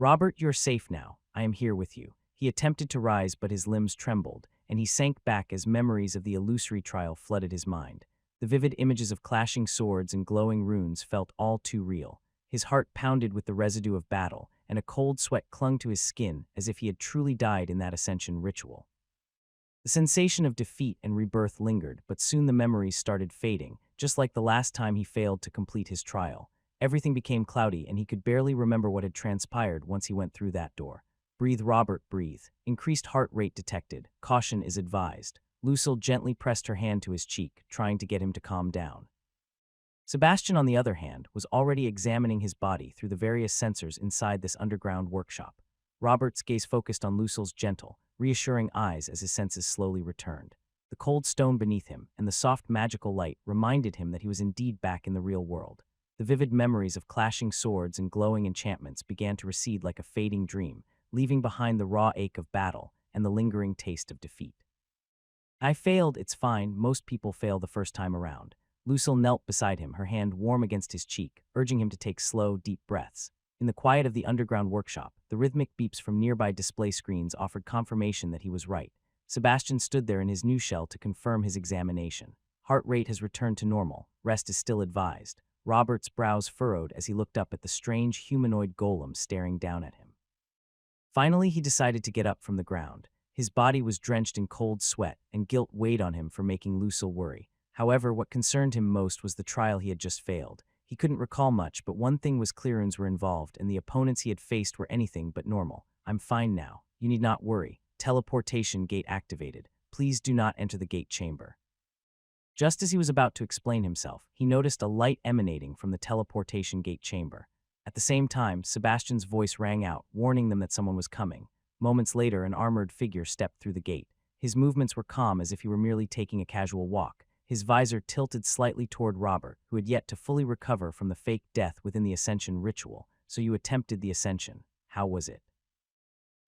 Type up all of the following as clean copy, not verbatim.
Robert, you're safe now. I am here with you. He attempted to rise, but his limbs trembled, and he sank back as memories of the illusory trial flooded his mind. The vivid images of clashing swords and glowing runes felt all too real. His heart pounded with the residue of battle, and a cold sweat clung to his skin as if he had truly died in that ascension ritual. The sensation of defeat and rebirth lingered, but soon the memories started fading, just like the last time he failed to complete his trial. Everything became cloudy, and he could barely remember what had transpired once he went through that door. Breathe, Robert, breathe. Increased heart rate detected. Caution is advised. Lucille gently pressed her hand to his cheek, trying to get him to calm down. Sebastian, on the other hand, was already examining his body through the various sensors inside this underground workshop. Robert's gaze focused on Lucille's gentle, reassuring eyes as his senses slowly returned. The cold stone beneath him and the soft magical light reminded him that he was indeed back in the real world. The vivid memories of clashing swords and glowing enchantments began to recede like a fading dream, leaving behind the raw ache of battle and the lingering taste of defeat. I failed, it's fine, most people fail the first time around. Lucille knelt beside him, her hand warm against his cheek, urging him to take slow, deep breaths. In the quiet of the underground workshop, the rhythmic beeps from nearby display screens offered confirmation that he was right. Sebastian stood there in his new shell to confirm his examination. Heart rate has returned to normal. Rest is still advised. Robert's brows furrowed as he looked up at the strange humanoid golem staring down at him. Finally, he decided to get up from the ground. His body was drenched in cold sweat, and guilt weighed on him for making Lucille worry. However, what concerned him most was the trial he had just failed. He couldn't recall much, but one thing was clear: runes were involved, and the opponents he had faced were anything but normal. I'm fine now. You need not worry. Teleportation gate activated. Please do not enter the gate chamber. Just as he was about to explain himself, he noticed a light emanating from the teleportation gate chamber. At the same time, Sebastian's voice rang out, warning them that someone was coming. Moments later, an armored figure stepped through the gate. His movements were calm, as if he were merely taking a casual walk. His visor tilted slightly toward Robert, who had yet to fully recover from the fake death within the ascension ritual. So you attempted the ascension. How was it?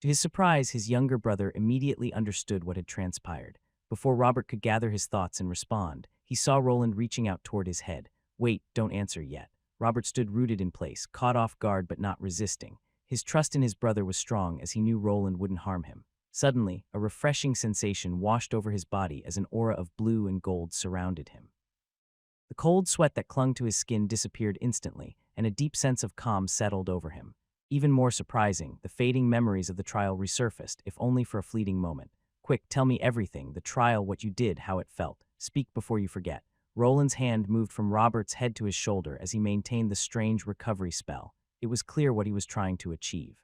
To his surprise, his younger brother immediately understood what had transpired. Before Robert could gather his thoughts and respond, he saw Roland reaching out toward his head. Wait, don't answer yet. Robert stood rooted in place, caught off guard but not resisting. His trust in his brother was strong, as he knew Roland wouldn't harm him. Suddenly, a refreshing sensation washed over his body as an aura of blue and gold surrounded him. The cold sweat that clung to his skin disappeared instantly, and a deep sense of calm settled over him. Even more surprising, the fading memories of the trial resurfaced, if only for a fleeting moment. Quick, tell me everything, the trial, what you did, how it felt. Speak before you forget. Roland's hand moved from Robert's head to his shoulder as he maintained the strange recovery spell. It was clear what he was trying to achieve.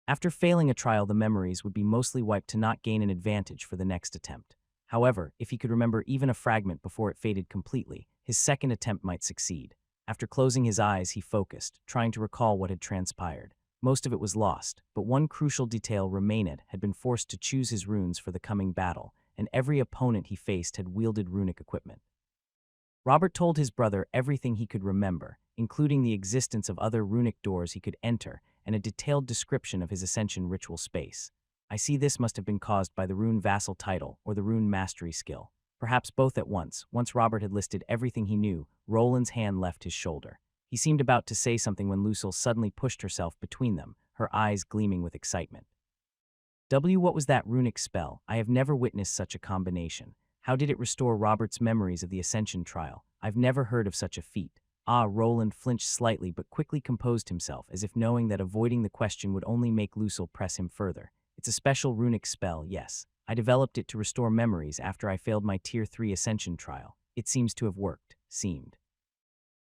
After failing a trial, the memories would be mostly wiped to not gain an advantage for the next attempt. However, if he could remember even a fragment before it faded completely, his second attempt might succeed. After closing his eyes, he focused, trying to recall what had transpired. Most of it was lost, but one crucial detail remained: had been forced to choose his runes for the coming battle, and every opponent he faced had wielded runic equipment. Robert told his brother everything he could remember, including the existence of other runic doors he could enter, and a detailed description of his ascension ritual space. I see this must have been caused by the rune vassal title or the rune mastery skill. Perhaps both at once. Once Robert had listed everything he knew, Roland's hand left his shoulder. He seemed about to say something when Lucille suddenly pushed herself between them, her eyes gleaming with excitement. What was that runic spell? I have never witnessed such a combination. How did it restore Robert's memories of the ascension trial? I've never heard of such a feat. Roland flinched slightly but quickly composed himself, as if knowing that avoiding the question would only make Lucille press him further. It's a special runic spell, yes. I developed it to restore memories after I failed my Tier 3 ascension trial. It seems to have worked. Seemed.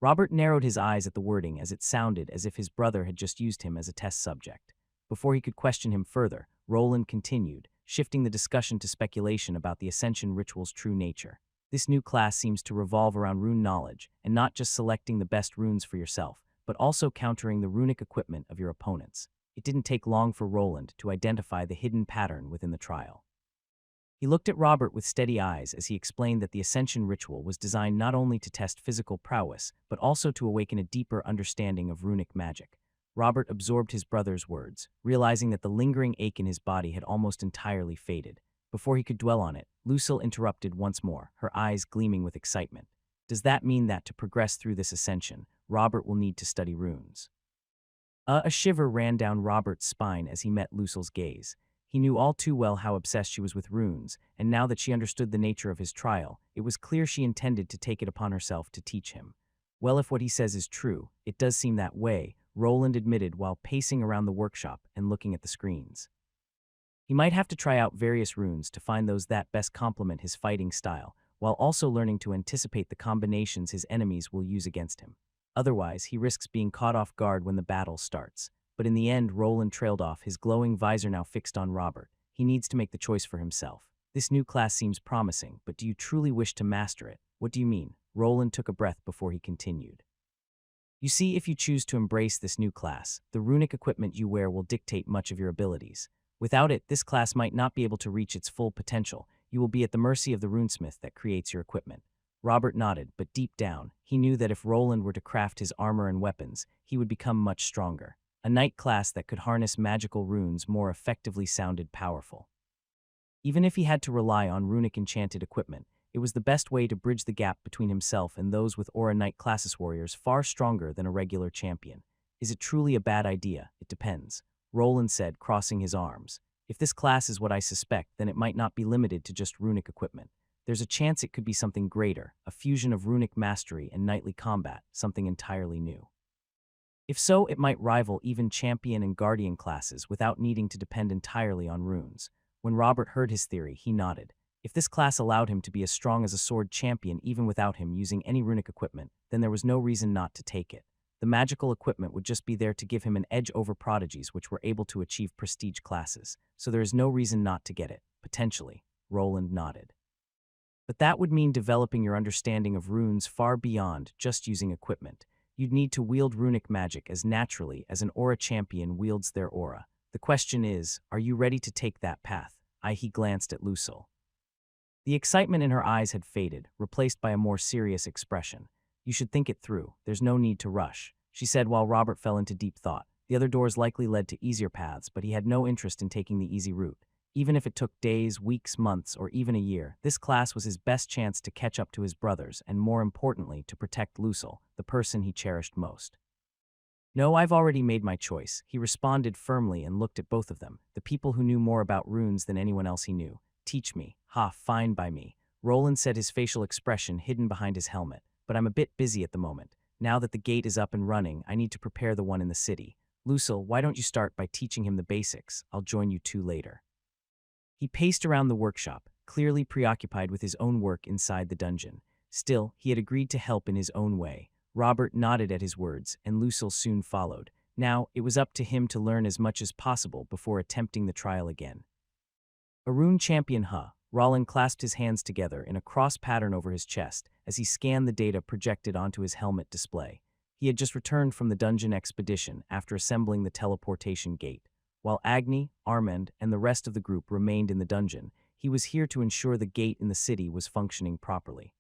Robert narrowed his eyes at the wording, as it sounded as if his brother had just used him as a test subject. Before he could question him further, Roland continued, shifting the discussion to speculation about the ascension ritual's true nature. This new class seems to revolve around rune knowledge, and not just selecting the best runes for yourself, but also countering the runic equipment of your opponents. It didn't take long for Roland to identify the hidden pattern within the trial. He looked at Robert with steady eyes as he explained that the ascension ritual was designed not only to test physical prowess, but also to awaken a deeper understanding of runic magic. Robert absorbed his brother's words, realizing that the lingering ache in his body had almost entirely faded. Before he could dwell on it, Lucille interrupted once more, her eyes gleaming with excitement. Does that mean that to progress through this ascension, Robert will need to study runes? A shiver ran down Robert's spine as he met Lucille's gaze. He knew all too well how obsessed she was with runes, and now that she understood the nature of his trial, it was clear she intended to take it upon herself to teach him. Well, if what he says is true, it does seem that way, Roland admitted while pacing around the workshop and looking at the screens. He might have to try out various runes to find those that best complement his fighting style, while also learning to anticipate the combinations his enemies will use against him. Otherwise, he risks being caught off guard when the battle starts. But in the end, Roland trailed off, his glowing visor now fixed on Robert. He needs to make the choice for himself. This new class seems promising, but do you truly wish to master it? What do you mean? Roland took a breath before he continued. You see, if you choose to embrace this new class, the runic equipment you wear will dictate much of your abilities. Without it, this class might not be able to reach its full potential. You will be at the mercy of the runesmith that creates your equipment. Robert nodded, but deep down, he knew that if Roland were to craft his armor and weapons, he would become much stronger. A knight class that could harness magical runes more effectively sounded powerful. Even if he had to rely on runic enchanted equipment, it was the best way to bridge the gap between himself and those with Aura Knight classes warriors far stronger than a regular champion. Is it truly a bad idea? It depends, Roland said, crossing his arms. If this class is what I suspect, then it might not be limited to just runic equipment. There's a chance it could be something greater, a fusion of runic mastery and knightly combat, something entirely new. If so, it might rival even champion and guardian classes without needing to depend entirely on runes. When Robert heard his theory, he nodded. If this class allowed him to be as strong as a sword champion even without him using any runic equipment, then there was no reason not to take it. The magical equipment would just be there to give him an edge over prodigies which were able to achieve prestige classes, so there is no reason not to get it, potentially. Roland nodded. But that would mean developing your understanding of runes far beyond just using equipment. You'd need to wield runic magic as naturally as an aura champion wields their aura. The question is, are you ready to take that path? He glanced at Lucille. The excitement in her eyes had faded, replaced by a more serious expression. You should think it through. There's no need to rush, she said while Robert fell into deep thought. The other doors likely led to easier paths, but he had no interest in taking the easy route. Even if it took days, weeks, months, or even a year, this class was his best chance to catch up to his brothers and, more importantly, to protect Lucille, the person he cherished most. No, I've already made my choice, he responded firmly and looked at both of them, the people who knew more about runes than anyone else he knew. Teach me. Fine by me. Roland said, his facial expression hidden behind his helmet. But I'm a bit busy at the moment. Now that the gate is up and running, I need to prepare the one in the city. Lucille, why don't you start by teaching him the basics? I'll join you two later. He paced around the workshop, clearly preoccupied with his own work inside the dungeon. Still, he had agreed to help in his own way. Robert nodded at his words, and Lucille soon followed. Now, it was up to him to learn as much as possible before attempting the trial again. A rune champion, Roland clasped his hands together in a cross pattern over his chest as he scanned the data projected onto his helmet display. He had just returned from the dungeon expedition after assembling the teleportation gate. While Agni, Armand, and the rest of the group remained in the dungeon, he was here to ensure the gate in the city was functioning properly.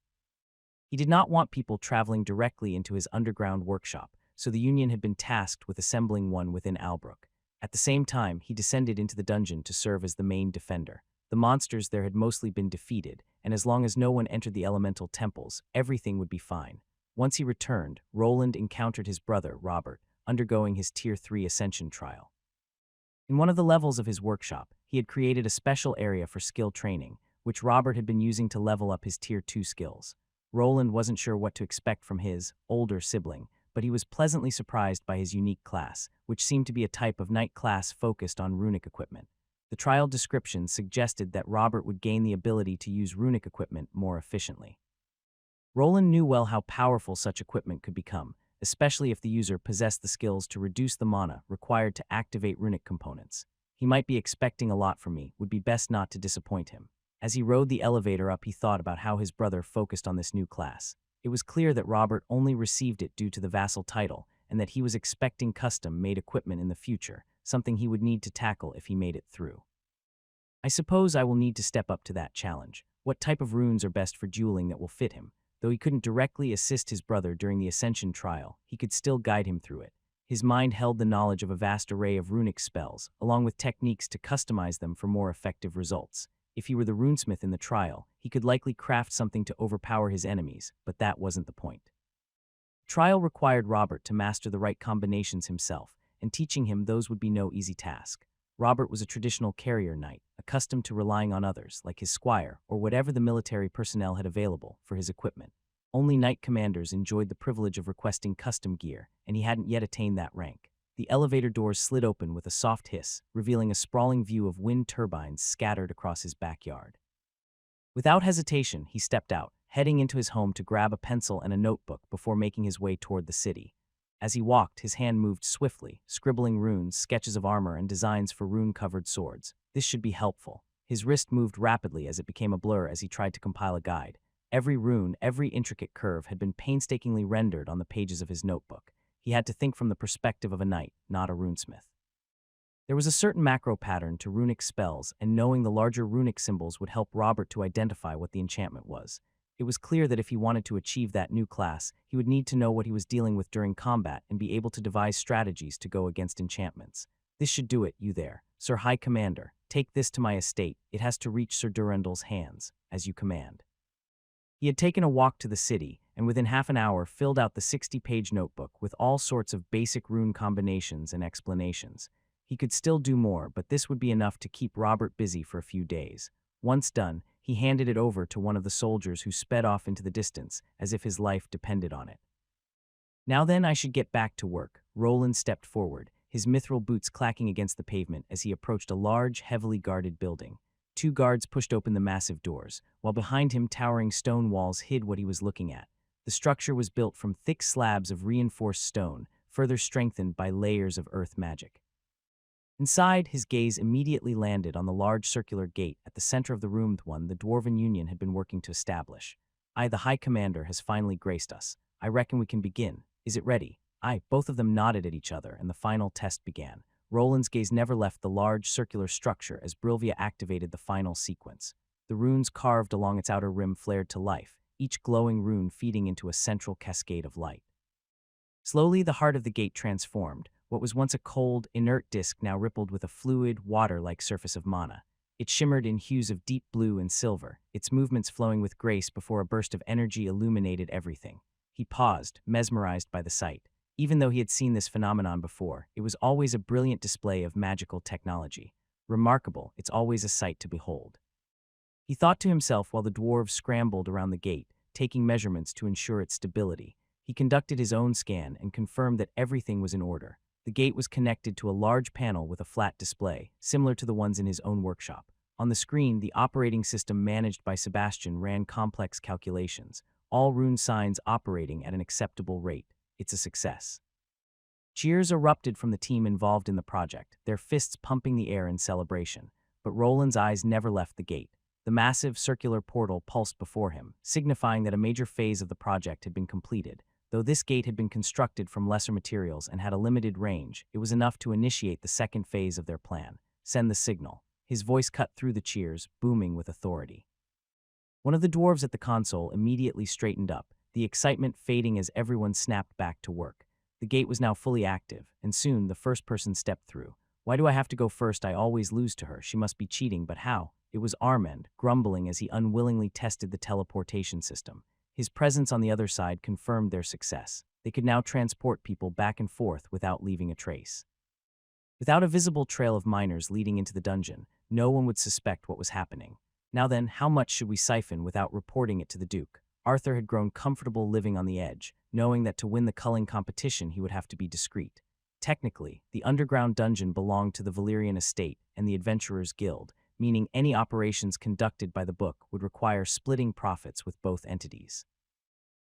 He did not want people traveling directly into his underground workshop, so the Union had been tasked with assembling one within Albrook. At the same time, he descended into the dungeon to serve as the main defender. The monsters there had mostly been defeated, and as long as no one entered the elemental temples, everything would be fine. Once he returned, Roland encountered his brother, Robert, undergoing his Tier 3 Ascension trial. In one of the levels of his workshop, he had created a special area for skill training, which Robert had been using to level up his Tier 2 skills. Roland wasn't sure what to expect from his older sibling, but he was pleasantly surprised by his unique class, which seemed to be a type of knight class focused on runic equipment. The trial description suggested that Robert would gain the ability to use runic equipment more efficiently. Roland knew well how powerful such equipment could become, especially if the user possessed the skills to reduce the mana required to activate runic components. He might be expecting a lot from me, would be best not to disappoint him. As he rode the elevator up, he thought about how his brother focused on this new class. It was clear that Robert only received it due to the vassal title, and that he was expecting custom-made equipment in the future, something he would need to tackle if he made it through. I suppose I will need to step up to that challenge. What type of runes are best for dueling that will fit him? Though he couldn't directly assist his brother during the Ascension trial, he could still guide him through it. His mind held the knowledge of a vast array of runic spells, along with techniques to customize them for more effective results. If he were the runesmith in the trial, he could likely craft something to overpower his enemies, but that wasn't the point. The trial required Robert to master the right combinations himself, and teaching him those would be no easy task. Robert was a traditional carrier knight, accustomed to relying on others, like his squire, or whatever the military personnel had available, for his equipment. Only knight commanders enjoyed the privilege of requesting custom gear, and he hadn't yet attained that rank. The elevator doors slid open with a soft hiss, revealing a sprawling view of wind turbines scattered across his backyard. Without hesitation, he stepped out, heading into his home to grab a pencil and a notebook before making his way toward the city. As he walked, his hand moved swiftly, scribbling runes, sketches of armor, and designs for rune-covered swords. This should be helpful. His wrist moved rapidly as it became a blur as he tried to compile a guide. Every rune, every intricate curve had been painstakingly rendered on the pages of his notebook. He had to think from the perspective of a knight, not a runesmith. There was a certain macro pattern to runic spells, and knowing the larger runic symbols would help Robert to identify what the enchantment was. It was clear that if he wanted to achieve that new class, he would need to know what he was dealing with during combat and be able to devise strategies to go against enchantments. This should do it, you there. Sir High Commander, take this to my estate. It has to reach Sir Durendal's hands, as you command. He had taken a walk to the city, and within half an hour filled out the 60-page notebook with all sorts of basic rune combinations and explanations. He could still do more, but this would be enough to keep Robert busy for a few days. Once done, he handed it over to one of the soldiers who sped off into the distance, as if his life depended on it. Now then, I should get back to work. Roland stepped forward, his mithril boots clacking against the pavement as he approached a large, heavily guarded building. 2 guards pushed open the massive doors, while behind him towering stone walls hid what he was looking at. The structure was built from thick slabs of reinforced stone, further strengthened by layers of earth magic. Inside, his gaze immediately landed on the large circular gate at the center of the room, one the Dwarven Union had been working to establish. The High Commander has finally graced us. I reckon we can begin. Is it ready? Both of them nodded at each other, and the final test began. Roland's gaze never left the large circular structure as Brilvia activated the final sequence. The runes carved along its outer rim flared to life, each glowing rune feeding into a central cascade of light. Slowly, the heart of the gate transformed. What was once a cold, inert disk now rippled with a fluid, water-like surface of mana. It shimmered in hues of deep blue and silver, its movements flowing with grace before a burst of energy illuminated everything. He paused, mesmerized by the sight. Even though he had seen this phenomenon before, it was always a brilliant display of magical technology. Remarkable, it's always a sight to behold. He thought to himself while the dwarves scrambled around the gate, taking measurements to ensure its stability. He conducted his own scan and confirmed that everything was in order. The gate was connected to a large panel with a flat display, similar to the ones in his own workshop. On the screen, the operating system managed by Sebastian ran complex calculations, all rune signs operating at an acceptable rate. It's a success. Cheers erupted from the team involved in the project, their fists pumping the air in celebration. But Roland's eyes never left the gate. The massive circular portal pulsed before him, signifying that a major phase of the project had been completed. Though this gate had been constructed from lesser materials and had a limited range, it was enough to initiate the second phase of their plan. Send the signal. His voice cut through the cheers, booming with authority. One of the dwarves at the console immediately straightened up, the excitement fading as everyone snapped back to work. The gate was now fully active, and soon the first person stepped through. Why do I have to go first? I always lose to her. She must be cheating, but how? It was Armand, grumbling as he unwillingly tested the teleportation system. His presence on the other side confirmed their success. They could now transport people back and forth without leaving a trace. Without a visible trail of miners leading into the dungeon, no one would suspect what was happening. Now then, how much should we siphon without reporting it to the Duke? Arthur had grown comfortable living on the edge, knowing that to win the culling competition he would have to be discreet. Technically, the underground dungeon belonged to the Valyrian estate and the Adventurers Guild, meaning any operations conducted by the book would require splitting profits with both entities.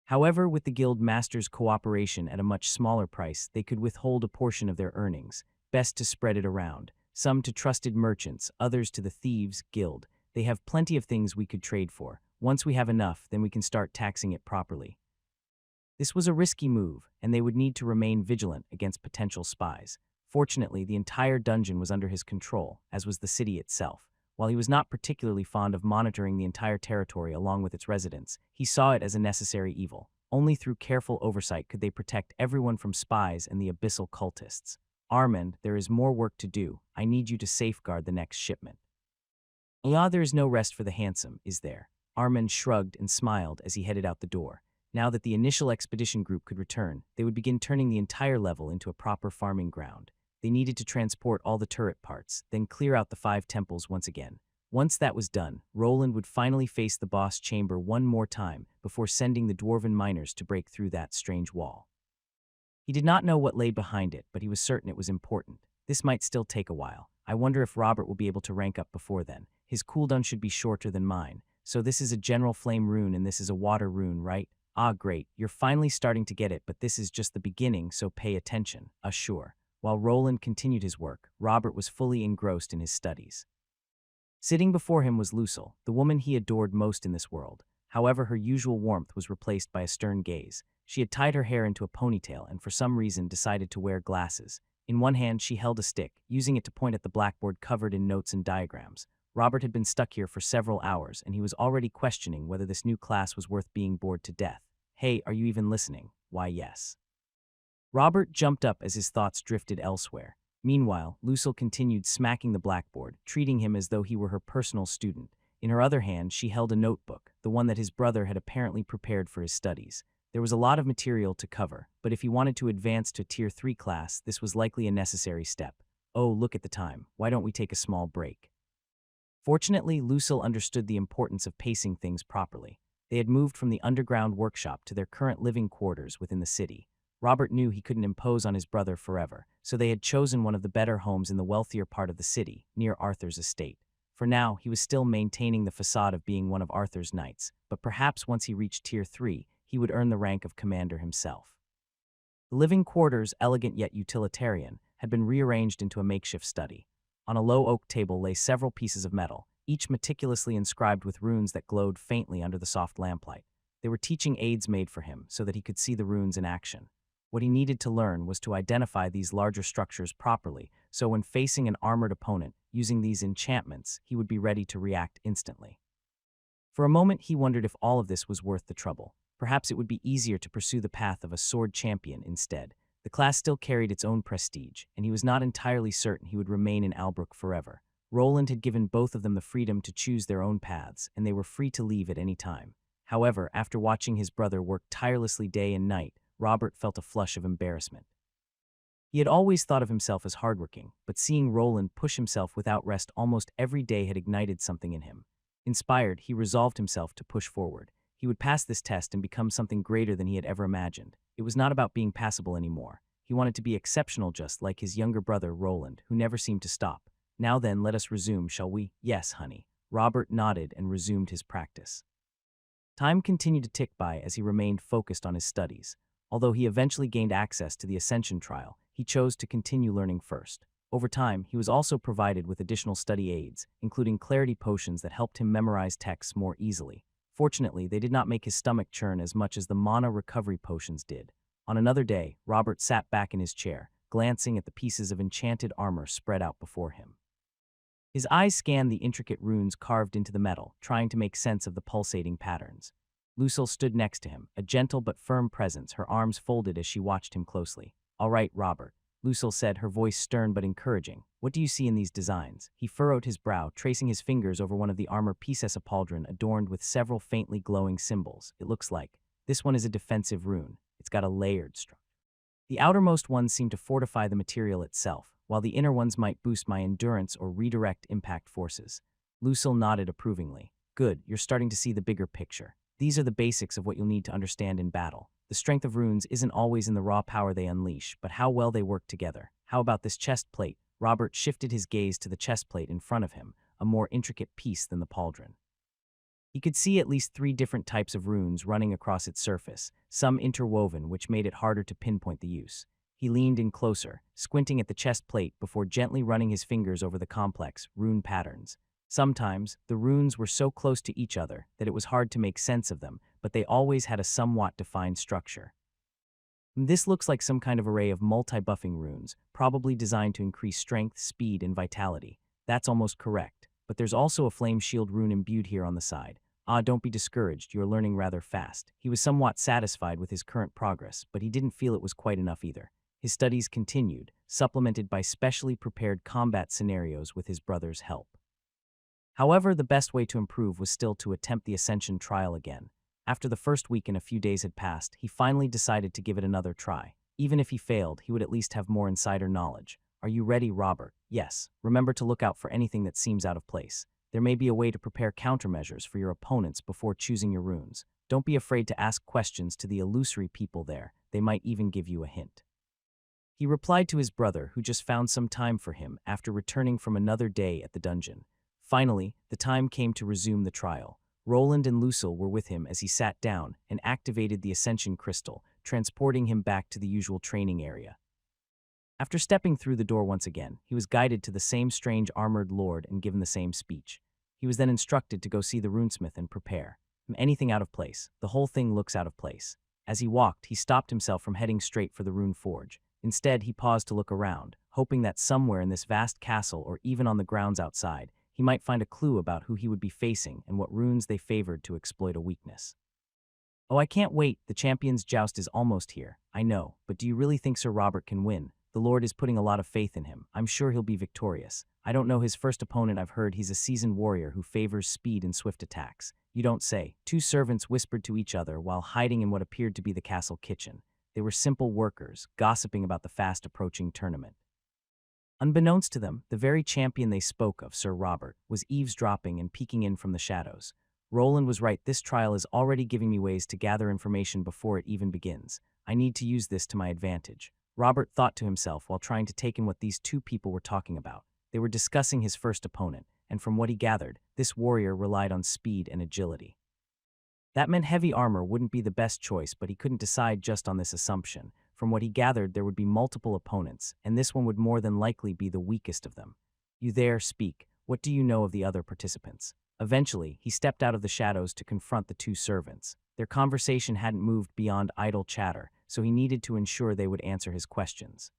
However, with the Guild Master's cooperation at a much smaller price, they could withhold a portion of their earnings, best to spread it around, some to trusted merchants, others to the Thieves' Guild. They have plenty of things we could trade for. Once we have enough, then we can start taxing it properly. This was a risky move, and they would need to remain vigilant against potential spies. Fortunately, the entire dungeon was under his control, as was the city itself. While he was not particularly fond of monitoring the entire territory along with its residents, he saw it as a necessary evil. Only through careful oversight could they protect everyone from spies and the abyssal cultists. Armand, there is more work to do. I need you to safeguard the next shipment. There is no rest for the handsome, is there? Armand shrugged and smiled as he headed out the door. Now that the initial expedition group could return, they would begin turning the entire level into a proper farming ground. They needed to transport all the turret parts, then clear out the 5 temples once again. Once that was done, Roland would finally face the boss chamber one more time before sending the dwarven miners to break through that strange wall. He did not know what lay behind it, but he was certain it was important. This might still take a while. I wonder if Robert will be able to rank up before then. His cooldown should be shorter than mine. So this is a general flame rune and this is a water rune, right? Ah, great. You're finally starting to get it, but this is just the beginning, so pay attention. Sure. While Roland continued his work, Robert was fully engrossed in his studies. Sitting before him was Lucille, the woman he adored most in this world. However, her usual warmth was replaced by a stern gaze. She had tied her hair into a ponytail and for some reason decided to wear glasses. In one hand, she held a stick, using it to point at the blackboard covered in notes and diagrams. Robert had been stuck here for several hours, and he was already questioning whether this new class was worth being bored to death. Hey, are you even listening? Why, yes. Robert jumped up as his thoughts drifted elsewhere. Meanwhile, Lucille continued smacking the blackboard, treating him as though he were her personal student. In her other hand, she held a notebook, the one that his brother had apparently prepared for his studies. There was a lot of material to cover, but if he wanted to advance to Tier 3 class, this was likely a necessary step. Oh, look at the time. Why don't we take a small break? Fortunately, Lucille understood the importance of pacing things properly. They had moved from the underground workshop to their current living quarters within the city. Robert knew he couldn't impose on his brother forever, so they had chosen one of the better homes in the wealthier part of the city, near Arthur's estate. For now, he was still maintaining the facade of being one of Arthur's knights, but perhaps once he reached Tier 3, he would earn the rank of commander himself. The living quarters, elegant yet utilitarian, had been rearranged into a makeshift study. On a low oak table lay several pieces of metal, each meticulously inscribed with runes that glowed faintly under the soft lamplight. They were teaching aids made for him so that he could see the runes in action. What he needed to learn was to identify these larger structures properly, so when facing an armored opponent, using these enchantments, he would be ready to react instantly. For a moment, he wondered if all of this was worth the trouble. Perhaps it would be easier to pursue the path of a sword champion instead. The class still carried its own prestige, and he was not entirely certain he would remain in Albrook forever. Roland had given both of them the freedom to choose their own paths, and they were free to leave at any time. However, after watching his brother work tirelessly day and night, Robert felt a flush of embarrassment. He had always thought of himself as hardworking, but seeing Roland push himself without rest almost every day had ignited something in him. Inspired, he resolved himself to push forward. He would pass this test and become something greater than he had ever imagined. It was not about being passable anymore. He wanted to be exceptional, just like his younger brother Roland, who never seemed to stop. Now then, let us resume, shall we? Yes, honey. Robert nodded and resumed his practice. Time continued to tick by as he remained focused on his studies. Although he eventually gained access to the Ascension trial, he chose to continue learning first. Over time, he was also provided with additional study aids, including clarity potions that helped him memorize texts more easily. Fortunately, they did not make his stomach churn as much as the mana recovery potions did. On another day, Robert sat back in his chair, glancing at the pieces of enchanted armor spread out before him. His eyes scanned the intricate runes carved into the metal, trying to make sense of the pulsating patterns. Lucille stood next to him, a gentle but firm presence, her arms folded as she watched him closely. All right, Robert, Lucille said, her voice stern but encouraging. What do you see in these designs? He furrowed his brow, tracing his fingers over one of the armor pieces, a pauldron adorned with several faintly glowing symbols. It looks like. This one is a defensive rune. It's got a layered structure. The outermost ones seem to fortify the material itself, while the inner ones might boost my endurance or redirect impact forces. Lucille nodded approvingly. Good, you're starting to see the bigger picture. These are the basics of what you'll need to understand in battle. The strength of runes isn't always in the raw power they unleash, but how well they work together. How about this chest plate? Robert shifted his gaze to the chest plate in front of him, a more intricate piece than the pauldron. He could see at least 3 different types of runes running across its surface, some interwoven, which made it harder to pinpoint the use. He leaned in closer, squinting at the chest plate before gently running his fingers over the complex, rune patterns. Sometimes, the runes were so close to each other that it was hard to make sense of them, but they always had a somewhat defined structure. This looks like some kind of array of multi-buffing runes, probably designed to increase strength, speed, and vitality. That's almost correct, but there's also a flame shield rune imbued here on the side. Ah, don't be discouraged, you're learning rather fast. He was somewhat satisfied with his current progress, but he didn't feel it was quite enough either. His studies continued, supplemented by specially prepared combat scenarios with his brother's help. However, the best way to improve was still to attempt the Ascension trial again. After the first week and a few days had passed, he finally decided to give it another try. Even if he failed, he would at least have more insider knowledge. Are you ready, Robert? Yes. Remember to look out for anything that seems out of place. There may be a way to prepare countermeasures for your opponents before choosing your runes. Don't be afraid to ask questions to the illusory people there. They might even give you a hint. He replied to his brother, who just found some time for him after returning from another day at the dungeon. Finally, the time came to resume the trial. Roland and Lucille were with him as he sat down and activated the ascension crystal, transporting him back to the usual training area. After stepping through the door once again, he was guided to the same strange armored lord and given the same speech. He was then instructed to go see the runesmith and prepare. Anything out of place. The whole thing looks out of place. As he walked, he stopped himself from heading straight for the rune forge. Instead, he paused to look around, hoping that somewhere in this vast castle or even on the grounds outside, he might find a clue about who he would be facing and what runes they favored to exploit a weakness. Oh, I can't wait. The champions' joust is almost here. I know, but do you really think Sir Robert can win? The Lord is putting a lot of faith in him. I'm sure he'll be victorious. I don't know his first opponent. I've heard he's a seasoned warrior who favors speed and swift attacks. You don't say. Two servants whispered to each other while hiding in what appeared to be the castle kitchen. They were simple workers, gossiping about the fast-approaching tournament. Unbeknownst to them, the very champion they spoke of, Sir Robert, was eavesdropping and peeking in from the shadows. Roland was right. This trial is already giving me ways to gather information before it even begins. I need to use this to my advantage. Robert thought to himself while trying to take in what these two people were talking about. They were discussing his first opponent, and from what he gathered, this warrior relied on speed and agility. That meant heavy armor wouldn't be the best choice, but he couldn't decide just on this assumption. From what he gathered, there would be multiple opponents, and this one would more than likely be the weakest of them. You there, speak. What do you know of the other participants? Eventually, he stepped out of the shadows to confront the two servants. Their conversation hadn't moved beyond idle chatter, so he needed to ensure they would answer his questions.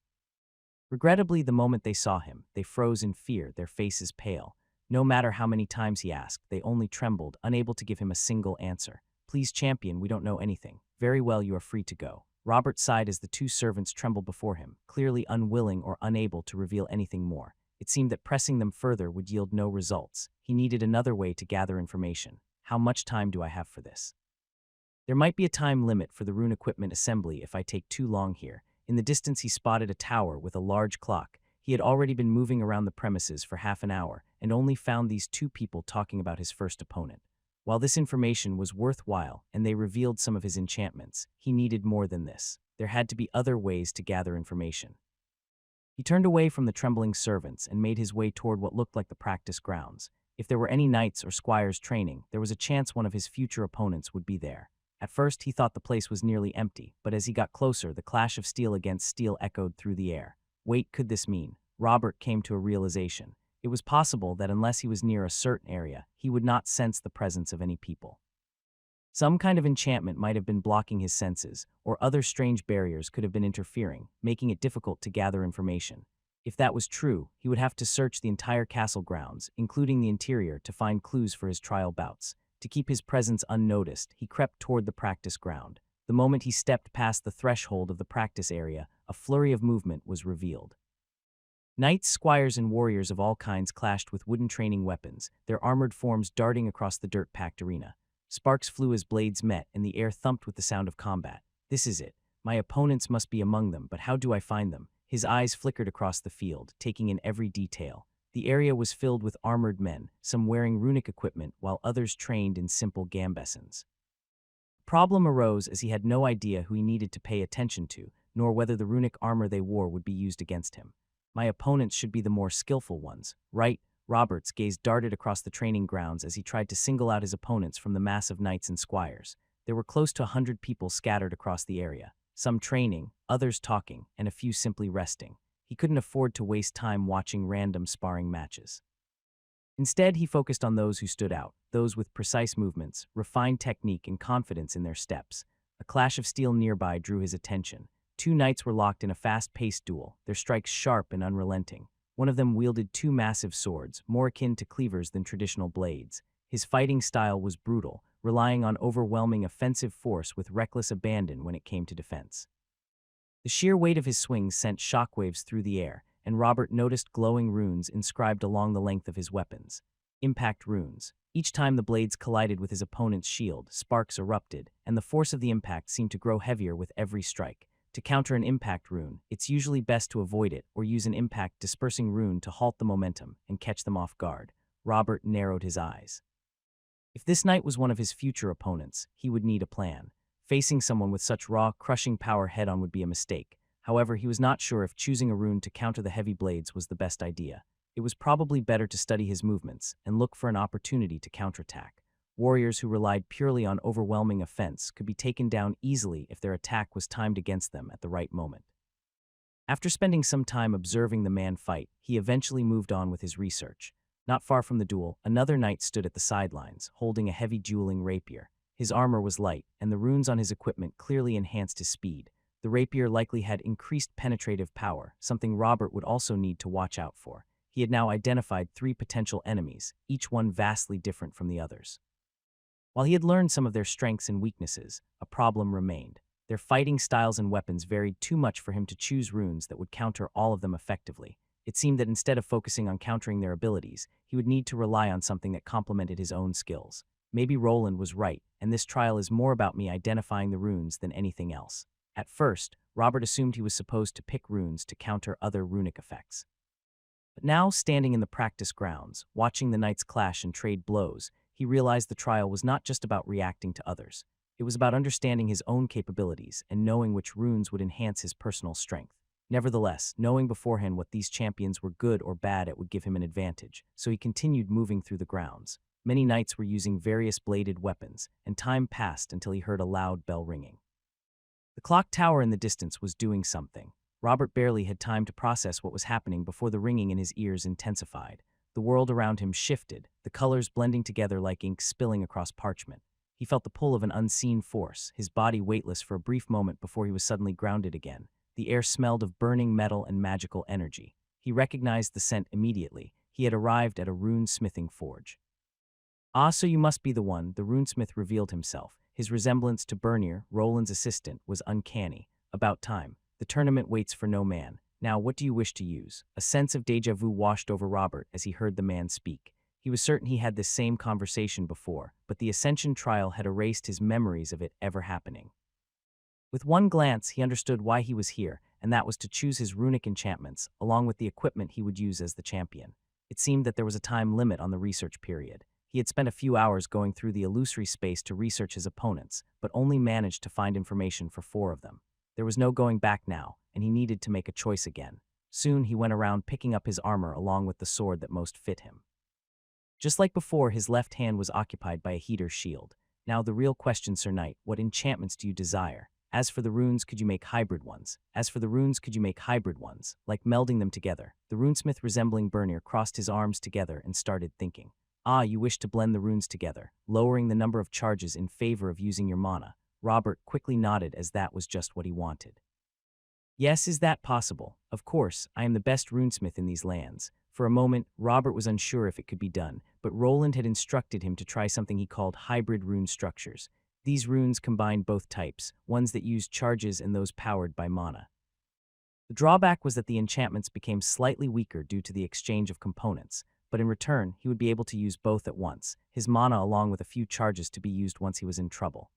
Regrettably, the moment they saw him, they froze in fear, their faces pale. No matter how many times he asked, they only trembled, unable to give him a single answer. Please, champion, we don't know anything. Very well, you are free to go. Robert sighed as the two servants trembled before him, clearly unwilling or unable to reveal anything more. It seemed that pressing them further would yield no results. He needed another way to gather information. How much time do I have for this? There might be a time limit for the rune equipment assembly if I take too long here. In the distance he spotted a tower with a large clock. He had already been moving around the premises for half an hour and only found these two people talking about his first opponent. While this information was worthwhile and they revealed some of his enchantments, he needed more than this. There had to be other ways to gather information. He turned away from the trembling servants and made his way toward what looked like the practice grounds. If there were any knights or squires training, there was a chance one of his future opponents would be there. At first, he thought the place was nearly empty, but as he got closer, the clash of steel against steel echoed through the air. Wait, could this mean? Robert came to a realization. It was possible that unless he was near a certain area, he would not sense the presence of any people. Some kind of enchantment might have been blocking his senses, or other strange barriers could have been interfering, making it difficult to gather information. If that was true, he would have to search the entire castle grounds, including the interior, to find clues for his trial bouts. To keep his presence unnoticed, he crept toward the practice ground. The moment he stepped past the threshold of the practice area, a flurry of movement was revealed. Knights, squires, and warriors of all kinds clashed with wooden training weapons, their armored forms darting across the dirt-packed arena. Sparks flew as blades met, and the air thumped with the sound of combat. This is it. My opponents must be among them, but how do I find them? His eyes flickered across the field, taking in every detail. The area was filled with armored men, some wearing runic equipment, while others trained in simple gambesons. Problem arose as he had no idea who he needed to pay attention to, nor whether the runic armor they wore would be used against him. My opponents should be the more skillful ones, right? Robert's gaze darted across the training grounds as he tried to single out his opponents from the mass of knights and squires. There were close to 100 people scattered across the area, some training, others talking, and a few simply resting. He couldn't afford to waste time watching random sparring matches. Instead, he focused on those who stood out, those with precise movements, refined technique, and confidence in their steps. A clash of steel nearby drew his attention. Two knights were locked in a fast-paced duel, their strikes sharp and unrelenting. One of them wielded two massive swords, more akin to cleavers than traditional blades. His fighting style was brutal, relying on overwhelming offensive force with reckless abandon when it came to defense. The sheer weight of his swings sent shockwaves through the air, and Robert noticed glowing runes inscribed along the length of his weapons. Impact runes. Each time the blades collided with his opponent's shield, sparks erupted, and the force of the impact seemed to grow heavier with every strike. To counter an impact rune, it's usually best to avoid it or use an impact dispersing rune to halt the momentum and catch them off guard. Robert narrowed his eyes. If this knight was one of his future opponents, he would need a plan. Facing someone with such raw, crushing power head-on would be a mistake. However, he was not sure if choosing a rune to counter the heavy blades was the best idea. It was probably better to study his movements and look for an opportunity to counterattack. Warriors who relied purely on overwhelming offense could be taken down easily if their attack was timed against them at the right moment. After spending some time observing the man fight, he eventually moved on with his research. Not far from the duel, another knight stood at the sidelines, holding a heavy dueling rapier. His armor was light, and the runes on his equipment clearly enhanced his speed. The rapier likely had increased penetrative power, something Robert would also need to watch out for. He had now identified 3 potential enemies, each one vastly different from the others. While he had learned some of their strengths and weaknesses, a problem remained. Their fighting styles and weapons varied too much for him to choose runes that would counter all of them effectively. It seemed that instead of focusing on countering their abilities, he would need to rely on something that complemented his own skills. Maybe Roland was right, and this trial is more about me identifying the runes than anything else. At first, Robert assumed he was supposed to pick runes to counter other runic effects. But now, standing in the practice grounds, watching the knights clash and trade blows, he realized the trial was not just about reacting to others. It was about understanding his own capabilities and knowing which runes would enhance his personal strength. Nevertheless, knowing beforehand what these champions were good or bad at would give him an advantage, so he continued moving through the grounds. Many knights were using various bladed weapons, and time passed until he heard a loud bell ringing. The clock tower in the distance was doing something. Robert barely had time to process what was happening before the ringing in his ears intensified. The world around him shifted, the colors blending together like ink spilling across parchment. He felt the pull of an unseen force, his body weightless for a brief moment before he was suddenly grounded again. The air smelled of burning metal and magical energy. He recognized the scent immediately. He had arrived at a rune-smithing forge. "Ah, so you must be the one," the runesmith revealed himself. His resemblance to Bernier, Roland's assistant, was uncanny. "About time. The tournament waits for no man. Now, what do you wish to use?" A sense of déjà vu washed over Robert as he heard the man speak. He was certain he had this same conversation before, but the Ascension trial had erased his memories of it ever happening. With one glance, he understood why he was here, and that was to choose his runic enchantments, along with the equipment he would use as the champion. It seemed that there was a time limit on the research period. He had spent a few hours going through the illusory space to research his opponents, but only managed to find information for 4 of them. There was no going back now, and he needed to make a choice again. Soon he went around picking up his armor along with the sword that most fit him. Just like before, his left hand was occupied by a heater's shield. Now the real question, Sir Knight, what enchantments do you desire? As for the runes, could you make hybrid ones? Like melding them together. The runesmith resembling Bernier crossed his arms together and started thinking. "Ah, you wish to blend the runes together, lowering the number of charges in favor of using your mana." Robert quickly nodded as that was just what he wanted. "Yes, is that possible? Of course, I am the best runesmith in these lands." For a moment, Robert was unsure if it could be done, but Roland had instructed him to try something he called hybrid rune structures. These runes combined both types, ones that used charges and those powered by mana. The drawback was that the enchantments became slightly weaker due to the exchange of components, but in return, he would be able to use both at once, his mana along with a few charges to be used once he was in trouble.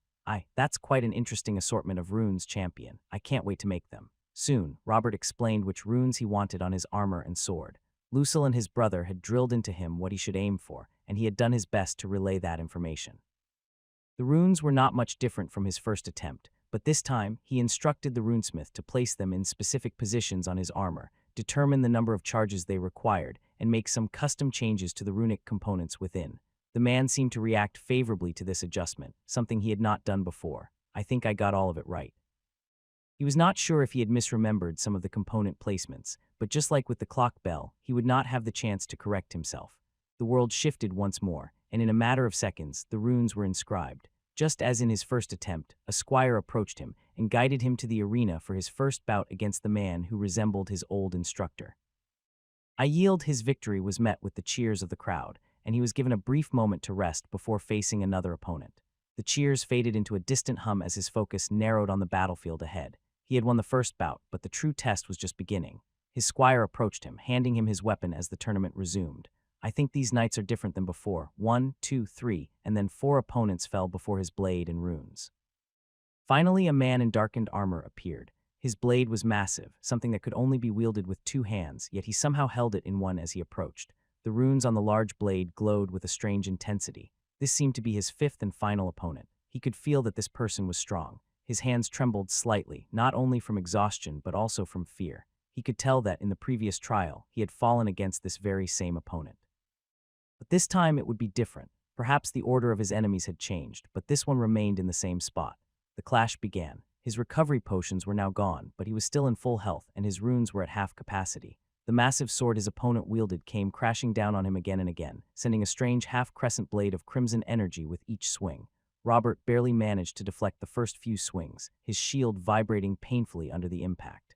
That's quite an interesting assortment of runes, champion. I can't wait to make them." Soon, Robert explained which runes he wanted on his armor and sword. Lucille and his brother had drilled into him what he should aim for, and he had done his best to relay that information. The runes were not much different from his first attempt, but this time, he instructed the runesmith to place them in specific positions on his armor, determine the number of charges they required, and make some custom changes to the runic components within. The man seemed to react favorably to this adjustment, something he had not done before. "I think I got all of it right." He was not sure if he had misremembered some of the component placements, but just like with the clock bell, he would not have the chance to correct himself. The world shifted once more, and in a matter of seconds, the runes were inscribed. Just as in his first attempt, a squire approached him and guided him to the arena for his first bout against the man who resembled his old instructor. His victory was met with the cheers of the crowd, and he was given a brief moment to rest before facing another opponent. The cheers faded into a distant hum as his focus narrowed on the battlefield ahead. He had won the first bout, but the true test was just beginning. His squire approached him, handing him his weapon as the tournament resumed. "I think these knights are different than before. 1, 2, 3, and then 4 opponents fell before his blade and runes." Finally, a man in darkened armor appeared. His blade was massive, something that could only be wielded with two hands, yet he somehow held it in one as he approached. The runes on the large blade glowed with a strange intensity. This seemed to be his fifth and final opponent. He could feel that this person was strong. His hands trembled slightly, not only from exhaustion but also from fear. He could tell that, in the previous trial, he had fallen against this very same opponent. But this time it would be different. Perhaps the order of his enemies had changed, but this one remained in the same spot. The clash began. His recovery potions were now gone, but he was still in full health, and his runes were at half capacity. The massive sword his opponent wielded came crashing down on him again and again, sending a strange half-crescent blade of crimson energy with each swing. Robert barely managed to deflect the first few swings, his shield vibrating painfully under the impact.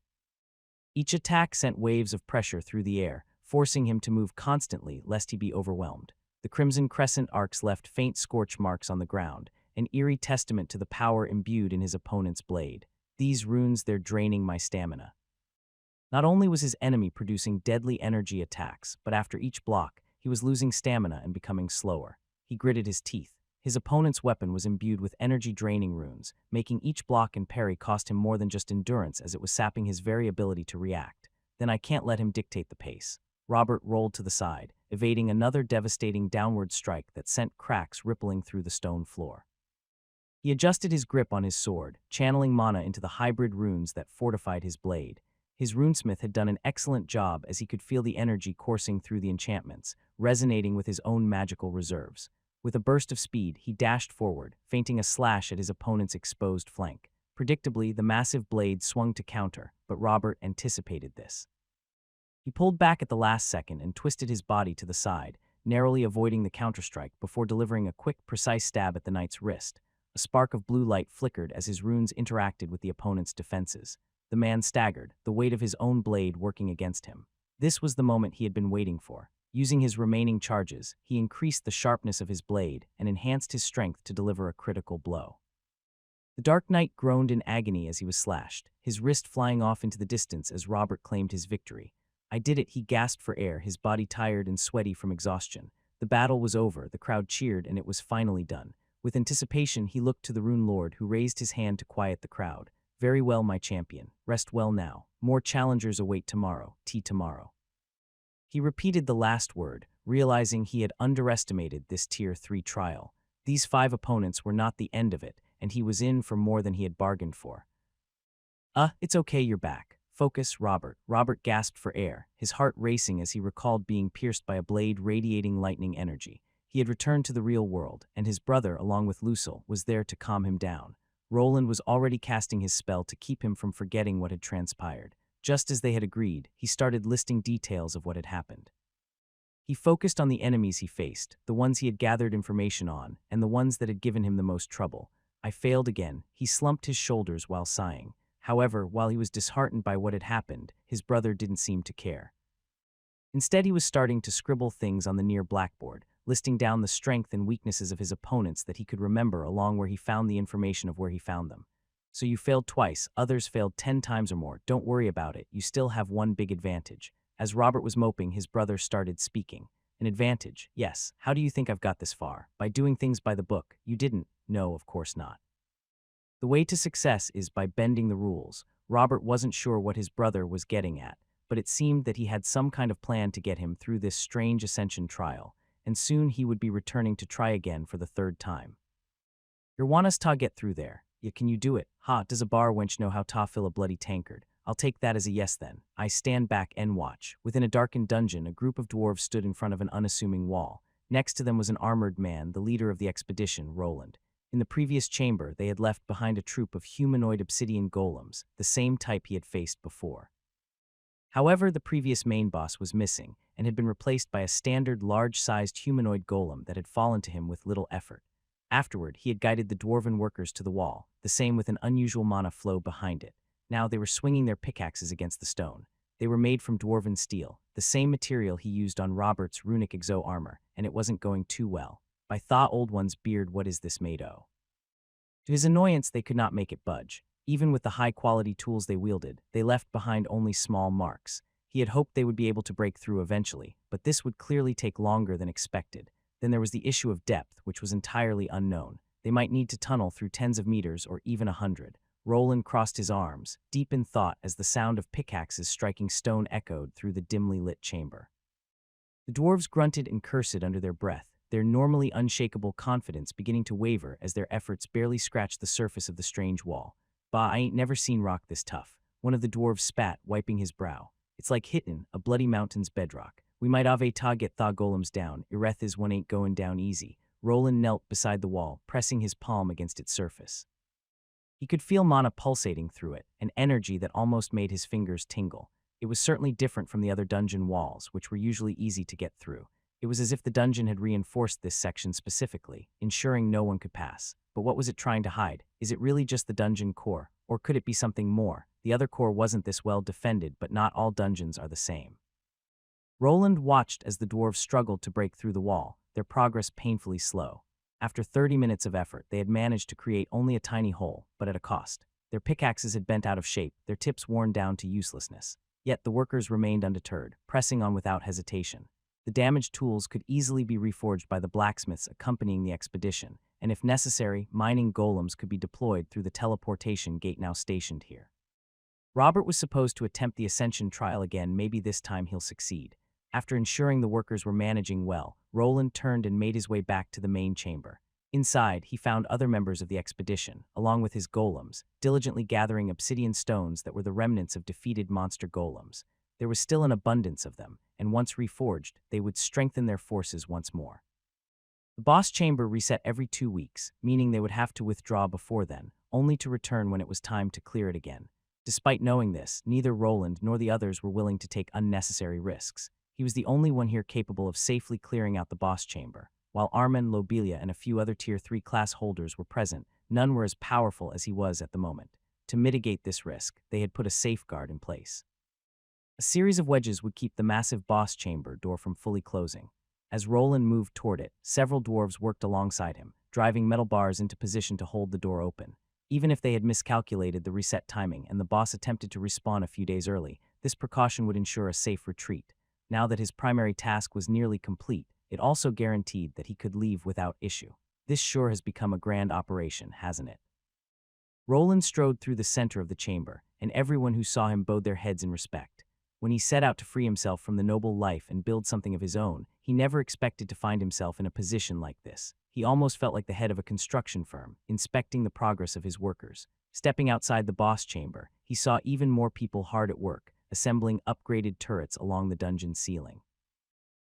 Each attack sent waves of pressure through the air, forcing him to move constantly lest he be overwhelmed. The crimson crescent arcs left faint scorch marks on the ground, an eerie testament to the power imbued in his opponent's blade. These runes, they're draining my stamina. Not only was his enemy producing deadly energy attacks, but after each block, he was losing stamina and becoming slower. He gritted his teeth. His opponent's weapon was imbued with energy-draining runes, making each block and parry cost him more than just endurance, as it was sapping his very ability to react. Then I can't let him dictate the pace. Robert rolled to the side, evading another devastating downward strike that sent cracks rippling through the stone floor. He adjusted his grip on his sword, channeling mana into the hybrid runes that fortified his blade. His runesmith had done an excellent job, as he could feel the energy coursing through the enchantments, resonating with his own magical reserves. With a burst of speed, he dashed forward, feinting a slash at his opponent's exposed flank. Predictably, the massive blade swung to counter, but Robert anticipated this. He pulled back at the last second and twisted his body to the side, narrowly avoiding the counterstrike before delivering a quick, precise stab at the knight's wrist. A spark of blue light flickered as his runes interacted with the opponent's defenses. The man staggered, the weight of his own blade working against him. This was the moment he had been waiting for. Using his remaining charges, he increased the sharpness of his blade and enhanced his strength to deliver a critical blow. The Dark Knight groaned in agony as he was slashed, his wrist flying off into the distance as Robert claimed his victory. "I did it," he gasped for air, his body tired and sweaty from exhaustion. The battle was over, the crowd cheered, and it was finally done. With anticipation, he looked to the Rune Lord, who raised his hand to quiet the crowd. "Very well, my champion. Rest well now. More challengers await tomorrow. Tomorrow." He repeated the last word, realizing he had underestimated this Tier 3 trial. These 5 opponents were not the end of it, and he was in for more than he had bargained for. It's okay, you're back. Focus, Robert." Robert gasped for air, his heart racing as he recalled being pierced by a blade radiating lightning energy. He had returned to the real world, and his brother, along with Lucille, was there to calm him down. Roland was already casting his spell to keep him from forgetting what had transpired. Just as they had agreed, he started listing details of what had happened. He focused on the enemies he faced, the ones he had gathered information on, and the ones that had given him the most trouble. "I failed again." He slumped his shoulders while sighing. However, while he was disheartened by what had happened, his brother didn't seem to care. Instead, he was starting to scribble things on the near blackboard, listing down the strength and weaknesses of his opponents that he could remember, along where he found the information of where he found them. "So you failed twice, others failed 10 times or more. Don't worry about it, you still have one big advantage." As Robert was moping, his brother started speaking. "An advantage? Yes. How do you think I've got this far? By doing things by the book. You didn't." "No, of course not. The way to success is by bending the rules." Robert wasn't sure what his brother was getting at, but it seemed that he had some kind of plan to get him through this strange ascension trial, and soon he would be returning to try again for the 3rd time. "Your want us ta get through there. Yeah, can you do it? Ha, does a bar wench know how ta fill a bloody tankard? I'll take that as a yes then." I stand back and watch. Within a darkened dungeon, a group of dwarves stood in front of an unassuming wall. Next to them was an armored man, the leader of the expedition, Roland. In the previous chamber, they had left behind a troop of humanoid obsidian golems, the same type he had faced before. However, the previous main boss was missing, and had been replaced by a standard large-sized humanoid golem that had fallen to him with little effort. Afterward, he had guided the dwarven workers to the wall, the same with an unusual mana flow behind it. Now they were swinging their pickaxes against the stone. They were made from dwarven steel, the same material he used on Robert's runic exo armor, and it wasn't going too well. "By Tha Old One's beard, what is this made o'?" To his annoyance, they could not make it budge. Even with the high-quality tools they wielded, they left behind only small marks. He had hoped they would be able to break through eventually, but this would clearly take longer than expected. Then there was the issue of depth, which was entirely unknown. They might need to tunnel through tens of meters or even 100. Roland crossed his arms, deep in thought as the sound of pickaxes striking stone echoed through the dimly lit chamber. The dwarves grunted and cursed under their breath, their normally unshakable confidence beginning to waver as their efforts barely scratched the surface of the strange wall. "Bah, I ain't never seen rock this tough," one of the dwarves spat, wiping his brow. "It's like hittin' a bloody mountain's bedrock. We might ave ta get tha golems down, ireth is one ain't goin' down easy." Roland knelt beside the wall, pressing his palm against its surface. He could feel mana pulsating through it, an energy that almost made his fingers tingle. It was certainly different from the other dungeon walls, which were usually easy to get through. It was as if the dungeon had reinforced this section specifically, ensuring no one could pass. But what was it trying to hide? Is it really just the dungeon core, or could it be something more? The other core wasn't this well defended, but not all dungeons are the same. Roland watched as the dwarves struggled to break through the wall, their progress painfully slow. After 30 minutes of effort, they had managed to create only a tiny hole, but at a cost. Their pickaxes had bent out of shape, their tips worn down to uselessness. Yet the workers remained undeterred, pressing on without hesitation. The damaged tools could easily be reforged by the blacksmiths accompanying the expedition, and if necessary, mining golems could be deployed through the teleportation gate now stationed here. Robert was supposed to attempt the Ascension trial again, maybe this time he'll succeed. After ensuring the workers were managing well, Roland turned and made his way back to the main chamber. Inside, he found other members of the expedition, along with his golems, diligently gathering obsidian stones that were the remnants of defeated monster golems. There was still an abundance of them, and once reforged, they would strengthen their forces once more. The boss chamber reset every 2 weeks, meaning they would have to withdraw before then, only to return when it was time to clear it again. Despite knowing this, neither Roland nor the others were willing to take unnecessary risks. He was the only one here capable of safely clearing out the boss chamber. While Armen, Lobelia, and a few other Tier 3 class holders were present, none were as powerful as he was at the moment. To mitigate this risk, they had put a safeguard in place. A series of wedges would keep the massive boss chamber door from fully closing. As Roland moved toward it, several dwarves worked alongside him, driving metal bars into position to hold the door open. Even if they had miscalculated the reset timing and the boss attempted to respawn a few days early, this precaution would ensure a safe retreat. Now that his primary task was nearly complete, it also guaranteed that he could leave without issue. This sure has become a grand operation, hasn't it? Roland strode through the center of the chamber, and everyone who saw him bowed their heads in respect. When he set out to free himself from the noble life and build something of his own, he never expected to find himself in a position like this. He almost felt like the head of a construction firm, inspecting the progress of his workers. Stepping outside the boss chamber, he saw even more people hard at work, assembling upgraded turrets along the dungeon ceiling.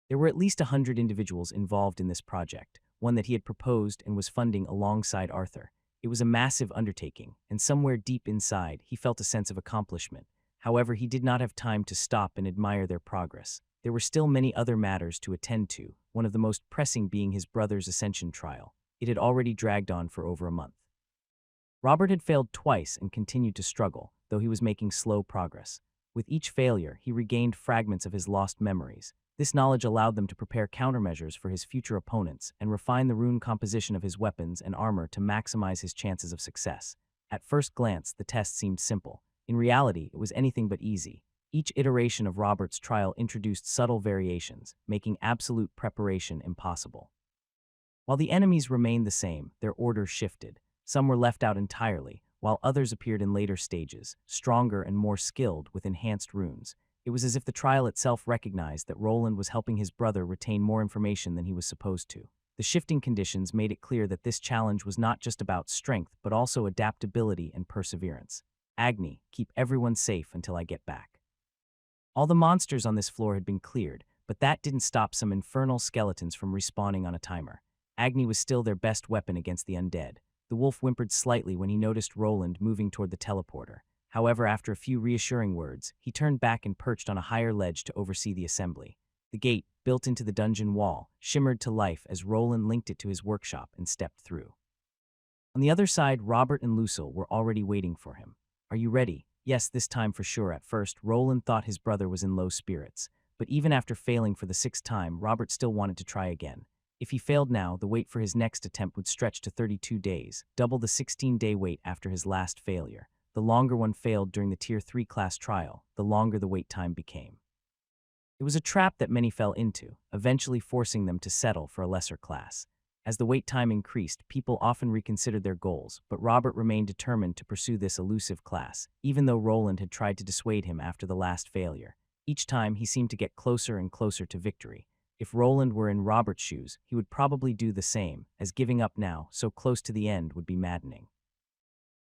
There were at least 100 individuals involved in this project, one that he had proposed and was funding alongside Arthur. It was a massive undertaking, and somewhere deep inside, he felt a sense of accomplishment. However, he did not have time to stop and admire their progress. There were still many other matters to attend to, one of the most pressing being his brother's Ascension trial. It had already dragged on for over a month. Robert had failed twice and continued to struggle, though he was making slow progress. With each failure, he regained fragments of his lost memories. This knowledge allowed them to prepare countermeasures for his future opponents and refine the rune composition of his weapons and armor to maximize his chances of success. At first glance, the test seemed simple. In reality, it was anything but easy. Each iteration of Robert's trial introduced subtle variations, making absolute preparation impossible. While the enemies remained the same, their order shifted. Some were left out entirely, while others appeared in later stages, stronger and more skilled with enhanced runes. It was as if the trial itself recognized that Roland was helping his brother retain more information than he was supposed to. The shifting conditions made it clear that this challenge was not just about strength, but also adaptability and perseverance. Agni, keep everyone safe until I get back. All the monsters on this floor had been cleared, but that didn't stop some infernal skeletons from respawning on a timer. Agni was still their best weapon against the undead. The wolf whimpered slightly when he noticed Roland moving toward the teleporter. However, after a few reassuring words, he turned back and perched on a higher ledge to oversee the assembly. The gate, built into the dungeon wall, shimmered to life as Roland linked it to his workshop and stepped through. On the other side, Robert and Lucille were already waiting for him. Are you ready? Yes, this time for sure. At first, Roland thought his brother was in low spirits, but even after failing for the 6th time, Robert still wanted to try again. If he failed now, the wait for his next attempt would stretch to 32 days, double the 16-day wait after his last failure. The longer one failed during the Tier 3 class trial, the longer the wait time became. It was a trap that many fell into, eventually forcing them to settle for a lesser class. As the wait time increased, people often reconsidered their goals, but Robert remained determined to pursue this elusive class, even though Roland had tried to dissuade him after the last failure. Each time, he seemed to get closer and closer to victory. If Roland were in Robert's shoes, he would probably do the same, as giving up now, so close to the end, would be maddening.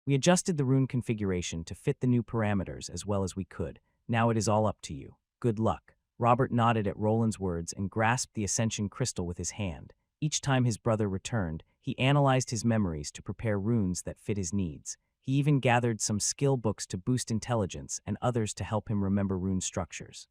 We adjusted the rune configuration to fit the new parameters as well as we could. Now it is all up to you. Good luck. Robert nodded at Roland's words and grasped the ascension crystal with his hand. Each time his brother returned, he analyzed his memories to prepare runes that fit his needs. He even gathered some skill books to boost intelligence and others to help him remember rune structures.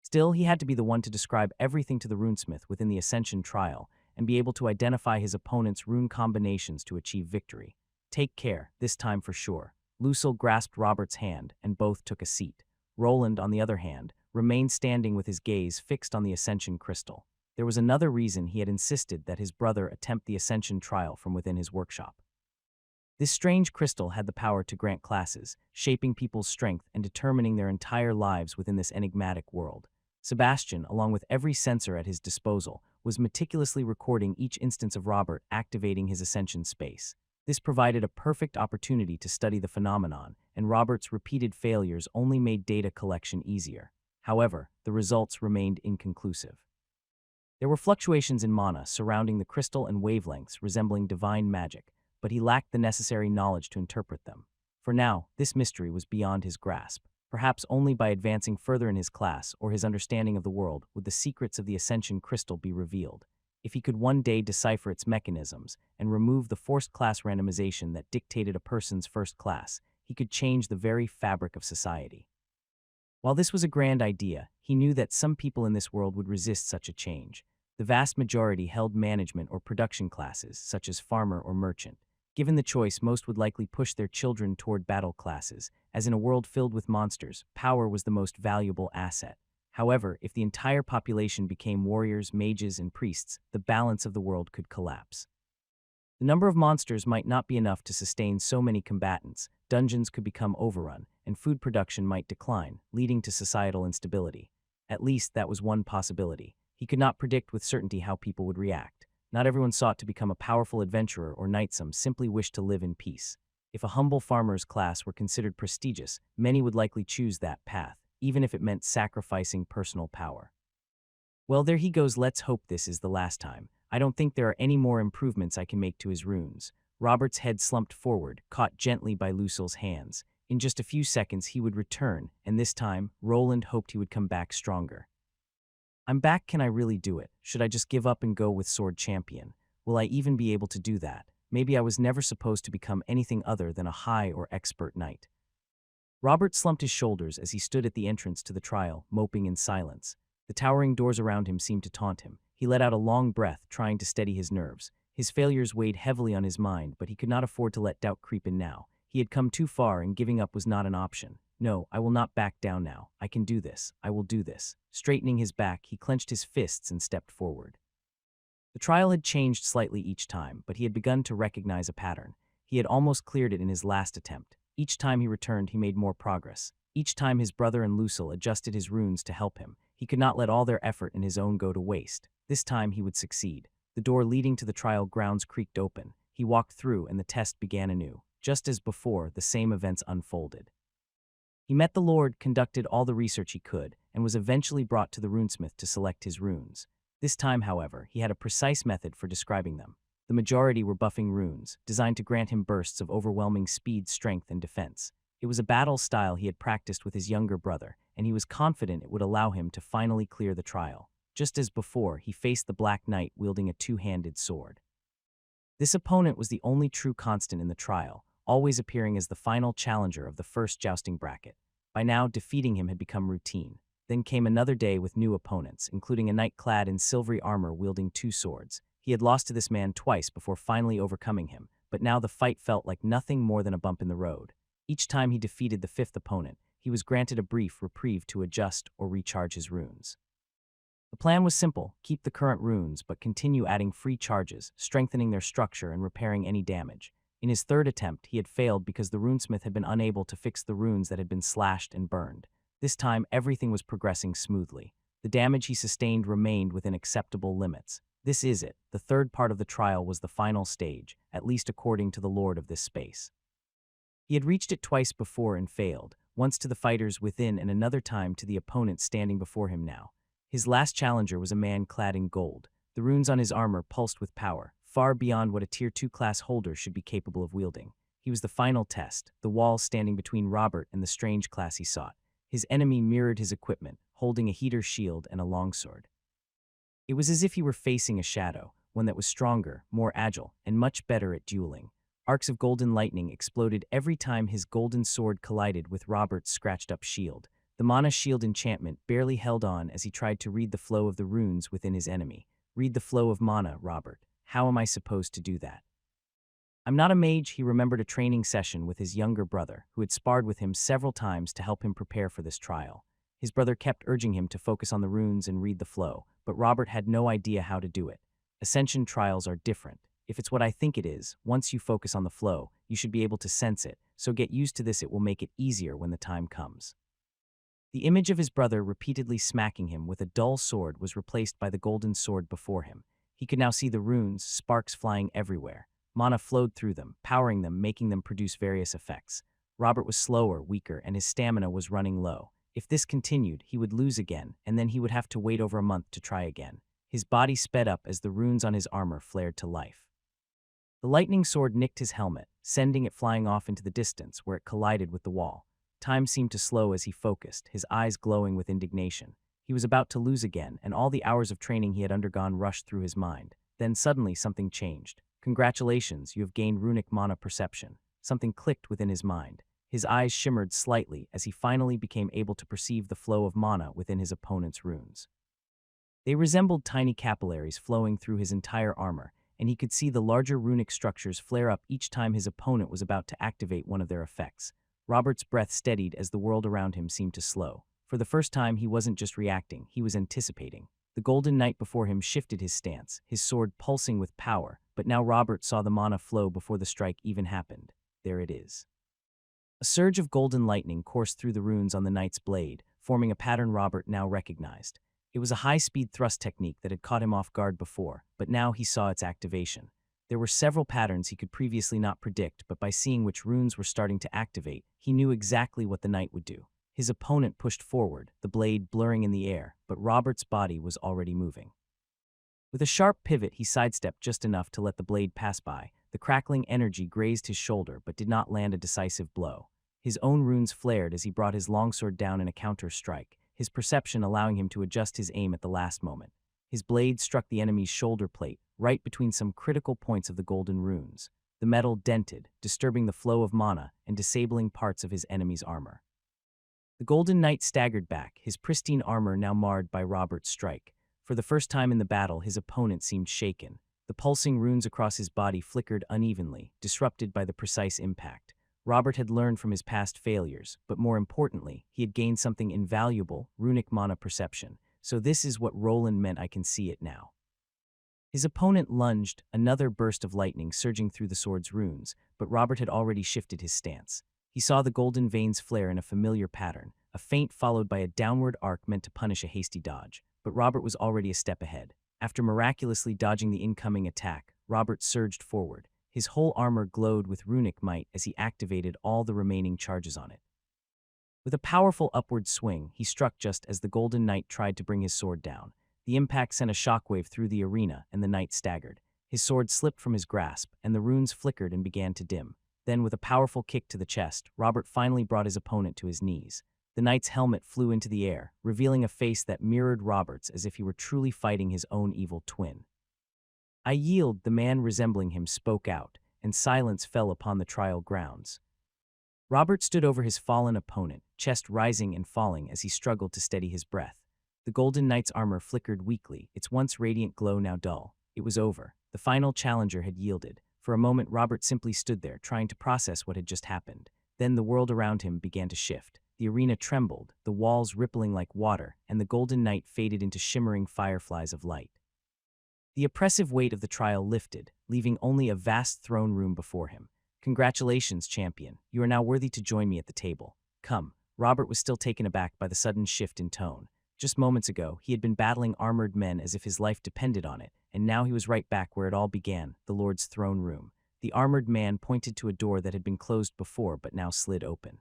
Still, he had to be the one to describe everything to the runesmith within the ascension trial and be able to identify his opponent's rune combinations to achieve victory. Take care, this time for sure. Lucille grasped Robert's hand, and both took a seat. Roland, on the other hand, remained standing with his gaze fixed on the ascension crystal. There was another reason he had insisted that his brother attempt the ascension trial from within his workshop. This strange crystal had the power to grant classes, shaping people's strength and determining their entire lives within this enigmatic world. Sebastian, along with every sensor at his disposal, was meticulously recording each instance of Robert activating his ascension space. This provided a perfect opportunity to study the phenomenon, and Robert's repeated failures only made data collection easier. However, the results remained inconclusive. There were fluctuations in mana surrounding the crystal and wavelengths resembling divine magic, but he lacked the necessary knowledge to interpret them. For now, this mystery was beyond his grasp. Perhaps only by advancing further in his class or his understanding of the world would the secrets of the ascension crystal be revealed. If he could one day decipher its mechanisms and remove the forced class randomization that dictated a person's first class, he could change the very fabric of society. While this was a grand idea, he knew that some people in this world would resist such a change. The vast majority held management or production classes, such as farmer or merchant. Given the choice, most would likely push their children toward battle classes, as in a world filled with monsters, power was the most valuable asset. However, if the entire population became warriors, mages, and priests, the balance of the world could collapse. The number of monsters might not be enough to sustain so many combatants, dungeons could become overrun, and food production might decline, leading to societal instability. At least that was one possibility. He could not predict with certainty how people would react. Not everyone sought to become a powerful adventurer or knight, some simply wished to live in peace. If a humble farmer's class were considered prestigious, many would likely choose that path, even if it meant sacrificing personal power. Well, there he goes. Let's hope this is the last time. I don't think there are any more improvements I can make to his runes. Robert's head slumped forward, caught gently by Lucille's hands. In just a few seconds he would return, and this time, Roland hoped he would come back stronger. I'm back. Can I really do it? Should I just give up and go with Sword Champion? Will I even be able to do that? Maybe I was never supposed to become anything other than a high or expert knight. Robert slumped his shoulders as he stood at the entrance to the trial, moping in silence. The towering doors around him seemed to taunt him. He let out a long breath, trying to steady his nerves. His failures weighed heavily on his mind, but he could not afford to let doubt creep in now. He had come too far, and giving up was not an option. No, I will not back down now. I can do this. I will do this. Straightening his back, he clenched his fists and stepped forward. The trial had changed slightly each time, but he had begun to recognize a pattern. He had almost cleared it in his last attempt. Each time he returned, he made more progress. Each time his brother and Lucille adjusted his runes to help him. He could not let all their effort and his own go to waste. This time he would succeed. The door leading to the trial grounds creaked open. He walked through, and the test began anew. Just as before, the same events unfolded. He met the Lord, conducted all the research he could, and was eventually brought to the runesmith to select his runes. This time, however, he had a precise method for describing them. The majority were buffing runes, designed to grant him bursts of overwhelming speed, strength, and defense. It was a battle style he had practiced with his younger brother, and he was confident it would allow him to finally clear the trial. Just as before, he faced the Black Knight wielding a two-handed sword. This opponent was the only true constant in the trial, always appearing as the final challenger of the first jousting bracket. By now, defeating him had become routine. Then came another day with new opponents, including a knight clad in silvery armor wielding two swords. He had lost to this man twice before finally overcoming him, but now the fight felt like nothing more than a bump in the road. Each time he defeated the fifth opponent, he was granted a brief reprieve to adjust or recharge his runes. The plan was simple: keep the current runes, but continue adding free charges, strengthening their structure and repairing any damage. In his third attempt, he had failed because the runesmith had been unable to fix the runes that had been slashed and burned. This time, everything was progressing smoothly. The damage he sustained remained within acceptable limits. This is it. The third part of the trial was the final stage, at least according to the lord of this space. He had reached it twice before and failed, once to the fighters within and another time to the opponent standing before him now. His last challenger was a man clad in gold. The runes on his armor pulsed with power, far beyond what a Tier 2 class holder should be capable of wielding. He was the final test, the wall standing between Robert and the strange class he sought. His enemy mirrored his equipment, holding a heater shield and a longsword. It was as if he were facing a shadow, one that was stronger, more agile, and much better at dueling. Arcs of golden lightning exploded every time his golden sword collided with Robert's scratched-up shield. The mana shield enchantment barely held on as he tried to read the flow of the runes within his enemy. Read the flow of mana, Robert. How am I supposed to do that? I'm not a mage. He remembered a training session with his younger brother, who had sparred with him several times to help him prepare for this trial. His brother kept urging him to focus on the runes and read the flow, but Robert had no idea how to do it. Ascension trials are different. If it's what I think it is, once you focus on the flow, you should be able to sense it, so get used to this. It will make it easier when the time comes. The image of his brother repeatedly smacking him with a dull sword was replaced by the golden sword before him. He could now see the runes, sparks flying everywhere. Mana flowed through them, powering them, making them produce various effects. Robert was slower, weaker, and his stamina was running low. If this continued, he would lose again, and then he would have to wait over a month to try again. His body sped up as the runes on his armor flared to life. The lightning sword nicked his helmet, sending it flying off into the distance, where it collided with the wall. Time seemed to slow as he focused, his eyes glowing with indignation. He was about to lose again, and all the hours of training he had undergone rushed through his mind. Then suddenly something changed. Congratulations, you have gained runic mana perception. Something clicked within his mind. His eyes shimmered slightly as he finally became able to perceive the flow of mana within his opponent's runes. They resembled tiny capillaries flowing through his entire armor, and he could see the larger runic structures flare up each time his opponent was about to activate one of their effects. Robert's breath steadied as the world around him seemed to slow. For the first time, he wasn't just reacting, he was anticipating. The golden knight before him shifted his stance, his sword pulsing with power, but now Robert saw the mana flow before the strike even happened. There it is. A surge of golden lightning coursed through the runes on the knight's blade, forming a pattern Robert now recognized. It was a high-speed thrust technique that had caught him off guard before, but now he saw its activation. There were several patterns he could previously not predict, but by seeing which runes were starting to activate, he knew exactly what the knight would do. His opponent pushed forward, the blade blurring in the air, but Robert's body was already moving. With a sharp pivot, he sidestepped just enough to let the blade pass by. The crackling energy grazed his shoulder but did not land a decisive blow. His own runes flared as he brought his longsword down in a counter-strike, his perception allowing him to adjust his aim at the last moment. His blade struck the enemy's shoulder plate, right between some critical points of the golden runes. The metal dented, disturbing the flow of mana and disabling parts of his enemy's armor. The golden knight staggered back, his pristine armor now marred by Robert's strike. For the first time in the battle, his opponent seemed shaken. The pulsing runes across his body flickered unevenly, disrupted by the precise impact. Robert had learned from his past failures, but more importantly, he had gained something invaluable, runic mana perception. So this is what Roland meant. I can see it now. His opponent lunged, another burst of lightning surging through the sword's runes, but Robert had already shifted his stance. He saw the golden veins flare in a familiar pattern, a feint followed by a downward arc meant to punish a hasty dodge, but Robert was already a step ahead. After miraculously dodging the incoming attack, Robert surged forward. His whole armor glowed with runic might as he activated all the remaining charges on it. With a powerful upward swing, he struck just as the golden knight tried to bring his sword down. The impact sent a shockwave through the arena, and the knight staggered. His sword slipped from his grasp, and the runes flickered and began to dim. Then, with a powerful kick to the chest, Robert finally brought his opponent to his knees. The knight's helmet flew into the air, revealing a face that mirrored Robert's as if he were truly fighting his own evil twin. "I yield," the man resembling him spoke out, and silence fell upon the trial grounds. Robert stood over his fallen opponent, chest rising and falling as he struggled to steady his breath. The golden knight's armor flickered weakly, its once radiant glow now dull. It was over. The final challenger had yielded. For a moment, Robert simply stood there, trying to process what had just happened. Then the world around him began to shift. The arena trembled, the walls rippling like water, and the golden knight faded into shimmering fireflies of light. The oppressive weight of the trial lifted, leaving only a vast throne room before him. "Congratulations, champion. You are now worthy to join me at the table. Come." Robert was still taken aback by the sudden shift in tone. Just moments ago, he had been battling armored men as if his life depended on it, and now he was right back where it all began, the Lord's throne room. The armored man pointed to a door that had been closed before but now slid open.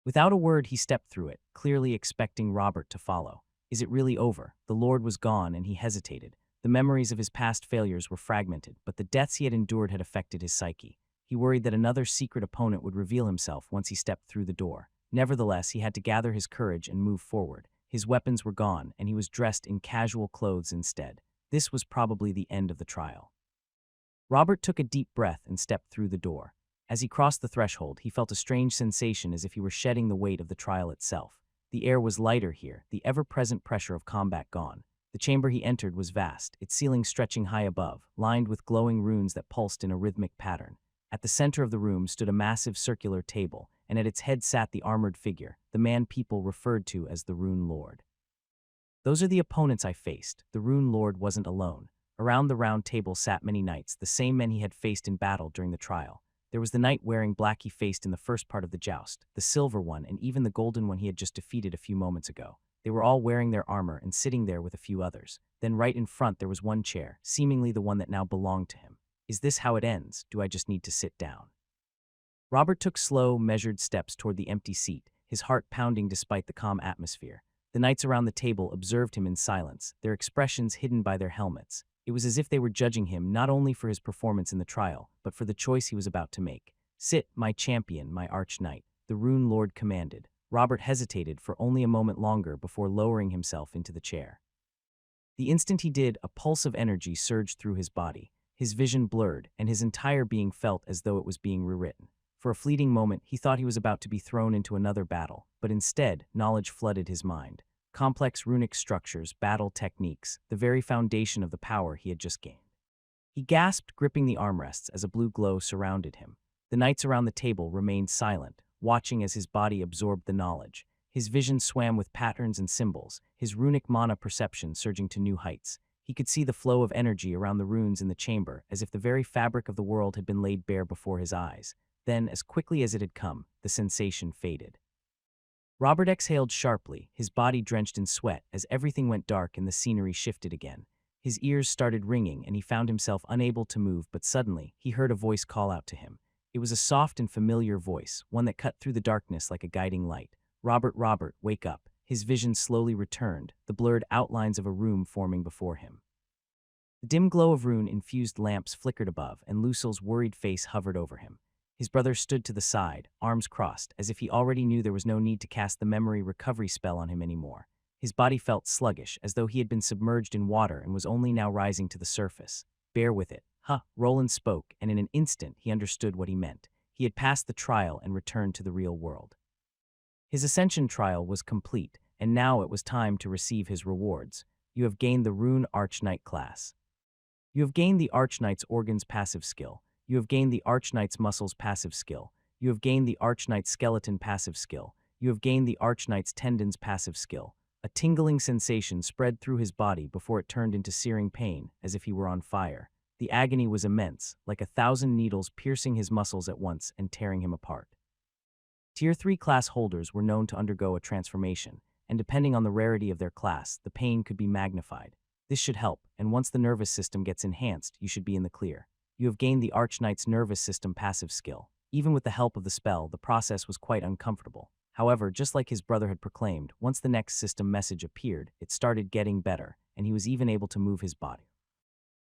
Without a word, he stepped through it, clearly expecting Robert to follow. Is it really over? The Lord was gone, and he hesitated. The memories of his past failures were fragmented, but the deaths he had endured had affected his psyche. He worried that another secret opponent would reveal himself once he stepped through the door. Nevertheless, he had to gather his courage and move forward. His weapons were gone, and he was dressed in casual clothes instead. This was probably the end of the trial. Robert took a deep breath and stepped through the door. As he crossed the threshold, he felt a strange sensation as if he were shedding the weight of the trial itself. The air was lighter here, the ever-present pressure of combat gone. The chamber he entered was vast, its ceiling stretching high above, lined with glowing runes that pulsed in a rhythmic pattern. At the center of the room stood a massive circular table, and at its head sat the armored figure, the man people referred to as the Rune Lord. Those are the opponents I faced. The Rune Lord wasn't alone. Around the round table sat many knights, the same men he had faced in battle during the trial. There was the knight wearing black he faced in the first part of the joust, the silver one, and even the golden one he had just defeated a few moments ago. They were all wearing their armor and sitting there with a few others. Then right in front there was one chair, seemingly the one that now belonged to him. Is this how it ends? Do I just need to sit down? Robert took slow, measured steps toward the empty seat, his heart pounding despite the calm atmosphere. The knights around the table observed him in silence, their expressions hidden by their helmets. It was as if they were judging him not only for his performance in the trial, but for the choice he was about to make. Sit, my champion, my arch-knight, the Rune Lord commanded. Robert hesitated for only a moment longer before lowering himself into the chair. The instant he did, a pulse of energy surged through his body. His vision blurred, and his entire being felt as though it was being rewritten. For a fleeting moment, he thought he was about to be thrown into another battle, but instead, knowledge flooded his mind. Complex runic structures, battle techniques, the very foundation of the power he had just gained. He gasped, gripping the armrests as a blue glow surrounded him. The knights around the table remained silent, watching as his body absorbed the knowledge. His vision swam with patterns and symbols, his runic mana perception surging to new heights. He could see the flow of energy around the runes in the chamber, as if the very fabric of the world had been laid bare before his eyes. Then, as quickly as it had come, the sensation faded. Robert exhaled sharply, his body drenched in sweat, as everything went dark and the scenery shifted again. His ears started ringing, and he found himself unable to move, but suddenly, he heard a voice call out to him. It was a soft and familiar voice, one that cut through the darkness like a guiding light. Robert, Robert, wake up. His vision slowly returned, the blurred outlines of a room forming before him. The dim glow of Rune-infused lamps flickered above, and Lucille's worried face hovered over him. His brother stood to the side, arms crossed, as if he already knew there was no need to cast the memory recovery spell on him anymore. His body felt sluggish, as though he had been submerged in water and was only now rising to the surface. Bear with it. Roland spoke, and in an instant he understood what he meant. He had passed the trial and returned to the real world. His ascension trial was complete, and now it was time to receive his rewards. You have gained the Rune Arch-Knight class. You have gained the Arch-Knight's organs passive skill. You have gained the Arch-Knight's muscles passive skill. You have gained the Arch-Knight's skeleton passive skill. You have gained the Arch-Knight's tendons passive skill. A tingling sensation spread through his body before it turned into searing pain, as if he were on fire. The agony was immense, like 1,000 needles piercing his muscles at once and tearing him apart. Tier 3 class holders were known to undergo a transformation, and depending on the rarity of their class, the pain could be magnified. This should help, and once the nervous system gets enhanced, you should be in the clear. You have gained the Arch-Knight's nervous system passive skill. Even with the help of the spell, the process was quite uncomfortable. However, just like his brother had proclaimed, once the next system message appeared, it started getting better, and he was even able to move his body.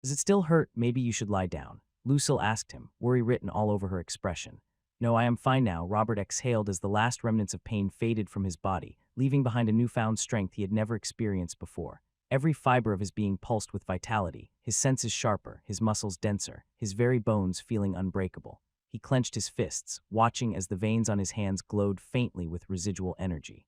Does it still hurt? Maybe you should lie down. Lucille asked him, worry written all over her expression. No, I am fine now, Robert exhaled as the last remnants of pain faded from his body, leaving behind a newfound strength he had never experienced before. Every fiber of his being pulsed with vitality, his senses sharper, his muscles denser, his very bones feeling unbreakable. He clenched his fists, watching as the veins on his hands glowed faintly with residual energy.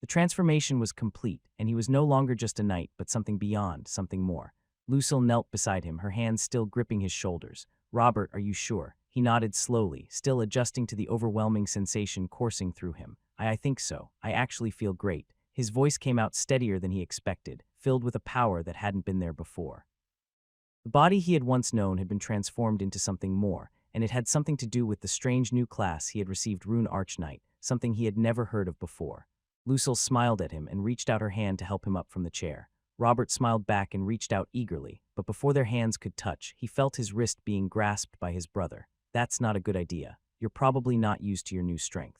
The transformation was complete, and he was no longer just a knight, but something beyond, something more. Lucille knelt beside him, her hands still gripping his shoulders. Robert, are you sure? He nodded slowly, still adjusting to the overwhelming sensation coursing through him. I think so. I actually feel great. His voice came out steadier than he expected, filled with a power that hadn't been there before. The body he had once known had been transformed into something more, and it had something to do with the strange new class he had received, Rune Arch-Knight, something he had never heard of before. Lucille smiled at him and reached out her hand to help him up from the chair. Robert smiled back and reached out eagerly, but before their hands could touch, he felt his wrist being grasped by his brother. That's not a good idea. You're probably not used to your new strength.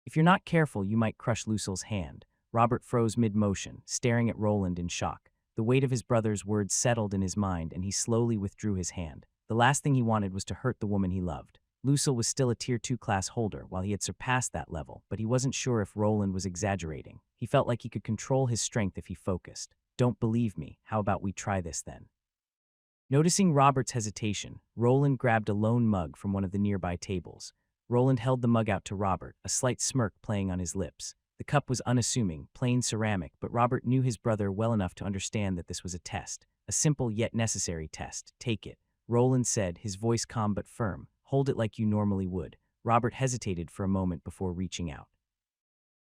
If you're not careful, you might crush Lucille's hand. Robert froze mid-motion, staring at Roland in shock. The weight of his brother's words settled in his mind, and he slowly withdrew his hand. The last thing he wanted was to hurt the woman he loved. Lucille was still a Tier 2 class holder while he had surpassed that level, but he wasn't sure if Roland was exaggerating. He felt like he could control his strength if he focused. Don't believe me, how about we try this then? Noticing Robert's hesitation, Roland grabbed a lone mug from one of the nearby tables. Roland held the mug out to Robert, a slight smirk playing on his lips. The cup was unassuming, plain ceramic, but Robert knew his brother well enough to understand that this was a test. A simple yet necessary test. Take it, Roland said, his voice calm but firm. Hold it like you normally would. Robert hesitated for a moment before reaching out.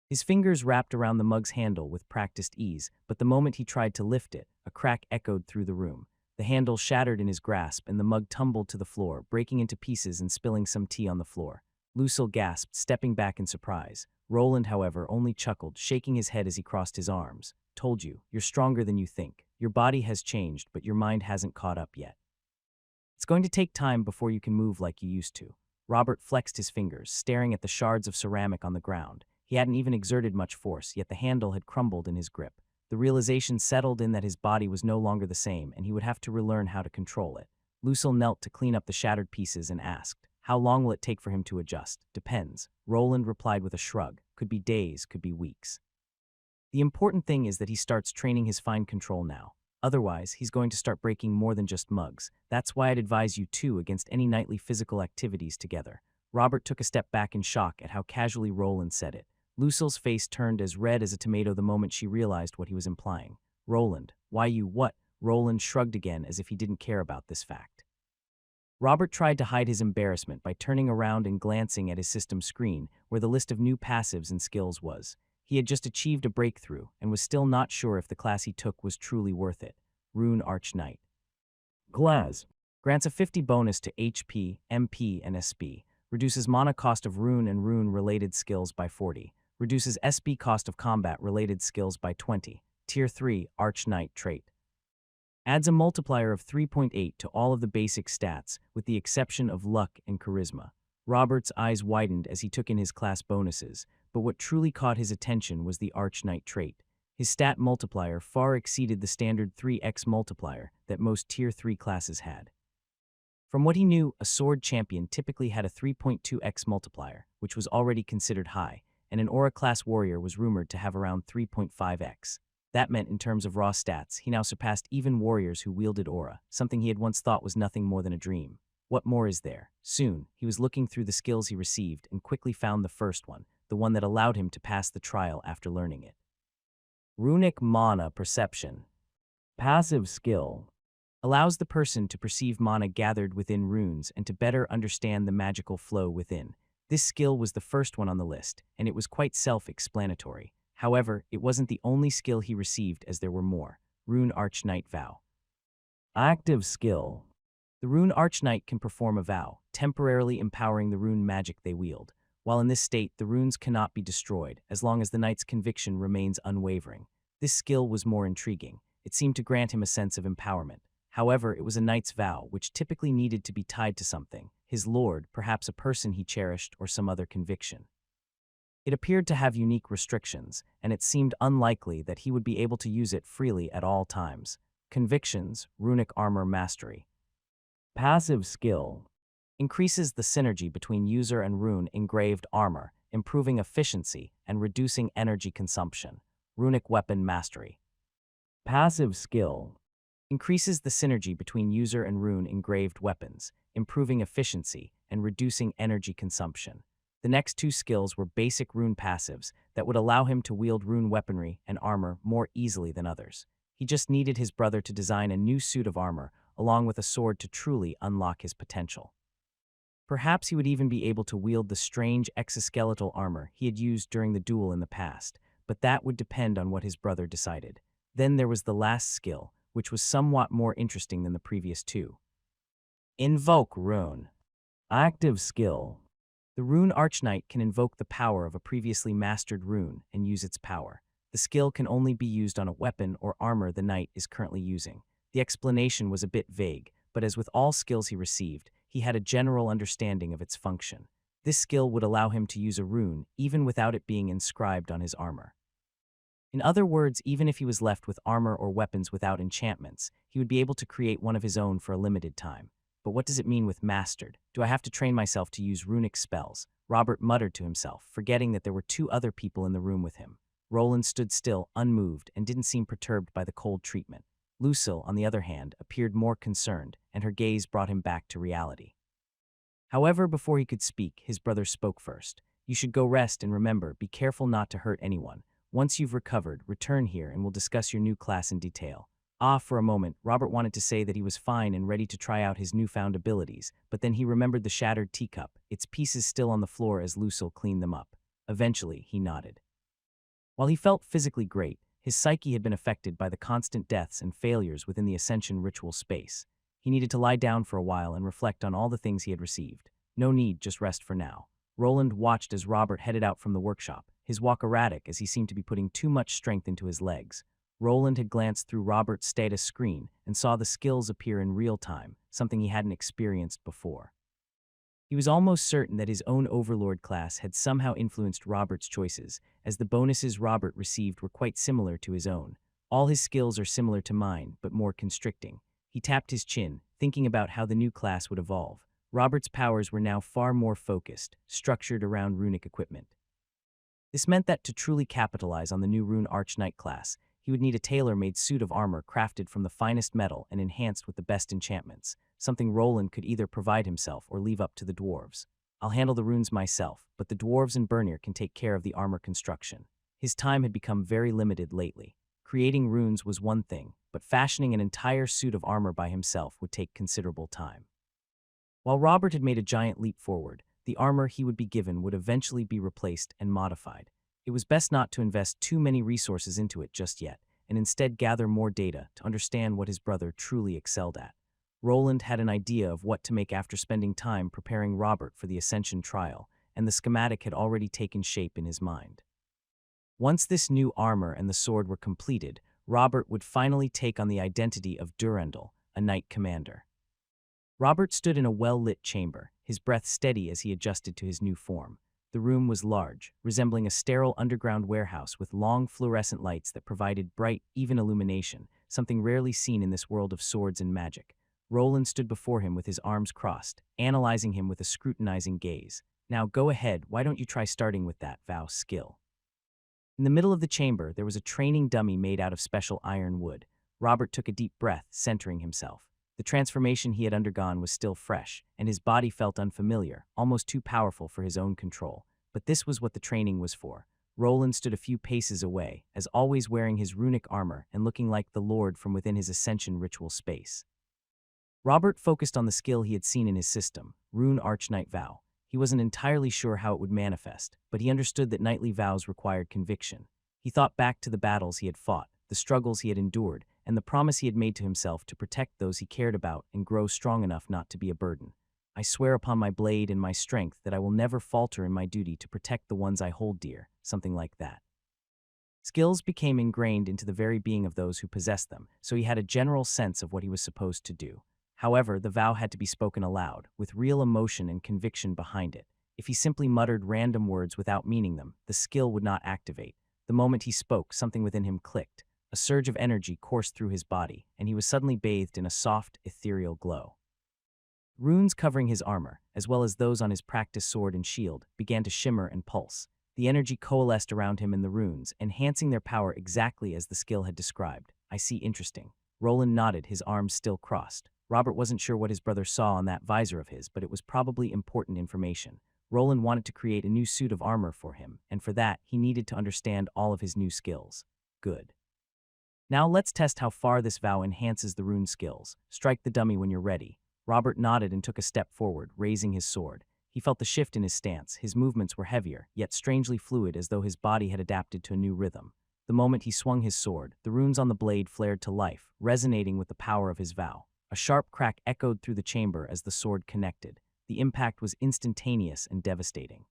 His fingers wrapped around the mug's handle with practiced ease, but the moment he tried to lift it, a crack echoed through the room. The handle shattered in his grasp and the mug tumbled to the floor, breaking into pieces and spilling some tea on the floor. Lucille gasped, stepping back in surprise. Roland, however, only chuckled, shaking his head as he crossed his arms. Told you, you're stronger than you think. Your body has changed, but your mind hasn't caught up yet. It's going to take time before you can move like you used to. Robert flexed his fingers, staring at the shards of ceramic on the ground. He hadn't even exerted much force, yet the handle had crumbled in his grip. The realization settled in that his body was no longer the same, and he would have to relearn how to control it. Lucille knelt to clean up the shattered pieces and asked, "How long will it take for him to adjust?" "Depends," Roland replied with a shrug. "Could be days, could be weeks. The important thing is that he starts training his fine control now. Otherwise, he's going to start breaking more than just mugs. That's why I'd advise you two against any nightly physical activities together." Robert took a step back in shock at how casually Roland said it. Lucille's face turned as red as a tomato the moment she realized what he was implying. "Roland, why you what?" Roland shrugged again as if he didn't care about this fact. Robert tried to hide his embarrassment by turning around and glancing at his system screen, where the list of new passives and skills was. He had just achieved a breakthrough and was still not sure if the class he took was truly worth it. Rune Arch Knight. Class. Grants a 50 bonus to HP, MP, and SB. Reduces mana cost of rune and rune-related skills by 40. Reduces SB cost of combat-related skills by 20. Tier 3 Arch Knight trait. Adds a multiplier of 3.8 to all of the basic stats, with the exception of luck and charisma. Robert's eyes widened as he took in his class bonuses, but what truly caught his attention was the Arch Knight trait. His stat multiplier far exceeded the standard 3x multiplier that most Tier 3 classes had. From what he knew, a sword champion typically had a 3.2x multiplier, which was already considered high, and an aura-class warrior was rumored to have around 3.5x. That meant in terms of raw stats, he now surpassed even warriors who wielded aura, something he had once thought was nothing more than a dream. What more is there? Soon, he was looking through the skills he received and quickly found the first one, the one that allowed him to pass the trial after learning it. Runic Mana Perception. Passive skill. Allows the person to perceive mana gathered within runes and to better understand the magical flow within. This skill was the first one on the list, and it was quite self-explanatory. However, it wasn't the only skill he received, as there were more. Rune Arch Knight Vow. Active skill. The Rune Arch Knight can perform a vow, temporarily empowering the rune magic they wield. While in this state, the runes cannot be destroyed, as long as the knight's conviction remains unwavering. This skill was more intriguing. It seemed to grant him a sense of empowerment. However, it was a knight's vow, which typically needed to be tied to something, his lord, perhaps a person he cherished, or some other conviction. It appeared to have unique restrictions, and it seemed unlikely that he would be able to use it freely at all times. Convictions, Runic Armor Mastery. Passive skill. Increases the synergy between user and rune engraved armor, improving efficiency and reducing energy consumption. Runic Weapon Mastery. Passive skill. Increases the synergy between user and rune engraved weapons, improving efficiency and reducing energy consumption. The next two skills were basic rune passives that would allow him to wield rune weaponry and armor more easily than others. He just needed his brother to design a new suit of armor, along with a sword to truly unlock his potential. Perhaps he would even be able to wield the strange exoskeletal armor he had used during the duel in the past, but that would depend on what his brother decided. Then there was the last skill, which was somewhat more interesting than the previous two. Invoke Rune. Active skill. The Rune Archknight can invoke the power of a previously mastered rune and use its power. The skill can only be used on a weapon or armor the knight is currently using. The explanation was a bit vague, but as with all skills he received, he had a general understanding of its function. This skill would allow him to use a rune even without it being inscribed on his armor. In other words, even if he was left with armor or weapons without enchantments, he would be able to create one of his own for a limited time. But what does it mean with mastered? Do I have to train myself to use runic spells? Robert muttered to himself, forgetting that there were two other people in the room with him. Roland stood still, unmoved, and didn't seem perturbed by the cold treatment. Lucille, on the other hand, appeared more concerned, and her gaze brought him back to reality. However, before he could speak, his brother spoke first. You should go rest and remember, be careful not to hurt anyone. Once you've recovered, return here and we'll discuss your new class in detail. For a moment, Robert wanted to say that he was fine and ready to try out his newfound abilities, but then he remembered the shattered teacup, its pieces still on the floor as Lucille cleaned them up. Eventually, he nodded. While he felt physically great, his psyche had been affected by the constant deaths and failures within the Ascension ritual space. He needed to lie down for a while and reflect on all the things he had received. No need, just rest for now. Roland watched as Robert headed out from the workshop, his walk erratic as he seemed to be putting too much strength into his legs. Roland had glanced through Robert's status screen and saw the skills appear in real time, something he hadn't experienced before. He was almost certain that his own Overlord class had somehow influenced Robert's choices, as the bonuses Robert received were quite similar to his own. All his skills are similar to mine, but more constricting. He tapped his chin, thinking about how the new class would evolve. Robert's powers were now far more focused, structured around runic equipment. This meant that to truly capitalize on the new Rune Archknight class, he would need a tailor-made suit of armor crafted from the finest metal and enhanced with the best enchantments, something Roland could either provide himself or leave up to the dwarves. I'll handle the runes myself, but the dwarves and Bernir can take care of the armor construction. His time had become very limited lately. Creating runes was one thing, but fashioning an entire suit of armor by himself would take considerable time. While Robert had made a giant leap forward, the armor he would be given would eventually be replaced and modified. It was best not to invest too many resources into it just yet, and instead gather more data to understand what his brother truly excelled at. Roland had an idea of what to make after spending time preparing Robert for the Ascension trial, and the schematic had already taken shape in his mind. Once this new armor and the sword were completed, Robert would finally take on the identity of Durendal, a knight commander. Robert stood in a well-lit chamber, his breath steady as he adjusted to his new form. The room was large, resembling a sterile underground warehouse with long fluorescent lights that provided bright, even illumination, something rarely seen in this world of swords and magic. Roland stood before him with his arms crossed, analyzing him with a scrutinizing gaze. Now go ahead, why don't you try starting with that vow skill? In the middle of the chamber, there was a training dummy made out of special iron wood. Robert took a deep breath, centering himself. The transformation he had undergone was still fresh, and his body felt unfamiliar, almost too powerful for his own control. But this was what the training was for. Roland stood a few paces away, as always wearing his runic armor and looking like the Lord from within his Ascension ritual space. Robert focused on the skill he had seen in his system, Rune Archknight Vow. He wasn't entirely sure how it would manifest, but he understood that knightly vows required conviction. He thought back to the battles he had fought, the struggles he had endured, and the promise he had made to himself to protect those he cared about and grow strong enough not to be a burden. I swear upon my blade and my strength that I will never falter in my duty to protect the ones I hold dear, something like that. Skills became ingrained into the very being of those who possessed them, so he had a general sense of what he was supposed to do. However, the vow had to be spoken aloud, with real emotion and conviction behind it. If he simply muttered random words without meaning them, the skill would not activate. The moment he spoke, something within him clicked. A surge of energy coursed through his body, and he was suddenly bathed in a soft, ethereal glow. Runes covering his armor, as well as those on his practice sword and shield, began to shimmer and pulse. The energy coalesced around him in the runes, enhancing their power exactly as the skill had described. I see, interesting. Roland nodded, his arms still crossed. Robert wasn't sure what his brother saw on that visor of his, but it was probably important information. Roland wanted to create a new suit of armor for him, and for that, he needed to understand all of his new skills. Good. Now let's test how far this vow enhances the rune skills. Strike the dummy when you're ready. Robert nodded and took a step forward, raising his sword. He felt the shift in his stance. His movements were heavier, yet strangely fluid, as though his body had adapted to a new rhythm. The moment he swung his sword, the runes on the blade flared to life, resonating with the power of his vow. A sharp crack echoed through the chamber as the sword connected. The impact was instantaneous and devastating.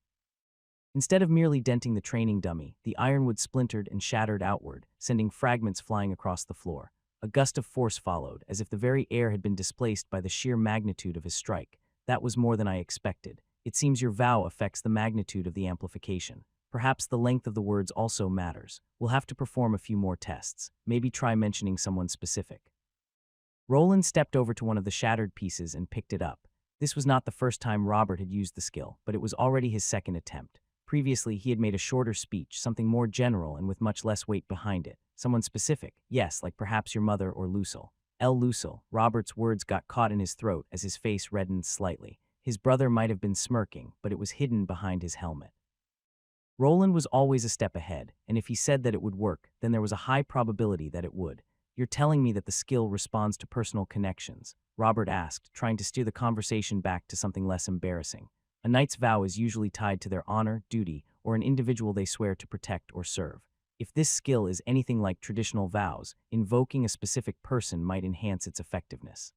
Instead of merely denting the training dummy, the ironwood splintered and shattered outward, sending fragments flying across the floor. A gust of force followed, as if the very air had been displaced by the sheer magnitude of his strike. That was more than I expected. It seems your vow affects the magnitude of the amplification. Perhaps the length of the words also matters. We'll have to perform a few more tests. Maybe try mentioning someone specific. Roland stepped over to one of the shattered pieces and picked it up. This was not the first time Robert had used the skill, but it was already his second attempt. Previously, he had made a shorter speech, something more general and with much less weight behind it. Someone specific, yes, like perhaps your mother or Lucille. Lucille. Robert's words got caught in his throat as his face reddened slightly. His brother might have been smirking, but it was hidden behind his helmet. Roland was always a step ahead, and if he said that it would work, then there was a high probability that it would. You're telling me that the skill responds to personal connections? Robert asked, trying to steer the conversation back to something less embarrassing. A knight's vow is usually tied to their honor, duty, or an individual they swear to protect or serve. If this skill is anything like traditional vows, invoking a specific person might enhance its effectiveness.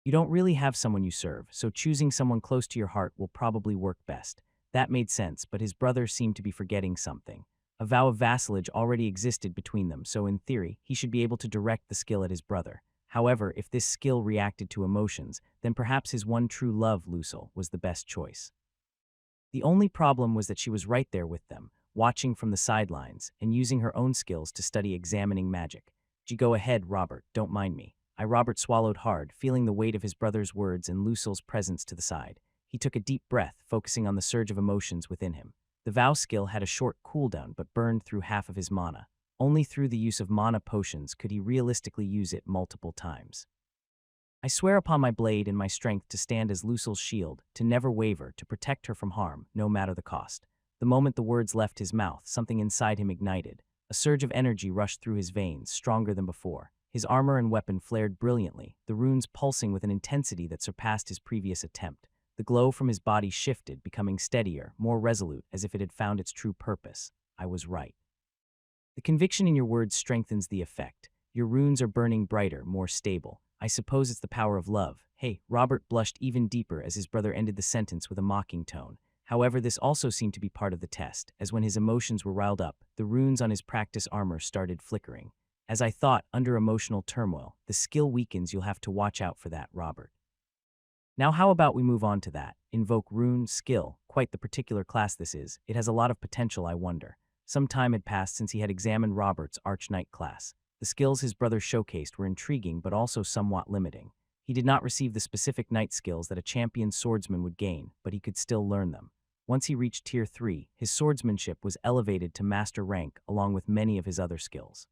You don't really have someone you serve, so choosing someone close to your heart will probably work best. That made sense, but his brother seemed to be forgetting something. A vow of vassalage already existed between them, so in theory, he should be able to direct the skill at his brother. However, if this skill reacted to emotions, then perhaps his one true love, Lucille, was the best choice. The only problem was that she was right there with them, watching from the sidelines, and using her own skills to study examining magic. Go ahead, Robert, don't mind me. Robert swallowed hard, feeling the weight of his brother's words and Lucille's presence to the side. He took a deep breath, focusing on the surge of emotions within him. The vow skill had a short cooldown but burned through half of his mana. Only through the use of mana potions could he realistically use it multiple times. I swear upon my blade and my strength to stand as Lucille's shield, to never waver, to protect her from harm, no matter the cost. The moment the words left his mouth, something inside him ignited. A surge of energy rushed through his veins, stronger than before. His armor and weapon flared brilliantly, the runes pulsing with an intensity that surpassed his previous attempt. The glow from his body shifted, becoming steadier, more resolute, as if it had found its true purpose. I was right. The conviction in your words strengthens the effect. Your runes are burning brighter, more stable. I suppose it's the power of love. Hey, Robert blushed even deeper as his brother ended the sentence with a mocking tone. However, this also seemed to be part of the test, as when his emotions were riled up, the runes on his practice armor started flickering. As I thought, under emotional turmoil, the skill weakens. You'll have to watch out for that, Robert. Now how about we move on to that? Invoke Rune skill, quite the particular class this is. It has a lot of potential, I wonder. Some time had passed since he had examined Robert's Arch-Knight class. The skills his brother showcased were intriguing but also somewhat limiting. He did not receive the specific knight skills that a champion swordsman would gain, but he could still learn them. Once he reached Tier 3, his swordsmanship was elevated to master rank along with many of his other skills.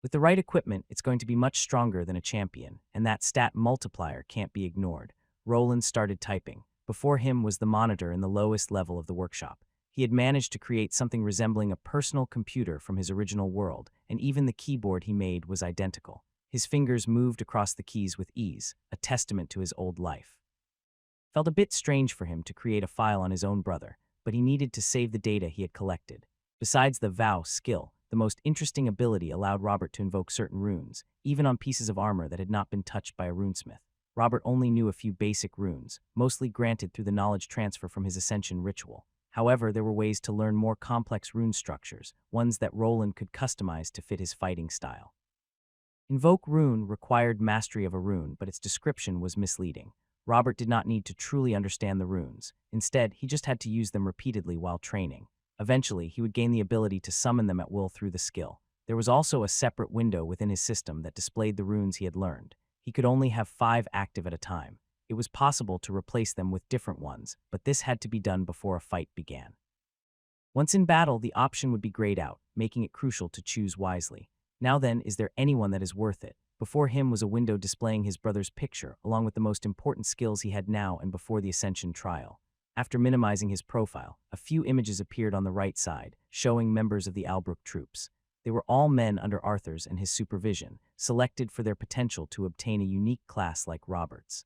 With the right equipment, it's going to be much stronger than a champion, and that stat multiplier can't be ignored. Roland started typing. Before him was the monitor in the lowest level of the workshop. He had managed to create something resembling a personal computer from his original world, and even the keyboard he made was identical. His fingers moved across the keys with ease, a testament to his old life. Felt a bit strange for him to create a file on his own brother, but he needed to save the data he had collected. Besides the vow skill, the most interesting ability allowed Robert to invoke certain runes, even on pieces of armor that had not been touched by a runesmith. Robert only knew a few basic runes, mostly granted through the knowledge transfer from his ascension ritual. However, there were ways to learn more complex rune structures, ones that Roland could customize to fit his fighting style. Invoke Rune required mastery of a rune, but its description was misleading. Robert did not need to truly understand the runes. Instead, he just had to use them repeatedly while training. Eventually, he would gain the ability to summon them at will through the skill. There was also a separate window within his system that displayed the runes he had learned. He could only have 5 active at a time. It was possible to replace them with different ones, but this had to be done before a fight began. Once in battle, the option would be grayed out, making it crucial to choose wisely. Now then, is there anyone that is worth it? Before him was a window displaying his brother's picture, along with the most important skills he had now and before the Ascension trial. After minimizing his profile, a few images appeared on the right side, showing members of the Albrook troops. They were all men under Arthur's and his supervision, selected for their potential to obtain a unique class like Robert's.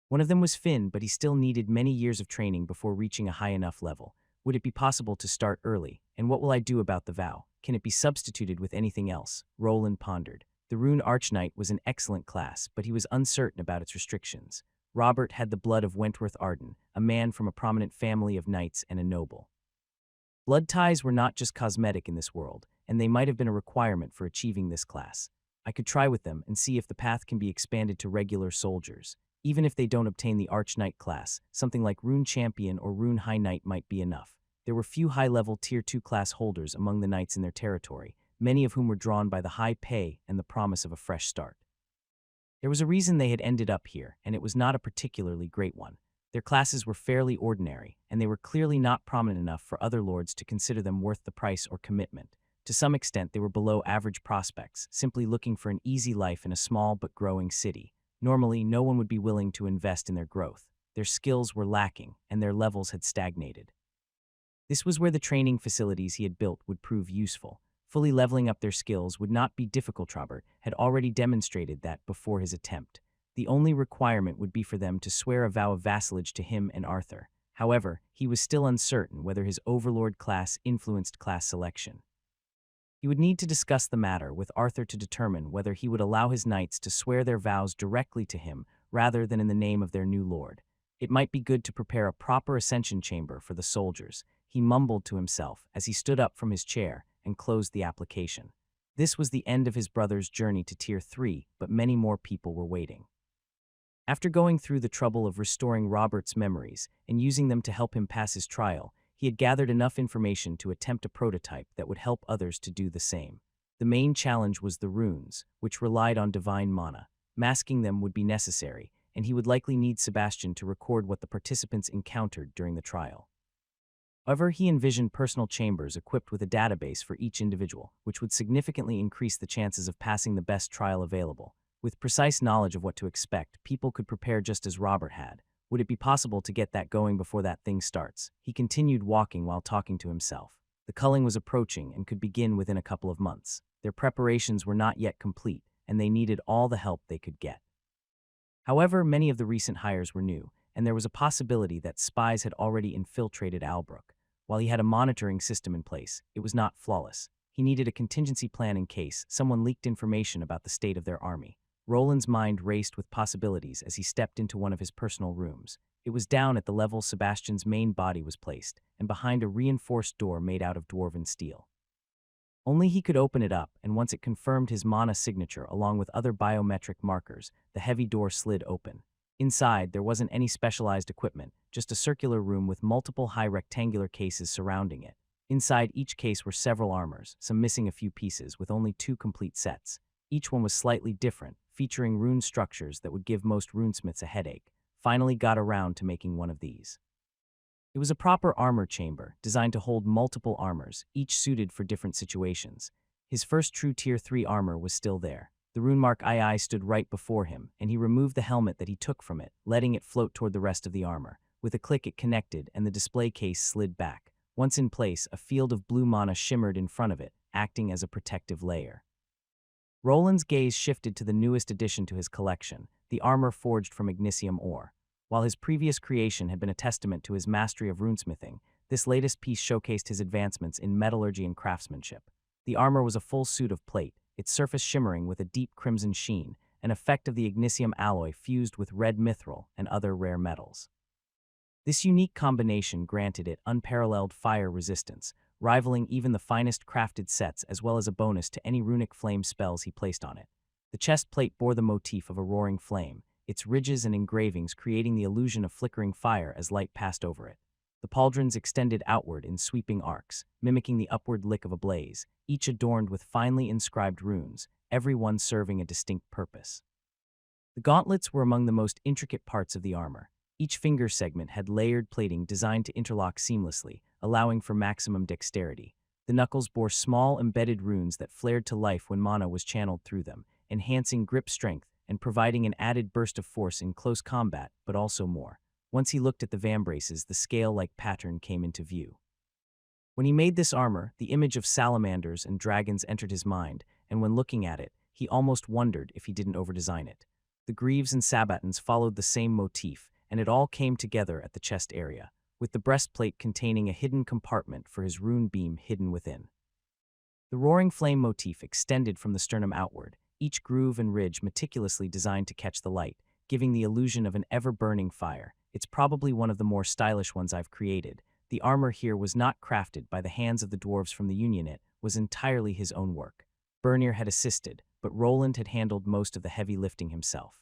One of them was Finn, but he still needed many years of training before reaching a high enough level. Would it be possible to start early? And what will I do about the vow? Can it be substituted with anything else? Roland pondered. The Rune Arch-Knight was an excellent class, but he was uncertain about its restrictions. Robert had the blood of Wentworth Arden, a man from a prominent family of knights and a noble. Blood ties were not just cosmetic in this world, and they might have been a requirement for achieving this class. I could try with them and see if the path can be expanded to regular soldiers. Even if they don't obtain the Arch Knight class, something like Rune Champion or Rune High Knight might be enough. There were few high-level Tier 2 class holders among the knights in their territory, many of whom were drawn by the high pay and the promise of a fresh start. There was a reason they had ended up here, and it was not a particularly great one. Their classes were fairly ordinary, and they were clearly not prominent enough for other lords to consider them worth the price or commitment. To some extent, they were below average prospects, simply looking for an easy life in a small but growing city. Normally, no one would be willing to invest in their growth. Their skills were lacking, and their levels had stagnated. This was where the training facilities he had built would prove useful. Fully leveling up their skills would not be difficult. Robert had already demonstrated that before his attempt. The only requirement would be for them to swear a vow of vassalage to him and Arthur. However, he was still uncertain whether his overlord class influenced class selection. He would need to discuss the matter with Arthur to determine whether he would allow his knights to swear their vows directly to him rather than in the name of their new lord. It might be good to prepare a proper ascension chamber for the soldiers, he mumbled to himself as he stood up from his chair and closed the application. This was the end of his brother's journey to Tier 3, but many more people were waiting. After going through the trouble of restoring Robert's memories and using them to help him pass his trial, he had gathered enough information to attempt a prototype that would help others to do the same. The main challenge was the runes, which relied on divine mana. Masking them would be necessary, and he would likely need Sebastian to record what the participants encountered during the trial. However, he envisioned personal chambers equipped with a database for each individual, which would significantly increase the chances of passing the best trial available. With precise knowledge of what to expect, people could prepare just as Robert had. Would it be possible to get that going before that thing starts? He continued walking while talking to himself. The culling was approaching and could begin within a couple of months. Their preparations were not yet complete, and they needed all the help they could get. However, many of the recent hires were new, and there was a possibility that spies had already infiltrated Albrook. While he had a monitoring system in place, it was not flawless. He needed a contingency plan in case someone leaked information about the state of their army. Roland's mind raced with possibilities as he stepped into one of his personal rooms. It was down at the level Sebastian's main body was placed, and behind a reinforced door made out of dwarven steel. Only he could open it up, and once it confirmed his mana signature along with other biometric markers, the heavy door slid open. Inside, there wasn't any specialized equipment, just a circular room with multiple high rectangular cases surrounding it. Inside each case were several armors, some missing a few pieces, with only 2 complete sets. Each one was slightly different, featuring rune structures that would give most runesmiths a headache. Finally got around to making one of these. It was a proper armor chamber, designed to hold multiple armors, each suited for different situations. His first true Tier 3 armor was still there. The runemark II stood right before him, and he removed the helmet that he took from it, letting it float toward the rest of the armor. With a click it connected, and the display case slid back. Once in place, a field of blue mana shimmered in front of it, acting as a protective layer. Roland's gaze shifted to the newest addition to his collection, the armor forged from ignisium ore. While his previous creation had been a testament to his mastery of runesmithing, this latest piece showcased his advancements in metallurgy and craftsmanship. The armor was a full suit of plate, its surface shimmering with a deep crimson sheen, an effect of the ignisium alloy fused with red mithril and other rare metals. This unique combination granted it unparalleled fire resistance, rivaling even the finest crafted sets, as well as a bonus to any runic flame spells he placed on it. The chest plate bore the motif of a roaring flame, its ridges and engravings creating the illusion of flickering fire as light passed over it. The pauldrons extended outward in sweeping arcs, mimicking the upward lick of a blaze, each adorned with finely inscribed runes, every one serving a distinct purpose. The gauntlets were among the most intricate parts of the armor. Each finger segment had layered plating designed to interlock seamlessly, allowing for maximum dexterity. The knuckles bore small embedded runes that flared to life when mana was channeled through them, enhancing grip strength and providing an added burst of force in close combat, but also more. Once he looked at the vambraces, the scale-like pattern came into view. When he made this armor, the image of salamanders and dragons entered his mind, and when looking at it, he almost wondered if he didn't overdesign it. The greaves and sabatons followed the same motif, and it all came together at the chest area, with the breastplate containing a hidden compartment for his rune beam hidden within. The roaring flame motif extended from the sternum outward, each groove and ridge meticulously designed to catch the light, giving the illusion of an ever-burning fire. It's probably one of the more stylish ones I've created. The armor here was not crafted by the hands of the dwarves from the Union, it was entirely his own work. Bernir had assisted, but Roland had handled most of the heavy lifting himself.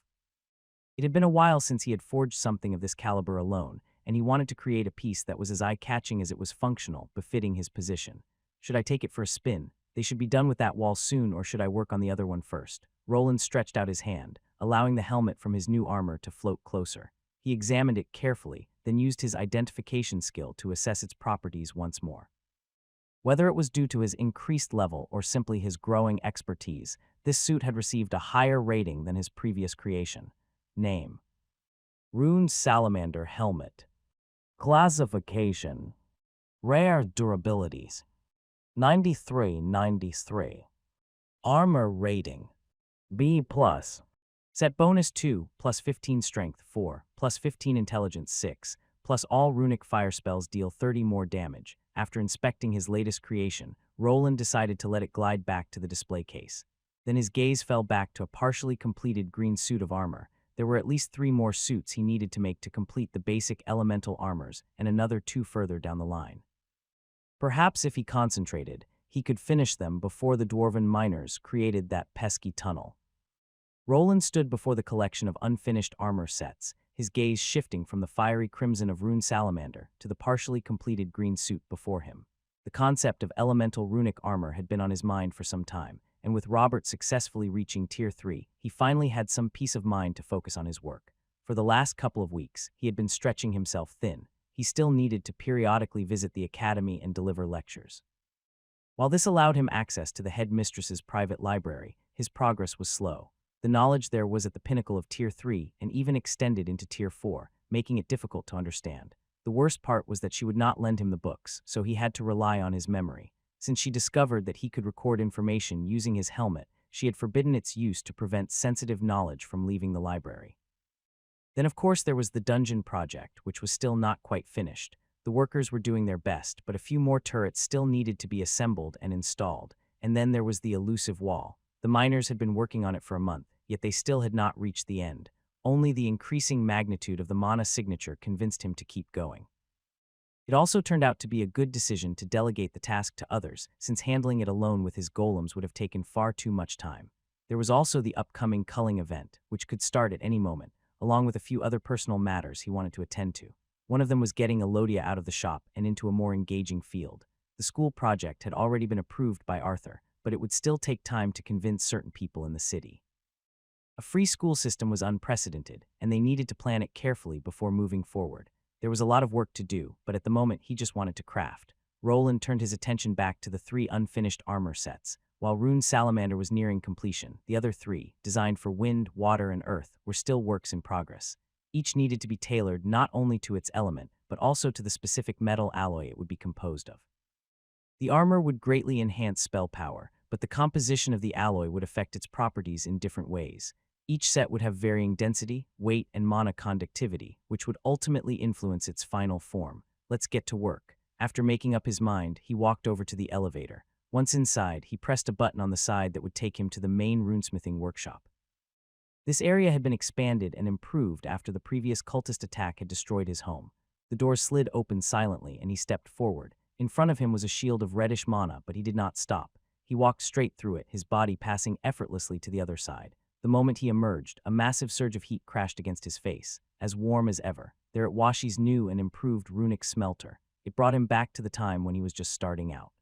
It had been a while since he had forged something of this caliber alone, and he wanted to create a piece that was as eye-catching as it was functional, befitting his position. Should I take it for a spin? They should be done with that wall soon, or should I work on the other one first? Roland stretched out his hand, allowing the helmet from his new armor to float closer. He examined it carefully, then used his identification skill to assess its properties once more. Whether it was due to his increased level or simply his growing expertise, this suit had received a higher rating than his previous creation. Name: Rune Salamander Helmet. Classification: Rare Durabilities 93/93. Armor Rating: B+. Set bonus 2, plus 15 strength 4, plus 15 intelligence 6, plus all runic fire spells deal 30 more damage. After inspecting his latest creation, Roland decided to let it glide back to the display case. Then his gaze fell back to a partially completed green suit of armor. There were at least 3 more suits he needed to make to complete the basic elemental armors, and another 2 further down the line. Perhaps if he concentrated, he could finish them before the dwarven miners created that pesky tunnel. Roland stood before the collection of unfinished armor sets, his gaze shifting from the fiery crimson of Rune Salamander to the partially completed green suit before him. The concept of elemental runic armor had been on his mind for some time, and with Robert successfully reaching Tier 3, he finally had some peace of mind to focus on his work. For the last couple of weeks, he had been stretching himself thin. He still needed to periodically visit the academy and deliver lectures. While this allowed him access to the headmistress's private library, his progress was slow. The knowledge there was at the pinnacle of Tier 3 and even extended into Tier 4, making it difficult to understand. The worst part was that she would not lend him the books, so he had to rely on his memory. Since she discovered that he could record information using his helmet, she had forbidden its use to prevent sensitive knowledge from leaving the library. Then of course there was the dungeon project, which was still not quite finished. The workers were doing their best, but a few more turrets still needed to be assembled and installed. And then there was the elusive wall. The miners had been working on it for a month, yet they still had not reached the end. Only the increasing magnitude of the mana signature convinced him to keep going. It also turned out to be a good decision to delegate the task to others, since handling it alone with his golems would have taken far too much time. There was also the upcoming culling event, which could start at any moment, along with a few other personal matters he wanted to attend to. One of them was getting Elodia out of the shop and into a more engaging field. The school project had already been approved by Arthur, but it would still take time to convince certain people in the city. A free school system was unprecedented, and they needed to plan it carefully before moving forward. There was a lot of work to do, but at the moment he just wanted to craft. Roland turned his attention back to the 3 unfinished armor sets. While Rune Salamander was nearing completion, the other 3, designed for wind, water, and earth, were still works in progress. Each needed to be tailored not only to its element, but also to the specific metal alloy it would be composed of. The armor would greatly enhance spell power, but the composition of the alloy would affect its properties in different ways. Each set would have varying density, weight, and mana conductivity, which would ultimately influence its final form. Let's get to work. After making up his mind, he walked over to the elevator. Once inside, he pressed a button on the side that would take him to the main runesmithing workshop. This area had been expanded and improved after the previous cultist attack had destroyed his home. The door slid open silently, and he stepped forward. In front of him was a shield of reddish mana, but he did not stop. He walked straight through it, his body passing effortlessly to the other side. The moment he emerged, a massive surge of heat crashed against his face, as warm as ever. There at Washi's new and improved runic smelter. It brought him back to the time when he was just starting out.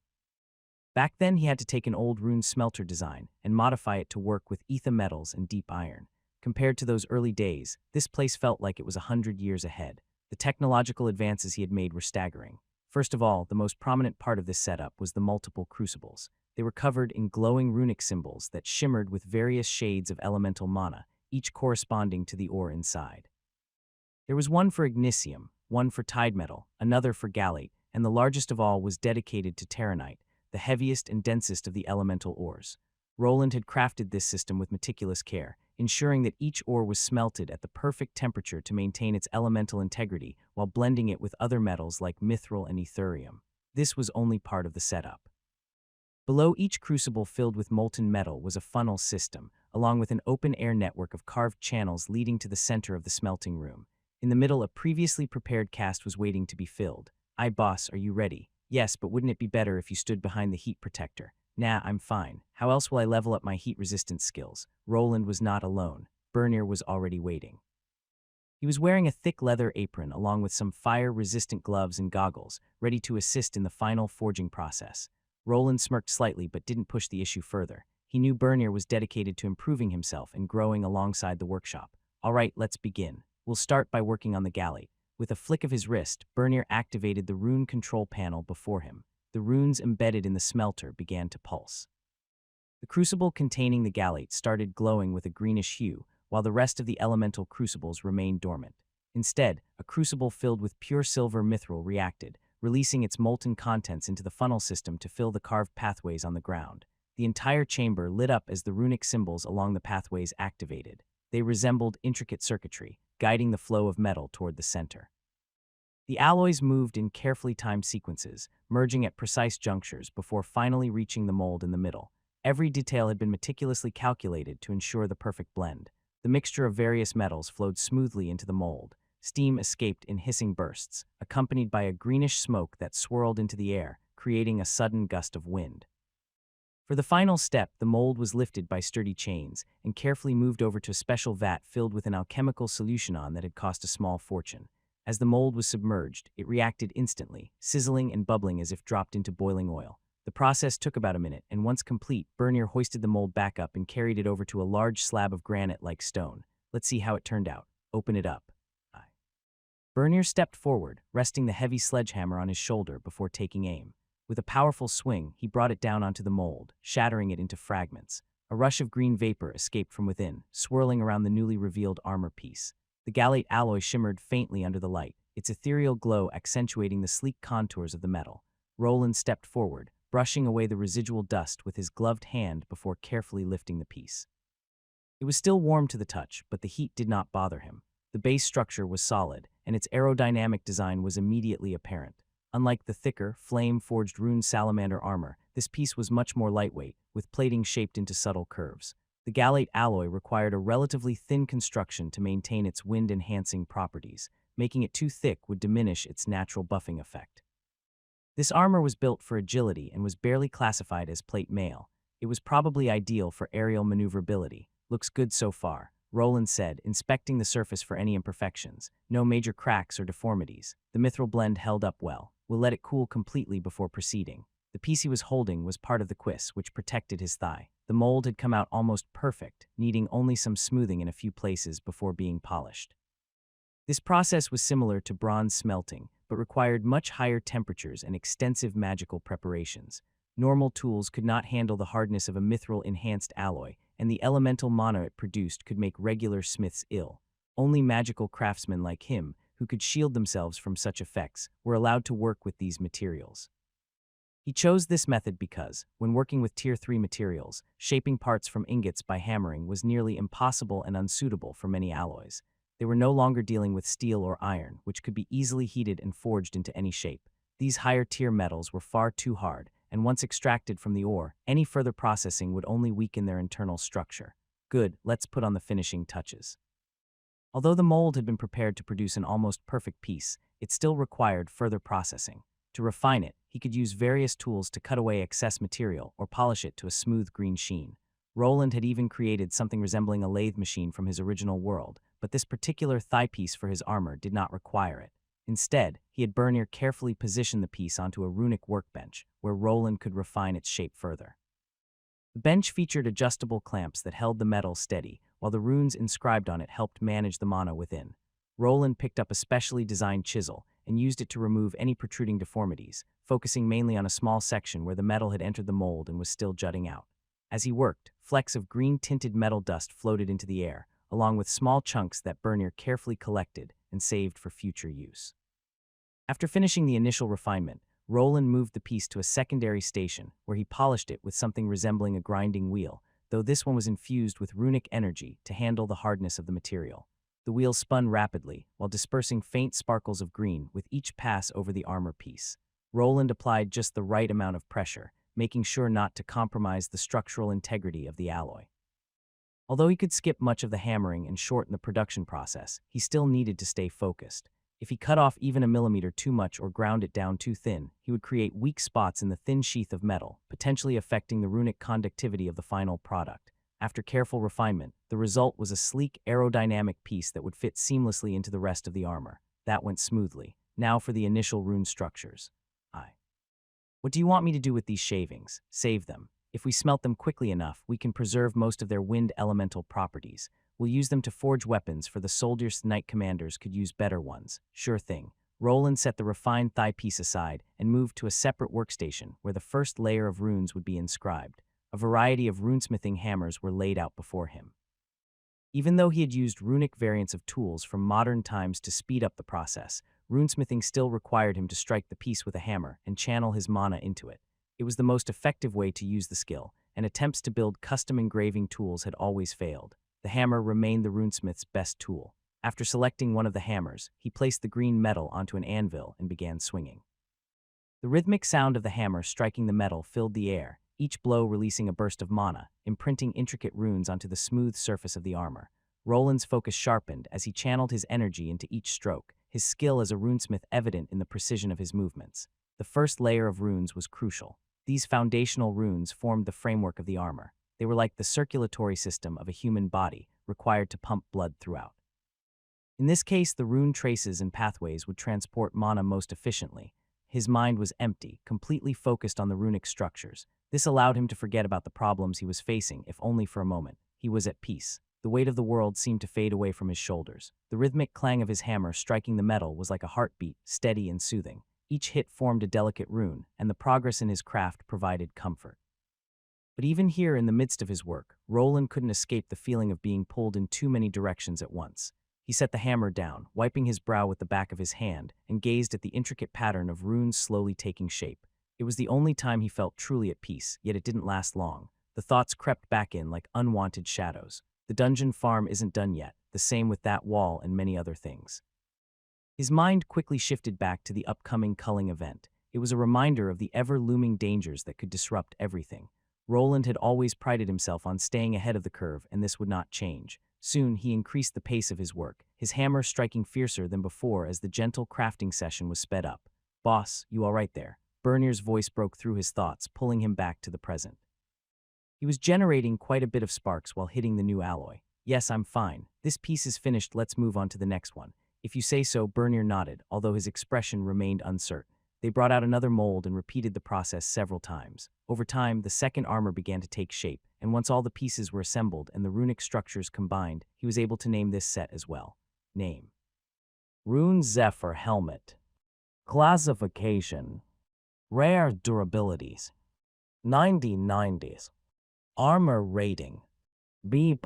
Back then, he had to take an old rune smelter design and modify it to work with ether metals and deep iron. Compared to those early days, this place felt like it was 100 years ahead. The technological advances he had made were staggering. First of all, the most prominent part of this setup was the multiple crucibles. They were covered in glowing runic symbols that shimmered with various shades of elemental mana, each corresponding to the ore inside. There was one for ignisium, one for tide metal, another for gallate, and the largest of all was dedicated to terranite, the heaviest and densest of the elemental ores. Roland had crafted this system with meticulous care, ensuring that each ore was smelted at the perfect temperature to maintain its elemental integrity while blending it with other metals like mithril and etherium. This was only part of the setup. Below each crucible filled with molten metal was a funnel system, along with an open-air network of carved channels leading to the center of the smelting room. In the middle, a previously prepared cast was waiting to be filled. "Aye, boss, are you ready?" "Yes, but wouldn't it be better if you stood behind the heat protector?" "Nah, I'm fine. How else will I level up my heat resistance skills?" Roland was not alone. Bernier was already waiting. He was wearing a thick leather apron along with some fire-resistant gloves and goggles, ready to assist in the final forging process. Roland smirked slightly but didn't push the issue further. He knew Bernier was dedicated to improving himself and growing alongside the workshop. "All right, let's begin. We'll start by working on the galley." With a flick of his wrist, Bernier activated the rune control panel before him. The runes embedded in the smelter began to pulse. The crucible containing the galley started glowing with a greenish hue, while the rest of the elemental crucibles remained dormant. Instead, a crucible filled with pure silver mithril reacted, releasing its molten contents into the funnel system to fill the carved pathways on the ground. The entire chamber lit up as the runic symbols along the pathways activated. They resembled intricate circuitry, guiding the flow of metal toward the center. The alloys moved in carefully timed sequences, merging at precise junctures before finally reaching the mold in the middle. Every detail had been meticulously calculated to ensure the perfect blend. The mixture of various metals flowed smoothly into the mold. Steam escaped in hissing bursts, accompanied by a greenish smoke that swirled into the air, creating a sudden gust of wind. For the final step, the mold was lifted by sturdy chains and carefully moved over to a special vat filled with an alchemical solution that had cost a small fortune. As the mold was submerged, it reacted instantly, sizzling and bubbling as if dropped into boiling oil. The process took about a minute, and once complete, Bernier hoisted the mold back up and carried it over to a large slab of granite-like stone. "Let's see how it turned out. Open it up." Bernier stepped forward, resting the heavy sledgehammer on his shoulder before taking aim. With a powerful swing, he brought it down onto the mold, shattering it into fragments. A rush of green vapor escaped from within, swirling around the newly revealed armor piece. The gallate alloy shimmered faintly under the light, its ethereal glow accentuating the sleek contours of the metal. Roland stepped forward, brushing away the residual dust with his gloved hand before carefully lifting the piece. It was still warm to the touch, but the heat did not bother him. The base structure was solid, and its aerodynamic design was immediately apparent. Unlike the thicker, flame-forged rune salamander armor, this piece was much more lightweight, with plating shaped into subtle curves. The gallate alloy required a relatively thin construction to maintain its wind-enhancing properties. Making it too thick would diminish its natural buffing effect. This armor was built for agility and was barely classified as plate mail. It was probably ideal for aerial maneuverability. "Looks good so far," Roland said, inspecting the surface for any imperfections. "No major cracks or deformities. The mithril blend held up well. We'll let it cool completely before proceeding." The piece he was holding was part of the cuirass, which protected his thigh. The mold had come out almost perfect, needing only some smoothing in a few places before being polished. This process was similar to bronze smelting, but required much higher temperatures and extensive magical preparations. Normal tools could not handle the hardness of a mithril-enhanced alloy, and the elemental mana it produced could make regular smiths ill. Only magical craftsmen like him, who could shield themselves from such effects, were allowed to work with these materials. He chose this method because, when working with Tier 3 materials, shaping parts from ingots by hammering was nearly impossible and unsuitable for many alloys. They were no longer dealing with steel or iron, which could be easily heated and forged into any shape. These higher-tier metals were far too hard, and once extracted from the ore, any further processing would only weaken their internal structure. "Good, let's put on the finishing touches." Although the mold had been prepared to produce an almost perfect piece, it still required further processing. To refine it, he could use various tools to cut away excess material or polish it to a smooth green sheen. Roland had even created something resembling a lathe machine from his original world, but this particular thigh piece for his armor did not require it. Instead, he had Bernier carefully position the piece onto a runic workbench, where Roland could refine its shape further. The bench featured adjustable clamps that held the metal steady, while the runes inscribed on it helped manage the mana within. Roland picked up a specially designed chisel and used it to remove any protruding deformities, focusing mainly on a small section where the metal had entered the mold and was still jutting out. As he worked, flecks of green-tinted metal dust floated into the air, along with small chunks that Bernier carefully collected and saved for future use. After finishing the initial refinement, Roland moved the piece to a secondary station where he polished it with something resembling a grinding wheel, though this one was infused with runic energy to handle the hardness of the material. The wheel spun rapidly, while dispersing faint sparkles of green with each pass over the armor piece. Roland applied just the right amount of pressure, making sure not to compromise the structural integrity of the alloy. Although he could skip much of the hammering and shorten the production process, he still needed to stay focused. If he cut off even a millimeter too much or ground it down too thin, he would create weak spots in the thin sheath of metal, potentially affecting the runic conductivity of the final product. After careful refinement, the result was a sleek, aerodynamic piece that would fit seamlessly into the rest of the armor. That went smoothly. Now for the initial rune structures. What do you want me to do with these shavings? Save them. If we smelt them quickly enough, we can preserve most of their wind elemental properties. We'll use them to forge weapons for the soldiers. Knight commanders could use better ones. Sure thing. Roland set the refined thigh piece aside and moved to a separate workstation where the first layer of runes would be inscribed. A variety of runesmithing hammers were laid out before him. Even though he had used runic variants of tools from modern times to speed up the process, runesmithing still required him to strike the piece with a hammer and channel his mana into it. It was the most effective way to use the skill, and attempts to build custom engraving tools had always failed. The hammer remained the runesmith's best tool. After selecting one of the hammers, he placed the green metal onto an anvil and began swinging. The rhythmic sound of the hammer striking the metal filled the air, each blow releasing a burst of mana, imprinting intricate runes onto the smooth surface of the armor. Roland's focus sharpened as he channeled his energy into each stroke, his skill as a runesmith evident in the precision of his movements. The first layer of runes was crucial. These foundational runes formed the framework of the armor. They were like the circulatory system of a human body, required to pump blood throughout. In this case, the rune traces and pathways would transport mana most efficiently. His mind was empty, completely focused on the runic structures. This allowed him to forget about the problems he was facing, if only for a moment. He was at peace. The weight of the world seemed to fade away from his shoulders. The rhythmic clang of his hammer striking the metal was like a heartbeat, steady and soothing. Each hit formed a delicate rune, and the progress in his craft provided comfort. But even here in the midst of his work, Roland couldn't escape the feeling of being pulled in too many directions at once. He set the hammer down, wiping his brow with the back of his hand, and gazed at the intricate pattern of runes slowly taking shape. It was the only time he felt truly at peace, yet it didn't last long. The thoughts crept back in like unwanted shadows. The dungeon farm isn't done yet, the same with that wall and many other things. His mind quickly shifted back to the upcoming culling event. It was a reminder of the ever-looming dangers that could disrupt everything. Roland had always prided himself on staying ahead of the curve, and this would not change. Soon, he increased the pace of his work, his hammer striking fiercer than before as the gentle crafting session was sped up. "Boss, you all right there?" Bernier's voice broke through his thoughts, pulling him back to the present. He was generating quite a bit of sparks while hitting the new alloy. "Yes, I'm fine. This piece is finished, let's move on to the next one." "If you say so," Bernier nodded, although his expression remained uncertain. They brought out another mold and repeated the process several times. Over time, the second armor began to take shape, and once all the pieces were assembled and the runic structures combined, he was able to name this set as well. Name: Rune Zephyr Helmet. Classification: Rare Durabilities 90/90s. Armor Rating: B+.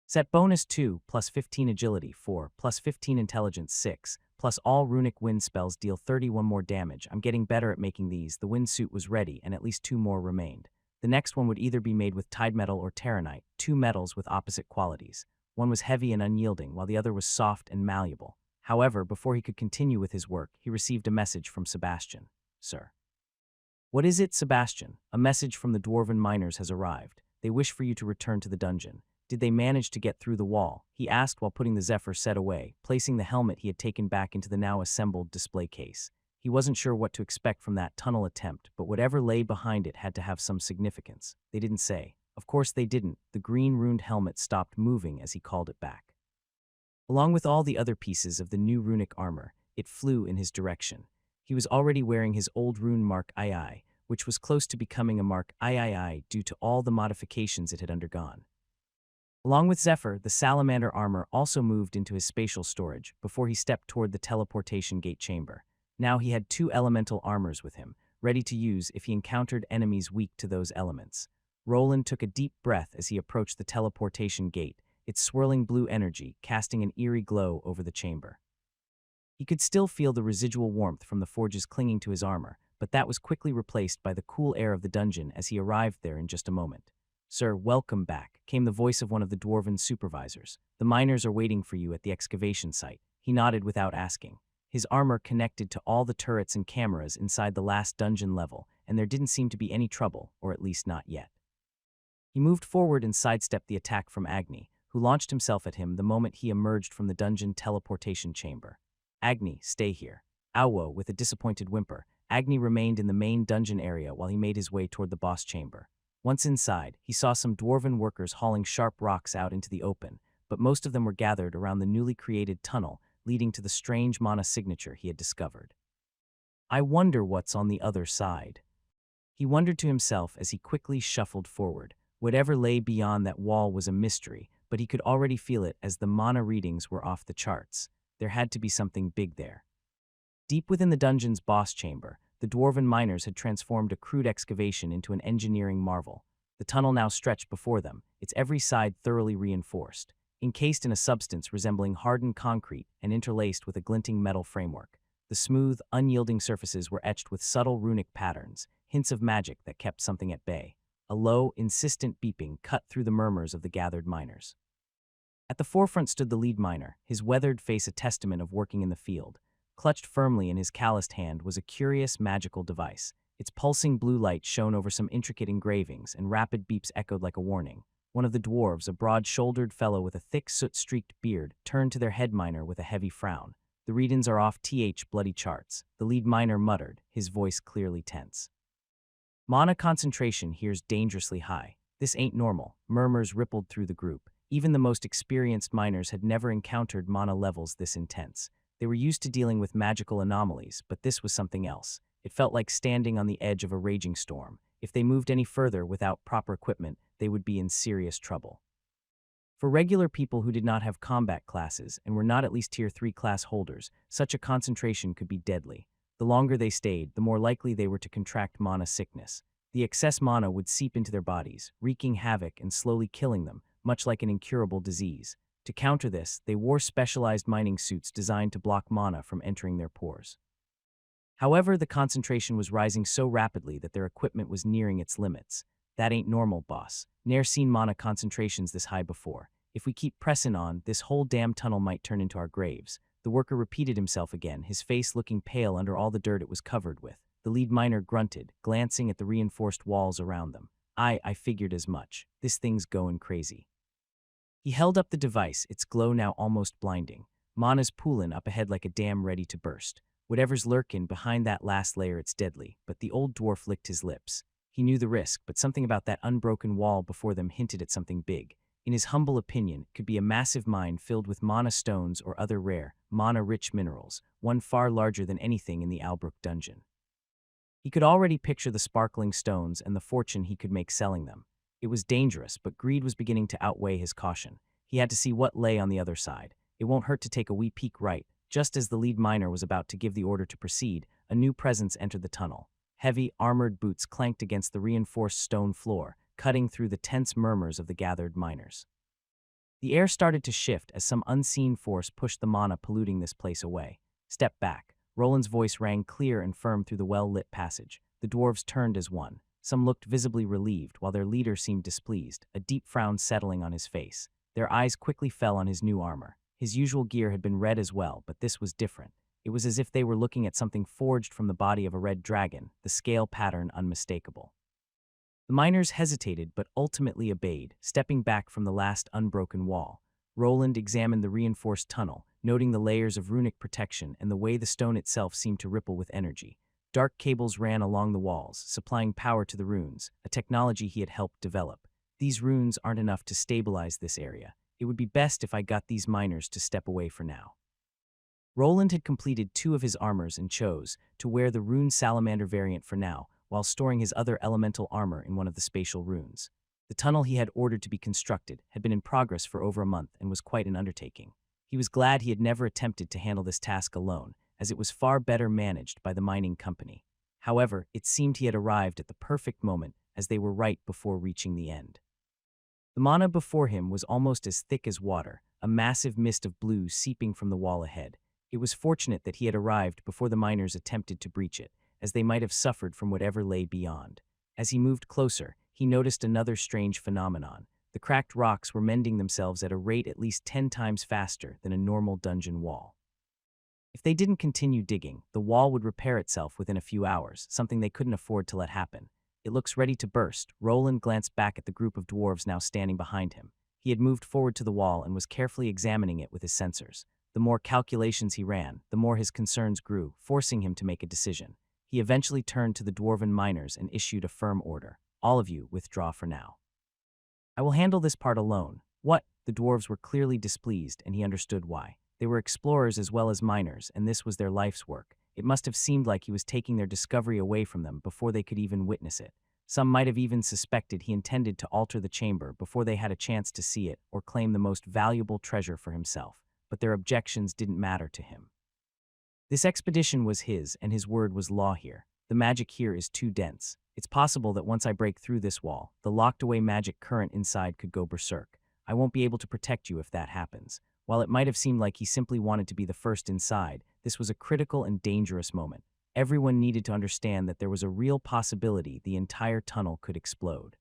Set bonus 2, plus 15 agility 4, plus 15 intelligence 6, plus all runic wind spells deal 31 more damage. I'm getting better at making these. The wind suit was ready, and at least 2 more remained. The next one would either be made with tide metal or terranite, 2 metals with opposite qualities. One was heavy and unyielding, while the other was soft and malleable. However, before he could continue with his work, he received a message from Sebastian. "Sir." "What is it, Sebastian?" "A message from the dwarven miners has arrived. They wish for you to return to the dungeon." "Did they manage to get through the wall?" he asked while putting the Zephyr set away, placing the helmet he had taken back into the now assembled display case. He wasn't sure what to expect from that tunnel attempt, but whatever lay behind it had to have some significance. They didn't say. Of course they didn't. The green runed helmet stopped moving as he called it back. Along with all the other pieces of the new runic armor, it flew in his direction. He was already wearing his old rune mark II, which was close to becoming a mark III due to all the modifications it had undergone. Along with Zephyr, the salamander armor also moved into his spatial storage before he stepped toward the teleportation gate chamber. Now he had 2 elemental armors with him, ready to use if he encountered enemies weak to those elements. Roland took a deep breath as he approached the teleportation gate, its swirling blue energy casting an eerie glow over the chamber. He could still feel the residual warmth from the forges clinging to his armor, but that was quickly replaced by the cool air of the dungeon as he arrived there in just a moment. "Sir, welcome back," came the voice of one of the dwarven supervisors. "The miners are waiting for you at the excavation site." He nodded without asking. His armor connected to all the turrets and cameras inside the last dungeon level, and there didn't seem to be any trouble, or at least not yet. He moved forward and sidestepped the attack from Agni, who launched himself at him the moment he emerged from the dungeon teleportation chamber. Agni, stay here. Awo, with a disappointed whimper, Agni remained in the main dungeon area while he made his way toward the boss chamber. Once inside, he saw some dwarven workers hauling sharp rocks out into the open, but most of them were gathered around the newly created tunnel leading to the strange mana signature he had discovered. I wonder what's on the other side. He wondered to himself as he quickly shuffled forward. Whatever lay beyond that wall was a mystery, but he could already feel it as the mana readings were off the charts. There had to be something big there. Deep within the dungeon's boss chamber, the dwarven miners had transformed a crude excavation into an engineering marvel. The tunnel now stretched before them, its every side thoroughly reinforced, encased in a substance resembling hardened concrete and interlaced with a glinting metal framework. The smooth, unyielding surfaces were etched with subtle runic patterns, hints of magic that kept something at bay. A low, insistent beeping cut through the murmurs of the gathered miners. At the forefront stood the lead miner, his weathered face a testament of working in the field. Clutched firmly in his calloused hand was a curious, magical device. Its pulsing blue light shone over some intricate engravings, and rapid beeps echoed like a warning. One of the dwarves, a broad-shouldered fellow with a thick soot-streaked beard, turned to their head miner with a heavy frown. The readings are off bloody charts, the lead miner muttered, his voice clearly tense. Mana concentration here's dangerously high. This ain't normal, murmurs rippled through the group. Even the most experienced miners had never encountered mana levels this intense. They were used to dealing with magical anomalies, but this was something else. It felt like standing on the edge of a raging storm. If they moved any further without proper equipment, they would be in serious trouble. For regular people who did not have combat classes and were not at least Tier 3 class holders, such a concentration could be deadly. The longer they stayed, the more likely they were to contract mana sickness. The excess mana would seep into their bodies, wreaking havoc and slowly killing them, much like an incurable disease. To counter this, they wore specialized mining suits designed to block mana from entering their pores. However, the concentration was rising so rapidly that their equipment was nearing its limits. That ain't normal, boss. Ne'er seen mana concentrations this high before. If we keep pressing on, this whole damn tunnel might turn into our graves. The worker repeated himself again, his face looking pale under all the dirt it was covered with. The lead miner grunted, glancing at the reinforced walls around them. I figured as much. This thing's going crazy. He held up the device, its glow now almost blinding. Mana's poolin' up ahead like a dam ready to burst. Whatever's lurkin' behind that last layer, it's deadly. But the old dwarf licked his lips. He knew the risk, but something about that unbroken wall before them hinted at something big. In his humble opinion, it could be a massive mine filled with mana stones or other rare, mana-rich minerals, one far larger than anything in the Albrook dungeon. He could already picture the sparkling stones and the fortune he could make selling them. It was dangerous, but greed was beginning to outweigh his caution. He had to see what lay on the other side. It won't hurt to take a wee peek right. Just as the lead miner was about to give the order to proceed, a new presence entered the tunnel. Heavy, armored boots clanked against the reinforced stone floor, cutting through the tense murmurs of the gathered miners. The air started to shift as some unseen force pushed the mana polluting this place away. Step back. Roland's voice rang clear and firm through the well-lit passage. The dwarves turned as one. Some looked visibly relieved, while their leader seemed displeased, a deep frown settling on his face. Their eyes quickly fell on his new armor. His usual gear had been red as well, but this was different. It was as if they were looking at something forged from the body of a red dragon, the scale pattern unmistakable. The miners hesitated but ultimately obeyed, stepping back from the last unbroken wall. Roland examined the reinforced tunnel, noting the layers of runic protection and the way the stone itself seemed to ripple with energy. Dark cables ran along the walls, supplying power to the runes, a technology he had helped develop. These runes aren't enough to stabilize this area. It would be best if I got these miners to step away for now. Roland had completed 2 of his armors and chose to wear the rune salamander variant for now, while storing his other elemental armor in one of the spatial runes. The tunnel he had ordered to be constructed had been in progress for over a month and was quite an undertaking. He was glad he had never attempted to handle this task alone, as it was far better managed by the mining company. However, it seemed he had arrived at the perfect moment, as they were right before reaching the end. The mana before him was almost as thick as water, a massive mist of blue seeping from the wall ahead. It was fortunate that he had arrived before the miners attempted to breach it, as they might have suffered from whatever lay beyond. As he moved closer, he noticed another strange phenomenon. The cracked rocks were mending themselves at a rate at least 10 times faster than a normal dungeon wall. If they didn't continue digging, the wall would repair itself within a few hours, something they couldn't afford to let happen. It looks ready to burst. Roland glanced back at the group of dwarves now standing behind him. He had moved forward to the wall and was carefully examining it with his sensors. The more calculations he ran, the more his concerns grew, forcing him to make a decision. He eventually turned to the dwarven miners and issued a firm order. All of you withdraw for now. I will handle this part alone. What? The dwarves were clearly displeased, and he understood why. They were explorers as well as miners, and this was their life's work. It must have seemed like he was taking their discovery away from them before they could even witness it. Some might have even suspected he intended to alter the chamber before they had a chance to see it or claim the most valuable treasure for himself, but their objections didn't matter to him. This expedition was his, and his word was law here. The magic here is too dense. It's possible that once I break through this wall, the locked-away magic current inside could go berserk. I won't be able to protect you if that happens. While it might have seemed like he simply wanted to be the first inside, this was a critical and dangerous moment. Everyone needed to understand that there was a real possibility the entire tunnel could explode.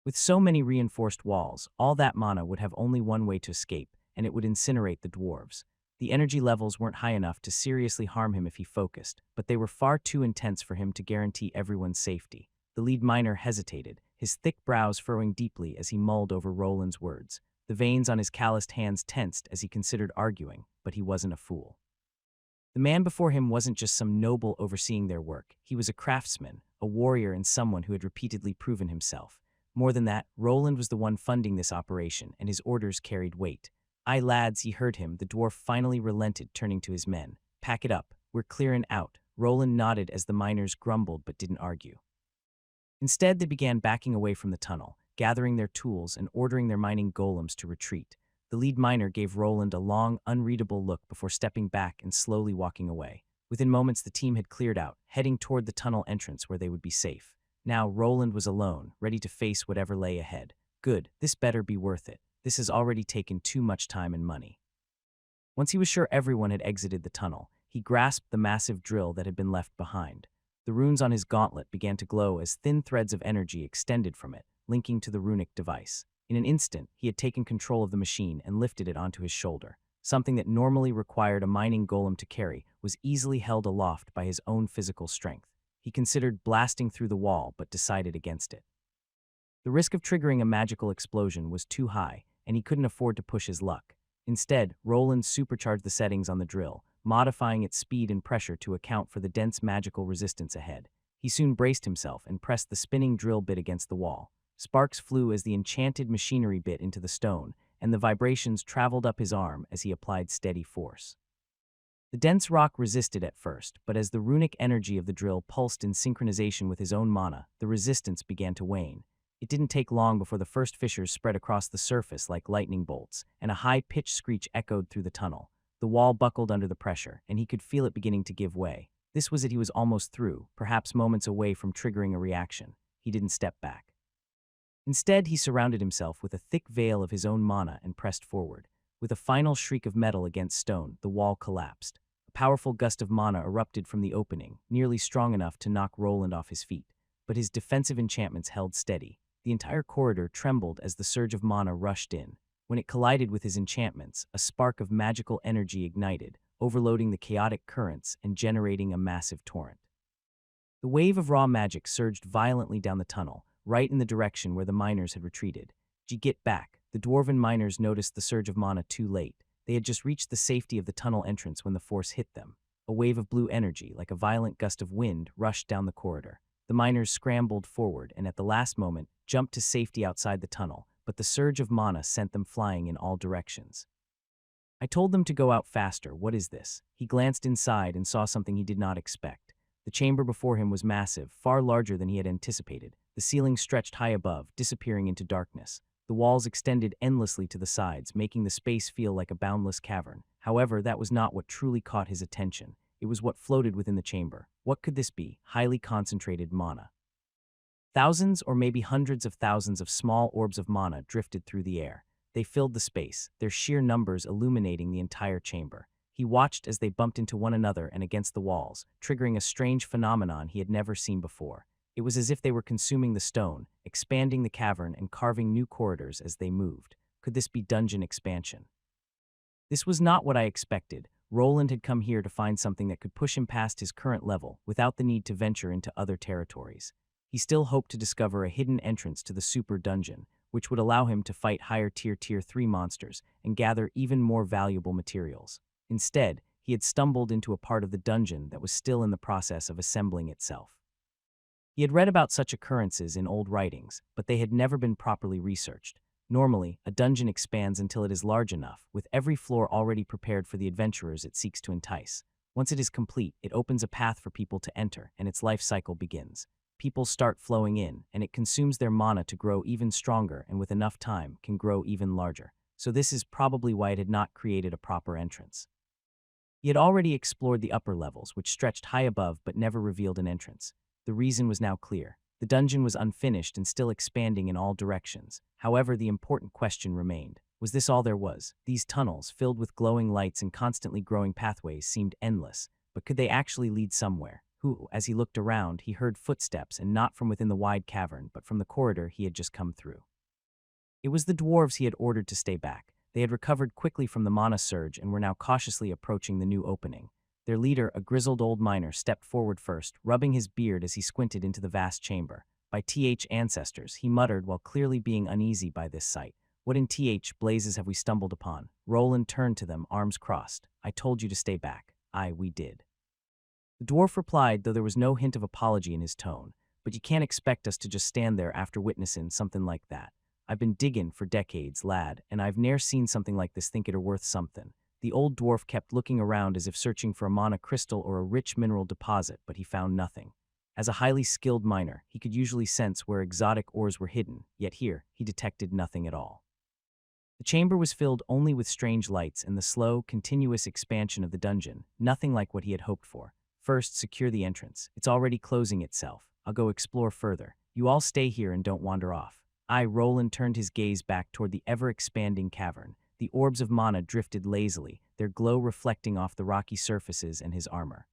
With so many reinforced walls, all that mana would have only one way to escape, and it would incinerate the dwarves. The energy levels weren't high enough to seriously harm him if he focused, but they were far too intense for him to guarantee everyone's safety. The lead miner hesitated, his thick brows furrowing deeply as he mulled over Roland's words. The veins on his calloused hands tensed as he considered arguing, but he wasn't a fool. The man before him wasn't just some noble overseeing their work. He was a craftsman, a warrior, and someone who had repeatedly proven himself. More than that, Roland was the one funding this operation, and his orders carried weight. "Aye, lads," he heard him. The dwarf finally relented, turning to his men. "Pack it up. We're clearing out." Roland nodded as the miners grumbled but didn't argue. Instead, they began backing away from the tunnel, gathering their tools and ordering their mining golems to retreat. The lead miner gave Roland a long, unreadable look before stepping back and slowly walking away. Within moments, the team had cleared out, heading toward the tunnel entrance where they would be safe. Now, Roland was alone, ready to face whatever lay ahead. Good, this better be worth it. This has already taken too much time and money. Once he was sure everyone had exited the tunnel, he grasped the massive drill that had been left behind. The runes on his gauntlet began to glow as thin threads of energy extended from it, linking to the runic device. In an instant, he had taken control of the machine and lifted it onto his shoulder. Something that normally required a mining golem to carry was easily held aloft by his own physical strength. He considered blasting through the wall, but decided against it. The risk of triggering a magical explosion was too high, and he couldn't afford to push his luck. Instead, Roland supercharged the settings on the drill, modifying its speed and pressure to account for the dense magical resistance ahead. He soon braced himself and pressed the spinning drill bit against the wall. Sparks flew as the enchanted machinery bit into the stone, and the vibrations traveled up his arm as he applied steady force. The dense rock resisted at first, but as the runic energy of the drill pulsed in synchronization with his own mana, the resistance began to wane. It didn't take long before the first fissures spread across the surface like lightning bolts, and a high-pitched screech echoed through the tunnel. The wall buckled under the pressure, and he could feel it beginning to give way. This was it. He was almost through, perhaps moments away from triggering a reaction. He didn't step back. Instead, he surrounded himself with a thick veil of his own mana and pressed forward. With a final shriek of metal against stone, the wall collapsed. A powerful gust of mana erupted from the opening, nearly strong enough to knock Roland off his feet. But his defensive enchantments held steady. The entire corridor trembled as the surge of mana rushed in. When it collided with his enchantments, a spark of magical energy ignited, overloading the chaotic currents and generating a massive torrent. The wave of raw magic surged violently down the tunnel, right in the direction where the miners had retreated. Get back. The dwarven miners noticed the surge of mana too late. They had just reached the safety of the tunnel entrance when the force hit them. A wave of blue energy, like a violent gust of wind, rushed down the corridor. The miners scrambled forward and at the last moment jumped to safety outside the tunnel, but the surge of mana sent them flying in all directions. "I told them to go out faster. What is this?" He glanced inside and saw something he did not expect. The chamber before him was massive, far larger than he had anticipated. The ceiling stretched high above, disappearing into darkness. The walls extended endlessly to the sides, making the space feel like a boundless cavern. However, that was not what truly caught his attention. It was what floated within the chamber. What could this be? Highly concentrated mana. Thousands or maybe hundreds of thousands of small orbs of mana drifted through the air. They filled the space, their sheer numbers illuminating the entire chamber. He watched as they bumped into one another and against the walls, triggering a strange phenomenon he had never seen before. It was as if they were consuming the stone, expanding the cavern and carving new corridors as they moved. Could this be dungeon expansion? This was not what I expected. Roland had come here to find something that could push him past his current level without the need to venture into other territories. He still hoped to discover a hidden entrance to the super dungeon, which would allow him to fight higher tier 3 monsters and gather even more valuable materials. Instead, he had stumbled into a part of the dungeon that was still in the process of assembling itself. He had read about such occurrences in old writings, but they had never been properly researched. Normally, a dungeon expands until it is large enough, with every floor already prepared for the adventurers it seeks to entice. Once it is complete, it opens a path for people to enter, and its life cycle begins. People start flowing in, and it consumes their mana to grow even stronger, and with enough time, can grow even larger. So this is probably why it had not created a proper entrance. He had already explored the upper levels, which stretched high above but never revealed an entrance. The reason was now clear. The dungeon was unfinished and still expanding in all directions. However, the important question remained. Was this all there was? These tunnels, filled with glowing lights and constantly growing pathways, seemed endless, but could they actually lead somewhere? As he looked around, he heard footsteps, and not from within the wide cavern, but from the corridor he had just come through. It was the dwarves he had ordered to stay back. They had recovered quickly from the mana surge and were now cautiously approaching the new opening. Their leader, a grizzled old miner, stepped forward first, rubbing his beard as he squinted into the vast chamber. By ancestors, he muttered while clearly being uneasy by this sight. What in blazes have we stumbled upon? Roland turned to them, arms crossed. I told you to stay back. Aye, we did. The dwarf replied, though there was no hint of apology in his tone. But you can't expect us to just stand there after witnessing something like that. I've been diggin' for decades, lad, and I've ne'er seen something like this think it are worth something. The old dwarf kept looking around as if searching for a mana crystal or a rich mineral deposit, but he found nothing. As a highly skilled miner, he could usually sense where exotic ores were hidden, yet here, he detected nothing at all. The chamber was filled only with strange lights and the slow, continuous expansion of the dungeon, nothing like what he had hoped for. First, secure the entrance. It's already closing itself. I'll go explore further. You all stay here and don't wander off. Roland turned his gaze back toward the ever-expanding cavern. The orbs of mana drifted lazily, their glow reflecting off the rocky surfaces and his armor.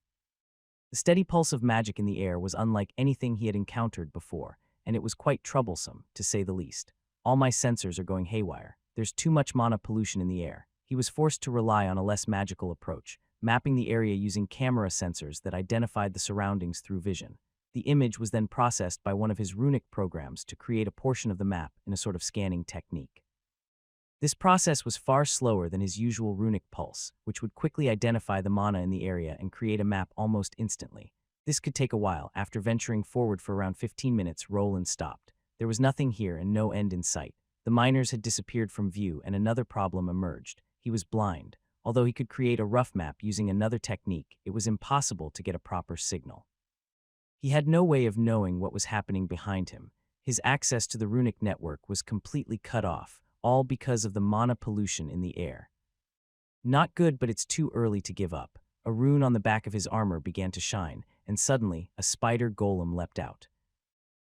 The steady pulse of magic in the air was unlike anything he had encountered before, and it was quite troublesome, to say the least. All my sensors are going haywire. There's too much mana pollution in the air. He was forced to rely on a less magical approach, mapping the area using camera sensors that identified the surroundings through vision. The image was then processed by one of his runic programs to create a portion of the map in a sort of scanning technique. This process was far slower than his usual runic pulse, which would quickly identify the mana in the area and create a map almost instantly. This could take a while. After venturing forward for around 15 minutes, Roland stopped. There was nothing here and no end in sight. The miners had disappeared from view, and another problem emerged. He was blind. Although he could create a rough map using another technique, it was impossible to get a proper signal. He had no way of knowing what was happening behind him. His access to the runic network was completely cut off, all because of the mana pollution in the air. Not good, but it's too early to give up. A rune on the back of his armor began to shine, and suddenly, a spider golem leapt out.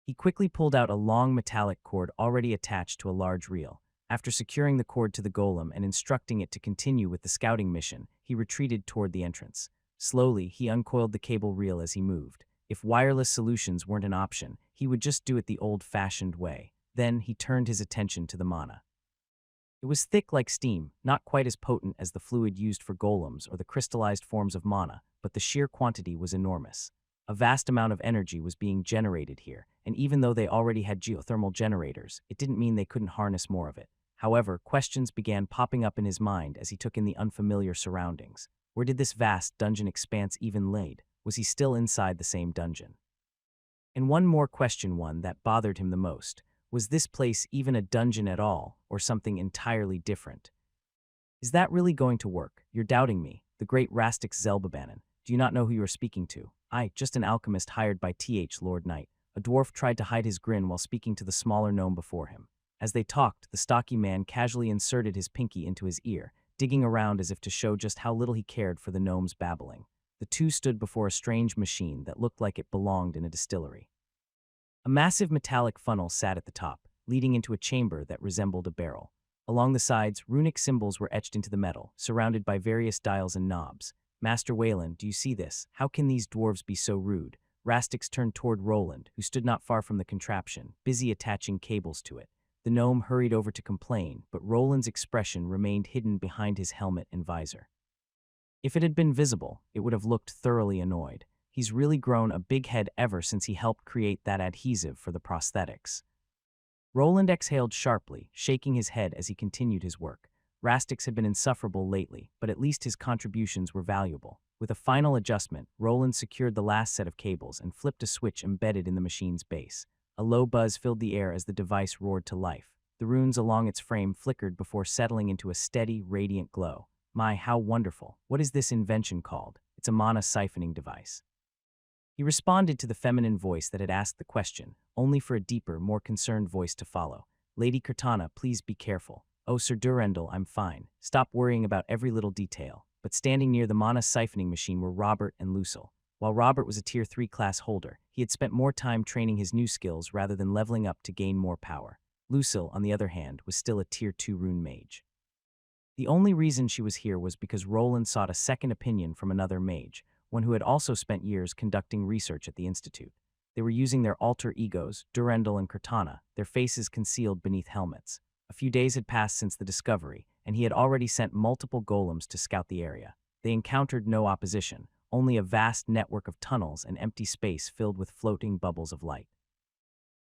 He quickly pulled out a long metallic cord already attached to a large reel. After securing the cord to the golem and instructing it to continue with the scouting mission, he retreated toward the entrance. Slowly, he uncoiled the cable reel as he moved. If wireless solutions weren't an option, he would just do it the old-fashioned way. Then he turned his attention to the mana. It was thick like steam, not quite as potent as the fluid used for golems or the crystallized forms of mana, but the sheer quantity was enormous. A vast amount of energy was being generated here, and even though they already had geothermal generators, it didn't mean they couldn't harness more of it. However, questions began popping up in his mind as he took in the unfamiliar surroundings. Where did this vast dungeon expanse even laid? Was he still inside the same dungeon? And one more question, one that bothered him the most. Was this place even a dungeon at all, or something entirely different? Is that really going to work? You're doubting me, the great Rastix Zelbabanan. Do you not know who you are speaking to? Just an alchemist hired by Lord Knight. A dwarf tried to hide his grin while speaking to the smaller gnome before him. As they talked, the stocky man casually inserted his pinky into his ear, digging around as if to show just how little he cared for the gnome's babbling. The two stood before a strange machine that looked like it belonged in a distillery. A massive metallic funnel sat at the top, leading into a chamber that resembled a barrel. Along the sides, runic symbols were etched into the metal, surrounded by various dials and knobs. Master Wayland, do you see this? How can these dwarves be so rude? Rastix turned toward Roland, who stood not far from the contraption, busy attaching cables to it. The gnome hurried over to complain, but Roland's expression remained hidden behind his helmet and visor. If it had been visible, it would have looked thoroughly annoyed. He's really grown a big head ever since he helped create that adhesive for the prosthetics. Roland exhaled sharply, shaking his head as he continued his work. Rastix had been insufferable lately, but at least his contributions were valuable. With a final adjustment, Roland secured the last set of cables and flipped a switch embedded in the machine's base. A low buzz filled the air as the device roared to life. The runes along its frame flickered before settling into a steady, radiant glow. My, how wonderful. What is this invention called? It's a mana siphoning device. He responded to the feminine voice that had asked the question, only for a deeper, more concerned voice to follow. Lady Cortana, please be careful. Oh, Sir Durendal, I'm fine. Stop worrying about every little detail. But standing near the mana siphoning machine were Robert and Lucille. While Robert was a Tier 3 class holder, he had spent more time training his new skills rather than leveling up to gain more power. Lucille, on the other hand, was still a Tier 2 rune mage. The only reason she was here was because Roland sought a second opinion from another mage, one who had also spent years conducting research at the Institute. They were using their alter egos, Durendal and Cortana, their faces concealed beneath helmets. A few days had passed since the discovery, and he had already sent multiple golems to scout the area. They encountered no opposition, only a vast network of tunnels and empty space filled with floating bubbles of light.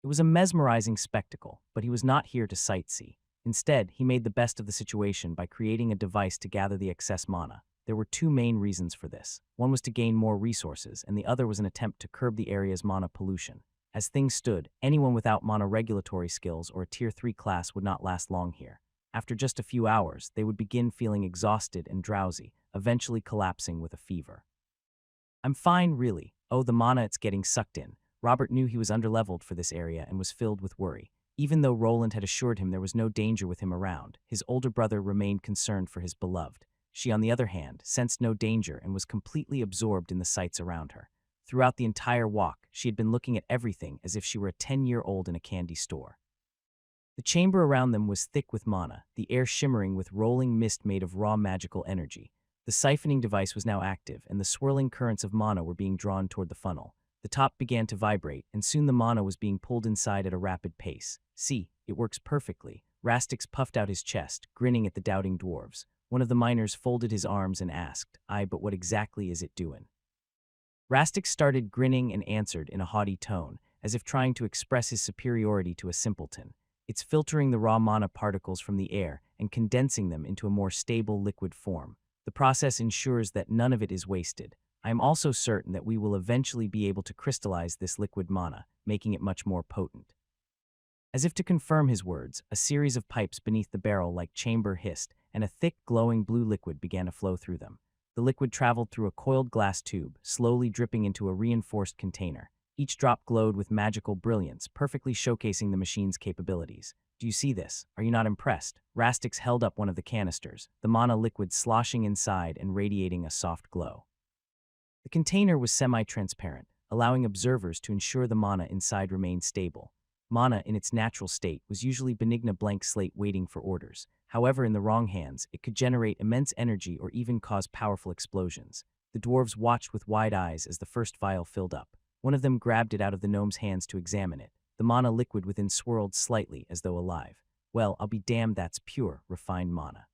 It was a mesmerizing spectacle, but he was not here to sightsee. Instead, he made the best of the situation by creating a device to gather the excess mana. There were two main reasons for this. One was to gain more resources, and the other was an attempt to curb the area's mana pollution. As things stood, anyone without mana regulatory skills or a Tier 3 class would not last long here. After just a few hours, they would begin feeling exhausted and drowsy, eventually collapsing with a fever. I'm fine, really. Oh, the mana it's getting sucked in. Robert knew he was underleveled for this area and was filled with worry. Even though Roland had assured him there was no danger with him around, his older brother remained concerned for his beloved. She, on the other hand, sensed no danger and was completely absorbed in the sights around her. Throughout the entire walk, she had been looking at everything as if she were a 10-year-old in a candy store. The chamber around them was thick with mana, the air shimmering with rolling mist made of raw magical energy. The siphoning device was now active, and the swirling currents of mana were being drawn toward the funnel. The top began to vibrate, and soon the mana was being pulled inside at a rapid pace. See, it works perfectly. Rastix puffed out his chest, grinning at the doubting dwarves. One of the miners folded his arms and asked, "Aye, but what exactly is it doing?" Rastix started grinning and answered in a haughty tone, as if trying to express his superiority to a simpleton. It's filtering the raw mana particles from the air and condensing them into a more stable liquid form. The process ensures that none of it is wasted. I am also certain that we will eventually be able to crystallize this liquid mana, making it much more potent. As if to confirm his words, a series of pipes beneath the barrel-like chamber hissed, and a thick, glowing blue liquid began to flow through them. The liquid traveled through a coiled glass tube, slowly dripping into a reinforced container. Each drop glowed with magical brilliance, perfectly showcasing the machine's capabilities. Do you see this? Are you not impressed? Rastix held up one of the canisters, the mana liquid sloshing inside and radiating a soft glow. The container was semi-transparent, allowing observers to ensure the mana inside remained stable. Mana, in its natural state, was usually benigna blank slate waiting for orders. However, in the wrong hands, it could generate immense energy or even cause powerful explosions. The dwarves watched with wide eyes as the first vial filled up. One of them grabbed it out of the gnome's hands to examine it. The mana liquid within swirled slightly as though alive. Well, I'll be damned, that's pure, refined mana.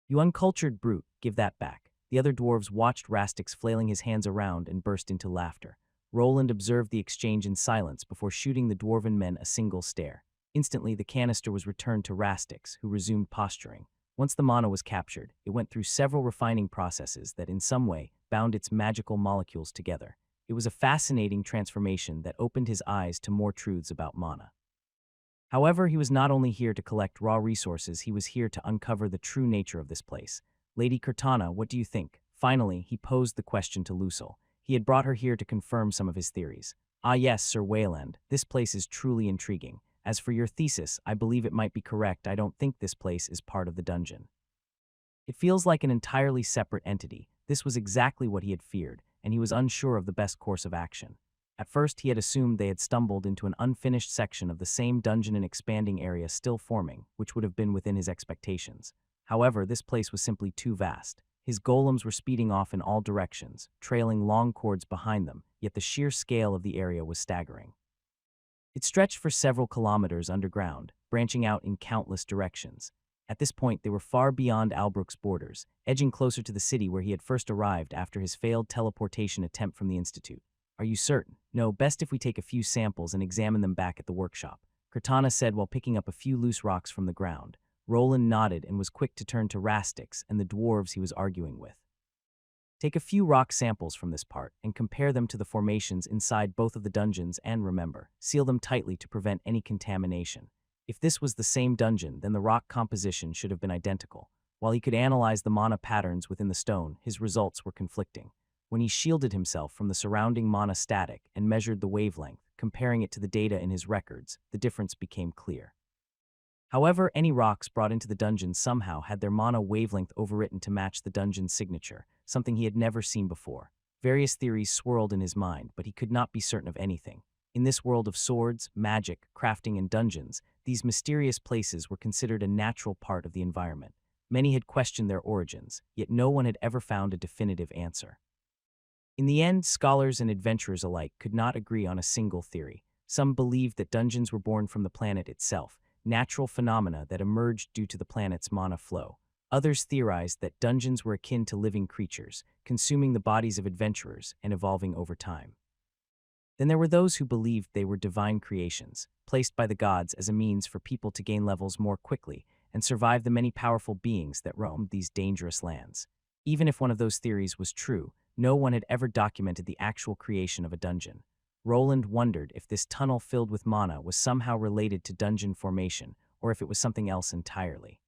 You uncultured brute, give that back. The other dwarves watched Rastix flailing his hands around and burst into laughter. Roland observed the exchange in silence before shooting the dwarven men a single stare. Instantly, the canister was returned to Rastix, who resumed posturing. Once the mana was captured, it went through several refining processes that in some way bound its magical molecules together. It was a fascinating transformation that opened his eyes to more truths about mana. However, he was not only here to collect raw resources, he was here to uncover the true nature of this place. Lady Cortana, what do you think? Finally, he posed the question to Lucille. He had brought her here to confirm some of his theories. Ah yes, Sir Wayland, this place is truly intriguing. As for your thesis, I believe it might be correct. I don't think this place is part of the dungeon. It feels like an entirely separate entity. This was exactly what he had feared, and he was unsure of the best course of action. At first, he had assumed they had stumbled into an unfinished section of the same dungeon and expanding area still forming, which would have been within his expectations. However, this place was simply too vast. His golems were speeding off in all directions, trailing long cords behind them, yet the sheer scale of the area was staggering. It stretched for several kilometers underground, branching out in countless directions. At this point, they were far beyond Albrook's borders, edging closer to the city where he had first arrived after his failed teleportation attempt from the Institute. Are you certain? No, best if we take a few samples and examine them back at the workshop, Cortana said while picking up a few loose rocks from the ground. Roland nodded and was quick to turn to Rastix and the dwarves he was arguing with. Take a few rock samples from this part and compare them to the formations inside both of the dungeons and remember, seal them tightly to prevent any contamination. If this was the same dungeon, then the rock composition should have been identical. While he could analyze the mana patterns within the stone, his results were conflicting. When he shielded himself from the surrounding mana static and measured the wavelength, comparing it to the data in his records, the difference became clear. However, any rocks brought into the dungeon somehow had their mana wavelength overwritten to match the dungeon's signature, something he had never seen before. Various theories swirled in his mind, but he could not be certain of anything. In this world of swords, magic, crafting, and dungeons, these mysterious places were considered a natural part of the environment. Many had questioned their origins, yet no one had ever found a definitive answer. In the end, scholars and adventurers alike could not agree on a single theory. Some believed that dungeons were born from the planet itself, natural phenomena that emerged due to the planet's mana flow. Others theorized that dungeons were akin to living creatures, consuming the bodies of adventurers and evolving over time. Then there were those who believed they were divine creations, placed by the gods as a means for people to gain levels more quickly and survive the many powerful beings that roamed these dangerous lands. Even if one of those theories was true, no one had ever documented the actual creation of a dungeon. Roland wondered if this tunnel filled with mana was somehow related to dungeon formation, or if it was something else entirely.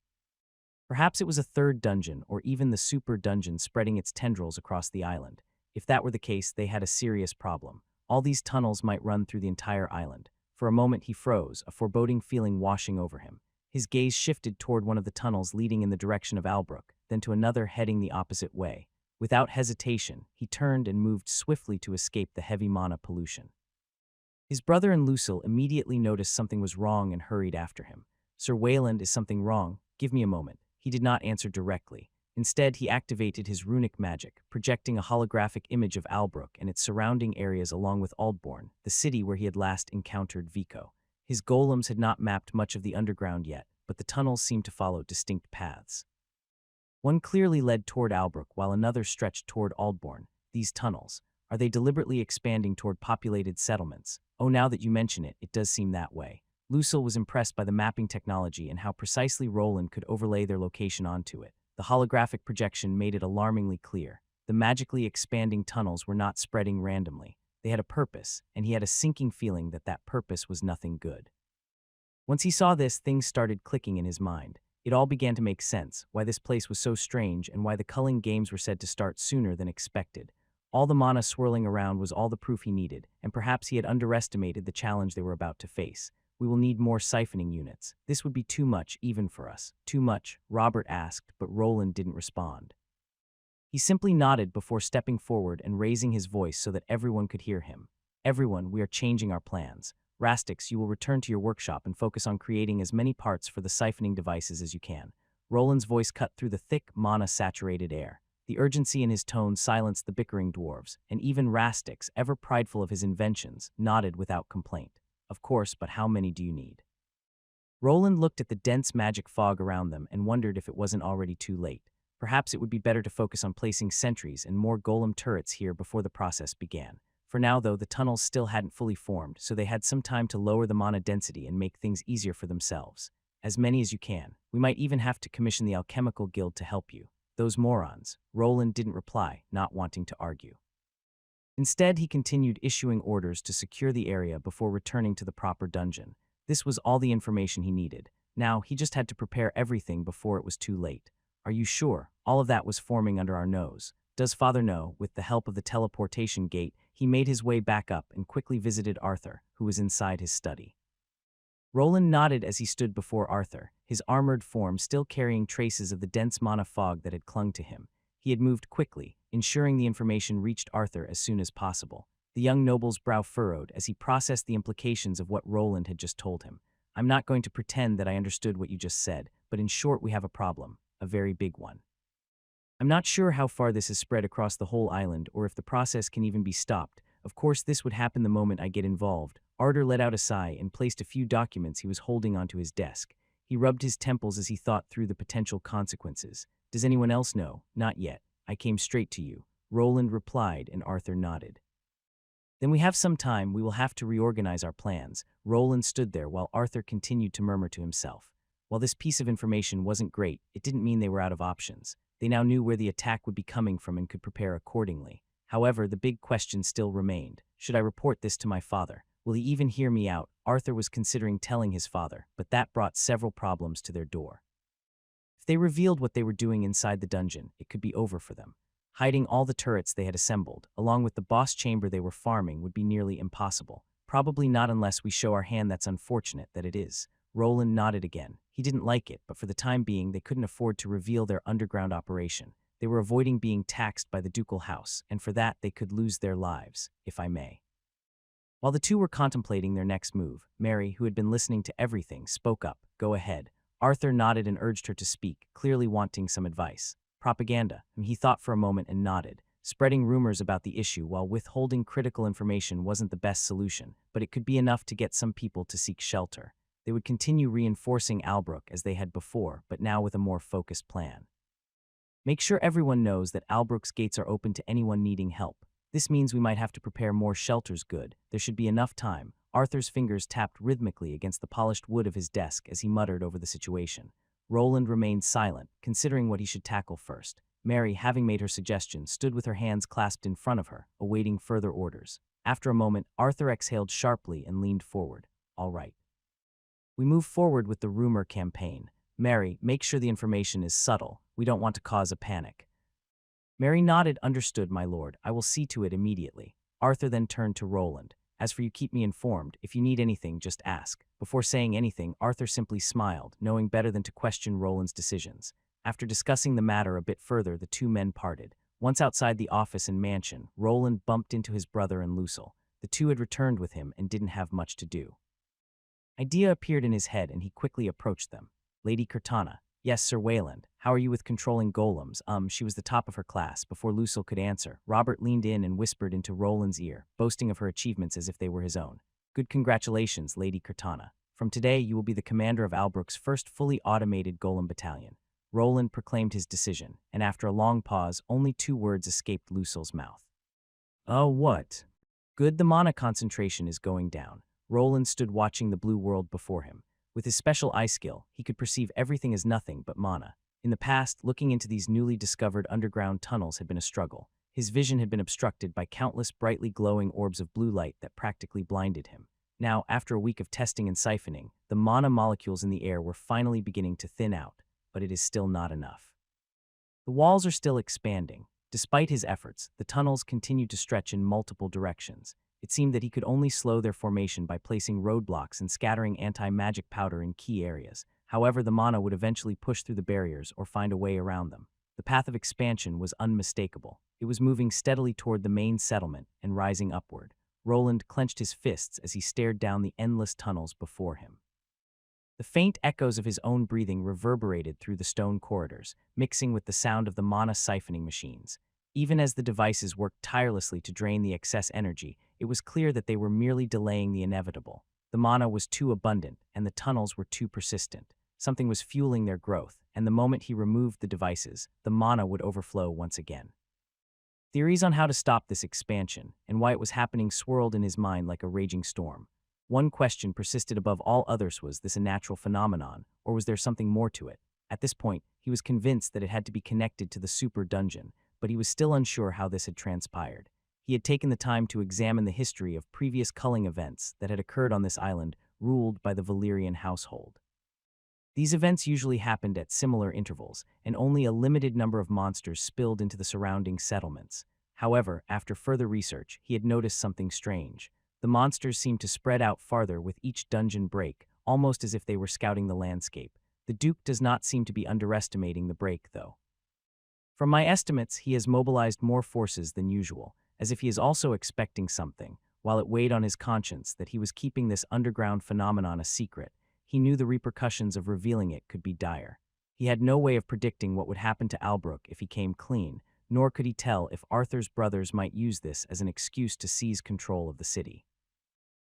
Perhaps it was a third dungeon, or even the super dungeon spreading its tendrils across the island. If that were the case, they had a serious problem. All these tunnels might run through the entire island. For a moment he froze, a foreboding feeling washing over him. His gaze shifted toward one of the tunnels leading in the direction of Albrook, then to another heading the opposite way. Without hesitation, he turned and moved swiftly to escape the heavy mana pollution. His brother and Lucille immediately noticed something was wrong and hurried after him. "Sir Wayland, is something wrong? Give me a moment." He did not answer directly. Instead, he activated his runic magic, projecting a holographic image of Albrook and its surrounding areas along with Aldbourne, the city where he had last encountered Vico. His golems had not mapped much of the underground yet, but the tunnels seemed to follow distinct paths. One clearly led toward Albrook, while another stretched toward Aldbourne. These tunnels, are they deliberately expanding toward populated settlements? Oh, now that you mention it, it does seem that way. Lucille was impressed by the mapping technology and how precisely Roland could overlay their location onto it. The holographic projection made it alarmingly clear. The magically expanding tunnels were not spreading randomly. They had a purpose, and he had a sinking feeling that that purpose was nothing good. Once he saw this, things started clicking in his mind. It all began to make sense, why this place was so strange and why the culling games were said to start sooner than expected. All the mana swirling around was all the proof he needed, and perhaps he had underestimated the challenge they were about to face. "We will need more siphoning units. This would be too much, even for us." "Too much?" Robert asked, but Roland didn't respond. He simply nodded before stepping forward and raising his voice so that everyone could hear him. "Everyone, we are changing our plans. Rastix, you will return to your workshop and focus on creating as many parts for the siphoning devices as you can." Roland's voice cut through the thick, mana-saturated air. The urgency in his tone silenced the bickering dwarves, and even Rastix, ever prideful of his inventions, nodded without complaint. "Of course, but how many do you need?" Roland looked at the dense magic fog around them and wondered if it wasn't already too late. Perhaps it would be better to focus on placing sentries and more golem turrets here before the process began. For now, though, the tunnels still hadn't fully formed, so they had some time to lower the mana density and make things easier for themselves. "As many as you can. We might even have to commission the Alchemical Guild to help you." "Those morons." Roland didn't reply, not wanting to argue. Instead, he continued issuing orders to secure the area before returning to the proper dungeon. This was all the information he needed. Now, he just had to prepare everything before it was too late. "Are you sure? All of that was forming under our nose." "Does Father know?" With the help of the teleportation gate, he made his way back up and quickly visited Arthur, who was inside his study. Roland nodded as he stood before Arthur, his armored form still carrying traces of the dense mana fog that had clung to him. He had moved quickly, ensuring the information reached Arthur as soon as possible. The young noble's brow furrowed as he processed the implications of what Roland had just told him. "I'm not going to pretend that I understood what you just said, but in short, we have a problem, a very big one. I'm not sure how far this has spread across the whole island or if the process can even be stopped. Of course, this would happen the moment I get involved." Arthur let out a sigh and placed a few documents he was holding onto his desk. He rubbed his temples as he thought through the potential consequences. Does anyone else know? Not yet. I came straight to you. Roland replied, and Arthur nodded. Then we have some time. We will have to reorganize our plans. Roland stood there while Arthur continued to murmur to himself. While this piece of information wasn't great, it didn't mean they were out of options. They now knew where the attack would be coming from and could prepare accordingly. However, the big question still remained. Should I report this to my father? Will he even hear me out? Arthur was considering telling his father, but that brought several problems to their door. If they revealed what they were doing inside the dungeon, it could be over for them. Hiding all the turrets they had assembled, along with the boss chamber they were farming, would be nearly impossible. Probably not unless we show our hand. That's unfortunate that it is. Roland nodded again. He didn't like it, but for the time being, they couldn't afford to reveal their underground operation. They were avoiding being taxed by the ducal house, and for that they could lose their lives, if I may. While the two were contemplating their next move, Mary, who had been listening to everything, spoke up. Go ahead. Arthur nodded and urged her to speak, clearly wanting some advice. Propaganda. He thought for a moment and nodded. Spreading rumors about the issue while withholding critical information wasn't the best solution, but it could be enough to get some people to seek shelter. They would continue reinforcing Albrook as they had before, but now with a more focused plan. Make sure everyone knows that Albrook's gates are open to anyone needing help. This means we might have to prepare more shelters. Good. There should be enough time. Arthur's fingers tapped rhythmically against the polished wood of his desk as he muttered over the situation. Roland remained silent, considering what he should tackle first. Mary, having made her suggestion, stood with her hands clasped in front of her, awaiting further orders. After a moment, Arthur exhaled sharply and leaned forward. All right. We move forward with the rumor campaign. Mary, make sure the information is subtle. We don't want to cause a panic. Mary nodded. Understood, my lord. I will see to it immediately. Arthur then turned to Roland. As for you, keep me informed. If you need anything, just ask. Before saying anything, Arthur simply smiled, knowing better than to question Roland's decisions. After discussing the matter a bit further, the two men parted. Once outside the office and mansion, Roland bumped into his brother and Lucille. The two had returned with him and didn't have much to do. Idea appeared in his head and he quickly approached them. Lady Cortana. Yes, Sir Wayland. How are you with controlling golems? She was the top of her class. Before Lucille could answer, Robert leaned in and whispered into Roland's ear, boasting of her achievements as if they were his own. Good congratulations, Lady Cortana. From today, you will be the commander of Albrook's first fully automated golem battalion. Roland proclaimed his decision, and after a long pause, only 2 words escaped Lucille's mouth. Oh, what? Good, the mana concentration is going down. Roland stood watching the blue world before him. With his special eye skill, he could perceive everything as nothing but mana. In the past, looking into these newly discovered underground tunnels had been a struggle. His vision had been obstructed by countless brightly glowing orbs of blue light that practically blinded him. Now, after a week of testing and siphoning, the mana molecules in the air were finally beginning to thin out, but it is still not enough. The walls are still expanding. Despite his efforts, the tunnels continued to stretch in multiple directions. It seemed that he could only slow their formation by placing roadblocks and scattering anti-magic powder in key areas. However, the mana would eventually push through the barriers or find a way around them. The path of expansion was unmistakable. It was moving steadily toward the main settlement and rising upward. Roland clenched his fists as he stared down the endless tunnels before him. The faint echoes of his own breathing reverberated through the stone corridors, mixing with the sound of the mana siphoning machines. Even as the devices worked tirelessly to drain the excess energy, it was clear that they were merely delaying the inevitable. The mana was too abundant, and the tunnels were too persistent. Something was fueling their growth, and the moment he removed the devices, the mana would overflow once again. Theories on how to stop this expansion and why it was happening swirled in his mind like a raging storm. One question persisted above all others: was this a natural phenomenon, or was there something more to it? At this point, he was convinced that it had to be connected to the super dungeon, but he was still unsure how this had transpired. He had taken the time to examine the history of previous culling events that had occurred on this island ruled by the Valyrian household. These events usually happened at similar intervals, and only a limited number of monsters spilled into the surrounding settlements. However, after further research, he had noticed something strange. The monsters seemed to spread out farther with each dungeon break, almost as if they were scouting the landscape. The Duke does not seem to be underestimating the break, though. From my estimates, he has mobilized more forces than usual, as if he is also expecting something. While it weighed on his conscience that he was keeping this underground phenomenon a secret, he knew the repercussions of revealing it could be dire. He had no way of predicting what would happen to Albrook if he came clean, nor could he tell if Arthur's brothers might use this as an excuse to seize control of the city.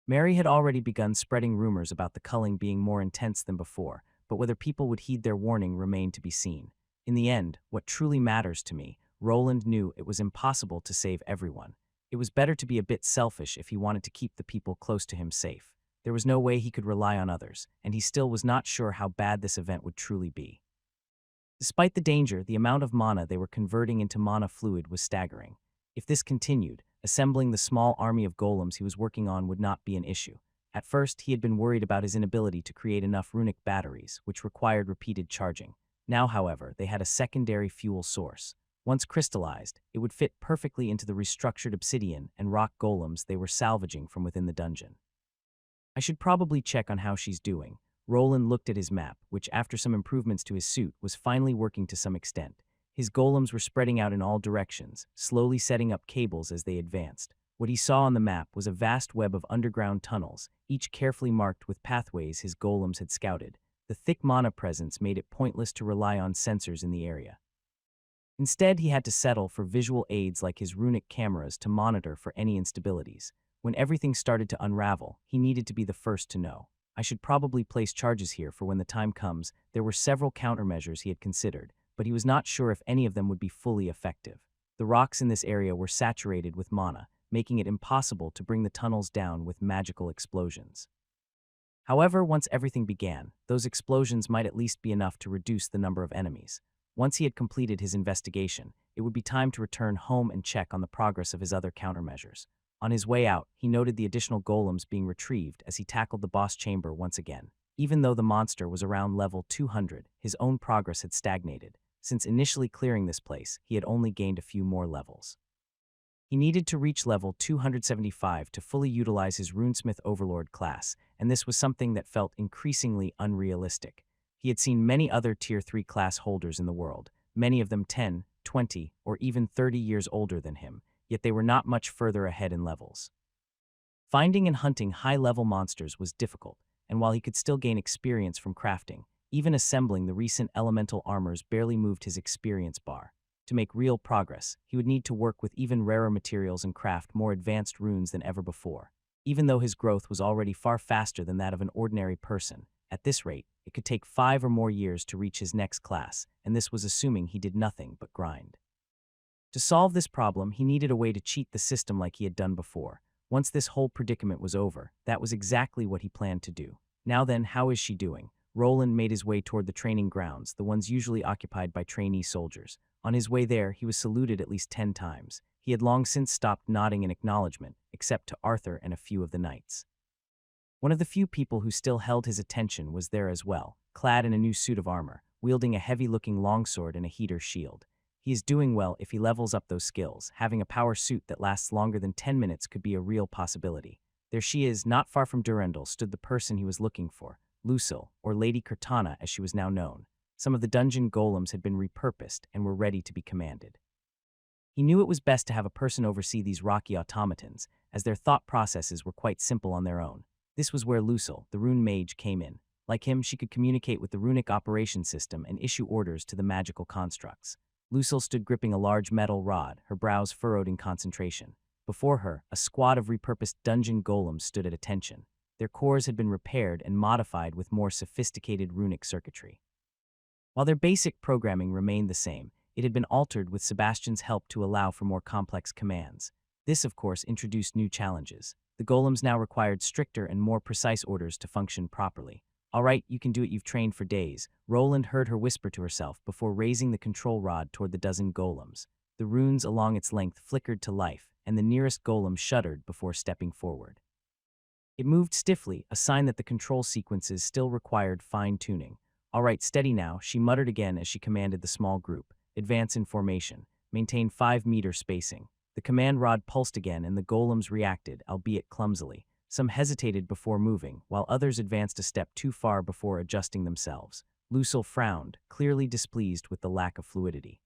Mary had already begun spreading rumors about the culling being more intense than before, but whether people would heed their warning remained to be seen. In the end, what truly matters to me, Roland knew it was impossible to save everyone. It was better to be a bit selfish if he wanted to keep the people close to him safe. There was no way he could rely on others, and he still was not sure how bad this event would truly be. Despite the danger, the amount of mana they were converting into mana fluid was staggering. If this continued, assembling the small army of golems he was working on would not be an issue. At first, he had been worried about his inability to create enough runic batteries, which required repeated charging. Now, however, they had a secondary fuel source. Once crystallized, it would fit perfectly into the restructured obsidian and rock golems they were salvaging from within the dungeon. I should probably check on how she's doing. Roland looked at his map, which after some improvements to his suit was finally working to some extent. His golems were spreading out in all directions, slowly setting up cables as they advanced. What he saw on the map was a vast web of underground tunnels, each carefully marked with pathways his golems had scouted. The thick mana presence made it pointless to rely on sensors in the area. Instead, he had to settle for visual aids like his runic cameras to monitor for any instabilities. When everything started to unravel, he needed to be the first to know. I should probably place charges here for when the time comes. There were several countermeasures he had considered, but he was not sure if any of them would be fully effective. The rocks in this area were saturated with mana, making it impossible to bring the tunnels down with magical explosions. However, once everything began, those explosions might at least be enough to reduce the number of enemies. Once he had completed his investigation, it would be time to return home and check on the progress of his other countermeasures. On his way out, he noted the additional golems being retrieved as he tackled the boss chamber once again. Even though the monster was around level 200, his own progress had stagnated. Since initially clearing this place, he had only gained a few more levels. He needed to reach level 275 to fully utilize his runesmith overlord class, and this was something that felt increasingly unrealistic. He had seen many other tier 3 class holders in the world, many of them 10, 20, or even 30 years older than him, yet they were not much further ahead in levels. Finding and hunting high-level monsters was difficult, and while he could still gain experience from crafting, even assembling the recent elemental armors barely moved his experience bar. To make real progress, he would need to work with even rarer materials and craft more advanced runes than ever before. Even though his growth was already far faster than that of an ordinary person, at this rate, it could take 5 or more years to reach his next class, and this was assuming he did nothing but grind. To solve this problem, he needed a way to cheat the system like he had done before. Once this whole predicament was over, that was exactly what he planned to do. Now then, how is she doing? Roland made his way toward the training grounds, the ones usually occupied by trainee soldiers. On his way there, he was saluted at least 10 times. He had long since stopped nodding in acknowledgement, except to Arthur and a few of the knights. One of the few people who still held his attention was there as well, clad in a new suit of armor, wielding a heavy-looking longsword and a heater shield. He is doing well if he levels up those skills. Having a power suit that lasts longer than 10 minutes could be a real possibility. There she is, not far from Durendal, stood the person he was looking for, Lucille, or Lady Cortana as she was now known. Some of the dungeon golems had been repurposed and were ready to be commanded. He knew it was best to have a person oversee these rocky automatons, as their thought processes were quite simple on their own. This was where Lucille, the rune mage, came in. Like him, she could communicate with the runic operation system and issue orders to the magical constructs. Lucille stood gripping a large metal rod, her brows furrowed in concentration. Before her, a squad of repurposed dungeon golems stood at attention. Their cores had been repaired and modified with more sophisticated runic circuitry. While their basic programming remained the same, it had been altered with Sebastian's help to allow for more complex commands. This, of course, introduced new challenges. The golems now required stricter and more precise orders to function properly. "All right, you can do it, you've trained for days," Roland heard her whisper to herself before raising the control rod toward the dozen golems. The runes along its length flickered to life, and the nearest golem shuddered before stepping forward. It moved stiffly, a sign that the control sequences still required fine-tuning. "All right, steady now," she muttered again as she commanded the small group. "Advance in formation. Maintain 5-meter spacing." The command rod pulsed again and the golems reacted, albeit clumsily. Some hesitated before moving, while others advanced a step too far before adjusting themselves. Lucille frowned, clearly displeased with the lack of fluidity.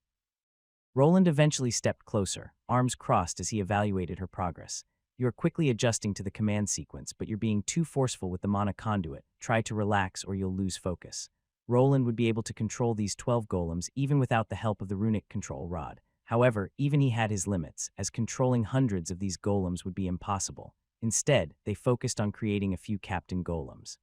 Roland eventually stepped closer, arms crossed as he evaluated her progress. "You are quickly adjusting to the command sequence, but you're being too forceful with the mana conduit. Try to relax or you'll lose focus." Roland would be able to control these 12 golems even without the help of the runic control rod. However, even he had his limits, as controlling hundreds of these golems would be impossible. Instead, they focused on creating a few captain golems.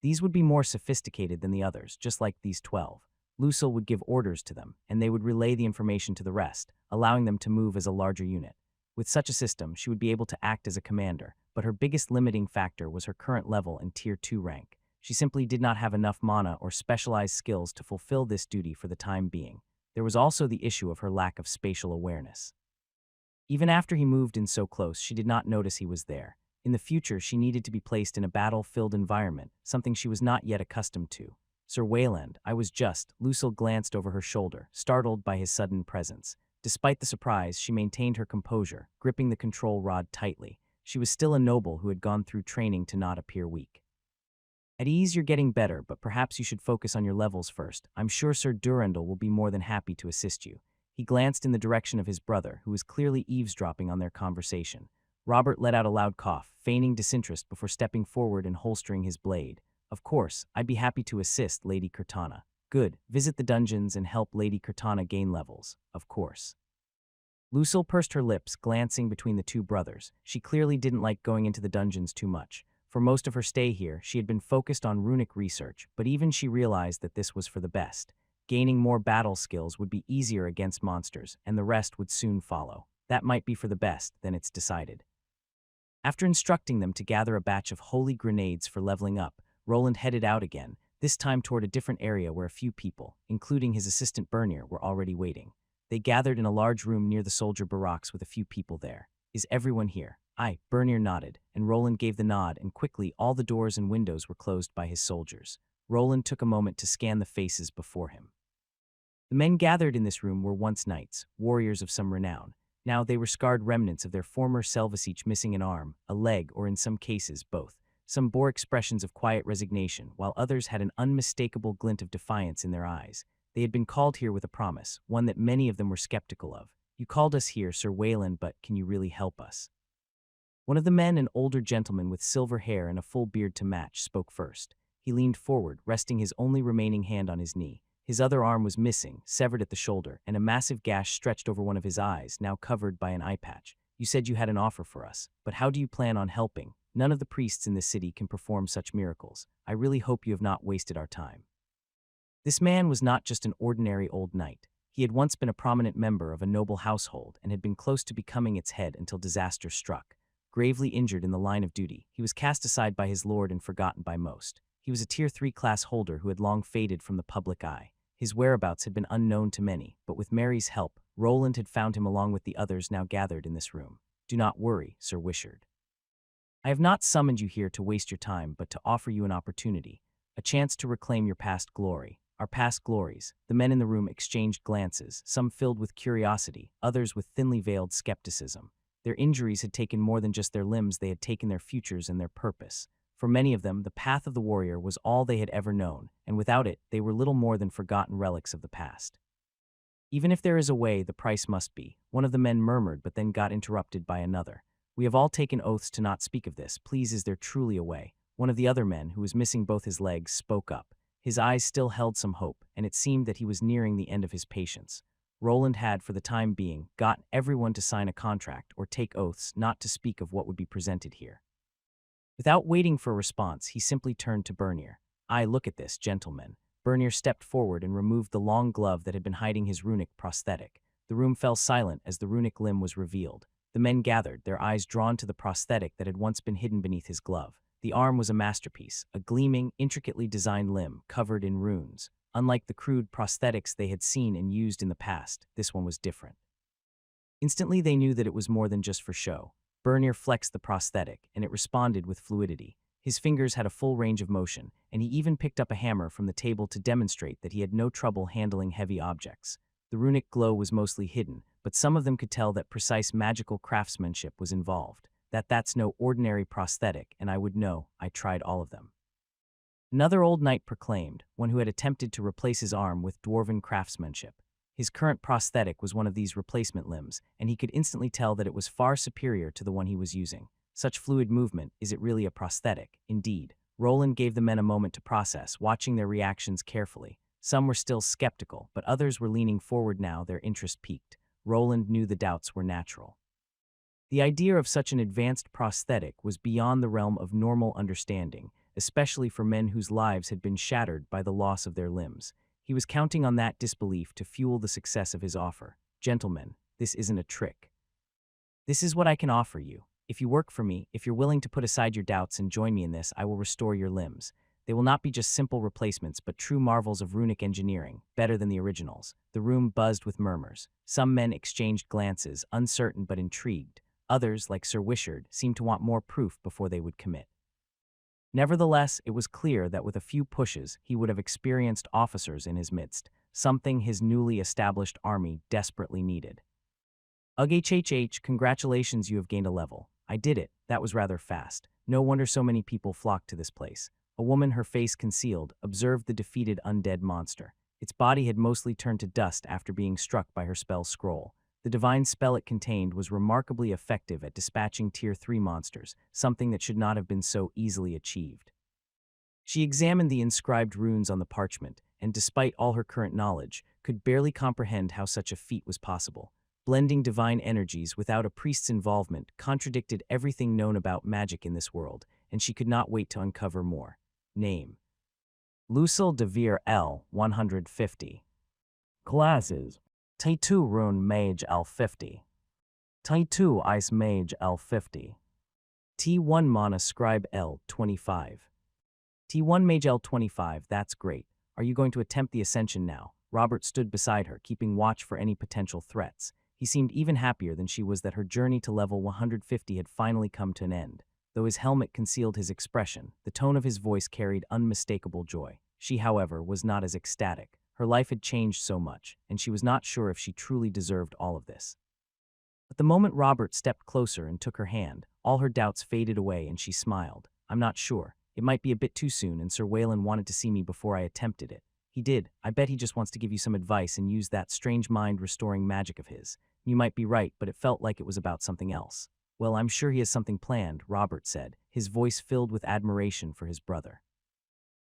These would be more sophisticated than the others, just like these 12. Lucille would give orders to them, and they would relay the information to the rest, allowing them to move as a larger unit. With such a system, she would be able to act as a commander, but her biggest limiting factor was her current level and Tier 2 rank. She simply did not have enough mana or specialized skills to fulfill this duty for the time being. There was also the issue of her lack of spatial awareness. Even after he moved in so close, she did not notice he was there. In the future, she needed to be placed in a battle-filled environment, something she was not yet accustomed to. Sir Wayland, I was just. Lucille glanced over her shoulder, startled by his sudden presence. Despite the surprise, she maintained her composure, gripping the control rod tightly. She was still a noble who had gone through training to not appear weak. At ease, you're getting better, but perhaps you should focus on your levels first. I'm sure Sir Durandal will be more than happy to assist you. He glanced in the direction of his brother, who was clearly eavesdropping on their conversation. Robert let out a loud cough, feigning disinterest before stepping forward and holstering his blade. Of course, I'd be happy to assist, Lady Cortana. Good, visit the dungeons and help Lady Cortana gain levels, of course. Lucille pursed her lips, glancing between the two brothers. She clearly didn't like going into the dungeons too much. For most of her stay here, she had been focused on runic research, but even she realized that this was for the best. Gaining more battle skills would be easier against monsters, and the rest would soon follow. That might be for the best, then it's decided. After instructing them to gather a batch of holy grenades for leveling up, Roland headed out again, this time toward a different area where a few people, including his assistant Bernier, were already waiting. They gathered in a large room near the soldier barracks with a few people there. Is everyone here? Aye, Bernier nodded, and Roland gave the nod, and quickly all the doors and windows were closed by his soldiers. Roland took a moment to scan the faces before him. The men gathered in this room were once knights, warriors of some renown. Now they were scarred remnants of their former selves, each missing an arm, a leg, or in some cases, both. Some bore expressions of quiet resignation, while others had an unmistakable glint of defiance in their eyes. They had been called here with a promise, one that many of them were skeptical of. You called us here, Sir Wayland, but can you really help us? One of the men, an older gentleman with silver hair and a full beard to match, spoke first. He leaned forward, resting his only remaining hand on his knee. His other arm was missing, severed at the shoulder, and a massive gash stretched over one of his eyes, now covered by an eye patch. You said you had an offer for us, but how do you plan on helping? None of the priests in this city can perform such miracles. I really hope you have not wasted our time. This man was not just an ordinary old knight. He had once been a prominent member of a noble household and had been close to becoming its head until disaster struck. Gravely injured in the line of duty, he was cast aside by his lord and forgotten by most. He was a Tier 3 class holder who had long faded from the public eye. His whereabouts had been unknown to many, but with Mary's help, Roland had found him along with the others now gathered in this room. Do not worry, Sir Wishard. I have not summoned you here to waste your time, but to offer you an opportunity, a chance to reclaim your past glory. Our past glories. The men in the room exchanged glances, some filled with curiosity, others with thinly veiled skepticism. Their injuries had taken more than just their limbs, they had taken their futures and their purpose. For many of them, the path of the warrior was all they had ever known, and without it, they were little more than forgotten relics of the past. Even if there is a way, the price must be, one of the men murmured, but then got interrupted by another. We have all taken oaths to not speak of this. Please, is there truly a way? One of the other men, who was missing both his legs, spoke up. His eyes still held some hope, and it seemed that he was nearing the end of his patience. Roland had, for the time being, gotten everyone to sign a contract or take oaths not to speak of what would be presented here. Without waiting for a response, he simply turned to Bernier. I look at this, gentlemen. Bernier stepped forward and removed the long glove that had been hiding his runic prosthetic. The room fell silent as the runic limb was revealed. The men gathered, their eyes drawn to the prosthetic that had once been hidden beneath his glove. The arm was a masterpiece, a gleaming, intricately designed limb covered in runes. Unlike the crude prosthetics they had seen and used in the past, this one was different. Instantly they knew that it was more than just for show. Bernier flexed the prosthetic, and it responded with fluidity. His fingers had a full range of motion, and he even picked up a hammer from the table to demonstrate that he had no trouble handling heavy objects. The runic glow was mostly hidden, but some of them could tell that precise magical craftsmanship was involved. That's no ordinary prosthetic, and I would know. I tried all of them. Another old knight proclaimed, one who had attempted to replace his arm with dwarven craftsmanship. His current prosthetic was one of these replacement limbs, and he could instantly tell that it was far superior to the one he was using. Such fluid movement, is it really a prosthetic? Indeed. Roland gave the men a moment to process, watching their reactions carefully. Some were still skeptical, but others were leaning forward now, their interest piqued. Roland knew the doubts were natural. The idea of such an advanced prosthetic was beyond the realm of normal understanding. especially for men whose lives had been shattered by the loss of their limbs. He was counting on that disbelief to fuel the success of his offer. Gentlemen, this isn't a trick. This is what I can offer you. If you work for me, if you're willing to put aside your doubts and join me in this, I will restore your limbs. They will not be just simple replacements, but true marvels of runic engineering, better than the originals. The room buzzed with murmurs. Some men exchanged glances, uncertain but intrigued. Others, like Sir Wishart, seemed to want more proof before they would commit. Nevertheless, it was clear that with a few pushes, he would have experienced officers in his midst, something his newly established army desperately needed. Ugh, congratulations, you have gained a level. I did it. That was rather fast. No wonder so many people flocked to this place. A woman, her face concealed, observed the defeated undead monster. Its body had mostly turned to dust after being struck by her spell scroll. The divine spell it contained was remarkably effective at dispatching Tier 3 monsters, something that should not have been so easily achieved. She examined the inscribed runes on the parchment, and despite all her current knowledge, could barely comprehend how such a feat was possible. Blending divine energies without a priest's involvement contradicted everything known about magic in this world, and she could not wait to uncover more. Name: Lucille de Vere L. 150. Classes: T2 Rune Mage L50. T2 Ice Mage L50. T1 Mana Scribe L25. T1 Mage L25, that's great. Are you going to attempt the ascension now? Robert stood beside her, keeping watch for any potential threats. He seemed even happier than she was that her journey to level 150 had finally come to an end. Though his helmet concealed his expression, the tone of his voice carried unmistakable joy. She, however, was not as ecstatic. Her life had changed so much, and she was not sure if she truly deserved all of this. But the moment Robert stepped closer and took her hand, all her doubts faded away and she smiled. I'm not sure. It might be a bit too soon, and Sir Wayland wanted to see me before I attempted it. He did. I bet he just wants to give you some advice and use that strange mind-restoring magic of his. You might be right, but it felt like it was about something else. Well, I'm sure he has something planned, Robert said, his voice filled with admiration for his brother.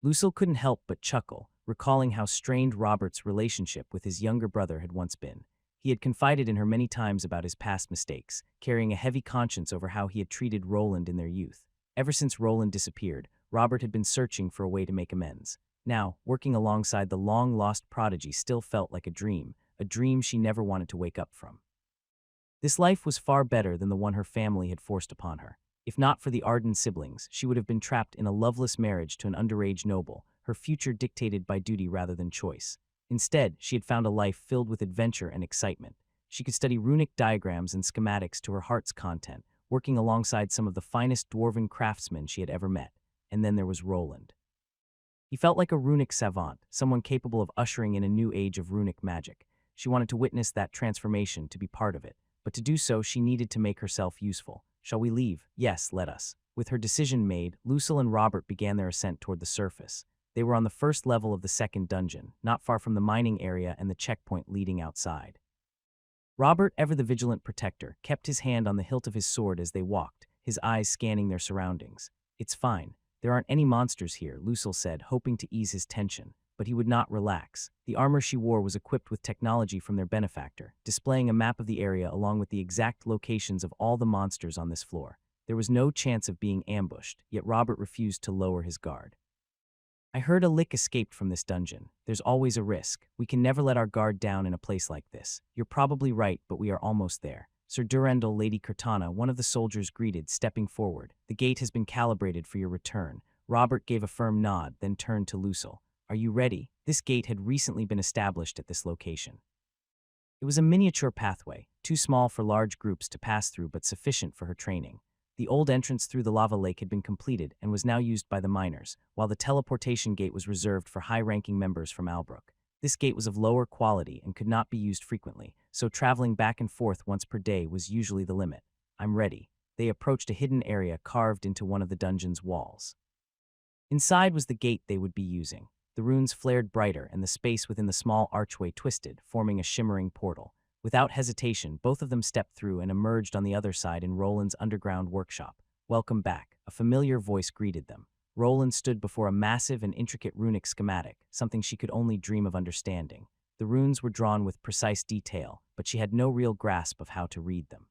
Lucille couldn't help but chuckle, recalling how strained Robert's relationship with his younger brother had once been. He had confided in her many times about his past mistakes, carrying a heavy conscience over how he had treated Roland in their youth. Ever since Roland disappeared, Robert had been searching for a way to make amends. Now, working alongside the long-lost prodigy still felt like a dream she never wanted to wake up from. This life was far better than the one her family had forced upon her. If not for the Arden siblings, she would have been trapped in a loveless marriage to an underage noble, her future dictated by duty rather than choice. Instead, she had found a life filled with adventure and excitement. She could study runic diagrams and schematics to her heart's content, working alongside some of the finest dwarven craftsmen she had ever met. And then there was Roland. He felt like a runic savant, someone capable of ushering in a new age of runic magic. She wanted to witness that transformation, to be part of it. But to do so, she needed to make herself useful. Shall we leave? Yes, let us. With her decision made, Lucille and Robert began their ascent toward the surface. They were on the first level of the second dungeon, not far from the mining area and the checkpoint leading outside. Robert, ever the vigilant protector, kept his hand on the hilt of his sword as they walked, his eyes scanning their surroundings. It's fine. There aren't any monsters here, Lucille said, hoping to ease his tension. But he would not relax. The armor she wore was equipped with technology from their benefactor, displaying a map of the area along with the exact locations of all the monsters on this floor. There was no chance of being ambushed, yet Robert refused to lower his guard. I heard a lick escaped from this dungeon. There's always a risk. We can never let our guard down in a place like this. You're probably right, but we are almost there. Sir Durendal, Lady Cortana, one of the soldiers greeted, stepping forward. The gate has been calibrated for your return. Robert gave a firm nod, then turned to Lucille. Are you ready? This gate had recently been established at this location. It was a miniature pathway, too small for large groups to pass through but sufficient for her training. The old entrance through the lava lake had been completed and was now used by the miners, while the teleportation gate was reserved for high-ranking members from Albrook. This gate was of lower quality and could not be used frequently, so traveling back and forth once per day was usually the limit. I'm ready. They approached a hidden area carved into one of the dungeon's walls. Inside was the gate they would be using. The runes flared brighter and the space within the small archway twisted, forming a shimmering portal. Without hesitation, both of them stepped through and emerged on the other side in Roland's underground workshop. Welcome back. A familiar voice greeted them. Roland stood before a massive and intricate runic schematic, something she could only dream of understanding. The runes were drawn with precise detail, but she had no real grasp of how to read them.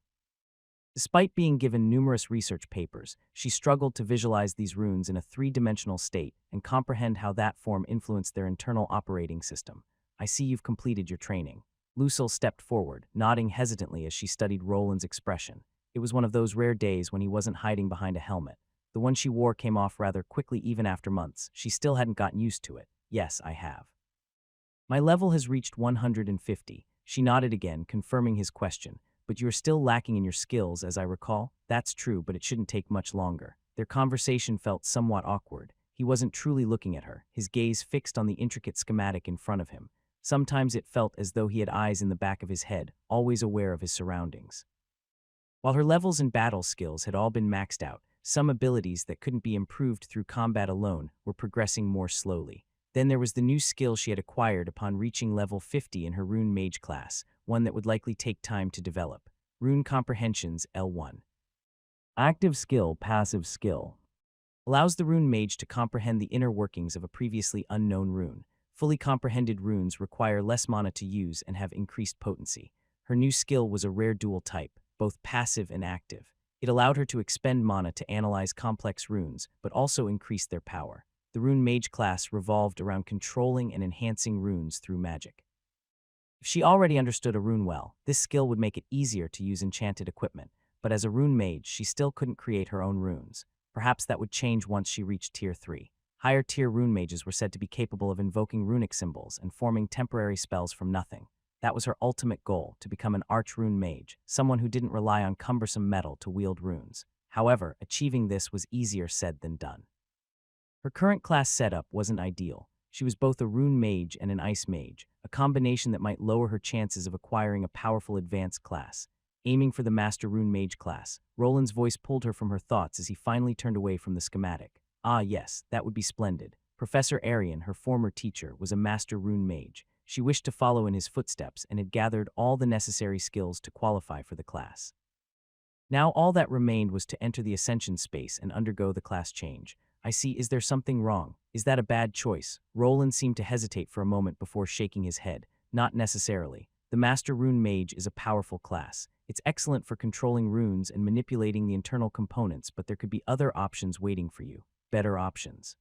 Despite being given numerous research papers, she struggled to visualize these runes in a three-dimensional state and comprehend how that form influenced their internal operating system. I see you've completed your training. Lucille stepped forward, nodding hesitantly as she studied Roland's expression. It was one of those rare days when he wasn't hiding behind a helmet. The one she wore came off rather quickly even after months. She still hadn't gotten used to it. Yes, I have. My level has reached 150. She nodded again, confirming his question. But you're still lacking in your skills, as I recall? That's true, but it shouldn't take much longer. Their conversation felt somewhat awkward. He wasn't truly looking at her, his gaze fixed on the intricate schematic in front of him. Sometimes it felt as though he had eyes in the back of his head, always aware of his surroundings. While her levels and battle skills had all been maxed out, some abilities that couldn't be improved through combat alone were progressing more slowly. Then there was the new skill she had acquired upon reaching level 50 in her Rune Mage class, one that would likely take time to develop. Rune Comprehensions L1. Active skill, passive skill. Allows the Rune Mage to comprehend the inner workings of a previously unknown rune. Fully comprehended runes require less mana to use and have increased potency. Her new skill was a rare dual type, both passive and active. It allowed her to expend mana to analyze complex runes, but also increase their power. The Rune Mage class revolved around controlling and enhancing runes through magic. If she already understood a rune well, this skill would make it easier to use enchanted equipment, but as a Rune Mage, she still couldn't create her own runes. Perhaps that would change once she reached Tier 3. Higher tier Rune Mages were said to be capable of invoking runic symbols and forming temporary spells from nothing. That was her ultimate goal, to become an Arch-Rune Mage, someone who didn't rely on cumbersome metal to wield runes. However, achieving this was easier said than done. Her current class setup wasn't ideal. She was both a Rune Mage and an Ice Mage, a combination that might lower her chances of acquiring a powerful advanced class. Aiming for the Master Rune Mage class, Roland's voice pulled her from her thoughts as he finally turned away from the schematic. Ah yes, that would be splendid. Professor Arian, her former teacher, was a Master Rune Mage. She wished to follow in his footsteps and had gathered all the necessary skills to qualify for the class. Now all that remained was to enter the Ascension space and undergo the class change. I see. Is there something wrong? Is that a bad choice? Roland seemed to hesitate for a moment before shaking his head. Not necessarily. The Master Rune Mage is a powerful class. It's excellent for controlling runes and manipulating the internal components, but there could be other options waiting for you. Better options.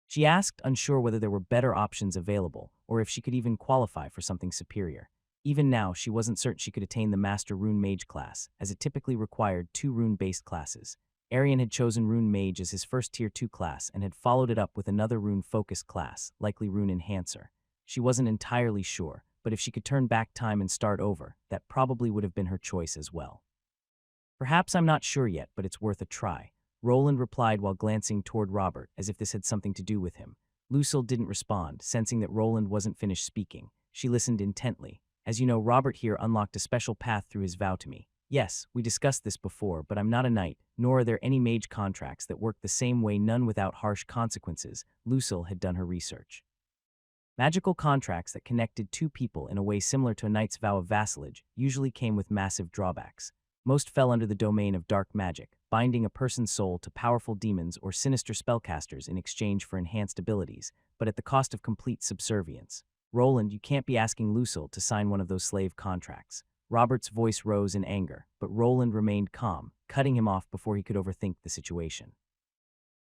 She asked, unsure whether there were better options available, or if she could even qualify for something superior. Even now, she wasn't certain she could attain the Master Rune Mage class, as it typically required 2 rune-based classes. Arian had chosen Rune Mage as his first Tier 2 class and had followed it up with another rune-focused class, likely Rune Enhancer. She wasn't entirely sure, but if she could turn back time and start over, that probably would have been her choice as well. Perhaps I'm not sure yet, but it's worth a try. Roland replied while glancing toward Robert, as if this had something to do with him. Lucille didn't respond, sensing that Roland wasn't finished speaking. She listened intently. As you know, Robert here unlocked a special path through his vow to me. Yes, we discussed this before, but I'm not a knight, nor are there any mage contracts that work the same way, none without harsh consequences. Lucille had done her research. Magical contracts that connected 2 people in a way similar to a knight's vow of vassalage usually came with massive drawbacks. Most fell under the domain of dark magic, binding a person's soul to powerful demons or sinister spellcasters in exchange for enhanced abilities, but at the cost of complete subservience. Roland, you can't be asking Lucille to sign one of those slave contracts. Robert's voice rose in anger, but Roland remained calm, cutting him off before he could overthink the situation.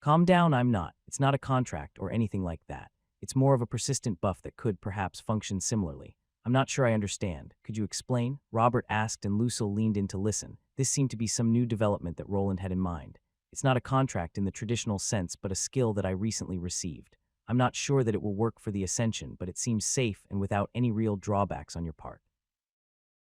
Calm down, I'm not. It's not a contract or anything like that. It's more of a persistent buff that could perhaps function similarly. I'm not sure I understand. Could you explain? Robert asked, and Lucille leaned in to listen. This seemed to be some new development that Roland had in mind. It's not a contract in the traditional sense, but a skill that I recently received. I'm not sure that it will work for the Ascension, but it seems safe and without any real drawbacks on your part.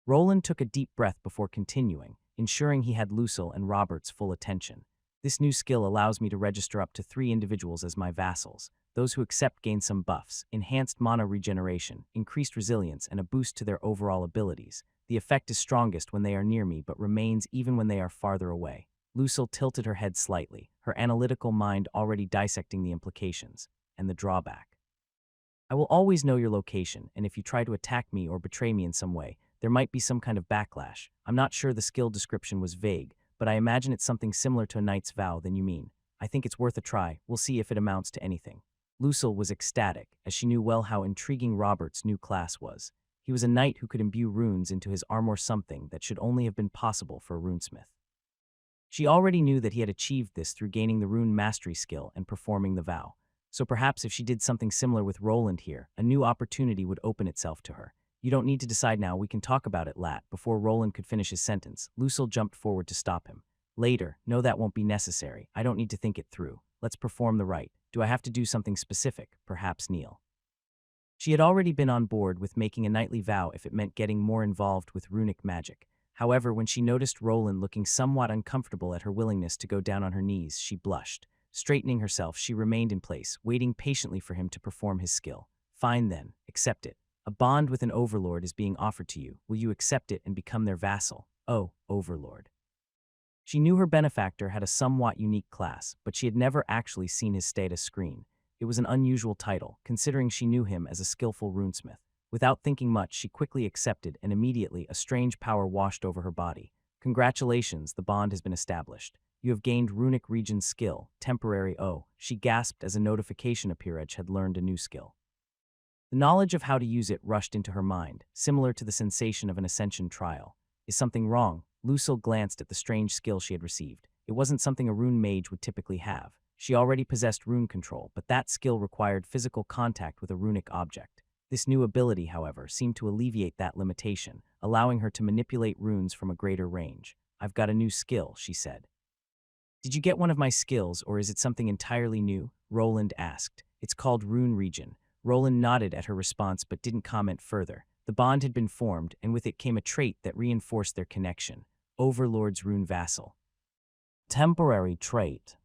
Roland took a deep breath before continuing, ensuring he had Lucille and Robert's full attention. This new skill allows me to register up to 3 individuals as my vassals. Those who accept gain some buffs, enhanced mana regeneration, increased resilience, and a boost to their overall abilities. The effect is strongest when they are near me, but remains even when they are farther away. Lucille tilted her head slightly, her analytical mind already dissecting the implications and the drawback. I will always know your location, and if you try to attack me or betray me in some way, there might be some kind of backlash. I'm not sure the skill description was vague, but I imagine it's something similar to a knight's vow than you mean. I think it's worth a try. We'll see if it amounts to anything. Lucille was ecstatic, as she knew well how intriguing Robert's new class was. He was a knight who could imbue runes into his armor, something that should only have been possible for a runesmith. She already knew that he had achieved this through gaining the rune mastery skill and performing the vow. So perhaps if she did something similar with Roland here, a new opportunity would open itself to her. You don't need to decide now, we can talk about it, Lat. Before Roland could finish his sentence, Lucille jumped forward to stop him. Later. No, that won't be necessary. I don't need to think it through. Let's perform the rite. Do I have to do something specific? Perhaps kneel. She had already been on board with making a knightly vow if it meant getting more involved with runic magic. However, when she noticed Roland looking somewhat uncomfortable at her willingness to go down on her knees, she blushed. Straightening herself, she remained in place, waiting patiently for him to perform his skill. Fine then, accept it. A bond with an overlord is being offered to you. Will you accept it and become their vassal? Oh, overlord. She knew her benefactor had a somewhat unique class, but she had never actually seen his status screen. It was an unusual title, considering she knew him as a skillful runesmith. Without thinking much, she quickly accepted, and immediately a strange power washed over her body. Congratulations, the bond has been established. You have gained runic region skill, temporary. Oh, she gasped as a notification appearage had learned a new skill. The knowledge of how to use it rushed into her mind, similar to the sensation of an ascension trial. Is something wrong? Lucille glanced at the strange skill she had received. It wasn't something a rune mage would typically have. She already possessed rune control, but that skill required physical contact with a runic object. This new ability, however, seemed to alleviate that limitation, allowing her to manipulate runes from a greater range. I've got a new skill, she said. Did you get one of my skills, or is it something entirely new? Roland asked. It's called Rune Region. Roland nodded at her response but didn't comment further. The bond had been formed, and with it came a trait that reinforced their connection. Overlord's Rune Vassal. Temporary trait.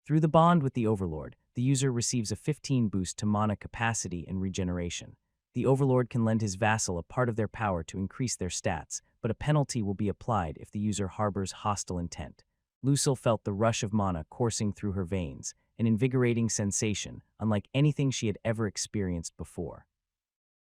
Through the bond with the Overlord, the user receives a 15 boost to mana capacity and regeneration. The Overlord can lend his vassal a part of their power to increase their stats, but a penalty will be applied if the user harbors hostile intent. Lucille felt the rush of mana coursing through her veins, an invigorating sensation, unlike anything she had ever experienced before.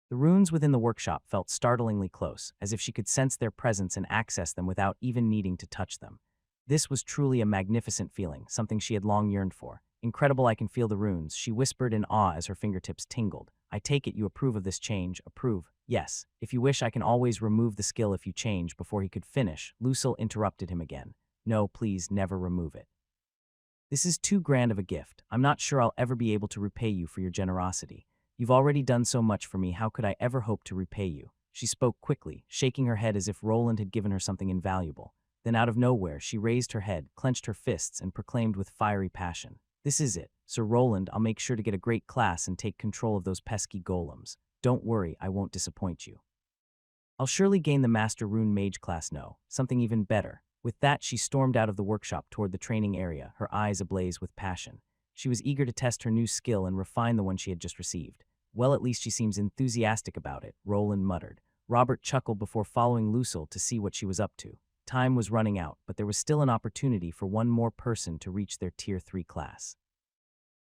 The runes within the workshop felt startlingly close, as if she could sense their presence and access them without even needing to touch them. This was truly a magnificent feeling, something she had long yearned for. Incredible, I can feel the runes, she whispered in awe as her fingertips tingled. I take it you approve of this change. Approve? Yes. If you wish, I can always remove the skill if you change. Before he could finish, Lucille interrupted him again. No, please, never remove it. This is too grand of a gift. I'm not sure I'll ever be able to repay you for your generosity. You've already done so much for me, how could I ever hope to repay you? She spoke quickly, shaking her head as if Roland had given her something invaluable. Then out of nowhere, she raised her head, clenched her fists, and proclaimed with fiery passion. This is it. Sir Roland, I'll make sure to get a great class and take control of those pesky golems. Don't worry, I won't disappoint you. I'll surely gain the Master Rune Mage class. No, something even better. With that, she stormed out of the workshop toward the training area, her eyes ablaze with passion. She was eager to test her new skill and refine the one she had just received. Well, at least she seems enthusiastic about it, Roland muttered. Robert chuckled before following Lucille to see what she was up to. Time was running out, but there was still an opportunity for one more person to reach their Tier 3 class.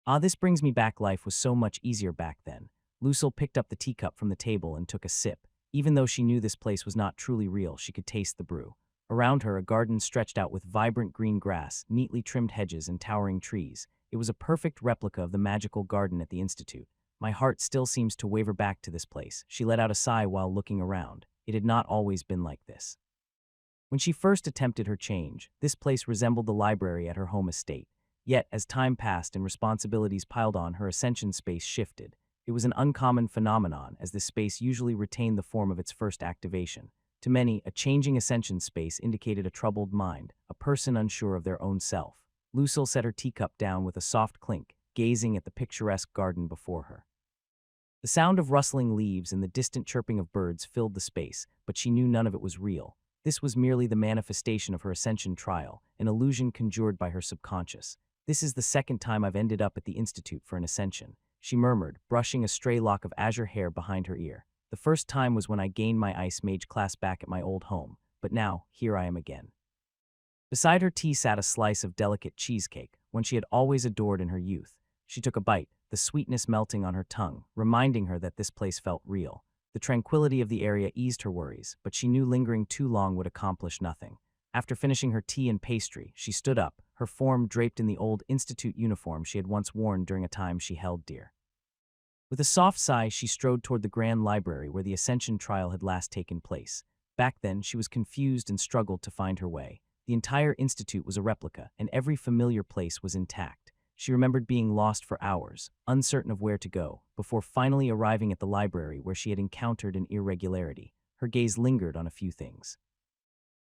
Ah, this brings me back. Life was so much easier back then. Lucille picked up the teacup from the table and took a sip. Even though she knew this place was not truly real, she could taste the brew. Around her, a garden stretched out with vibrant green grass, neatly trimmed hedges, and towering trees. It was a perfect replica of the magical garden at the Institute. My heart still seems to waver back to this place. She let out a sigh while looking around. It had not always been like this. When she first attempted her change, this place resembled the library at her home estate. Yet, as time passed and responsibilities piled on, her ascension space shifted. It was an uncommon phenomenon, as this space usually retained the form of its first activation. To many, a changing ascension space indicated a troubled mind, a person unsure of their own self. Lucille set her teacup down with a soft clink, gazing at the picturesque garden before her. The sound of rustling leaves and the distant chirping of birds filled the space, but she knew none of it was real. This was merely the manifestation of her ascension trial, an illusion conjured by her subconscious. This is the second time I've ended up at the Institute for an ascension, she murmured, brushing a stray lock of azure hair behind her ear. The first time was when I gained my Ice Mage class back at my old home, but now, here I am again. Beside her tea sat a slice of delicate cheesecake, one she had always adored in her youth. She took a bite, the sweetness melting on her tongue, reminding her that this place felt real. The tranquility of the area eased her worries, but she knew lingering too long would accomplish nothing. After finishing her tea and pastry, she stood up, her form draped in the old Institute uniform she had once worn during a time she held dear. With a soft sigh, she strode toward the grand library where the Ascension trial had last taken place. Back then, she was confused and struggled to find her way. The entire institute was a replica, and every familiar place was intact. She remembered being lost for hours, uncertain of where to go, before finally arriving at the library where she had encountered an irregularity. Her gaze lingered on a few things.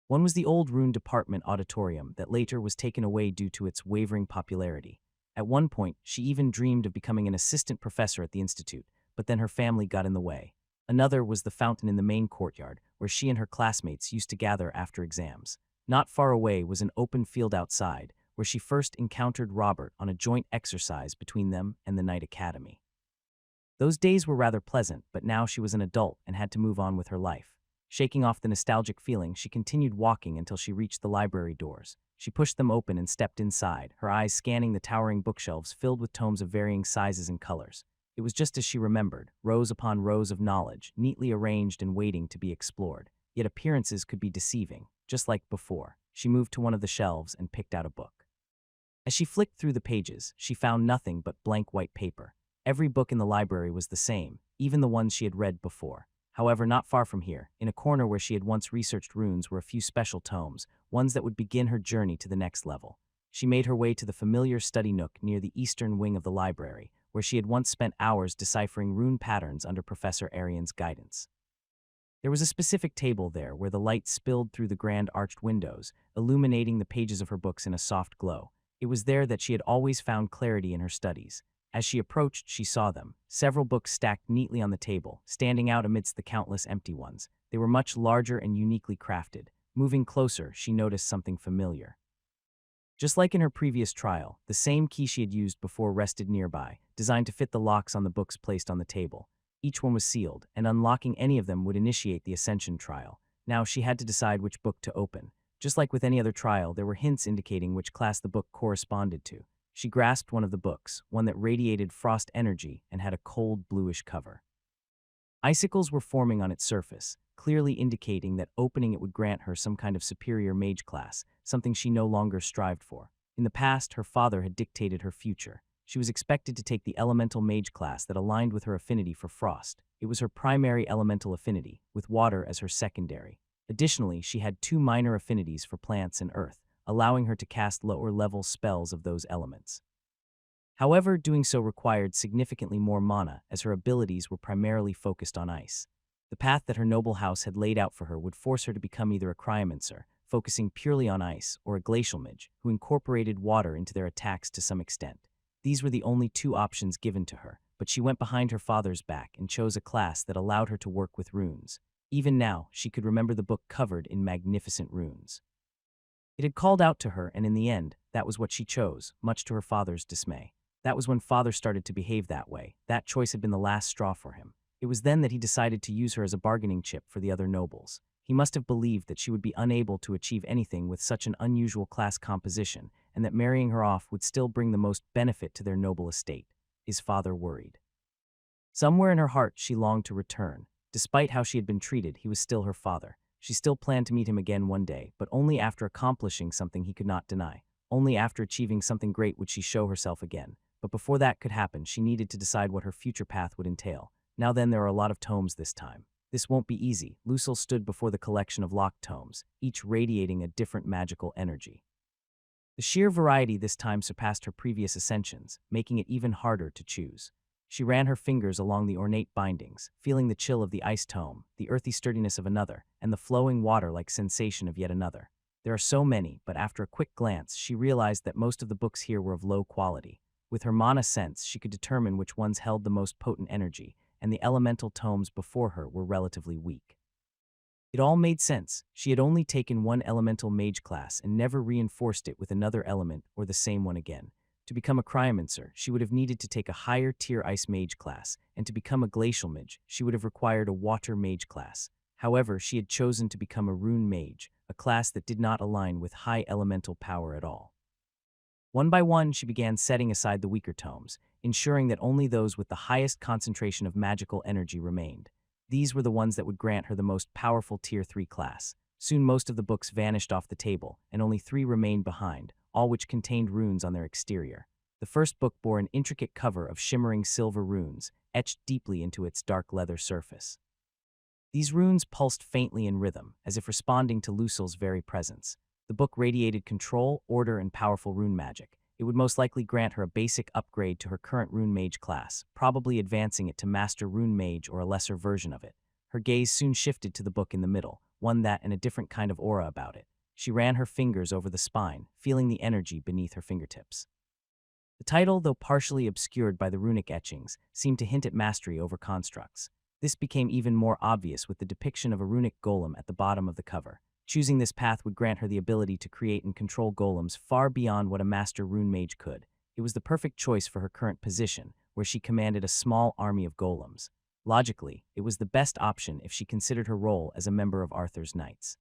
One was the old Rune department auditorium that later was taken away due to its wavering popularity. At one point, she even dreamed of becoming an assistant professor at the institute, but then her family got in the way. Another was the fountain in the main courtyard, where she and her classmates used to gather after exams. Not far away was an open field outside, where she first encountered Robert on a joint exercise between them and the Knight Academy. Those days were rather pleasant, but now she was an adult and had to move on with her life. Shaking off the nostalgic feeling, she continued walking until she reached the library doors. She pushed them open and stepped inside, her eyes scanning the towering bookshelves filled with tomes of varying sizes and colors. It was just as she remembered, rows upon rows of knowledge, neatly arranged and waiting to be explored. Yet appearances could be deceiving, just like before. She moved to one of the shelves and picked out a book. As she flicked through the pages, she found nothing but blank white paper. Every book in the library was the same, even the ones she had read before. However, not far from here, in a corner where she had once researched runes, were a few special tomes, ones that would begin her journey to the next level. She made her way to the familiar study nook near the eastern wing of the library, where she had once spent hours deciphering rune patterns under Professor Arian's guidance. There was a specific table there where the light spilled through the grand arched windows, illuminating the pages of her books in a soft glow. It was there that she had always found clarity in her studies. As she approached, she saw them, several books stacked neatly on the table, standing out amidst the countless empty ones. They were much larger and uniquely crafted. Moving closer, she noticed something familiar. Just like in her previous trial, the same key she had used before rested nearby, designed to fit the locks on the books placed on the table. Each one was sealed, and unlocking any of them would initiate the Ascension trial. Now she had to decide which book to open. Just like with any other trial, there were hints indicating which class the book corresponded to. She grasped one of the books, one that radiated frost energy and had a cold bluish cover. Icicles were forming on its surface, clearly indicating that opening it would grant her some kind of superior mage class, something she no longer strived for. In the past, her father had dictated her future. She was expected to take the elemental mage class that aligned with her affinity for frost. It was her primary elemental affinity, with water as her secondary. Additionally, she had 2 minor affinities for plants and earth, allowing her to cast lower-level spells of those elements. However, doing so required significantly more mana, as her abilities were primarily focused on ice. The path that her noble house had laid out for her would force her to become either a cryomancer, focusing purely on ice, or a glacial mage, who incorporated water into their attacks to some extent. These were the only 2 options given to her, but she went behind her father's back and chose a class that allowed her to work with runes. Even now, she could remember the book covered in magnificent runes. It had called out to her, and in the end, that was what she chose, much to her father's dismay. That was when father started to behave that way. That choice had been the last straw for him. It was then that he decided to use her as a bargaining chip for the other nobles. He must have believed that she would be unable to achieve anything with such an unusual class composition, and that marrying her off would still bring the most benefit to their noble estate. His father worried. Somewhere in her heart, she longed to return. Despite how she had been treated, he was still her father. She still planned to meet him again one day, but only after accomplishing something he could not deny. Only after achieving something great would she show herself again. But before that could happen, she needed to decide what her future path would entail. Now then, there are a lot of tomes this time. This won't be easy. Lucille stood before the collection of locked tomes, each radiating a different magical energy. The sheer variety this time surpassed her previous ascensions, making it even harder to choose. She ran her fingers along the ornate bindings, feeling the chill of the ice tome, the earthy sturdiness of another, and the flowing water-like sensation of yet another. There are so many, but after a quick glance, she realized that most of the books here were of low quality. With her mana sense, she could determine which ones held the most potent energy, and the elemental tomes before her were relatively weak. It all made sense. She had only taken one elemental mage class and never reinforced it with another element or the same one again. To become a cryomancer, she would have needed to take a higher tier ice mage class, and to become a glacial mage, she would have required a water mage class. However, she had chosen to become a rune mage, a class that did not align with high elemental power at all. One by one, she began setting aside the weaker tomes, ensuring that only those with the highest concentration of magical energy remained. These were the ones that would grant her the most powerful Tier 3 class. Soon most of the books vanished off the table, and only 3 remained behind, all which contained runes on their exterior. The first book bore an intricate cover of shimmering silver runes, etched deeply into its dark leather surface. These runes pulsed faintly in rhythm, as if responding to Lucille's very presence. The book radiated control, order, and powerful rune magic. It would most likely grant her a basic upgrade to her current rune mage class, probably advancing it to master rune mage or a lesser version of it. Her gaze soon shifted to the book in the middle, one that and a different kind of aura about it. She ran her fingers over the spine, feeling the energy beneath her fingertips. The title, though partially obscured by the runic etchings, seemed to hint at mastery over constructs. This became even more obvious with the depiction of a runic golem at the bottom of the cover. Choosing this path would grant her the ability to create and control golems far beyond what a master rune mage could. It was the perfect choice for her current position, where she commanded a small army of golems. Logically, it was the best option if she considered her role as a member of Arthur's Knights.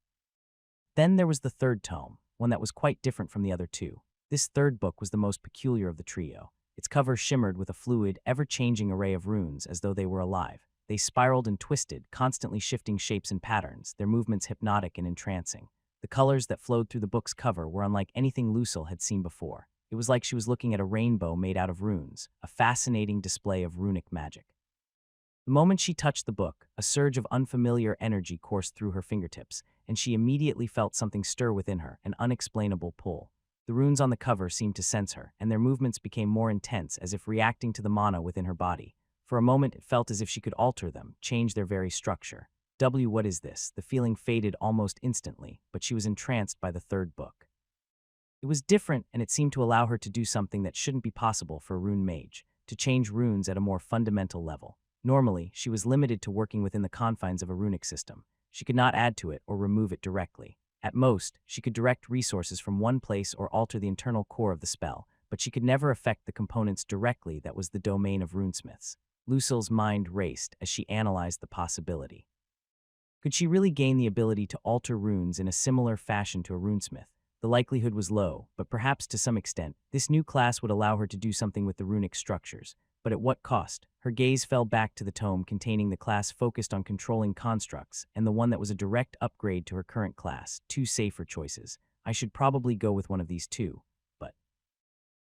Then there was the third tome, one that was quite different from the other two. This third book was the most peculiar of the trio. Its cover shimmered with a fluid, ever-changing array of runes as though they were alive. They spiraled and twisted, constantly shifting shapes and patterns, their movements hypnotic and entrancing. The colors that flowed through the book's cover were unlike anything Lucille had seen before. It was like she was looking at a rainbow made out of runes, a fascinating display of runic magic. The moment she touched the book, a surge of unfamiliar energy coursed through her fingertips, and she immediately felt something stir within her, an unexplainable pull. The runes on the cover seemed to sense her, and their movements became more intense, as if reacting to the mana within her body. For a moment, it felt as if she could alter them, change their very structure. What is this? The feeling faded almost instantly, but she was entranced by the third book. It was different, and it seemed to allow her to do something that shouldn't be possible for a rune mage, to change runes at a more fundamental level. Normally, she was limited to working within the confines of a runic system. She could not add to it or remove it directly. At most, she could direct resources from one place or alter the internal core of the spell, but she could never affect the components directly. That was the domain of runesmiths. Lucille's mind raced as she analyzed the possibility. Could she really gain the ability to alter runes in a similar fashion to a runesmith? The likelihood was low, but perhaps to some extent, this new class would allow her to do something with the runic structures. But at what cost? Her gaze fell back to the tome containing the class focused on controlling constructs, and the one that was a direct upgrade to her current class, two safer choices. I should probably go with one of these two, but...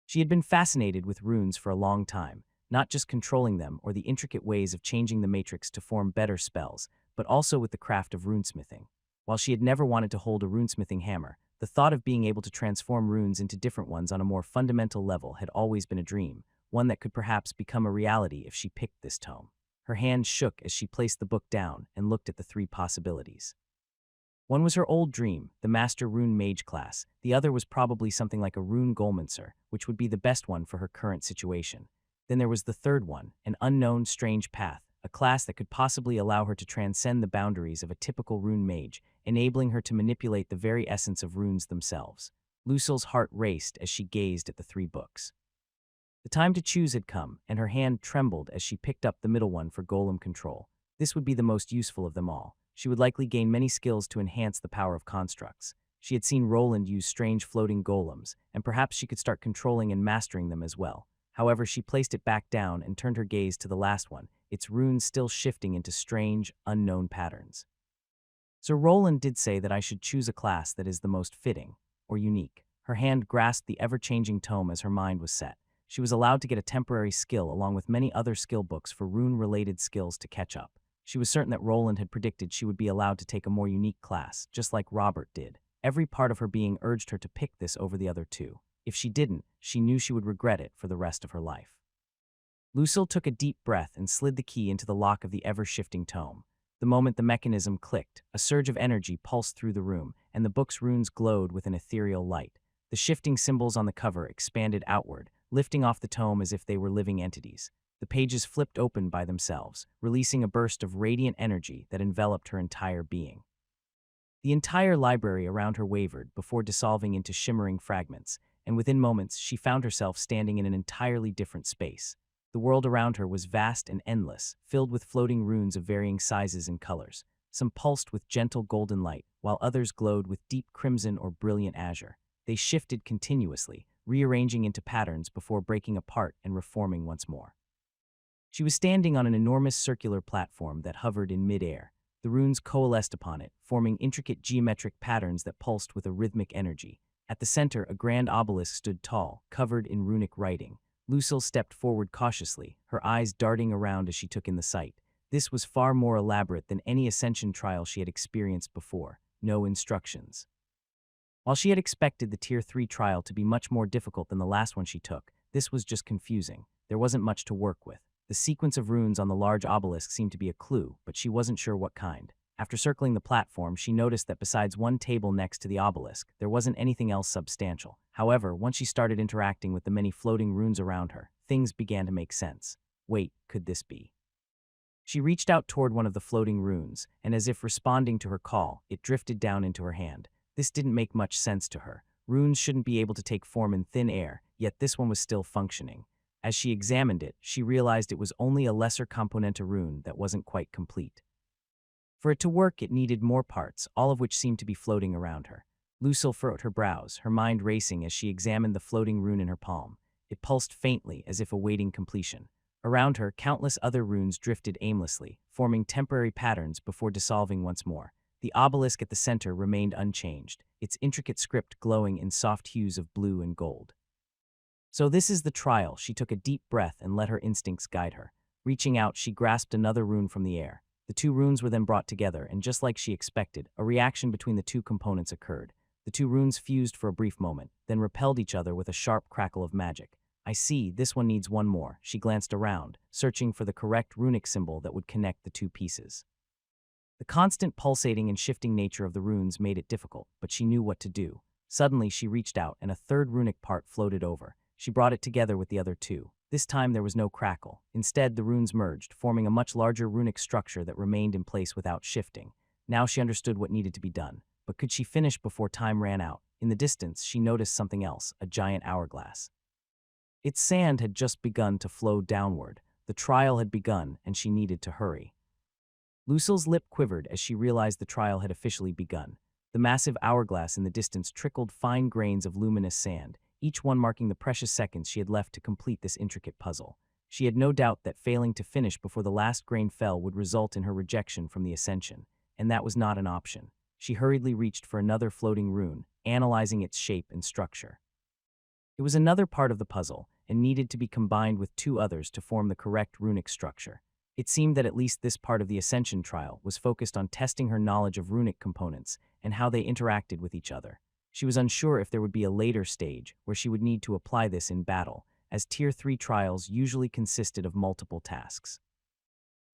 She had been fascinated with runes for a long time, not just controlling them or the intricate ways of changing the matrix to form better spells, but also with the craft of runesmithing. While she had never wanted to hold a runesmithing hammer, the thought of being able to transform runes into different ones on a more fundamental level had always been a dream, one that could perhaps become a reality if she picked this tome. Her hand shook as she placed the book down and looked at the three possibilities. One was her old dream, the Master Rune Mage class. The other was probably something like a Rune Golmancer, which would be the best one for her current situation. Then there was the third one, an unknown, strange path, a class that could possibly allow her to transcend the boundaries of a typical rune mage, enabling her to manipulate the very essence of runes themselves. Lucille's heart raced as she gazed at the three books. The time to choose had come, and her hand trembled as she picked up the middle one for golem control. This would be the most useful of them all. She would likely gain many skills to enhance the power of constructs. She had seen Roland use strange floating golems, and perhaps she could start controlling and mastering them as well. However, she placed it back down and turned her gaze to the last one, its runes still shifting into strange, unknown patterns. Sir Roland did say that I should choose a class that is the most fitting, or unique. Her hand grasped the ever-changing tome as her mind was set. She was allowed to get a temporary skill along with many other skill books for rune-related skills to catch up. She was certain that Roland had predicted she would be allowed to take a more unique class, just like Robert did. Every part of her being urged her to pick this over the other two. If she didn't, she knew she would regret it for the rest of her life. Lucille took a deep breath and slid the key into the lock of the ever-shifting tome. The moment the mechanism clicked, a surge of energy pulsed through the room, and the book's runes glowed with an ethereal light. The shifting symbols on the cover expanded outward, lifting off the tome as if they were living entities. The pages flipped open by themselves, releasing a burst of radiant energy that enveloped her entire being. The entire library around her wavered before dissolving into shimmering fragments, and within moments she found herself standing in an entirely different space. The world around her was vast and endless, filled with floating runes of varying sizes and colors. Some pulsed with gentle golden light, while others glowed with deep crimson or brilliant azure. They shifted continuously, rearranging into patterns before breaking apart and reforming once more. She was standing on an enormous circular platform that hovered in mid-air. The runes coalesced upon it, forming intricate geometric patterns that pulsed with a rhythmic energy. At the center, a grand obelisk stood tall, covered in runic writing. Lucille stepped forward cautiously, her eyes darting around as she took in the sight. This was far more elaborate than any ascension trial she had experienced before. No instructions. While she had expected the Tier 3 trial to be much more difficult than the last one she took, this was just confusing. There wasn't much to work with. The sequence of runes on the large obelisk seemed to be a clue, but she wasn't sure what kind. After circling the platform, she noticed that besides one table next to the obelisk, there wasn't anything else substantial. However, once she started interacting with the many floating runes around her, things began to make sense. Wait, could this be? She reached out toward one of the floating runes, and as if responding to her call, it drifted down into her hand. This didn't make much sense to her. Runes shouldn't be able to take form in thin air, yet this one was still functioning. As she examined it, she realized it was only a lesser componenta rune that wasn't quite complete. For it to work, it needed more parts, all of which seemed to be floating around her. Lucille furrowed her brows, her mind racing as she examined the floating rune in her palm. It pulsed faintly, as if awaiting completion. Around her, countless other runes drifted aimlessly, forming temporary patterns before dissolving once more. The obelisk at the center remained unchanged, its intricate script glowing in soft hues of blue and gold. So this is the trial. She took a deep breath and let her instincts guide her. Reaching out, she grasped another rune from the air. The two runes were then brought together, and just like she expected, a reaction between the two components occurred. The two runes fused for a brief moment, then repelled each other with a sharp crackle of magic. I see, this one needs one more. She glanced around, searching for the correct runic symbol that would connect the two pieces. The constant pulsating and shifting nature of the runes made it difficult, but she knew what to do. Suddenly, she reached out, and a third runic part floated over. She brought it together with the other two. This time there was no crackle. Instead, the runes merged, forming a much larger runic structure that remained in place without shifting. Now she understood what needed to be done. But could she finish before time ran out? In the distance, she noticed something else, a giant hourglass. Its sand had just begun to flow downward. The trial had begun, and she needed to hurry. Lucille's lip quivered as she realized the trial had officially begun. The massive hourglass in the distance trickled fine grains of luminous sand, each one marking the precious seconds she had left to complete this intricate puzzle. She had no doubt that failing to finish before the last grain fell would result in her rejection from the ascension, and that was not an option. She hurriedly reached for another floating rune, analyzing its shape and structure. It was another part of the puzzle, and needed to be combined with two others to form the correct runic structure. It seemed that at least this part of the ascension trial was focused on testing her knowledge of runic components and how they interacted with each other. She was unsure if there would be a later stage where she would need to apply this in battle, as Tier 3 trials usually consisted of multiple tasks.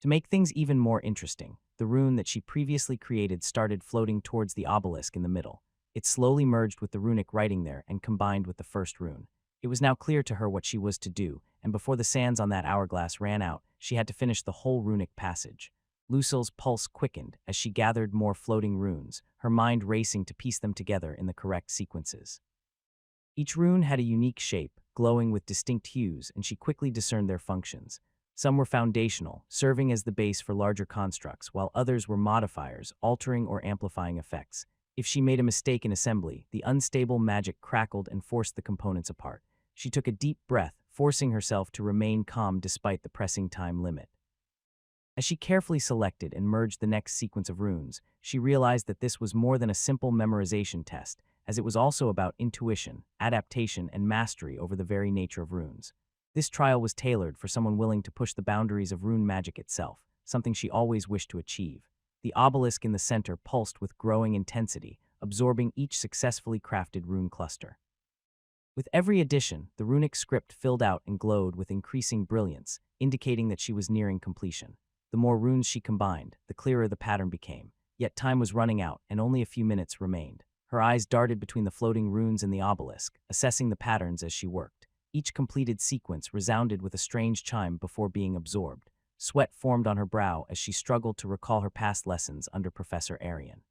To make things even more interesting, the rune that she previously created started floating towards the obelisk in the middle. It slowly merged with the runic writing there and combined with the first rune. It was now clear to her what she was to do, and before the sands on that hourglass ran out, she had to finish the whole runic passage. Lucille's pulse quickened as she gathered more floating runes, her mind racing to piece them together in the correct sequences. Each rune had a unique shape, glowing with distinct hues, and she quickly discerned their functions. Some were foundational, serving as the base for larger constructs, while others were modifiers, altering or amplifying effects. If she made a mistake in assembly, the unstable magic crackled and forced the components apart. She took a deep breath, forcing herself to remain calm despite the pressing time limit. As she carefully selected and merged the next sequence of runes, she realized that this was more than a simple memorization test, as it was also about intuition, adaptation, and mastery over the very nature of runes. This trial was tailored for someone willing to push the boundaries of rune magic itself, something she always wished to achieve. The obelisk in the center pulsed with growing intensity, absorbing each successfully crafted rune cluster. With every addition, the runic script filled out and glowed with increasing brilliance, indicating that she was nearing completion. The more runes she combined, the clearer the pattern became. Yet time was running out, and only a few minutes remained. Her eyes darted between the floating runes and the obelisk, assessing the patterns as she worked. Each completed sequence resounded with a strange chime before being absorbed. Sweat formed on her brow as she struggled to recall her past lessons under Professor Arian.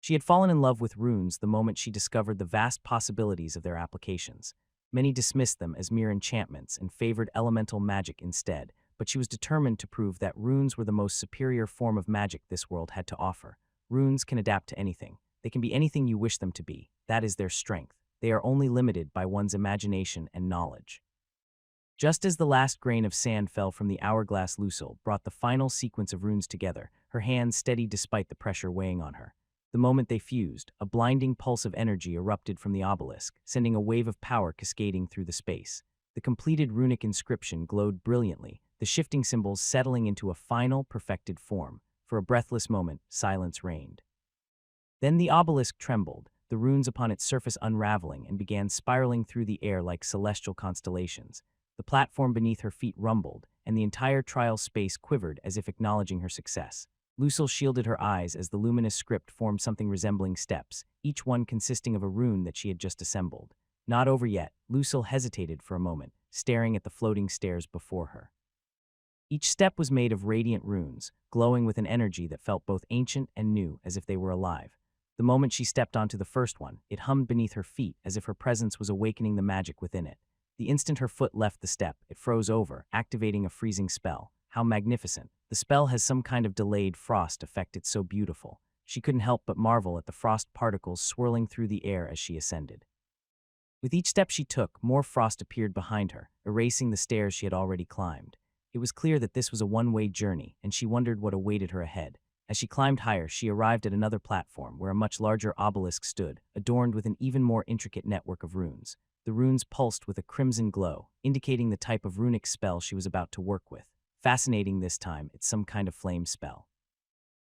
She had fallen in love with runes the moment she discovered the vast possibilities of their applications. Many dismissed them as mere enchantments and favored elemental magic instead, but she was determined to prove that runes were the most superior form of magic this world had to offer. Runes can adapt to anything. They can be anything you wish them to be. That is their strength. They are only limited by one's imagination and knowledge. Just as the last grain of sand fell from the hourglass, Lucille brought the final sequence of runes together, her hands steady despite the pressure weighing on her. The moment they fused, a blinding pulse of energy erupted from the obelisk, sending a wave of power cascading through the space. The completed runic inscription glowed brilliantly, the shifting symbols settling into a final, perfected form. For a breathless moment, silence reigned. Then the obelisk trembled, the runes upon its surface unraveling and began spiraling through the air like celestial constellations. The platform beneath her feet rumbled, and the entire trial space quivered as if acknowledging her success. Lucille shielded her eyes as the luminous script formed something resembling steps, each one consisting of a rune that she had just assembled. Not over yet, Lucille hesitated for a moment, staring at the floating stairs before her. Each step was made of radiant runes, glowing with an energy that felt both ancient and new, as if they were alive. The moment she stepped onto the first one, it hummed beneath her feet as if her presence was awakening the magic within it. The instant her foot left the step, it froze over, activating a freezing spell. How magnificent. The spell has some kind of delayed frost effect. It's so beautiful. She couldn't help but marvel at the frost particles swirling through the air as she ascended. With each step she took, more frost appeared behind her, erasing the stairs she had already climbed. It was clear that this was a one-way journey, and she wondered what awaited her ahead. As she climbed higher, she arrived at another platform where a much larger obelisk stood, adorned with an even more intricate network of runes. The runes pulsed with a crimson glow, indicating the type of runic spell she was about to work with. Fascinating this time, it's some kind of flame spell.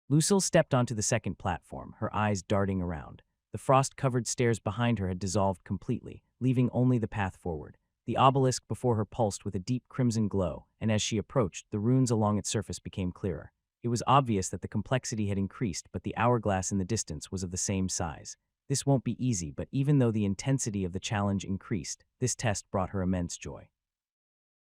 Lucille stepped onto the second platform, her eyes darting around. The frost-covered stairs behind her had dissolved completely, leaving only the path forward. The obelisk before her pulsed with a deep crimson glow, and as she approached, the runes along its surface became clearer. It was obvious that the complexity had increased, but the hourglass in the distance was of the same size. This won't be easy, but even though the intensity of the challenge increased, this test brought her immense joy.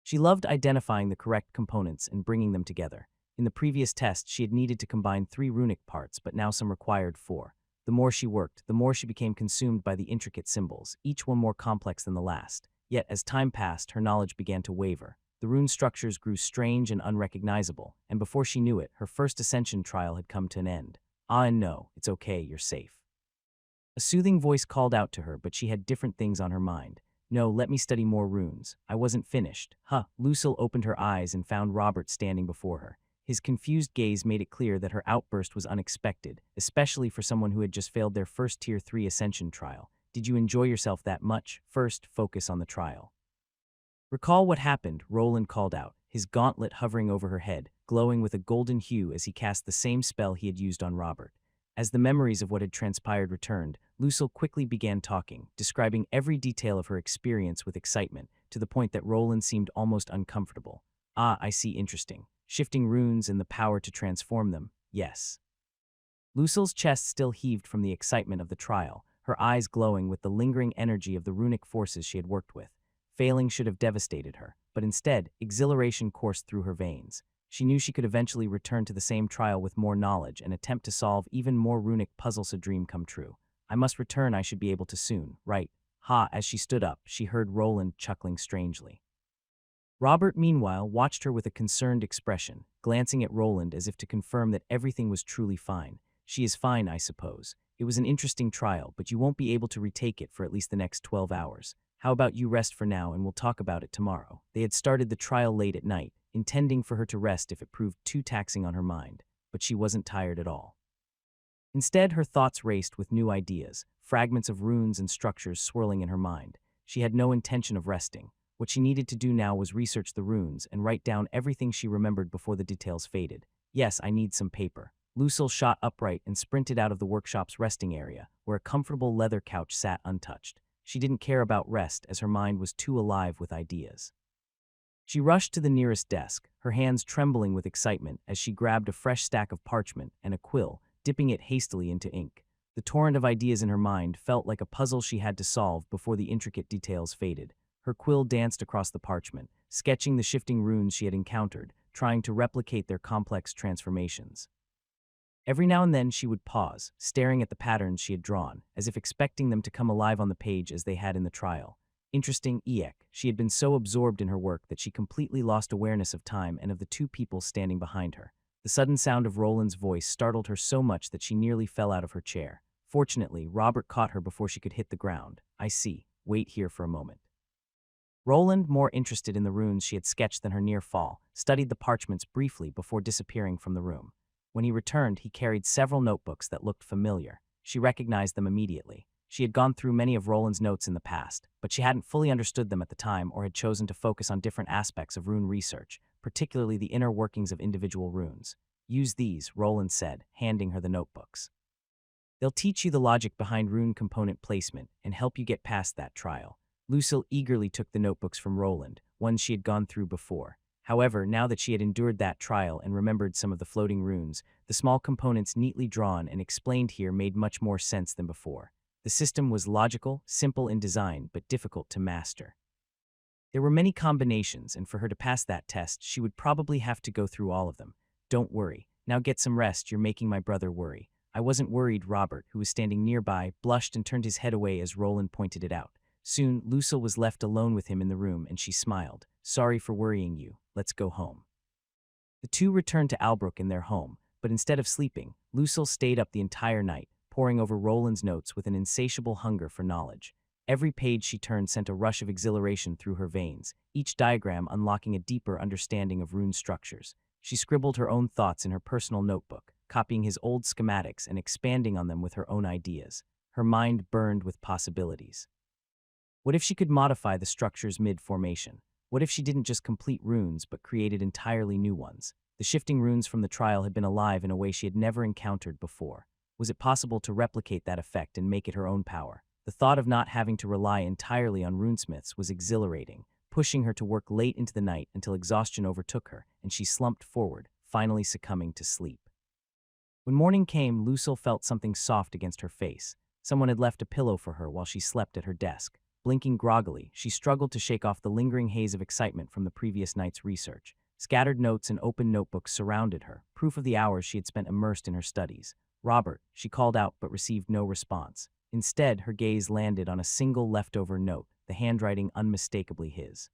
She loved identifying the correct components and bringing them together. In the previous test, she had needed to combine 3 runic parts, but now some required 4. The more she worked, the more she became consumed by the intricate symbols, each one more complex than the last. Yet, as time passed, her knowledge began to waver. The rune structures grew strange and unrecognizable, and before she knew it, her first ascension trial had come to an end. Ah, and no, it's okay, you're safe. A soothing voice called out to her, but she had different things on her mind. No, let me study more runes. I wasn't finished. Lucille opened her eyes and found Robert standing before her. His confused gaze made it clear that her outburst was unexpected, especially for someone who had just failed their first Tier 3 Ascension trial. Did you enjoy yourself that much? First, focus on the trial. Recall what happened, Roland called out, his gauntlet hovering over her head, glowing with a golden hue as he cast the same spell he had used on Robert. As the memories of what had transpired returned, Lucille quickly began talking, describing every detail of her experience with excitement, to the point that Roland seemed almost uncomfortable. Ah, I see, interesting. Shifting runes and the power to transform them, yes. Lucille's chest still heaved from the excitement of the trial, her eyes glowing with the lingering energy of the runic forces she had worked with. Failing should have devastated her, but instead, exhilaration coursed through her veins. She knew she could eventually return to the same trial with more knowledge and attempt to solve even more runic puzzles. A dream come true. I must return, I should be able to soon, right? As she stood up, she heard Roland chuckling strangely. Robert, meanwhile, watched her with a concerned expression, glancing at Roland as if to confirm that everything was truly fine. She is fine, I suppose. It was an interesting trial, but you won't be able to retake it for at least the next 12 hours. How about you rest for now and we'll talk about it tomorrow? They had started the trial late at night, intending for her to rest if it proved too taxing on her mind, but she wasn't tired at all. Instead, her thoughts raced with new ideas, fragments of runes and structures swirling in her mind. She had no intention of resting. What she needed to do now was research the runes and write down everything she remembered before the details faded. Yes, I need some paper. Lucille shot upright and sprinted out of the workshop's resting area, where a comfortable leather couch sat untouched. She didn't care about rest as her mind was too alive with ideas. She rushed to the nearest desk, her hands trembling with excitement as she grabbed a fresh stack of parchment and a quill, dipping it hastily into ink. The torrent of ideas in her mind felt like a puzzle she had to solve before the intricate details faded. Her quill danced across the parchment, sketching the shifting runes she had encountered, trying to replicate their complex transformations. Every now and then she would pause, staring at the patterns she had drawn, as if expecting them to come alive on the page as they had in the trial. Interesting, she had been so absorbed in her work that she completely lost awareness of time and of the 2 people standing behind her. The sudden sound of Roland's voice startled her so much that she nearly fell out of her chair. Fortunately, Robert caught her before she could hit the ground. I see. Wait here for a moment. Roland, more interested in the runes she had sketched than her near fall, studied the parchments briefly before disappearing from the room. When he returned, he carried several notebooks that looked familiar. She recognized them immediately. She had gone through many of Roland's notes in the past, but she hadn't fully understood them at the time or had chosen to focus on different aspects of rune research, particularly the inner workings of individual runes. Use these, Roland said, handing her the notebooks. They'll teach you the logic behind rune component placement and help you get past that trial. Lucille eagerly took the notebooks from Roland, ones she had gone through before. However, now that she had endured that trial and remembered some of the floating runes, the small components neatly drawn and explained here made much more sense than before. The system was logical, simple in design, but difficult to master. There were many combinations, and for her to pass that test, she would probably have to go through all of them. Don't worry. Now get some rest, you're making my brother worry. I wasn't worried, Robert, who was standing nearby, blushed and turned his head away as Roland pointed it out. Soon, Lucille was left alone with him in the room, and she smiled. Sorry for worrying you. Let's go home. The two returned to Albrook in their home, but instead of sleeping, Lucille stayed up the entire night, poring over Roland's notes with an insatiable hunger for knowledge. Every page she turned sent a rush of exhilaration through her veins, each diagram unlocking a deeper understanding of rune structures. She scribbled her own thoughts in her personal notebook, copying his old schematics and expanding on them with her own ideas. Her mind burned with possibilities. What if she could modify the structures mid-formation? What if she didn't just complete runes but created entirely new ones? The shifting runes from the trial had been alive in a way she had never encountered before. Was it possible to replicate that effect and make it her own power? The thought of not having to rely entirely on runesmiths was exhilarating, pushing her to work late into the night until exhaustion overtook her and she slumped forward, finally succumbing to sleep. When morning came, Lucille felt something soft against her face. Someone had left a pillow for her while she slept at her desk. Blinking groggily, she struggled to shake off the lingering haze of excitement from the previous night's research. Scattered notes and open notebooks surrounded her, proof of the hours she had spent immersed in her studies. Robert, she called out but received no response. Instead, her gaze landed on a single leftover note, the handwriting unmistakably his.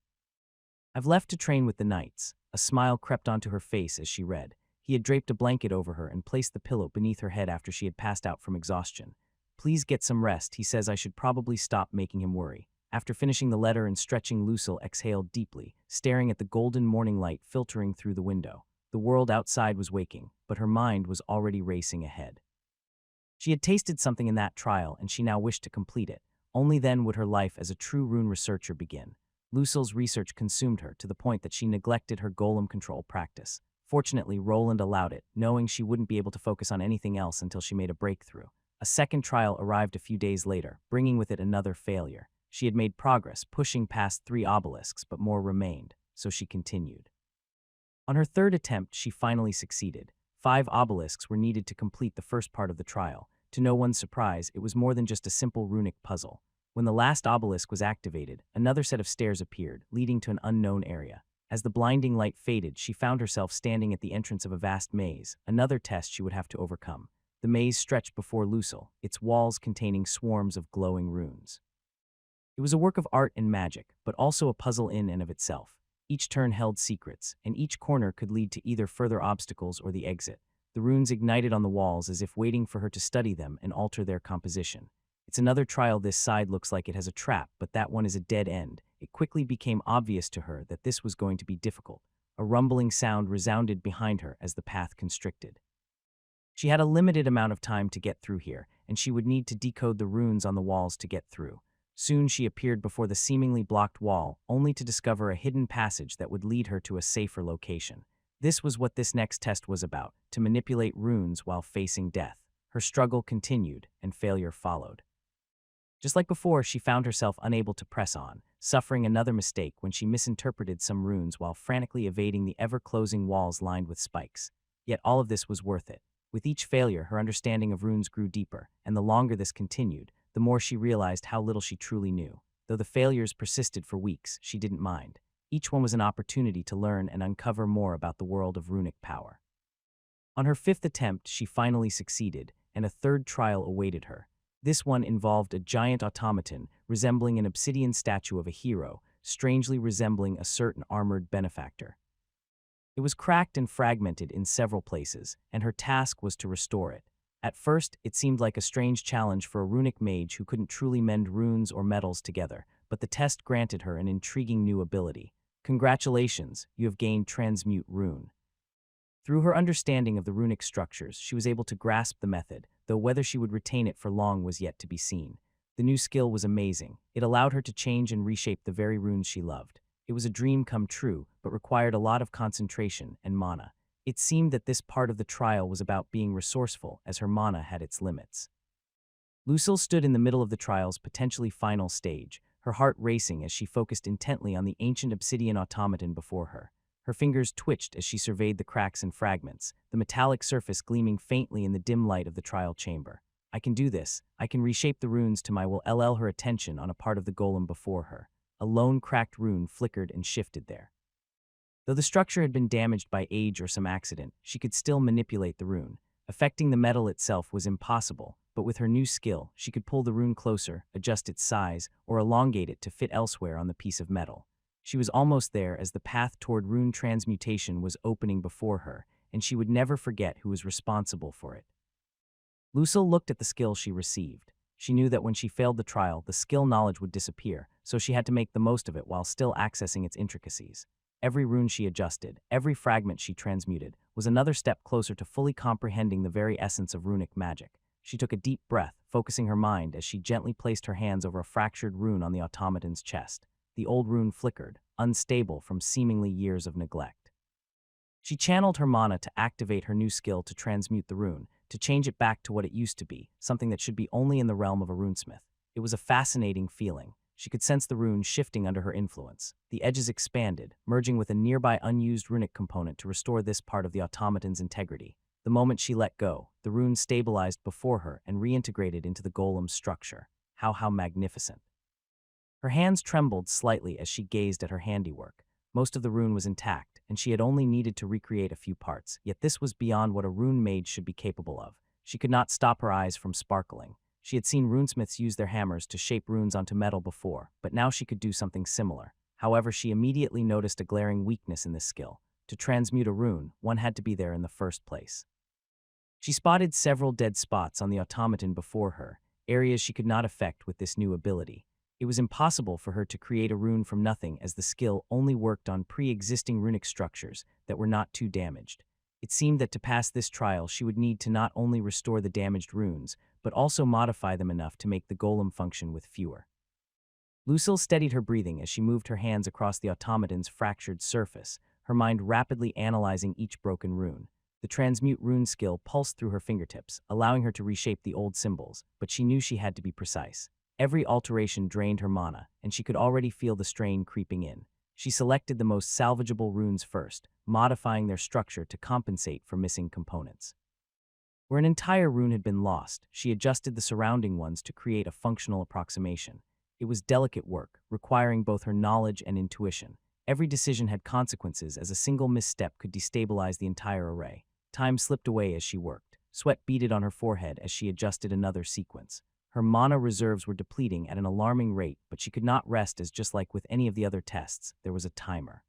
I've left to train with the knights. A smile crept onto her face as she read. He had draped a blanket over her and placed the pillow beneath her head after she had passed out from exhaustion. Please get some rest, he says. I should probably stop making him worry. After finishing the letter and stretching, Lucille exhaled deeply, staring at the golden morning light filtering through the window. The world outside was waking, but her mind was already racing ahead. She had tasted something in that trial, and she now wished to complete it. Only then would her life as a true rune researcher begin. Lucille's research consumed her to the point that she neglected her golem control practice. Fortunately, Roland allowed it, knowing she wouldn't be able to focus on anything else until she made a breakthrough. A second trial arrived a few days later, bringing with it another failure. She had made progress, pushing past 3 obelisks, but more remained, so she continued. On her third attempt, she finally succeeded. 5 obelisks were needed to complete the first part of the trial. To no one's surprise, it was more than just a simple runic puzzle. When the last obelisk was activated, another set of stairs appeared, leading to an unknown area. As the blinding light faded, she found herself standing at the entrance of a vast maze, another test she would have to overcome. The maze stretched before Lucille, its walls containing swarms of glowing runes. It was a work of art and magic, but also a puzzle in and of itself. Each turn held secrets, and each corner could lead to either further obstacles or the exit. The runes ignited on the walls as if waiting for her to study them and alter their composition. It's another trial. This side looks like it has a trap, but that one is a dead end. It quickly became obvious to her that this was going to be difficult. A rumbling sound resounded behind her as the path constricted. She had a limited amount of time to get through here, and she would need to decode the runes on the walls to get through. Soon she appeared before the seemingly blocked wall, only to discover a hidden passage that would lead her to a safer location. This was what this next test was about, to manipulate runes while facing death. Her struggle continued, and failure followed. Just like before, she found herself unable to press on, suffering another mistake when she misinterpreted some runes while frantically evading the ever-closing walls lined with spikes. Yet all of this was worth it. With each failure, her understanding of runes grew deeper, and the longer this continued, the more she realized how little she truly knew. Though the failures persisted for weeks, she didn't mind. Each one was an opportunity to learn and uncover more about the world of runic power. On her 5th attempt, she finally succeeded, and a third trial awaited her. This one involved a giant automaton resembling an obsidian statue of a hero, strangely resembling a certain armored benefactor. It was cracked and fragmented in several places, and her task was to restore it. At first, it seemed like a strange challenge for a runic mage who couldn't truly mend runes or metals together, but the test granted her an intriguing new ability. Congratulations, you have gained Transmute Rune. Through her understanding of the runic structures, she was able to grasp the method, though whether she would retain it for long was yet to be seen. The new skill was amazing. It allowed her to change and reshape the very runes she loved. It was a dream come true, but required a lot of concentration and mana. It seemed that this part of the trial was about being resourceful, as her mana had its limits. Lucille stood in the middle of the trial's potentially final stage, her heart racing as she focused intently on the ancient obsidian automaton before her. Her fingers twitched as she surveyed the cracks and fragments, the metallic surface gleaming faintly in the dim light of the trial chamber. I can do this. I can reshape the runes to my will. Her attention on a part of the golem before her. A lone cracked rune flickered and shifted there. Though the structure had been damaged by age or some accident, she could still manipulate the rune. Affecting the metal itself was impossible, but with her new skill, she could pull the rune closer, adjust its size, or elongate it to fit elsewhere on the piece of metal. She was almost there as the path toward rune transmutation was opening before her, and she would never forget who was responsible for it. Lucille looked at the skill she received. She knew that when she failed the trial, the skill knowledge would disappear, so she had to make the most of it while still accessing its intricacies. Every rune she adjusted, every fragment she transmuted, was another step closer to fully comprehending the very essence of runic magic. She took a deep breath, focusing her mind as she gently placed her hands over a fractured rune on the automaton's chest. The old rune flickered, unstable from seemingly years of neglect. She channeled her mana to activate her new skill to transmute the rune, to change it back to what it used to be, something that should be only in the realm of a runesmith. It was a fascinating feeling. She could sense the rune shifting under her influence. The edges expanded, merging with a nearby unused runic component to restore this part of the automaton's integrity. The moment she let go, the rune stabilized before her and reintegrated into the golem's structure. How magnificent. Her hands trembled slightly as she gazed at her handiwork. Most of the rune was intact, and she had only needed to recreate a few parts, yet this was beyond what a rune mage should be capable of. She could not stop her eyes from sparkling. She had seen runesmiths use their hammers to shape runes onto metal before, but now she could do something similar. However, she immediately noticed a glaring weakness in this skill. To transmute a rune, one had to be there in the first place. She spotted several dead spots on the automaton before her, areas she could not affect with this new ability. It was impossible for her to create a rune from nothing as the skill only worked on pre-existing runic structures that were not too damaged. It seemed that to pass this trial she would need to not only restore the damaged runes, but also modify them enough to make the golem function with fewer. Lucille steadied her breathing as she moved her hands across the automaton's fractured surface, her mind rapidly analyzing each broken rune. The transmute rune skill pulsed through her fingertips, allowing her to reshape the old symbols, but she knew she had to be precise. Every alteration drained her mana, and she could already feel the strain creeping in. She selected the most salvageable runes first, modifying their structure to compensate for missing components. Where an entire rune had been lost, she adjusted the surrounding ones to create a functional approximation. It was delicate work, requiring both her knowledge and intuition. Every decision had consequences, as a single misstep could destabilize the entire array. Time slipped away as she worked. Sweat beaded on her forehead as she adjusted another sequence. Her mana reserves were depleting at an alarming rate, but she could not rest as, just like with any of the other tests, there was a timer.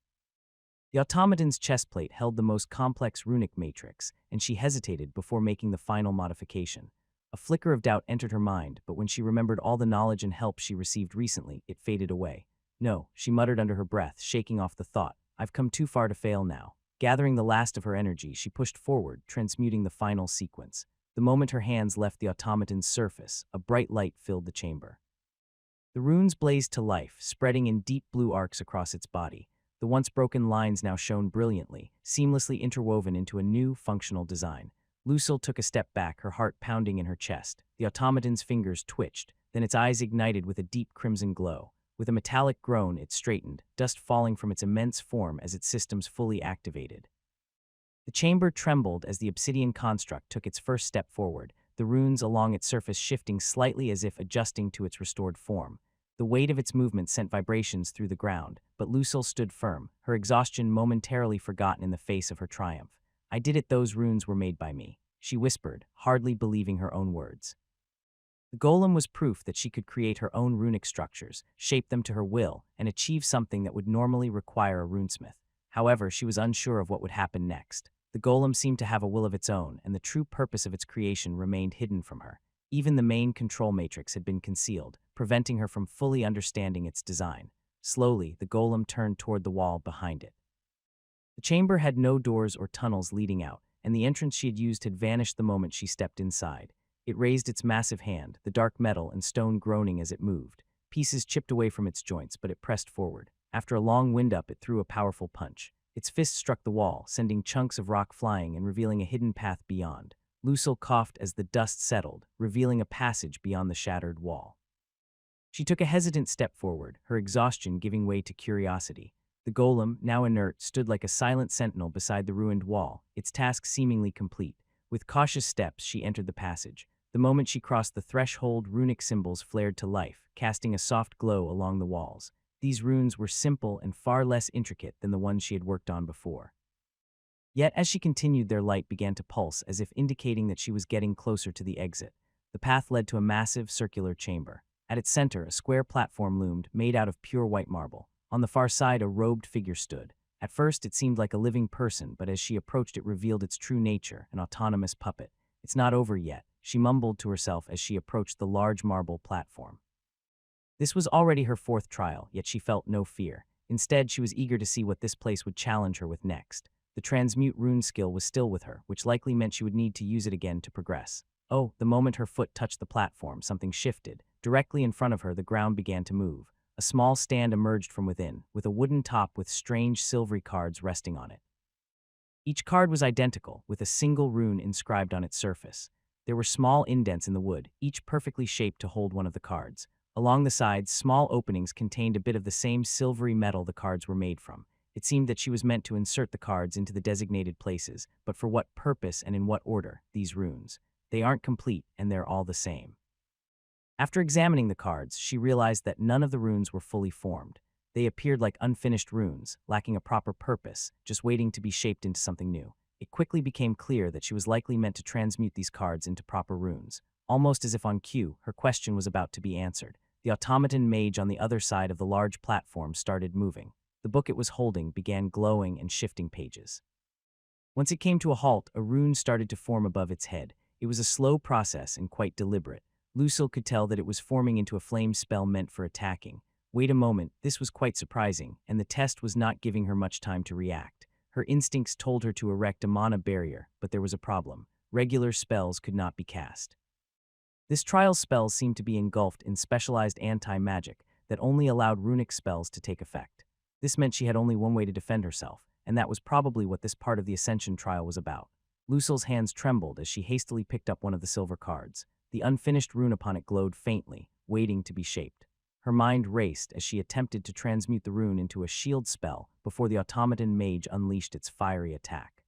The automaton's chestplate held the most complex runic matrix, and she hesitated before making the final modification. A flicker of doubt entered her mind, but when she remembered all the knowledge and help she received recently, it faded away. No, she muttered under her breath, shaking off the thought. I've come too far to fail now. Gathering the last of her energy, she pushed forward, transmuting the final sequence. The moment her hands left the automaton's surface, a bright light filled the chamber. The runes blazed to life, spreading in deep blue arcs across its body. The once broken lines now shone brilliantly, seamlessly interwoven into a new, functional design. Lucille took a step back, her heart pounding in her chest. The automaton's fingers twitched, then its eyes ignited with a deep crimson glow. With a metallic groan, it straightened, dust falling from its immense form as its systems fully activated. The chamber trembled as the obsidian construct took its first step forward, the runes along its surface shifting slightly as if adjusting to its restored form. The weight of its movement sent vibrations through the ground, but Lucille stood firm, her exhaustion momentarily forgotten in the face of her triumph. I did it, those runes were made by me, she whispered, hardly believing her own words. The golem was proof that she could create her own runic structures, shape them to her will, and achieve something that would normally require a runesmith. However, she was unsure of what would happen next. The golem seemed to have a will of its own, and the true purpose of its creation remained hidden from her. Even the main control matrix had been concealed, preventing her from fully understanding its design. Slowly, the golem turned toward the wall behind it. The chamber had no doors or tunnels leading out, and the entrance she had used had vanished the moment she stepped inside. It raised its massive hand, the dark metal and stone groaning as it moved. Pieces chipped away from its joints, but it pressed forward. After a long wind-up, it threw a powerful punch. Its fist struck the wall, sending chunks of rock flying and revealing a hidden path beyond. Lucille coughed as the dust settled, revealing a passage beyond the shattered wall. She took a hesitant step forward, her exhaustion giving way to curiosity. The golem, now inert, stood like a silent sentinel beside the ruined wall, its task seemingly complete. With cautious steps, she entered the passage. The moment she crossed the threshold, runic symbols flared to life, casting a soft glow along the walls. These runes were simple and far less intricate than the ones she had worked on before. Yet as she continued, their light began to pulse, as if indicating that she was getting closer to the exit. The path led to a massive, circular chamber. At its center, a square platform loomed, made out of pure white marble. On the far side, a robed figure stood. At first, it seemed like a living person, but as she approached, it revealed its true nature, an autonomous puppet. "It's not over yet," she mumbled to herself as she approached the large marble platform. This was already her fourth trial, yet she felt no fear. Instead, she was eager to see what this place would challenge her with next. The transmute rune skill was still with her, which likely meant she would need to use it again to progress. Oh, the moment her foot touched the platform, something shifted. Directly in front of her, the ground began to move. A small stand emerged from within, with a wooden top with strange silvery cards resting on it. Each card was identical, with a single rune inscribed on its surface. There were small indents in the wood, each perfectly shaped to hold one of the cards. Along the sides, small openings contained a bit of the same silvery metal the cards were made from. It seemed that she was meant to insert the cards into the designated places, but for what purpose and in what order? These runes. They aren't complete, and they're all the same. After examining the cards, she realized that none of the runes were fully formed. They appeared like unfinished runes, lacking a proper purpose, just waiting to be shaped into something new. It quickly became clear that she was likely meant to transmute these cards into proper runes. Almost as if on cue, her question was about to be answered. The automaton mage on the other side of the large platform started moving. The book it was holding began glowing and shifting pages. Once it came to a halt, a rune started to form above its head. It was a slow process and quite deliberate. Lucille could tell that it was forming into a flame spell meant for attacking. Wait a moment, this was quite surprising, and the test was not giving her much time to react. Her instincts told her to erect a mana barrier, but there was a problem. Regular spells could not be cast. This trial's spells seemed to be engulfed in specialized anti-magic that only allowed runic spells to take effect. This meant she had only one way to defend herself, and that was probably what this part of the Ascension trial was about. Lucille's hands trembled as she hastily picked up one of the silver cards. The unfinished rune upon it glowed faintly, waiting to be shaped. Her mind raced as she attempted to transmute the rune into a shield spell before the automaton mage unleashed its fiery attack.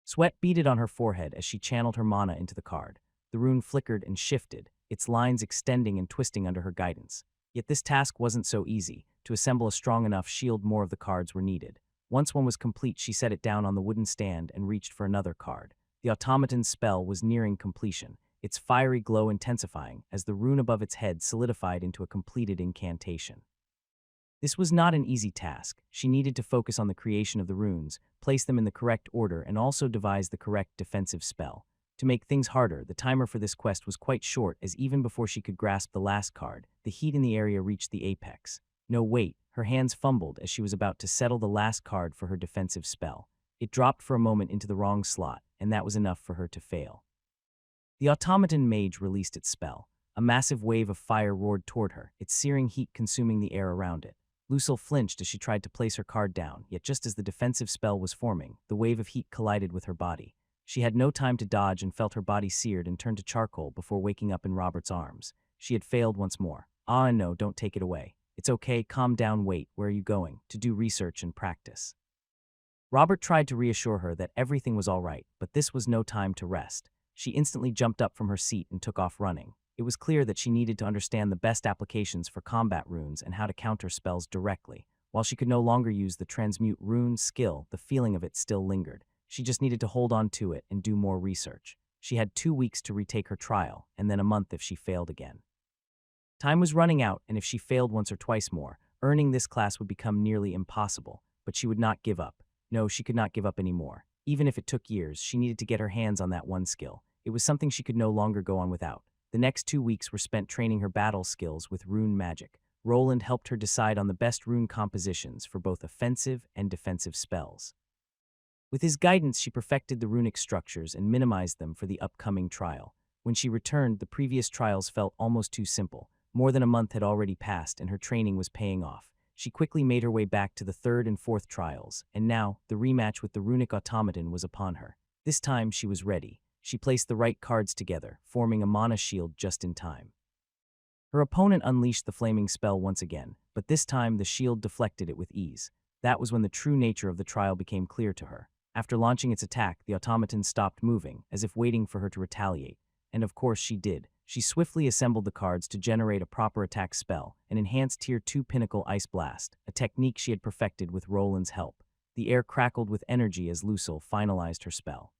Sweat beaded on her forehead as she channeled her mana into the card. The rune flickered and shifted, its lines extending and twisting under her guidance. Yet this task wasn't so easy. To assemble a strong enough shield, more of the cards were needed. Once one was complete, she set it down on the wooden stand and reached for another card. The automaton's spell was nearing completion, its fiery glow intensifying as the rune above its head solidified into a completed incantation. This was not an easy task. She needed to focus on the creation of the runes, place them in the correct order, and also devise the correct defensive spell. To make things harder, the timer for this quest was quite short, as even before she could grasp the last card, the heat in the area reached the apex. No, wait, her hands fumbled as she was about to settle the last card for her defensive spell. It dropped for a moment into the wrong slot, and that was enough for her to fail. The automaton mage released its spell. A massive wave of fire roared toward her, its searing heat consuming the air around it. Lucille flinched as she tried to place her card down, yet just as the defensive spell was forming, the wave of heat collided with her body. She had no time to dodge and felt her body seared and turned to charcoal before waking up in Robert's arms. She had failed once more. "Ah, no, don't take it away. It's okay, calm down, wait, where are you going? To do research and practice." Robert tried to reassure her that everything was all right, but this was no time to rest. She instantly jumped up from her seat and took off running. It was clear that she needed to understand the best applications for combat runes and how to counter spells directly. While she could no longer use the transmute rune skill, the feeling of it still lingered. She just needed to hold on to it and do more research. She had 2 weeks to retake her trial, and then a month if she failed again. Time was running out, and if she failed once or twice more, earning this class would become nearly impossible. But she would not give up. No, she could not give up anymore. Even if it took years, she needed to get her hands on that one skill. It was something she could no longer go on without. The next 2 weeks were spent training her battle skills with rune magic. Roland helped her decide on the best rune compositions for both offensive and defensive spells. With his guidance, she perfected the runic structures and minimized them for the upcoming trial. When she returned, the previous trials felt almost too simple. More than a month had already passed, and her training was paying off. She quickly made her way back to the third and fourth trials, and now the rematch with the runic automaton was upon her. This time she was ready. She placed the right cards together, forming a mana shield just in time. Her opponent unleashed the flaming spell once again, but this time the shield deflected it with ease. That was when the true nature of the trial became clear to her. After launching its attack, the automaton stopped moving, as if waiting for her to retaliate. And of course she did. She swiftly assembled the cards to generate a proper attack spell, an enhanced Tier 2 Pinnacle Ice Blast, a technique she had perfected with Roland's help. The air crackled with energy as Lucille finalized her spell.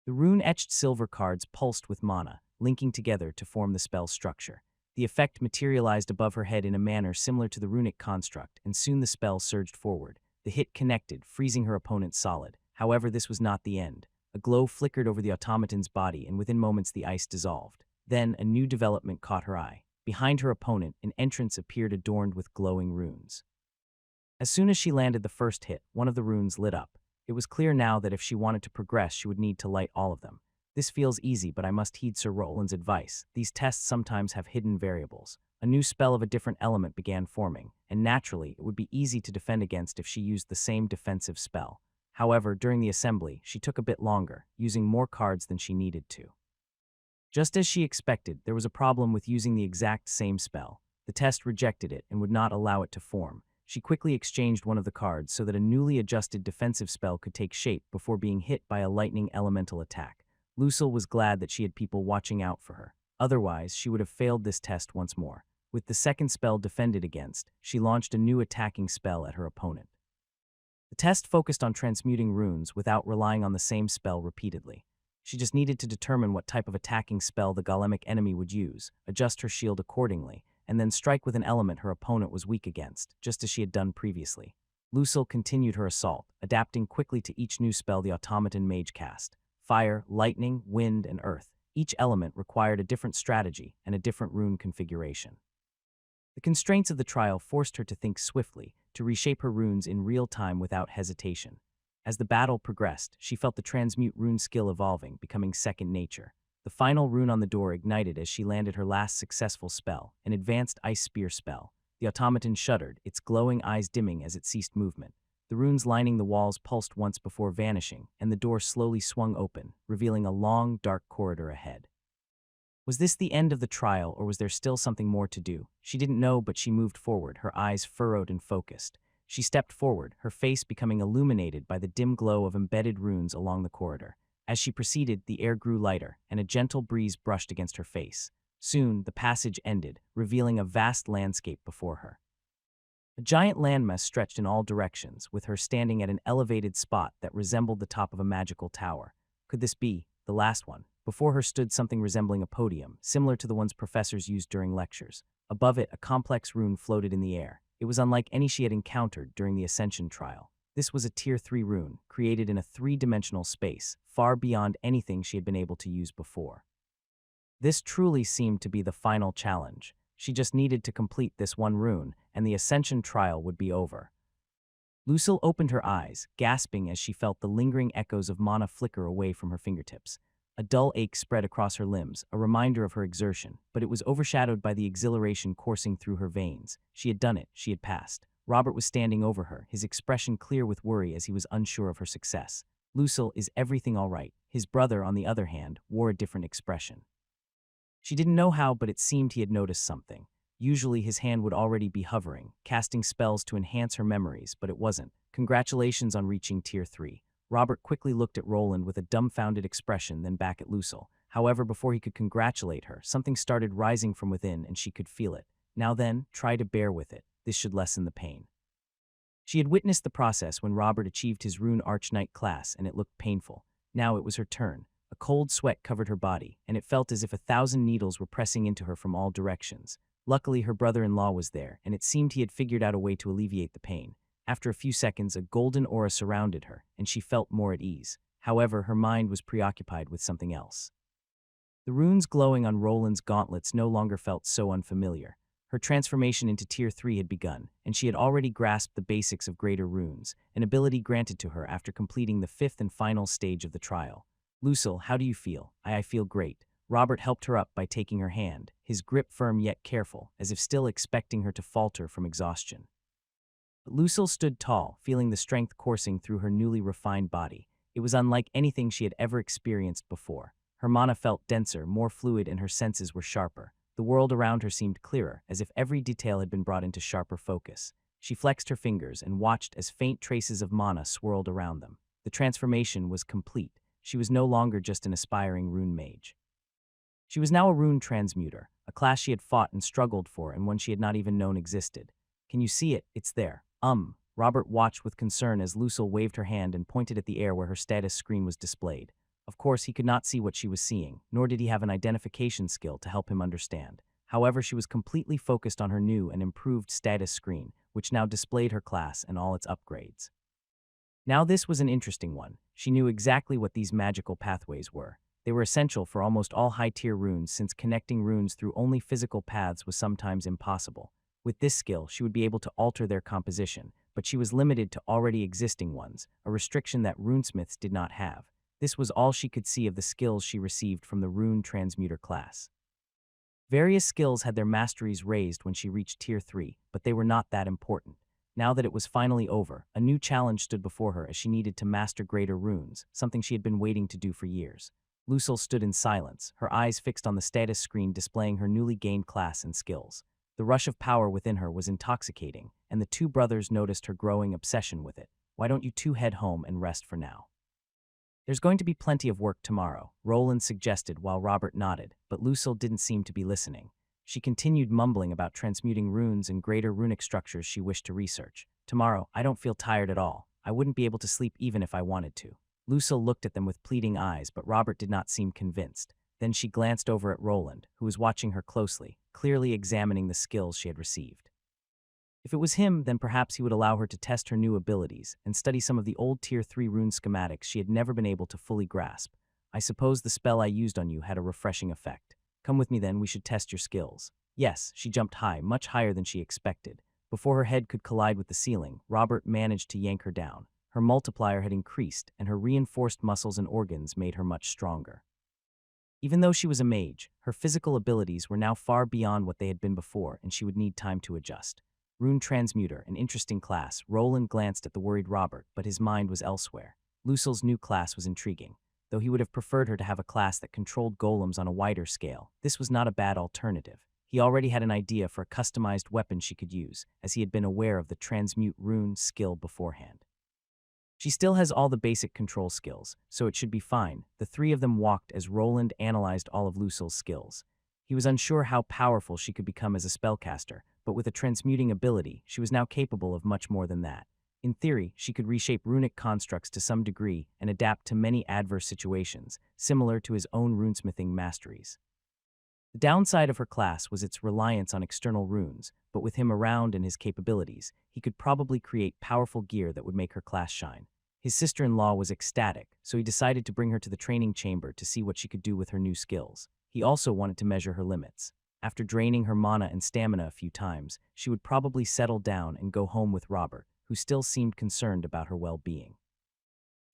The rune-etched silver cards pulsed with mana, linking together to form the spell's structure. The effect materialized above her head in a manner similar to the runic construct, and soon the spell surged forward. The hit connected, freezing her opponent solid. However, this was not the end. A glow flickered over the automaton's body, and within moments the ice dissolved. Then, a new development caught her eye. Behind her opponent, an entrance appeared adorned with glowing runes. As soon as she landed the first hit, one of the runes lit up. It was clear now that if she wanted to progress, she would need to light all of them. This feels easy, but I must heed Sir Roland's advice. These tests sometimes have hidden variables. A new spell of a different element began forming, and naturally, it would be easy to defend against if she used the same defensive spell. However, during the assembly, she took a bit longer, using more cards than she needed to. Just as she expected, there was a problem with using the exact same spell. The test rejected it and would not allow it to form. She quickly exchanged one of the cards so that a newly adjusted defensive spell could take shape before being hit by a lightning elemental attack. Lucille was glad that she had people watching out for her. Otherwise, she would have failed this test once more. With the second spell defended against, she launched a new attacking spell at her opponent. The test focused on transmuting runes without relying on the same spell repeatedly. She just needed to determine what type of attacking spell the golemic enemy would use, adjust her shield accordingly, and then strike with an element her opponent was weak against, just as she had done previously. Lucille continued her assault, adapting quickly to each new spell the automaton mage cast. Fire, lightning, wind, and earth. Each element required a different strategy and a different rune configuration. The constraints of the trial forced her to think swiftly, to reshape her runes in real time without hesitation. As the battle progressed, she felt the transmute rune skill evolving, becoming second nature. The final rune on the door ignited as she landed her last successful spell, an advanced ice spear spell. The automaton shuddered, its glowing eyes dimming as it ceased movement. The runes lining the walls pulsed once before vanishing, and the door slowly swung open, revealing a long, dark corridor ahead. Was this the end of the trial, or was there still something more to do? She didn't know, but she moved forward, her eyes furrowed and focused. She stepped forward, her face becoming illuminated by the dim glow of embedded runes along the corridor. As she proceeded, the air grew lighter, and a gentle breeze brushed against her face. Soon, the passage ended, revealing a vast landscape before her. A giant landmass stretched in all directions, with her standing at an elevated spot that resembled the top of a magical tower. Could this be the last one? Before her stood something resembling a podium, similar to the ones professors used during lectures. Above it, a complex rune floated in the air. It was unlike any she had encountered during the Ascension trial. This was a Tier 3 rune, created in a three-dimensional space, far beyond anything she had been able to use before. This truly seemed to be the final challenge. She just needed to complete this one rune, and the Ascension trial would be over. Lucille opened her eyes, gasping as she felt the lingering echoes of mana flicker away from her fingertips. A dull ache spread across her limbs, a reminder of her exertion, but it was overshadowed by the exhilaration coursing through her veins. She had done it, she had passed. Robert was standing over her, his expression clear with worry as he was unsure of her success. Lucille, is everything all right? His brother, on the other hand, wore a different expression. She didn't know how, but it seemed he had noticed something. Usually his hand would already be hovering, casting spells to enhance her memories, but it wasn't. Congratulations on reaching Tier 3. Robert quickly looked at Roland with a dumbfounded expression, then back at Lucille. However, before he could congratulate her, something started rising from within and she could feel it. Now then, try to bear with it. This should lessen the pain. She had witnessed the process when Robert achieved his Rune Archknight class, and it looked painful. Now it was her turn. A cold sweat covered her body, and it felt as if 1,000 needles were pressing into her from all directions. Luckily, her brother-in-law was there, and it seemed he had figured out a way to alleviate the pain. After a few seconds, a golden aura surrounded her, and she felt more at ease. However, her mind was preoccupied with something else. The runes glowing on Roland's gauntlets no longer felt so unfamiliar. Her transformation into Tier 3 had begun, and she had already grasped the basics of greater runes, an ability granted to her after completing the 5th and final stage of the trial. Lucille, how do you feel? I feel great. Robert helped her up by taking her hand, his grip firm yet careful, as if still expecting her to falter from exhaustion. Lucille stood tall, feeling the strength coursing through her newly refined body. It was unlike anything she had ever experienced before. Her mana felt denser, more fluid, and her senses were sharper. The world around her seemed clearer, as if every detail had been brought into sharper focus. She flexed her fingers and watched as faint traces of mana swirled around them. The transformation was complete. She was no longer just an aspiring rune mage. She was now a rune transmuter, a class she had fought and struggled for and one she had not even known existed. Can you see it? It's there. Robert watched with concern as Lucille waved her hand and pointed at the air where her status screen was displayed. Of course, he could not see what she was seeing, nor did he have an identification skill to help him understand. However, she was completely focused on her new and improved status screen, which now displayed her class and all its upgrades. Now this was an interesting one. She knew exactly what these magical pathways were. They were essential for almost all high-tier runes since connecting runes through only physical paths was sometimes impossible. With this skill, she would be able to alter their composition, but she was limited to already existing ones, a restriction that runesmiths did not have. This was all she could see of the skills she received from the rune transmuter class. Various skills had their masteries raised when she reached Tier 3, but they were not that important. Now that it was finally over, a new challenge stood before her as she needed to master greater runes, something she had been waiting to do for years. Lucille stood in silence, her eyes fixed on the status screen displaying her newly gained class and skills. The rush of power within her was intoxicating, and the two brothers noticed her growing obsession with it. Why don't you two head home and rest for now? There's going to be plenty of work tomorrow, Roland suggested while Robert nodded, but Lucille didn't seem to be listening. She continued mumbling about transmuting runes and greater runic structures she wished to research. Tomorrow, I don't feel tired at all. I wouldn't be able to sleep even if I wanted to. Lucille looked at them with pleading eyes, but Robert did not seem convinced. Then she glanced over at Roland, who was watching her closely, clearly examining the skills she had received. If it was him, then perhaps he would allow her to test her new abilities and study some of the old Tier 3 rune schematics she had never been able to fully grasp. I suppose the spell I used on you had a refreshing effect. Come with me then, we should test your skills. Yes, she jumped high, much higher than she expected. Before her head could collide with the ceiling, Robert managed to yank her down. Her multiplier had increased, and her reinforced muscles and organs made her much stronger. Even though she was a mage, her physical abilities were now far beyond what they had been before, and she would need time to adjust. Rune Transmuter, an interesting class. Roland glanced at the worried Robert, but his mind was elsewhere. Lucille's new class was intriguing. Though he would have preferred her to have a class that controlled golems on a wider scale, this was not a bad alternative. He already had an idea for a customized weapon she could use, as he had been aware of the Transmute Rune skill beforehand. She still has all the basic control skills, so it should be fine. The three of them walked as Roland analyzed all of Lucille's skills. He was unsure how powerful she could become as a spellcaster, but with a transmuting ability, she was now capable of much more than that. In theory, she could reshape runic constructs to some degree and adapt to many adverse situations, similar to his own runesmithing masteries. The downside of her class was its reliance on external runes, but with him around and his capabilities, he could probably create powerful gear that would make her class shine. His sister-in-law was ecstatic, so he decided to bring her to the training chamber to see what she could do with her new skills. He also wanted to measure her limits. After draining her mana and stamina a few times, she would probably settle down and go home with Robert, who still seemed concerned about her well-being.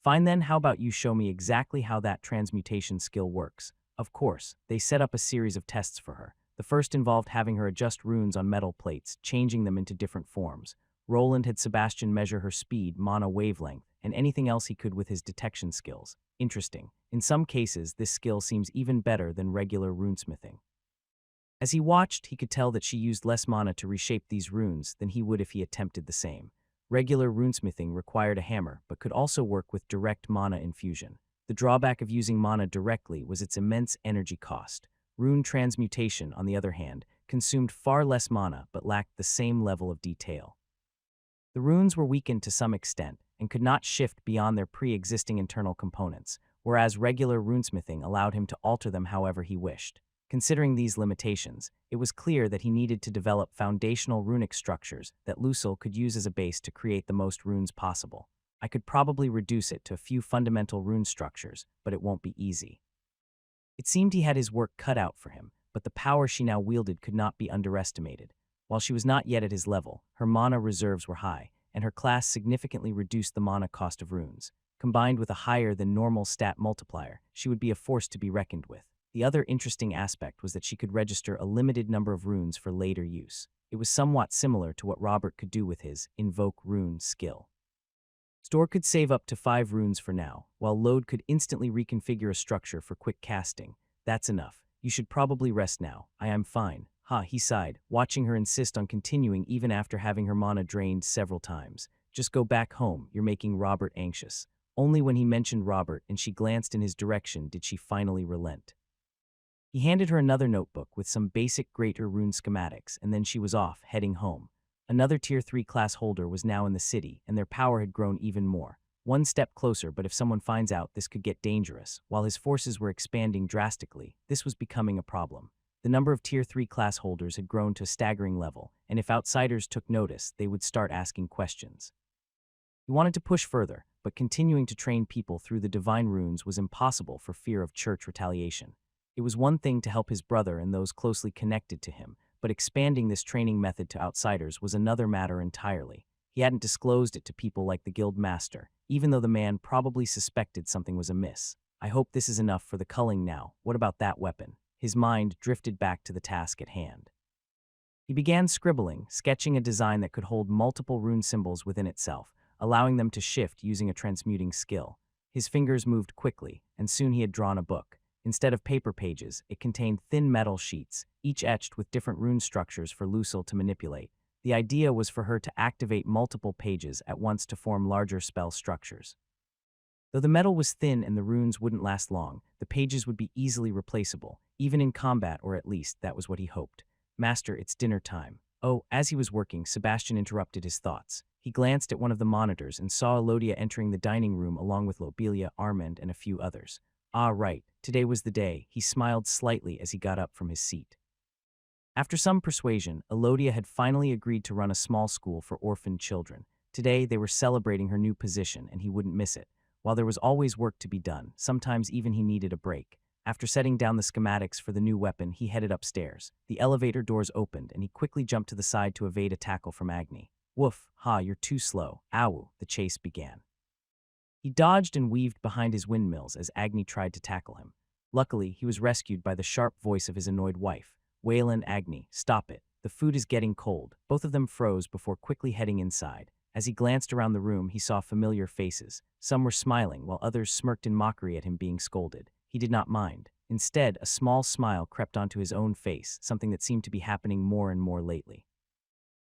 Fine then, how about you show me exactly how that transmutation skill works? Of course, they set up a series of tests for her. The first involved having her adjust runes on metal plates, changing them into different forms. Roland had Sebastian measure her speed, mana wavelength, and anything else he could with his detection skills. Interesting. In some cases, this skill seems even better than regular runesmithing. As he watched, he could tell that she used less mana to reshape these runes than he would if he attempted the same. Regular runesmithing required a hammer, but could also work with direct mana infusion. The drawback of using mana directly was its immense energy cost. Rune transmutation, on the other hand, consumed far less mana but lacked the same level of detail. The runes were weakened to some extent and could not shift beyond their pre-existing internal components, whereas regular runesmithing allowed him to alter them however he wished. Considering these limitations, it was clear that he needed to develop foundational runic structures that Lucille could use as a base to create the most runes possible. I could probably reduce it to a few fundamental rune structures, but it won't be easy. It seemed he had his work cut out for him, but the power she now wielded could not be underestimated. While she was not yet at his level, her mana reserves were high, and her class significantly reduced the mana cost of runes. Combined with a higher than normal stat multiplier, she would be a force to be reckoned with. The other interesting aspect was that she could register a limited number of runes for later use. It was somewhat similar to what Robert could do with his Invoke Rune skill. Store could save up to 5 runes for now, while Load could instantly reconfigure a structure for quick casting. That's enough. You should probably rest now. I am fine. He sighed, watching her insist on continuing even after having her mana drained several times. Just go back home, you're making Robert anxious. Only when he mentioned Robert and she glanced in his direction did she finally relent. He handed her another notebook with some basic greater rune schematics, and then she was off, heading home. Another Tier 3 class holder was now in the city, and their power had grown even more. One step closer, but if someone finds out, this could get dangerous. While his forces were expanding drastically, this was becoming a problem. The number of Tier 3 class holders had grown to a staggering level, and if outsiders took notice, they would start asking questions. He wanted to push further, but continuing to train people through the divine runes was impossible for fear of church retaliation. It was one thing to help his brother and those closely connected to him, but expanding this training method to outsiders was another matter entirely. He hadn't disclosed it to people like the guild master, even though the man probably suspected something was amiss. I hope this is enough for the culling now. What about that weapon? His mind drifted back to the task at hand. He began scribbling, sketching a design that could hold multiple rune symbols within itself, allowing them to shift using a transmuting skill. His fingers moved quickly, and soon he had drawn a book. Instead of paper pages, it contained thin metal sheets, each etched with different rune structures for Lucille to manipulate. The idea was for her to activate multiple pages at once to form larger spell structures. Though the metal was thin and the runes wouldn't last long, the pages would be easily replaceable, even in combat, or at least that was what he hoped. Master, it's dinner time. Oh, as he was working, Sebastian interrupted his thoughts. He glanced at one of the monitors and saw Elodia entering the dining room along with Lobelia, Armand, and a few others. Ah, right. Today was the day. He smiled slightly as he got up from his seat. After some persuasion, Elodia had finally agreed to run a small school for orphaned children. Today, they were celebrating her new position, and he wouldn't miss it. While there was always work to be done, sometimes even he needed a break. After setting down the schematics for the new weapon, he headed upstairs. The elevator doors opened, and he quickly jumped to the side to evade a tackle from Agni. Woof, you're too slow. Ow, the chase began. He dodged and weaved behind his windmills as Agni tried to tackle him. Luckily, he was rescued by the sharp voice of his annoyed wife. Wayland, Agni, stop it. The food is getting cold. Both of them froze before quickly heading inside. As he glanced around the room, he saw familiar faces. Some were smiling, while others smirked in mockery at him being scolded. He did not mind. Instead, a small smile crept onto his own face, something that seemed to be happening more and more lately.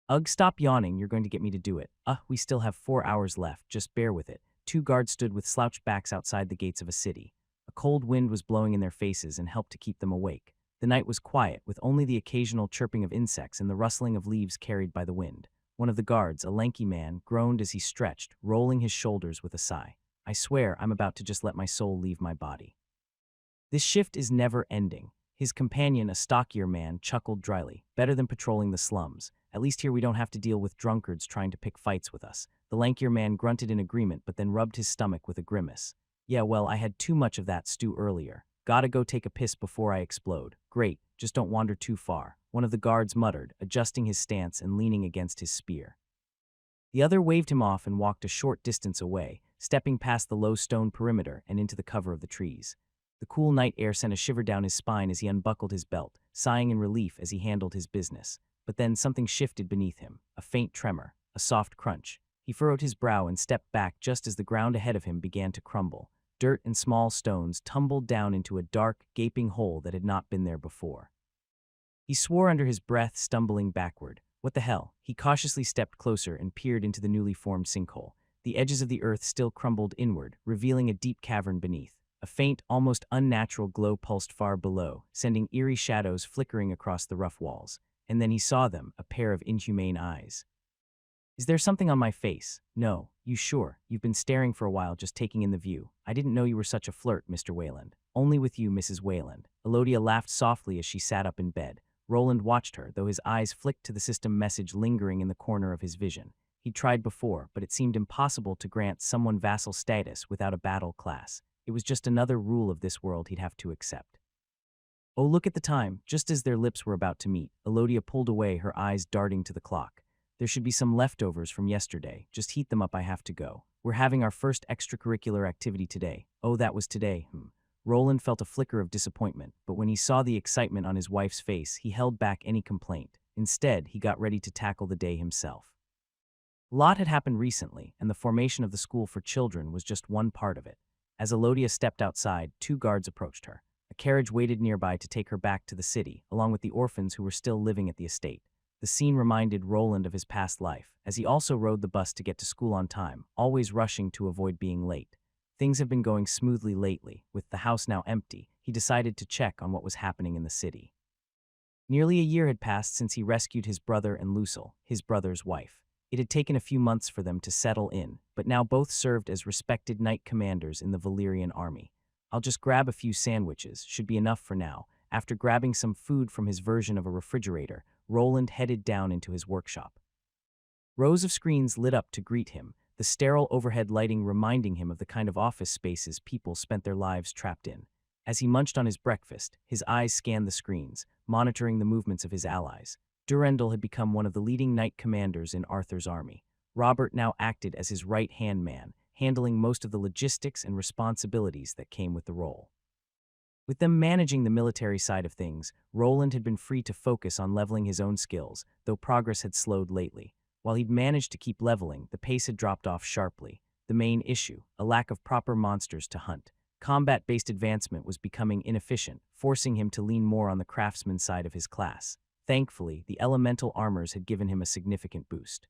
Ugh, stop yawning, you're going to get me to do it. We still have 4 hours left, just bear with it. 2 guards stood with slouched backs outside the gates of a city. A cold wind was blowing in their faces and helped to keep them awake. The night was quiet, with only the occasional chirping of insects and the rustling of leaves carried by the wind. One of the guards, a lanky man, groaned as he stretched, rolling his shoulders with a sigh. I swear I'm about to just let my soul leave my body. This shift is never ending. His companion, a stockier man, chuckled dryly. Better than patrolling the slums. At least here we don't have to deal with drunkards trying to pick fights with us. The lankier man grunted in agreement but then rubbed his stomach with a grimace. Yeah, well, I had too much of that stew earlier. Gotta go take a piss before I explode. Great, just don't wander too far. One of the guards muttered, adjusting his stance and leaning against his spear. The other waved him off and walked a short distance away, stepping past the low stone perimeter and into the cover of the trees. The cool night air sent a shiver down his spine as he unbuckled his belt, sighing in relief as he handled his business. But then something shifted beneath him, a faint tremor, a soft crunch. He furrowed his brow and stepped back just as the ground ahead of him began to crumble. Dirt and small stones tumbled down into a dark, gaping hole that had not been there before. He swore under his breath, stumbling backward. What the hell? He cautiously stepped closer and peered into the newly formed sinkhole. The edges of the earth still crumbled inward, revealing a deep cavern beneath. A faint, almost unnatural glow pulsed far below, sending eerie shadows flickering across the rough walls. And then he saw them, a pair of inhumane eyes. Is there something on my face? No. You sure? You've been staring for a while, just taking in the view. I didn't know you were such a flirt, Mr. Wayland. Only with you, Mrs. Wayland. Elodia laughed softly as she sat up in bed. Roland watched her, though his eyes flicked to the system message lingering in the corner of his vision. He'd tried before, but it seemed impossible to grant someone vassal status without a battle class. It was just another rule of this world he'd have to accept. Oh, look at the time. Just as their lips were about to meet, Elodia pulled away, her eyes darting to the clock. There should be some leftovers from yesterday. Just heat them up, I have to go. We're having our first extracurricular activity today. Oh, that was today. Roland felt a flicker of disappointment, but when he saw the excitement on his wife's face, he held back any complaint. Instead, he got ready to tackle the day himself. A lot had happened recently, and the formation of the school for children was just one part of it. As Elodia stepped outside, 2 guards approached her. A carriage waited nearby to take her back to the city, along with the orphans who were still living at the estate. The scene reminded Roland of his past life, as he also rode the bus to get to school on time, always rushing to avoid being late. Things have been going smoothly lately. With the house now empty, he decided to check on what was happening in the city. Nearly a year had passed since he rescued his brother and Lucille, his brother's wife. It had taken a few months for them to settle in, but now both served as respected knight commanders in the Valyrian army. I'll just grab a few sandwiches, should be enough for now. After grabbing some food from his version of a refrigerator, Roland headed down into his workshop. Rows of screens lit up to greet him, the sterile overhead lighting reminding him of the kind of office spaces people spent their lives trapped in. As he munched on his breakfast, his eyes scanned the screens, monitoring the movements of his allies. Durendal had become one of the leading knight commanders in Arthur's army. Robert now acted as his right-hand man, handling most of the logistics and responsibilities that came with the role. With them managing the military side of things, Roland had been free to focus on leveling his own skills, though progress had slowed lately. While he'd managed to keep leveling, the pace had dropped off sharply. The main issue, a lack of proper monsters to hunt. Combat-based advancement was becoming inefficient, forcing him to lean more on the craftsman side of his class. Thankfully, the elemental armors had given him a significant boost.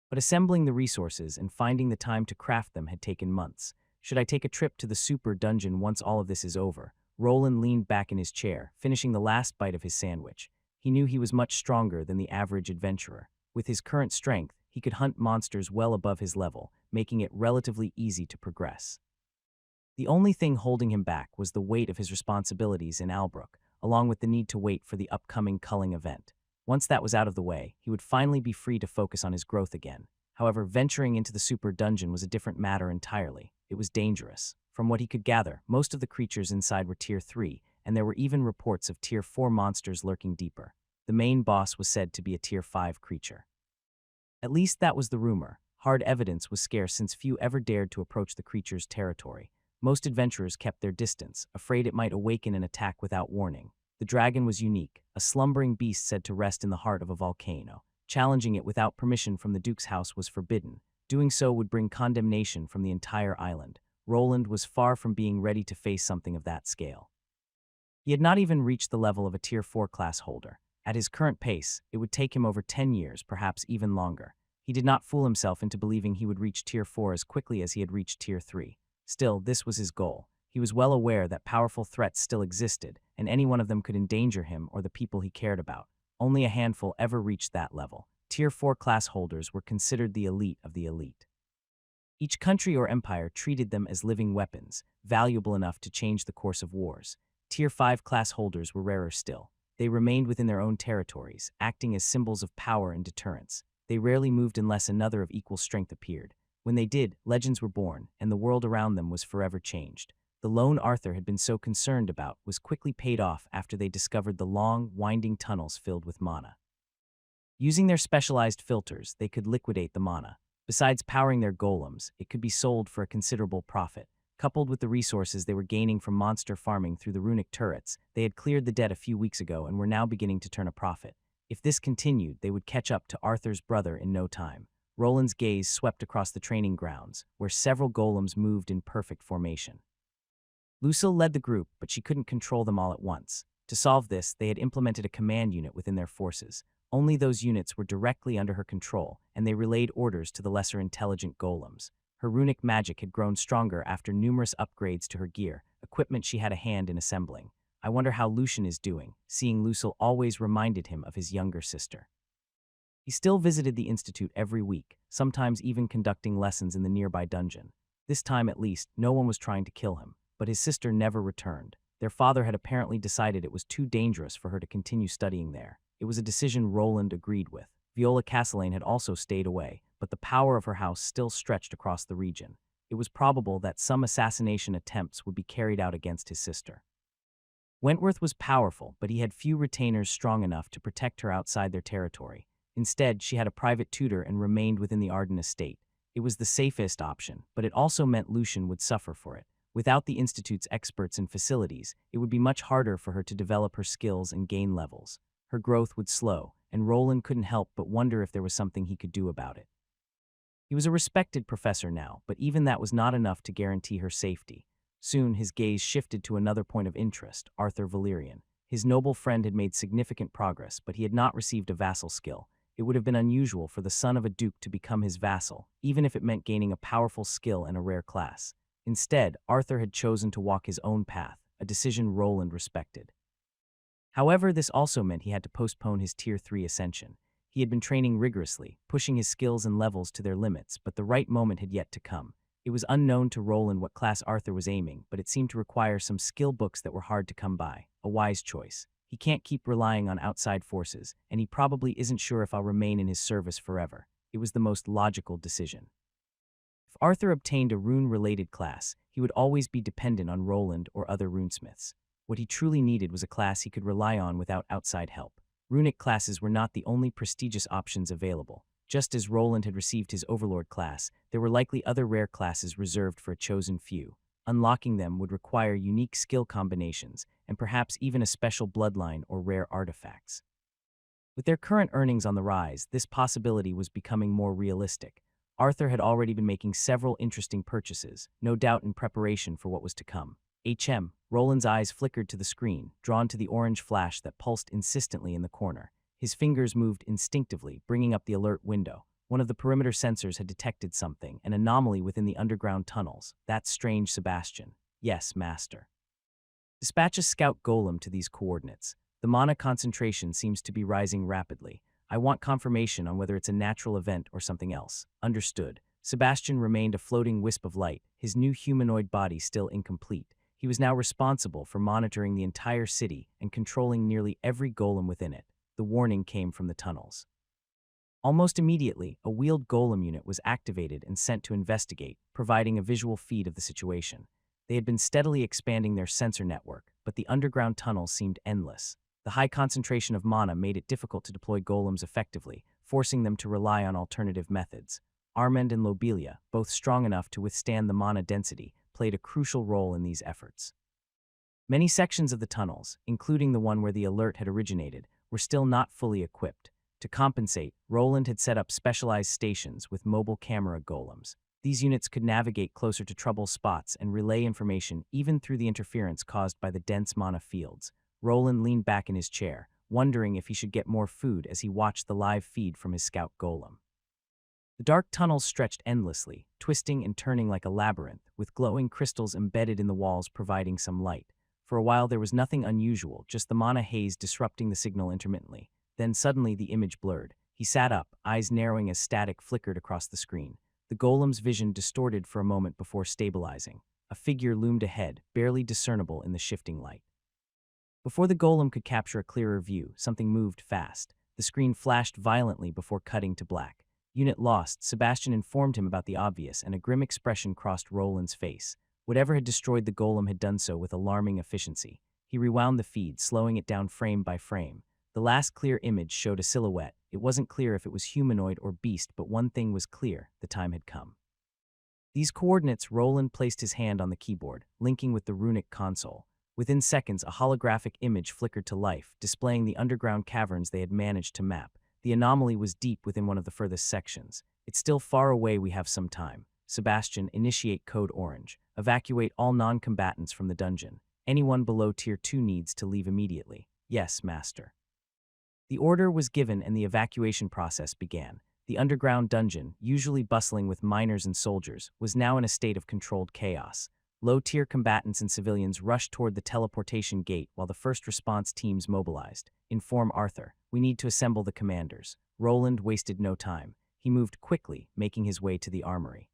But assembling the resources and finding the time to craft them had taken months. Should I take a trip to the super dungeon once all of this is over? Roland leaned back in his chair, finishing the last bite of his sandwich. He knew he was much stronger than the average adventurer. With his current strength, he could hunt monsters well above his level, making it relatively easy to progress. The only thing holding him back was the weight of his responsibilities in Albrook, along with the need to wait for the upcoming culling event. Once that was out of the way, he would finally be free to focus on his growth again. However, venturing into the super dungeon was a different matter entirely. It was dangerous. From what he could gather, most of the creatures inside were Tier 3, and there were even reports of Tier 4 monsters lurking deeper. The main boss was said to be a Tier 5 creature. At least that was the rumor. Hard evidence was scarce since few ever dared to approach the creature's territory. Most adventurers kept their distance, afraid it might awaken and attack without warning. The dragon was unique, a slumbering beast said to rest in the heart of a volcano. Challenging it without permission from the Duke's house was forbidden. Doing so would bring condemnation from the entire island. Roland was far from being ready to face something of that scale. He had not even reached the level of a Tier 4 class holder. At his current pace, it would take him over 10 years, perhaps even longer. He did not fool himself into believing he would reach Tier 4 as quickly as he had reached Tier 3. Still, this was his goal. He was well aware that powerful threats still existed, and any one of them could endanger him or the people he cared about. Only a handful ever reached that level. Tier 4 class holders were considered the elite of the elite. Each country or empire treated them as living weapons, valuable enough to change the course of wars. Tier 5 class holders were rarer still. They remained within their own territories, acting as symbols of power and deterrence. They rarely moved unless another of equal strength appeared. When they did, legends were born, and the world around them was forever changed. The loan Arthur had been so concerned about was quickly paid off after they discovered the long, winding tunnels filled with mana. Using their specialized filters, they could liquidate the mana. Besides powering their golems, it could be sold for a considerable profit. Coupled with the resources they were gaining from monster farming through the runic turrets, they had cleared the debt a few weeks ago and were now beginning to turn a profit. If this continued, they would catch up to Arthur's brother in no time. Roland's gaze swept across the training grounds, where several golems moved in perfect formation. Lucille led the group, but she couldn't control them all at once. To solve this, they had implemented a command unit within their forces. Only those units were directly under her control, and they relayed orders to the lesser intelligent golems. Her runic magic had grown stronger after numerous upgrades to her gear, equipment she had a hand in assembling. I wonder how Lucian is doing. Seeing Lucille always reminded him of his younger sister. He still visited the institute every week, sometimes even conducting lessons in the nearby dungeon. This time at least, no one was trying to kill him, but his sister never returned. Their father had apparently decided it was too dangerous for her to continue studying there. It was a decision Roland agreed with. Viola Castellane had also stayed away, but the power of her house still stretched across the region. It was probable that some assassination attempts would be carried out against his sister. Wentworth was powerful, but he had few retainers strong enough to protect her outside their territory. Instead, she had a private tutor and remained within the Arden estate. It was the safest option, but it also meant Lucian would suffer for it. Without the Institute's experts and facilities, it would be much harder for her to develop her skills and gain levels. Her growth would slow, and Roland couldn't help but wonder if there was something he could do about it. He was a respected professor now, but even that was not enough to guarantee her safety. Soon, his gaze shifted to another point of interest, Arthur Valerian. His noble friend had made significant progress, but he had not received a vassal skill. It would have been unusual for the son of a duke to become his vassal, even if it meant gaining a powerful skill and a rare class. Instead, Arthur had chosen to walk his own path, a decision Roland respected. However, this also meant he had to postpone his Tier 3 ascension. He had been training rigorously, pushing his skills and levels to their limits, but the right moment had yet to come. It was unknown to Roland what class Arthur was aiming, but it seemed to require some skill books that were hard to come by. A wise choice. He can't keep relying on outside forces, and he probably isn't sure if I'll remain in his service forever. It was the most logical decision. If Arthur obtained a rune-related class, he would always be dependent on Roland or other runesmiths. What he truly needed was a class he could rely on without outside help. Runic classes were not the only prestigious options available. Just as Roland had received his Overlord class, there were likely other rare classes reserved for a chosen few. Unlocking them would require unique skill combinations, and perhaps even a special bloodline or rare artifacts. With their current earnings on the rise, this possibility was becoming more realistic. Arthur had already been making several interesting purchases, no doubt in preparation for what was to come. Roland's eyes flickered to the screen, drawn to the orange flash that pulsed insistently in the corner. His fingers moved instinctively, bringing up the alert window. One of the perimeter sensors had detected something, an anomaly within the underground tunnels. That strange Sebastian. Yes, master. Dispatch a scout golem to these coordinates. The mana concentration seems to be rising rapidly. I want confirmation on whether it's a natural event or something else. Understood. Sebastian remained a floating wisp of light, his new humanoid body still incomplete. He was now responsible for monitoring the entire city and controlling nearly every golem within it. The warning came from the tunnels. Almost immediately, a wheeled golem unit was activated and sent to investigate, providing a visual feed of the situation. They had been steadily expanding their sensor network, but the underground tunnels seemed endless. The high concentration of mana made it difficult to deploy golems effectively, forcing them to rely on alternative methods. Armand and Lobelia, both strong enough to withstand the mana density, played a crucial role in these efforts. Many sections of the tunnels, including the one where the alert had originated, were still not fully equipped. To compensate, Roland had set up specialized stations with mobile camera golems. These units could navigate closer to trouble spots and relay information even through the interference caused by the dense mana fields. Roland leaned back in his chair, wondering if he should get more food as he watched the live feed from his scout golem. The dark tunnels stretched endlessly, twisting and turning like a labyrinth, with glowing crystals embedded in the walls providing some light. For a while there was nothing unusual, just the mana haze disrupting the signal intermittently. Then suddenly the image blurred. He sat up, eyes narrowing as static flickered across the screen. The golem's vision distorted for a moment before stabilizing. A figure loomed ahead, barely discernible in the shifting light. Before the golem could capture a clearer view, something moved fast. The screen flashed violently before cutting to black. Unit lost, Sebastian informed him about the obvious, and a grim expression crossed Roland's face. Whatever had destroyed the golem had done so with alarming efficiency. He rewound the feed, slowing it down frame by frame. The last clear image showed a silhouette. It wasn't clear if it was humanoid or beast, but one thing was clear: the time had come. These coordinates, Roland placed his hand on the keyboard, linking with the runic console. Within seconds, a holographic image flickered to life, displaying the underground caverns they had managed to map. The anomaly was deep within one of the furthest sections. It's still far away, we have some time. Sebastian, initiate Code Orange. Evacuate all non-combatants from the dungeon. Anyone below Tier 2 needs to leave immediately. Yes, Master. The order was given and the evacuation process began. The underground dungeon, usually bustling with miners and soldiers, was now in a state of controlled chaos. Low-tier combatants and civilians rushed toward the teleportation gate while the first response teams mobilized. Inform Arthur. We need to assemble the commanders. Roland wasted no time. He moved quickly, making his way to the armory.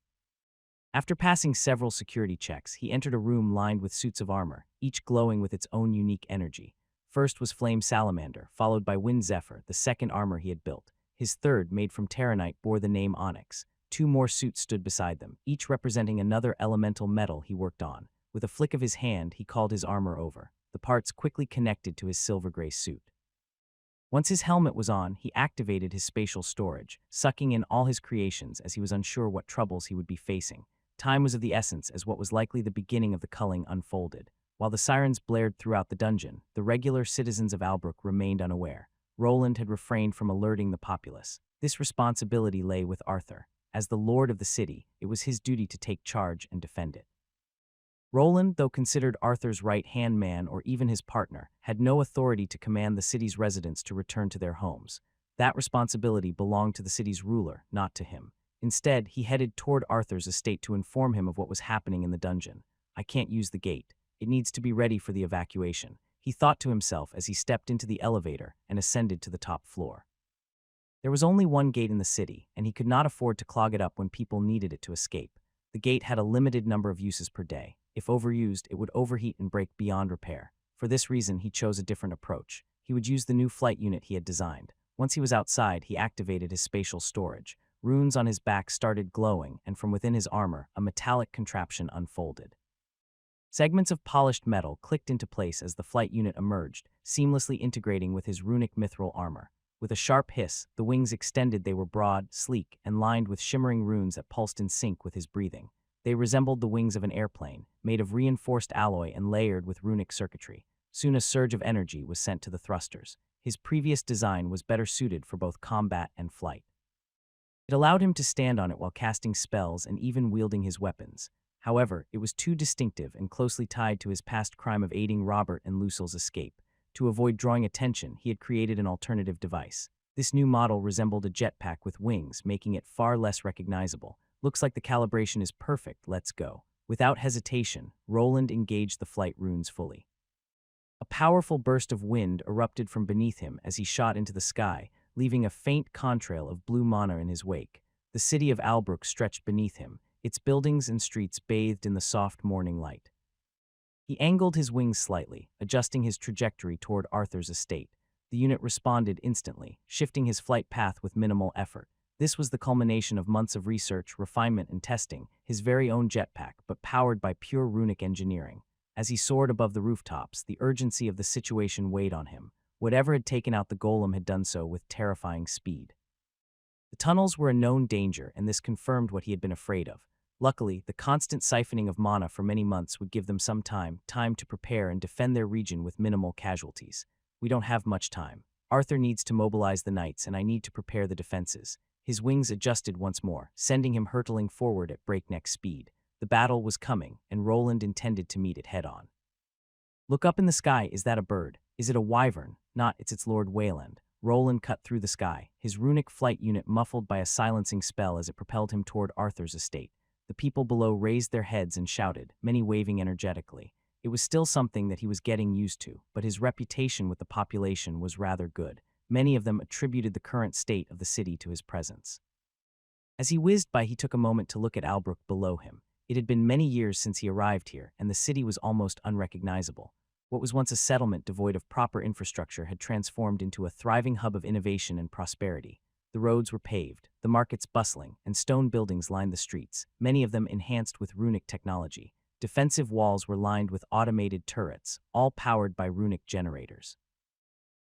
After passing several security checks, he entered a room lined with suits of armor, each glowing with its own unique energy. First was Flame Salamander, followed by Wind Zephyr, the second armor he had built. His third, made from Terranite, bore the name Onyx. Two more suits stood beside them, each representing another elemental metal he worked on. With a flick of his hand, he called his armor over. the parts quickly connected to his silver-gray suit. Once his helmet was on, he activated his spatial storage, sucking in all his creations as he was unsure what troubles he would be facing. Time was of the essence as what was likely the beginning of the culling unfolded. While the sirens blared throughout the dungeon, the regular citizens of Albrook remained unaware. Roland had refrained from alerting the populace. This responsibility lay with Arthur. As the lord of the city, it was his duty to take charge and defend it. Roland, though considered Arthur's right-hand man or even his partner, had no authority to command the city's residents to return to their homes. That responsibility belonged to the city's ruler, not to him. Instead, he headed toward Arthur's estate to inform him of what was happening in the dungeon. I can't use the gate. It needs to be ready for the evacuation, he thought to himself as he stepped into the elevator and ascended to the top floor. There was only one gate in the city, and he could not afford to clog it up when people needed it to escape. The gate had a limited number of uses per day. If overused, it would overheat and break beyond repair. For this reason, he chose a different approach. He would use the new flight unit he had designed. Once he was outside, he activated his spatial storage. Runes on his back started glowing, and from within his armor, a metallic contraption unfolded. Segments of polished metal clicked into place as the flight unit emerged, seamlessly integrating with his runic mithril armor. With a sharp hiss, the wings extended. They were broad, sleek, and lined with shimmering runes that pulsed in sync with his breathing. They resembled the wings of an airplane, made of reinforced alloy and layered with runic circuitry. Soon a surge of energy was sent to the thrusters. His previous design was better suited for both combat and flight. It allowed him to stand on it while casting spells and even wielding his weapons. However, it was too distinctive and closely tied to his past crime of aiding Robert and Lucille's escape. To avoid drawing attention, he had created an alternative device. This new model resembled a jetpack with wings, making it far less recognizable. Looks like the calibration is perfect, let's go. Without hesitation, Roland engaged the flight runes fully. A powerful burst of wind erupted from beneath him as he shot into the sky, leaving a faint contrail of blue mana in his wake. The city of Albrook stretched beneath him, its buildings and streets bathed in the soft morning light. He angled his wings slightly, adjusting his trajectory toward Arthur's estate. The unit responded instantly, shifting his flight path with minimal effort. This was the culmination of months of research, refinement, and testing, his very own jetpack, but powered by pure runic engineering. As he soared above the rooftops, the urgency of the situation weighed on him. Whatever had taken out the golem had done so with terrifying speed. The tunnels were a known danger, and this confirmed what he had been afraid of. Luckily, the constant siphoning of mana for many months would give them some time to prepare and defend their region with minimal casualties. We don't have much time. Arthur needs to mobilize the knights, and I need to prepare the defenses. His wings adjusted once more, sending him hurtling forward at breakneck speed. The battle was coming, and Roland intended to meet it head-on. Look up in the sky, is that a bird? Is it a wyvern? Not, it's its Lord Wayland. Roland cut through the sky, his runic flight unit muffled by a silencing spell as it propelled him toward Arthur's estate. The people below raised their heads and shouted, many waving energetically. It was still something that he was getting used to, but his reputation with the population was rather good. Many of them attributed the current state of the city to his presence. As he whizzed by, he took a moment to look at Albrook below him. It had been many years since he arrived here, and the city was almost unrecognizable. What was once a settlement devoid of proper infrastructure had transformed into a thriving hub of innovation and prosperity. The roads were paved, the markets bustling, and stone buildings lined the streets, many of them enhanced with runic technology. Defensive walls were lined with automated turrets, all powered by runic generators.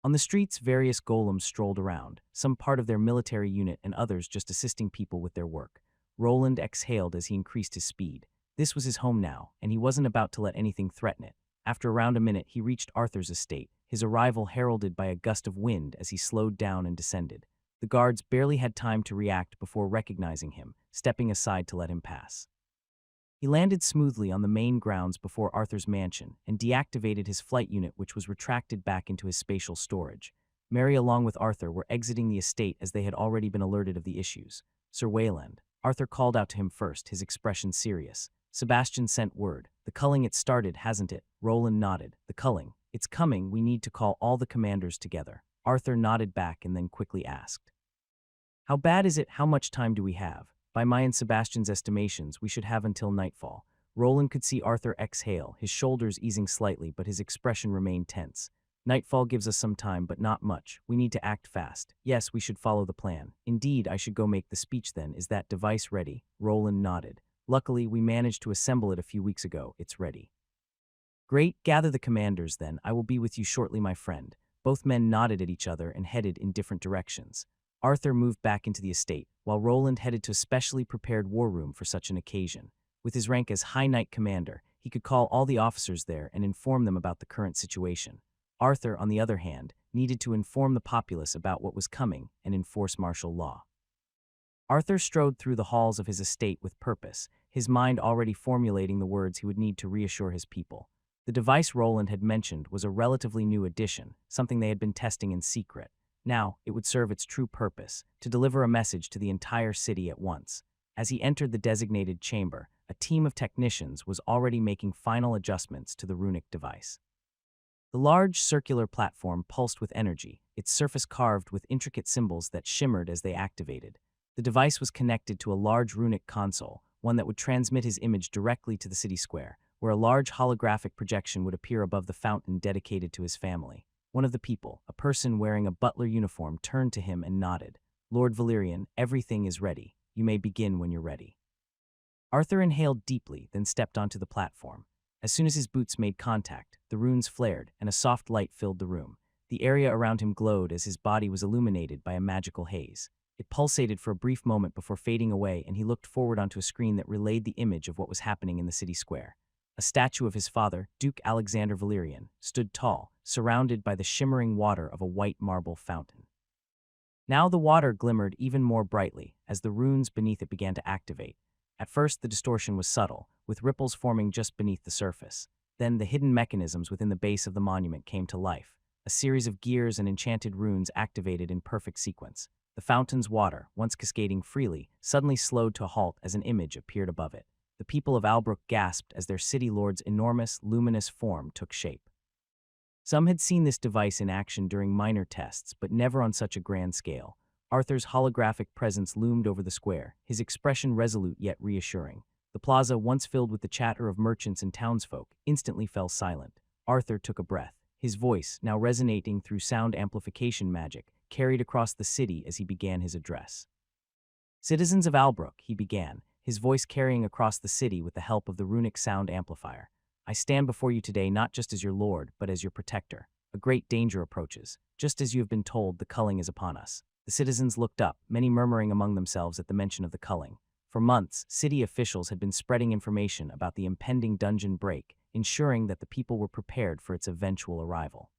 On the streets, various golems strolled around, some part of their military unit and others just assisting people with their work. Roland exhaled as he increased his speed. This was his home now, and he wasn't about to let anything threaten it. After around a minute, he reached Arthur's estate, his arrival heralded by a gust of wind as he slowed down and descended. The guards barely had time to react before recognizing him, stepping aside to let him pass. He landed smoothly on the main grounds before Arthur's mansion and deactivated his flight unit, which was retracted back into his spatial storage. Mary, along with Arthur, were exiting the estate as they had already been alerted of the issues. Sir Wayland. Arthur called out to him first, his expression serious. Sebastian sent word. The culling, it started, hasn't it? Roland nodded. The culling. It's coming, we need to call all the commanders together. Arthur nodded back and then quickly asked, how bad is it? How much time do we have? By my and Sebastian's estimations, we should have until nightfall. Roland could see Arthur exhale, his shoulders easing slightly, but his expression remained tense. Nightfall gives us some time, but not much. We need to act fast. Yes, we should follow the plan. Indeed, I should go make the speech then. Is that device ready? Roland nodded. Luckily, we managed to assemble it a few weeks ago. It's ready. Great, gather the commanders then. I will be with you shortly, my friend. Both men nodded at each other and headed in different directions. Arthur moved back into the estate, while Roland headed to a specially prepared war room for such an occasion. With his rank as High Knight Commander, he could call all the officers there and inform them about the current situation. Arthur, on the other hand, needed to inform the populace about what was coming and enforce martial law. Arthur strode through the halls of his estate with purpose, his mind already formulating the words he would need to reassure his people. The device Roland had mentioned was a relatively new addition, something they had been testing in secret. Now, it would serve its true purpose, to deliver a message to the entire city at once. As he entered the designated chamber, a team of technicians was already making final adjustments to the runic device. The large circular platform pulsed with energy, its surface carved with intricate symbols that shimmered as they activated. The device was connected to a large runic console, one that would transmit his image directly to the city square, where a large holographic projection would appear above the fountain dedicated to his family. One of the people, a person wearing a butler uniform, turned to him and nodded. "Lord Valerian, everything is ready. You may begin when you're ready." Arthur inhaled deeply, then stepped onto the platform. As soon as his boots made contact, the runes flared, and a soft light filled the room. The area around him glowed as his body was illuminated by a magical haze. It pulsated for a brief moment before fading away, and he looked forward onto a screen that relayed the image of what was happening in the city square. A statue of his father, Duke Alexander Valerian, stood tall, surrounded by the shimmering water of a white marble fountain. Now the water glimmered even more brightly as the runes beneath it began to activate. At first, the distortion was subtle, with ripples forming just beneath the surface. Then the hidden mechanisms within the base of the monument came to life. A series of gears and enchanted runes activated in perfect sequence. The fountain's water, once cascading freely, suddenly slowed to a halt as an image appeared above it. The people of Albrook gasped as their city lord's enormous, luminous form took shape. Some had seen this device in action during minor tests, but never on such a grand scale. Arthur's holographic presence loomed over the square, his expression resolute yet reassuring. The plaza, once filled with the chatter of merchants and townsfolk, instantly fell silent. Arthur took a breath. His voice, now resonating through sound amplification magic, carried across the city as he began his address. "Citizens of Albrook," he began, his voice carrying across the city with the help of the runic sound amplifier. "I stand before you today not just as your lord, but as your protector. A great danger approaches. Just as you have been told, the culling is upon us." The citizens looked up, many murmuring among themselves at the mention of the culling. For months, city officials had been spreading information about the impending dungeon break, ensuring that the people were prepared for its eventual arrival.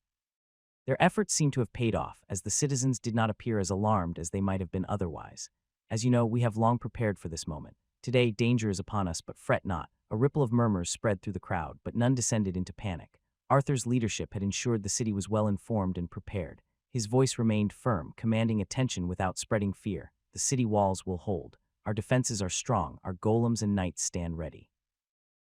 Their efforts seemed to have paid off, as the citizens did not appear as alarmed as they might have been otherwise. "As you know, we have long prepared for this moment. Today, danger is upon us, but fret not." A ripple of murmurs spread through the crowd, but none descended into panic. Arthur's leadership had ensured the city was well informed and prepared. His voice remained firm, commanding attention without spreading fear. "The city walls will hold. Our defenses are strong. Our golems and knights stand ready.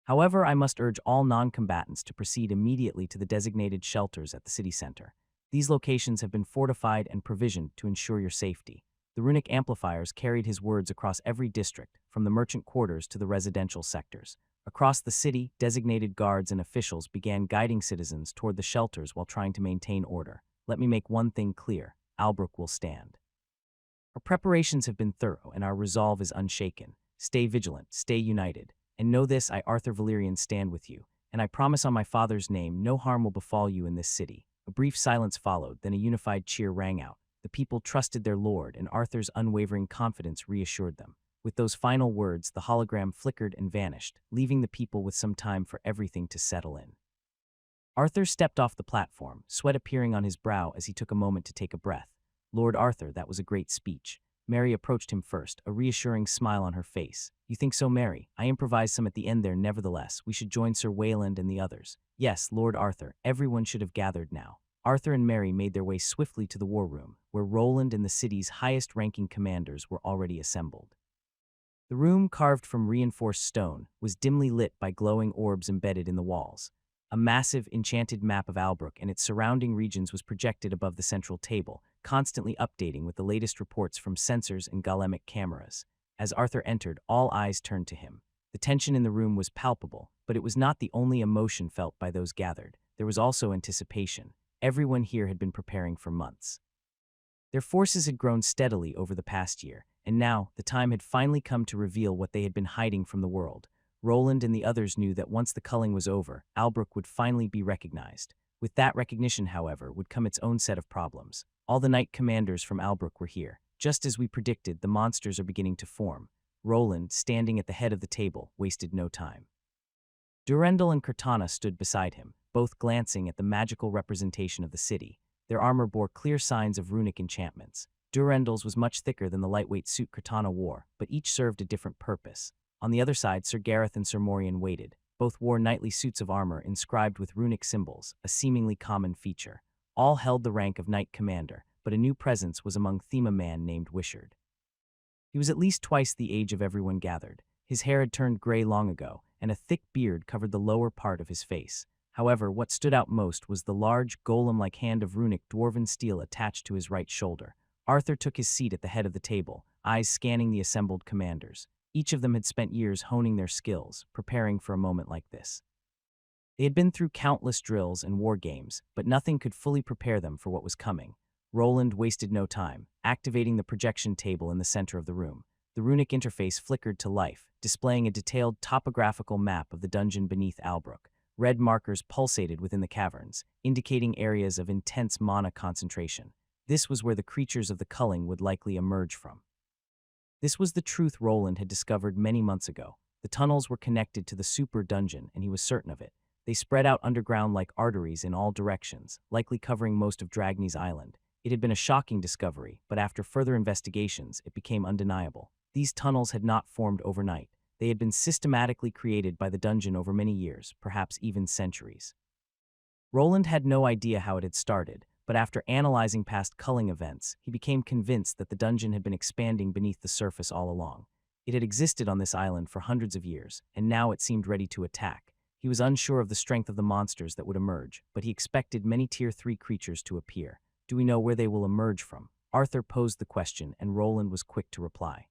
However, I must urge all non-combatants to proceed immediately to the designated shelters at the city center. These locations have been fortified and provisioned to ensure your safety." The runic amplifiers carried his words across every district, from the merchant quarters to the residential sectors. Across the city, designated guards and officials began guiding citizens toward the shelters while trying to maintain order. "Let me make one thing clear: Albrook will stand. Our preparations have been thorough, and our resolve is unshaken. Stay vigilant, stay united. And know this: I, Arthur Valerian, stand with you, and I promise on my father's name no harm will befall you in this city." A brief silence followed, then a unified cheer rang out. The people trusted their lord, and Arthur's unwavering confidence reassured them. With those final words, the hologram flickered and vanished, leaving the people with some time for everything to settle in. Arthur stepped off the platform, sweat appearing on his brow as he took a moment to take a breath. "Lord Arthur, that was a great speech." Mary approached him first, a reassuring smile on her face. "You think so, Mary? I improvised some at the end there nevertheless. We should join Sir Wayland and the others." "Yes, Lord Arthur, everyone should have gathered now." Arthur and Mary made their way swiftly to the war room, where Roland and the city's highest-ranking commanders were already assembled. The room, carved from reinforced stone, was dimly lit by glowing orbs embedded in the walls. A massive, enchanted map of Albrook and its surrounding regions was projected above the central table, constantly updating with the latest reports from sensors and golemic cameras. As Arthur entered, all eyes turned to him. The tension in the room was palpable, but it was not the only emotion felt by those gathered. There was also anticipation. Everyone here had been preparing for months. Their forces had grown steadily over the past year, and now the time had finally come to reveal what they had been hiding from the world. Roland and the others knew that once the culling was over, Albrook would finally be recognized. With that recognition, however, would come its own set of problems. All the knight commanders from Albrook were here. Just as we predicted, the monsters are beginning to form. Roland, standing at the head of the table, wasted no time. Durendal and Cortana stood beside him, both glancing at the magical representation of the city. Their armor bore clear signs of runic enchantments. Durendal's was much thicker than the lightweight suit Cortana wore, but each served a different purpose. On the other side, Sir Gareth and Sir Morian waited. Both wore knightly suits of armor inscribed with runic symbols, a seemingly common feature. All held the rank of knight commander, but a new presence was among them, a man named Wishard. He was at least twice the age of everyone gathered. His hair had turned gray long ago, and a thick beard covered the lower part of his face. However, what stood out most was the large, golem-like hand of runic dwarven steel attached to his right shoulder. Arthur took his seat at the head of the table, eyes scanning the assembled commanders. Each of them had spent years honing their skills, preparing for a moment like this. They had been through countless drills and war games, but nothing could fully prepare them for what was coming. Roland wasted no time, activating the projection table in the center of the room. The runic interface flickered to life, displaying a detailed topographical map of the dungeon beneath Albrook. Red markers pulsated within the caverns, indicating areas of intense mana concentration. This was where the creatures of the culling would likely emerge from. This was the truth Roland had discovered many months ago. The tunnels were connected to the super dungeon, and he was certain of it. They spread out underground like arteries in all directions, likely covering most of Dragny's island. It had been a shocking discovery, but after further investigations, it became undeniable. These tunnels had not formed overnight. They had been systematically created by the dungeon over many years, perhaps even centuries. Roland had no idea how it had started, but after analyzing past culling events, he became convinced that the dungeon had been expanding beneath the surface all along. It had existed on this island for hundreds of years, and now it seemed ready to attack. He was unsure of the strength of the monsters that would emerge, but he expected many Tier 3 creatures to appear. Do we know where they will emerge from? Arthur posed the question, and Roland was quick to reply.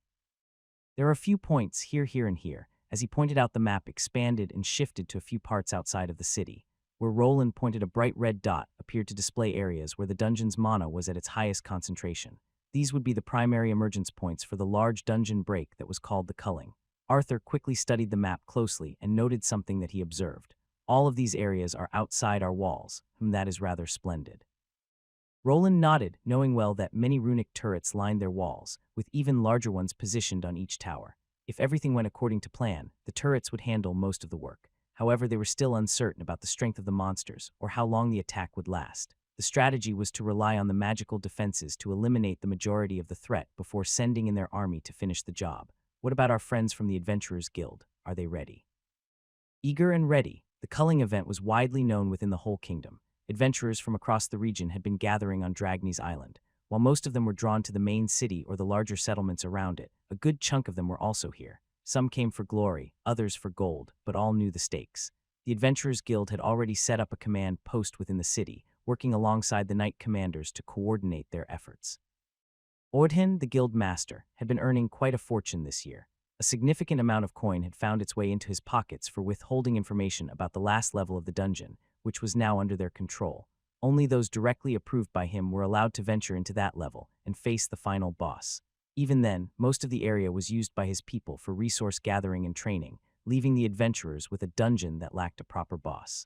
There are a few points here, and here. As he pointed out, the map expanded and shifted to a few parts outside of the city. Where Roland pointed, a bright red dot appeared to display areas where the dungeon's mana was at its highest concentration. These would be the primary emergence points for the large dungeon break that was called the culling. Arthur quickly studied the map closely and noted something that he observed. All of these areas are outside our walls, and that is rather splendid. Roland nodded, knowing well that many runic turrets lined their walls, with even larger ones positioned on each tower. If everything went according to plan, the turrets would handle most of the work. However, they were still uncertain about the strength of the monsters or how long the attack would last. The strategy was to rely on the magical defenses to eliminate the majority of the threat before sending in their army to finish the job. What about our friends from the Adventurers Guild? Are they ready? Eager and ready, the culling event was widely known within the whole kingdom. Adventurers from across the region had been gathering on Dragny's island. While most of them were drawn to the main city or the larger settlements around it, a good chunk of them were also here. Some came for glory, others for gold, but all knew the stakes. The Adventurers Guild had already set up a command post within the city, working alongside the knight commanders to coordinate their efforts. Ordhin, the guild master, had been earning quite a fortune this year. A significant amount of coin had found its way into his pockets for withholding information about the last level of the dungeon, which was now under their control. Only those directly approved by him were allowed to venture into that level and face the final boss. Even then, most of the area was used by his people for resource gathering and training, leaving the adventurers with a dungeon that lacked a proper boss.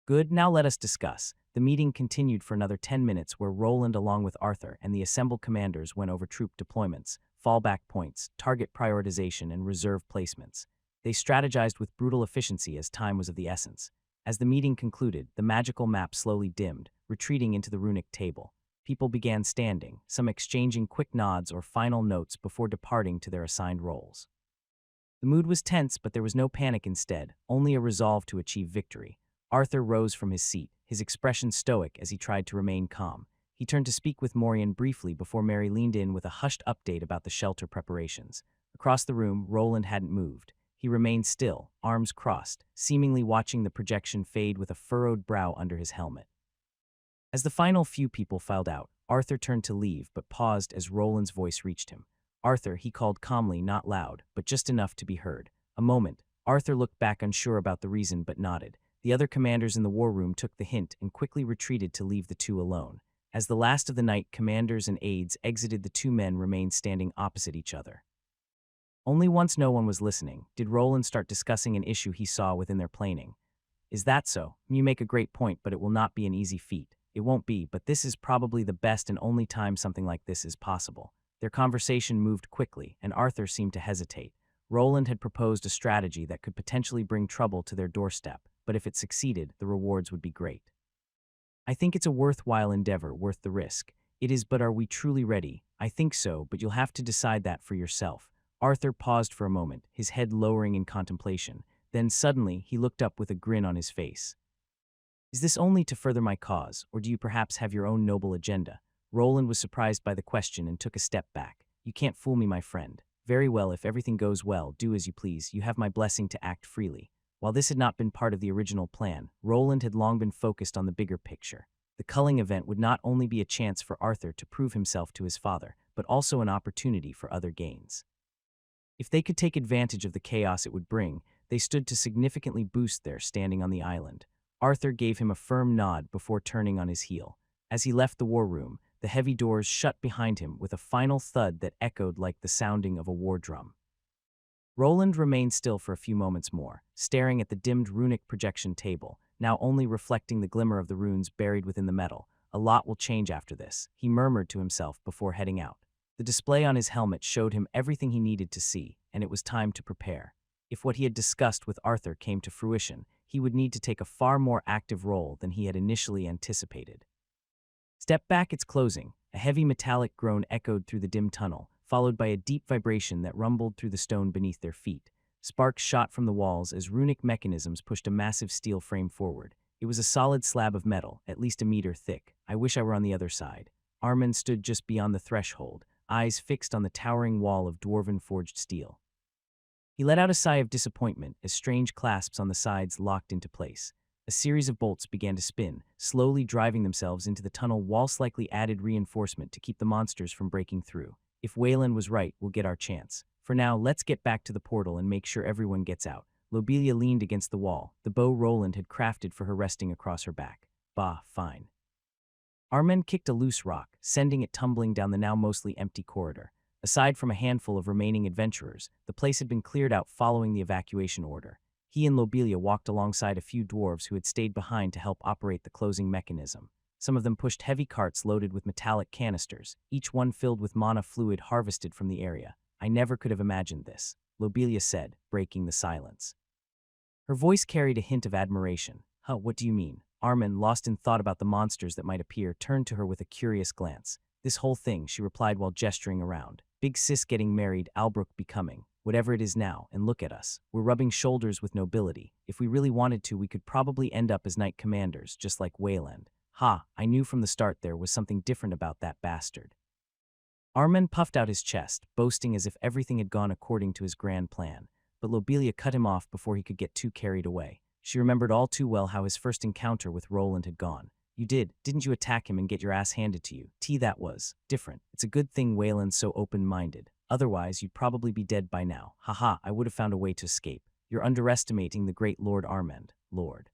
Good, now let us discuss. The meeting continued for another 10 minutes where Roland along with Arthur and the assembled commanders went over troop deployments, fallback points, target prioritization, and reserve placements. They strategized with brutal efficiency as time was of the essence. As the meeting concluded, the magical map slowly dimmed, retreating into the runic table. People began standing, some exchanging quick nods or final notes before departing to their assigned roles. The mood was tense, but there was no panic instead, only a resolve to achieve victory. Arthur rose from his seat, his expression stoic as he tried to remain calm. He turned to speak with Morian briefly before Mary leaned in with a hushed update about the shelter preparations. Across the room, Roland hadn't moved. He remained still, arms crossed, seemingly watching the projection fade with a furrowed brow under his helmet. As the final few people filed out, Arthur turned to leave but paused as Roland's voice reached him. Arthur, he called calmly, not loud, but just enough to be heard. A moment, Arthur looked back unsure about the reason but nodded. The other commanders in the war room took the hint and quickly retreated to leave the two alone. As the last of the knight commanders and aides exited, the two men remained standing opposite each other. Only once no one was listening did Roland start discussing an issue he saw within their planing. Is that so? You make a great point, but it will not be an easy feat. It won't be, but this is probably the best and only time something like this is possible. Their conversation moved quickly, and Arthur seemed to hesitate. Roland had proposed a strategy that could potentially bring trouble to their doorstep, but if it succeeded, the rewards would be great. I think it's a worthwhile endeavor, worth the risk. It is, but are we truly ready? I think so, but you'll have to decide that for yourself. Arthur paused for a moment, his head lowering in contemplation. Then suddenly, he looked up with a grin on his face. Is this only to further my cause, or do you perhaps have your own noble agenda? Roland was surprised by the question and took a step back. You can't fool me, my friend. Very well, if everything goes well, do as you please. You have my blessing to act freely. While this had not been part of the original plan, Roland had long been focused on the bigger picture. The culling event would not only be a chance for Arthur to prove himself to his father, but also an opportunity for other gains. If they could take advantage of the chaos it would bring, they stood to significantly boost their standing on the island. Arthur gave him a firm nod before turning on his heel. As he left the war room, the heavy doors shut behind him with a final thud that echoed like the sounding of a war drum. Roland remained still for a few moments more, staring at the dimmed runic projection table, now only reflecting the glimmer of the runes buried within the metal. A lot will change after this, he murmured to himself before heading out. The display on his helmet showed him everything he needed to see, and it was time to prepare. If what he had discussed with Arthur came to fruition, he would need to take a far more active role than he had initially anticipated. Step back, it's closing. A heavy metallic groan echoed through the dim tunnel, followed by a deep vibration that rumbled through the stone beneath their feet. Sparks shot from the walls as runic mechanisms pushed a massive steel frame forward. It was a solid slab of metal, at least a meter thick. I wish I were on the other side. Armin stood just beyond the threshold, eyes fixed on the towering wall of dwarven-forged steel. He let out a sigh of disappointment as strange clasps on the sides locked into place. A series of bolts began to spin, slowly driving themselves into the tunnel wall, likely added reinforcement to keep the monsters from breaking through. If Wayland was right, we'll get our chance. For now, let's get back to the portal and make sure everyone gets out. Lobelia leaned against the wall, the bow Roland had crafted for her resting across her back. Bah, fine. Armen kicked a loose rock, sending it tumbling down the now mostly empty corridor. Aside from a handful of remaining adventurers, the place had been cleared out following the evacuation order. He and Lobelia walked alongside a few dwarves who had stayed behind to help operate the closing mechanism. Some of them pushed heavy carts loaded with metallic canisters, each one filled with mana fluid harvested from the area. I never could have imagined this, Lobelia said, breaking the silence. Her voice carried a hint of admiration. Huh, what do you mean? Armin, lost in thought about the monsters that might appear, turned to her with a curious glance. This whole thing, she replied while gesturing around. Big sis getting married, Albrook becoming. Whatever it is now, and look at us. We're rubbing shoulders with nobility. If we really wanted to, we could probably end up as knight commanders, just like Wayland. Ha, I knew from the start there was something different about that bastard. Armin puffed out his chest, boasting as if everything had gone according to his grand plan, but Lobelia cut him off before he could get too carried away. She remembered all too well how his first encounter with Roland had gone. You didn't you attack him and get your ass handed to you? That was different. It's a good thing Wayland's so open-minded. Otherwise, you'd probably be dead by now. Haha, I would have found a way to escape. You're underestimating the great Lord Armand, Lord.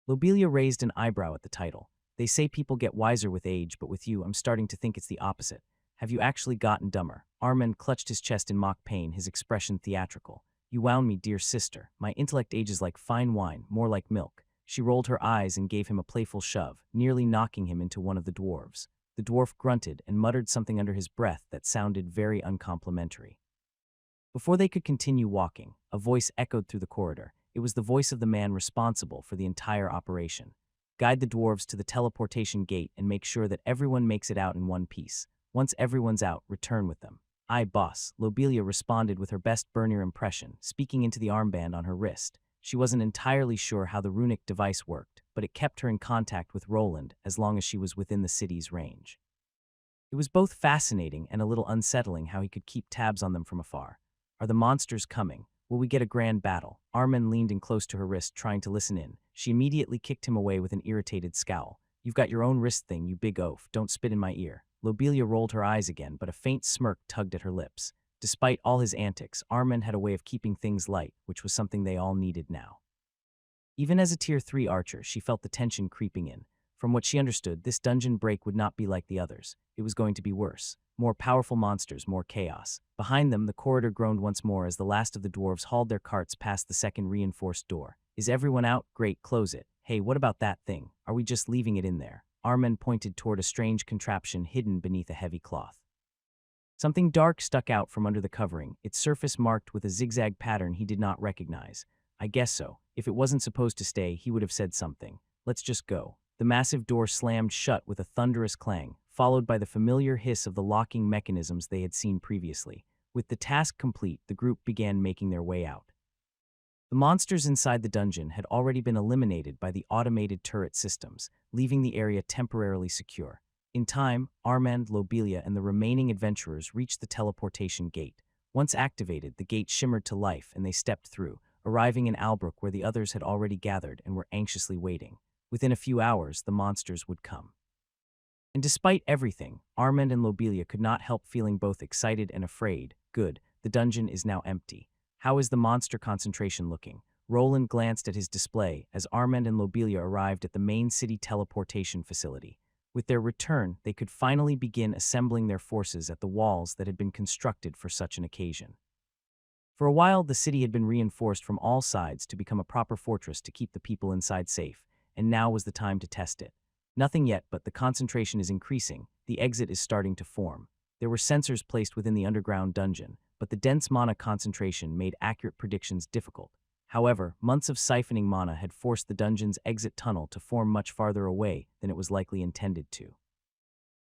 Lobelia raised an eyebrow at the title. They say people get wiser with age, but with you, I'm starting to think it's the opposite. Have you actually gotten dumber? Armand clutched his chest in mock pain, his expression theatrical. You wound me, dear sister. My intellect ages like fine wine, more like milk. She rolled her eyes and gave him a playful shove, nearly knocking him into one of the dwarves. The dwarf grunted and muttered something under his breath that sounded very uncomplimentary. Before they could continue walking, a voice echoed through the corridor. It was the voice of the man responsible for the entire operation. Guide the dwarves to the teleportation gate and make sure that everyone makes it out in one piece. Once everyone's out, return with them. Aye, boss, Lobelia responded with her best Bernier impression, speaking into the armband on her wrist. She wasn't entirely sure how the runic device worked, but it kept her in contact with Roland as long as she was within the city's range. It was both fascinating and a little unsettling how he could keep tabs on them from afar. Are the monsters coming? Will we get a grand battle? Armin leaned in close to her wrist, trying to listen in. She immediately kicked him away with an irritated scowl. You've got your own wrist thing, you big oaf. Don't spit in my ear. Lobelia rolled her eyes again, but a faint smirk tugged at her lips. Despite all his antics, Armin had a way of keeping things light, which was something they all needed now. Even as a Tier 3 archer, she felt the tension creeping in. From what she understood, this dungeon break would not be like the others. It was going to be worse. More powerful monsters, more chaos. Behind them, the corridor groaned once more as the last of the dwarves hauled their carts past the second reinforced door. Is everyone out? Great, close it. Hey, what about that thing? Are we just leaving it in there? Armand pointed toward a strange contraption hidden beneath a heavy cloth. Something dark stuck out from under the covering, its surface marked with a zigzag pattern he did not recognize. I guess so. If it wasn't supposed to stay, he would have said something. Let's just go. The massive door slammed shut with a thunderous clang, followed by the familiar hiss of the locking mechanisms they had seen previously. With the task complete, the group began making their way out. The monsters inside the dungeon had already been eliminated by the automated turret systems, leaving the area temporarily secure. In time, Armand, Lobelia, and the remaining adventurers reached the teleportation gate. Once activated, the gate shimmered to life and they stepped through, arriving in Albrook where the others had already gathered and were anxiously waiting. Within a few hours, the monsters would come. And despite everything, Armand and Lobelia could not help feeling both excited and afraid. Good, the dungeon is now empty. How is the monster concentration looking? Roland glanced at his display as Armand and Lobelia arrived at the main city teleportation facility. With their return, they could finally begin assembling their forces at the walls that had been constructed for such an occasion. For a while, the city had been reinforced from all sides to become a proper fortress to keep the people inside safe, and now was the time to test it. Nothing yet, but the concentration is increasing. The exit is starting to form. There were sensors placed within the underground dungeon, but the dense mana concentration made accurate predictions difficult. However, months of siphoning mana had forced the dungeon's exit tunnel to form much farther away than it was likely intended to.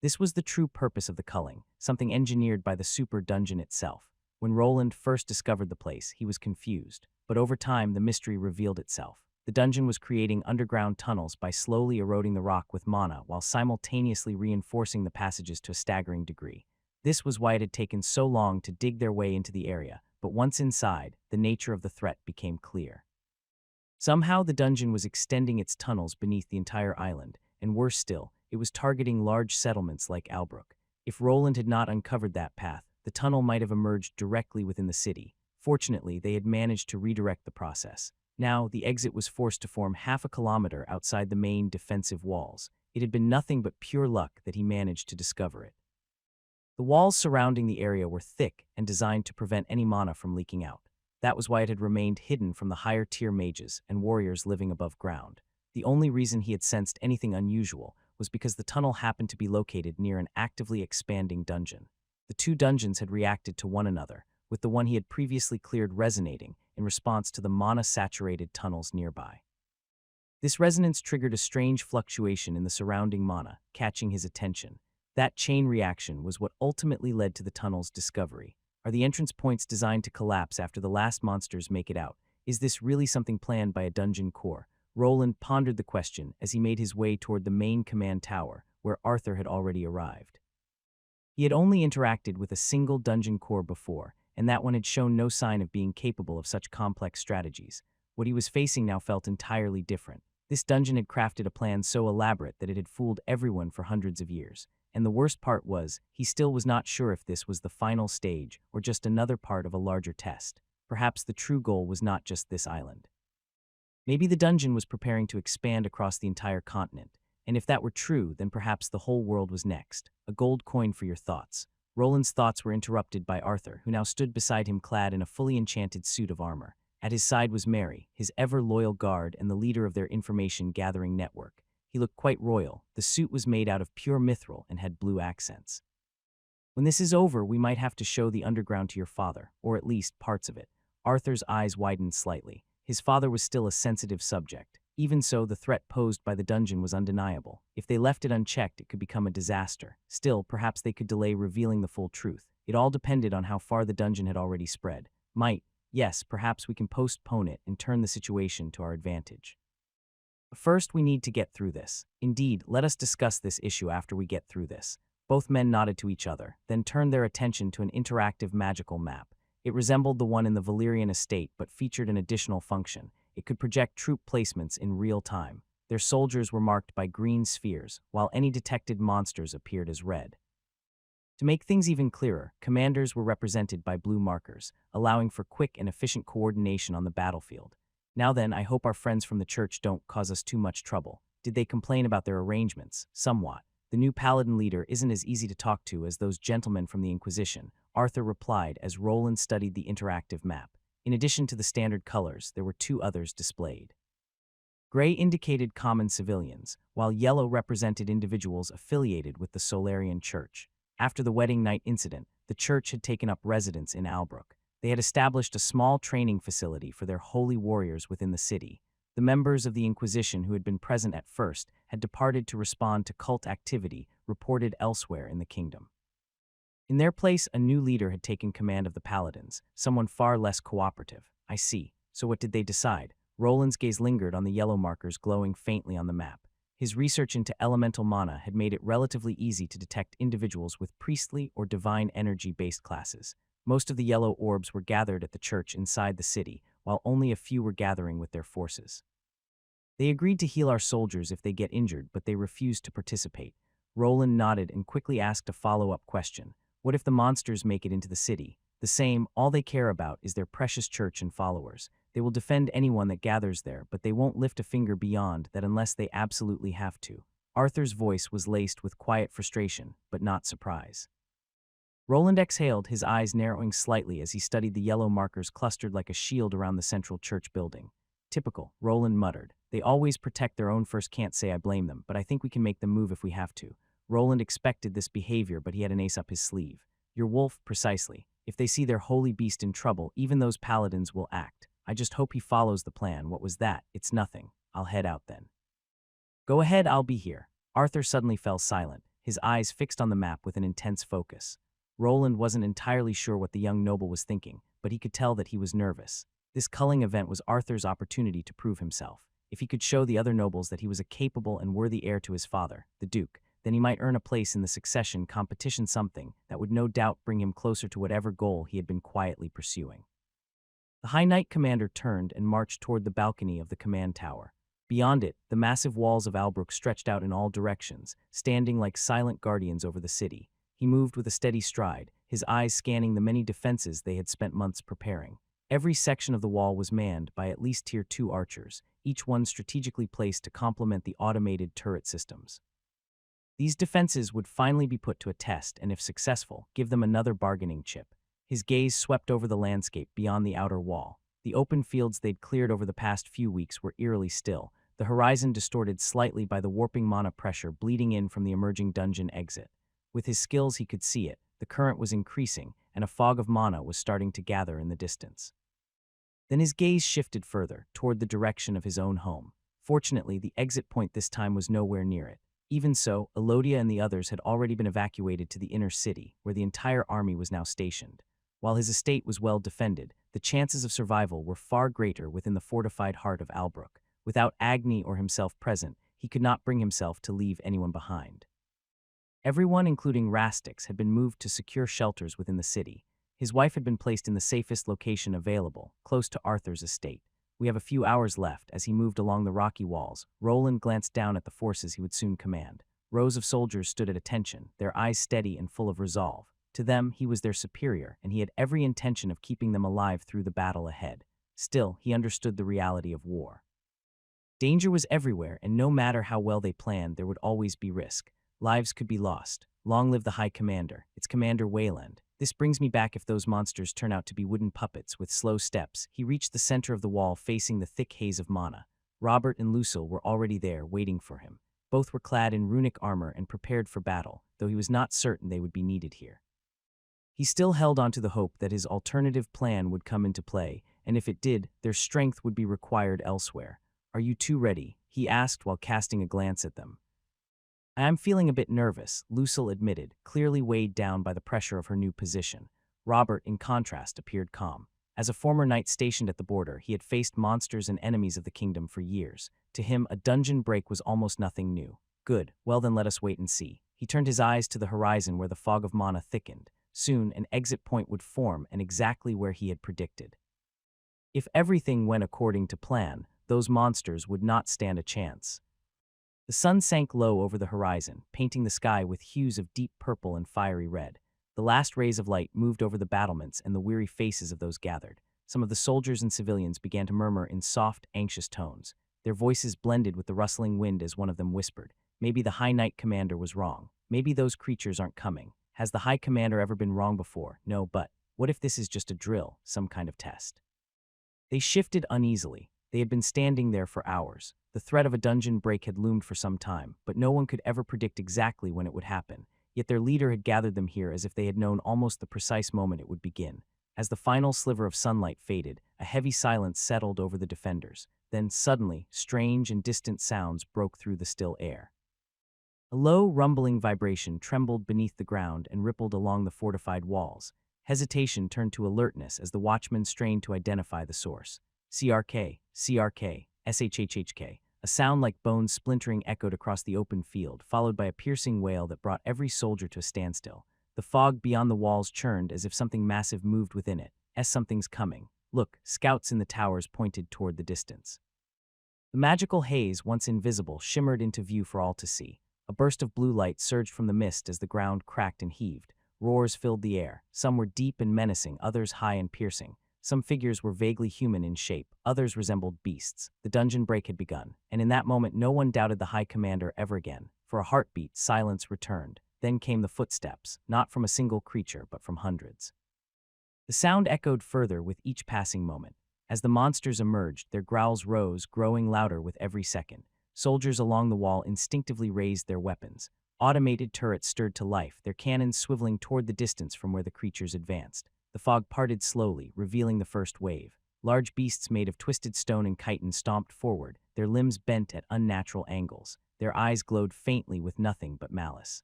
This was the true purpose of the culling, something engineered by the super dungeon itself. When Roland first discovered the place, he was confused, but over time the mystery revealed itself. The dungeon was creating underground tunnels by slowly eroding the rock with mana while simultaneously reinforcing the passages to a staggering degree. This was why it had taken so long to dig their way into the area, but once inside, the nature of the threat became clear. Somehow the dungeon was extending its tunnels beneath the entire island, and worse still, it was targeting large settlements like Albrook. If Roland had not uncovered that path, the tunnel might have emerged directly within the city. Fortunately, they had managed to redirect the process. Now, the exit was forced to form half a kilometer outside the main defensive walls. It had been nothing but pure luck that he managed to discover it. The walls surrounding the area were thick and designed to prevent any mana from leaking out. That was why it had remained hidden from the higher-tier mages and warriors living above ground. The only reason he had sensed anything unusual was because the tunnel happened to be located near an actively expanding dungeon. The two dungeons had reacted to one another, with the one he had previously cleared resonating in response to the mana-saturated tunnels nearby. This resonance triggered a strange fluctuation in the surrounding mana, catching his attention. That chain reaction was what ultimately led to the tunnel's discovery. Are the entrance points designed to collapse after the last monsters make it out? Is this really something planned by a dungeon core? Roland pondered the question as he made his way toward the main command tower, where Arthur had already arrived. He had only interacted with a single dungeon core before, and that one had shown no sign of being capable of such complex strategies. What he was facing now felt entirely different. This dungeon had crafted a plan so elaborate that it had fooled everyone for hundreds of years. And the worst part was, he still was not sure if this was the final stage or just another part of a larger test. Perhaps the true goal was not just this island. Maybe the dungeon was preparing to expand across the entire continent, and if that were true, then perhaps the whole world was next. A gold coin for your thoughts. Roland's thoughts were interrupted by Arthur, who now stood beside him clad in a fully enchanted suit of armor. At his side was Mary, his ever-loyal guard and the leader of their information-gathering network. He looked quite royal. The suit was made out of pure mithril and had blue accents. When this is over, we might have to show the underground to your father, or at least parts of it. Arthur's eyes widened slightly. His father was still a sensitive subject. Even so, the threat posed by the dungeon was undeniable. If they left it unchecked, it could become a disaster. Still, perhaps they could delay revealing the full truth. It all depended on how far the dungeon had already spread. Yes, perhaps we can postpone it and turn the situation to our advantage. First, we need to get through this. Indeed, let us discuss this issue after we get through this. Both men nodded to each other, then turned their attention to an interactive magical map. It resembled the one in the Valyrian estate, but featured an additional function. It could project troop placements in real time. Their soldiers were marked by green spheres, while any detected monsters appeared as red. To make things even clearer, commanders were represented by blue markers, allowing for quick and efficient coordination on the battlefield. Now then, I hope our friends from the church don't cause us too much trouble. Did they complain about their arrangements? Somewhat. The new paladin leader isn't as easy to talk to as those gentlemen from the Inquisition, Arthur replied as Roland studied the interactive map. In addition to the standard colors, there were two others displayed. Gray indicated common civilians, while yellow represented individuals affiliated with the Solarian Church. After the wedding night incident, the church had taken up residence in Albrook. They had established a small training facility for their holy warriors within the city. The members of the Inquisition who had been present at first had departed to respond to cult activity reported elsewhere in the kingdom. In their place, a new leader had taken command of the Paladins, someone far less cooperative. I see. So what did they decide? Roland's gaze lingered on the yellow markers glowing faintly on the map. His research into elemental mana had made it relatively easy to detect individuals with priestly or divine energy-based classes. Most of the yellow orbs were gathered at the church inside the city, while only a few were gathering with their forces. They agreed to heal our soldiers if they get injured, but they refused to participate. Roland nodded and quickly asked a follow-up question. What if the monsters make it into the city? The same, all they care about is their precious church and followers. They will defend anyone that gathers there, but they won't lift a finger beyond that unless they absolutely have to. Arthur's voice was laced with quiet frustration, but not surprise. Roland exhaled, his eyes narrowing slightly as he studied the yellow markers clustered like a shield around the central church building. Typical, Roland muttered. They always protect their own first, can't say I blame them, but I think we can make them move if we have to. Roland expected this behavior, but he had an ace up his sleeve. Your wolf, precisely. If they see their holy beast in trouble, even those paladins will act. I just hope he follows the plan. What was that? It's nothing. I'll head out then. Go ahead, I'll be here. Arthur suddenly fell silent, his eyes fixed on the map with an intense focus. Roland wasn't entirely sure what the young noble was thinking, but he could tell that he was nervous. This culling event was Arthur's opportunity to prove himself. If he could show the other nobles that he was a capable and worthy heir to his father, the Duke, then he might earn a place in the succession competition, something that would no doubt bring him closer to whatever goal he had been quietly pursuing. The High Knight commander turned and marched toward the balcony of the command tower. Beyond it, the massive walls of Albrook stretched out in all directions, standing like silent guardians over the city. He moved with a steady stride, his eyes scanning the many defenses they had spent months preparing. Every section of the wall was manned by at least Tier 2 archers, each one strategically placed to complement the automated turret systems. These defenses would finally be put to a test and, if successful, give them another bargaining chip. His gaze swept over the landscape beyond the outer wall. The open fields they'd cleared over the past few weeks were eerily still, the horizon distorted slightly by the warping mana pressure bleeding in from the emerging dungeon exit. With his skills he could see it, the current was increasing, and a fog of mana was starting to gather in the distance. Then his gaze shifted further, toward the direction of his own home. Fortunately, the exit point this time was nowhere near it. Even so, Elodia and the others had already been evacuated to the inner city, where the entire army was now stationed. While his estate was well defended, the chances of survival were far greater within the fortified heart of Albrook. Without Agni or himself present, he could not bring himself to leave anyone behind. Everyone, including Rastix, had been moved to secure shelters within the city. His wife had been placed in the safest location available, close to Arthur's estate. We have a few hours left. As he moved along the rocky walls, Roland glanced down at the forces he would soon command. Rows of soldiers stood at attention, their eyes steady and full of resolve. To them, he was their superior, and he had every intention of keeping them alive through the battle ahead. Still, he understood the reality of war. Danger was everywhere, and no matter how well they planned, there would always be risk. Lives could be lost. Long live the High Commander. It's Commander Wayland. This brings me back if those monsters turn out to be wooden puppets with slow steps. He reached the center of the wall facing the thick haze of mana. Robert and Lucille were already there, waiting for him. Both were clad in runic armor and prepared for battle, though he was not certain they would be needed here. He still held on to the hope that his alternative plan would come into play, and if it did, their strength would be required elsewhere. Are you two ready? He asked while casting a glance at them. I'm feeling a bit nervous, Lucille admitted, clearly weighed down by the pressure of her new position. Robert, in contrast, appeared calm. As a former knight stationed at the border, he had faced monsters and enemies of the kingdom for years. To him, a dungeon break was almost nothing new. Good, well then let us wait and see. He turned his eyes to the horizon where the fog of mana thickened. Soon, an exit point would form, and exactly where he had predicted. If everything went according to plan, those monsters would not stand a chance. The sun sank low over the horizon, painting the sky with hues of deep purple and fiery red. The last rays of light moved over the battlements and the weary faces of those gathered. Some of the soldiers and civilians began to murmur in soft, anxious tones. Their voices blended with the rustling wind as one of them whispered, "Maybe the High Knight Commander was wrong. Maybe those creatures aren't coming. Has the High Commander ever been wrong before? No, but what if this is just a drill, some kind of test?" They shifted uneasily. They had been standing there for hours. The threat of a dungeon break had loomed for some time, but no one could ever predict exactly when it would happen. Yet their leader had gathered them here as if they had known almost the precise moment it would begin. As the final sliver of sunlight faded, a heavy silence settled over the defenders. Then, suddenly, strange and distant sounds broke through the still air. A low, rumbling vibration trembled beneath the ground and rippled along the fortified walls. Hesitation turned to alertness as the watchman strained to identify the source. CRK, CRK, SHHHK. A sound like bones splintering echoed across the open field, followed by a piercing wail that brought every soldier to a standstill. The fog beyond the walls churned as if something massive moved within it. Something's coming. Look, scouts in the towers pointed toward the distance. The magical haze, once invisible, shimmered into view for all to see. A burst of blue light surged from the mist as the ground cracked and heaved. Roars filled the air. Some were deep and menacing, others high and piercing. Some figures were vaguely human in shape, others resembled beasts. The dungeon break had begun, and in that moment no one doubted the High Commander ever again. For a heartbeat, silence returned. Then came the footsteps, not from a single creature, but from hundreds. The sound echoed further with each passing moment. As the monsters emerged, their growls rose, growing louder with every second. Soldiers along the wall instinctively raised their weapons. Automated turrets stirred to life, their cannons swiveling toward the distance from where the creatures advanced. The fog parted slowly, revealing the first wave. Large beasts made of twisted stone and chitin stomped forward, their limbs bent at unnatural angles. Their eyes glowed faintly with nothing but malice.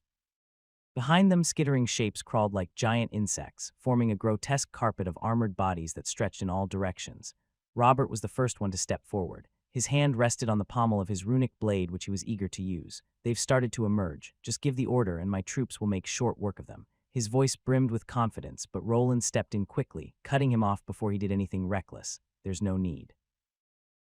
Behind them, skittering shapes crawled like giant insects, forming a grotesque carpet of armored bodies that stretched in all directions. Robert was the first one to step forward. His hand rested on the pommel of his runic blade, which he was eager to use. "They've started to emerge. Just give the order, and my troops will make short work of them." His voice brimmed with confidence, but Roland stepped in quickly, cutting him off before he did anything reckless. "There's no need.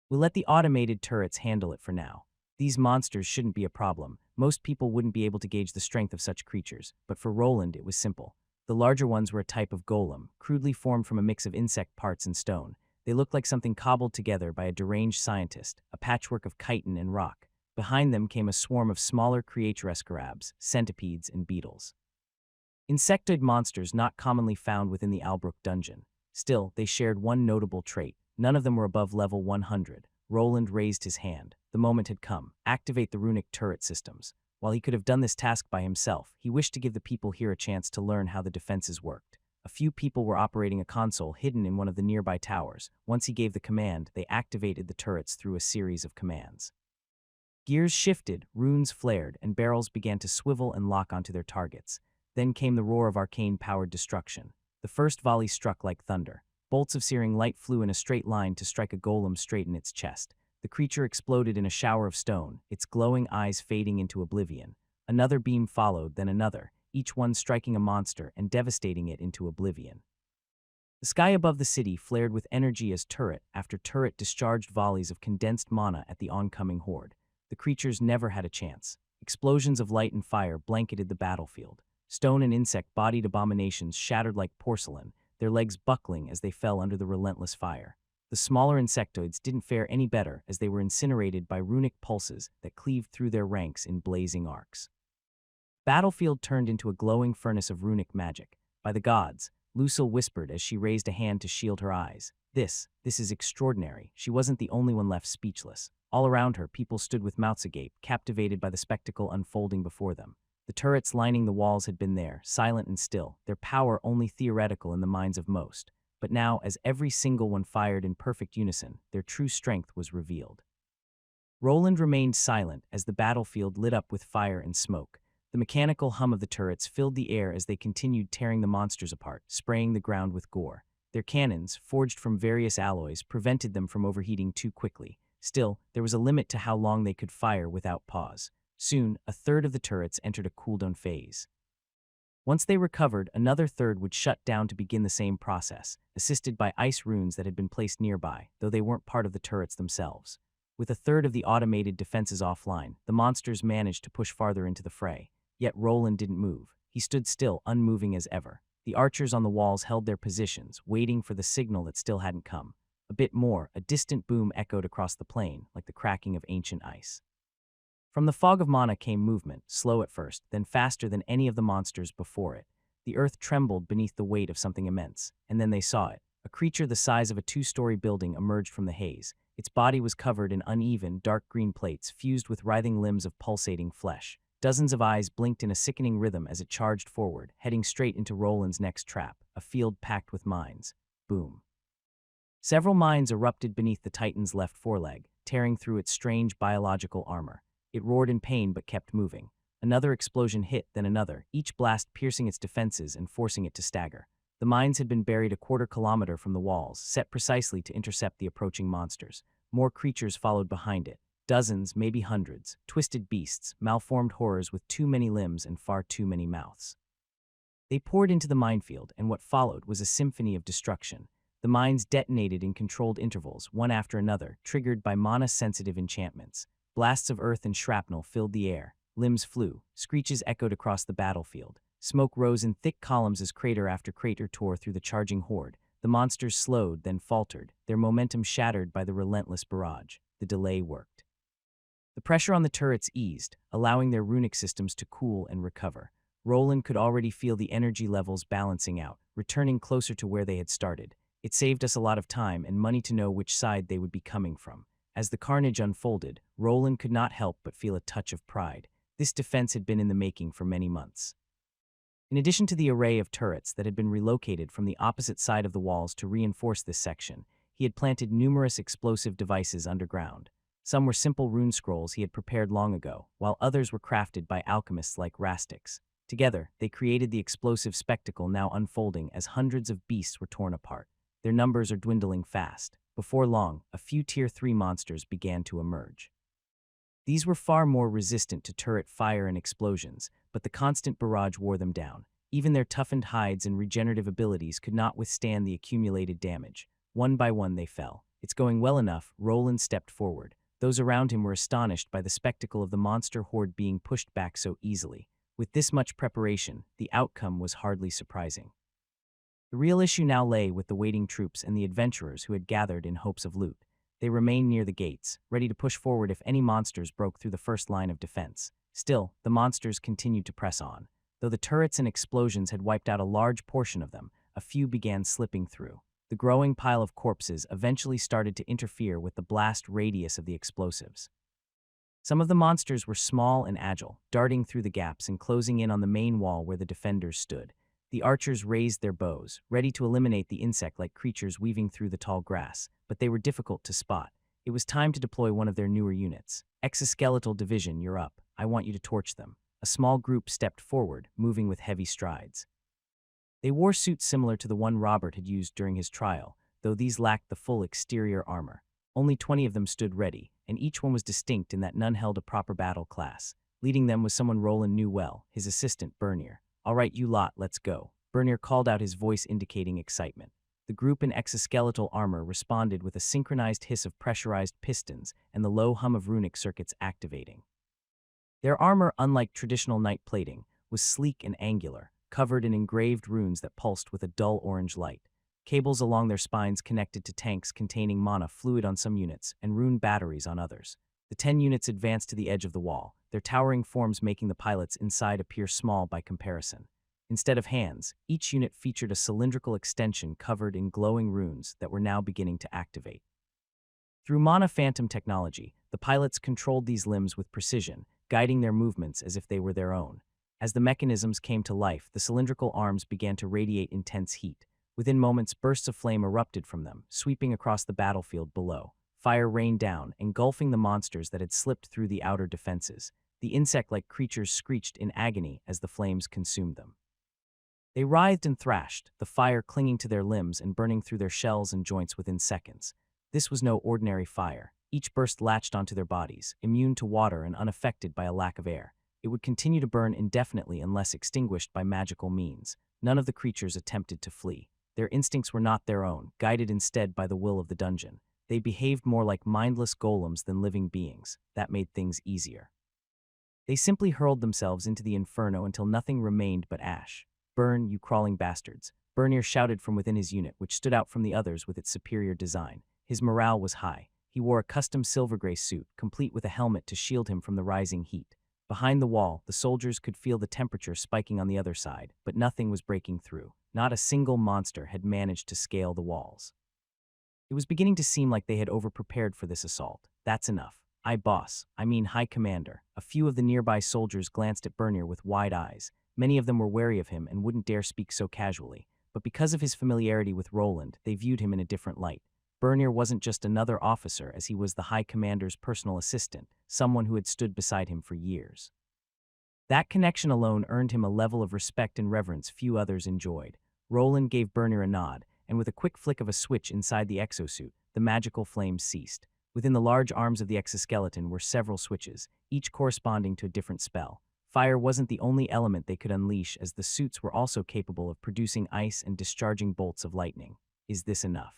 We'll let the automated turrets handle it for now. These monsters shouldn't be a problem. Most people wouldn't be able to gauge the strength of such creatures, but for Roland it was simple. The larger ones were a type of golem, crudely formed from a mix of insect parts and stone. They looked like something cobbled together by a deranged scientist, a patchwork of chitin and rock. Behind them came a swarm of smaller creature scarabs, centipedes, and beetles. Insectoid monsters not commonly found within the Albrook dungeon. Still, they shared one notable trait. None of them were above level 100. Roland raised his hand. The moment had come. Activate the runic turret systems. While he could have done this task by himself, he wished to give the people here a chance to learn how the defenses worked. A few people were operating a console hidden in one of the nearby towers. Once he gave the command, they activated the turrets through a series of commands. Gears shifted, runes flared, and barrels began to swivel and lock onto their targets. Then came the roar of arcane-powered destruction. The first volley struck like thunder. Bolts of searing light flew in a straight line to strike a golem straight in its chest. The creature exploded in a shower of stone, its glowing eyes fading into oblivion. Another beam followed, then another, each one striking a monster and devastating it into oblivion. The sky above the city flared with energy as turret after turret discharged volleys of condensed mana at the oncoming horde. The creatures never had a chance. Explosions of light and fire blanketed the battlefield. Stone and insect-bodied abominations shattered like porcelain, their legs buckling as they fell under the relentless fire. The smaller insectoids didn't fare any better as they were incinerated by runic pulses that cleaved through their ranks in blazing arcs. Battlefield turned into a glowing furnace of runic magic. By the gods, Lucille whispered as she raised a hand to shield her eyes. This is extraordinary." She wasn't the only one left speechless. All around her, people stood with mouths agape, captivated by the spectacle unfolding before them. The turrets lining the walls had been there, silent and still, their power only theoretical in the minds of most. But now, as every single one fired in perfect unison, their true strength was revealed. Roland remained silent as the battlefield lit up with fire and smoke. The mechanical hum of the turrets filled the air as they continued tearing the monsters apart, spraying the ground with gore. Their cannons, forged from various alloys, prevented them from overheating too quickly. Still, there was a limit to how long they could fire without pause. Soon, a third of the turrets entered a cooldown phase. Once they recovered, another third would shut down to begin the same process, assisted by ice runes that had been placed nearby, though they weren't part of the turrets themselves. With a third of the automated defenses offline, the monsters managed to push farther into the fray. Yet Roland didn't move. He stood still, unmoving as ever. The archers on the walls held their positions, waiting for the signal that still hadn't come. A bit more, a distant boom echoed across the plain, like the cracking of ancient ice. From the fog of mana came movement, slow at first, then faster than any of the monsters before it. The earth trembled beneath the weight of something immense, and then they saw it. A creature the size of a two-story building emerged from the haze. Its body was covered in uneven, dark green plates fused with writhing limbs of pulsating flesh. Dozens of eyes blinked in a sickening rhythm as it charged forward, heading straight into Roland's next trap, a field packed with mines. Boom. Several mines erupted beneath the Titan's left foreleg, tearing through its strange biological armor. It roared in pain but kept moving. Another explosion hit, then another, each blast piercing its defenses and forcing it to stagger. The mines had been buried a quarter-kilometer from the walls, set precisely to intercept the approaching monsters. More creatures followed behind it. Dozens, maybe hundreds, twisted beasts, malformed horrors with too many limbs and far too many mouths. They poured into the minefield, and what followed was a symphony of destruction. The mines detonated in controlled intervals, one after another, triggered by mana-sensitive enchantments. Blasts of earth and shrapnel filled the air. Limbs flew. Screeches echoed across the battlefield. Smoke rose in thick columns as crater after crater tore through the charging horde. The monsters slowed, then faltered, their momentum shattered by the relentless barrage. The delay worked. The pressure on the turrets eased, allowing their runic systems to cool and recover. Roland could already feel the energy levels balancing out, returning closer to where they had started. It saved us a lot of time and money to know which side they would be coming from. As the carnage unfolded, Roland could not help but feel a touch of pride. This defense had been in the making for many months. In addition to the array of turrets that had been relocated from the opposite side of the walls to reinforce this section, he had planted numerous explosive devices underground. Some were simple rune scrolls he had prepared long ago, while others were crafted by alchemists like Rastix. Together, they created the explosive spectacle now unfolding as hundreds of beasts were torn apart. Their numbers are dwindling fast. Before long, a few Tier 3 monsters began to emerge. These were far more resistant to turret fire and explosions, but the constant barrage wore them down. Even their toughened hides and regenerative abilities could not withstand the accumulated damage. One by one they fell. It's going well enough, Roland stepped forward. Those around him were astonished by the spectacle of the monster horde being pushed back so easily. With this much preparation, the outcome was hardly surprising. The real issue now lay with the waiting troops and the adventurers who had gathered in hopes of loot. They remained near the gates, ready to push forward if any monsters broke through the first line of defense. Still, the monsters continued to press on. Though the turrets and explosions had wiped out a large portion of them, a few began slipping through. The growing pile of corpses eventually started to interfere with the blast radius of the explosives. Some of the monsters were small and agile, darting through the gaps and closing in on the main wall where the defenders stood. The archers raised their bows, ready to eliminate the insect-like creatures weaving through the tall grass, but they were difficult to spot. It was time to deploy one of their newer units. Exoskeletal Division, you're up. I want you to torch them. A small group stepped forward, moving with heavy strides. They wore suits similar to the one Robert had used during his trial, though these lacked the full exterior armor. Only 20 of them stood ready, and each one was distinct in that none held a proper battle class. Leading them was someone Roland knew well, his assistant, Bernier. "All right, you lot, let's go." Bernier called out, his voice indicating excitement. The group in exoskeletal armor responded with a synchronized hiss of pressurized pistons and the low hum of runic circuits activating. Their armor, unlike traditional knight plating, was sleek and angular, covered in engraved runes that pulsed with a dull orange light. Cables along their spines connected to tanks containing mana fluid on some units and rune batteries on others. The 10 units advanced to the edge of the wall, their towering forms making the pilots inside appear small by comparison. Instead of hands, each unit featured a cylindrical extension covered in glowing runes that were now beginning to activate. Through mana phantom technology, the pilots controlled these limbs with precision, guiding their movements as if they were their own. As the mechanisms came to life, the cylindrical arms began to radiate intense heat. Within moments, bursts of flame erupted from them, sweeping across the battlefield below. Fire rained down, engulfing the monsters that had slipped through the outer defenses. The insect-like creatures screeched in agony as the flames consumed them. They writhed and thrashed, the fire clinging to their limbs and burning through their shells and joints within seconds. This was no ordinary fire. Each burst latched onto their bodies, immune to water and unaffected by a lack of air. It would continue to burn indefinitely unless extinguished by magical means. None of the creatures attempted to flee. Their instincts were not their own, guided instead by the will of the dungeon. They behaved more like mindless golems than living beings. That made things easier. They simply hurled themselves into the inferno until nothing remained but ash. "Burn, you crawling bastards." Bernier shouted from within his unit, which stood out from the others with its superior design. His morale was high. He wore a custom silver-gray suit, complete with a helmet to shield him from the rising heat. Behind the wall, the soldiers could feel the temperature spiking on the other side, but nothing was breaking through. Not a single monster had managed to scale the walls. It was beginning to seem like they had overprepared for this assault. That's enough. I mean High Commander. A few of the nearby soldiers glanced at Bernier with wide eyes. Many of them were wary of him and wouldn't dare speak so casually. But because of his familiarity with Roland, they viewed him in a different light. Bernier wasn't just another officer, as he was the High Commander's personal assistant, someone who had stood beside him for years. That connection alone earned him a level of respect and reverence few others enjoyed. Roland gave Bernier a nod, and with a quick flick of a switch inside the exosuit, the magical flames ceased. Within the large arms of the exoskeleton were several switches, each corresponding to a different spell. Fire wasn't the only element they could unleash, as the suits were also capable of producing ice and discharging bolts of lightning. Is this enough?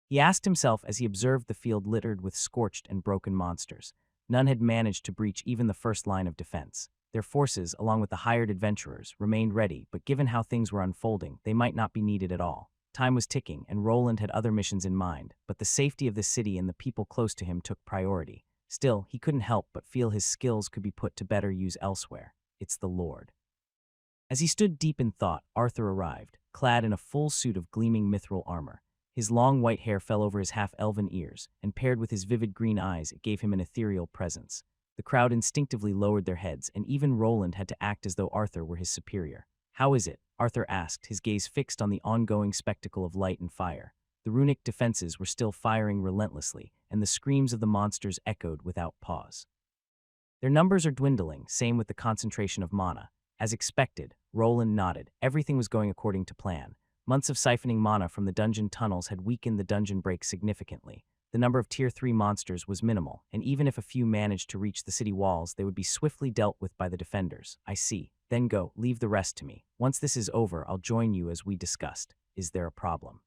He asked himself as he observed the field littered with scorched and broken monsters. None had managed to breach even the first line of defense. Their forces, along with the hired adventurers, remained ready, but given how things were unfolding, they might not be needed at all. Time was ticking, and Roland had other missions in mind, but the safety of the city and the people close to him took priority. Still, he couldn't help but feel his skills could be put to better use elsewhere. It's the Lord. As he stood deep in thought, Arthur arrived, clad in a full suit of gleaming mithril armor. His long white hair fell over his half-elven ears, and paired with his vivid green eyes, it gave him an ethereal presence. The crowd instinctively lowered their heads, and even Roland had to act as though Arthur were his superior. "How is it?" Arthur asked, his gaze fixed on the ongoing spectacle of light and fire. The runic defenses were still firing relentlessly, and the screams of the monsters echoed without pause. "Their numbers are dwindling, same with the concentration of mana." As expected, Roland nodded. Everything was going according to plan. Months of siphoning mana from the dungeon tunnels had weakened the dungeon break significantly. The number of Tier 3 monsters was minimal, and even if a few managed to reach the city walls, they would be swiftly dealt with by the defenders. "I see. Then go, leave the rest to me. Once this is over, I'll join you as we discussed. Is there a problem?"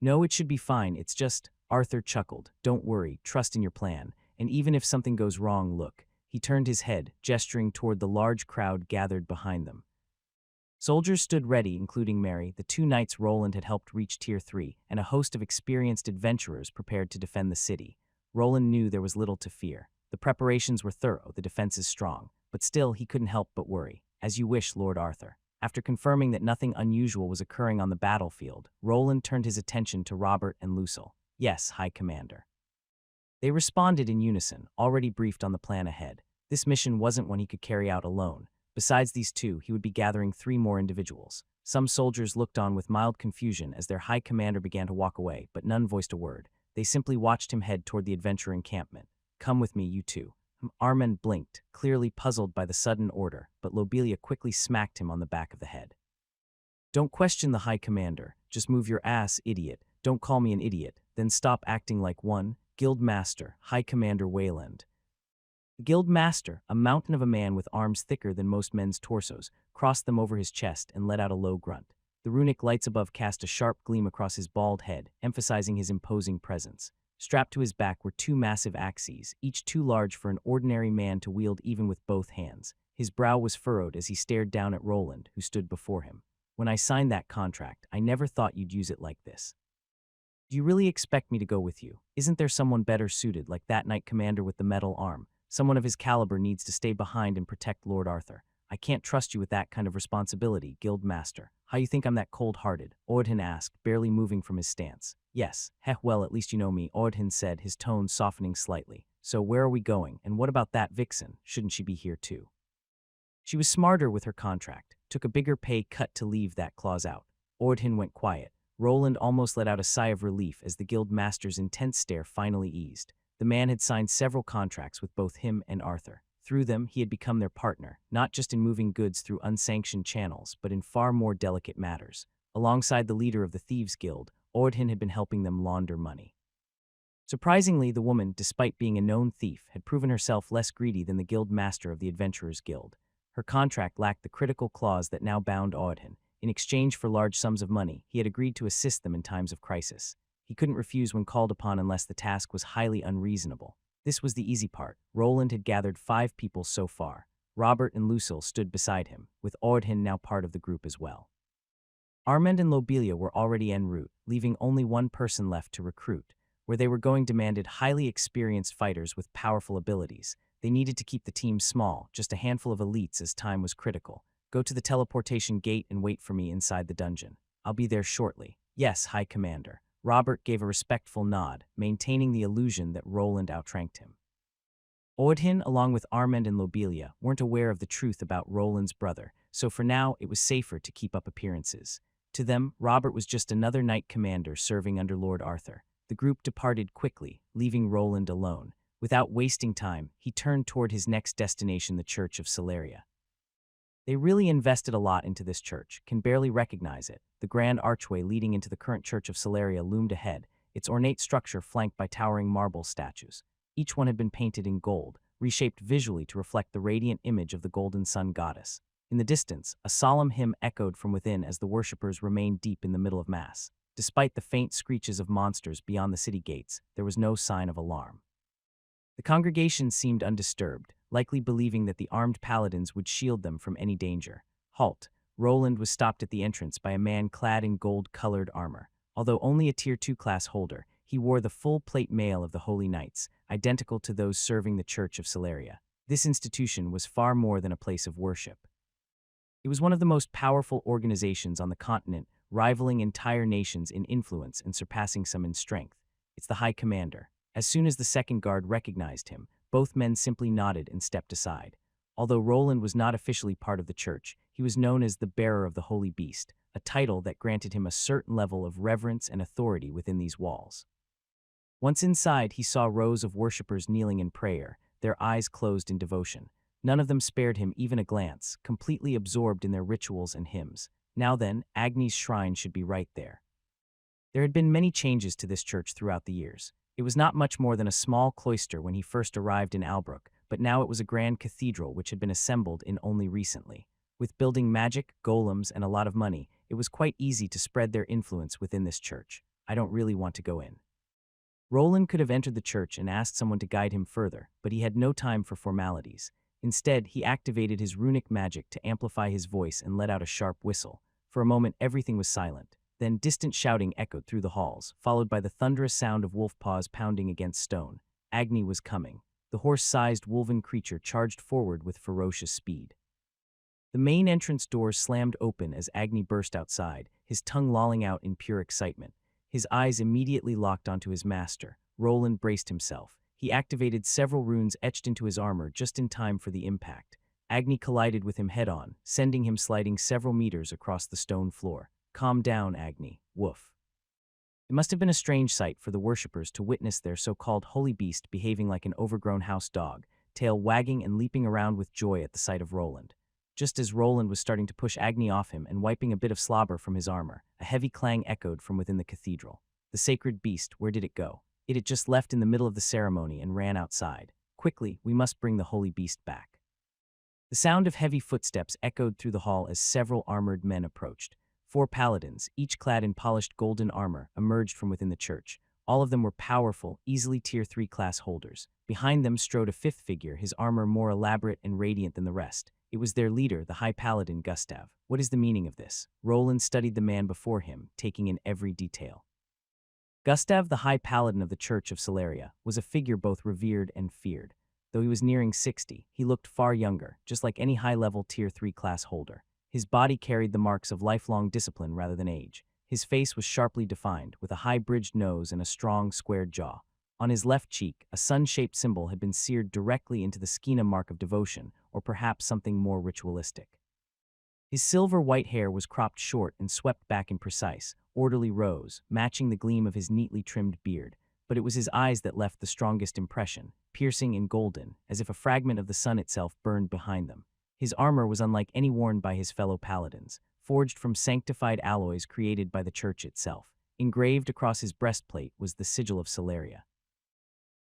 "No, it should be fine. It's just..." Arthur chuckled. "Don't worry, trust in your plan. And even if something goes wrong, look." He turned his head, gesturing toward the large crowd gathered behind them. Soldiers stood ready, including Mary, the two knights Roland had helped reach Tier 3, and a host of experienced adventurers prepared to defend the city. Roland knew there was little to fear. The preparations were thorough, the defenses strong, but still he couldn't help but worry. "As you wish, Lord Arthur." After confirming that nothing unusual was occurring on the battlefield, Roland turned his attention to Robert and Lucille. "Yes, High Commander." They responded in unison, already briefed on the plan ahead. This mission wasn't one he could carry out alone. Besides these two, he would be gathering 3 more individuals. Some soldiers looked on with mild confusion as their High Commander began to walk away, but none voiced a word. They simply watched him head toward the adventurer encampment. "Come with me, you two." Armand blinked, clearly puzzled by the sudden order, but Lobelia quickly smacked him on the back of the head. "Don't question the High Commander. Just move your ass, idiot. Don't call me an idiot. Then stop acting like one." Guild Master, High Commander Wayland. The Guild Master, a mountain of a man with arms thicker than most men's torsos, crossed them over his chest and let out a low grunt. The runic lights above cast a sharp gleam across his bald head, emphasizing his imposing presence. Strapped to his back were 2 massive axes, each too large for an ordinary man to wield even with both hands. His brow was furrowed as he stared down at Roland, who stood before him. "When I signed that contract, I never thought you'd use it like this. Do you really expect me to go with you? Isn't there someone better suited, like that Knight Commander with the metal arm? Someone of his caliber needs to stay behind and protect Lord Arthur. I can't trust you with that kind of responsibility, Guild Master." "How you think I'm that cold-hearted?" Odin asked, barely moving from his stance. "Yes. Heh, well, at least you know me," Odin said, his tone softening slightly. "So where are we going, and what about that vixen? Shouldn't she be here too?" "She was smarter with her contract. Took a bigger pay cut to leave that clause out." Odin went quiet. Roland almost let out a sigh of relief as the Guild Master's intense stare finally eased. The man had signed several contracts with both him and Arthur. Through them, he had become their partner, not just in moving goods through unsanctioned channels, but in far more delicate matters. Alongside the leader of the Thieves' Guild, Odin had been helping them launder money. Surprisingly, the woman, despite being a known thief, had proven herself less greedy than the Guild Master of the Adventurers Guild. Her contract lacked the critical clause that now bound Odin. In exchange for large sums of money, he had agreed to assist them in times of crisis. He couldn't refuse when called upon unless the task was highly unreasonable. This was the easy part. Roland had gathered 5 people so far. Robert and Lucille stood beside him, with Odin now part of the group as well. Armand and Lobelia were already en route. leaving only one person left to recruit. Where they were going demanded highly experienced fighters with powerful abilities. They needed to keep the team small, just a handful of elites as time was critical. Go to the teleportation gate and wait for me inside the dungeon. I'll be there shortly. Yes, High Commander. Robert gave a respectful nod, maintaining the illusion that Roland outranked him. Odin, along with Armand and Lobelia, weren't aware of the truth about Roland's brother, so for now it was safer to keep up appearances. To them, Robert was just another knight commander serving under Lord Arthur. The group departed quickly, leaving Roland alone. Without wasting time, he turned toward his next destination, the Church of Celeria. They really invested a lot into this church, can barely recognize it. The grand archway leading into the current Church of Celeria loomed ahead, its ornate structure flanked by towering marble statues. Each one had been painted in gold, reshaped visually to reflect the radiant image of the golden sun goddess. In the distance, a solemn hymn echoed from within as the worshippers remained deep in the middle of Mass. Despite the faint screeches of monsters beyond the city gates, there was no sign of alarm. The congregation seemed undisturbed, likely believing that the armed paladins would shield them from any danger. Halt! Roland was stopped at the entrance by a man clad in gold-colored armor. Although only a Tier 2 class holder, he wore the full-plate mail of the Holy Knights, identical to those serving the Church of Celeria. This institution was far more than a place of worship. It was one of the most powerful organizations on the continent, rivaling entire nations in influence and surpassing some in strength. It's the High Commander. As soon as the second guard recognized him, both men simply nodded and stepped aside. Although Roland was not officially part of the church, he was known as the Bearer of the Holy Beast, a title that granted him a certain level of reverence and authority within these walls. Once inside, he saw rows of worshippers kneeling in prayer, their eyes closed in devotion. None of them spared him even a glance, completely absorbed in their rituals and hymns. Now then, Agni's shrine should be right there. There had been many changes to this church throughout the years. It was not much more than a small cloister when he first arrived in Albrook, but now it was a grand cathedral which had been assembled in only recently. With building magic, golems, and a lot of money, it was quite easy to spread their influence within this church. I don't really want to go in. Roland could have entered the church and asked someone to guide him further, but he had no time for formalities. Instead, he activated his runic magic to amplify his voice and let out a sharp whistle. For a moment, everything was silent. Then distant shouting echoed through the halls, followed by the thunderous sound of wolf paws pounding against stone. Agni was coming. The horse-sized wolven creature charged forward with ferocious speed. The main entrance doors slammed open as Agni burst outside, his tongue lolling out in pure excitement. His eyes immediately locked onto his master. Roland braced himself. He activated several runes etched into his armor just in time for the impact. Agni collided with him head-on, sending him sliding several meters across the stone floor. Calm down, Agni. Woof. It must have been a strange sight for the worshippers to witness their so-called holy beast behaving like an overgrown house dog, tail wagging and leaping around with joy at the sight of Roland. Just as Roland was starting to push Agni off him and wiping a bit of slobber from his armor, a heavy clang echoed from within the cathedral. The sacred beast, where did it go? It had just left in the middle of the ceremony and ran outside. Quickly, we must bring the holy beast back. The sound of heavy footsteps echoed through the hall as several armored men approached. 4 paladins, each clad in polished golden armor, emerged from within the church. All of them were powerful, easily Tier 3 class holders. Behind them strode a 5th figure, his armor more elaborate and radiant than the rest. It was their leader, the High Paladin Gustav. What is the meaning of this? Roland studied the man before him, taking in every detail. Gustav, the High Paladin of the Church of Celeria, was a figure both revered and feared. Though he was nearing 60, he looked far younger, just like any high-level Tier 3 class holder. His body carried the marks of lifelong discipline rather than age. His face was sharply defined, with a high-bridged nose and a strong, squared jaw. On his left cheek, a sun-shaped symbol had been seared directly into the skina mark of devotion, or perhaps something more ritualistic. His silver-white hair was cropped short and swept back in precise, orderly rows, matching the gleam of his neatly trimmed beard. But it was his eyes that left the strongest impression, piercing and golden, as if a fragment of the sun itself burned behind them. His armor was unlike any worn by his fellow paladins, forged from sanctified alloys created by the church itself. Engraved across his breastplate was the sigil of Celeria.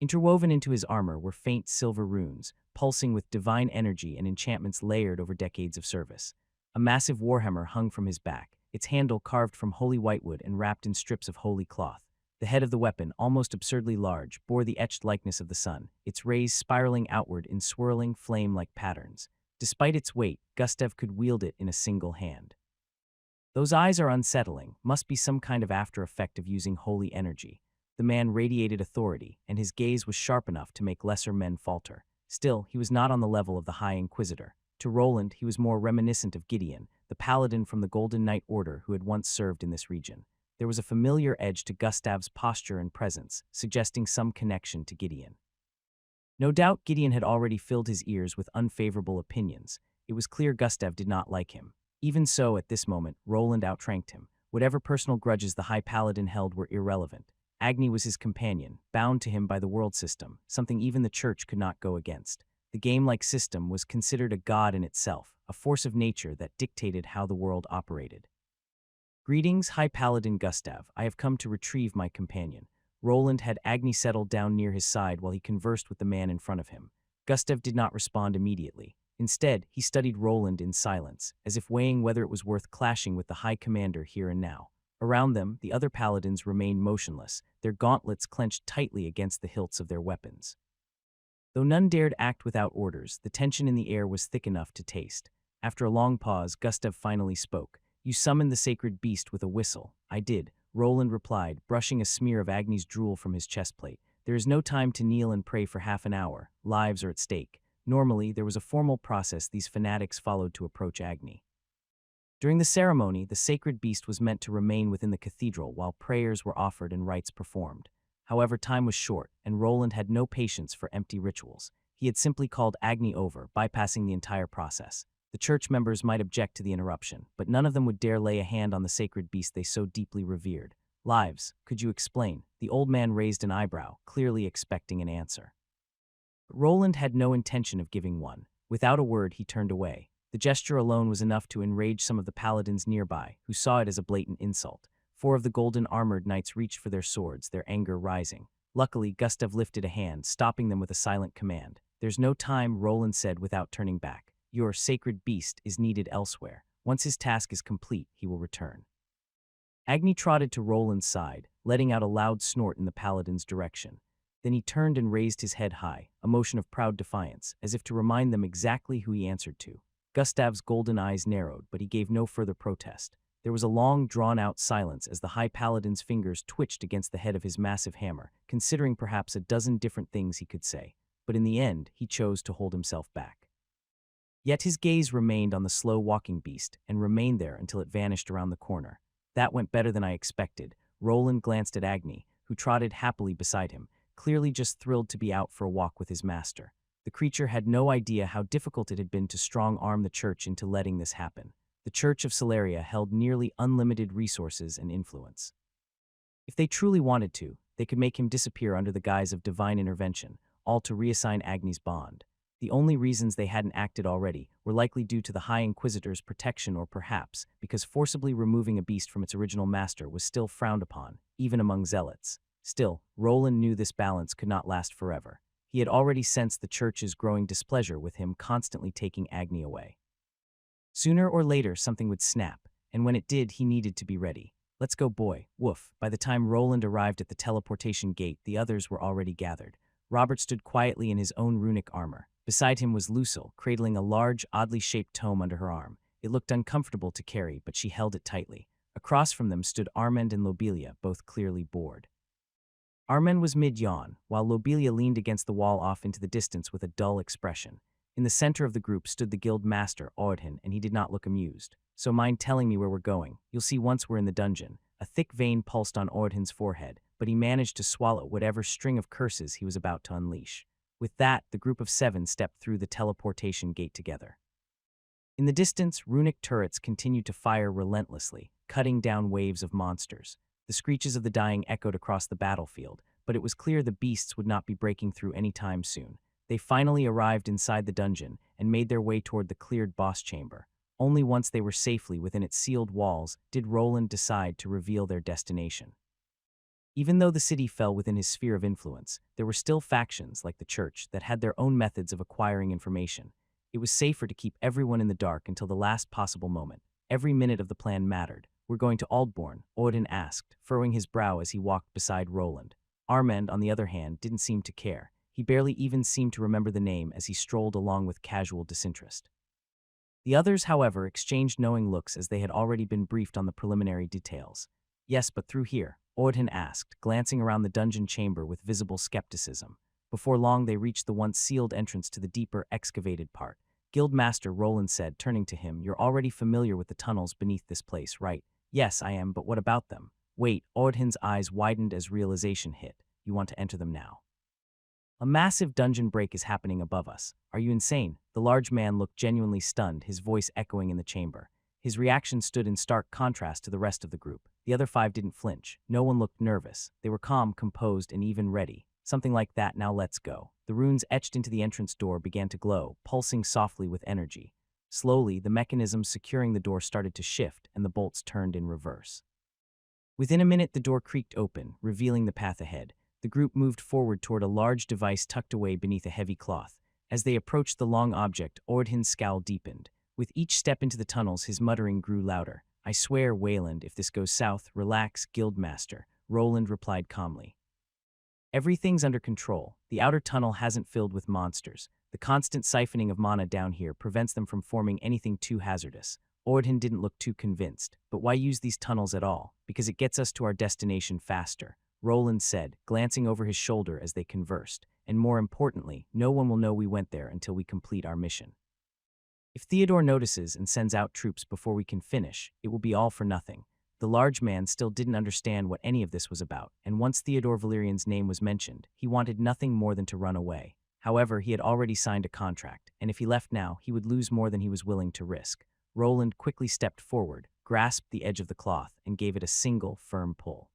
Interwoven into his armor were faint silver runes, pulsing with divine energy and enchantments layered over decades of service. A massive warhammer hung from his back, its handle carved from holy whitewood and wrapped in strips of holy cloth. The head of the weapon, almost absurdly large, bore the etched likeness of the sun, its rays spiraling outward in swirling, flame-like patterns. Despite its weight, Gustav could wield it in a single hand. Those eyes are unsettling, must be some kind of after effect of using holy energy. The man radiated authority, and his gaze was sharp enough to make lesser men falter. Still, he was not on the level of the High Inquisitor. To Roland, he was more reminiscent of Gideon, the paladin from the Golden Knight Order who had once served in this region. There was a familiar edge to Gustav's posture and presence, suggesting some connection to Gideon. No doubt Gideon had already filled his ears with unfavorable opinions. It was clear Gustav did not like him. Even so, at this moment, Roland outranked him. Whatever personal grudges the High Paladin held were irrelevant. Agni was his companion, bound to him by the world system, something even the Church could not go against. The game-like system was considered a god in itself, a force of nature that dictated how the world operated. Greetings, High Paladin Gustav. I have come to retrieve my companion. Roland had Agni settled down near his side while he conversed with the man in front of him. Gustav did not respond immediately. Instead, he studied Roland in silence, as if weighing whether it was worth clashing with the High Commander here and now. Around them, the other paladins remained motionless, their gauntlets clenched tightly against the hilts of their weapons. Though none dared act without orders, the tension in the air was thick enough to taste. After a long pause, Gustav finally spoke. "You summoned the sacred beast with a whistle." "I did," Roland replied, brushing a smear of Agni's drool from his chestplate. "There is no time to kneel and pray for half an hour. Lives are at stake." Normally, there was a formal process these fanatics followed to approach Agni. During the ceremony, the sacred beast was meant to remain within the cathedral while prayers were offered and rites performed. However, time was short, and Roland had no patience for empty rituals. He had simply called Agni over, bypassing the entire process. The church members might object to the interruption, but none of them would dare lay a hand on the sacred beast they so deeply revered. "Lives, could you explain?" The old man raised an eyebrow, clearly expecting an answer. But Roland had no intention of giving one. Without a word, he turned away. The gesture alone was enough to enrage some of the paladins nearby, who saw it as a blatant insult. 4 of the golden-armored knights reached for their swords, their anger rising. Luckily, Gustav lifted a hand, stopping them with a silent command. "There's no time," Roland said without turning back. "Your sacred beast is needed elsewhere. Once his task is complete, he will return." Agni trotted to Roland's side, letting out a loud snort in the paladin's direction. Then he turned and raised his head high, a motion of proud defiance, as if to remind them exactly who he answered to. Gustav's golden eyes narrowed, but he gave no further protest. There was a long, drawn-out silence as the High Paladin's fingers twitched against the head of his massive hammer, considering perhaps a dozen different things he could say. But in the end, he chose to hold himself back. Yet his gaze remained on the slow-walking beast, and remained there until it vanished around the corner. "That went better than I expected." Roland glanced at Agni, who trotted happily beside him, clearly just thrilled to be out for a walk with his master. The creature had no idea how difficult it had been to strong-arm the church into letting this happen. The Church of Celeria held nearly unlimited resources and influence. If they truly wanted to, they could make him disappear under the guise of divine intervention, all to reassign Agni's bond. The only reasons they hadn't acted already were likely due to the High Inquisitor's protection, or perhaps because forcibly removing a beast from its original master was still frowned upon, even among zealots. Still, Roland knew this balance could not last forever. He had already sensed the Church's growing displeasure with him constantly taking Agni away. Sooner or later, something would snap, and when it did, he needed to be ready. "Let's go, boy." Woof. By the time Roland arrived at the teleportation gate, the others were already gathered. Robert stood quietly in his own runic armor. Beside him was Lucille, cradling a large, oddly shaped tome under her arm. It looked uncomfortable to carry, but she held it tightly. Across from them stood Armand and Lobelia, both clearly bored. Armand was mid-yawn, while Lobelia leaned against the wall off into the distance with a dull expression. In the center of the group stood the guild master, Audhin, and he did not look amused. "So mind telling me where we're going? You'll see once we're in the dungeon." A thick vein pulsed on Audhin's forehead, but he managed to swallow whatever string of curses he was about to unleash. With that, the group of 7 stepped through the teleportation gate together. In the distance, runic turrets continued to fire relentlessly, cutting down waves of monsters. The screeches of the dying echoed across the battlefield, but it was clear the beasts would not be breaking through any time soon. They finally arrived inside the dungeon and made their way toward the cleared boss chamber. Only once they were safely within its sealed walls did Roland decide to reveal their destination. Even though the city fell within his sphere of influence, there were still factions, like the Church, that had their own methods of acquiring information. It was safer to keep everyone in the dark until the last possible moment. Every minute of the plan mattered. "We're going to Aldbourne?" Audhin asked, furrowing his brow as he walked beside Roland. Armand, on the other hand, didn't seem to care. He barely even seemed to remember the name as he strolled along with casual disinterest. The others, however, exchanged knowing looks as they had already been briefed on the preliminary details. Yes, but through here, Odin asked, glancing around the dungeon chamber with visible skepticism. Before long they reached the once sealed entrance to the deeper, excavated part. Guildmaster Roland said, turning to him, "You're already familiar with the tunnels beneath this place, right?" "Yes, I am, but what about them?" "Wait," Odin's eyes widened as realization hit. "You want to enter them now?" "A massive dungeon break is happening above us. Are you insane?" The large man looked genuinely stunned, his voice echoing in the chamber. His reaction stood in stark contrast to the rest of the group. The other five didn't flinch. No one looked nervous. They were calm, composed, and even ready. Something like that, "Now let's go." The runes etched into the entrance door began to glow, pulsing softly with energy. Slowly, the mechanisms securing the door started to shift, and the bolts turned in reverse. Within a minute, the door creaked open, revealing the path ahead. The group moved forward toward a large device tucked away beneath a heavy cloth. As they approached the long object, Ordhin's scowl deepened. With each step into the tunnels, his muttering grew louder. "I swear, Wayland, if this goes south, relax, Guildmaster," Roland replied calmly. "Everything's under control. The outer tunnel hasn't filled with monsters. The constant siphoning of mana down here prevents them from forming anything too hazardous." Ordhin didn't look too convinced. "But why use these tunnels at all?" "Because it gets us to our destination faster," Roland said, glancing over his shoulder as they conversed. "And more importantly, no one will know we went there until we complete our mission. If Theodore notices and sends out troops before we can finish, it will be all for nothing." The large man still didn't understand what any of this was about, and once Theodore Valerian's name was mentioned, he wanted nothing more than to run away. However, he had already signed a contract, and if he left now, he would lose more than he was willing to risk. Roland quickly stepped forward, grasped the edge of the cloth, and gave it a single, firm pull.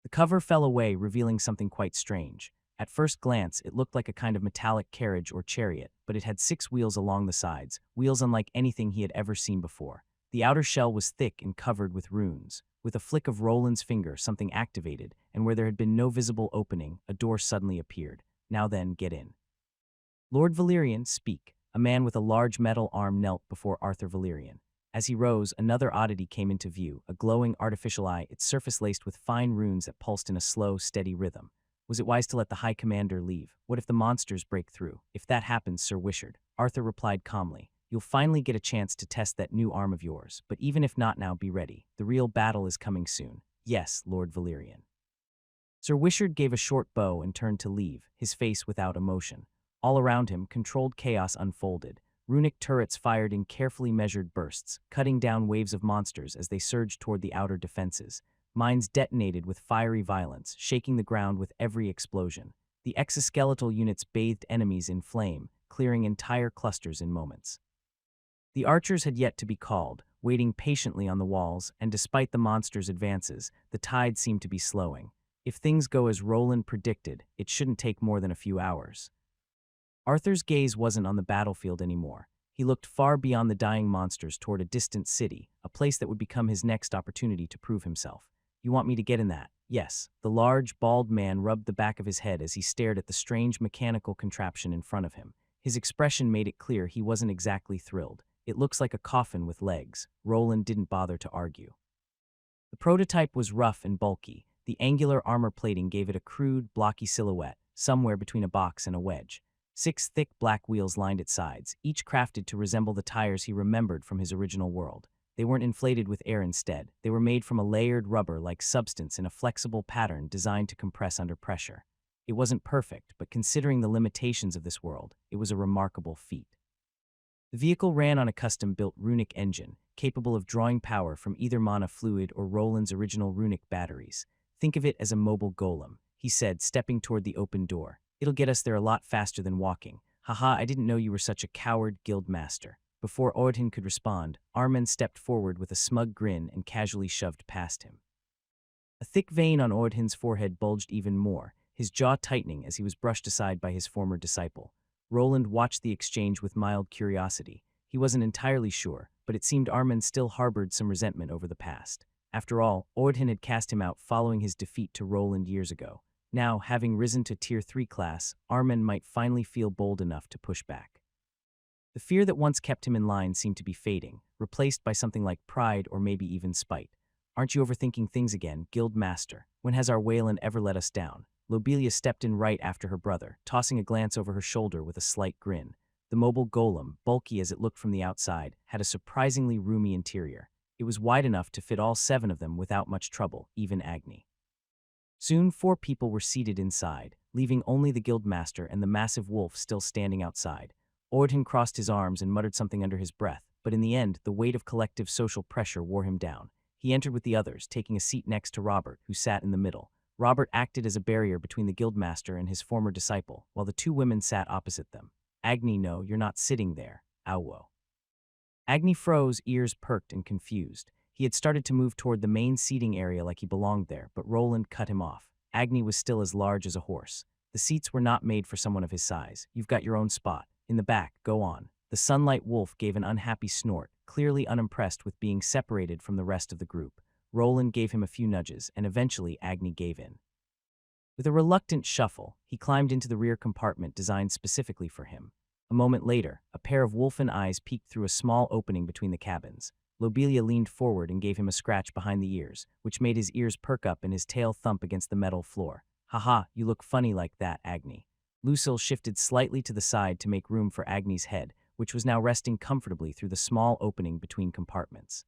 The cover fell away, revealing something quite strange. At first glance, it looked like a kind of metallic carriage or chariot, but it had 6 wheels along the sides, wheels unlike anything he had ever seen before. The outer shell was thick and covered with runes. With a flick of Roland's finger, something activated, and where there had been no visible opening, a door suddenly appeared. "Now then, get in." "Lord Valerian, speak." A man with a large metal arm knelt before Arthur Valerian. As he rose, another oddity came into view, a glowing artificial eye, its surface laced with fine runes that pulsed in a slow, steady rhythm. Was it wise to let the High Commander leave? What if the monsters break through? "If that happens, Sir Wishard," Arthur replied calmly, "you'll finally get a chance to test that new arm of yours. But even if not now, be ready. The real battle is coming soon." "Yes, Lord Valerian." Sir Wishard gave a short bow and turned to leave, his face without emotion. All around him, controlled chaos unfolded. Runic turrets fired in carefully measured bursts, cutting down waves of monsters as they surged toward the outer defenses. Mines detonated with fiery violence, shaking the ground with every explosion. The exoskeletal units bathed enemies in flame, clearing entire clusters in moments. The archers had yet to be called, waiting patiently on the walls, and despite the monsters' advances, the tide seemed to be slowing. If things go as Roland predicted, it shouldn't take more than a few hours. Arthur's gaze wasn't on the battlefield anymore. He looked far beyond the dying monsters toward a distant city, a place that would become his next opportunity to prove himself. "You want me to get in that?" "Yes." The large, bald man rubbed the back of his head as he stared at the strange mechanical contraption in front of him. His expression made it clear he wasn't exactly thrilled. "It looks like a coffin with legs." Roland didn't bother to argue. The prototype was rough and bulky. The angular armor plating gave it a crude, blocky silhouette, somewhere between a box and a wedge. 6 thick black wheels lined its sides, each crafted to resemble the tires he remembered from his original world. They weren't inflated with air instead. They were made from a layered rubber-like substance in a flexible pattern designed to compress under pressure. It wasn't perfect, but considering the limitations of this world, it was a remarkable feat. The vehicle ran on a custom-built runic engine, capable of drawing power from either mana fluid or Roland's original runic batteries. "Think of it as a mobile golem," he said, stepping toward the open door. "It'll get us there a lot faster than walking." "Haha, I didn't know you were such a coward, Guildmaster." Before Ordhin could respond, Armin stepped forward with a smug grin and casually shoved past him. A thick vein on Ordhin's forehead bulged even more, his jaw tightening as he was brushed aside by his former disciple. Roland watched the exchange with mild curiosity. He wasn't entirely sure, but it seemed Armin still harbored some resentment over the past. After all, Ordhin had cast him out following his defeat to Roland years ago. Now, having risen to Tier 3 class, Armin might finally feel bold enough to push back. The fear that once kept him in line seemed to be fading, replaced by something like pride or maybe even spite. "Aren't you overthinking things again, Guildmaster? When has our Wayland ever let us down?" Lobelia stepped in right after her brother, tossing a glance over her shoulder with a slight grin. The mobile golem, bulky as it looked from the outside, had a surprisingly roomy interior. It was wide enough to fit all 7 of them without much trouble, even Agni. Soon 4 people were seated inside, leaving only the guildmaster and the massive wolf still standing outside. Ordhin crossed his arms and muttered something under his breath, but in the end, the weight of collective social pressure wore him down. He entered with the others, taking a seat next to Robert, who sat in the middle. Robert acted as a barrier between the guildmaster and his former disciple, while the 2 women sat opposite them. Agni, no, you're not sitting there, Awo. Agni froze, ears perked and confused. He had started to move toward the main seating area like he belonged there, but Roland cut him off. Agni was still as large as a horse. The seats were not made for someone of his size. You've got your own spot. In the back, go on. The sunlight wolf gave an unhappy snort, clearly unimpressed with being separated from the rest of the group. Roland gave him a few nudges, and eventually Agni gave in. With a reluctant shuffle, he climbed into the rear compartment designed specifically for him. A moment later, a pair of wolfen eyes peeked through a small opening between the cabins. Lobelia leaned forward and gave him a scratch behind the ears, which made his ears perk up and his tail thump against the metal floor. Haha, you look funny like that, Agni. Lucille shifted slightly to the side to make room for Agni's head, which was now resting comfortably through the small opening between compartments.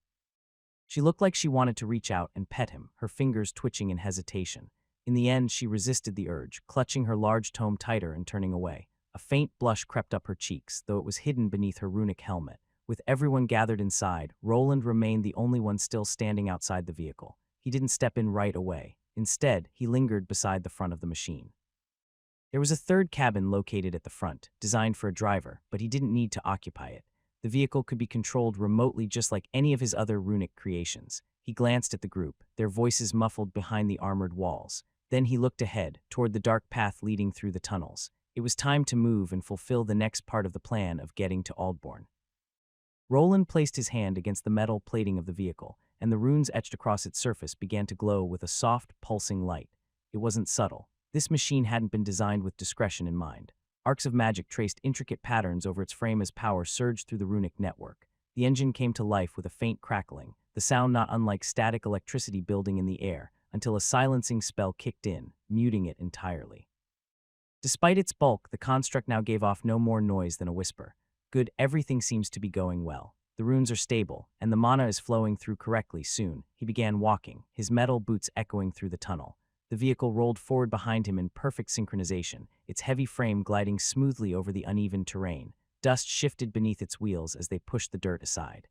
She looked like she wanted to reach out and pet him, her fingers twitching in hesitation. In the end, she resisted the urge, clutching her large tome tighter and turning away. A faint blush crept up her cheeks, though it was hidden beneath her runic helmet. With everyone gathered inside, Roland remained the only one still standing outside the vehicle. He didn't step in right away. Instead, he lingered beside the front of the machine. There was a third cabin located at the front, designed for a driver, but he didn't need to occupy it. The vehicle could be controlled remotely just like any of his other runic creations. He glanced at the group, their voices muffled behind the armored walls. Then he looked ahead, toward the dark path leading through the tunnels. It was time to move and fulfill the next part of the plan of getting to Aldbourne. Roland placed his hand against the metal plating of the vehicle, and the runes etched across its surface began to glow with a soft, pulsing light. It wasn't subtle. This machine hadn't been designed with discretion in mind. Arcs of magic traced intricate patterns over its frame as power surged through the runic network. The engine came to life with a faint crackling, the sound not unlike static electricity building in the air, until a silencing spell kicked in, muting it entirely. Despite its bulk, the construct now gave off no more noise than a whisper. Good, everything seems to be going well. The runes are stable, and the mana is flowing through correctly soon. He began walking, his metal boots echoing through the tunnel. The vehicle rolled forward behind him in perfect synchronization, its heavy frame gliding smoothly over the uneven terrain. Dust shifted beneath its wheels as they pushed the dirt aside.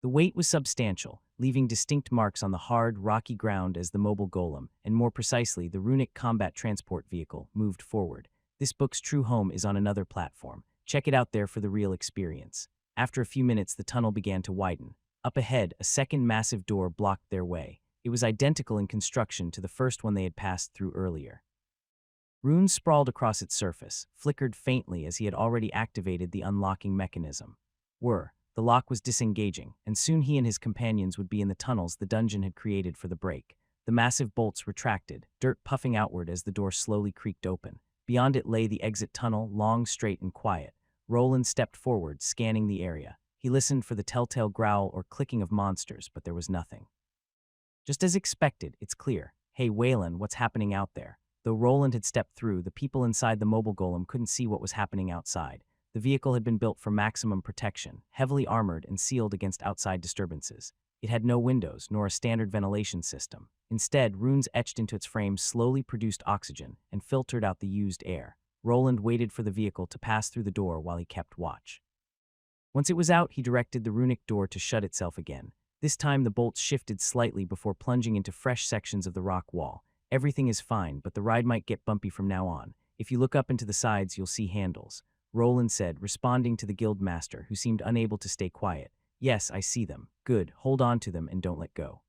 The weight was substantial, leaving distinct marks on the hard, rocky ground as the mobile golem, and more precisely, the runic combat transport vehicle, moved forward. This book's true home is on another platform. Check it out there for the real experience. After a few minutes, the tunnel began to widen. Up ahead, a second massive door blocked their way. It was identical in construction to the first one they had passed through earlier. Rune sprawled across its surface, flickered faintly as he had already activated the unlocking mechanism. The lock was disengaging, and soon he and his companions would be in the tunnels the dungeon had created for the break. The massive bolts retracted, dirt puffing outward as the door slowly creaked open. Beyond it lay the exit tunnel, long, straight, and quiet. Roland stepped forward, scanning the area. He listened for the telltale growl or clicking of monsters, but there was nothing. Just as expected, it's clear. Hey, Waylon, what's happening out there? Though Roland had stepped through, the people inside the mobile golem couldn't see what was happening outside. The vehicle had been built for maximum protection, heavily armored and sealed against outside disturbances. It had no windows, nor a standard ventilation system. Instead, runes etched into its frame slowly produced oxygen and filtered out the used air. Roland waited for the vehicle to pass through the door while he kept watch. Once it was out, he directed the runic door to shut itself again. This time, the bolts shifted slightly before plunging into fresh sections of the rock wall. Everything is fine, but the ride might get bumpy from now on. If you look up into the sides, you'll see handles, Roland said, responding to the guildmaster, who seemed unable to stay quiet. Yes, I see them. Good, hold on to them and don't let go.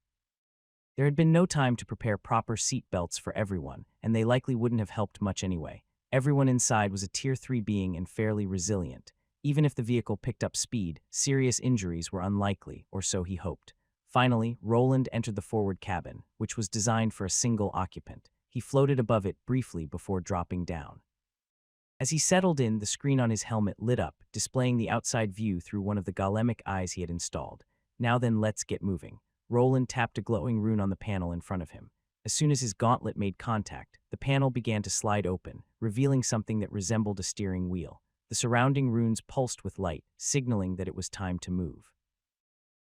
There had been no time to prepare proper seat belts for everyone, and they likely wouldn't have helped much anyway. Everyone inside was a Tier 3 being and fairly resilient. Even if the vehicle picked up speed, serious injuries were unlikely, or so he hoped. Finally, Roland entered the forward cabin, which was designed for a single occupant. He floated above it briefly before dropping down. As he settled in, the screen on his helmet lit up, displaying the outside view through one of the golemic eyes he had installed. Now then, let's get moving. Roland tapped a glowing rune on the panel in front of him. As soon as his gauntlet made contact, the panel began to slide open, revealing something that resembled a steering wheel. The surrounding runes pulsed with light, signaling that it was time to move.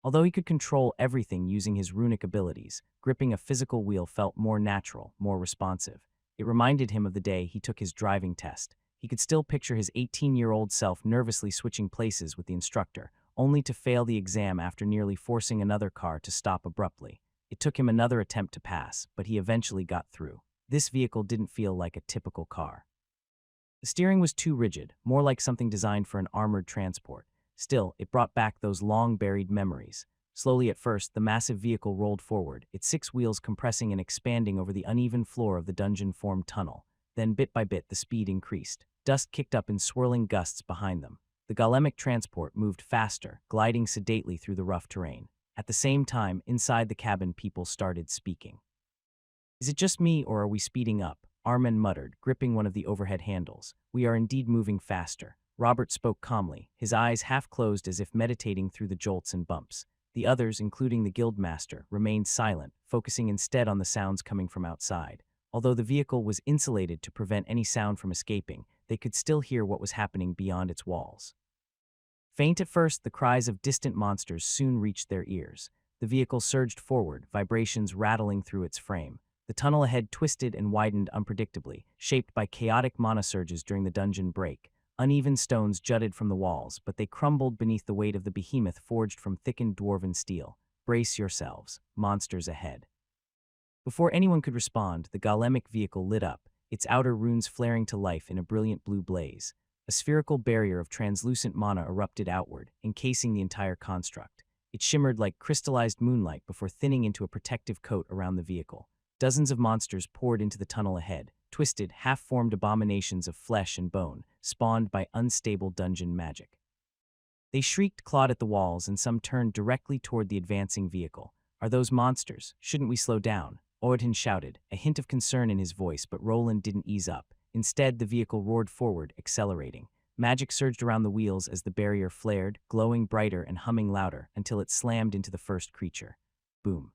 Although he could control everything using his runic abilities, gripping a physical wheel felt more natural, more responsive. It reminded him of the day he took his driving test. He could still picture his 18-year-old self nervously switching places with the instructor, only to fail the exam after nearly forcing another car to stop abruptly. It took him another attempt to pass, but he eventually got through. This vehicle didn't feel like a typical car. The steering was too rigid, more like something designed for an armored transport. Still, it brought back those long-buried memories. Slowly at first, the massive vehicle rolled forward, its 6 wheels compressing and expanding over the uneven floor of the dungeon-formed tunnel. Then, bit by bit, the speed increased. Dust kicked up in swirling gusts behind them. The golemic transport moved faster, gliding sedately through the rough terrain. At the same time, inside the cabin, people started speaking. "Is it just me, or are we speeding up?" Armin muttered, gripping one of the overhead handles. "We are indeed moving faster." Robert spoke calmly, his eyes half closed as if meditating through the jolts and bumps. The others, including the guildmaster, remained silent, focusing instead on the sounds coming from outside. Although the vehicle was insulated to prevent any sound from escaping, they could still hear what was happening beyond its walls. Faint at first, the cries of distant monsters soon reached their ears. The vehicle surged forward, vibrations rattling through its frame. The tunnel ahead twisted and widened unpredictably, shaped by chaotic mana surges during the dungeon break. Uneven stones jutted from the walls, but they crumbled beneath the weight of the behemoth forged from thickened dwarven steel. "Brace yourselves, monsters ahead." Before anyone could respond, the golemic vehicle lit up, its outer runes flaring to life in a brilliant blue blaze. A spherical barrier of translucent mana erupted outward, encasing the entire construct. It shimmered like crystallized moonlight before thinning into a protective coat around the vehicle. Dozens of monsters poured into the tunnel ahead, twisted, half-formed abominations of flesh and bone, spawned by unstable dungeon magic. They shrieked, clawed at the walls, and some turned directly toward the advancing vehicle. "Are those monsters? Shouldn't we slow down?" Odin shouted, a hint of concern in his voice, but Roland didn't ease up. Instead, the vehicle roared forward, accelerating. Magic surged around the wheels as the barrier flared, glowing brighter and humming louder, until it slammed into the first creature. Boom.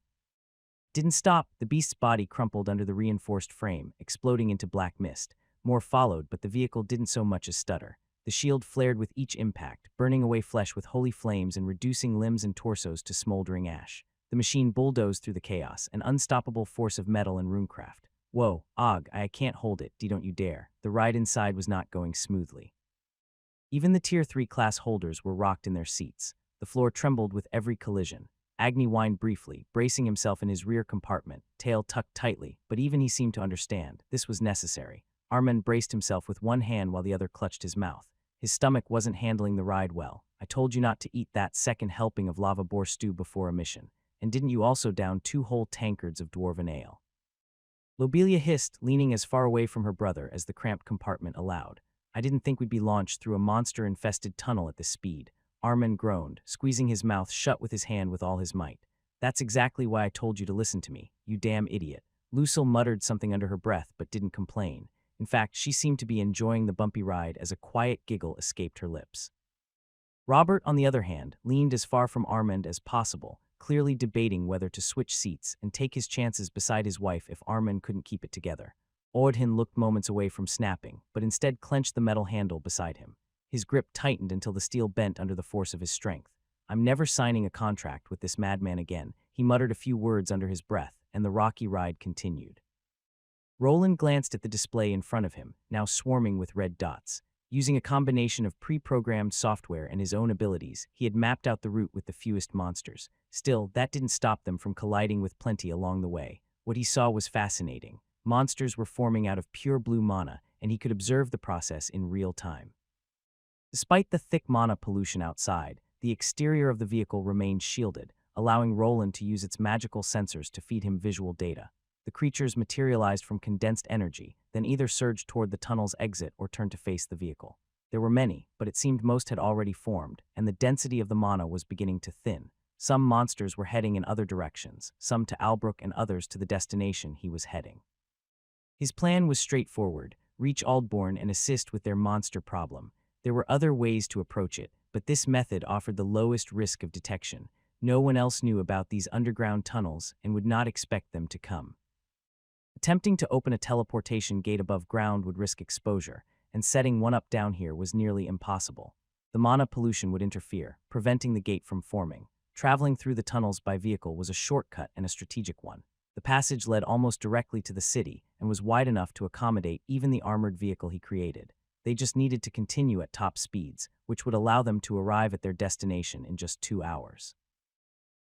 Didn't stop. The beast's body crumpled under the reinforced frame, exploding into black mist. More followed, but the vehicle didn't so much as stutter. The shield flared with each impact, burning away flesh with holy flames and reducing limbs and torsos to smoldering ash. The machine bulldozed through the chaos, an unstoppable force of metal and runecraft. "Whoa, Og, I can't hold it, don't you dare." The ride inside was not going smoothly. Even the Tier 3 class holders were rocked in their seats. The floor trembled with every collision. Agni whined briefly, bracing himself in his rear compartment, tail tucked tightly, but even he seemed to understand. This was necessary. Armin braced himself with one hand while the other clutched his mouth. His stomach wasn't handling the ride well. "I told you not to eat that second helping of lava boar stew before a mission. And didn't you also down 2 whole tankards of dwarven ale?" Lobelia hissed, leaning as far away from her brother as the cramped compartment allowed. "I didn't think we'd be launched through a monster-infested tunnel at this speed." Armin groaned, squeezing his mouth shut with his hand with all his might. "That's exactly why I told you to listen to me, you damn idiot." Lucille muttered something under her breath but didn't complain. In fact, she seemed to be enjoying the bumpy ride as a quiet giggle escaped her lips. Robert, on the other hand, leaned as far from Armand as possible, clearly debating whether to switch seats and take his chances beside his wife if Armand couldn't keep it together. Odin looked moments away from snapping, but instead clenched the metal handle beside him. His grip tightened until the steel bent under the force of his strength. "I'm never signing a contract with this madman again." He muttered a few words under his breath, and the rocky ride continued. Roland glanced at the display in front of him, now swarming with red dots. Using a combination of pre-programmed software and his own abilities, he had mapped out the route with the fewest monsters. Still, that didn't stop them from colliding with plenty along the way. What he saw was fascinating. Monsters were forming out of pure blue mana, and he could observe the process in real time. Despite the thick mana pollution outside, the exterior of the vehicle remained shielded, allowing Roland to use its magical sensors to feed him visual data. The creatures materialized from condensed energy, then either surged toward the tunnel's exit or turned to face the vehicle. There were many, but it seemed most had already formed, and the density of the mana was beginning to thin. Some monsters were heading in other directions, some to Albrook and others to the destination he was heading. His plan was straightforward: reach Aldbourne and assist with their monster problem. There were other ways to approach it, but this method offered the lowest risk of detection. No one else knew about these underground tunnels and would not expect them to come. Attempting to open a teleportation gate above ground would risk exposure, and setting one up down here was nearly impossible. The mana pollution would interfere, preventing the gate from forming. Traveling through the tunnels by vehicle was a shortcut and a strategic one. The passage led almost directly to the city and was wide enough to accommodate even the armored vehicle he created. They just needed to continue at top speeds, which would allow them to arrive at their destination in just 2 hours.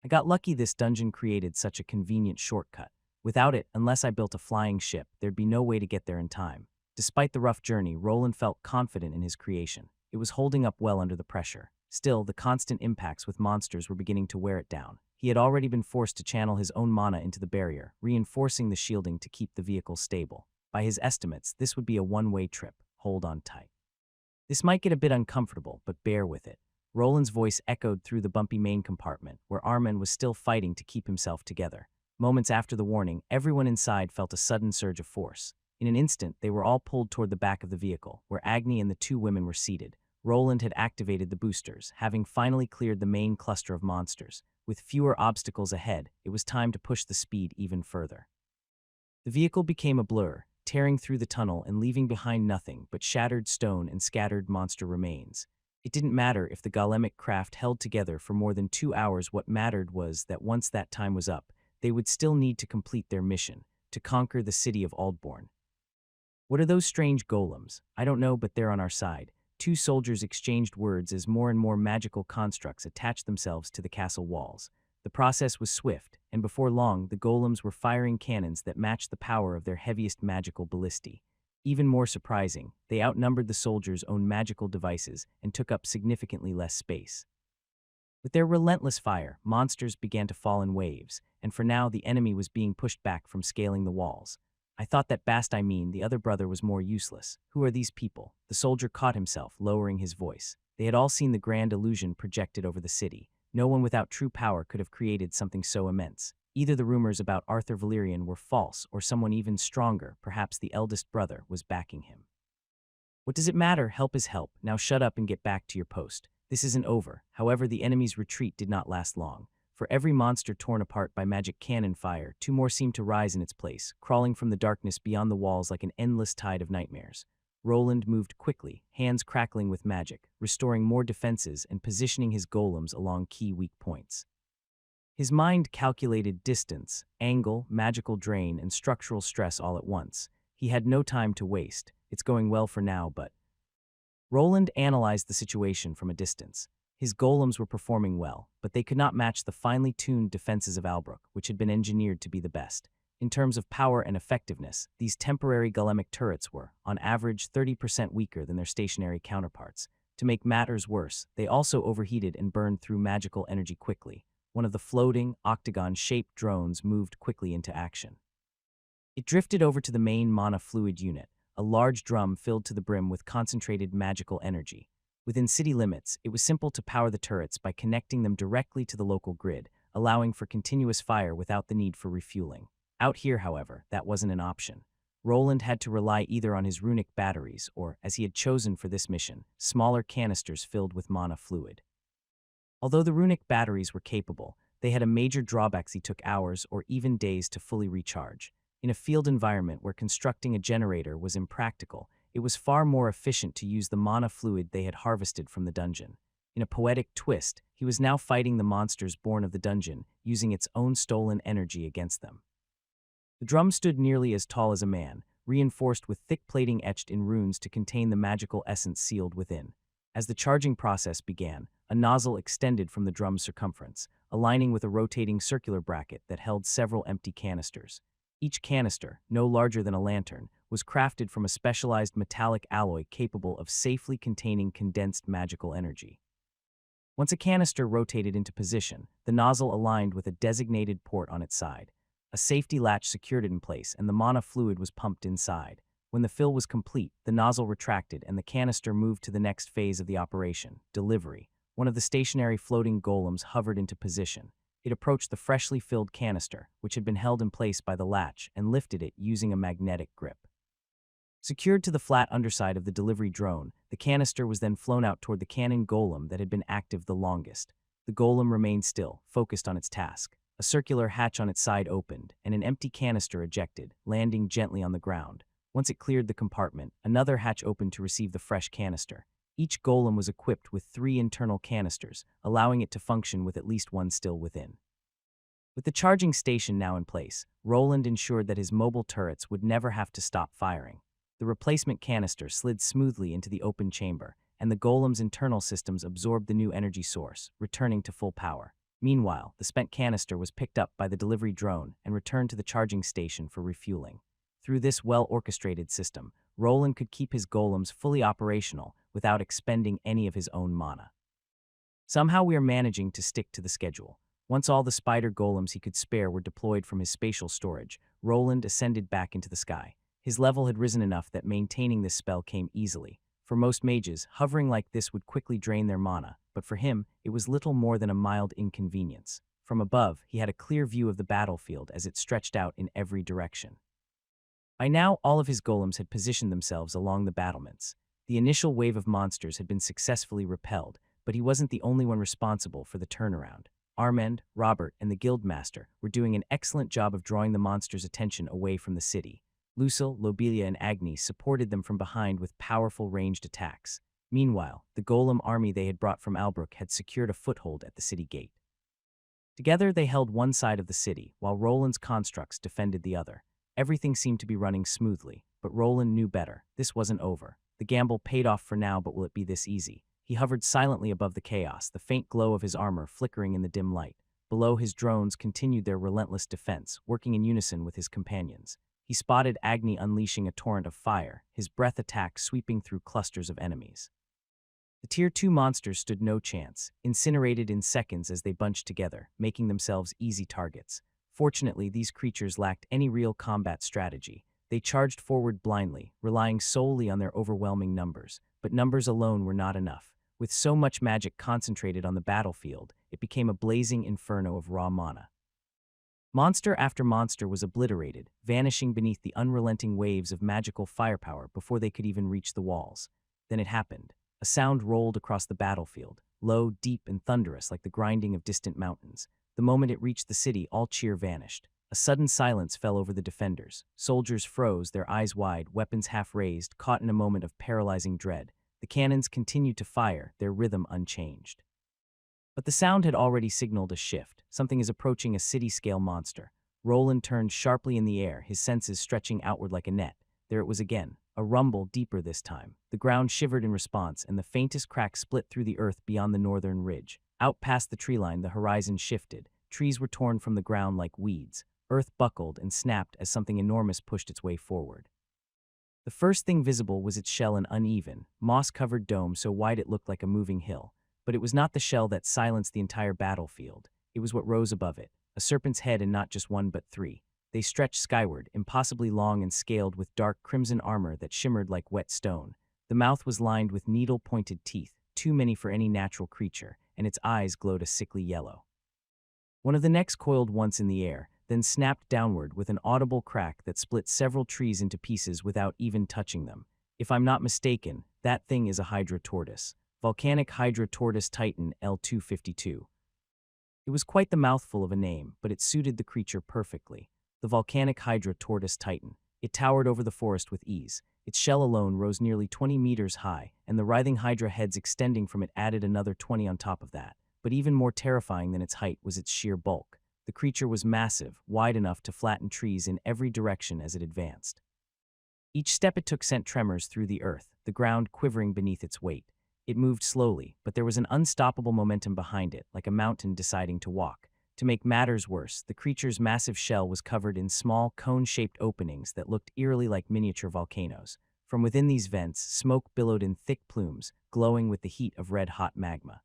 I got lucky this dungeon created such a convenient shortcut. Without it, unless I built a flying ship, there'd be no way to get there in time. Despite the rough journey, Roland felt confident in his creation. It was holding up well under the pressure. Still, the constant impacts with monsters were beginning to wear it down. He had already been forced to channel his own mana into the barrier, reinforcing the shielding to keep the vehicle stable. By his estimates, this would be a one-way trip. Hold on tight. This might get a bit uncomfortable, but bear with it. Roland's voice echoed through the bumpy main compartment, where Armin was still fighting to keep himself together. Moments after the warning, everyone inside felt a sudden surge of force. In an instant, they were all pulled toward the back of the vehicle, where Agni and the 2 women were seated. Roland had activated the boosters, having finally cleared the main cluster of monsters. With fewer obstacles ahead, it was time to push the speed even further. The vehicle became a blur, tearing through the tunnel and leaving behind nothing but shattered stone and scattered monster remains. It didn't matter if the golemic craft held together for more than 2 hours. What mattered was that once that time was up, they would still need to complete their mission, to conquer the city of Aldborn. What are those strange golems? I don't know, but they're on our side. 2 soldiers exchanged words as more and more magical constructs attached themselves to the castle walls. The process was swift, and before long, the golems were firing cannons that matched the power of their heaviest magical ballistae. Even more surprising, they outnumbered the soldiers' own magical devices and took up significantly less space. With their relentless fire, monsters began to fall in waves, and for now the enemy was being pushed back from scaling the walls. I thought that the other brother was more useless. Who are these people? The soldier caught himself, lowering his voice. They had all seen the grand illusion projected over the city. No one without true power could have created something so immense. Either the rumors about Arthur Valerian were false, or someone even stronger, perhaps the eldest brother, was backing him. What does it matter? Help is help. Now shut up and get back to your post. This isn't over. However, the enemy's retreat did not last long. For every monster torn apart by magic cannon fire, 2 more seemed to rise in its place, crawling from the darkness beyond the walls like an endless tide of nightmares. Roland moved quickly, hands crackling with magic, restoring more defenses and positioning his golems along key weak points. His mind calculated distance, angle, magical drain, and structural stress all at once. He had no time to waste. It's going well for now, but... Roland analyzed the situation from a distance. His golems were performing well, but they could not match the finely tuned defenses of Albrook, which had been engineered to be the best. In terms of power and effectiveness, these temporary golemic turrets were, on average, 30% weaker than their stationary counterparts. To make matters worse, they also overheated and burned through magical energy quickly. One of the floating, octagon-shaped drones moved quickly into action. It drifted over to the main mana fluid unit, a large drum filled to the brim with concentrated magical energy. Within city limits, it was simple to power the turrets by connecting them directly to the local grid, allowing for continuous fire without the need for refueling. Out here, however, that wasn't an option. Roland had to rely either on his runic batteries or, as he had chosen for this mission, smaller canisters filled with mana fluid. Although the runic batteries were capable, they had a major drawback: they took hours or even days to fully recharge. In a field environment where constructing a generator was impractical, it was far more efficient to use the mana fluid they had harvested from the dungeon. In a poetic twist, he was now fighting the monsters born of the dungeon, using its own stolen energy against them. The drum stood nearly as tall as a man, reinforced with thick plating etched in runes to contain the magical essence sealed within. As the charging process began, a nozzle extended from the drum's circumference, aligning with a rotating circular bracket that held several empty canisters. Each canister, no larger than a lantern, was crafted from a specialized metallic alloy capable of safely containing condensed magical energy. Once a canister rotated into position, the nozzle aligned with a designated port on its side. A safety latch secured it in place, and the mana fluid was pumped inside. When the fill was complete, the nozzle retracted and the canister moved to the next phase of the operation, delivery. One of the stationary floating golems hovered into position. It approached the freshly filled canister, which had been held in place by the latch, and lifted it using a magnetic grip. Secured to the flat underside of the delivery drone, the canister was then flown out toward the cannon golem that had been active the longest. The golem remained still, focused on its task. A circular hatch on its side opened, and an empty canister ejected, landing gently on the ground. Once it cleared the compartment, another hatch opened to receive the fresh canister. Each golem was equipped with 3 internal canisters, allowing it to function with at least one still within. With the charging station now in place, Roland ensured that his mobile turrets would never have to stop firing. The replacement canister slid smoothly into the open chamber, and the golem's internal systems absorbed the new energy source, returning to full power. Meanwhile, the spent canister was picked up by the delivery drone and returned to the charging station for refueling. Through this well-orchestrated system, Roland could keep his golems fully operational without expending any of his own mana. Somehow we are managing to stick to the schedule. Once all the spider golems he could spare were deployed from his spatial storage, Roland ascended back into the sky. His level had risen enough that maintaining this spell came easily. For most mages, hovering like this would quickly drain their mana, but for him, it was little more than a mild inconvenience. From above, he had a clear view of the battlefield as it stretched out in every direction. By now, all of his golems had positioned themselves along the battlements. The initial wave of monsters had been successfully repelled, but he wasn't the only one responsible for the turnaround. Armand, Robert, and the Guildmaster were doing an excellent job of drawing the monsters' attention away from the city. Lucille, Lobelia, and Agnes supported them from behind with powerful ranged attacks. Meanwhile, the golem army they had brought from Albrook had secured a foothold at the city gate. Together, they held one side of the city, while Roland's constructs defended the other. Everything seemed to be running smoothly, but Roland knew better. This wasn't over. The gamble paid off for now, but will it be this easy? He hovered silently above the chaos, the faint glow of his armor flickering in the dim light. Below, his drones continued their relentless defense, working in unison with his companions. He spotted Agni unleashing a torrent of fire, his breath attack sweeping through clusters of enemies. The Tier 2 monsters stood no chance, incinerated in seconds as they bunched together, making themselves easy targets. Fortunately, these creatures lacked any real combat strategy. They charged forward blindly, relying solely on their overwhelming numbers. But numbers alone were not enough. With so much magic concentrated on the battlefield, it became a blazing inferno of raw mana. Monster after monster was obliterated, vanishing beneath the unrelenting waves of magical firepower before they could even reach the walls. Then it happened. A sound rolled across the battlefield, low, deep, and thunderous like the grinding of distant mountains. The moment it reached the city, all cheer vanished. A sudden silence fell over the defenders. Soldiers froze, their eyes wide, weapons half raised, caught in a moment of paralyzing dread. The cannons continued to fire, their rhythm unchanged. But the sound had already signaled a shift. Something is approaching a city-scale monster. Roland turned sharply in the air, his senses stretching outward like a net. There it was again, a rumble deeper this time. The ground shivered in response, and the faintest crack split through the earth beyond the northern ridge. Out past the tree line, the horizon shifted. Trees were torn from the ground like weeds. Earth buckled and snapped as something enormous pushed its way forward. The first thing visible was its shell, an uneven, moss-covered dome so wide it looked like a moving hill. But it was not the shell that silenced the entire battlefield. It was what rose above it, a serpent's head, and not just one but 3. They stretched skyward, impossibly long and scaled with dark crimson armor that shimmered like wet stone. The mouth was lined with needle-pointed teeth, too many for any natural creature, and its eyes glowed a sickly yellow. One of the necks coiled once in the air, then snapped downward with an audible crack that split several trees into pieces without even touching them. If I'm not mistaken, that thing is a Hydra tortoise. Volcanic Hydra Tortoise Titan L252. It was quite the mouthful of a name, but it suited the creature perfectly. The Volcanic Hydra Tortoise Titan. It towered over the forest with ease. Its shell alone rose nearly 20 meters high, and the writhing Hydra heads extending from it added another 20 on top of that. But even more terrifying than its height was its sheer bulk. The creature was massive, wide enough to flatten trees in every direction as it advanced. Each step it took sent tremors through the earth, the ground quivering beneath its weight. It moved slowly, but there was an unstoppable momentum behind it, like a mountain deciding to walk. To make matters worse, the creature's massive shell was covered in small, cone-shaped openings that looked eerily like miniature volcanoes. From within these vents, smoke billowed in thick plumes, glowing with the heat of red-hot magma.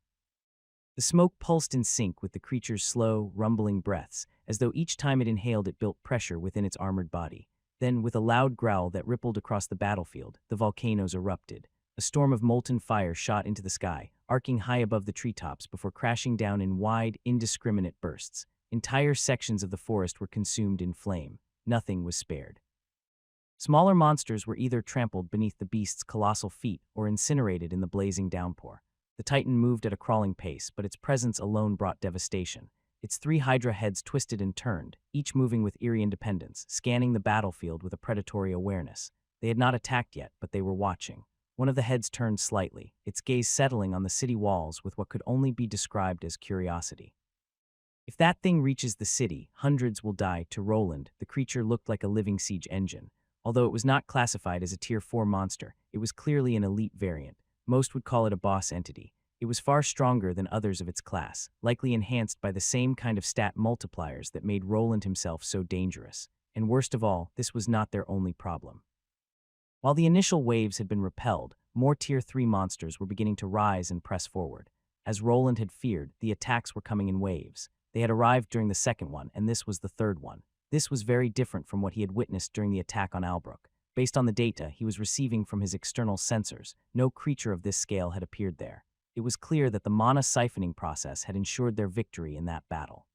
The smoke pulsed in sync with the creature's slow, rumbling breaths, as though each time it inhaled it built pressure within its armored body. Then, with a loud growl that rippled across the battlefield, the volcanoes erupted. A storm of molten fire shot into the sky, arcing high above the treetops before crashing down in wide, indiscriminate bursts. Entire sections of the forest were consumed in flame. Nothing was spared. Smaller monsters were either trampled beneath the beast's colossal feet or incinerated in the blazing downpour. The Titan moved at a crawling pace, but its presence alone brought devastation. Its 3 Hydra heads twisted and turned, each moving with eerie independence, scanning the battlefield with a predatory awareness. They had not attacked yet, but they were watching. One of the heads turned slightly, its gaze settling on the city walls with what could only be described as curiosity. If that thing reaches the city, hundreds will die. To Roland, the creature looked like a living siege engine. Although it was not classified as a Tier 4 monster, it was clearly an elite variant. Most would call it a boss entity. It was far stronger than others of its class, likely enhanced by the same kind of stat multipliers that made Roland himself so dangerous. And worst of all, this was not their only problem. While the initial waves had been repelled, more Tier 3 monsters were beginning to rise and press forward. As Roland had feared, the attacks were coming in waves. They had arrived during the second one, and this was the third one. This was very different from what he had witnessed during the attack on Albrook. Based on the data he was receiving from his external sensors, no creature of this scale had appeared there. It was clear that the mana siphoning process had ensured their victory in that battle.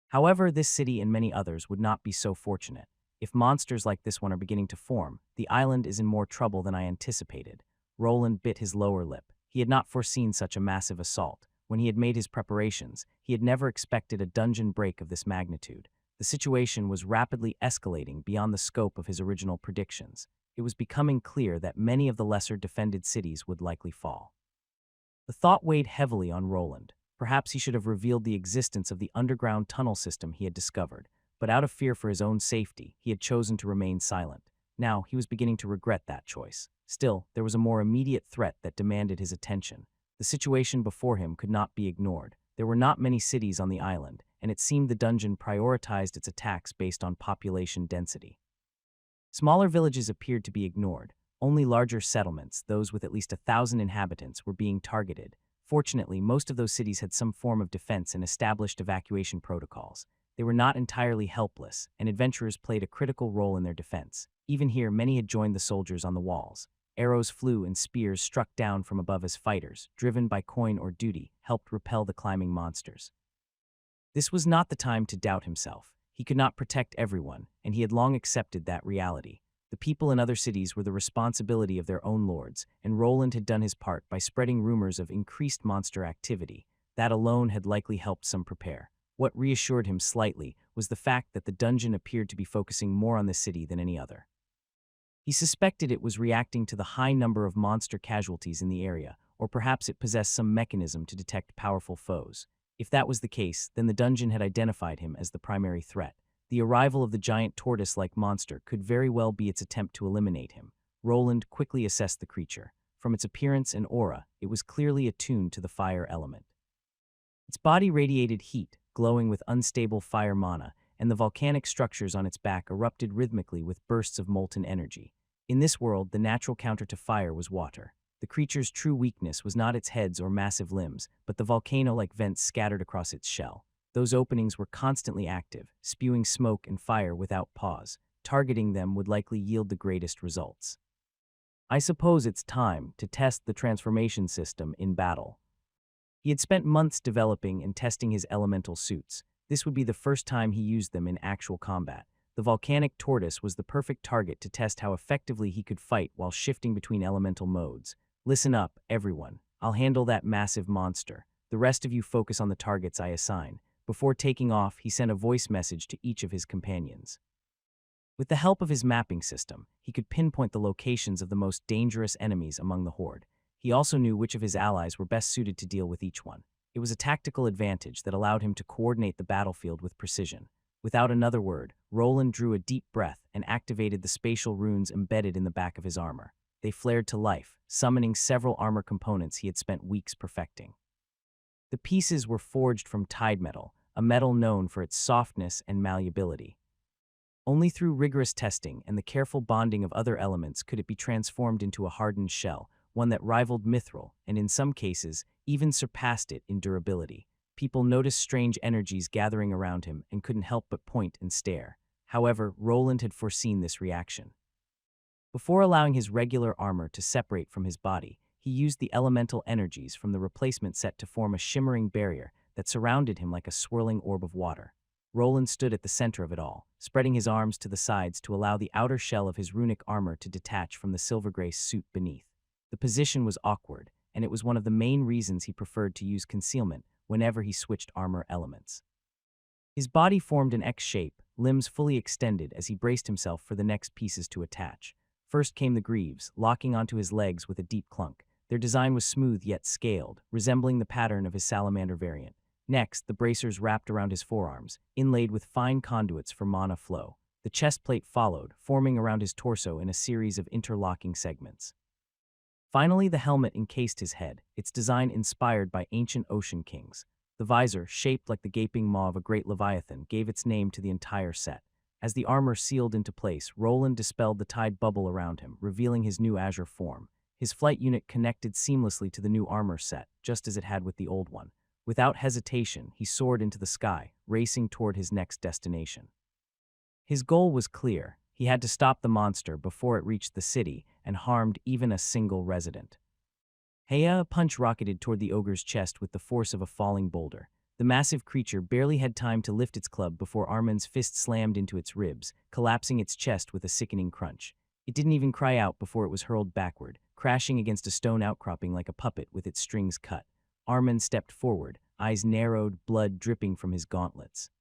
However, this city and many others would not be so fortunate. If monsters like this one are beginning to form, the island is in more trouble than I anticipated. Roland bit his lower lip. He had not foreseen such a massive assault. When he had made his preparations, he had never expected a dungeon break of this magnitude. The situation was rapidly escalating beyond the scope of his original predictions. It was becoming clear that many of the lesser defended cities would likely fall. The thought weighed heavily on Roland. Perhaps he should have revealed the existence of the underground tunnel system he had discovered, but out of fear for his own safety, he had chosen to remain silent. Now, he was beginning to regret that choice. Still, there was a more immediate threat that demanded his attention. The situation before him could not be ignored. There were not many cities on the island, and it seemed the dungeon prioritized its attacks based on population density. Smaller villages appeared to be ignored. Only larger settlements, those with at least 1,000 inhabitants, were being targeted. Fortunately, most of those cities had some form of defense and established evacuation protocols. They were not entirely helpless, and adventurers played a critical role in their defense. Even here, many had joined the soldiers on the walls. Arrows flew and spears struck down from above as fighters, driven by coin or duty, helped repel the climbing monsters. This was not the time to doubt himself. He could not protect everyone, and he had long accepted that reality. The people in other cities were the responsibility of their own lords, and Roland had done his part by spreading rumors of increased monster activity. That alone had likely helped some prepare. What reassured him slightly was the fact that the dungeon appeared to be focusing more on the city than any other. He suspected it was reacting to the high number of monster casualties in the area, or perhaps it possessed some mechanism to detect powerful foes. If that was the case, then the dungeon had identified him as the primary threat. The arrival of the giant tortoise-like monster could very well be its attempt to eliminate him. Roland quickly assessed the creature. From its appearance and aura, it was clearly attuned to the fire element. Its body radiated heat, glowing with unstable fire mana, and the volcanic structures on its back erupted rhythmically with bursts of molten energy. In this world, the natural counter to fire was water. The creature's true weakness was not its heads or massive limbs, but the volcano-like vents scattered across its shell. Those openings were constantly active, spewing smoke and fire without pause. Targeting them would likely yield the greatest results. I suppose it's time to test the transformation system in battle. He had spent months developing and testing his elemental suits. This would be the first time he used them in actual combat. The volcanic tortoise was the perfect target to test how effectively he could fight while shifting between elemental modes. Listen up, everyone. I'll handle that massive monster. The rest of you focus on the targets I assign. Before taking off, he sent a voice message to each of his companions. With the help of his mapping system, he could pinpoint the locations of the most dangerous enemies among the horde. He also knew which of his allies were best suited to deal with each one. It was a tactical advantage that allowed him to coordinate the battlefield with precision. Without another word, Roland drew a deep breath and activated the spatial runes embedded in the back of his armor. They flared to life, summoning several armor components he had spent weeks perfecting. The pieces were forged from tide metal, a metal known for its softness and malleability. Only through rigorous testing and the careful bonding of other elements could it be transformed into a hardened shell, one that rivaled mithril, and in some cases, even surpassed it in durability. People noticed strange energies gathering around him and couldn't help but point and stare. However, Roland had foreseen this reaction. Before allowing his regular armor to separate from his body, he used the elemental energies from the replacement set to form a shimmering barrier that surrounded him like a swirling orb of water. Roland stood at the center of it all, spreading his arms to the sides to allow the outer shell of his runic armor to detach from the silver-gray suit beneath. The position was awkward, and it was one of the main reasons he preferred to use concealment whenever he switched armor elements. His body formed an X shape, limbs fully extended as he braced himself for the next pieces to attach. First came the greaves, locking onto his legs with a deep clunk. Their design was smooth yet scaled, resembling the pattern of his salamander variant. Next, the bracers wrapped around his forearms, inlaid with fine conduits for mana flow. The chest plate followed, forming around his torso in a series of interlocking segments. Finally, the helmet encased his head, its design inspired by ancient ocean kings. The visor, shaped like the gaping maw of a great leviathan, gave its name to the entire set. As the armor sealed into place, Roland dispelled the tide bubble around him, revealing his new azure form. His flight unit connected seamlessly to the new armor set, just as it had with the old one. Without hesitation, he soared into the sky, racing toward his next destination. His goal was clear. He had to stop the monster before it reached the city and harmed even a single resident. A punch rocketed toward the ogre's chest with the force of a falling boulder. The massive creature barely had time to lift its club before Armand's fist slammed into its ribs, collapsing its chest with a sickening crunch. It didn't even cry out before it was hurled backward, crashing against a stone outcropping like a puppet with its strings cut. Armand stepped forward, eyes narrowed, blood dripping from his gauntlets.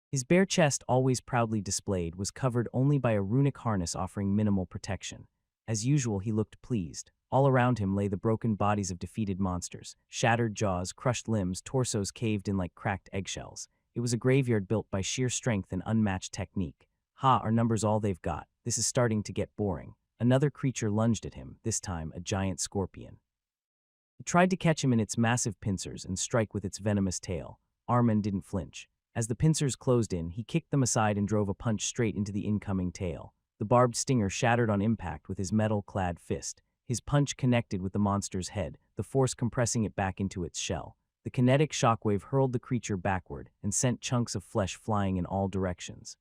His bare chest, always proudly displayed, was covered only by a runic harness offering minimal protection. As usual, he looked pleased. All around him lay the broken bodies of defeated monsters, shattered jaws, crushed limbs, torsos caved in like cracked eggshells. It was a graveyard built by sheer strength and unmatched technique. Ha, our numbers all they've got. This is starting to get boring. Another creature lunged at him, this time a giant scorpion. It tried to catch him in its massive pincers and strike with its venomous tail. Armand didn't flinch. As the pincers closed in, he kicked them aside and drove a punch straight into the incoming tail. The barbed stinger shattered on impact with his metal-clad fist. His punch connected with the monster's head, the force compressing it back into its shell. The kinetic shockwave hurled the creature backward and sent chunks of flesh flying in all directions.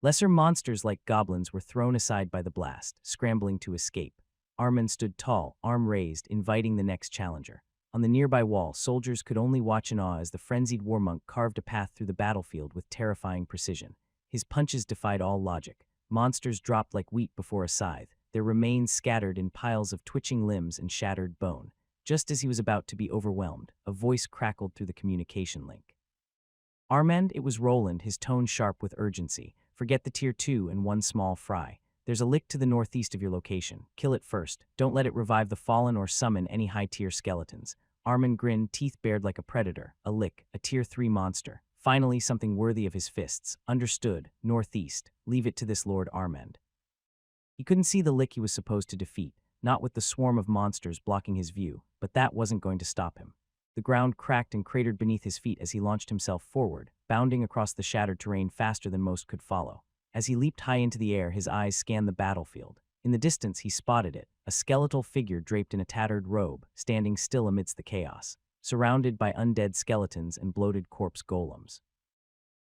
Lesser monsters like goblins were thrown aside by the blast, scrambling to escape. Armand stood tall, arm raised, inviting the next challenger. On the nearby wall, soldiers could only watch in awe as the frenzied warmonk carved a path through the battlefield with terrifying precision. His punches defied all logic. Monsters dropped like wheat before a scythe, their remains scattered in piles of twitching limbs and shattered bone. Just as he was about to be overwhelmed, a voice crackled through the communication link. Armand, it was Roland, his tone sharp with urgency. Forget the tier 2 and one small fry. There's a lick to the northeast of your location. Kill it first. Don't let it revive the fallen or summon any high-tier skeletons. Armand grinned, teeth bared like a predator. A lick, a tier 3 monster. Finally, something worthy of his fists. Understood. Northeast. Leave it to this Lord Armand. He couldn't see the lick he was supposed to defeat, not with the swarm of monsters blocking his view, but that wasn't going to stop him. The ground cracked and cratered beneath his feet as he launched himself forward, bounding across the shattered terrain faster than most could follow. As he leaped high into the air, his eyes scanned the battlefield. In the distance, he spotted it, a skeletal figure draped in a tattered robe, standing still amidst the chaos, surrounded by undead skeletons and bloated corpse golems.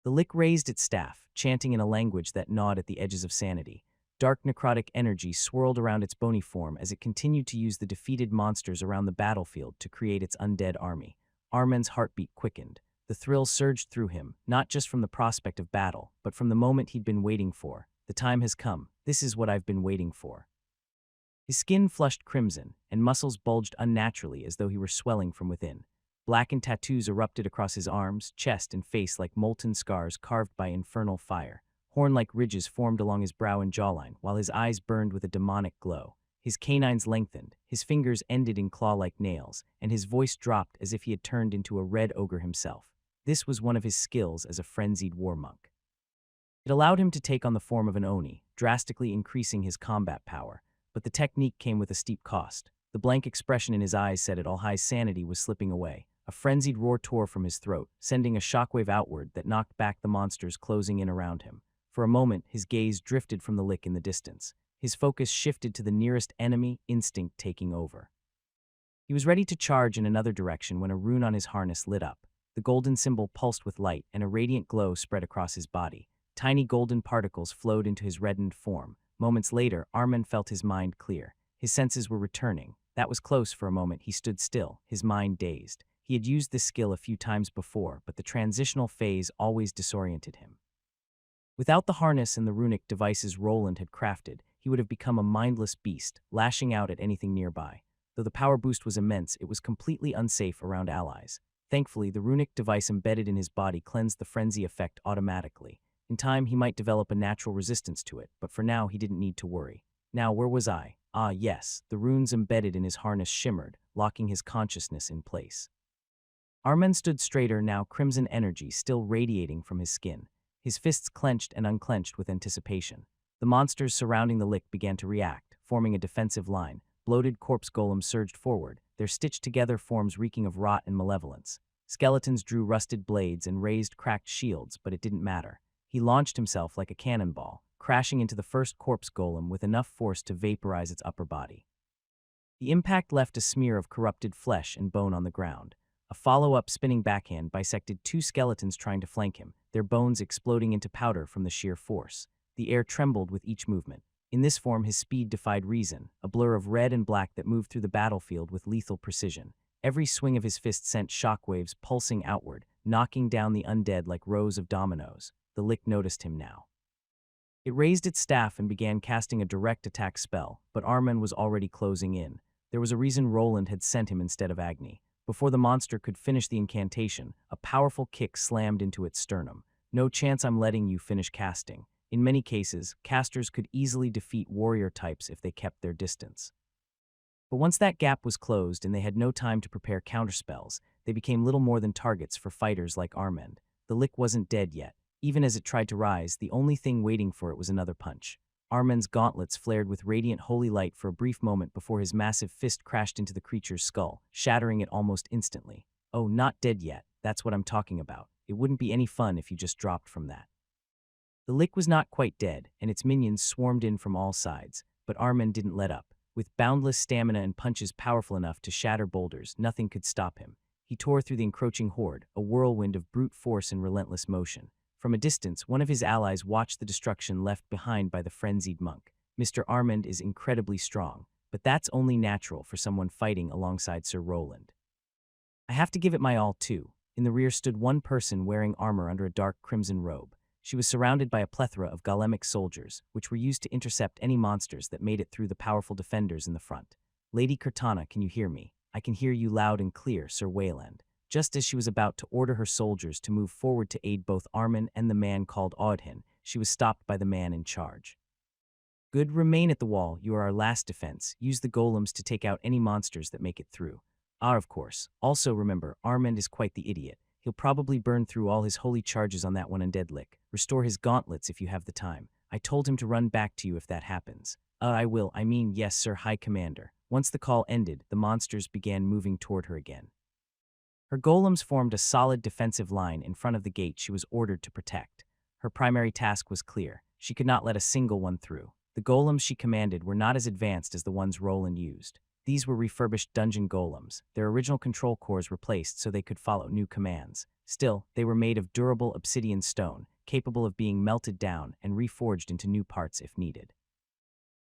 The lick raised its staff, chanting in a language that gnawed at the edges of sanity. Dark necrotic energy swirled around its bony form as it continued to use the defeated monsters around the battlefield to create its undead army. Armand's heartbeat quickened. The thrill surged through him, not just from the prospect of battle, but from the moment he'd been waiting for. The time has come. This is what I've been waiting for. His skin flushed crimson, and muscles bulged unnaturally as though he were swelling from within. Blackened tattoos erupted across his arms, chest, and face like molten scars carved by infernal fire. Horn-like ridges formed along his brow and jawline, while his eyes burned with a demonic glow. His canines lengthened, his fingers ended in claw-like nails, and his voice dropped as if he had turned into a red ogre himself. This was one of his skills as a frenzied war monk. It allowed him to take on the form of an oni, drastically increasing his combat power, but the technique came with a steep cost. The blank expression in his eyes said it all. His sanity was slipping away. A frenzied roar tore from his throat, sending a shockwave outward that knocked back the monsters closing in around him. For a moment, his gaze drifted from the lick in the distance. His focus shifted to the nearest enemy, instinct taking over. He was ready to charge in another direction when a rune on his harness lit up. The golden symbol pulsed with light, and a radiant glow spread across his body. Tiny golden particles flowed into his reddened form. Moments later, Armand felt his mind clear. His senses were returning. That was close. For a moment, he stood still, his mind dazed. He had used this skill a few times before, but the transitional phase always disoriented him. Without the harness and the runic devices Roland had crafted, he would have become a mindless beast, lashing out at anything nearby. Though the power boost was immense, it was completely unsafe around allies. Thankfully, the runic device embedded in his body cleansed the frenzy effect automatically. In time, he might develop a natural resistance to it, but for now, he didn't need to worry. Now, where was I? Ah, yes, the runes embedded in his harness shimmered, locking his consciousness in place. Armen stood straighter now, crimson energy still radiating from his skin. His fists clenched and unclenched with anticipation. The monsters surrounding the lick began to react, forming a defensive line. Bloated corpse golems surged forward, their stitched-together forms reeking of rot and malevolence. Skeletons drew rusted blades and raised cracked shields, but it didn't matter. He launched himself like a cannonball, crashing into the first corpse golem with enough force to vaporize its upper body. The impact left a smear of corrupted flesh and bone on the ground. A follow-up spinning backhand bisected two skeletons trying to flank him, their bones exploding into powder from the sheer force. The air trembled with each movement. In this form, his speed defied reason, a blur of red and black that moved through the battlefield with lethal precision. Every swing of his fist sent shockwaves pulsing outward, knocking down the undead like rows of dominoes. The lick noticed him now. It raised its staff and began casting a direct attack spell, but Armen was already closing in. There was a reason Roland had sent him instead of Agni. Before the monster could finish the incantation, a powerful kick slammed into its sternum. No chance I'm letting you finish casting. In many cases, casters could easily defeat warrior types if they kept their distance. But once that gap was closed and they had no time to prepare counterspells, they became little more than targets for fighters like Armend. The lick wasn't dead yet. Even as it tried to rise, the only thing waiting for it was another punch. Armend's gauntlets flared with radiant holy light for a brief moment before his massive fist crashed into the creature's skull, shattering it almost instantly. Oh, not dead yet. That's what I'm talking about. It wouldn't be any fun if you just dropped from that. The lick was not quite dead, and its minions swarmed in from all sides, but Armen didn't let up. With boundless stamina and punches powerful enough to shatter boulders, nothing could stop him. He tore through the encroaching horde, a whirlwind of brute force and relentless motion. From a distance, one of his allies watched the destruction left behind by the frenzied monk. Mr. Armend is incredibly strong, but that's only natural for someone fighting alongside Sir Roland. I have to give it my all, too. In the rear stood one person wearing armor under a dark crimson robe. She was surrounded by a plethora of golemic soldiers, which were used to intercept any monsters that made it through the powerful defenders in the front. Lady Cortana, can you hear me? I can hear you loud and clear, Sir Wayland. Just as she was about to order her soldiers to move forward to aid both Armen and the man called Audhin, she was stopped by the man in charge. Good, remain at the wall. You are our last defense. Use the golems to take out any monsters that make it through. Ah, of course. Also remember, Armend is quite the idiot. He'll probably burn through all his holy charges on that one undead lick. Restore his gauntlets if you have the time. I told him to run back to you if that happens. I will. I mean, yes, Sir High Commander. Once the call ended, the monsters began moving toward her again. Her golems formed a solid defensive line in front of the gate she was ordered to protect. Her primary task was clear. She could not let a single one through. The golems she commanded were not as advanced as the ones Roland used. These were refurbished dungeon golems, their original control cores replaced so they could follow new commands. Still, they were made of durable obsidian stone, capable of being melted down and reforged into new parts if needed.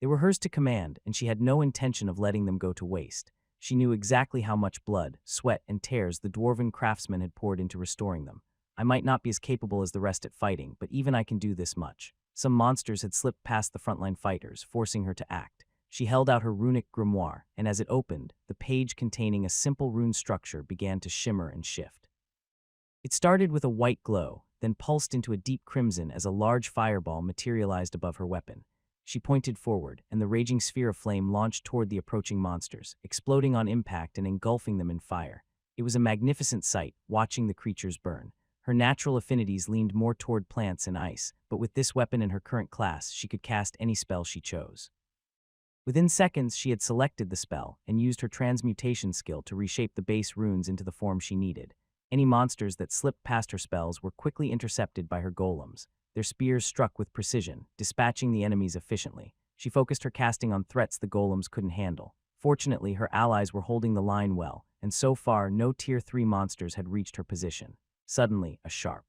They were hers to command, and she had no intention of letting them go to waste. She knew exactly how much blood, sweat, and tears the dwarven craftsmen had poured into restoring them. I might not be as capable as the rest at fighting, but even I can do this much. Some monsters had slipped past the frontline fighters, forcing her to act. She held out her runic grimoire, and as it opened, the page containing a simple rune structure began to shimmer and shift. It started with a white glow, then pulsed into a deep crimson as a large fireball materialized above her weapon. She pointed forward, and the raging sphere of flame launched toward the approaching monsters, exploding on impact and engulfing them in fire. It was a magnificent sight, watching the creatures burn. Her natural affinities leaned more toward plants and ice, but with this weapon in her current class, she could cast any spell she chose. Within seconds, she had selected the spell and used her transmutation skill to reshape the base runes into the form she needed. Any monsters that slipped past her spells were quickly intercepted by her golems. Their spears struck with precision, dispatching the enemies efficiently. She focused her casting on threats the golems couldn't handle. Fortunately, her allies were holding the line well, and so far no Tier 3 monsters had reached her position. Suddenly, a sharp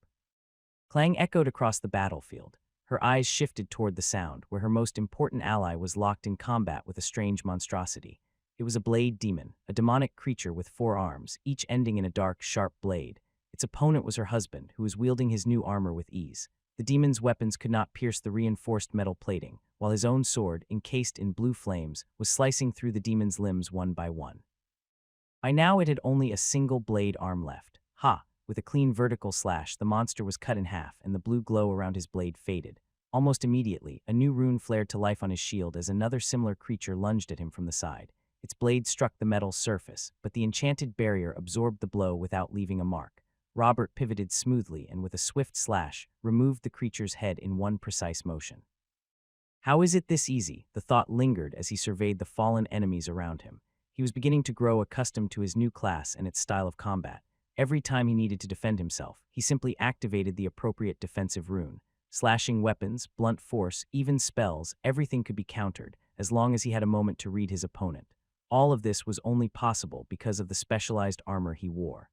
clang echoed across the battlefield. Her eyes shifted toward the sound, where her most important ally was locked in combat with a strange monstrosity. It was a blade demon, a demonic creature with 4 arms, each ending in a dark, sharp blade. Its opponent was her husband, who was wielding his new armor with ease. The demon's weapons could not pierce the reinforced metal plating, while his own sword, encased in blue flames, was slicing through the demon's limbs one by one. By now it had only a single blade arm left. Ha! With a clean vertical slash, the monster was cut in half, and the blue glow around his blade faded. Almost immediately, a new rune flared to life on his shield as another similar creature lunged at him from the side. Its blade struck the metal surface, but the enchanted barrier absorbed the blow without leaving a mark. Robert pivoted smoothly and with a swift slash, removed the creature's head in one precise motion. How is it this easy? The thought lingered as he surveyed the fallen enemies around him. He was beginning to grow accustomed to his new class and its style of combat. Every time he needed to defend himself, he simply activated the appropriate defensive rune. Slashing weapons, blunt force, even spells, everything could be countered, as long as he had a moment to read his opponent. All of this was only possible because of the specialized armor he wore.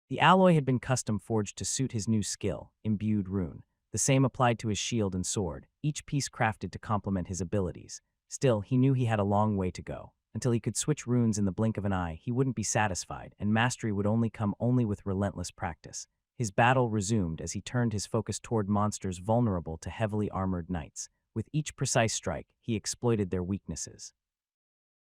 The alloy had been custom forged to suit his new skill, imbued rune. The same applied to his shield and sword, each piece crafted to complement his abilities. Still, he knew he had a long way to go. Until he could switch runes in the blink of an eye, he wouldn't be satisfied, and mastery would only come with relentless practice. His battle resumed as he turned his focus toward monsters vulnerable to heavily armored knights. With each precise strike, he exploited their weaknesses.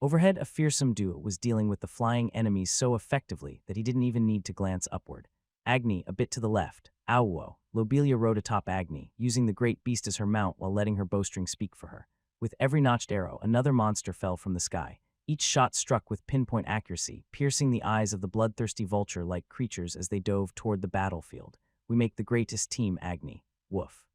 Overhead, a fearsome duo was dealing with the flying enemies so effectively that he didn't even need to glance upward. Agni, a bit to the left. Auwo. Lobelia rode atop Agni, using the great beast as her mount while letting her bowstring speak for her. With every notched arrow, another monster fell from the sky. Each shot struck with pinpoint accuracy, piercing the eyes of the bloodthirsty vulture-like creatures as they dove toward the battlefield. We make the greatest team, Agni. Woof.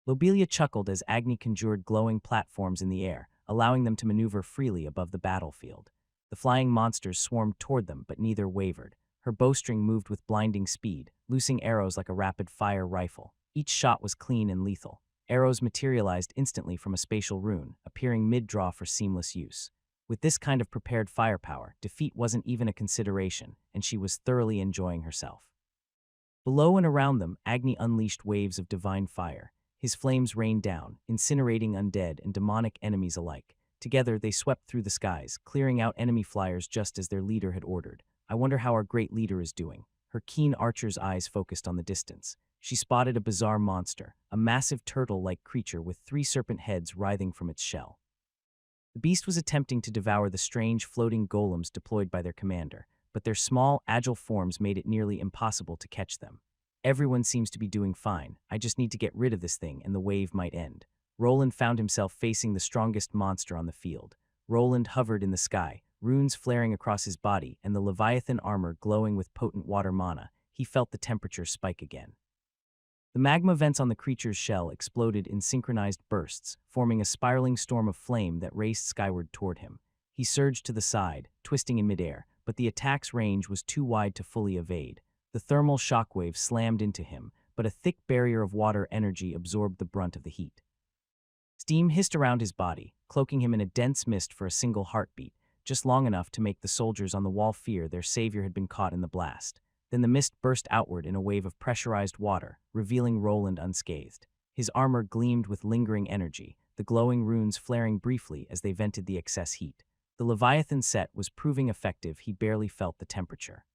Lobelia chuckled as Agni conjured glowing platforms in the air, allowing them to maneuver freely above the battlefield. The flying monsters swarmed toward them, but neither wavered. Her bowstring moved with blinding speed, loosing arrows like a rapid-fire rifle. Each shot was clean and lethal. Arrows materialized instantly from a spatial rune, appearing mid-draw for seamless use. With this kind of prepared firepower, defeat wasn't even a consideration, and she was thoroughly enjoying herself. Below and around them, Agni unleashed waves of divine fire. His flames rained down, incinerating undead and demonic enemies alike. Together, they swept through the skies, clearing out enemy flyers just as their leader had ordered. I wonder how our great leader is doing. Her keen archer's eyes focused on the distance. She spotted a bizarre monster, a massive turtle-like creature with 3 serpent heads writhing from its shell. The beast was attempting to devour the strange floating golems deployed by their commander, but their small, agile forms made it nearly impossible to catch them. Everyone seems to be doing fine. I just need to get rid of this thing and the wave might end. Roland found himself facing the strongest monster on the field. Roland hovered in the sky, runes flaring across his body and the Leviathan armor glowing with potent water mana. He felt the temperature spike again. The magma vents on the creature's shell exploded in synchronized bursts, forming a spiraling storm of flame that raced skyward toward him. He surged to the side, twisting in midair, but the attack's range was too wide to fully evade. The thermal shockwave slammed into him, but a thick barrier of water energy absorbed the brunt of the heat. Steam hissed around his body, cloaking him in a dense mist for a single heartbeat, just long enough to make the soldiers on the wall fear their savior had been caught in the blast. Then the mist burst outward in a wave of pressurized water, revealing Roland unscathed. His armor gleamed with lingering energy, the glowing runes flaring briefly as they vented the excess heat. The Leviathan set was proving effective. He barely felt the temperature.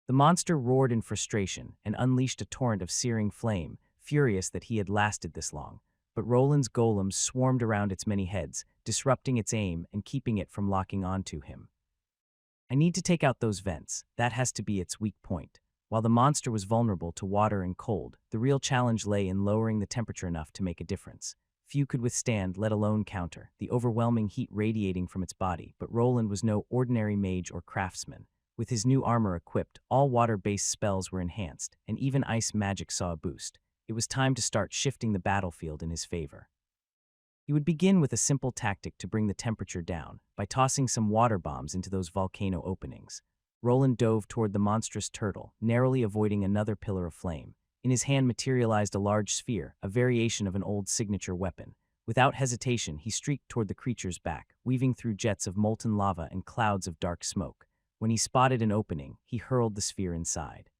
The monster roared in frustration and unleashed a torrent of searing flame, furious that he had lasted this long. But Roland's golems swarmed around its many heads, disrupting its aim and keeping it from locking onto him. I need to take out those vents. That has to be its weak point. While the monster was vulnerable to water and cold, the real challenge lay in lowering the temperature enough to make a difference. Few could withstand, let alone counter, the overwhelming heat radiating from its body, but Roland was no ordinary mage or craftsman. With his new armor equipped, all water-based spells were enhanced, and even ice magic saw a boost. It was time to start shifting the battlefield in his favor. He would begin with a simple tactic to bring the temperature down, by tossing some water bombs into those volcano openings. Roland dove toward the monstrous turtle, narrowly avoiding another pillar of flame. In his hand materialized a large sphere, a variation of an old signature weapon. Without hesitation, he streaked toward the creature's back, weaving through jets of molten lava and clouds of dark smoke. When he spotted an opening, he hurled the sphere inside.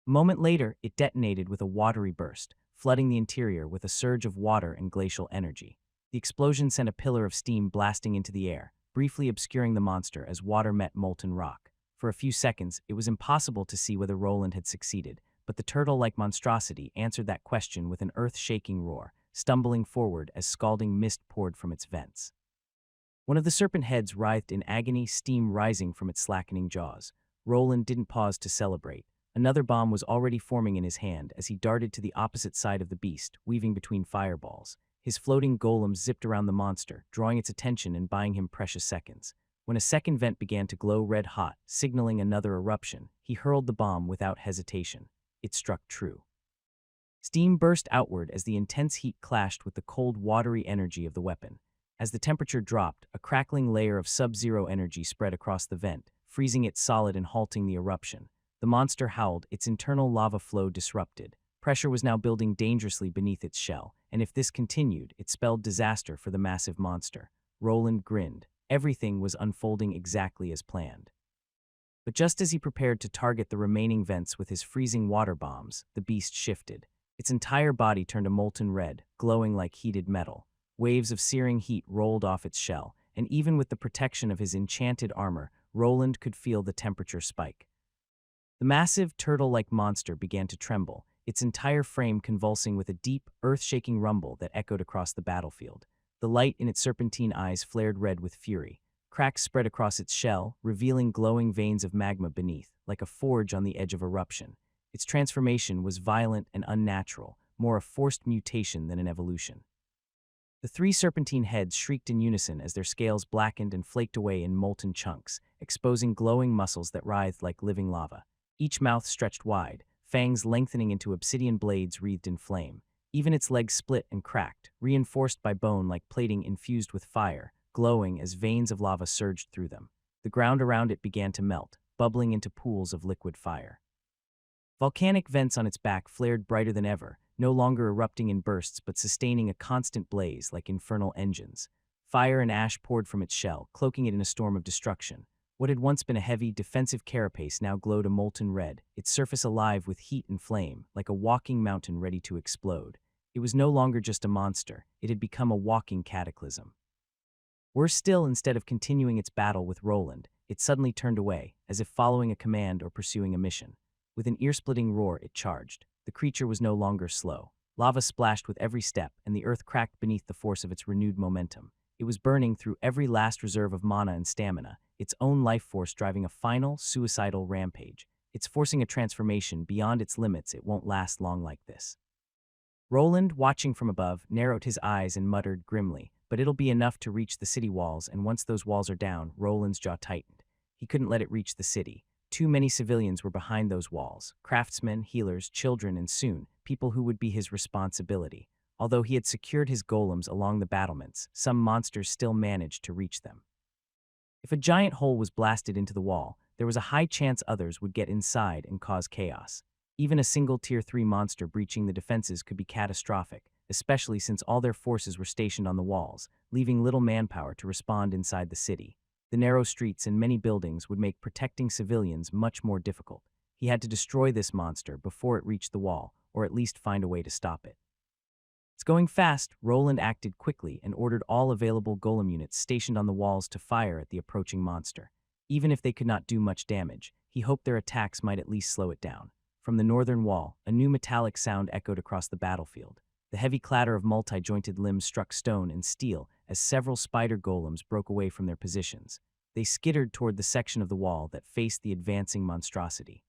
A moment later, it detonated with a watery burst, flooding the interior with a surge of water and glacial energy. The explosion sent a pillar of steam blasting into the air, briefly obscuring the monster as water met molten rock. For a few seconds, it was impossible to see whether Roland had succeeded, but the turtle-like monstrosity answered that question with an earth-shaking roar, stumbling forward as scalding mist poured from its vents. One of the serpent heads writhed in agony, steam rising from its slackening jaws. Roland didn't pause to celebrate. Another bomb was already forming in his hand as he darted to the opposite side of the beast, weaving between fireballs. His floating golem zipped around the monster, drawing its attention and buying him precious seconds. When a second vent began to glow red-hot, signaling another eruption, he hurled the bomb without hesitation. It struck true. Steam burst outward as the intense heat clashed with the cold, watery energy of the weapon. As the temperature dropped, a crackling layer of sub-zero energy spread across the vent, freezing it solid and halting the eruption. The monster howled, its internal lava flow disrupted. Pressure was now building dangerously beneath its shell, and if this continued, it spelled disaster for the massive monster. Roland grinned. Everything was unfolding exactly as planned. But just as he prepared to target the remaining vents with his freezing water bombs, the beast shifted. Its entire body turned a molten red, glowing like heated metal. Waves of searing heat rolled off its shell, and even with the protection of his enchanted armor, Roland could feel the temperature spike. The massive, turtle-like monster began to tremble, its entire frame convulsing with a deep, earth-shaking rumble that echoed across the battlefield. The light in its serpentine eyes flared red with fury. Cracks spread across its shell, revealing glowing veins of magma beneath, like a forge on the edge of eruption. Its transformation was violent and unnatural, more a forced mutation than an evolution. The three serpentine heads shrieked in unison as their scales blackened and flaked away in molten chunks, exposing glowing muscles that writhed like living lava. Each mouth stretched wide, fangs lengthening into obsidian blades wreathed in flame. Even its legs split and cracked, reinforced by bone like plating infused with fire, glowing as veins of lava surged through them. The ground around it began to melt, bubbling into pools of liquid fire. Volcanic vents on its back flared brighter than ever, no longer erupting in bursts but sustaining a constant blaze like infernal engines. Fire and ash poured from its shell, cloaking it in a storm of destruction. What had once been a heavy, defensive carapace now glowed a molten red, its surface alive with heat and flame, like a walking mountain ready to explode. It was no longer just a monster, it had become a walking cataclysm. Worse still, instead of continuing its battle with Roland, it suddenly turned away, as if following a command or pursuing a mission. With an ear-splitting roar, it charged. The creature was no longer slow. Lava splashed with every step, and the earth cracked beneath the force of its renewed momentum. It was burning through every last reserve of mana and stamina, its own life force driving a final, suicidal rampage. It's forcing a transformation beyond its limits. It won't last long like this. Roland, watching from above, narrowed his eyes and muttered grimly, but it'll be enough to reach the city walls, and once those walls are down, Roland's jaw tightened. He couldn't let it reach the city. Too many civilians were behind those walls, craftsmen, healers, children, and soon, people who would be his responsibility. Although he had secured his golems along the battlements, some monsters still managed to reach them. If a giant hole was blasted into the wall, there was a high chance others would get inside and cause chaos. Even a single Tier 3 monster breaching the defenses could be catastrophic, especially since all their forces were stationed on the walls, leaving little manpower to respond inside the city. The narrow streets and many buildings would make protecting civilians much more difficult. He had to destroy this monster before it reached the wall, or at least find a way to stop it. It's going fast. Roland acted quickly and ordered all available golem units stationed on the walls to fire at the approaching monster. Even if they could not do much damage, he hoped their attacks might at least slow it down. From the northern wall, a new metallic sound echoed across the battlefield. The heavy clatter of multi-jointed limbs struck stone and steel as several spider golems broke away from their positions. They skittered toward the section of the wall that faced the advancing monstrosity.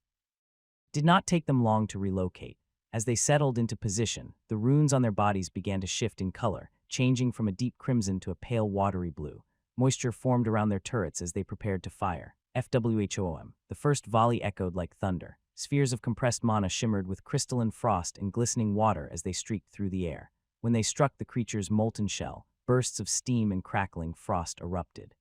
It did not take them long to relocate. As they settled into position, the runes on their bodies began to shift in color, changing from a deep crimson to a pale watery blue. Moisture formed around their turrets as they prepared to fire. FWHOM. The first volley echoed like thunder. Spheres of compressed mana shimmered with crystalline frost and glistening water as they streaked through the air. When they struck the creature's molten shell, bursts of steam and crackling frost erupted.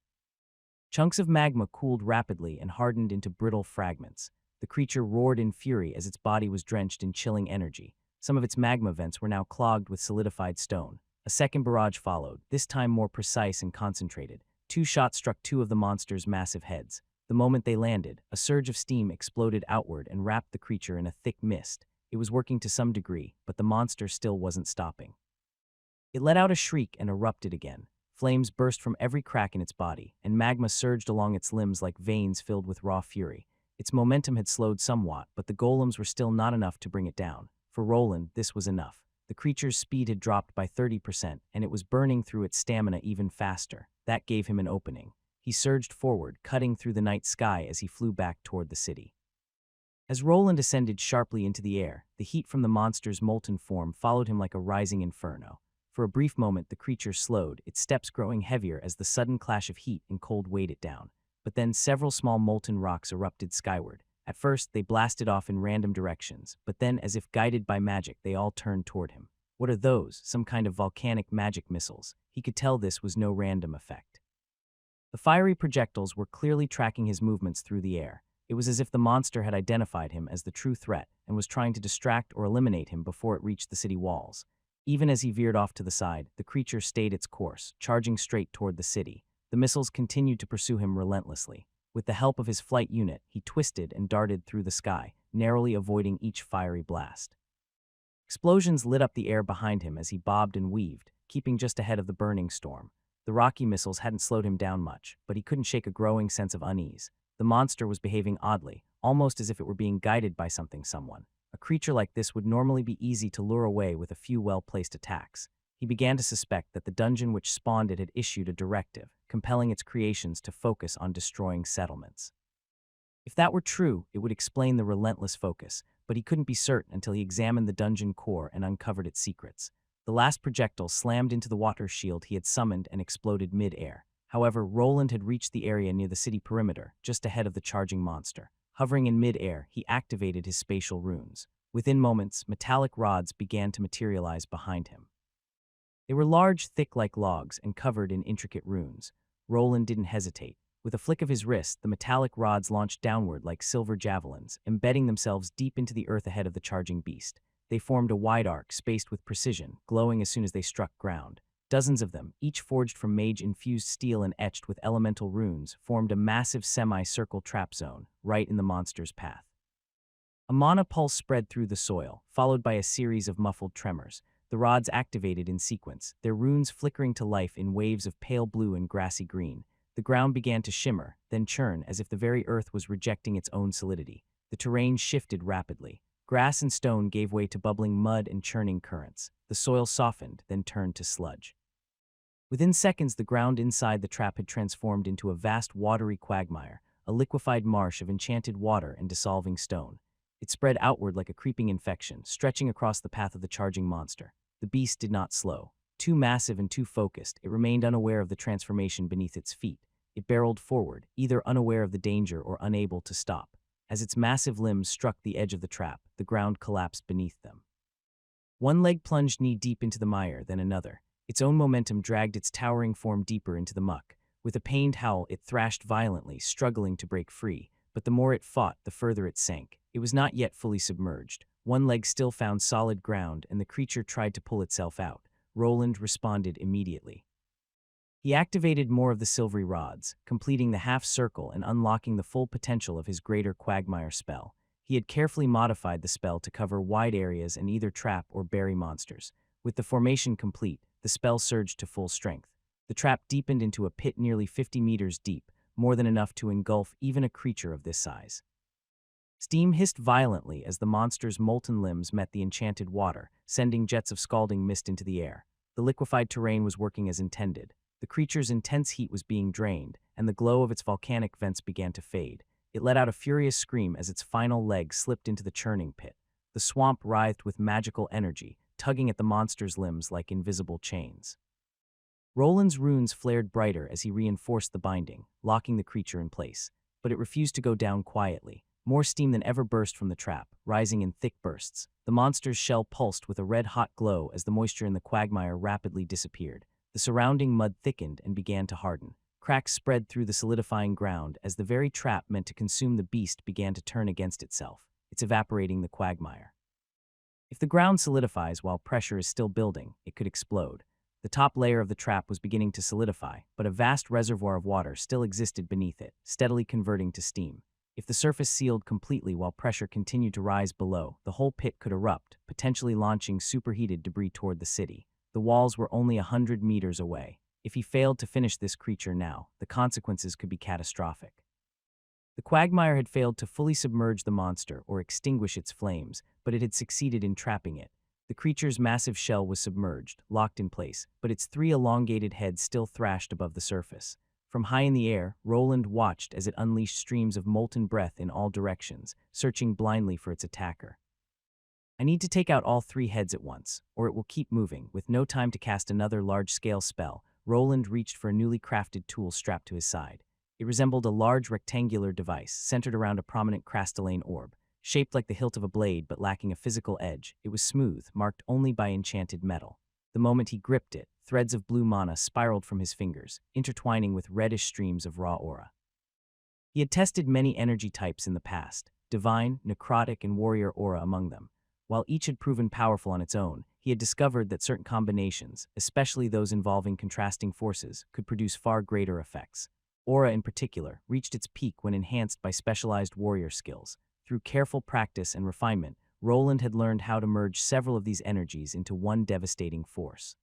Chunks of magma cooled rapidly and hardened into brittle fragments. The creature roared in fury as its body was drenched in chilling energy. Some of its magma vents were now clogged with solidified stone. A second barrage followed, this time more precise and concentrated. 2 shots struck 2 of the monster's massive heads. The moment they landed, a surge of steam exploded outward and wrapped the creature in a thick mist. It was working to some degree, but the monster still wasn't stopping. It let out a shriek and erupted again. Flames burst from every crack in its body, and magma surged along its limbs like veins filled with raw fury. Its momentum had slowed somewhat, but the golems were still not enough to bring it down. For Roland, this was enough. The creature's speed had dropped by 30%, and it was burning through its stamina even faster. That gave him an opening. He surged forward, cutting through the night sky as he flew back toward the city. As Roland ascended sharply into the air, the heat from the monster's molten form followed him like a rising inferno. For a brief moment, the creature slowed, its steps growing heavier as the sudden clash of heat and cold weighed it down. But then several small molten rocks erupted skyward. At first, they blasted off in random directions, but then, as if guided by magic, they all turned toward him. What are those? Some kind of volcanic magic missiles. He could tell this was no random effect. The fiery projectiles were clearly tracking his movements through the air. It was as if the monster had identified him as the true threat and was trying to distract or eliminate him before it reached the city walls. Even as he veered off to the side, the creature stayed its course, charging straight toward the city. The missiles continued to pursue him relentlessly. With the help of his flight unit, he twisted and darted through the sky, narrowly avoiding each fiery blast. Explosions lit up the air behind him as he bobbed and weaved, keeping just ahead of the burning storm. The rocky missiles hadn't slowed him down much, but he couldn't shake a growing sense of unease. The monster was behaving oddly, almost as if it were being guided by someone. A creature like this would normally be easy to lure away with a few well-placed attacks. He began to suspect that the dungeon which spawned it had issued a directive, compelling its creations to focus on destroying settlements. If that were true, it would explain the relentless focus, but he couldn't be certain until he examined the dungeon core and uncovered its secrets. The last projectile slammed into the water shield he had summoned and exploded mid-air. However, Roland had reached the area near the city perimeter, just ahead of the charging monster. Hovering in mid-air, he activated his spatial runes. Within moments, metallic rods began to materialize behind him. They were large, thick like logs, and covered in intricate runes. Roland didn't hesitate. With a flick of his wrist, the metallic rods launched downward like silver javelins, embedding themselves deep into the earth ahead of the charging beast. They formed a wide arc, spaced with precision, glowing as soon as they struck ground. Dozens of them, each forged from mage-infused steel and etched with elemental runes, formed a massive semi-circle trap zone, right in the monster's path. A mana pulse spread through the soil, followed by a series of muffled tremors. The rods activated in sequence, their runes flickering to life in waves of pale blue and grassy green. The ground began to shimmer, then churn as if the very earth was rejecting its own solidity. The terrain shifted rapidly. Grass and stone gave way to bubbling mud and churning currents. The soil softened, then turned to sludge. Within seconds, the ground inside the trap had transformed into a vast watery quagmire, a liquefied marsh of enchanted water and dissolving stone. It spread outward like a creeping infection, stretching across the path of the charging monster. The beast did not slow. Too massive and too focused, it remained unaware of the transformation beneath its feet. It barreled forward, either unaware of the danger or unable to stop. As its massive limbs struck the edge of the trap, the ground collapsed beneath them. One leg plunged knee-deep into the mire, then another. Its own momentum dragged its towering form deeper into the muck. With a pained howl, it thrashed violently, struggling to break free. But the more it fought, the further it sank. It was not yet fully submerged. One leg still found solid ground, and the creature tried to pull itself out. Roland responded immediately. He activated more of the silvery rods, completing the half-circle and unlocking the full potential of his greater quagmire spell. He had carefully modified the spell to cover wide areas and either trap or bury monsters. With the formation complete, the spell surged to full strength. The trap deepened into a pit nearly 50 meters deep, more than enough to engulf even a creature of this size. Steam hissed violently as the monster's molten limbs met the enchanted water, sending jets of scalding mist into the air. The liquefied terrain was working as intended. The creature's intense heat was being drained, and the glow of its volcanic vents began to fade. It let out a furious scream as its final leg slipped into the churning pit. The swamp writhed with magical energy, tugging at the monster's limbs like invisible chains. Roland's runes flared brighter as he reinforced the binding, locking the creature in place. But it refused to go down quietly. More steam than ever burst from the trap, rising in thick bursts. The monster's shell pulsed with a red-hot glow as the moisture in the quagmire rapidly disappeared. The surrounding mud thickened and began to harden. Cracks spread through the solidifying ground as the very trap meant to consume the beast began to turn against itself. It's evaporating the quagmire. If the ground solidifies while pressure is still building, it could explode. The top layer of the trap was beginning to solidify, but a vast reservoir of water still existed beneath it, steadily converting to steam. If the surface sealed completely while pressure continued to rise below, the whole pit could erupt, potentially launching superheated debris toward the city. The walls were only 100 meters away. If he failed to finish this creature now, the consequences could be catastrophic. The quagmire had failed to fully submerge the monster or extinguish its flames, but it had succeeded in trapping it. The creature's massive shell was submerged, locked in place, but its three elongated heads still thrashed above the surface. From high in the air, Roland watched as it unleashed streams of molten breath in all directions, searching blindly for its attacker. I need to take out all 3 heads at once, or it will keep moving. With no time to cast another large-scale spell, Roland reached for a newly crafted tool strapped to his side. It resembled a large rectangular device centered around a prominent crystalline orb. Shaped like the hilt of a blade but lacking a physical edge, it was smooth, marked only by enchanted metal. The moment he gripped it, threads of blue mana spiraled from his fingers, intertwining with reddish streams of raw aura. He had tested many energy types in the past, divine, necrotic, and warrior aura among them. While each had proven powerful on its own, he had discovered that certain combinations, especially those involving contrasting forces, could produce far greater effects. Aura, in particular, reached its peak when enhanced by specialized warrior skills. Through careful practice and refinement, Roland had learned how to merge several of these energies into one devastating force.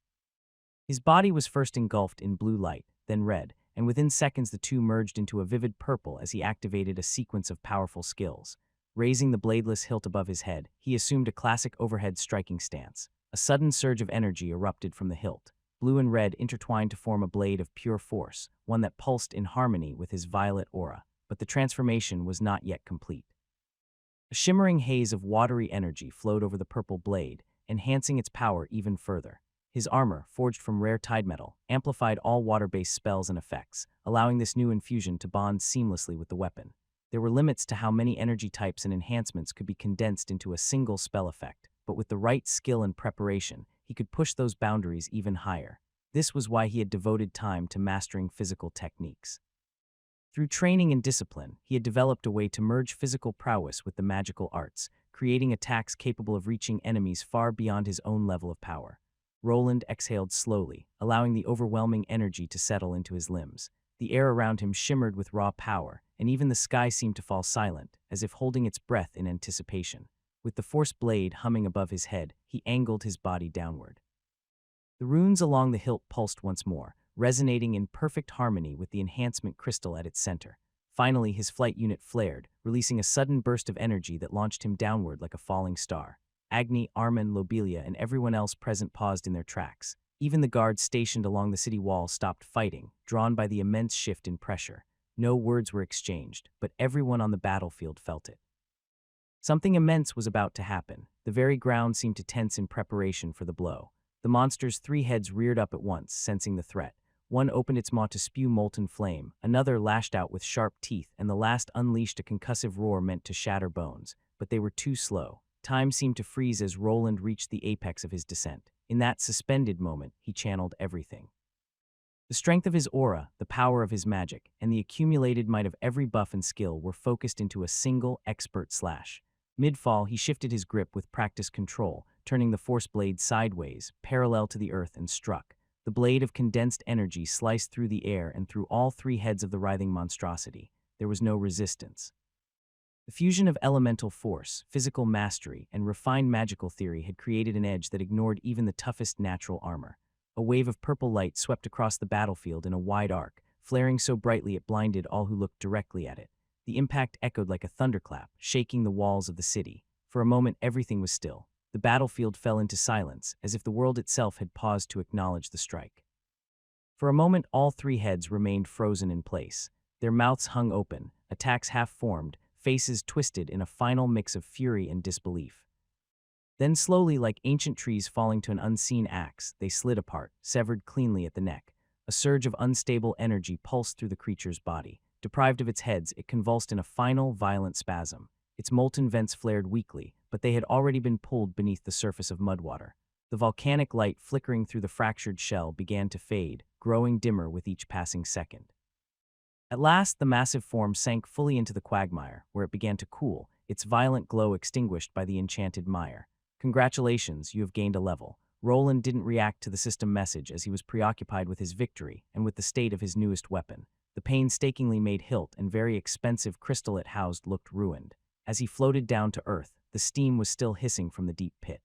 His body was first engulfed in blue light, then red, and within seconds the two merged into a vivid purple as he activated a sequence of powerful skills. Raising the bladeless hilt above his head, he assumed a classic overhead striking stance. A sudden surge of energy erupted from the hilt. Blue and red intertwined to form a blade of pure force, one that pulsed in harmony with his violet aura. But the transformation was not yet complete. A shimmering haze of watery energy flowed over the purple blade, enhancing its power even further. His armor, forged from rare tide metal, amplified all water-based spells and effects, allowing this new infusion to bond seamlessly with the weapon. There were limits to how many energy types and enhancements could be condensed into a single spell effect, but with the right skill and preparation, he could push those boundaries even higher. This was why he had devoted time to mastering physical techniques. Through training and discipline, he had developed a way to merge physical prowess with the magical arts, creating attacks capable of reaching enemies far beyond his own level of power. Roland exhaled slowly, allowing the overwhelming energy to settle into his limbs. The air around him shimmered with raw power, and even the sky seemed to fall silent, as if holding its breath in anticipation. With the force blade humming above his head, he angled his body downward. The runes along the hilt pulsed once more, resonating in perfect harmony with the enhancement crystal at its center. Finally, his flight unit flared, releasing a sudden burst of energy that launched him downward like a falling star. Agni, Armin, Lobelia, and everyone else present paused in their tracks. Even the guards stationed along the city wall stopped fighting, drawn by the immense shift in pressure. No words were exchanged, but everyone on the battlefield felt it. Something immense was about to happen. The very ground seemed to tense in preparation for the blow. The monster's 3 heads reared up at once, sensing the threat. One opened its maw to spew molten flame, another lashed out with sharp teeth, and the last unleashed a concussive roar meant to shatter bones. But they were too slow. Time seemed to freeze as Roland reached the apex of his descent. In that suspended moment, he channeled everything. The strength of his aura, the power of his magic, and the accumulated might of every buff and skill were focused into a single, expert slash. Mid-fall, he shifted his grip with practiced control, turning the force blade sideways, parallel to the earth, and struck. The blade of condensed energy sliced through the air and through all 3 heads of the writhing monstrosity. There was no resistance. The fusion of elemental force, physical mastery, and refined magical theory had created an edge that ignored even the toughest natural armor. A wave of purple light swept across the battlefield in a wide arc, flaring so brightly it blinded all who looked directly at it. The impact echoed like a thunderclap, shaking the walls of the city. For a moment, everything was still. The battlefield fell into silence, as if the world itself had paused to acknowledge the strike. For a moment, all 3 heads remained frozen in place. Their mouths hung open, attacks half-formed, faces twisted in a final mix of fury and disbelief. Then slowly, like ancient trees falling to an unseen axe, they slid apart, severed cleanly at the neck. A surge of unstable energy pulsed through the creature's body. Deprived of its heads, it convulsed in a final, violent spasm. Its molten vents flared weakly, but they had already been pulled beneath the surface of mudwater. The volcanic light flickering through the fractured shell began to fade, growing dimmer with each passing second. At last, the massive form sank fully into the quagmire, where it began to cool, its violent glow extinguished by the enchanted mire. Congratulations, you have gained a level. Roland didn't react to the system message as he was preoccupied with his victory and with the state of his newest weapon. The painstakingly made hilt and very expensive crystal it housed looked ruined. As he floated down to earth, the steam was still hissing from the deep pit.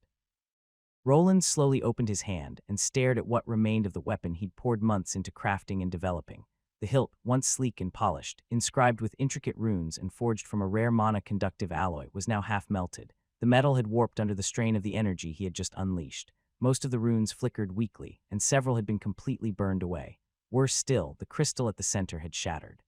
Roland slowly opened his hand and stared at what remained of the weapon he'd poured months into crafting and developing. The hilt, once sleek and polished, inscribed with intricate runes and forged from a rare mana-conductive alloy, was now half-melted. The metal had warped under the strain of the energy he had just unleashed. Most of the runes flickered weakly, and several had been completely burned away. Worse still, the crystal at the center had shattered.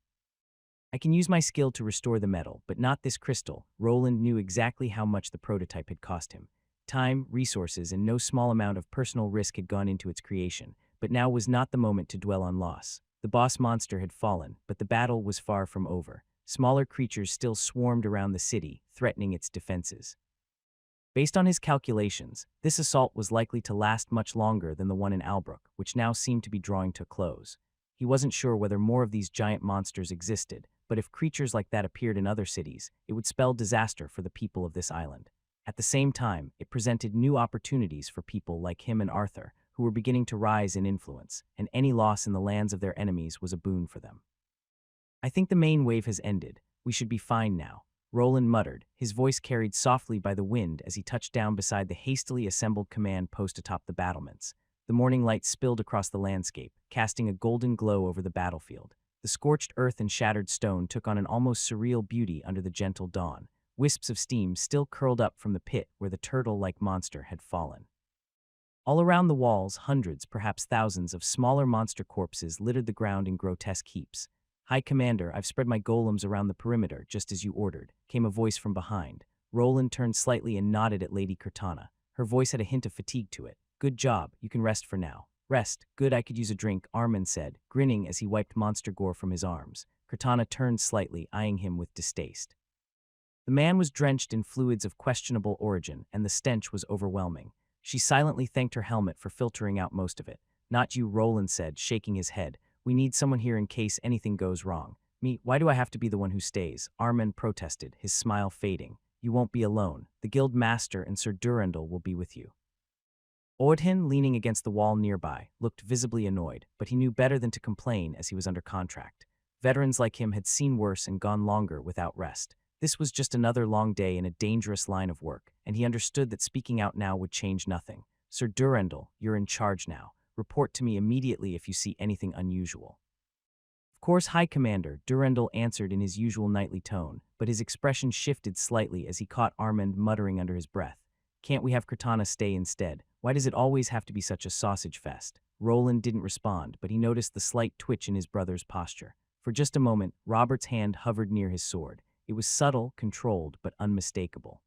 I can use my skill to restore the metal, but not this crystal. Roland knew exactly how much the prototype had cost him. Time, resources, and no small amount of personal risk had gone into its creation, but now was not the moment to dwell on loss. The boss monster had fallen, but the battle was far from over. Smaller creatures still swarmed around the city, threatening its defenses. Based on his calculations, this assault was likely to last much longer than the one in Albrook, which now seemed to be drawing to a close. He wasn't sure whether more of these giant monsters existed, but if creatures like that appeared in other cities, it would spell disaster for the people of this island. At the same time, it presented new opportunities for people like him and Arthur, who were beginning to rise in influence, and any loss in the lands of their enemies was a boon for them. I think the main wave has ended. We should be fine now, Roland muttered, his voice carried softly by the wind as he touched down beside the hastily assembled command post atop the battlements. The morning light spilled across the landscape, casting a golden glow over the battlefield. The scorched earth and shattered stone took on an almost surreal beauty under the gentle dawn. Wisps of steam still curled up from the pit where the turtle-like monster had fallen. All around the walls, hundreds, perhaps thousands, of smaller monster corpses littered the ground in grotesque heaps. "High Commander, I've spread my golems around the perimeter, just as you ordered," came a voice from behind. Roland turned slightly and nodded at Lady Cortana. Her voice had a hint of fatigue to it. "Good job, you can rest for now." "Rest? Good, I could use a drink," Armand said, grinning as he wiped monster gore from his arms. Cortana turned slightly, eyeing him with distaste. The man was drenched in fluids of questionable origin, and the stench was overwhelming. She silently thanked her helmet for filtering out most of it. "Not you," Roland said, shaking his head. "We need someone here in case anything goes wrong." "Me? Why do I have to be the one who stays?" Armand protested, his smile fading. "You won't be alone. The guild master and Sir Durandal will be with you." Odhin, leaning against the wall nearby, looked visibly annoyed, but he knew better than to complain as he was under contract. Veterans like him had seen worse and gone longer without rest. This was just another long day in a dangerous line of work, and he understood that speaking out now would change nothing. "Sir Durandal, you're in charge now. Report to me immediately if you see anything unusual." "Of course, High Commander," Durandal answered in his usual knightly tone, but his expression shifted slightly as he caught Armand muttering under his breath. "Can't we have Cortana stay instead? Why does it always have to be such a sausage fest?" Roland didn't respond, but he noticed the slight twitch in his brother's posture. For just a moment, Robert's hand hovered near his sword. It was subtle, controlled, but unmistakable.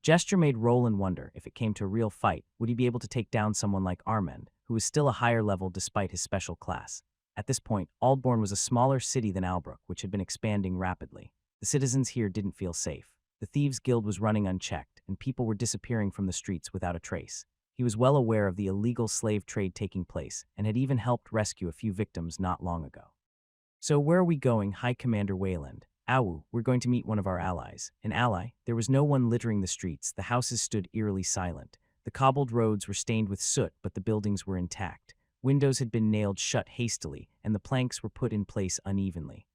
Gesture made Roland wonder, if it came to a real fight, would he be able to take down someone like Armand, who was still a higher level despite his special class? At this point, Aldbourne was a smaller city than Albrook, which had been expanding rapidly. The citizens here didn't feel safe. The Thieves' Guild was running unchecked, and people were disappearing from the streets without a trace. He was well aware of the illegal slave trade taking place, and had even helped rescue a few victims not long ago. "So where are we going, High Commander Wayland?" "Awu, we're going to meet one of our allies." An ally? There was no one littering the streets. The houses stood eerily silent. The cobbled roads were stained with soot, but the buildings were intact. Windows had been nailed shut hastily, and the planks were put in place unevenly.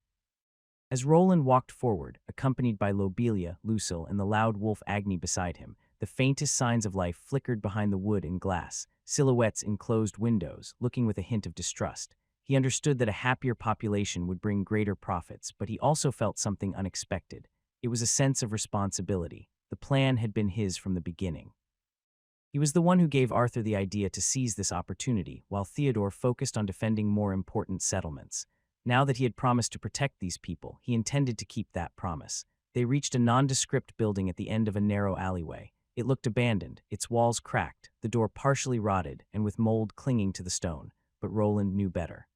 As Roland walked forward, accompanied by Lobelia, Lucille, and the loud wolf Agni beside him, the faintest signs of life flickered behind the wood and glass, silhouettes in closed windows, looking with a hint of distrust. He understood that a happier population would bring greater profits, but he also felt something unexpected. It was a sense of responsibility. The plan had been his from the beginning. He was the one who gave Arthur the idea to seize this opportunity, while Theodore focused on defending more important settlements. Now that he had promised to protect these people, he intended to keep that promise. They reached a nondescript building at the end of a narrow alleyway. It looked abandoned, its walls cracked, the door partially rotted, and with mold clinging to the stone. But Roland knew better.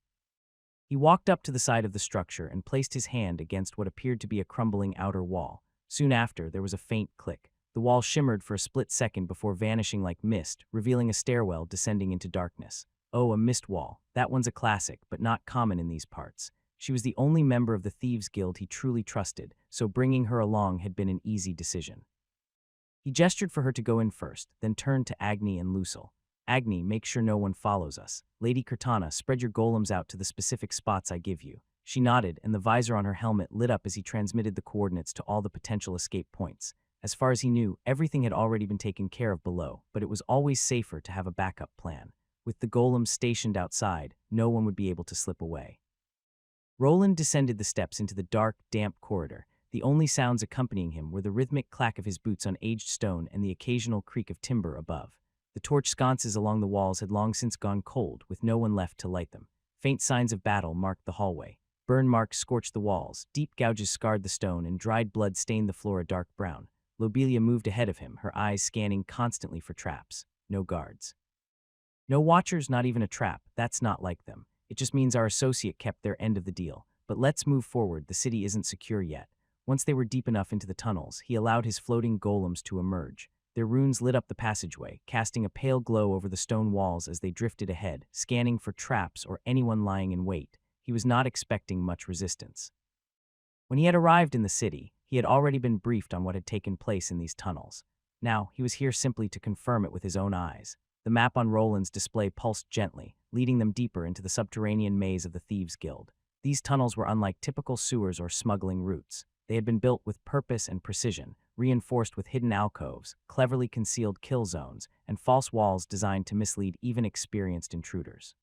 He walked up to the side of the structure and placed his hand against what appeared to be a crumbling outer wall. Soon after, there was a faint click. The wall shimmered for a split second before vanishing like mist, revealing a stairwell descending into darkness. Oh, a mist wall. That one's a classic, but not common in these parts. She was the only member of the Thieves' Guild he truly trusted, so bringing her along had been an easy decision. He gestured for her to go in first, then turned to Agni and Lucille. "Agni, make sure no one follows us. Lady Cortana, spread your golems out to the specific spots I give you." She nodded, and the visor on her helmet lit up as he transmitted the coordinates to all the potential escape points. As far as he knew, everything had already been taken care of below, but it was always safer to have a backup plan. With the golems stationed outside, no one would be able to slip away. Roland descended the steps into the dark, damp corridor. The only sounds accompanying him were the rhythmic clack of his boots on aged stone and the occasional creak of timber above. The torch sconces along the walls had long since gone cold, with no one left to light them. Faint signs of battle marked the hallway. Burn marks scorched the walls, deep gouges scarred the stone, and dried blood stained the floor a dark brown. Lobelia moved ahead of him, her eyes scanning constantly for traps. No guards. No watchers, not even a trap. That's not like them. It just means our associate kept their end of the deal. But let's move forward, the city isn't secure yet. Once they were deep enough into the tunnels, he allowed his floating golems to emerge. Their runes lit up the passageway, casting a pale glow over the stone walls as they drifted ahead, scanning for traps or anyone lying in wait. He was not expecting much resistance. When he had arrived in the city, he had already been briefed on what had taken place in these tunnels. Now, he was here simply to confirm it with his own eyes. The map on Roland's display pulsed gently, leading them deeper into the subterranean maze of the Thieves' Guild. These tunnels were unlike typical sewers or smuggling routes. They had been built with purpose and precision, reinforced with hidden alcoves, cleverly concealed kill zones, and false walls designed to mislead even experienced intruders.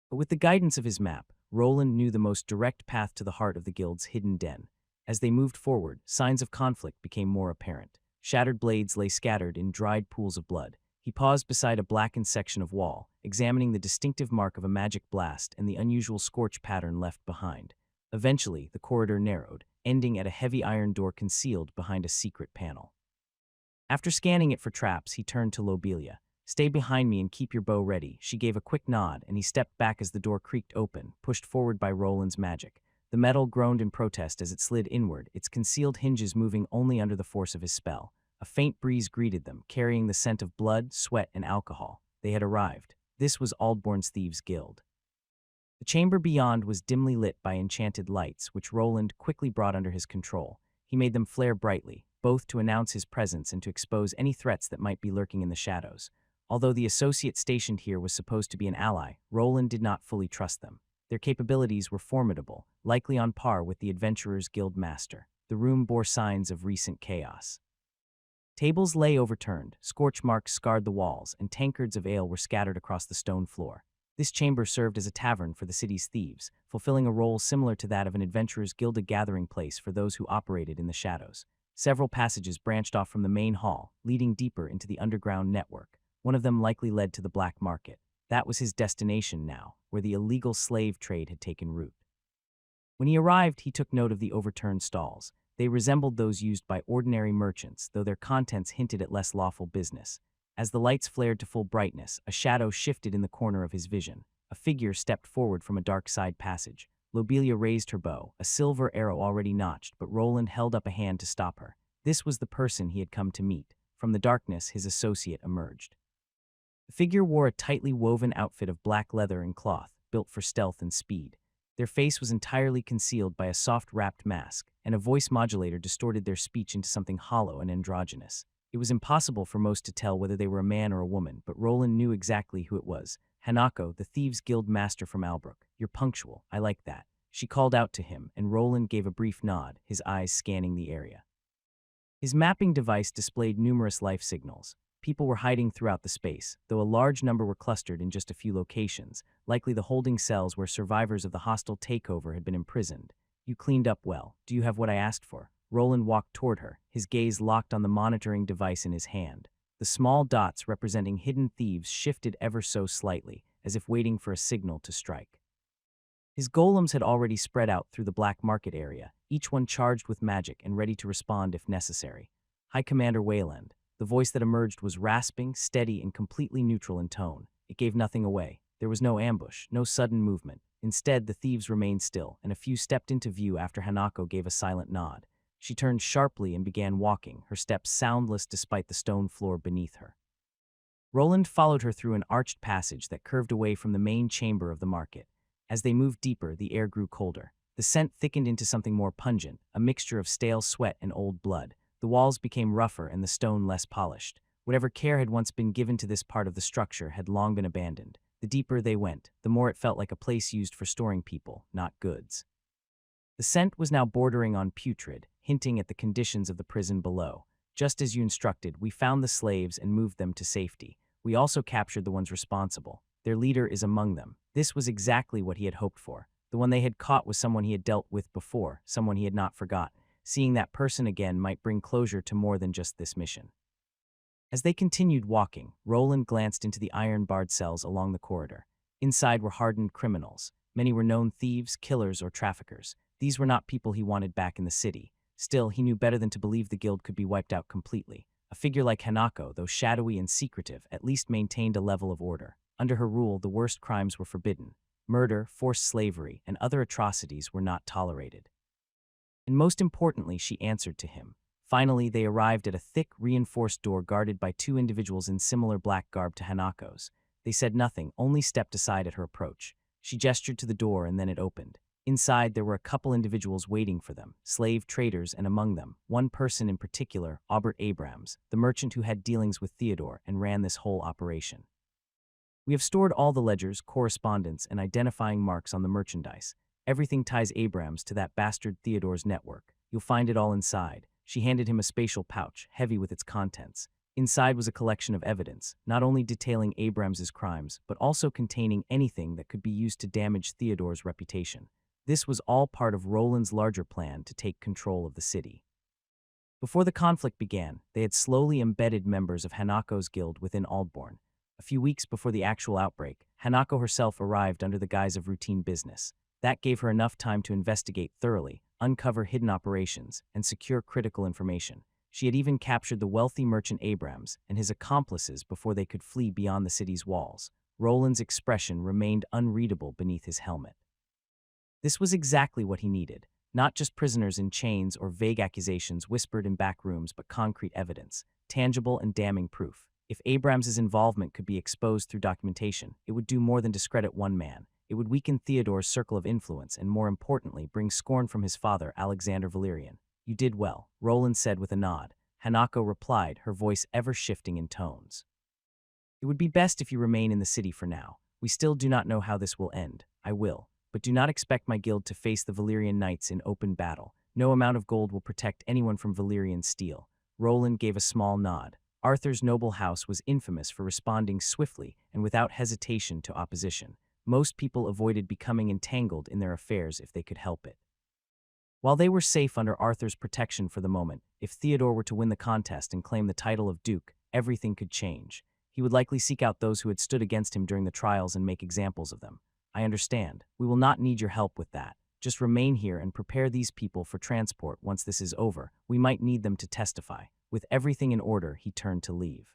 But with the guidance of his map, Roland knew the most direct path to the heart of the guild's hidden den. As they moved forward, signs of conflict became more apparent. Shattered blades lay scattered in dried pools of blood. He paused beside a blackened section of wall, examining the distinctive mark of a magic blast and the unusual scorch pattern left behind. Eventually, the corridor narrowed, ending at a heavy iron door concealed behind a secret panel. After scanning it for traps, he turned to Lobelia. "Stay behind me and keep your bow ready." She gave a quick nod, and he stepped back as the door creaked open, pushed forward by Roland's magic. The metal groaned in protest as it slid inward, its concealed hinges moving only under the force of his spell. A faint breeze greeted them, carrying the scent of blood, sweat, and alcohol. They had arrived. This was Aldbourne's Thieves' Guild. The chamber beyond was dimly lit by enchanted lights, which Roland quickly brought under his control. He made them flare brightly, both to announce his presence and to expose any threats that might be lurking in the shadows. Although the associate stationed here was supposed to be an ally, Roland did not fully trust them. Their capabilities were formidable, likely on par with the Adventurer's Guild Master. The room bore signs of recent chaos. Tables lay overturned, scorch marks scarred the walls, and tankards of ale were scattered across the stone floor. This chamber served as a tavern for the city's thieves, fulfilling a role similar to that of an adventurer's guild, a gathering place for those who operated in the shadows. Several passages branched off from the main hall, leading deeper into the underground network. One of them likely led to the black market. That was his destination now, where the illegal slave trade had taken root. When he arrived, he took note of the overturned stalls. They resembled those used by ordinary merchants, though their contents hinted at less lawful business. As the lights flared to full brightness, a shadow shifted in the corner of his vision. A figure stepped forward from a dark side passage. Lobelia raised her bow, a silver arrow already notched, but Roland held up a hand to stop her. This was the person he had come to meet. From the darkness, his associate emerged. The figure wore a tightly woven outfit of black leather and cloth, built for stealth and speed. Their face was entirely concealed by a soft wrapped mask, and a voice modulator distorted their speech into something hollow and androgynous. It was impossible for most to tell whether they were a man or a woman, but Roland knew exactly who it was. "Hanako, the Thieves' Guild Master from Albrook. You're punctual. I like that." She called out to him, and Roland gave a brief nod, his eyes scanning the area. His mapping device displayed numerous life signals. People were hiding throughout the space, though a large number were clustered in just a few locations, likely the holding cells where survivors of the hostile takeover had been imprisoned. "You cleaned up well. Do you have what I asked for?" Roland walked toward her, his gaze locked on the monitoring device in his hand. The small dots representing hidden thieves shifted ever so slightly, as if waiting for a signal to strike. His golems had already spread out through the black market area, each one charged with magic and ready to respond if necessary. "High Commander Wayland." The voice that emerged was rasping, steady, and completely neutral in tone. It gave nothing away. There was no ambush, no sudden movement. Instead, the thieves remained still, and a few stepped into view after Hanako gave a silent nod. She turned sharply and began walking, her steps soundless despite the stone floor beneath her. Roland followed her through an arched passage that curved away from the main chamber of the market. As they moved deeper, the air grew colder. The scent thickened into something more pungent, a mixture of stale sweat and old blood. The walls became rougher and the stone less polished. Whatever care had once been given to this part of the structure had long been abandoned. The deeper they went, the more it felt like a place used for storing people, not goods. The scent was now bordering on putrid, hinting at the conditions of the prison below. "Just as you instructed, we found the slaves and moved them to safety. We also captured the ones responsible. Their leader is among them." This was exactly what he had hoped for. The one they had caught was someone he had dealt with before, someone he had not forgotten. Seeing that person again might bring closure to more than just this mission. As they continued walking, Roland glanced into the iron-barred cells along the corridor. Inside were hardened criminals. Many were known thieves, killers, or traffickers. These were not people he wanted back in the city. Still, he knew better than to believe the guild could be wiped out completely. A figure like Hanako, though shadowy and secretive, at least maintained a level of order. Under her rule, the worst crimes were forbidden. Murder, forced slavery, and other atrocities were not tolerated. And most importantly, she answered to him. Finally, they arrived at a thick, reinforced door guarded by two individuals in similar black garb to Hanako's. They said nothing, only stepped aside at her approach. She gestured to the door and then it opened. Inside, there were a couple individuals waiting for them, slave traders, and among them, one person in particular, Albert Abrams, the merchant who had dealings with Theodore and ran this whole operation. We have stored all the ledgers, correspondence, and identifying marks on the merchandise. Everything ties Abrams to that bastard Theodore's network. You'll find it all inside. She handed him a spatial pouch, heavy with its contents. Inside was a collection of evidence, not only detailing Abrams's crimes, but also containing anything that could be used to damage Theodore's reputation. This was all part of Roland's larger plan to take control of the city. Before the conflict began, they had slowly embedded members of Hanako's guild within Aldbourne. A few weeks before the actual outbreak, Hanako herself arrived under the guise of routine business. That gave her enough time to investigate thoroughly, uncover hidden operations, and secure critical information. She had even captured the wealthy merchant Abrams and his accomplices before they could flee beyond the city's walls. Roland's expression remained unreadable beneath his helmet. This was exactly what he needed. Not just prisoners in chains or vague accusations whispered in back rooms, but concrete evidence, tangible and damning proof. If Abrams's involvement could be exposed through documentation, it would do more than discredit one man. It would weaken Theodore's circle of influence and, more importantly, bring scorn from his father, Alexander Valerian. You did well, Roland said with a nod. Hanako replied, her voice ever shifting in tones. It would be best if you remain in the city for now. We still do not know how this will end. I will. But do not expect my guild to face the Valerian Knights in open battle. No amount of gold will protect anyone from Valerian steel. Roland gave a small nod. Arthur's noble house was infamous for responding swiftly and without hesitation to opposition. Most people avoided becoming entangled in their affairs if they could help it. While they were safe under Arthur's protection for the moment, if Theodore were to win the contest and claim the title of Duke, everything could change. He would likely seek out those who had stood against him during the trials and make examples of them. I understand. We will not need your help with that. Just remain here and prepare these people for transport once this is over. We might need them to testify. With everything in order, he turned to leave.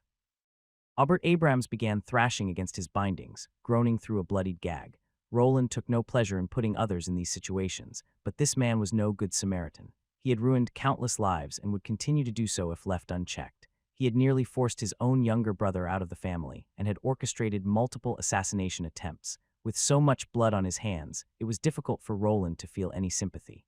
Albert Abrams began thrashing against his bindings, groaning through a bloodied gag. Roland took no pleasure in putting others in these situations, but this man was no good Samaritan. He had ruined countless lives and would continue to do so if left unchecked. He had nearly forced his own younger brother out of the family and had orchestrated multiple assassination attempts. With so much blood on his hands, it was difficult for Roland to feel any sympathy.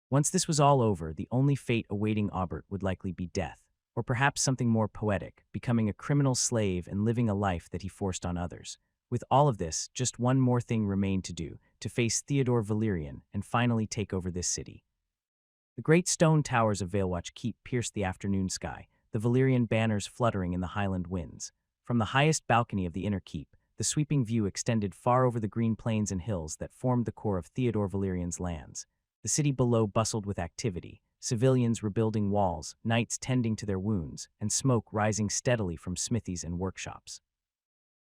Once this was all over, the only fate awaiting Albert would likely be death, or perhaps something more poetic, becoming a criminal slave and living a life that he forced on others. With all of this, just one more thing remained to do, to face Theodore Valerian and finally take over this city. The great stone towers of Valewatch Keep pierced the afternoon sky, the Valerian banners fluttering in the highland winds. From the highest balcony of the inner keep, the sweeping view extended far over the green plains and hills that formed the core of Theodore Valerian's lands. The city below bustled with activity, civilians rebuilding walls, knights tending to their wounds, and smoke rising steadily from smithies and workshops.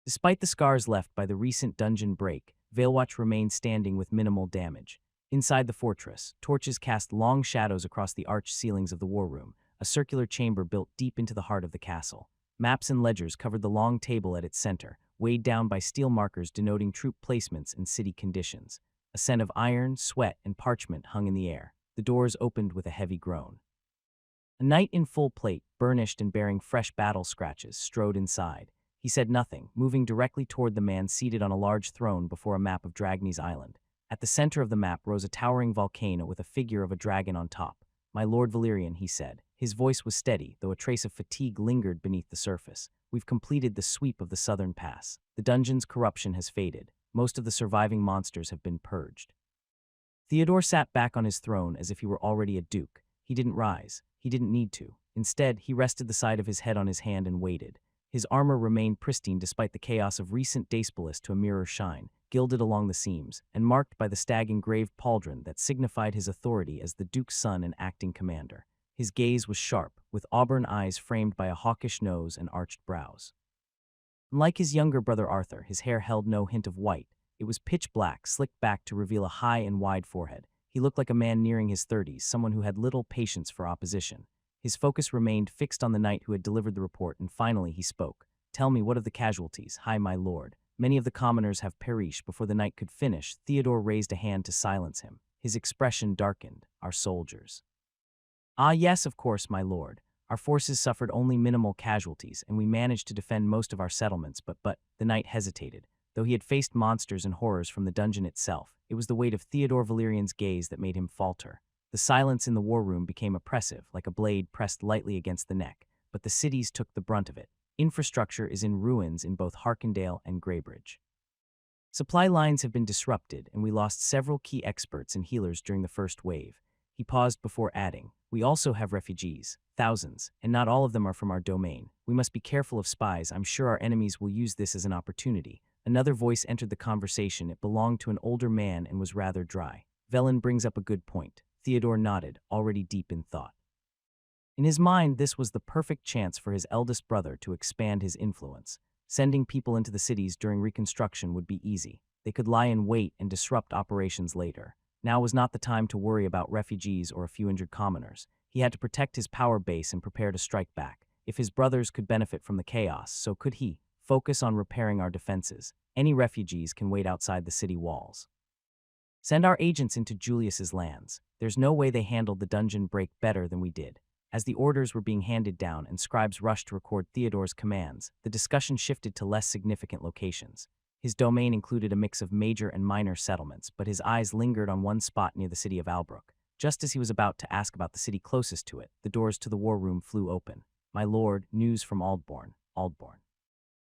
Despite the scars left by the recent dungeon break, Valewatch remained standing with minimal damage. Inside the fortress, torches cast long shadows across the arched ceilings of the war room, a circular chamber built deep into the heart of the castle. Maps and ledgers covered the long table at its center, weighed down by steel markers denoting troop placements and city conditions. A scent of iron, sweat, and parchment hung in the air. The doors opened with a heavy groan. A knight in full plate, burnished and bearing fresh battle scratches, strode inside. He said nothing, moving directly toward the man seated on a large throne before a map of Dragny's Island. At the center of the map rose a towering volcano with a figure of a dragon on top. "My Lord Valerian," he said. His voice was steady, though a trace of fatigue lingered beneath the surface. "We've completed the sweep of the southern pass. The dungeon's corruption has faded. Most of the surviving monsters have been purged." Theodore sat back on his throne as if he were already a duke. He didn't rise. He didn't need to. Instead, he rested the side of his head on his hand and waited. His armor remained pristine despite the chaos of recent Dacepolis to a mirror shine, gilded along the seams, and marked by the stag-engraved pauldron that signified his authority as the Duke's son and acting commander. His gaze was sharp, with auburn eyes framed by a hawkish nose and arched brows. Unlike his younger brother Arthur, his hair held no hint of white. It was pitch black, slicked back to reveal a high and wide forehead. He looked like a man nearing his 30s, someone who had little patience for opposition. His focus remained fixed on the knight who had delivered the report, and finally he spoke. "Tell me, what of the casualties? Hi, my lord. Many of the commoners have perished." Before the knight could finish, Theodore raised a hand to silence him. His expression darkened. "Our soldiers." "Ah, yes, of course, my lord. Our forces suffered only minimal casualties, and we managed to defend most of our settlements, but the knight hesitated. Though he had faced monsters and horrors from the dungeon itself, it was the weight of Theodore Valerian's gaze that made him falter. The silence in the war room became oppressive, like a blade pressed lightly against the neck, but the cities took the brunt of it. Infrastructure is in ruins in both Harkendale and Greybridge. Supply lines have been disrupted, and we lost several key experts and healers during the first wave. He paused before adding, "We also have refugees, thousands, and not all of them are from our domain. We must be careful of spies. I'm sure our enemies will use this as an opportunity." Another voice entered the conversation. It belonged to an older man and was rather dry. "Velen brings up a good point." Theodore nodded, already deep in thought. In his mind, this was the perfect chance for his eldest brother to expand his influence. Sending people into the cities during reconstruction would be easy. They could lie in wait and disrupt operations later. Now was not the time to worry about refugees or a few injured commoners. He had to protect his power base and prepare to strike back. If his brothers could benefit from the chaos, so could he. Focus on repairing our defenses. Any refugees can wait outside the city walls. Send our agents into Julius's lands. There's no way they handled the dungeon break better than we did. As the orders were being handed down and scribes rushed to record Theodore's commands, the discussion shifted to less significant locations. His domain included a mix of major and minor settlements, but his eyes lingered on one spot near the city of Albrook. Just as he was about to ask about the city closest to it, the doors to the war room flew open. "My lord, news from Aldbourne." "Aldbourne.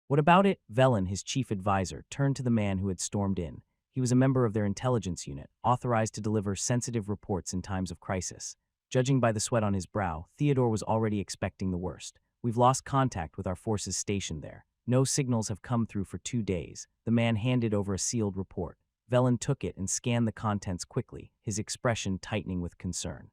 What about it?" Velen, his chief advisor, turned to the man who had stormed in. He was a member of their intelligence unit, authorized to deliver sensitive reports in times of crisis. Judging by the sweat on his brow, Theodore was already expecting the worst. "We've lost contact with our forces stationed there. No signals have come through for 2 days." The man handed over a sealed report. Velen took it and scanned the contents quickly, his expression tightening with concern.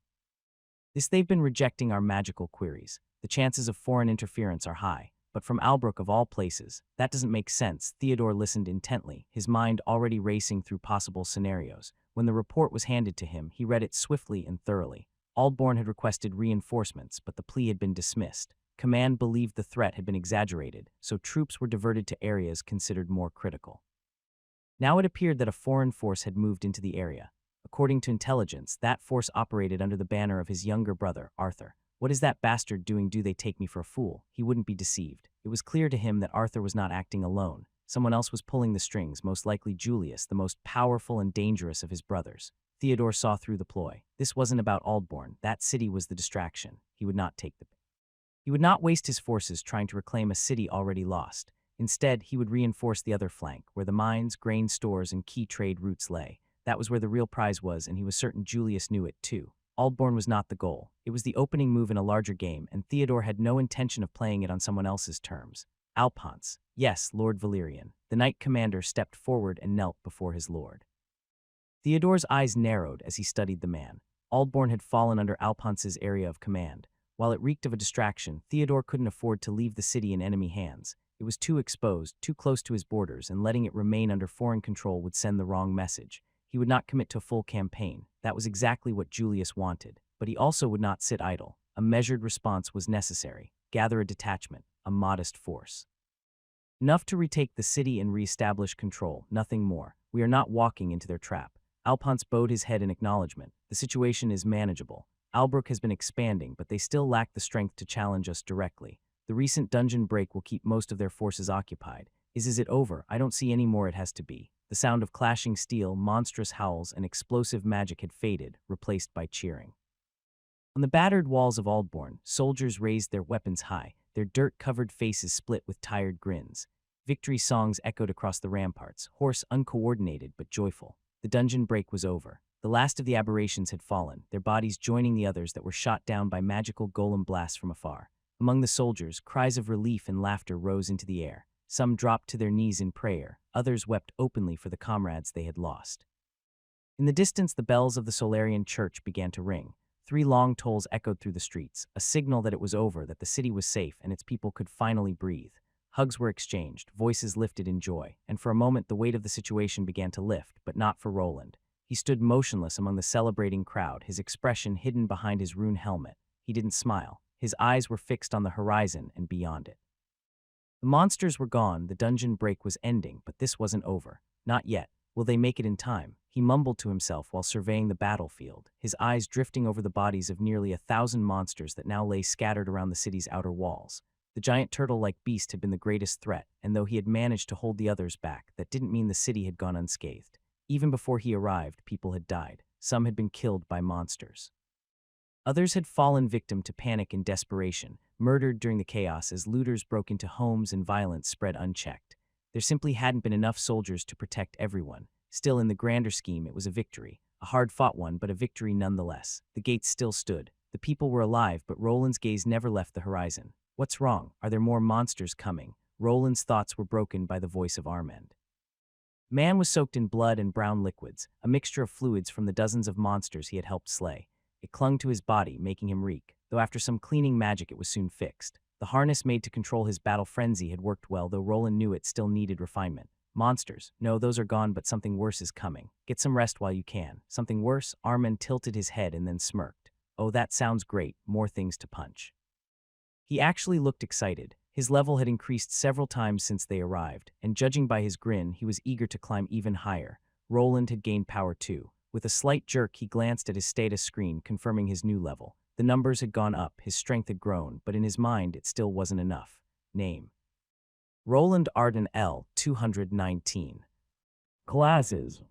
They've been rejecting our magical queries. The chances of foreign interference are high. But from Albrook of all places, that doesn't make sense." Theodore listened intently, his mind already racing through possible scenarios. When the report was handed to him, he read it swiftly and thoroughly. Aldbourne had requested reinforcements, but the plea had been dismissed. Command believed the threat had been exaggerated, so troops were diverted to areas considered more critical. Now it appeared that a foreign force had moved into the area. According to intelligence, that force operated under the banner of his younger brother, Arthur. "What is that bastard doing? Do they take me for a fool?" He wouldn't be deceived. It was clear to him that Arthur was not acting alone. Someone else was pulling the strings, most likely Julius, the most powerful and dangerous of his brothers. Theodore saw through the ploy. This wasn't about Aldbourne. That city was the distraction. He would not waste his forces trying to reclaim a city already lost. Instead, he would reinforce the other flank, where the mines, grain stores, and key trade routes lay. That was where the real prize was, and he was certain Julius knew it too. Aldbourne was not the goal. It was the opening move in a larger game, and Theodore had no intention of playing it on someone else's terms. "Alphonse." "Yes, Lord Valerian." The knight commander stepped forward and knelt before his lord. Theodore's eyes narrowed as he studied the man. Aldbourne had fallen under Alphonse's area of command. While it reeked of a distraction, Theodore couldn't afford to leave the city in enemy hands. It was too exposed, too close to his borders, and letting it remain under foreign control would send the wrong message. He would not commit to a full campaign. That was exactly what Julius wanted. But he also would not sit idle. A measured response was necessary. Gather a detachment, a modest force. Enough to retake the city and reestablish control, nothing more. We are not walking into their trap. Alphonse bowed his head in acknowledgement. The situation is manageable. Albrook has been expanding, but they still lack the strength to challenge us directly. The recent dungeon break will keep most of their forces occupied. Is it over? I don't see any more. It has to be. The sound of clashing steel, monstrous howls, and explosive magic had faded, replaced by cheering. On the battered walls of Aldbourne, soldiers raised their weapons high, their dirt-covered faces split with tired grins. Victory songs echoed across the ramparts, hoarse, uncoordinated, but joyful. The dungeon break was over. The last of the aberrations had fallen, their bodies joining the others that were shot down by magical golem blasts from afar. Among the soldiers, cries of relief and laughter rose into the air. Some dropped to their knees in prayer, others wept openly for the comrades they had lost. In the distance, the bells of the Solarian church began to ring. 3 long tolls echoed through the streets, a signal that it was over, that the city was safe, and its people could finally breathe. Hugs were exchanged, voices lifted in joy, and for a moment the weight of the situation began to lift, but not for Roland. He stood motionless among the celebrating crowd, his expression hidden behind his rune helmet. He didn't smile. His eyes were fixed on the horizon and beyond it. The monsters were gone, the dungeon break was ending, but this wasn't over. Not yet. Will they make it in time? He mumbled to himself while surveying the battlefield, his eyes drifting over the bodies of nearly 1,000 monsters that now lay scattered around the city's outer walls. The giant turtle-like beast had been the greatest threat, and though he had managed to hold the others back, that didn't mean the city had gone unscathed. Even before he arrived, people had died. Some had been killed by monsters. Others had fallen victim to panic and desperation, murdered during the chaos as looters broke into homes and violence spread unchecked. There simply hadn't been enough soldiers to protect everyone. Still, in the grander scheme, it was a victory. A hard-fought one, but a victory nonetheless. The gates still stood. The people were alive, but Roland's gaze never left the horizon. What's wrong? Are there more monsters coming? Roland's thoughts were broken by the voice of Armand. Man was soaked in blood and brown liquids, a mixture of fluids from the dozens of monsters he had helped slay. It clung to his body, making him reek, though after some cleaning magic it was soon fixed. The harness made to control his battle frenzy had worked well, though Roland knew it still needed refinement. Monsters. No, those are gone, but something worse is coming. Get some rest while you can. Something worse? Armand tilted his head and then smirked. Oh, that sounds great. More things to punch. He actually looked excited. His level had increased several times since they arrived, and judging by his grin, he was eager to climb even higher. Roland had gained power too. With a slight jerk, he glanced at his status screen, confirming his new level. The numbers had gone up, his strength had grown, but in his mind it still wasn't enough. Name: Roland Arden L. 219. Classes: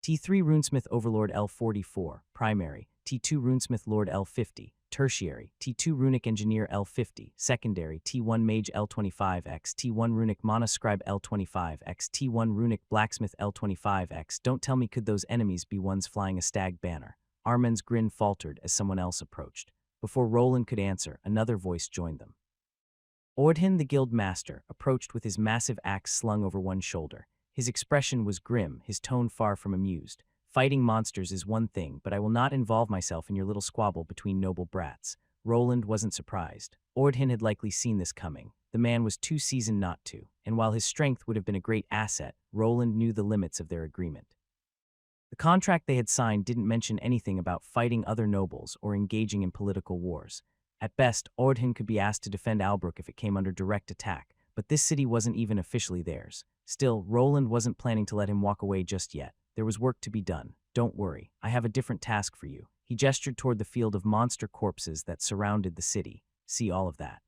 T3 Runesmith Overlord L44, Primary, T2 Runesmith Lord L50, Tertiary, T2 Runic Engineer L50, Secondary, T1 Mage L25X, T1 Runic Monoscribe L25X, T1 Runic Blacksmith L25X. Don't tell me could those enemies be ones flying a stag banner. Armand's grin faltered as someone else approached. Before Roland could answer, another voice joined them. Ordhin, the guild master, approached with his massive axe slung over one shoulder. His expression was grim, his tone far from amused. Fighting monsters is one thing, but I will not involve myself in your little squabble between noble brats. Roland wasn't surprised. Ordhin had likely seen this coming. The man was too seasoned not to, and while his strength would have been a great asset, Roland knew the limits of their agreement. The contract they had signed didn't mention anything about fighting other nobles or engaging in political wars. At best, Ordhin could be asked to defend Albrook if it came under direct attack, but this city wasn't even officially theirs. Still, Roland wasn't planning to let him walk away just yet. There was work to be done. Don't worry, I have a different task for you. He gestured toward the field of monster corpses that surrounded the city. See all of that.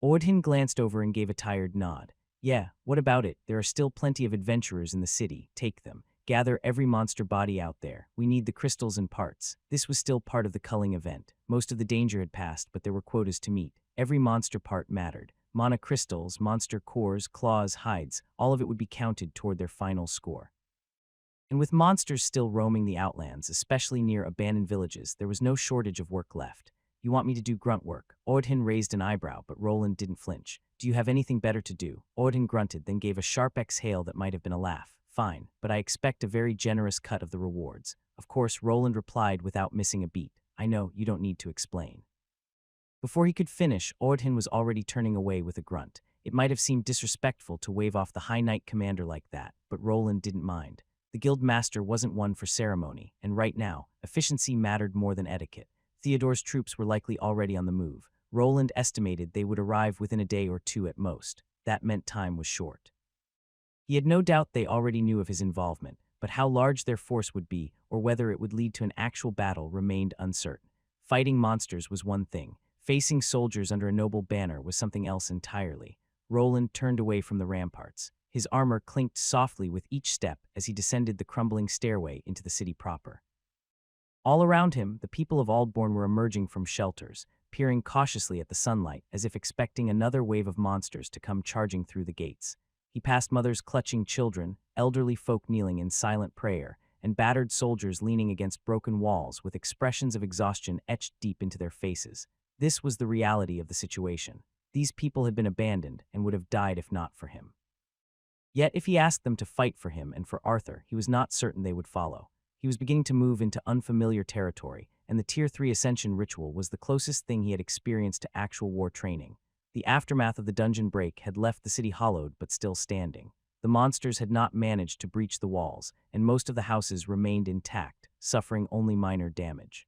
Ordhin glanced over and gave a tired nod. Yeah, what about it? There are still plenty of adventurers in the city. Take them. Gather every monster body out there. We need the crystals and parts. This was still part of the culling event. Most of the danger had passed, but there were quotas to meet. Every monster part mattered. Mana crystals, monster cores, claws, hides, all of it would be counted toward their final score. And with monsters still roaming the outlands, especially near abandoned villages, there was no shortage of work left. You want me to do grunt work? Ordhin raised an eyebrow, but Roland didn't flinch. Do you have anything better to do? Ordhin grunted, then gave a sharp exhale that might have been a laugh. Fine, but I expect a very generous cut of the rewards. Of course, Roland replied without missing a beat. I know, you don't need to explain. Before he could finish, Ordhin was already turning away with a grunt. It might have seemed disrespectful to wave off the High Knight commander like that, but Roland didn't mind. The guild master wasn't one for ceremony, and right now, efficiency mattered more than etiquette. Theodore's troops were likely already on the move. Roland estimated they would arrive within a day or two at most. That meant time was short. He had no doubt they already knew of his involvement, but how large their force would be, or whether it would lead to an actual battle, remained uncertain. Fighting monsters was one thing. Facing soldiers under a noble banner was something else entirely. Roland turned away from the ramparts. His armor clinked softly with each step as he descended the crumbling stairway into the city proper. All around him, the people of Aldbourne were emerging from shelters, peering cautiously at the sunlight as if expecting another wave of monsters to come charging through the gates. He passed mothers clutching children, elderly folk kneeling in silent prayer, and battered soldiers leaning against broken walls with expressions of exhaustion etched deep into their faces. This was the reality of the situation. These people had been abandoned and would have died if not for him. Yet if he asked them to fight for him and for Arthur, he was not certain they would follow. He was beginning to move into unfamiliar territory, and the Tier 3 Ascension ritual was the closest thing he had experienced to actual war training. The aftermath of the dungeon break had left the city hollowed but still standing. The monsters had not managed to breach the walls, and most of the houses remained intact, suffering only minor damage.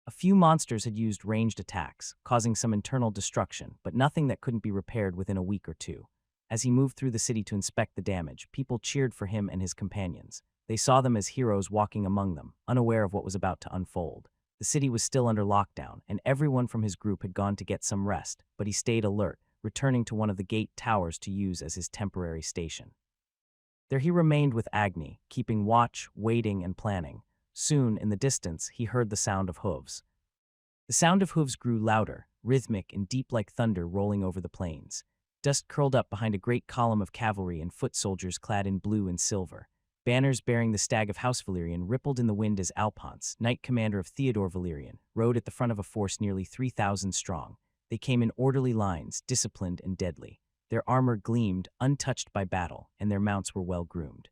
A few monsters had used ranged attacks, causing some internal destruction, but nothing that couldn't be repaired within a week or two. As he moved through the city to inspect the damage, people cheered for him and his companions. They saw them as heroes walking among them, unaware of what was about to unfold. The city was still under lockdown, and everyone from his group had gone to get some rest, but he stayed alert, returning to one of the gate towers to use as his temporary station. There he remained with Agni, keeping watch, waiting, and planning. Soon, in the distance, he heard the sound of hooves. The sound of hooves grew louder, rhythmic and deep like thunder rolling over the plains. Dust curled up behind a great column of cavalry and foot soldiers clad in blue and silver. Banners bearing the stag of House Valyrian rippled in the wind as Alphonse, knight commander of Theodore Valyrian, rode at the front of a force nearly 3,000 strong. They came in orderly lines, disciplined and deadly. Their armor gleamed, untouched by battle, and their mounts were well groomed.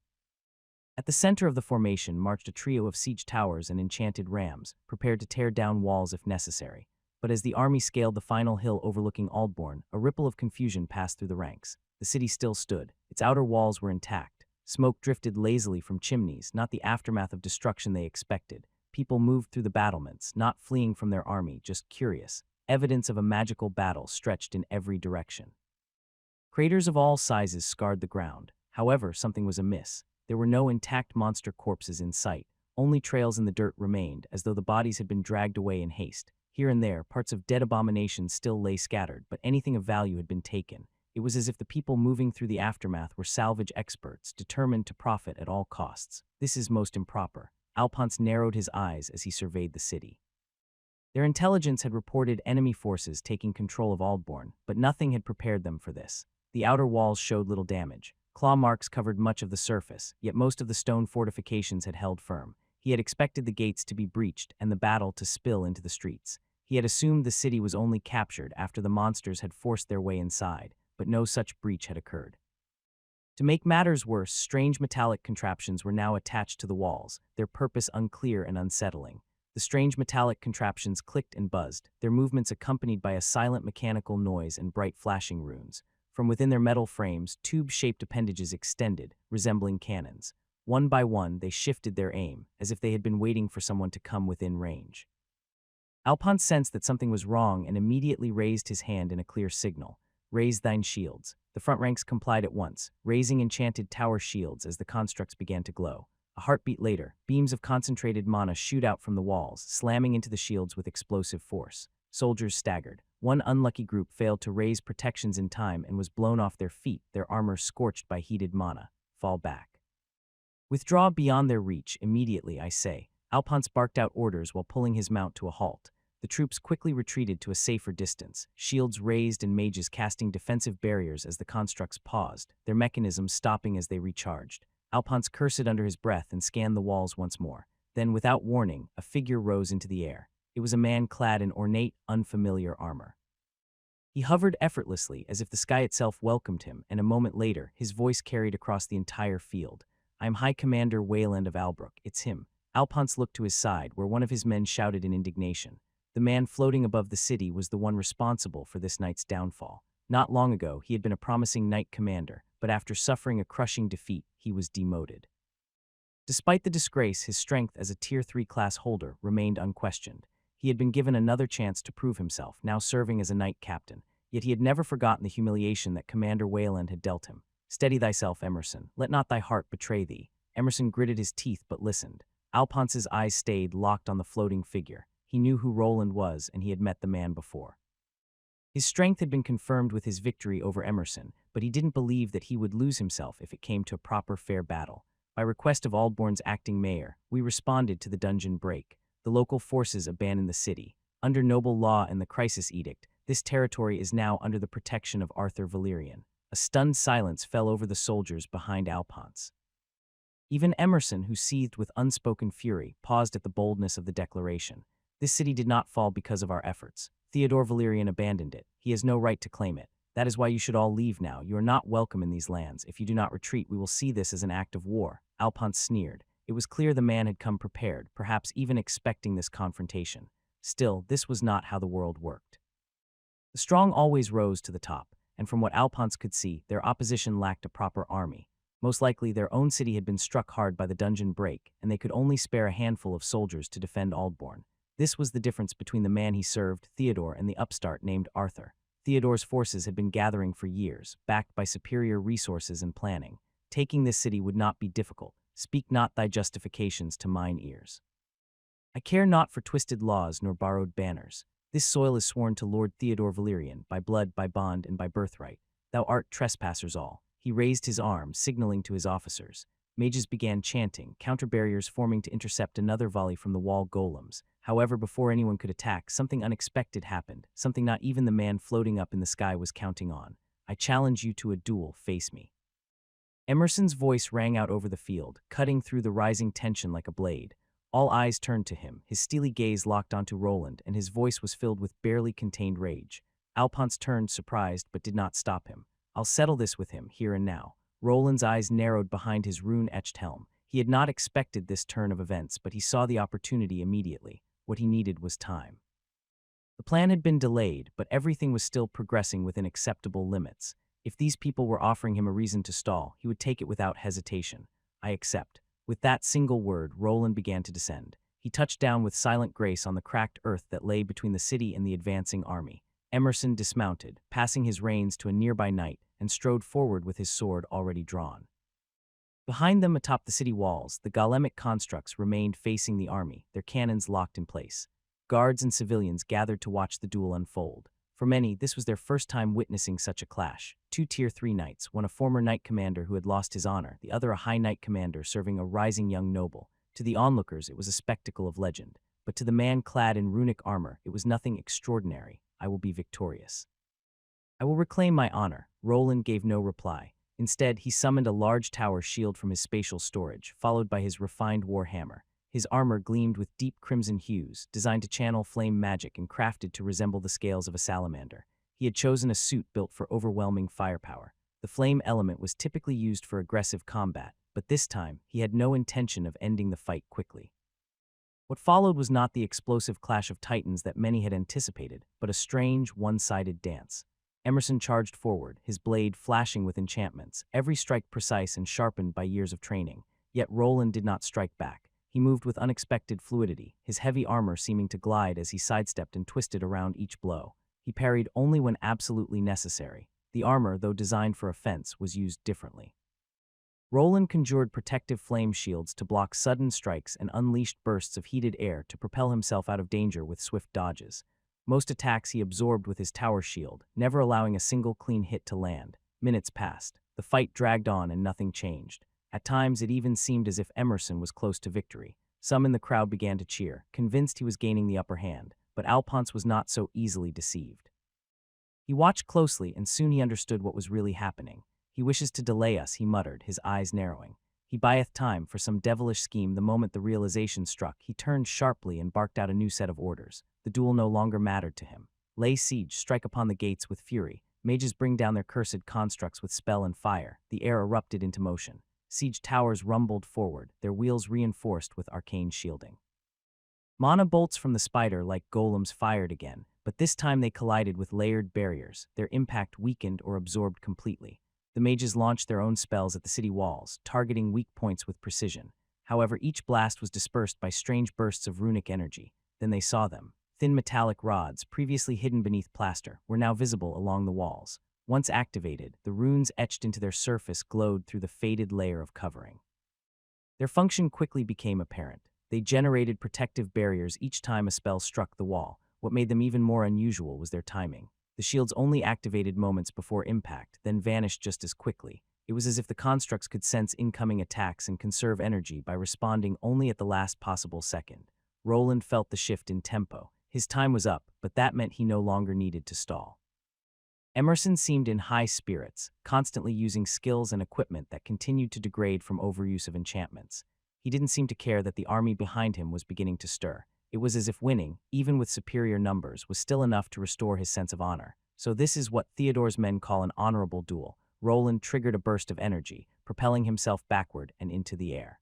At the center of the formation marched a trio of siege towers and enchanted rams, prepared to tear down walls if necessary. But as the army scaled the final hill overlooking Aldbourne, a ripple of confusion passed through the ranks. The city still stood. Its outer walls were intact. Smoke drifted lazily from chimneys, not the aftermath of destruction they expected. People moved through the battlements, not fleeing from their army, just curious. Evidence of a magical battle stretched in every direction. Craters of all sizes scarred the ground. However, something was amiss. There were no intact monster corpses in sight. Only trails in the dirt remained, as though the bodies had been dragged away in haste. Here and there, parts of dead abominations still lay scattered, but anything of value had been taken. It was as if the people moving through the aftermath were salvage experts, determined to profit at all costs. This is most improper. Alphonse narrowed his eyes as he surveyed the city. Their intelligence had reported enemy forces taking control of Aldbourne, but nothing had prepared them for this. The outer walls showed little damage. Claw marks covered much of the surface, yet most of the stone fortifications had held firm. He had expected the gates to be breached and the battle to spill into the streets. He had assumed the city was only captured after the monsters had forced their way inside, but no such breach had occurred. To make matters worse, strange metallic contraptions were now attached to the walls, their purpose unclear and unsettling. The strange metallic contraptions clicked and buzzed, their movements accompanied by a silent mechanical noise and bright flashing runes. From within their metal frames, tube-shaped appendages extended, resembling cannons. One by one, they shifted their aim, as if they had been waiting for someone to come within range. Alphonse sensed that something was wrong and immediately raised his hand in a clear signal. "Raise thine shields." The front ranks complied at once, raising enchanted tower shields as the constructs began to glow. A heartbeat later, beams of concentrated mana shoot out from the walls, slamming into the shields with explosive force. Soldiers staggered. One unlucky group failed to raise protections in time and was blown off their feet, their armor scorched by heated mana. Fall back. Withdraw beyond their reach, immediately, I say. Alphonse barked out orders while pulling his mount to a halt. The troops quickly retreated to a safer distance, shields raised and mages casting defensive barriers as the constructs paused, their mechanisms stopping as they recharged. Alphonse cursed under his breath and scanned the walls once more. Then, without warning, a figure rose into the air. It was a man clad in ornate, unfamiliar armor. He hovered effortlessly as if the sky itself welcomed him, and a moment later, his voice carried across the entire field. "I am High Commander Wayland of Albrook. It's him." Alphonse looked to his side, where one of his men shouted in indignation. The man floating above the city was the one responsible for this knight's downfall. Not long ago, he had been a promising knight commander, but after suffering a crushing defeat, he was demoted. Despite the disgrace, his strength as a Tier 3 class holder remained unquestioned. He had been given another chance to prove himself, now serving as a knight captain, yet he had never forgotten the humiliation that Commander Wayland had dealt him. "Steady thyself, Emerson. Let not thy heart betray thee." Emerson gritted his teeth but listened. Alphonse's eyes stayed locked on the floating figure. He knew who Roland was, and he had met the man before. His strength had been confirmed with his victory over Emerson, but he didn't believe that he would lose himself if it came to a proper fair battle. By request of Aldbourne's acting mayor, we responded to the dungeon break. The local forces abandoned the city. Under noble law and the crisis edict, this territory is now under the protection of Arthur Valyrian. A stunned silence fell over the soldiers behind Alphonse. Even Emerson, who seethed with unspoken fury, paused at the boldness of the declaration. "This city did not fall because of our efforts. Theodore Valyrian abandoned it. He has no right to claim it. That is why you should all leave now. You are not welcome in these lands. If you do not retreat, we will see this as an act of war." Alphonse sneered. It was clear the man had come prepared, perhaps even expecting this confrontation. Still, this was not how the world worked. The strong always rose to the top, and from what Alphonse could see, their opposition lacked a proper army. Most likely their own city had been struck hard by the dungeon break, and they could only spare a handful of soldiers to defend Aldbourne. This was the difference between the man he served, Theodore, and the upstart named Arthur. Theodore's forces had been gathering for years, backed by superior resources and planning. Taking this city would not be difficult. Speak not thy justifications to mine ears. I care not for twisted laws nor borrowed banners. This soil is sworn to Lord Theodore Valerian, by blood, by bond, and by birthright. Thou art trespassers all. He raised his arm, signaling to his officers. Mages began chanting, counter-barriers forming to intercept another volley from the wall golems. However, before anyone could attack, something unexpected happened, something not even the man floating up in the sky was counting on. I challenge you to a duel, face me. Emerson's voice rang out over the field, cutting through the rising tension like a blade. All eyes turned to him, his steely gaze locked onto Roland, and his voice was filled with barely contained rage. Alphonse turned, surprised, but did not stop him. I'll settle this with him, here and now. Roland's eyes narrowed behind his rune-etched helm. He had not expected this turn of events, but he saw the opportunity immediately. What he needed was time. The plan had been delayed, but everything was still progressing within acceptable limits. If these people were offering him a reason to stall, he would take it without hesitation. I accept. With that single word, Roland began to descend. He touched down with silent grace on the cracked earth that lay between the city and the advancing army. Emerson dismounted, passing his reins to a nearby knight, and strode forward with his sword already drawn. Behind them atop the city walls, the golemic constructs remained facing the army, their cannons locked in place. Guards and civilians gathered to watch the duel unfold. For many, this was their first time witnessing such a clash. Two Tier 3 knights, one a former knight commander who had lost his honor, the other a high knight commander serving a rising young noble. To the onlookers, it was a spectacle of legend. But to the man clad in runic armor, it was nothing extraordinary. I will be victorious. I will reclaim my honor. Roland gave no reply. Instead, he summoned a large tower shield from his spatial storage, followed by his refined war hammer. His armor gleamed with deep crimson hues, designed to channel flame magic and crafted to resemble the scales of a salamander. He had chosen a suit built for overwhelming firepower. The flame element was typically used for aggressive combat, but this time, he had no intention of ending the fight quickly. What followed was not the explosive clash of titans that many had anticipated, but a strange, one-sided dance. Emerson charged forward, his blade flashing with enchantments, every strike precise and sharpened by years of training. Yet Roland did not strike back. He moved with unexpected fluidity, his heavy armor seeming to glide as he sidestepped and twisted around each blow. He parried only when absolutely necessary. The armor, though designed for offense, was used differently. Roland conjured protective flame shields to block sudden strikes and unleashed bursts of heated air to propel himself out of danger with swift dodges. Most attacks he absorbed with his tower shield, never allowing a single clean hit to land. Minutes passed. The fight dragged on and nothing changed. At times, it even seemed as if Emerson was close to victory. Some in the crowd began to cheer, convinced he was gaining the upper hand, but Alphonse was not so easily deceived. He watched closely, and soon he understood what was really happening. He wishes to delay us, he muttered, his eyes narrowing. He buyeth time for some devilish scheme. The moment the realization struck, he turned sharply and barked out a new set of orders. The duel no longer mattered to him. Lay siege, strike upon the gates with fury. Mages bring down their cursed constructs with spell and fire. The air erupted into motion. Siege towers rumbled forward, their wheels reinforced with arcane shielding. Mana bolts from the spider like golems fired again, but this time they collided with layered barriers, their impact weakened or absorbed completely. The mages launched their own spells at the city walls, targeting weak points with precision. However, each blast was dispersed by strange bursts of runic energy. Then they saw them. Thin metallic rods, previously hidden beneath plaster, were now visible along the walls. Once activated, the runes etched into their surface glowed through the faded layer of covering. Their function quickly became apparent. They generated protective barriers each time a spell struck the wall. What made them even more unusual was their timing. The shields only activated moments before impact, then vanished just as quickly. It was as if the constructs could sense incoming attacks and conserve energy by responding only at the last possible second. Roland felt the shift in tempo. His time was up, but that meant he no longer needed to stall. Emerson seemed in high spirits, constantly using skills and equipment that continued to degrade from overuse of enchantments. He didn't seem to care that the army behind him was beginning to stir. It was as if winning, even with superior numbers, was still enough to restore his sense of honor. So this is what Theodore's men call an honorable duel. Roland triggered a burst of energy, propelling himself backward and into the air.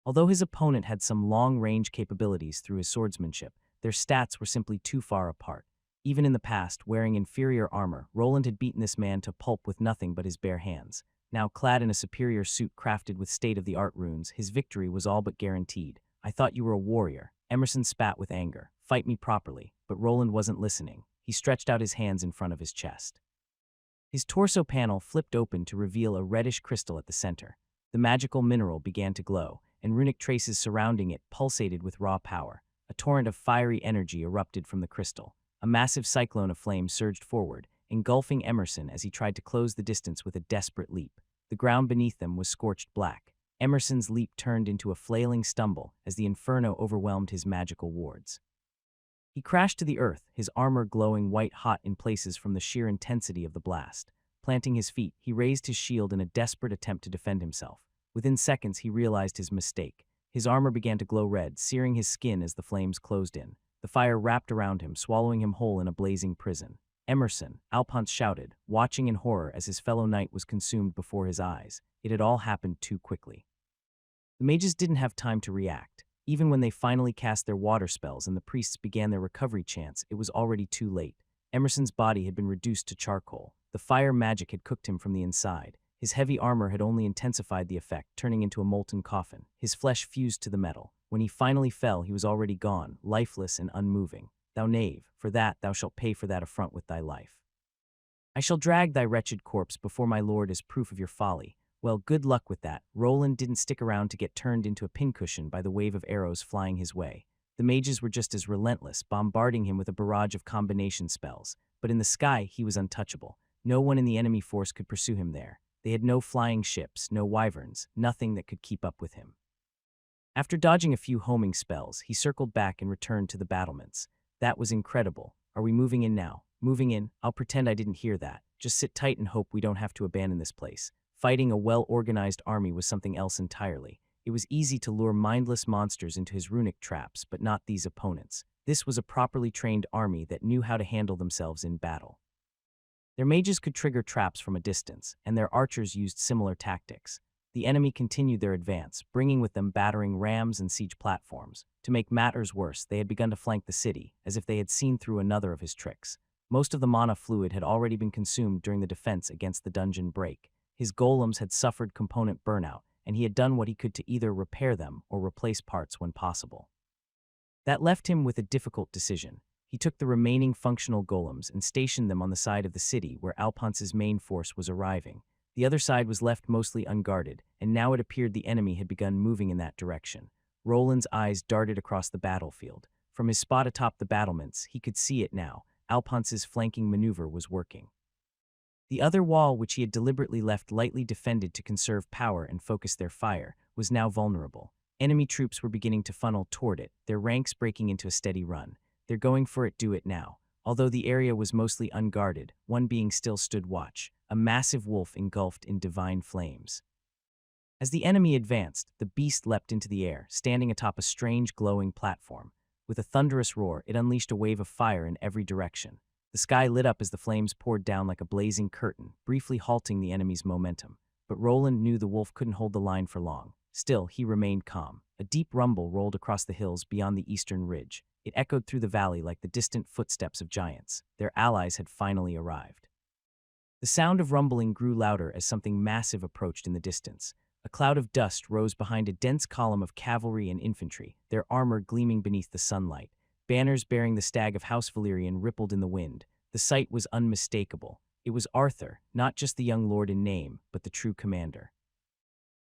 Although his opponent had some long-range capabilities through his swordsmanship, their stats were simply too far apart. Even in the past, wearing inferior armor, Roland had beaten this man to pulp with nothing but his bare hands. Now, clad in a superior suit crafted with state-of-the-art runes, his victory was all but guaranteed. "I thought you were a warrior." Emerson spat with anger. "Fight me properly." But Roland wasn't listening. He stretched out his hands in front of his chest. His torso panel flipped open to reveal a reddish crystal at the center. The magical mineral began to glow, and runic traces surrounding it pulsated with raw power. A torrent of fiery energy erupted from the crystal. A massive cyclone of flame surged forward, engulfing Emerson as he tried to close the distance with a desperate leap. The ground beneath them was scorched black. Emerson's leap turned into a flailing stumble as the inferno overwhelmed his magical wards. He crashed to the earth, his armor glowing white-hot in places from the sheer intensity of the blast. Planting his feet, he raised his shield in a desperate attempt to defend himself. Within seconds, he realized his mistake. His armor began to glow red, searing his skin as the flames closed in. The fire wrapped around him, swallowing him whole in a blazing prison. "Emerson," Alphonse shouted, watching in horror as his fellow knight was consumed before his eyes. It had all happened too quickly. The mages didn't have time to react. Even when they finally cast their water spells and the priests began their recovery chants, it was already too late. Emerson's body had been reduced to charcoal. The fire magic had cooked him from the inside. His heavy armor had only intensified the effect, turning into a molten coffin. His flesh fused to the metal. When he finally fell, he was already gone, lifeless and unmoving. "Thou knave, for that thou shalt pay for that affront with thy life. I shall drag thy wretched corpse before my lord as proof of your folly." Well, good luck with that. Roland didn't stick around to get turned into a pincushion by the wave of arrows flying his way. The mages were just as relentless, bombarding him with a barrage of combination spells. But in the sky, he was untouchable. No one in the enemy force could pursue him there. They had no flying ships, no wyverns, nothing that could keep up with him. After dodging a few homing spells, he circled back and returned to the battlements. "That was incredible. Are we moving in now?" "Moving in? I'll pretend I didn't hear that. Just sit tight and hope we don't have to abandon this place." Fighting a well-organized army was something else entirely. It was easy to lure mindless monsters into his runic traps, but not these opponents. This was a properly trained army that knew how to handle themselves in battle. Their mages could trigger traps from a distance, and their archers used similar tactics. The enemy continued their advance, bringing with them battering rams and siege platforms. To make matters worse, they had begun to flank the city, as if they had seen through another of his tricks. Most of the mana fluid had already been consumed during the defense against the dungeon break. His golems had suffered component burnout, and he had done what he could to either repair them or replace parts when possible. That left him with a difficult decision. He took the remaining functional golems and stationed them on the side of the city where Alphonse's main force was arriving. The other side was left mostly unguarded, and now it appeared the enemy had begun moving in that direction. Roland's eyes darted across the battlefield. From his spot atop the battlements, he could see it now. Alphonse's flanking maneuver was working. The other wall, which he had deliberately left lightly defended to conserve power and focus their fire, was now vulnerable. Enemy troops were beginning to funnel toward it, their ranks breaking into a steady run. "They're going for it, do it now." Although the area was mostly unguarded, one being still stood watch, a massive wolf engulfed in divine flames. As the enemy advanced, the beast leapt into the air, standing atop a strange glowing platform. With a thunderous roar, it unleashed a wave of fire in every direction. The sky lit up as the flames poured down like a blazing curtain, briefly halting the enemy's momentum. But Roland knew the wolf couldn't hold the line for long. Still, he remained calm. A deep rumble rolled across the hills beyond the eastern ridge. It echoed through the valley like the distant footsteps of giants. Their allies had finally arrived. The sound of rumbling grew louder as something massive approached in the distance. A cloud of dust rose behind a dense column of cavalry and infantry, their armor gleaming beneath the sunlight. Banners bearing the stag of House Valyrian rippled in the wind. The sight was unmistakable. It was Arthur, not just the young lord in name, but the true commander.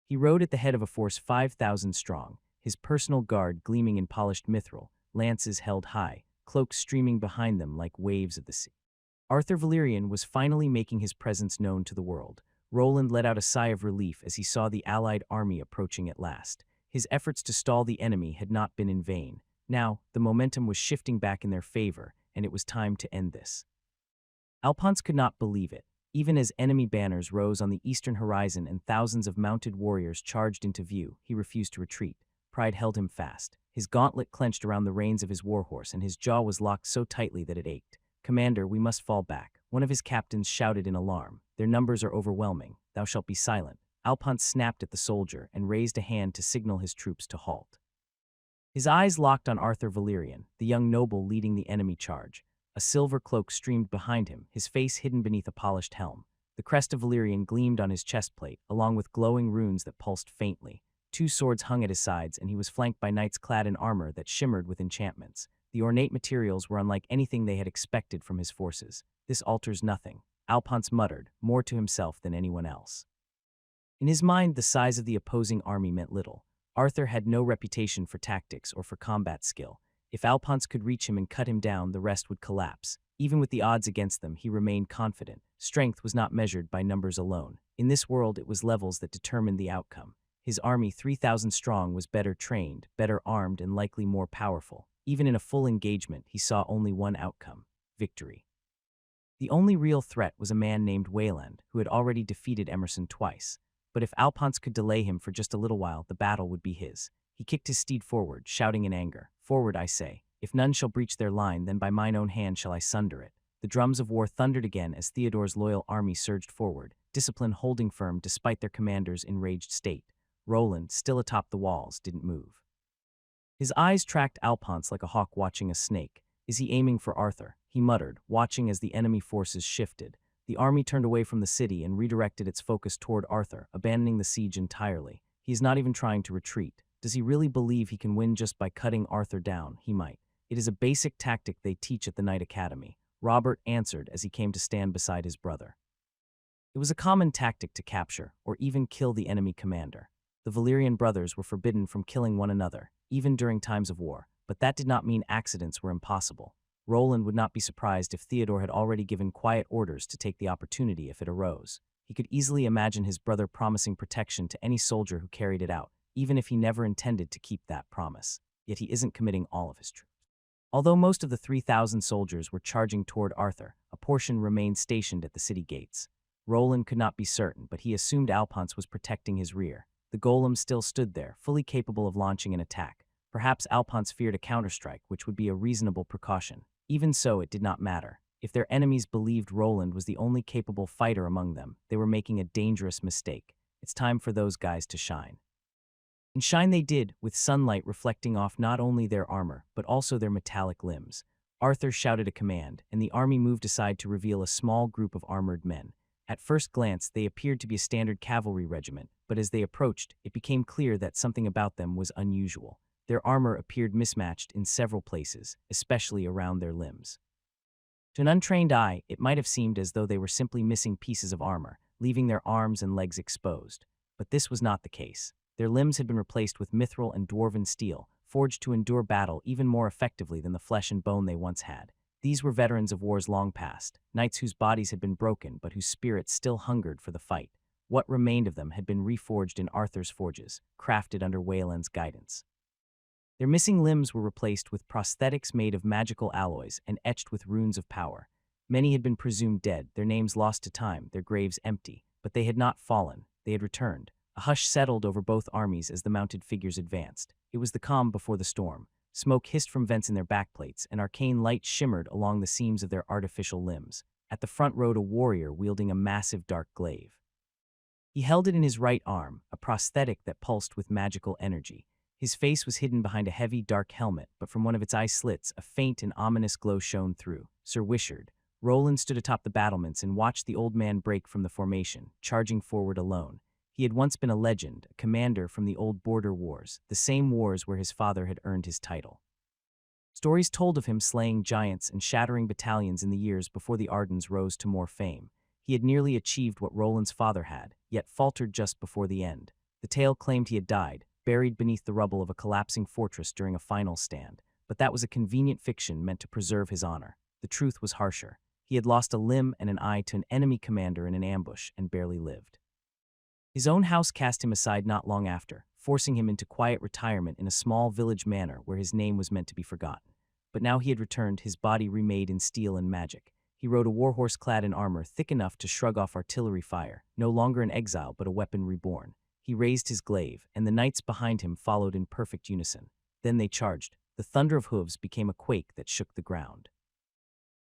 He rode at the head of a force 5,000 strong, his personal guard gleaming in polished mithril, lances held high, cloaks streaming behind them like waves of the sea. Arthur Valyrian was finally making his presence known to the world. Roland let out a sigh of relief as he saw the allied army approaching at last. His efforts to stall the enemy had not been in vain. Now, the momentum was shifting back in their favor, and it was time to end this. Alphonse could not believe it. Even as enemy banners rose on the eastern horizon and thousands of mounted warriors charged into view, he refused to retreat. Pride held him fast. His gauntlet clenched around the reins of his warhorse, and his jaw was locked so tightly that it ached. "Commander, we must fall back," one of his captains shouted in alarm. "Their numbers are overwhelming. Thou shalt be silent." Alphonse snapped at the soldier and raised a hand to signal his troops to halt. His eyes locked on Arthur Valyrian, the young noble leading the enemy charge. A silver cloak streamed behind him, his face hidden beneath a polished helm. The crest of Valyrian gleamed on his chestplate, along with glowing runes that pulsed faintly. Two swords hung at his sides, and he was flanked by knights clad in armor that shimmered with enchantments. The ornate materials were unlike anything they had expected from his forces. "This alters nothing," Alphonse muttered, more to himself than anyone else. In his mind, the size of the opposing army meant little. Arthur had no reputation for tactics or for combat skill. If Alphonse could reach him and cut him down, the rest would collapse. Even with the odds against them, he remained confident. Strength was not measured by numbers alone. In this world, it was levels that determined the outcome. His army, 3,000 strong, was better trained, better armed, and likely more powerful. Even in a full engagement, he saw only one outcome: victory. The only real threat was a man named Roland, who had already defeated Emerson twice. But if Alphonse could delay him for just a little while, the battle would be his. He kicked his steed forward, shouting in anger, "Forward, I say! If none shall breach their line, then by mine own hand shall I sunder it." The drums of war thundered again as Theodore's loyal army surged forward, discipline holding firm despite their commander's enraged state. Roland, still atop the walls, didn't move. His eyes tracked Alphonse like a hawk watching a snake. "Is he aiming for Arthur?" he muttered, watching as the enemy forces shifted. The army turned away from the city and redirected its focus toward Arthur, abandoning the siege entirely. He is not even trying to retreat. Does he really believe he can win just by cutting Arthur down? He might. It is a basic tactic they teach at the Knight Academy. Robert answered as he came to stand beside his brother. It was a common tactic to capture, or even kill the enemy commander. The Valyrian brothers were forbidden from killing one another, even during times of war, but that did not mean accidents were impossible. Roland would not be surprised if Theodore had already given quiet orders to take the opportunity if it arose. He could easily imagine his brother promising protection to any soldier who carried it out, even if he never intended to keep that promise. Yet he isn't committing all of his troops. Although most of the 3,000 soldiers were charging toward Arthur, a portion remained stationed at the city gates. Roland could not be certain, but he assumed Alphonse was protecting his rear. The golem still stood there, fully capable of launching an attack. Perhaps Alphonse feared a counterstrike, which would be a reasonable precaution. Even so, it did not matter. If their enemies believed Roland was the only capable fighter among them, they were making a dangerous mistake. It's time for those guys to shine. And shine they did, with sunlight reflecting off not only their armor, but also their metallic limbs. Arthur shouted a command, and the army moved aside to reveal a small group of armored men. At first glance, they appeared to be a standard cavalry regiment, but as they approached, it became clear that something about them was unusual. Their armor appeared mismatched in several places, especially around their limbs. To an untrained eye, it might have seemed as though they were simply missing pieces of armor, leaving their arms and legs exposed. But this was not the case. Their limbs had been replaced with mithril and dwarven steel, forged to endure battle even more effectively than the flesh and bone they once had. These were veterans of wars long past, knights whose bodies had been broken but whose spirits still hungered for the fight. What remained of them had been reforged in Arthur's forges, crafted under Wayland's guidance. Their missing limbs were replaced with prosthetics made of magical alloys and etched with runes of power. Many had been presumed dead, their names lost to time, their graves empty, but they had not fallen, they had returned. A hush settled over both armies as the mounted figures advanced. It was the calm before the storm. Smoke hissed from vents in their backplates, and arcane light shimmered along the seams of their artificial limbs. At the front rode a warrior wielding a massive dark glaive. He held it in his right arm, a prosthetic that pulsed with magical energy. His face was hidden behind a heavy, dark helmet, but from one of its eye slits, a faint and ominous glow shone through. Sir Wishard. Roland stood atop the battlements and watched the old man break from the formation, charging forward alone. He had once been a legend, a commander from the old border wars, the same wars where his father had earned his title. Stories told of him slaying giants and shattering battalions in the years before the Ardens rose to more fame. He had nearly achieved what Roland's father had, yet faltered just before the end. The tale claimed he had died, buried beneath the rubble of a collapsing fortress during a final stand, but that was a convenient fiction meant to preserve his honor. The truth was harsher. He had lost a limb and an eye to an enemy commander in an ambush and barely lived. His own house cast him aside not long after, forcing him into quiet retirement in a small village manor where his name was meant to be forgotten. But now he had returned, his body remade in steel and magic. He rode a warhorse clad in armor thick enough to shrug off artillery fire, no longer an exile but a weapon reborn. He raised his glaive, and the knights behind him followed in perfect unison. Then they charged. The thunder of hooves became a quake that shook the ground.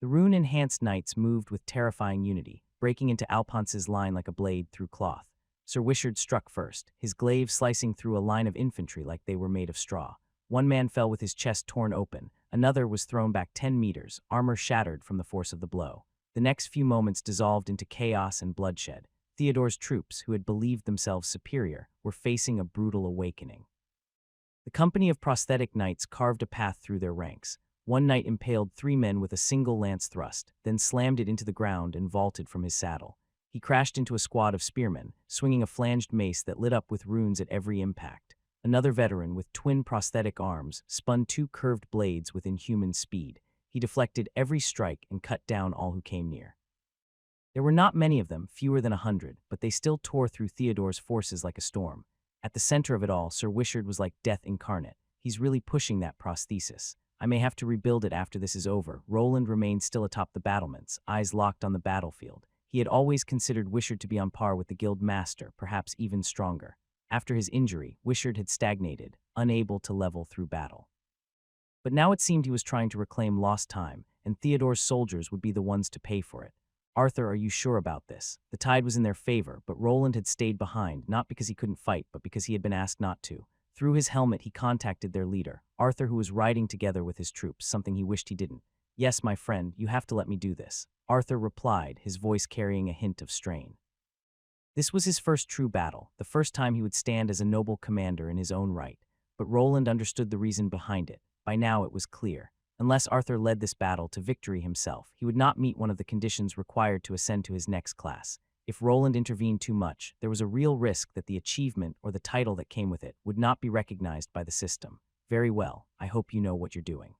The rune-enhanced knights moved with terrifying unity, breaking into Alphonse's line like a blade through cloth. Sir Wishard struck first, his glaive slicing through a line of infantry like they were made of straw. One man fell with his chest torn open, Another was thrown back 10 meters, armor shattered from the force of the blow. The next few moments dissolved into chaos and bloodshed. Theodore's troops, who had believed themselves superior, were facing a brutal awakening. The company of prosthetic knights carved a path through their ranks. One knight impaled 3 men with a single lance thrust, then slammed it into the ground and vaulted from his saddle. He crashed into a squad of spearmen, swinging a flanged mace that lit up with runes at every impact. Another veteran, with twin prosthetic arms, spun 2 curved blades with inhuman speed. He deflected every strike and cut down all who came near. There were not many of them, fewer than 100, but they still tore through Theodore's forces like a storm. At the center of it all, Sir Wishard was like death incarnate. He's really pushing that prosthesis. I may have to rebuild it after this is over. Roland remained still atop the battlements, eyes locked on the battlefield. He had always considered Wishard to be on par with the guild master, perhaps even stronger. After his injury, Wishard had stagnated, unable to level through battle. But now it seemed he was trying to reclaim lost time, and Theodore's soldiers would be the ones to pay for it. Arthur, are you sure about this? The tide was in their favor, but Roland had stayed behind, not because he couldn't fight, but because he had been asked not to. Through his helmet, he contacted their leader, Arthur, who was riding together with his troops, something he wished he didn't. Yes, my friend, you have to let me do this. Arthur replied, his voice carrying a hint of strain. This was his first true battle, the first time he would stand as a noble commander in his own right. But Roland understood the reason behind it. By now it was clear. Unless Arthur led this battle to victory himself, he would not meet one of the conditions required to ascend to his next class. If Roland intervened too much, there was a real risk that the achievement or the title that came with it would not be recognized by the system. Very well, I hope you know what you're doing.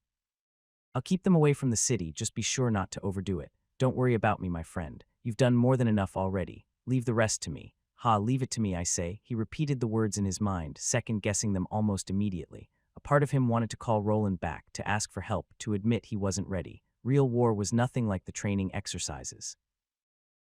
I'll keep them away from the city, just be sure not to overdo it. Don't worry about me, my friend. You've done more than enough already. Leave the rest to me. Ha, leave it to me, I say. He repeated the words in his mind, second-guessing them almost immediately. A part of him wanted to call Roland back, to ask for help, to admit he wasn't ready. Real war was nothing like the training exercises.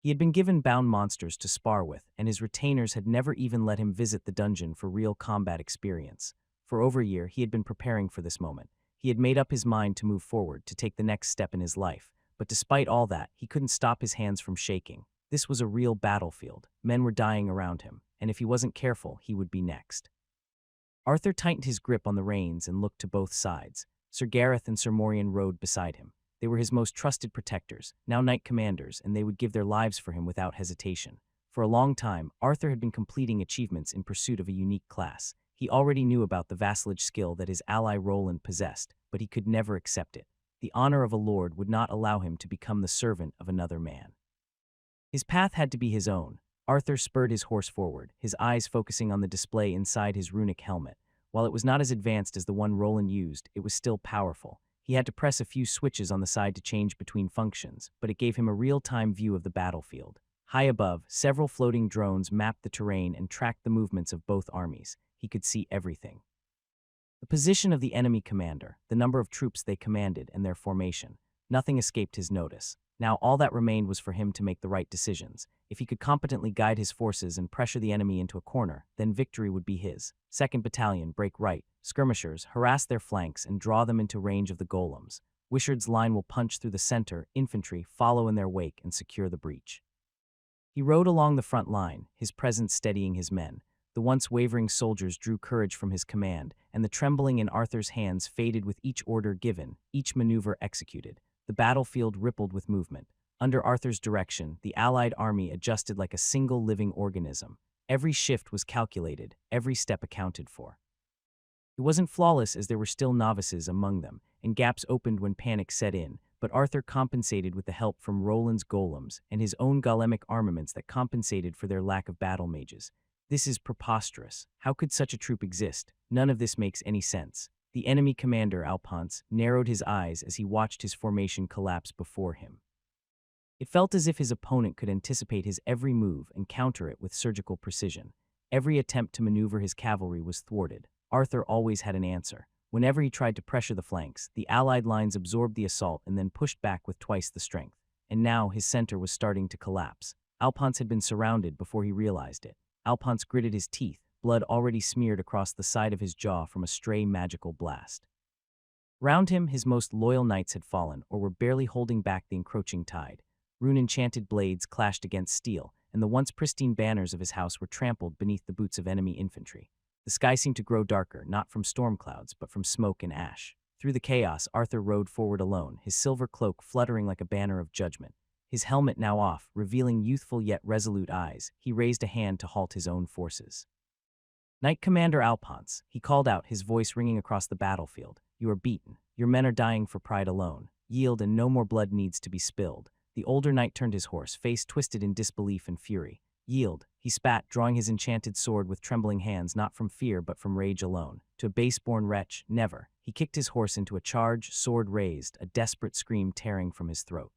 He had been given bound monsters to spar with, and his retainers had never even let him visit the dungeon for real combat experience. For over a year, he had been preparing for this moment. He had made up his mind to move forward, to take the next step in his life. But despite all that, he couldn't stop his hands from shaking. This was a real battlefield. Men were dying around him, and if he wasn't careful, he would be next. Arthur tightened his grip on the reins and looked to both sides. Sir Gareth and Sir Morian rode beside him. They were his most trusted protectors, now knight commanders, and they would give their lives for him without hesitation. For a long time, Arthur had been completing achievements in pursuit of a unique class. He already knew about the vassalage skill that his ally Roland possessed, but he could never accept it. The honor of a lord would not allow him to become the servant of another man. His path had to be his own. Arthur spurred his horse forward, his eyes focusing on the display inside his runic helmet. While it was not as advanced as the one Roland used, it was still powerful. He had to press a few switches on the side to change between functions, but it gave him a real-time view of the battlefield. High above, several floating drones mapped the terrain and tracked the movements of both armies. He could see everything. The position of the enemy commander, the number of troops they commanded, and their formation. Nothing escaped his notice. Now all that remained was for him to make the right decisions. If he could competently guide his forces and pressure the enemy into a corner, then victory would be his. 2nd Battalion, break right. Skirmishers, harass their flanks and draw them into range of the golems. Wishard's line will punch through the center, infantry follow in their wake and secure the breach. He rode along the front line, his presence steadying his men. The once wavering soldiers drew courage from his command, and the trembling in Arthur's hands faded with each order given, each maneuver executed. The battlefield rippled with movement. Under Arthur's direction, the allied army adjusted like a single living organism. Every shift was calculated, every step accounted for. It wasn't flawless as there were still novices among them, and gaps opened when panic set in, but Arthur compensated with the help from Roland's golems and his own golemic armaments that compensated for their lack of battle mages. This is preposterous. How could such a troop exist? None of this makes any sense. The enemy commander, Alphonse, narrowed his eyes as he watched his formation collapse before him. It felt as if his opponent could anticipate his every move and counter it with surgical precision. Every attempt to maneuver his cavalry was thwarted. Arthur always had an answer. Whenever he tried to pressure the flanks, the allied lines absorbed the assault and then pushed back with twice the strength. And now his center was starting to collapse. Alphonse had been surrounded before he realized it. Alphonse gritted his teeth, blood already smeared across the side of his jaw from a stray magical blast. Round him, his most loyal knights had fallen, or were barely holding back the encroaching tide. Rune-enchanted blades clashed against steel, and the once pristine banners of his house were trampled beneath the boots of enemy infantry. The sky seemed to grow darker, not from storm clouds, but from smoke and ash. Through the chaos, Arthur rode forward alone, his silver cloak fluttering like a banner of judgment. His helmet now off, revealing youthful yet resolute eyes, he raised a hand to halt his own forces. Knight Commander Alphonse, he called out, his voice ringing across the battlefield. You are beaten. Your men are dying for pride alone. Yield and no more blood needs to be spilled. The older knight turned his horse, face twisted in disbelief and fury. Yield, he spat, drawing his enchanted sword with trembling hands, not from fear but from rage alone. To a base-born wretch, never. He kicked his horse into a charge, sword raised, a desperate scream tearing from his throat.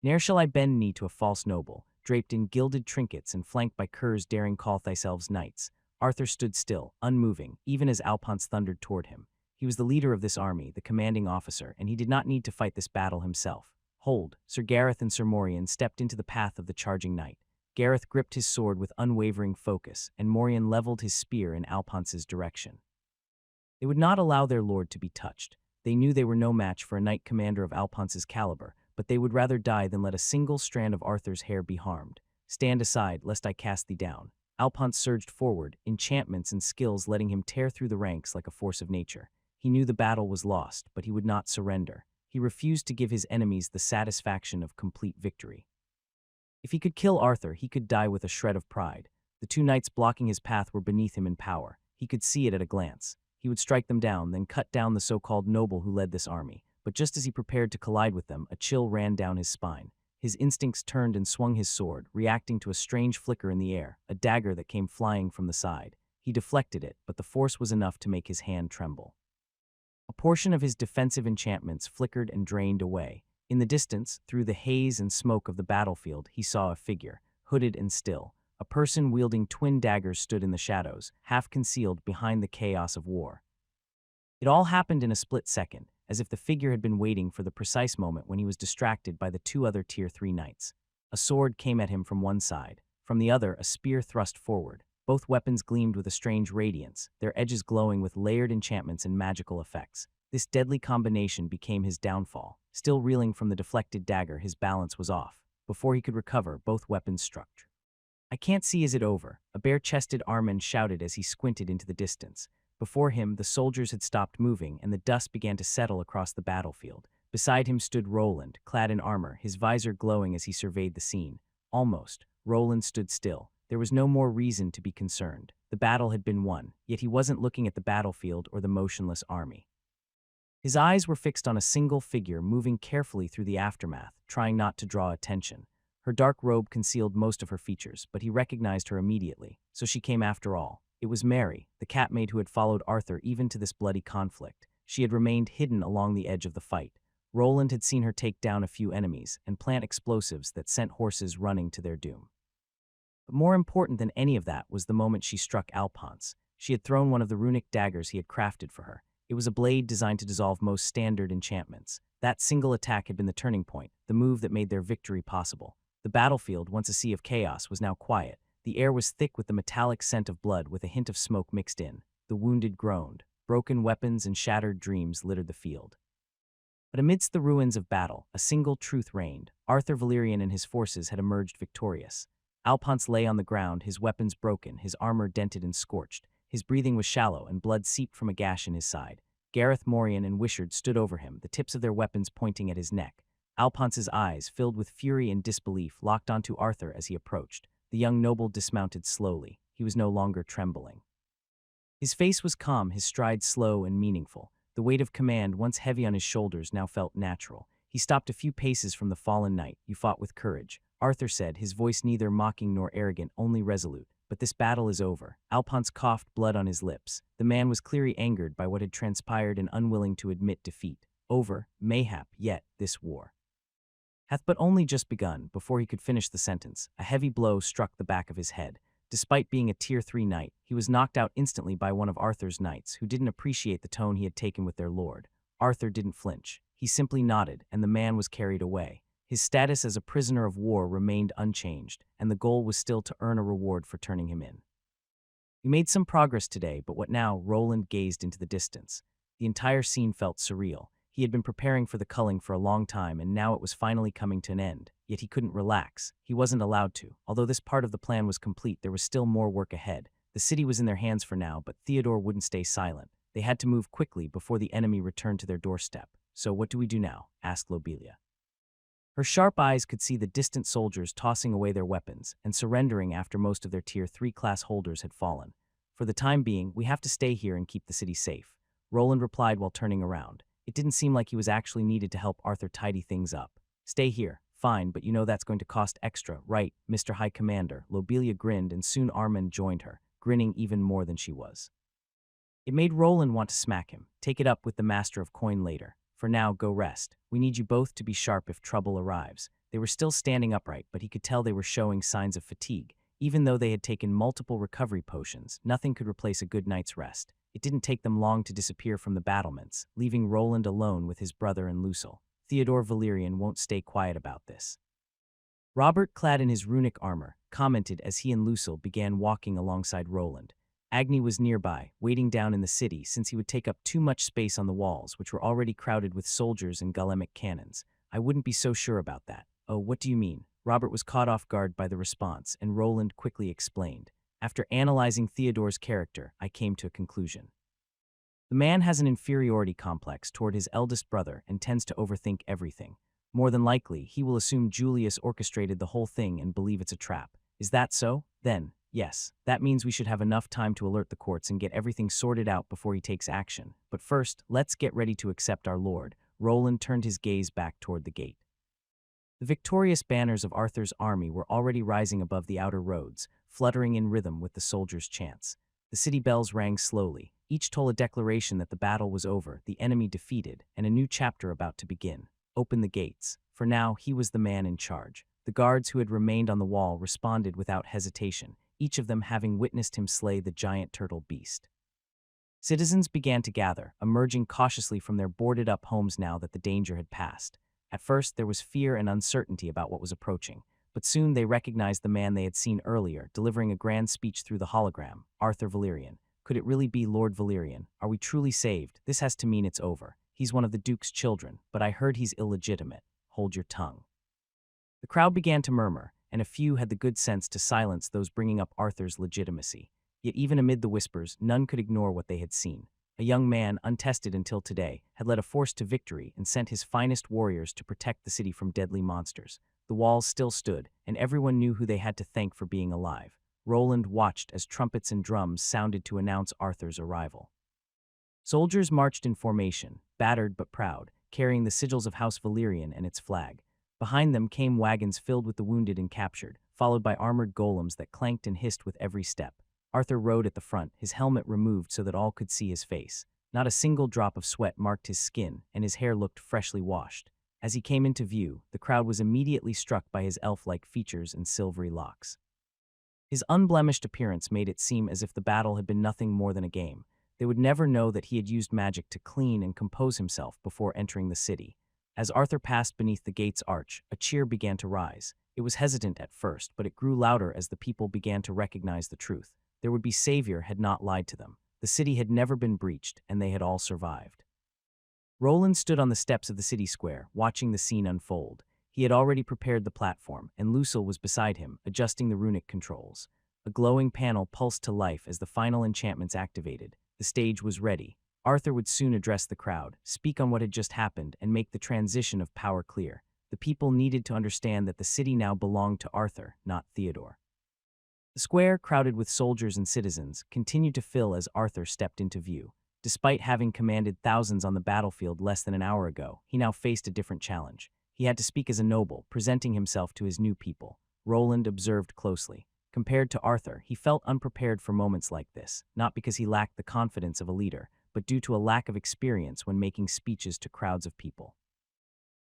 Ne'er shall I bend knee to a false noble, draped in gilded trinkets and flanked by curs daring call thyself knights. Arthur stood still, unmoving, even as Alphonse thundered toward him. He was the leader of this army, the commanding officer, and he did not need to fight this battle himself. Hold! Sir Gareth and Sir Morian stepped into the path of the charging knight. Gareth gripped his sword with unwavering focus, and Morian leveled his spear in Alphonse's direction. They would not allow their lord to be touched. They knew they were no match for a knight commander of Alphonse's caliber, but they would rather die than let a single strand of Arthur's hair be harmed. Stand aside, lest I cast thee down. Alphonse surged forward, enchantments and skills letting him tear through the ranks like a force of nature. He knew the battle was lost, but he would not surrender. He refused to give his enemies the satisfaction of complete victory. If he could kill Arthur, he could die with a shred of pride. The two knights blocking his path were beneath him in power. He could see it at a glance. He would strike them down, then cut down the so-called noble who led this army. But just as he prepared to collide with them, a chill ran down his spine. His instincts turned and swung his sword, reacting to a strange flicker in the air, a dagger that came flying from the side. He deflected it, but the force was enough to make his hand tremble. A portion of his defensive enchantments flickered and drained away. In the distance, through the haze and smoke of the battlefield, he saw a figure, hooded and still. A person wielding twin daggers stood in the shadows, half concealed behind the chaos of war. It all happened in a split second, as if the figure had been waiting for the precise moment when he was distracted by the two other Tier 3 knights. A sword came at him from one side. From the other, a spear thrust forward. Both weapons gleamed with a strange radiance, their edges glowing with layered enchantments and magical effects. This deadly combination became his downfall. Still reeling from the deflected dagger, his balance was off. Before he could recover, both weapons struck. I can't see, is it over? A bare-chested Armen shouted as he squinted into the distance. Before him, the soldiers had stopped moving, and the dust began to settle across the battlefield. Beside him stood Roland, clad in armor, his visor glowing as he surveyed the scene. Almost, Roland stood still. There was no more reason to be concerned. The battle had been won, yet he wasn't looking at the battlefield or the motionless army. His eyes were fixed on a single figure moving carefully through the aftermath, trying not to draw attention. Her dark robe concealed most of her features, but he recognized her immediately, so she came after all. It was Mary, the cat maid who had followed Arthur even to this bloody conflict. She had remained hidden along the edge of the fight. Roland had seen her take down a few enemies and plant explosives that sent horses running to their doom. But more important than any of that was the moment she struck Alphonse. She had thrown one of the runic daggers he had crafted for her. It was a blade designed to dissolve most standard enchantments. That single attack had been the turning point, the move that made their victory possible. The battlefield, once a sea of chaos, was now quiet. The air was thick with the metallic scent of blood with a hint of smoke mixed in. The wounded groaned. Broken weapons and shattered dreams littered the field. But amidst the ruins of battle, a single truth reigned. Arthur Valerian and his forces had emerged victorious. Alphonse lay on the ground, his weapons broken, his armor dented and scorched. His breathing was shallow and blood seeped from a gash in his side. Gareth, Morian, and Wishart stood over him, the tips of their weapons pointing at his neck. Alphonse's eyes, filled with fury and disbelief, locked onto Arthur as he approached. The young noble dismounted slowly. He was no longer trembling. His face was calm, his stride slow and meaningful. The weight of command, once heavy on his shoulders, now felt natural. He stopped a few paces from the fallen knight. You fought with courage, Arthur said, his voice neither mocking nor arrogant, only resolute. But this battle is over. Alphonse coughed, blood on his lips. The man was clearly angered by what had transpired and unwilling to admit defeat. Over, mayhap, yet, this war hath but only just begun. Before he could finish the sentence, a heavy blow struck the back of his head. Despite being a Tier 3 knight, he was knocked out instantly by one of Arthur's knights, who didn't appreciate the tone he had taken with their lord. Arthur didn't flinch. He simply nodded, and the man was carried away. His status as a prisoner of war remained unchanged, and the goal was still to earn a reward for turning him in. We made some progress today, but what now? Roland gazed into the distance. The entire scene felt surreal. He had been preparing for the culling for a long time, and now it was finally coming to an end. Yet he couldn't relax. He wasn't allowed to. Although this part of the plan was complete, there was still more work ahead. The city was in their hands for now, but Theodore wouldn't stay silent. They had to move quickly before the enemy returned to their doorstep. "So what do we do now?" asked Lobelia. Her sharp eyes could see the distant soldiers tossing away their weapons and surrendering after most of their Tier 3 class holders had fallen. "For the time being, we have to stay here and keep the city safe," Roland replied while turning around. It didn't seem like he was actually needed to help Arthur tidy things up. "Stay here. Fine, but you know that's going to cost extra, right, Mr. High Commander?" Lobelia grinned, and soon Armand joined her, grinning even more than she was. It made Roland want to smack him. "Take it up with the Master of Coin later. For now, go rest. We need you both to be sharp if trouble arrives." They were still standing upright, but he could tell they were showing signs of fatigue. Even though they had taken multiple recovery potions, nothing could replace a good night's rest. It didn't take them long to disappear from the battlements, leaving Roland alone with his brother and Lucille. "Theodore Valerian won't stay quiet about this." Robert, clad in his runic armor, commented as he and Lucille began walking alongside Roland. Agni was nearby, waiting down in the city since he would take up too much space on the walls, which were already crowded with soldiers and golemic cannons. "I wouldn't be so sure about that." "Oh, what do you mean?" Robert was caught off guard by the response, and Roland quickly explained. "After analyzing Theodore's character, I came to a conclusion. The man has an inferiority complex toward his eldest brother and tends to overthink everything. More than likely, he will assume Julius orchestrated the whole thing and believe it's a trap. Is that so? Then, yes, that means we should have enough time to alert the courts and get everything sorted out before he takes action. But first, let's get ready to accept our lord." Roland turned his gaze back toward the gate. The victorious banners of Arthur's army were already rising above the outer roads, fluttering in rhythm with the soldiers' chants. The city bells rang slowly. Each told a declaration that the battle was over, the enemy defeated, and a new chapter about to begin. "Open the gates." For now, he was the man in charge. The guards who had remained on the wall responded without hesitation, each of them having witnessed him slay the giant turtle beast. Citizens began to gather, emerging cautiously from their boarded-up homes now that the danger had passed. At first, there was fear and uncertainty about what was approaching, but soon they recognized the man they had seen earlier, delivering a grand speech through the hologram, Arthur Valerian. Could it really be Lord Valerian? Are we truly saved? This has to mean it's over. He's one of the Duke's children, but I heard he's illegitimate. Hold your tongue. The crowd began to murmur, and a few had the good sense to silence those bringing up Arthur's legitimacy. Yet even amid the whispers, none could ignore what they had seen. A young man, untested until today, had led a force to victory and sent his finest warriors to protect the city from deadly monsters. The walls still stood, and everyone knew who they had to thank for being alive. Roland watched as trumpets and drums sounded to announce Arthur's arrival. Soldiers marched in formation, battered but proud, carrying the sigils of House Valerian and its flag. Behind them came wagons filled with the wounded and captured, followed by armored golems that clanked and hissed with every step. Arthur rode at the front, his helmet removed so that all could see his face. Not a single drop of sweat marked his skin, and his hair looked freshly washed. As he came into view, the crowd was immediately struck by his elf-like features and silvery locks. His unblemished appearance made it seem as if the battle had been nothing more than a game. They would never know that he had used magic to clean and compose himself before entering the city. As Arthur passed beneath the gate's arch, a cheer began to rise. It was hesitant at first, but it grew louder as the people began to recognize the truth. Their would-be savior had not lied to them. The city had never been breached, and they had all survived. Roland stood on the steps of the city square, watching the scene unfold. He had already prepared the platform, and Lucille was beside him, adjusting the runic controls. A glowing panel pulsed to life as the final enchantments activated. The stage was ready. Arthur would soon address the crowd, speak on what had just happened, and make the transition of power clear. The people needed to understand that the city now belonged to Arthur, not Theodore. The square, crowded with soldiers and citizens, continued to fill as Arthur stepped into view. Despite having commanded thousands on the battlefield less than an hour ago, he now faced a different challenge. He had to speak as a noble, presenting himself to his new people. Roland observed closely. Compared to Arthur, he felt unprepared for moments like this, not because he lacked the confidence of a leader, but due to a lack of experience when making speeches to crowds of people.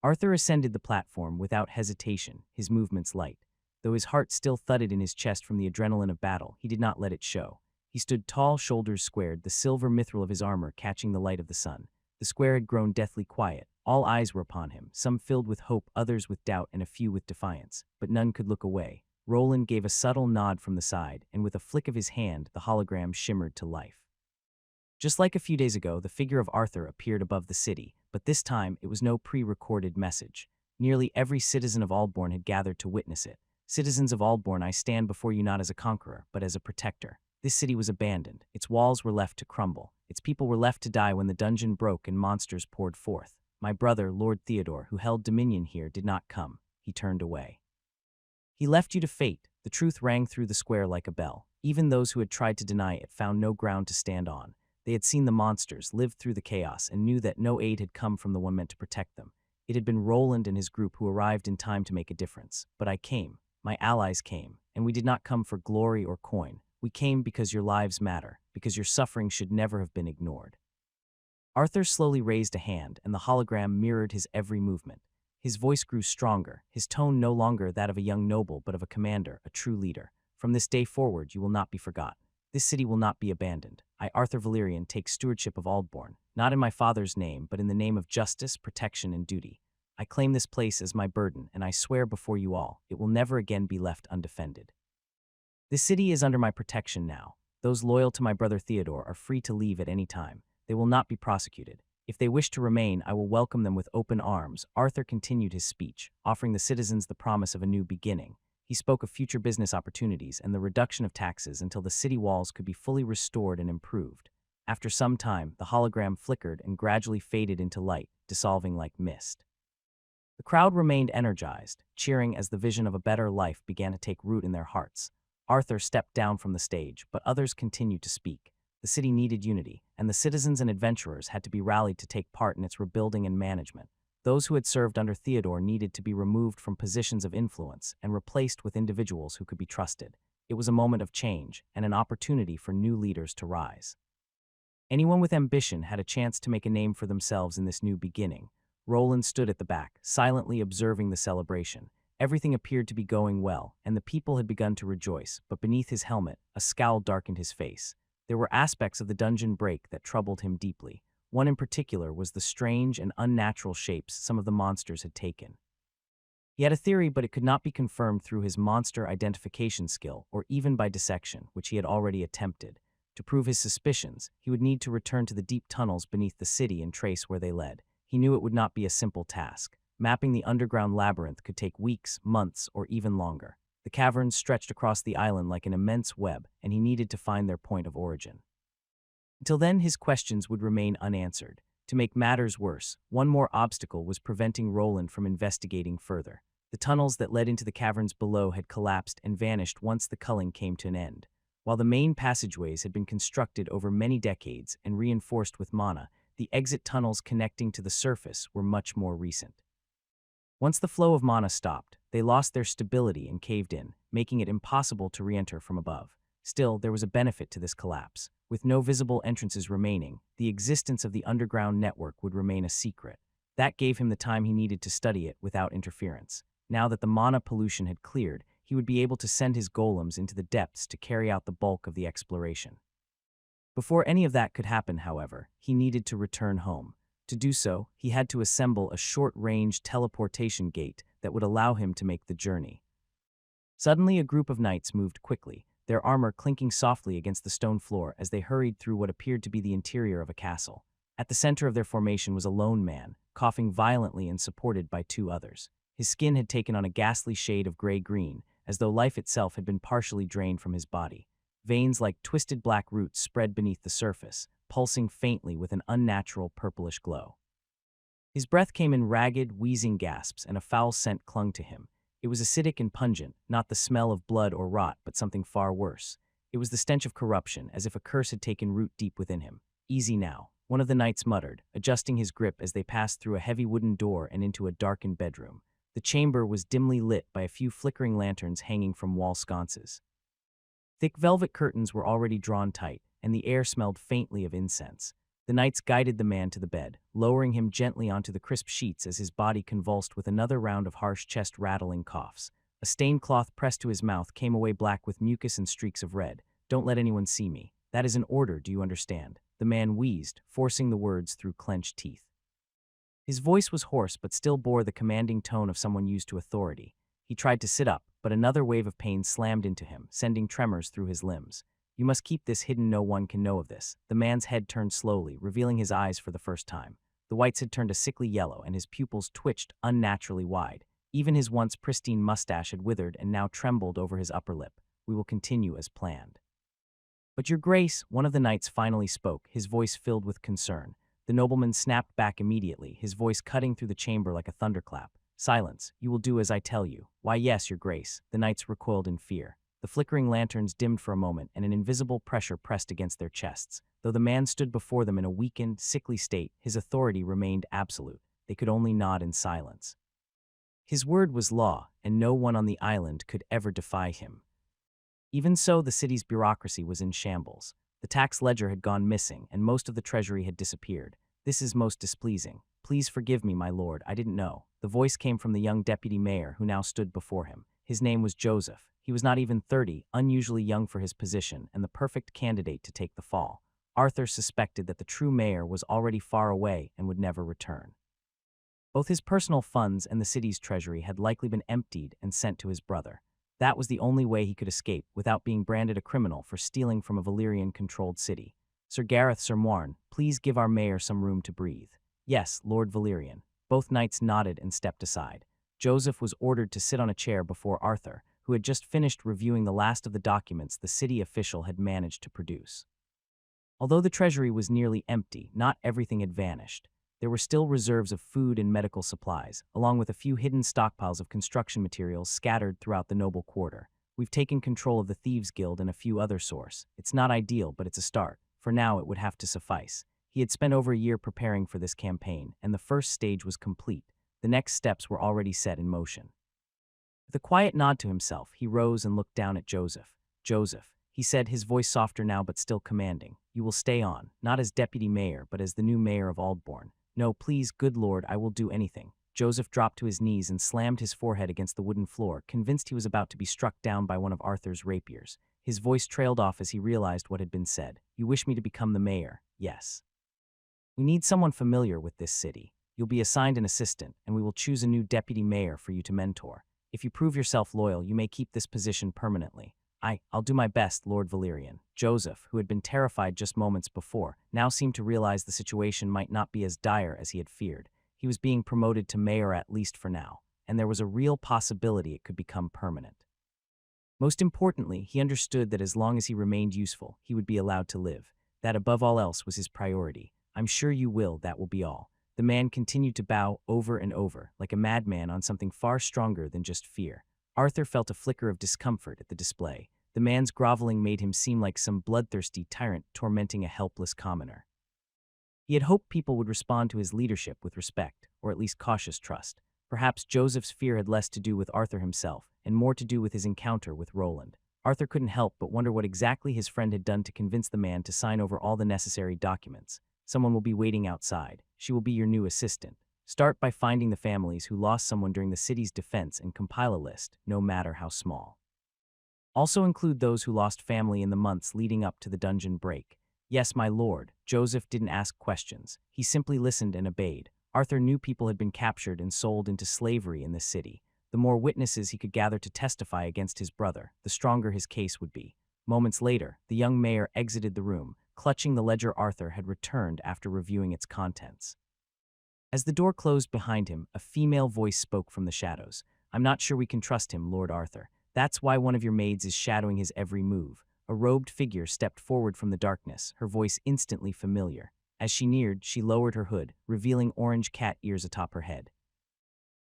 Arthur ascended the platform without hesitation, his movements light. Though his heart still thudded in his chest from the adrenaline of battle, he did not let it show. He stood tall, shoulders squared, the silver mithril of his armor catching the light of the sun. The square had grown deathly quiet. All eyes were upon him, some filled with hope, others with doubt, and a few with defiance. But none could look away. Roland gave a subtle nod from the side, and with a flick of his hand, the hologram shimmered to life. Just like a few days ago, the figure of Arthur appeared above the city, but this time it was no pre-recorded message. Nearly every citizen of Aldbourne had gathered to witness it. "Citizens of Aldbourne, I stand before you not as a conqueror, but as a protector." This city was abandoned, its walls were left to crumble, its people were left to die when the dungeon broke and monsters poured forth. My brother, Lord Theodore, who held dominion here, did not come. He turned away. He left you to fate. The truth rang through the square like a bell. Even those who had tried to deny it found no ground to stand on. They had seen the monsters, lived through the chaos, and knew that no aid had come from the one meant to protect them. It had been Roland and his group who arrived in time to make a difference. But I came. My allies came. And we did not come for glory or coin. We came because your lives matter, because your suffering should never have been ignored. Arthur slowly raised a hand, and the hologram mirrored his every movement. His voice grew stronger, his tone no longer that of a young noble but of a commander, a true leader. From this day forward, you will not be forgotten. This city will not be abandoned. I, Arthur Valerian, take stewardship of Aldbourne, not in my father's name, but in the name of justice, protection, and duty. I claim this place as my burden, and I swear before you all, it will never again be left undefended. This city is under my protection now. Those loyal to my brother Theodore are free to leave at any time. They will not be prosecuted. If they wish to remain, I will welcome them with open arms. Arthur continued his speech, offering the citizens the promise of a new beginning. He spoke of future business opportunities and the reduction of taxes until the city walls could be fully restored and improved. After some time, the hologram flickered and gradually faded into light, dissolving like mist. The crowd remained energized, cheering as the vision of a better life began to take root in their hearts. Arthur stepped down from the stage, but others continued to speak. The city needed unity, and the citizens and adventurers had to be rallied to take part in its rebuilding and management. Those who had served under Theodore needed to be removed from positions of influence and replaced with individuals who could be trusted. It was a moment of change and an opportunity for new leaders to rise. Anyone with ambition had a chance to make a name for themselves in this new beginning. Roland stood at the back, silently observing the celebration. Everything appeared to be going well, and the people had begun to rejoice, but beneath his helmet, a scowl darkened his face. There were aspects of the dungeon break that troubled him deeply. One in particular was the strange and unnatural shapes some of the monsters had taken. He had a theory, but it could not be confirmed through his monster identification skill or even by dissection, which he had already attempted. To prove his suspicions, he would need to return to the deep tunnels beneath the city and trace where they led. He knew it would not be a simple task. Mapping the underground labyrinth could take weeks, months, or even longer. The caverns stretched across the island like an immense web, and he needed to find their point of origin. Until then, his questions would remain unanswered. To make matters worse, one more obstacle was preventing Roland from investigating further. The tunnels that led into the caverns below had collapsed and vanished once the culling came to an end. While the main passageways had been constructed over many decades and reinforced with mana, the exit tunnels connecting to the surface were much more recent. Once the flow of mana stopped, they lost their stability and caved in, making it impossible to re-enter from above. Still, there was a benefit to this collapse. With no visible entrances remaining, the existence of the underground network would remain a secret. That gave him the time he needed to study it without interference. Now that the mana pollution had cleared, he would be able to send his golems into the depths to carry out the bulk of the exploration. Before any of that could happen, however, he needed to return home. To do so, he had to assemble a short-range teleportation gate that would allow him to make the journey. Suddenly, a group of knights moved quickly, their armor clinking softly against the stone floor as they hurried through what appeared to be the interior of a castle. At the center of their formation was a lone man, coughing violently and supported by two others. His skin had taken on a ghastly shade of gray-green, as though life itself had been partially drained from his body. Veins like twisted black roots spread beneath the surface, pulsing faintly with an unnatural purplish glow. His breath came in ragged, wheezing gasps, and a foul scent clung to him. It was acidic and pungent, not the smell of blood or rot, but something far worse. It was the stench of corruption, as if a curse had taken root deep within him. "Easy now," one of the knights muttered, adjusting his grip as they passed through a heavy wooden door and into a darkened bedroom. The chamber was dimly lit by a few flickering lanterns hanging from wall sconces. Thick velvet curtains were already drawn tight, and the air smelled faintly of incense. The knights guided the man to the bed, lowering him gently onto the crisp sheets as his body convulsed with another round of harsh chest-rattling coughs. A stained cloth pressed to his mouth came away black with mucus and streaks of red. "Don't let anyone see me. That is an order, do you understand?" The man wheezed, forcing the words through clenched teeth. His voice was hoarse but still bore the commanding tone of someone used to authority. He tried to sit up, but another wave of pain slammed into him, sending tremors through his limbs. "You must keep this hidden. No one can know of this." The man's head turned slowly, revealing his eyes for the first time. The whites had turned a sickly yellow, and his pupils twitched unnaturally wide. Even his once pristine mustache had withered and now trembled over his upper lip. "We will continue as planned." "But your grace," one of the knights finally spoke, his voice filled with concern. The nobleman snapped back immediately, his voice cutting through the chamber like a thunderclap. "Silence. You will do as I tell you." "Why, yes, your grace." The knights recoiled in fear. The flickering lanterns dimmed for a moment, and an invisible pressure pressed against their chests. Though the man stood before them in a weakened, sickly state, his authority remained absolute. They could only nod in silence. His word was law, and no one on the island could ever defy him. Even so, the city's bureaucracy was in shambles. The tax ledger had gone missing, and most of the treasury had disappeared. "This is most displeasing. Please forgive me, my lord, I didn't know." The voice came from the young deputy mayor who now stood before him. His name was Joseph. He was not even 30, unusually young for his position, and the perfect candidate to take the fall. Arthur suspected that the true mayor was already far away and would never return. Both his personal funds and the city's treasury had likely been emptied and sent to his brother. That was the only way he could escape without being branded a criminal for stealing from a Valyrian-controlled city. "Sir Gareth, Sir Moirn, please give our mayor some room to breathe." "Yes, Lord Valyrian." Both knights nodded and stepped aside. Joseph was ordered to sit on a chair before Arthur, who had just finished reviewing the last of the documents the city official had managed to produce. Although the treasury was nearly empty, not everything had vanished. There were still reserves of food and medical supplies, along with a few hidden stockpiles of construction materials scattered throughout the noble quarter. "We've taken control of the Thieves' Guild and a few other sources. It's not ideal, but it's a start. For now, it would have to suffice." He had spent over a year preparing for this campaign, and the first stage was complete. The next steps were already set in motion. With a quiet nod to himself, he rose and looked down at Joseph. "Joseph," he said, his voice softer now but still commanding, "you will stay on, not as deputy mayor, but as the new mayor of Aldbourne." "No, please, good lord, I will do anything." Joseph dropped to his knees and slammed his forehead against the wooden floor, convinced he was about to be struck down by one of Arthur's rapiers. His voice trailed off as he realized what had been said. "You wish me to become the mayor?" "Yes. We need someone familiar with this city. You'll be assigned an assistant, and we will choose a new deputy mayor for you to mentor. If you prove yourself loyal, you may keep this position permanently." I'll do my best, Lord Valyrian." Joseph, who had been terrified just moments before, now seemed to realize the situation might not be as dire as he had feared. He was being promoted to mayor at least for now, and there was a real possibility it could become permanent. Most importantly, he understood that as long as he remained useful, he would be allowed to live. That above all else was his priority. "I'm sure you will, that will be all." The man continued to bow over and over, like a madman on something far stronger than just fear. Arthur felt a flicker of discomfort at the display. The man's groveling made him seem like some bloodthirsty tyrant tormenting a helpless commoner. He had hoped people would respond to his leadership with respect, or at least cautious trust. Perhaps Joseph's fear had less to do with Arthur himself, and more to do with his encounter with Roland. Arthur couldn't help but wonder what exactly his friend had done to convince the man to sign over all the necessary documents. "Someone will be waiting outside. She will be your new assistant. Start by finding the families who lost someone during the city's defense and compile a list, no matter how small. Also include those who lost family in the months leading up to the dungeon break." "Yes, my lord." Joseph didn't ask questions. He simply listened and obeyed. Arthur knew people had been captured and sold into slavery in this city. The more witnesses he could gather to testify against his brother, the stronger his case would be. Moments later, the young mayor exited the room, clutching the ledger Arthur had returned after reviewing its contents. As the door closed behind him, a female voice spoke from the shadows. "I'm not sure we can trust him, Lord Arthur. That's why one of your maids is shadowing his every move." A robed figure stepped forward from the darkness, her voice instantly familiar. As she neared, she lowered her hood, revealing orange cat ears atop her head.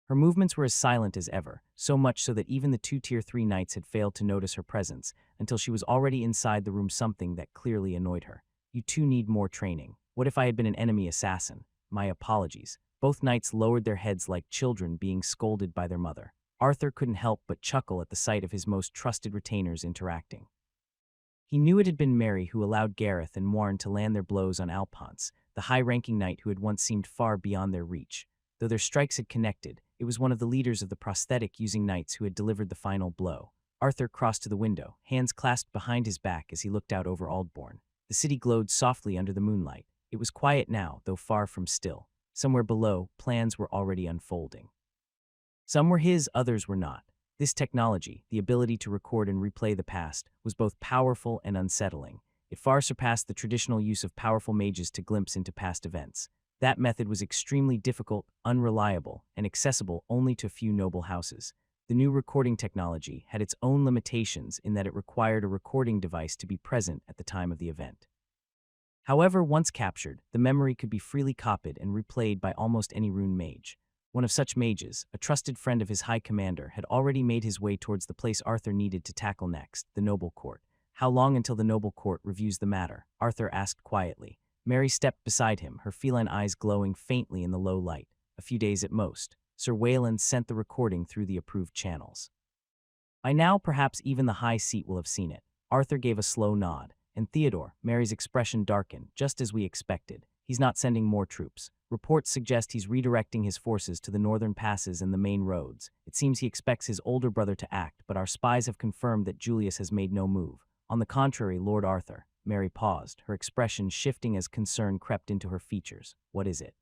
Her movements were as silent as ever, so much so that even the 2 Tier 3 knights had failed to notice her presence until she was already inside the room, something that clearly annoyed her. "You two need more training. What if I had been an enemy assassin? My apologies." Both knights lowered their heads like children being scolded by their mother. Arthur couldn't help but chuckle at the sight of his most trusted retainers interacting. He knew it had been Mary who allowed Gareth and Moirn to land their blows on Alphonse, the high-ranking knight who had once seemed far beyond their reach. Though their strikes had connected, it was one of the leaders of the prosthetic-using knights who had delivered the final blow. Arthur crossed to the window, hands clasped behind his back as he looked out over Aldbourne. The city glowed softly under the moonlight. It was quiet now, though far from still. Somewhere below, plans were already unfolding. Some were his, others were not. This technology, the ability to record and replay the past, was both powerful and unsettling. It far surpassed the traditional use of powerful mages to glimpse into past events. That method was extremely difficult, unreliable, and accessible only to a few noble houses. The new recording technology had its own limitations in that it required a recording device to be present at the time of the event. However, once captured, the memory could be freely copied and replayed by almost any rune mage. One of such mages, a trusted friend of his high commander, had already made his way towards the place Arthur needed to tackle next, the noble court. How long until the noble court reviews the matter? Arthur asked quietly. Mary stepped beside him, her feline eyes glowing faintly in the low light. A few days at most. Sir Wayland sent the recording through the approved channels. By now, perhaps even the high seat will have seen it. Arthur gave a slow nod. And Theodore, Mary's expression darkened, just as we expected. He's not sending more troops. Reports suggest he's redirecting his forces to the northern passes and the main roads. It seems he expects his older brother to act, but our spies have confirmed that Julius has made no move. On the contrary, Lord Arthur. Mary paused, her expression shifting as concern crept into her features. What is it?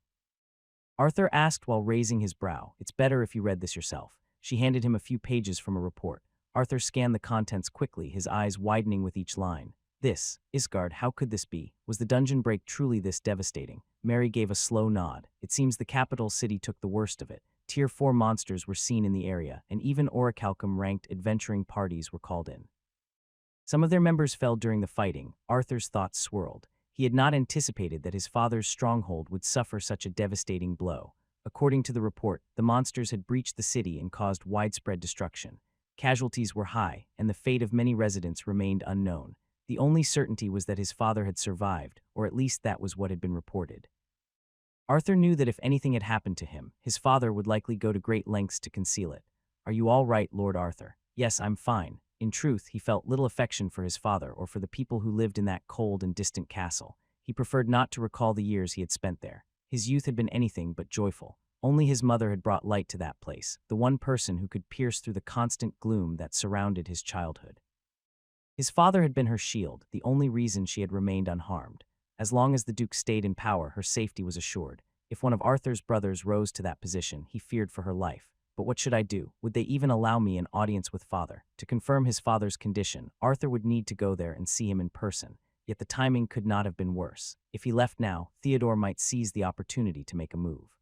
Arthur asked while raising his brow. It's better if you read this yourself. She handed him a few pages from a report. Arthur scanned the contents quickly, his eyes widening with each line. This, Iskard, how could this be? Was the dungeon break truly this devastating? Mary gave a slow nod. It seems the capital city took the worst of it. Tier 4 monsters were seen in the area, and even orichalcum-ranked adventuring parties were called in. Some of their members fell during the fighting. Arthur's thoughts swirled. He had not anticipated that his father's stronghold would suffer such a devastating blow. According to the report, the monsters had breached the city and caused widespread destruction. Casualties were high, and the fate of many residents remained unknown. The only certainty was that his father had survived, or at least that was what had been reported. Arthur knew that if anything had happened to him, his father would likely go to great lengths to conceal it. Are you all right, Lord Arthur? Yes, I'm fine. In truth, he felt little affection for his father or for the people who lived in that cold and distant castle. He preferred not to recall the years he had spent there. His youth had been anything but joyful. Only his mother had brought light to that place, the one person who could pierce through the constant gloom that surrounded his childhood. His father had been her shield, the only reason she had remained unharmed. As long as the Duke stayed in power, her safety was assured. If one of Arthur's brothers rose to that position, he feared for her life. But what should I do? Would they even allow me an audience with father? To confirm his father's condition, Arthur would need to go there and see him in person. Yet the timing could not have been worse. If he left now, Theodore might seize the opportunity to make a move.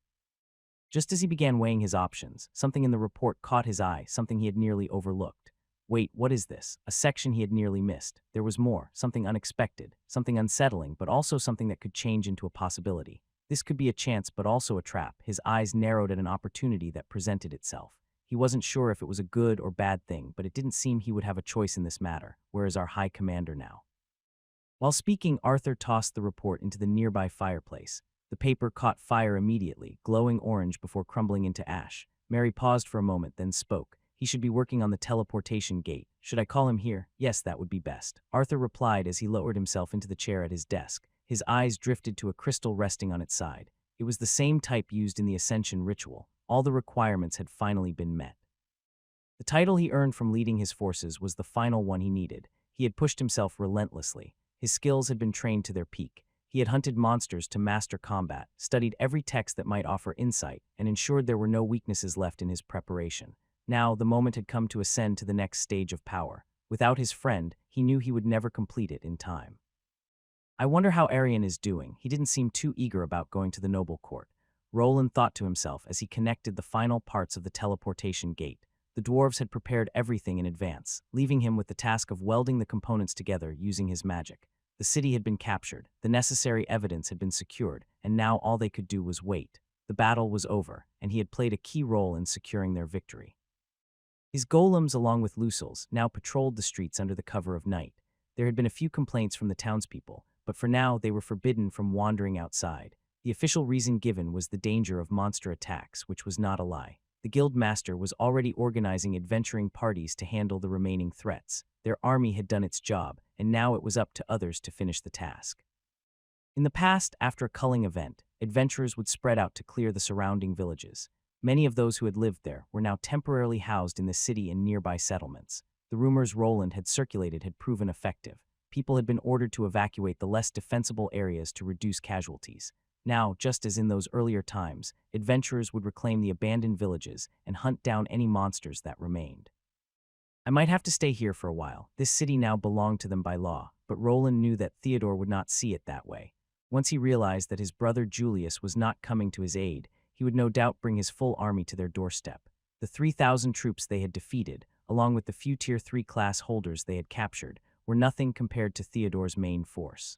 Just as he began weighing his options, something in the report caught his eye, something he had nearly overlooked. Wait, what is this? A section he had nearly missed. There was more, something unexpected, something unsettling, but also something that could change into a possibility. This could be a chance, but also a trap. His eyes narrowed at an opportunity that presented itself. He wasn't sure if it was a good or bad thing, but it didn't seem he would have a choice in this matter. Where is our High Commander now? While speaking, Arthur tossed the report into the nearby fireplace. The paper caught fire immediately, glowing orange before crumbling into ash. Mary paused for a moment, then spoke. He should be working on the teleportation gate. Should I call him here? Yes, that would be best. Arthur replied as he lowered himself into the chair at his desk. His eyes drifted to a crystal resting on its side. It was the same type used in the Ascension ritual. All the requirements had finally been met. The title he earned from leading his forces was the final one he needed. He had pushed himself relentlessly. His skills had been trained to their peak. He had hunted monsters to master combat, studied every text that might offer insight, and ensured there were no weaknesses left in his preparation. Now, the moment had come to ascend to the next stage of power. Without his friend, he knew he would never complete it in time. I wonder how Arian is doing. He didn't seem too eager about going to the noble court. Roland thought to himself as he connected the final parts of the teleportation gate. The dwarves had prepared everything in advance, leaving him with the task of welding the components together using his magic. The city had been captured, the necessary evidence had been secured, and now all they could do was wait. The battle was over, and he had played a key role in securing their victory. His golems, along with Lucille's, now patrolled the streets under the cover of night. There had been a few complaints from the townspeople, but for now they were forbidden from wandering outside. The official reason given was the danger of monster attacks, which was not a lie. The guild master was already organizing adventuring parties to handle the remaining threats. Their army had done its job, and now it was up to others to finish the task. In the past, after a culling event, adventurers would spread out to clear the surrounding villages. Many of those who had lived there were now temporarily housed in the city and nearby settlements. The rumors Roland had circulated had proven effective. People had been ordered to evacuate the less defensible areas to reduce casualties. Now, just as in those earlier times, adventurers would reclaim the abandoned villages and hunt down any monsters that remained. I might have to stay here for a while. This city now belonged to them by law, but Roland knew that Theodore would not see it that way. Once he realized that his brother Julius was not coming to his aid, he would no doubt bring his full army to their doorstep. The 3,000 troops they had defeated, along with the few Tier 3 class holders they had captured, were nothing compared to Theodore's main force.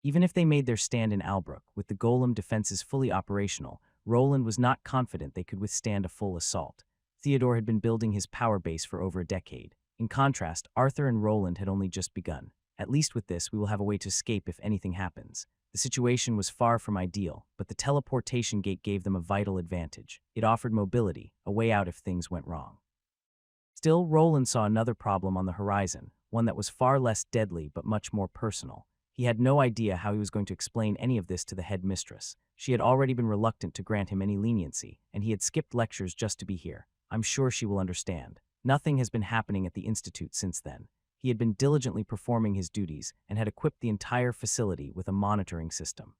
Even if they made their stand in Albrook, with the golem defenses fully operational, Roland was not confident they could withstand a full assault. Theodore had been building his power base for over a decade. In contrast, Arthur and Roland had only just begun. At least with this, we will have a way to escape if anything happens. The situation was far from ideal, but the teleportation gate gave them a vital advantage. It offered mobility, a way out if things went wrong. Still, Roland saw another problem on the horizon, one that was far less deadly but much more personal. He had no idea how he was going to explain any of this to the headmistress. She had already been reluctant to grant him any leniency, and he had skipped lectures just to be here. I'm sure she will understand. Nothing has been happening at the Institute since then. He had been diligently performing his duties and had equipped the entire facility with a monitoring system.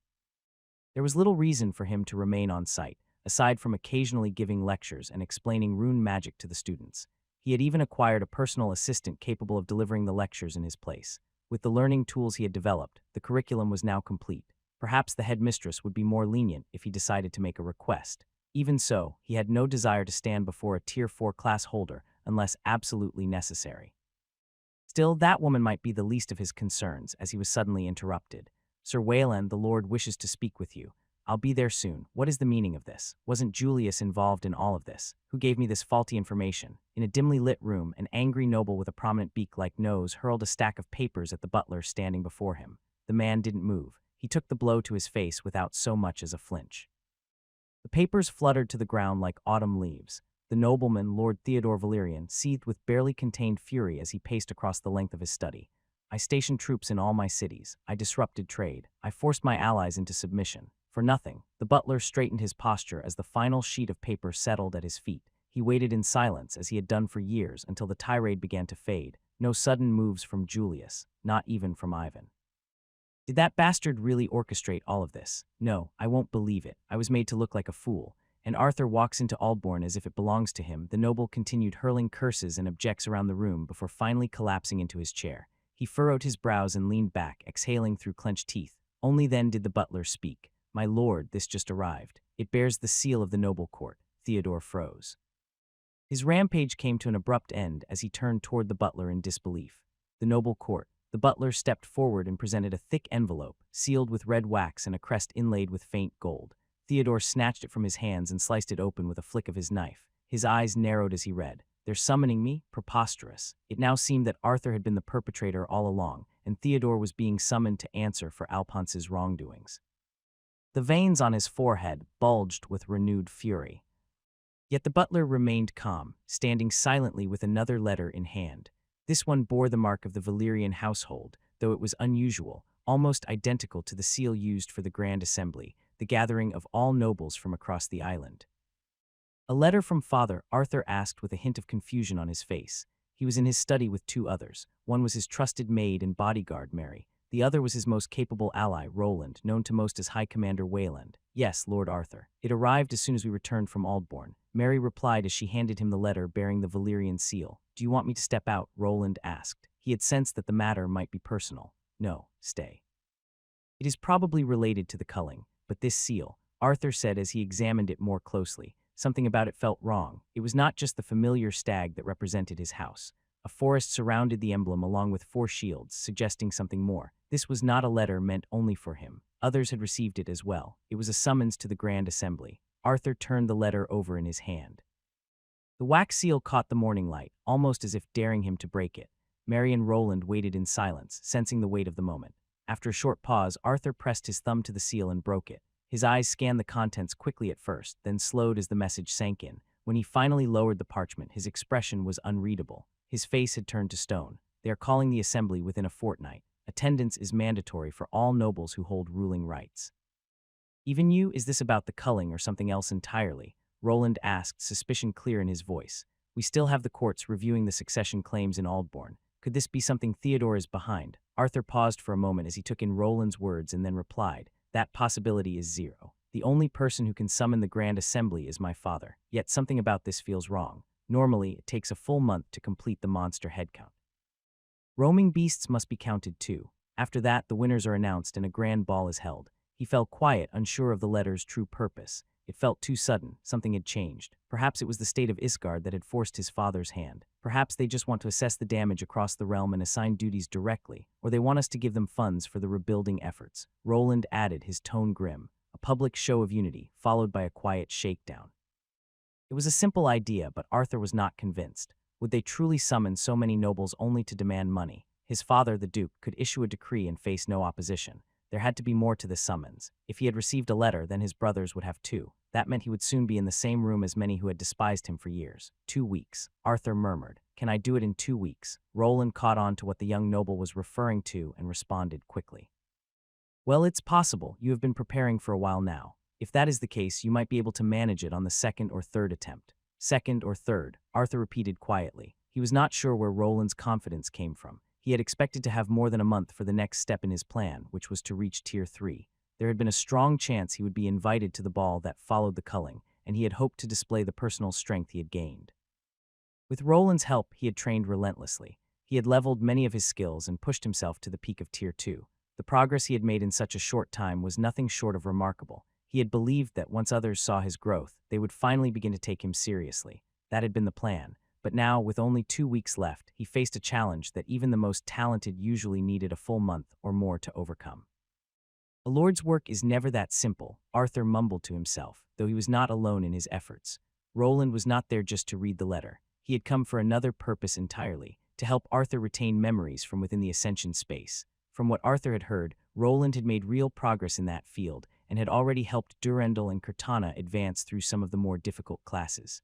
There was little reason for him to remain on site, aside from occasionally giving lectures and explaining rune magic to the students. He had even acquired a personal assistant capable of delivering the lectures in his place. With the learning tools he had developed, the curriculum was now complete. Perhaps the headmistress would be more lenient if he decided to make a request. Even so, he had no desire to stand before a Tier 4 class holder unless absolutely necessary. Still, that woman might be the least of his concerns, as he was suddenly interrupted. Sir Wayland, the Lord wishes to speak with you. I'll be there soon. What is the meaning of this? Wasn't Julius involved in all of this? Who gave me this faulty information? In a dimly lit room, an angry noble with a prominent beak-like nose hurled a stack of papers at the butler standing before him. The man didn't move. He took the blow to his face without so much as a flinch. The papers fluttered to the ground like autumn leaves. The nobleman, Lord Theodore Valerian, seethed with barely contained fury as he paced across the length of his study. I stationed troops in all my cities. I disrupted trade. I forced my allies into submission. For nothing. The butler straightened his posture as the final sheet of paper settled at his feet. He waited in silence, as he had done for years, until the tirade began to fade. No sudden moves from Julius, not even from Ivan. Did that bastard really orchestrate all of this? No, I won't believe it. I was made to look like a fool. And Arthur walks into Aldbourne as if it belongs to him. The noble continued hurling curses and objects around the room before finally collapsing into his chair. He furrowed his brows and leaned back, exhaling through clenched teeth. Only then did the butler speak. My lord, this just arrived. It bears the seal of the noble court. Theodore froze. His rampage came to an abrupt end as he turned toward the butler in disbelief. The noble court. The butler stepped forward and presented a thick envelope, sealed with red wax and a crest inlaid with faint gold. Theodore snatched it from his hands and sliced it open with a flick of his knife. His eyes narrowed as he read. They're summoning me? Preposterous. It now seemed that Arthur had been the perpetrator all along, and Theodore was being summoned to answer for Alphonse's wrongdoings. The veins on his forehead bulged with renewed fury. Yet the butler remained calm, standing silently with another letter in hand. This one bore the mark of the Valerian household, though it was unusual, almost identical to the seal used for the Grand Assembly, the gathering of all nobles from across the island. A letter from Father, Arthur asked with a hint of confusion on his face. He was in his study with two others. One was his trusted maid and bodyguard, Mary. The other was his most capable ally, Roland, known to most as High Commander Wayland. Yes, Lord Arthur. It arrived as soon as we returned from Aldbourne. Mary replied as she handed him the letter bearing the Valerian seal. Do you want me to step out? Roland asked. He had sensed that the matter might be personal. No, stay. It is probably related to the culling, but this seal, Arthur said as he examined it more closely. Something about it felt wrong. It was not just the familiar stag that represented his house. A forest surrounded the emblem along with 4 shields, suggesting something more. This was not a letter meant only for him. Others had received it as well. It was a summons to the Grand Assembly. Arthur turned the letter over in his hand. The wax seal caught the morning light, almost as if daring him to break it. Mary and Roland waited in silence, sensing the weight of the moment. After a short pause, Arthur pressed his thumb to the seal and broke it. His eyes scanned the contents quickly at first, then slowed as the message sank in. When he finally lowered the parchment, his expression was unreadable. His face had turned to stone. They are calling the assembly within a fortnight. Attendance is mandatory for all nobles who hold ruling rights. Even you, is this about the culling or something else entirely? Roland asked, suspicion clear in his voice. We still have the courts reviewing the succession claims in Aldbourne. Could this be something Theodore is behind? Arthur paused for a moment as he took in Roland's words and then replied, that possibility is zero. The only person who can summon the Grand Assembly is my father. Yet something about this feels wrong. Normally, it takes a full month to complete the monster head count. Roaming beasts must be counted too. After that, the winners are announced and a grand ball is held. He fell quiet, unsure of the letter's true purpose. It felt too sudden. Something had changed. Perhaps it was the state of Iskard that had forced his father's hand. Perhaps they just want to assess the damage across the realm and assign duties directly, or they want us to give them funds for the rebuilding efforts. Roland added, his tone grim. A public show of unity, followed by a quiet shakedown. It was a simple idea, but Arthur was not convinced. Would they truly summon so many nobles only to demand money? His father, the Duke, could issue a decree and face no opposition. There had to be more to this summons. If he had received a letter, then his brothers would have two. That meant he would soon be in the same room as many who had despised him for years. 2 weeks. Arthur murmured. Can I do it in 2 weeks? Roland caught on to what the young noble was referring to and responded quickly. Well, it's possible. You have been preparing for a while now. If that is the case, you might be able to manage it on the second or third attempt. Second or third, Arthur repeated quietly. He was not sure where Roland's confidence came from. He had expected to have more than a month for the next step in his plan, which was to reach Tier 3. There had been a strong chance he would be invited to the ball that followed the culling, and he had hoped to display the personal strength he had gained. With Roland's help, he had trained relentlessly. He had leveled many of his skills and pushed himself to the peak of Tier 2. The progress he had made in such a short time was nothing short of remarkable. He had believed that once others saw his growth, they would finally begin to take him seriously. That had been the plan. But now, with only 2 weeks left, he faced a challenge that even the most talented usually needed a full month or more to overcome. A lord's work is never that simple, Arthur mumbled to himself, though he was not alone in his efforts. Roland was not there just to read the letter. He had come for another purpose entirely, to help Arthur retain memories from within the Ascension space. From what Arthur had heard, Roland had made real progress in that field and had already helped Durendal and Cortana advance through some of the more difficult classes.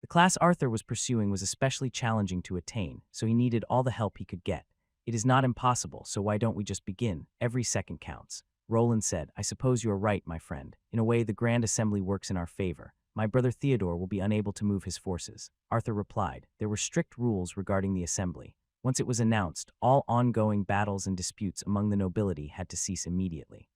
The class Arthur was pursuing was especially challenging to attain, so he needed all the help he could get. It is not impossible, so why don't we just begin? Every second counts. Roland said, I suppose you are right, my friend. In a way, the Grand Assembly works in our favor. My brother Theodore will be unable to move his forces. Arthur replied, there were strict rules regarding the assembly. Once it was announced, all ongoing battles and disputes among the nobility had to cease immediately.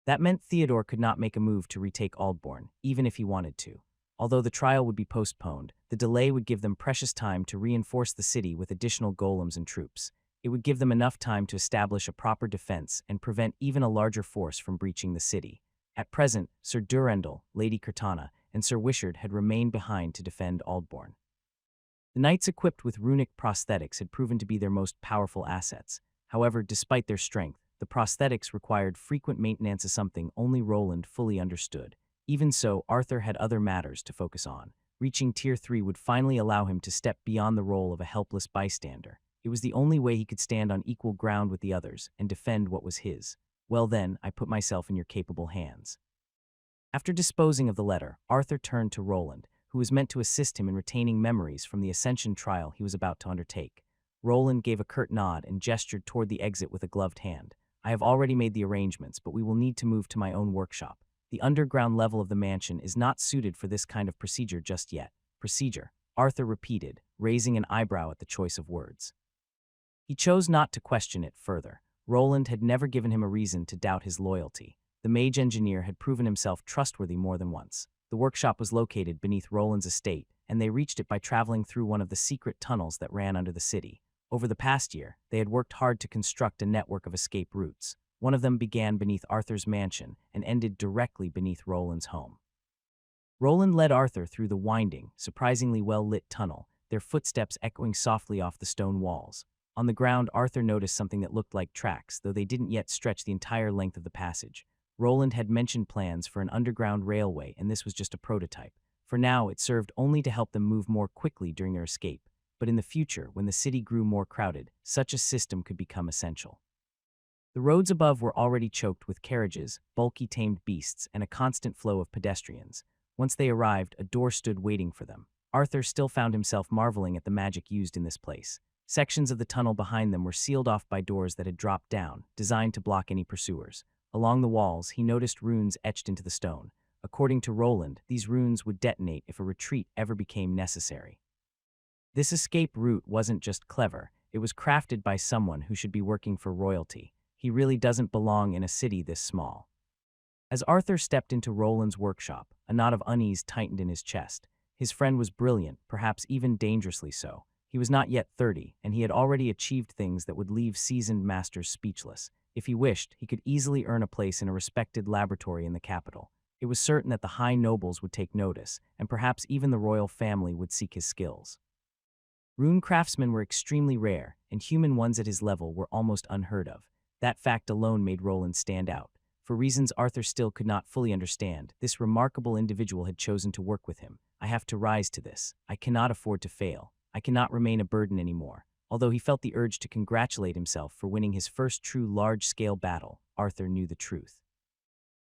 That meant Theodore could not make a move to retake Aldbourne, even if he wanted to. Although the trial would be postponed, the delay would give them precious time to reinforce the city with additional golems and troops. It would give them enough time to establish a proper defense and prevent even a larger force from breaching the city. At present, Sir Durendal, Lady Cortana, and Sir Wishart had remained behind to defend Aldbourne. The knights equipped with runic prosthetics had proven to be their most powerful assets. However, despite their strength, the prosthetics required frequent maintenance, as something only Roland fully understood. Even so, Arthur had other matters to focus on. Reaching Tier 3 would finally allow him to step beyond the role of a helpless bystander. It was the only way he could stand on equal ground with the others and defend what was his. Well then, I put myself in your capable hands. After disposing of the letter, Arthur turned to Roland, who was meant to assist him in retaining memories from the Ascension trial he was about to undertake. Roland gave a curt nod and gestured toward the exit with a gloved hand. I have already made the arrangements, but we will need to move to my own workshop. The underground level of the mansion is not suited for this kind of procedure just yet. Procedure, Arthur repeated, raising an eyebrow at the choice of words. He chose not to question it further. Roland had never given him a reason to doubt his loyalty. The mage engineer had proven himself trustworthy more than once. The workshop was located beneath Roland's estate, and they reached it by traveling through one of the secret tunnels that ran under the city. Over the past year, they had worked hard to construct a network of escape routes. One of them began beneath Arthur's mansion and ended directly beneath Roland's home. Roland led Arthur through the winding, surprisingly well-lit tunnel, their footsteps echoing softly off the stone walls. On the ground, Arthur noticed something that looked like tracks, though they didn't yet stretch the entire length of the passage. Roland had mentioned plans for an underground railway, and this was just a prototype. For now, it served only to help them move more quickly during their escape. But in the future, when the city grew more crowded, such a system could become essential. The roads above were already choked with carriages, bulky tamed beasts, and a constant flow of pedestrians. Once they arrived, a door stood waiting for them. Arthur still found himself marveling at the magic used in this place. Sections of the tunnel behind them were sealed off by doors that had dropped down, designed to block any pursuers. Along the walls, he noticed runes etched into the stone. According to Roland, these runes would detonate if a retreat ever became necessary. This escape route wasn't just clever, it was crafted by someone who should be working for royalty. He really doesn't belong in a city this small. As Arthur stepped into Roland's workshop, a knot of unease tightened in his chest. His friend was brilliant, perhaps even dangerously so. He was not yet 30, and he had already achieved things that would leave seasoned masters speechless. If he wished, he could easily earn a place in a respected laboratory in the capital. It was certain that the high nobles would take notice, and perhaps even the royal family would seek his skills. Rune craftsmen were extremely rare, and human ones at his level were almost unheard of. That fact alone made Roland stand out. For reasons Arthur still could not fully understand, this remarkable individual had chosen to work with him. I have to rise to this. I cannot afford to fail. I cannot remain a burden anymore. Although he felt the urge to congratulate himself for winning his first true large-scale battle, Arthur knew the truth.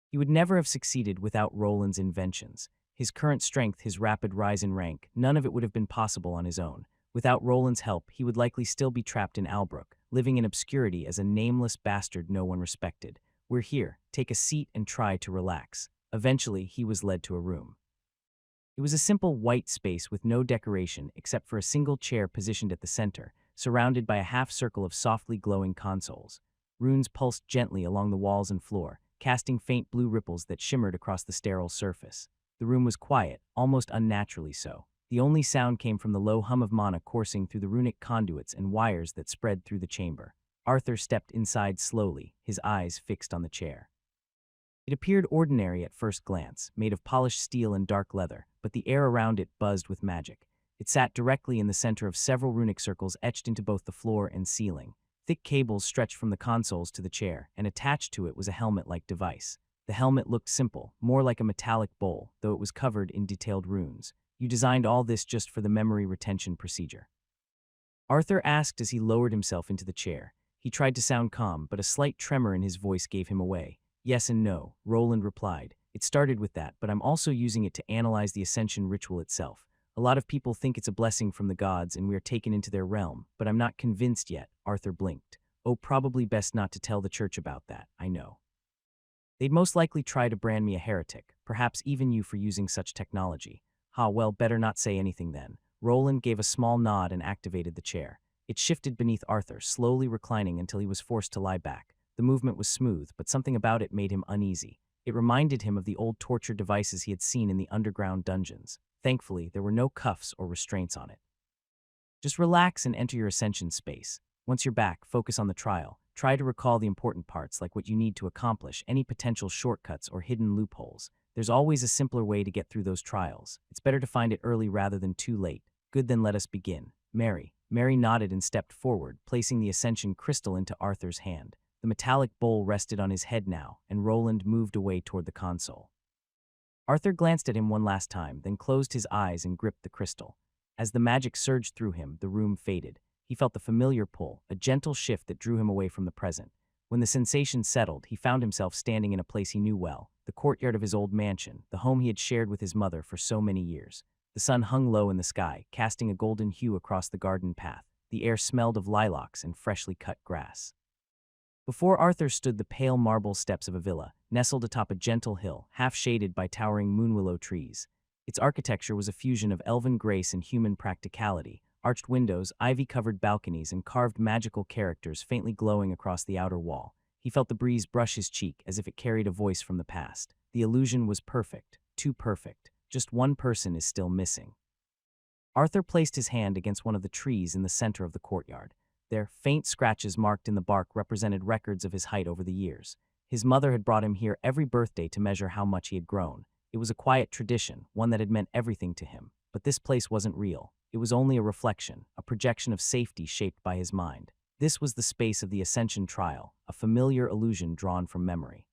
He would never have succeeded without Roland's inventions. His current strength, his rapid rise in rank, none of it would have been possible on his own. Without Roland's help, he would likely still be trapped in Albrook, living in obscurity as a nameless bastard no one respected. We're here. Take a seat and try to relax. Eventually, he was led to a room. It was a simple white space with no decoration except for a single chair positioned at the center, surrounded by a half-circle of softly glowing consoles. Runes pulsed gently along the walls and floor, casting faint blue ripples that shimmered across the sterile surface. The room was quiet, almost unnaturally so. The only sound came from the low hum of mana coursing through the runic conduits and wires that spread through the chamber. Arthur stepped inside slowly, his eyes fixed on the chair. It appeared ordinary at first glance, made of polished steel and dark leather, but the air around it buzzed with magic. It sat directly in the center of several runic circles etched into both the floor and ceiling. Thick cables stretched from the consoles to the chair, and attached to it was a helmet-like device. The helmet looked simple, more like a metallic bowl, though it was covered in detailed runes. You designed all this just for the memory retention procedure? Arthur asked as he lowered himself into the chair. He tried to sound calm, but a slight tremor in his voice gave him away. Yes and no, Roland replied. It started with that, but I'm also using it to analyze the ascension ritual itself. A lot of people think it's a blessing from the gods and we are taken into their realm, but I'm not convinced yet, Arthur blinked. Oh, probably best not to tell the church about that, I know. They'd most likely try to brand me a heretic, perhaps even you for using such technology. Well, better not say anything then. Roland gave a small nod and activated the chair. It shifted beneath Arthur, slowly reclining until he was forced to lie back. The movement was smooth, but something about it made him uneasy. It reminded him of the old torture devices he had seen in the underground dungeons. Thankfully, there were no cuffs or restraints on it. Just relax and enter your ascension space. Once you're back, focus on the trial. Try to recall the important parts, like what you need to accomplish, any potential shortcuts or hidden loopholes. There's always a simpler way to get through those trials. It's better to find it early rather than too late. Good, then let us begin. Mary nodded and stepped forward, placing the ascension crystal into Arthur's hand. The metallic bowl rested on his head now, and Roland moved away toward the console. Arthur glanced at him one last time, then closed his eyes and gripped the crystal. As the magic surged through him, the room faded. He felt the familiar pull, a gentle shift that drew him away from the present. When the sensation settled, he found himself standing in a place he knew well, the courtyard of his old mansion, the home he had shared with his mother for so many years. The sun hung low in the sky, casting a golden hue across the garden path. The air smelled of lilacs and freshly cut grass. Before Arthur stood the pale marble steps of a villa, nestled atop a gentle hill, half-shaded by towering moonwillow trees. Its architecture was a fusion of elven grace and human practicality, arched windows, ivy-covered balconies, and carved magical characters faintly glowing across the outer wall. He felt the breeze brush his cheek as if it carried a voice from the past. The illusion was perfect, too perfect. Just one person is still missing. Arthur placed his hand against one of the trees in the center of the courtyard. Their faint scratches marked in the bark represented records of his height over the years. His mother had brought him here every birthday to measure how much he had grown. It was a quiet tradition, one that had meant everything to him. But this place wasn't real. It was only a reflection, a projection of safety shaped by his mind. This was the space of the Ascension trial, a familiar illusion drawn from memory.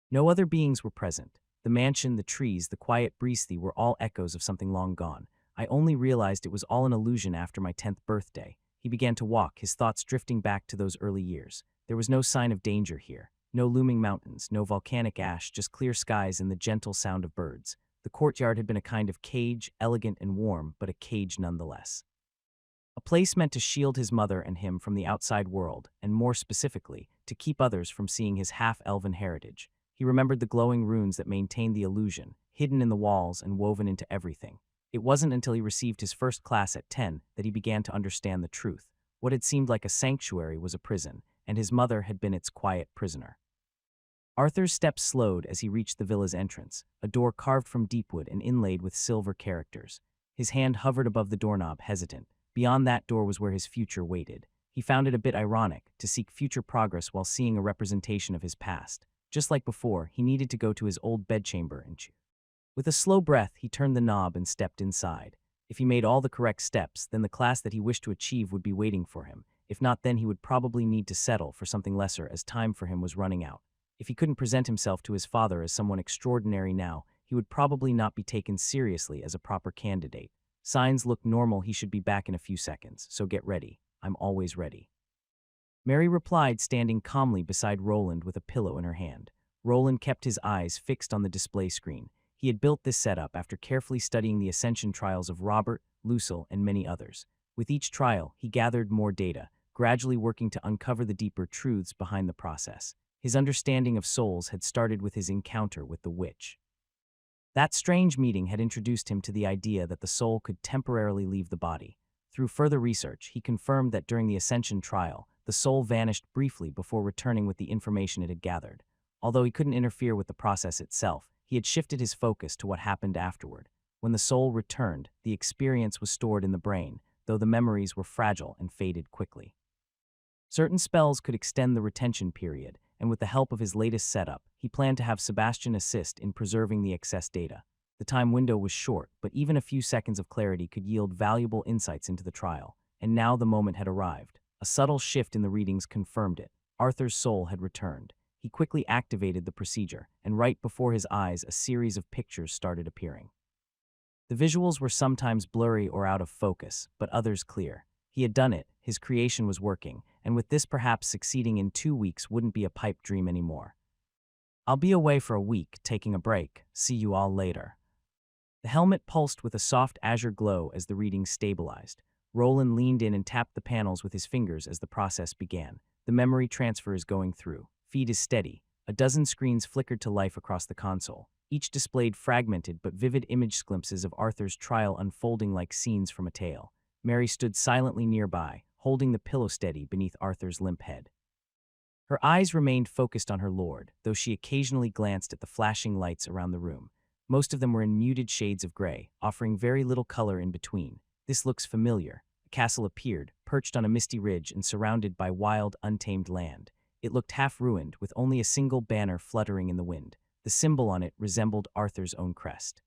No other beings were present. The mansion, the trees, the quiet breeze were all echoes of something long gone. I only realized it was all an illusion after my 10th birthday. He began to walk, his thoughts drifting back to those early years. There was no sign of danger here. No looming mountains, no volcanic ash, just clear skies and the gentle sound of birds. The courtyard had been a kind of cage, elegant and warm, but a cage nonetheless. A place meant to shield his mother and him from the outside world, and more specifically, to keep others from seeing his half-elven heritage. He remembered the glowing runes that maintained the illusion, hidden in the walls and woven into everything. It wasn't until he received his first class at 10 that he began to understand the truth. What had seemed like a sanctuary was a prison, and his mother had been its quiet prisoner. Arthur's steps slowed as he reached the villa's entrance, a door carved from deepwood and inlaid with silver characters. His hand hovered above the doorknob, hesitant. Beyond that door was where his future waited. He found it a bit ironic to seek future progress while seeing a representation of his past. Just like before, he needed to go to his old bedchamber and chew. With a slow breath, he turned the knob and stepped inside. If he made all the correct steps, then the class that he wished to achieve would be waiting for him. If not, then he would probably need to settle for something lesser as time for him was running out. If he couldn't present himself to his father as someone extraordinary now, he would probably not be taken seriously as a proper candidate. Signs look normal. He should be back in a few seconds, so get ready. I'm always ready. Mary replied, standing calmly beside Roland with a pillow in her hand. Roland kept his eyes fixed on the display screen. He had built this setup after carefully studying the ascension trials of Robert, Lucille, and many others. With each trial, he gathered more data, gradually working to uncover the deeper truths behind the process. His understanding of souls had started with his encounter with the witch. That strange meeting had introduced him to the idea that the soul could temporarily leave the body. Through further research, he confirmed that during the ascension trial, the soul vanished briefly before returning with the information it had gathered. Although he couldn't interfere with the process itself, he had shifted his focus to what happened afterward. When the soul returned, the experience was stored in the brain, though the memories were fragile and faded quickly. Certain spells could extend the retention period, and with the help of his latest setup, he planned to have Sebastian assist in preserving the excess data. The time window was short, but even a few seconds of clarity could yield valuable insights into the trial, and now the moment had arrived. A subtle shift in the readings confirmed it. Arthur's soul had returned. He quickly activated the procedure, and right before his eyes a series of pictures started appearing. The visuals were sometimes blurry or out of focus, but others clear. He had done it, his creation was working, and with this perhaps succeeding in 2 weeks wouldn't be a pipe dream anymore. I'll be away for a week, taking a break. See you all later. The helmet pulsed with a soft azure glow as the readings stabilized. Roland leaned in and tapped the panels with his fingers as the process began. The memory transfer is going through. Feed is steady. A dozen screens flickered to life across the console. Each displayed fragmented but vivid image glimpses of Arthur's trial unfolding like scenes from a tale. Mary stood silently nearby, holding the pillow steady beneath Arthur's limp head. Her eyes remained focused on her lord, though she occasionally glanced at the flashing lights around the room. Most of them were in muted shades of gray, offering very little color in between. This looks familiar. A castle appeared, perched on a misty ridge and surrounded by wild, untamed land. It looked half-ruined, with only a single banner fluttering in the wind. The symbol on it resembled Arthur's own crest.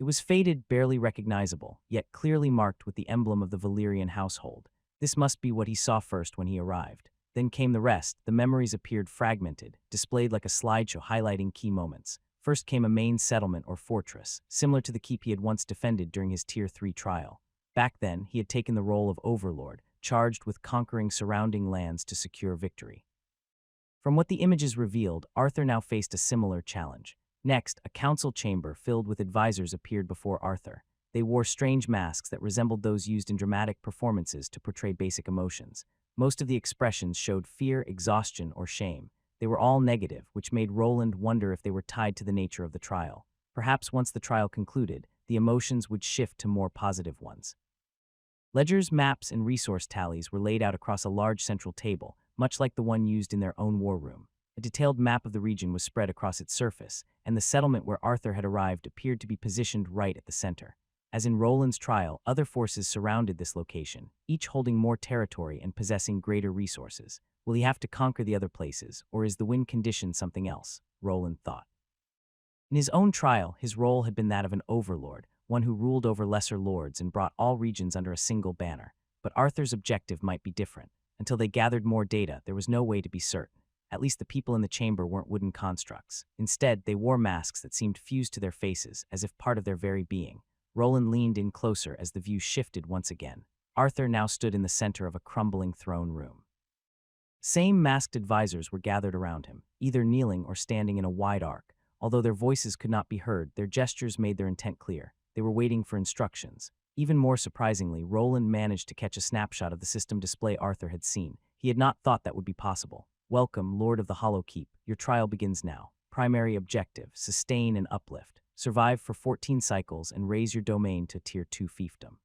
It was faded, barely recognizable, yet clearly marked with the emblem of the Valyrian household. This must be what he saw first when he arrived. Then came the rest. The memories appeared fragmented, displayed like a slideshow highlighting key moments. First came a main settlement or fortress, similar to the keep he had once defended during his Tier 3 trial. Back then, he had taken the role of overlord, charged with conquering surrounding lands to secure victory. From what the images revealed, Arthur now faced a similar challenge. Next, a council chamber filled with advisors appeared before Arthur. They wore strange masks that resembled those used in dramatic performances to portray basic emotions. Most of the expressions showed fear, exhaustion, or shame. They were all negative, which made Roland wonder if they were tied to the nature of the trial. Perhaps once the trial concluded, the emotions would shift to more positive ones. Ledgers, maps, and resource tallies were laid out across a large central table, much like the one used in their own war room. A detailed map of the region was spread across its surface, and the settlement where Arthur had arrived appeared to be positioned right at the center. As in Roland's trial, other forces surrounded this location, each holding more territory and possessing greater resources. Will he have to conquer the other places, or is the win condition something else? Roland thought. In his own trial, his role had been that of an overlord, one who ruled over lesser lords and brought all regions under a single banner. But Arthur's objective might be different. Until they gathered more data, there was no way to be certain. At least the people in the chamber weren't wooden constructs. Instead, they wore masks that seemed fused to their faces, as if part of their very being. Roland leaned in closer as the view shifted once again. Arthur now stood in the center of a crumbling throne room. Same masked advisors were gathered around him, either kneeling or standing in a wide arc. Although their voices could not be heard, their gestures made their intent clear. They were waiting for instructions. Even more surprisingly, Roland managed to catch a snapshot of the system display Arthur had seen. He had not thought that would be possible. Welcome, Lord of the Hollow Keep. Your trial begins now. Primary objective, sustain and uplift. Survive for 14 cycles and raise your domain to Tier 2 fiefdom.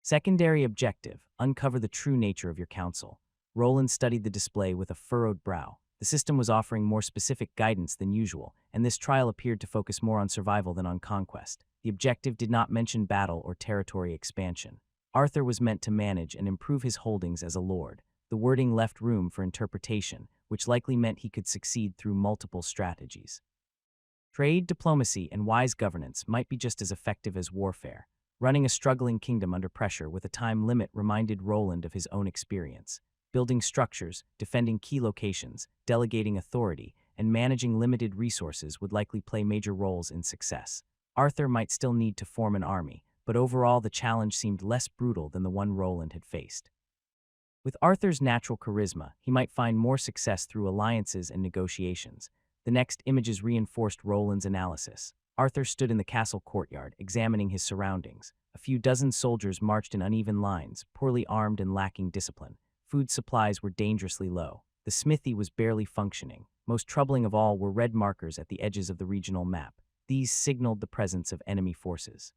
Secondary objective, uncover the true nature of your council. Roland studied the display with a furrowed brow. The system was offering more specific guidance than usual, and this trial appeared to focus more on survival than on conquest. The objective did not mention battle or territory expansion. Arthur was meant to manage and improve his holdings as a lord. The wording left room for interpretation, which likely meant he could succeed through multiple strategies. Trade, diplomacy, and wise governance might be just as effective as warfare. Running a struggling kingdom under pressure with a time limit reminded Roland of his own experience. Building structures, defending key locations, delegating authority, and managing limited resources would likely play major roles in success. Arthur might still need to form an army, but overall the challenge seemed less brutal than the one Roland had faced. With Arthur's natural charisma, he might find more success through alliances and negotiations. The next images reinforced Roland's analysis. Arthur stood in the castle courtyard, examining his surroundings. A few dozen soldiers marched in uneven lines, poorly armed and lacking discipline. Food supplies were dangerously low. The smithy was barely functioning. Most troubling of all were red markers at the edges of the regional map. These signaled the presence of enemy forces.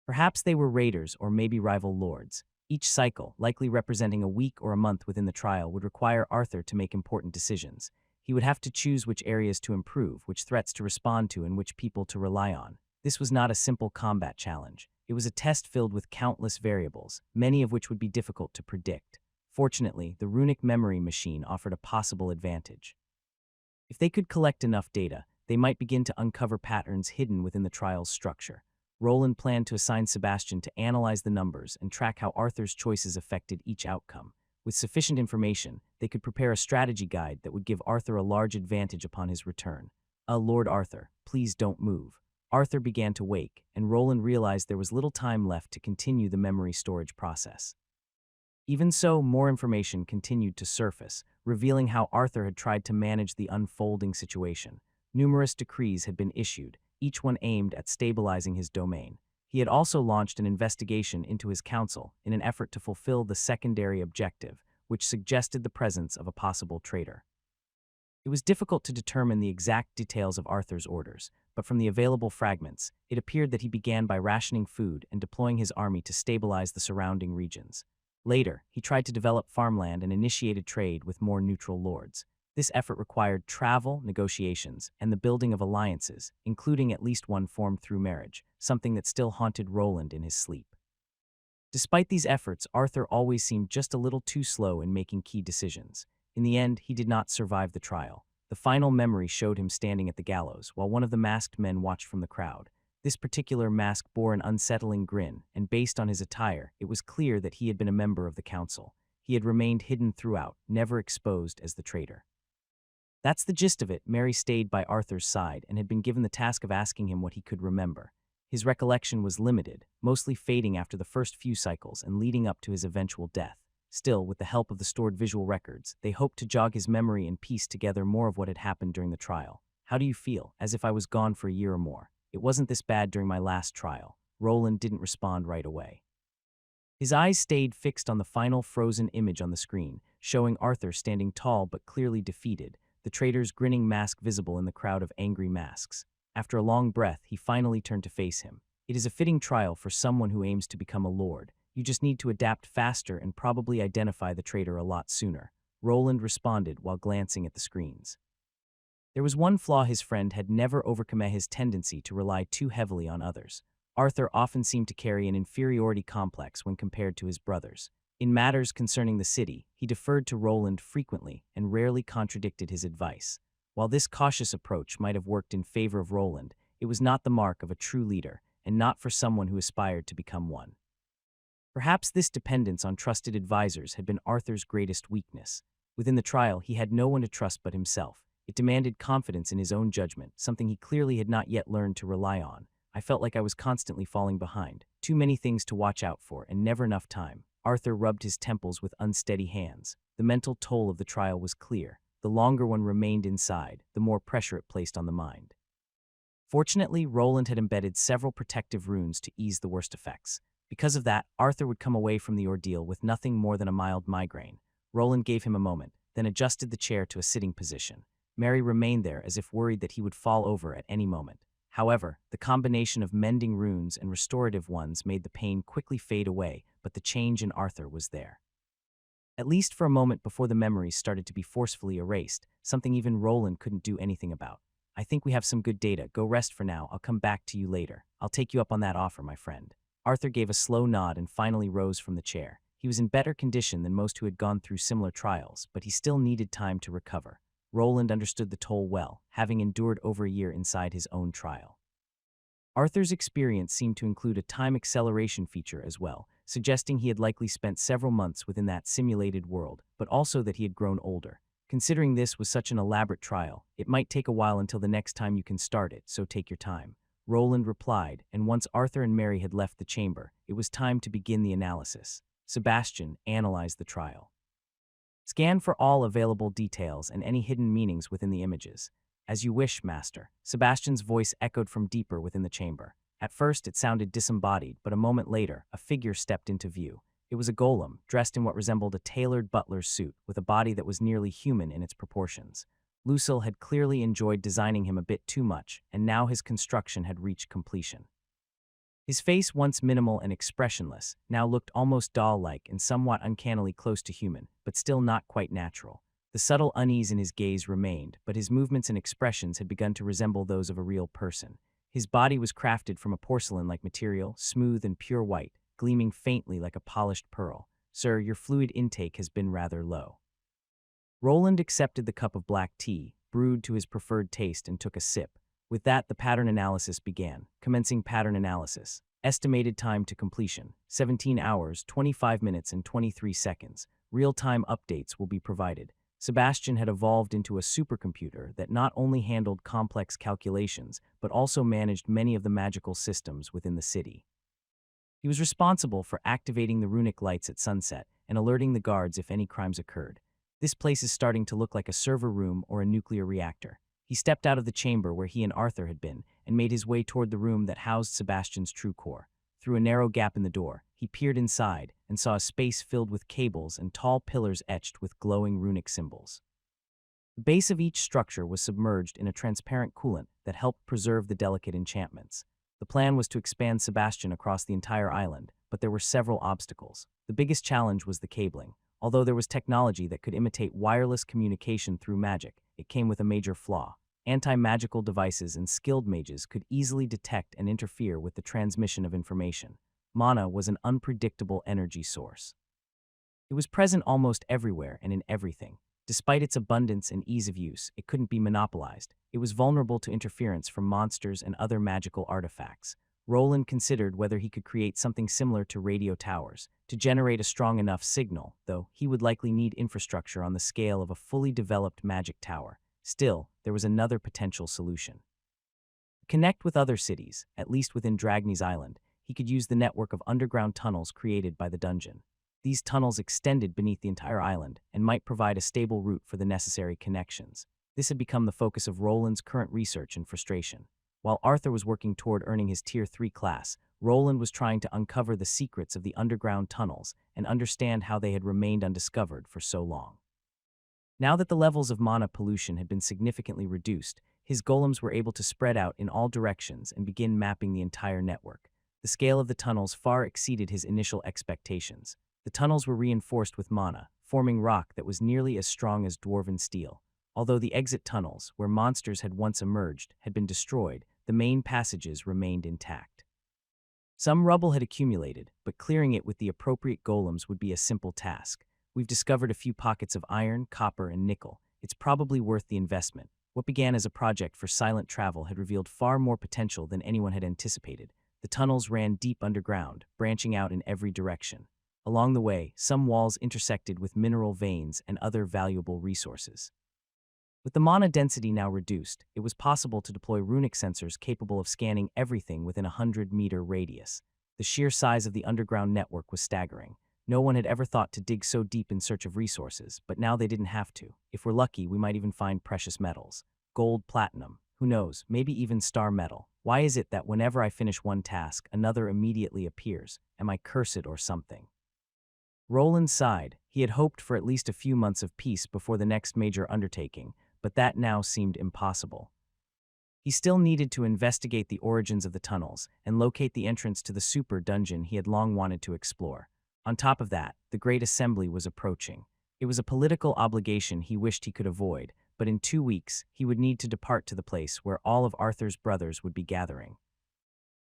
Perhaps they were raiders or maybe rival lords. Each cycle, likely representing a week or a month within the trial, would require Arthur to make important decisions. He would have to choose which areas to improve, which threats to respond to, and which people to rely on. This was not a simple combat challenge. It was a test filled with countless variables, many of which would be difficult to predict. Fortunately, the runic memory machine offered a possible advantage. If they could collect enough data, they might begin to uncover patterns hidden within the trial's structure. Roland planned to assign Sebastian to analyze the numbers and track how Arthur's choices affected each outcome. With sufficient information, they could prepare a strategy guide that would give Arthur a large advantage upon his return. Lord Arthur, please don't move." Arthur began to wake, and Roland realized there was little time left to continue the memory storage process. Even so, more information continued to surface, revealing how Arthur had tried to manage the unfolding situation. Numerous decrees had been issued, each one aimed at stabilizing his domain. He had also launched an investigation into his council in an effort to fulfill the secondary objective, which suggested the presence of a possible traitor. It was difficult to determine the exact details of Arthur's orders, but from the available fragments, it appeared that he began by rationing food and deploying his army to stabilize the surrounding regions. Later, he tried to develop farmland and initiated trade with more neutral lords. This effort required travel, negotiations, and the building of alliances, including at least one formed through marriage, something that still haunted Roland in his sleep. Despite these efforts, Arthur always seemed just a little too slow in making key decisions. In the end, he did not survive the trial. The final memory showed him standing at the gallows, while one of the masked men watched from the crowd. This particular mask bore an unsettling grin, and based on his attire, it was clear that he had been a member of the council. He had remained hidden throughout, never exposed as the traitor. That's the gist of it. Mary stayed by Arthur's side and had been given the task of asking him what he could remember. His recollection was limited, mostly fading after the first few cycles and leading up to his eventual death. Still, with the help of the stored visual records, they hoped to jog his memory and piece together more of what had happened during the trial. "How do you feel?" "As if I was gone for a year or more. It wasn't this bad during my last trial." Roland didn't respond right away. His eyes stayed fixed on the final frozen image on the screen, showing Arthur standing tall but clearly defeated, the traitor's grinning mask visible in the crowd of angry masks. After a long breath, he finally turned to face him. "It is a fitting trial for someone who aims to become a lord. You just need to adapt faster and probably identify the traitor a lot sooner." Roland responded while glancing at the screens. There was one flaw his friend had never overcome: his tendency to rely too heavily on others. Arthur often seemed to carry an inferiority complex when compared to his brothers. In matters concerning the city, he deferred to Roland frequently and rarely contradicted his advice. While this cautious approach might have worked in favor of Roland, it was not the mark of a true leader, and not for someone who aspired to become one. Perhaps this dependence on trusted advisors had been Arthur's greatest weakness. Within the trial, he had no one to trust but himself. It demanded confidence in his own judgment, something he clearly had not yet learned to rely on. "I felt like I was constantly falling behind. Too many things to watch out for, and never enough time." Arthur rubbed his temples with unsteady hands. The mental toll of the trial was clear. The longer one remained inside, the more pressure it placed on the mind. Fortunately, Roland had embedded several protective runes to ease the worst effects. Because of that, Arthur would come away from the ordeal with nothing more than a mild migraine. Roland gave him a moment, then adjusted the chair to a sitting position. Mary remained there as if worried that he would fall over at any moment. However, the combination of mending runes and restorative ones made the pain quickly fade away, but the change in Arthur was there. At least for a moment before the memories started to be forcefully erased, something even Roland couldn't do anything about. "I think we have some good data. Go rest for now. I'll come back to you later. I'll take you up on that offer, my friend." Arthur gave a slow nod and finally rose from the chair. He was in better condition than most who had gone through similar trials, but he still needed time to recover. Roland understood the toll well, having endured over a year inside his own trial. Arthur's experience seemed to include a time acceleration feature as well, suggesting he had likely spent several months within that simulated world, but also that he had grown older. Considering this was such an elaborate trial, it might take a while until the next time you can start it, so take your time. Roland replied, and once Arthur and Mary had left the chamber, it was time to begin the analysis. Sebastian analyzed the trial. Scan for all available details and any hidden meanings within the images. As you wish, master. Sebastian's voice echoed from deeper within the chamber. At first, it sounded disembodied, but a moment later, a figure stepped into view. It was a golem, dressed in what resembled a tailored butler's suit, with a body that was nearly human in its proportions. Lucille had clearly enjoyed designing him a bit too much, and now his construction had reached completion. His face, once minimal and expressionless, now looked almost doll-like and somewhat uncannily close to human, but still not quite natural. The subtle unease in his gaze remained, but his movements and expressions had begun to resemble those of a real person. His body was crafted from a porcelain-like material, smooth and pure white, gleaming faintly like a polished pearl. Sir, your fluid intake has been rather low. Roland accepted the cup of black tea, brewed to his preferred taste, and took a sip. With that, the pattern analysis began. Commencing pattern analysis. Estimated time to completion, 17 hours, 25 minutes, and 23 seconds. Real-time updates will be provided. Sebastian had evolved into a supercomputer that not only handled complex calculations, but also managed many of the magical systems within the city. He was responsible for activating the runic lights at sunset and alerting the guards if any crimes occurred. This place is starting to look like a server room or a nuclear reactor. He stepped out of the chamber where he and Arthur had been and made his way toward the room that housed Sebastian's true core. Through a narrow gap in the door, he peered inside and saw a space filled with cables and tall pillars etched with glowing runic symbols. The base of each structure was submerged in a transparent coolant that helped preserve the delicate enchantments. The plan was to expand Sebastian across the entire island, but there were several obstacles. The biggest challenge was the cabling. Although there was technology that could imitate wireless communication through magic, it came with a major flaw. Anti-magical devices and skilled mages could easily detect and interfere with the transmission of information. Mana was an unpredictable energy source. It was present almost everywhere and in everything. Despite its abundance and ease of use, it couldn't be monopolized. It was vulnerable to interference from monsters and other magical artifacts. Roland considered whether he could create something similar to radio towers to generate a strong enough signal, though he would likely need infrastructure on the scale of a fully developed magic tower. Still, there was another potential solution. Connect with other cities, at least within Dragny's Island. He could use the network of underground tunnels created by the dungeon. These tunnels extended beneath the entire island and might provide a stable route for the necessary connections. This had become the focus of Roland's current research and frustration. While Arthur was working toward earning his Tier 3 class, Roland was trying to uncover the secrets of the underground tunnels and understand how they had remained undiscovered for so long. Now that the levels of mana pollution had been significantly reduced, his golems were able to spread out in all directions and begin mapping the entire network. The scale of the tunnels far exceeded his initial expectations. The tunnels were reinforced with mana, forming rock that was nearly as strong as dwarven steel. Although the exit tunnels, where monsters had once emerged, had been destroyed, the main passages remained intact. Some rubble had accumulated, but clearing it with the appropriate golems would be a simple task. We've discovered a few pockets of iron, copper, and nickel. It's probably worth the investment. What began as a project for silent travel had revealed far more potential than anyone had anticipated. The tunnels ran deep underground, branching out in every direction. Along the way, some walls intersected with mineral veins and other valuable resources. With the mana density now reduced, it was possible to deploy runic sensors capable of scanning everything within a 100-meter radius. The sheer size of the underground network was staggering. No one had ever thought to dig so deep in search of resources, but now they didn't have to. If we're lucky, we might even find precious metals. Gold, platinum, who knows, maybe even star metal. Why is it that whenever I finish one task, another immediately appears? Am I cursed or something? Roland sighed. He had hoped for at least a few months of peace before the next major undertaking, but that now seemed impossible. He still needed to investigate the origins of the tunnels and locate the entrance to the super dungeon he had long wanted to explore. On top of that, the Great Assembly was approaching. It was a political obligation he wished he could avoid, but in 2 weeks, he would need to depart to the place where all of Arthur's brothers would be gathering.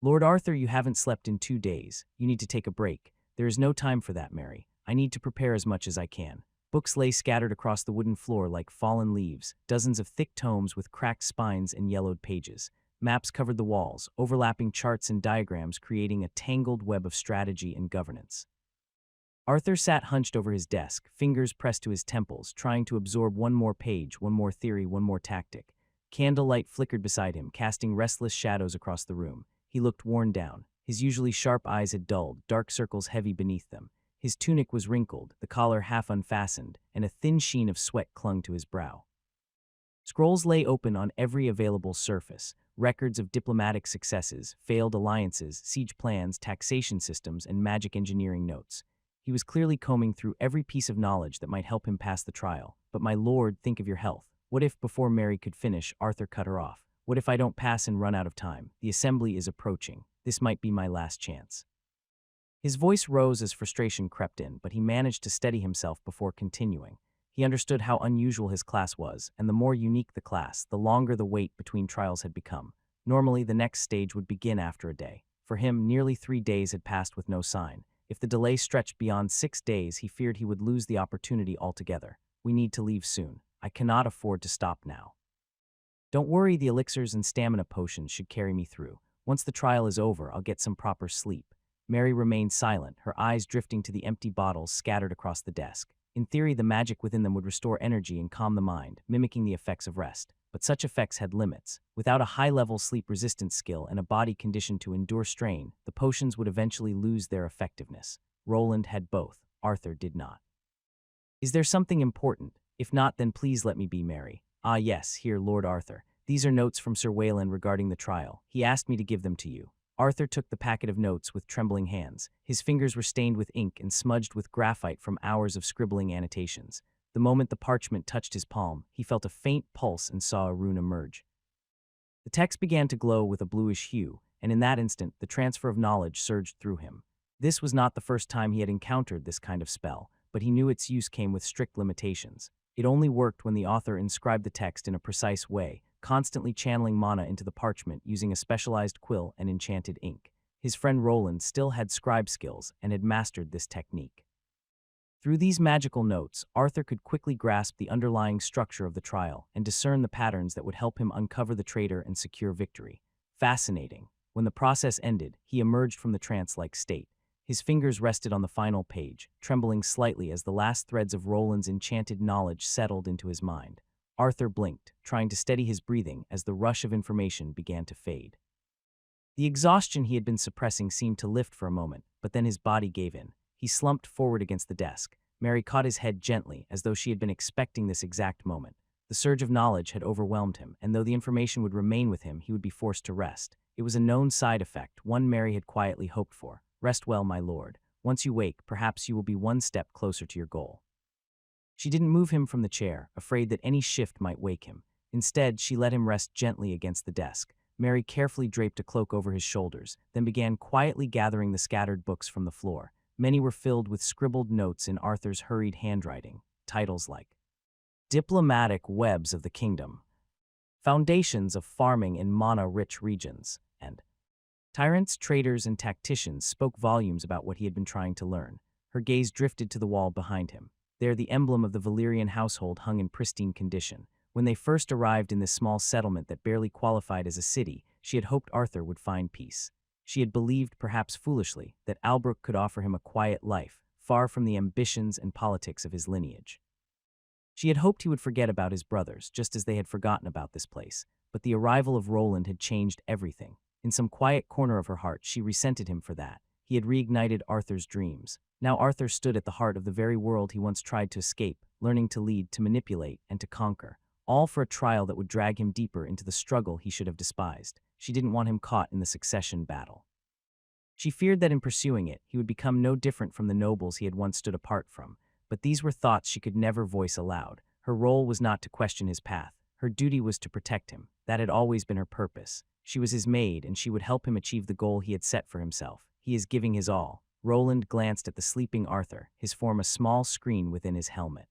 Lord Arthur, you haven't slept in 2 days. You need to take a break. There is no time for that, Mary. I need to prepare as much as I can. Books lay scattered across the wooden floor like fallen leaves, dozens of thick tomes with cracked spines and yellowed pages. Maps covered the walls, overlapping charts and diagrams creating a tangled web of strategy and governance. Arthur sat hunched over his desk, fingers pressed to his temples, trying to absorb one more page, one more theory, one more tactic. Candlelight flickered beside him, casting restless shadows across the room. He looked worn down. His usually sharp eyes had dulled, dark circles heavy beneath them. His tunic was wrinkled, the collar half unfastened, and a thin sheen of sweat clung to his brow. Scrolls lay open on every available surface, records of diplomatic successes, failed alliances, siege plans, taxation systems, and magic engineering notes. He was clearly combing through every piece of knowledge that might help him pass the trial. But my lord, think of your health. What if, before Mary could finish, Arthur cut her off? What if I don't pass and run out of time? The assembly is approaching. This might be my last chance. His voice rose as frustration crept in, but he managed to steady himself before continuing. He understood how unusual his class was, and the more unique the class, the longer the wait between trials had become. Normally, the next stage would begin after a day. For him, nearly 3 days had passed with no sign. If the delay stretched beyond 6 days, he feared he would lose the opportunity altogether. We need to leave soon. I cannot afford to stop now. Don't worry, the elixirs and stamina potions should carry me through. Once the trial is over, I'll get some proper sleep. Mary remained silent, her eyes drifting to the empty bottles scattered across the desk. In theory, the magic within them would restore energy and calm the mind, mimicking the effects of rest. But such effects had limits. Without a high-level sleep-resistance skill and a body conditioned to endure strain, the potions would eventually lose their effectiveness. Roland had both. Arthur did not. Is there something important? If not, then please let me be, Mary. Ah yes, here, Lord Arthur. These are notes from Sir Wayland regarding the trial. He asked me to give them to you. Arthur took the packet of notes with trembling hands. His fingers were stained with ink and smudged with graphite from hours of scribbling annotations. The moment the parchment touched his palm, he felt a faint pulse and saw a rune emerge. The text began to glow with a bluish hue, and in that instant, the transfer of knowledge surged through him. This was not the first time he had encountered this kind of spell, but he knew its use came with strict limitations. It only worked when the author inscribed the text in a precise way, constantly channeling mana into the parchment using a specialized quill and enchanted ink. His friend Roland still had scribe skills and had mastered this technique. Through these magical notes, Arthur could quickly grasp the underlying structure of the trial and discern the patterns that would help him uncover the traitor and secure victory. Fascinating. When the process ended, he emerged from the trance-like state. His fingers rested on the final page, trembling slightly as the last threads of Roland's enchanted knowledge settled into his mind. Arthur blinked, trying to steady his breathing as the rush of information began to fade. The exhaustion he had been suppressing seemed to lift for a moment, but then his body gave in. He slumped forward against the desk. Mary caught his head gently, as though she had been expecting this exact moment. The surge of knowledge had overwhelmed him, and though the information would remain with him, he would be forced to rest. It was a known side effect, one Mary had quietly hoped for. Rest well, my lord. Once you wake, perhaps you will be one step closer to your goal. She didn't move him from the chair, afraid that any shift might wake him. Instead, she let him rest gently against the desk. Mary carefully draped a cloak over his shoulders, then began quietly gathering the scattered books from the floor. Many were filled with scribbled notes in Arthur's hurried handwriting, titles like Diplomatic Webs of the Kingdom, Foundations of Farming in Mana-Rich Regions, and Tyrants, Traitors, and Tacticians spoke volumes about what he had been trying to learn. Her gaze drifted to the wall behind him. There, the emblem of the Valyrian household hung in pristine condition. When they first arrived in this small settlement that barely qualified as a city, she had hoped Arthur would find peace. She had believed, perhaps foolishly, that Albrook could offer him a quiet life, far from the ambitions and politics of his lineage. She had hoped he would forget about his brothers, just as they had forgotten about this place. But the arrival of Roland had changed everything. In some quiet corner of her heart, she resented him for that. He had reignited Arthur's dreams. Now Arthur stood at the heart of the very world he once tried to escape, learning to lead, to manipulate, and to conquer. All for a trial that would drag him deeper into the struggle he should have despised. She didn't want him caught in the succession battle. She feared that in pursuing it, he would become no different from the nobles he had once stood apart from. But these were thoughts she could never voice aloud. Her role was not to question his path. Her duty was to protect him. That had always been her purpose. She was his maid, and she would help him achieve the goal he had set for himself. He is giving his all. Roland glanced at the sleeping Arthur, his form a small screen within his helmet.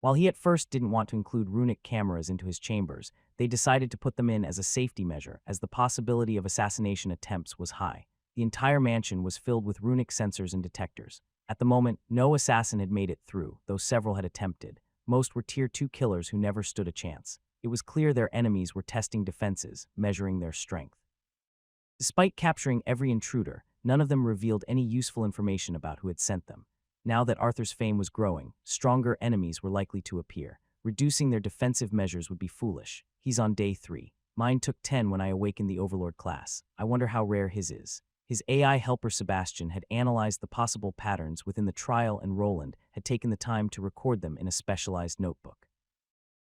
While he at first didn't want to include runic cameras into his chambers, they decided to put them in as a safety measure, as the possibility of assassination attempts was high. The entire mansion was filled with runic sensors and detectors. At the moment, no assassin had made it through, though several had attempted. Most were Tier 2 killers who never stood a chance. It was clear their enemies were testing defenses, measuring their strength. Despite capturing every intruder, none of them revealed any useful information about who had sent them. Now that Arthur's fame was growing, stronger enemies were likely to appear. Reducing their defensive measures would be foolish. He's on day 3. Mine took 10 when I awakened the Overlord class. I wonder how rare his is. His AI helper Sebastian had analyzed the possible patterns within the trial, and Roland had taken the time to record them in a specialized notebook.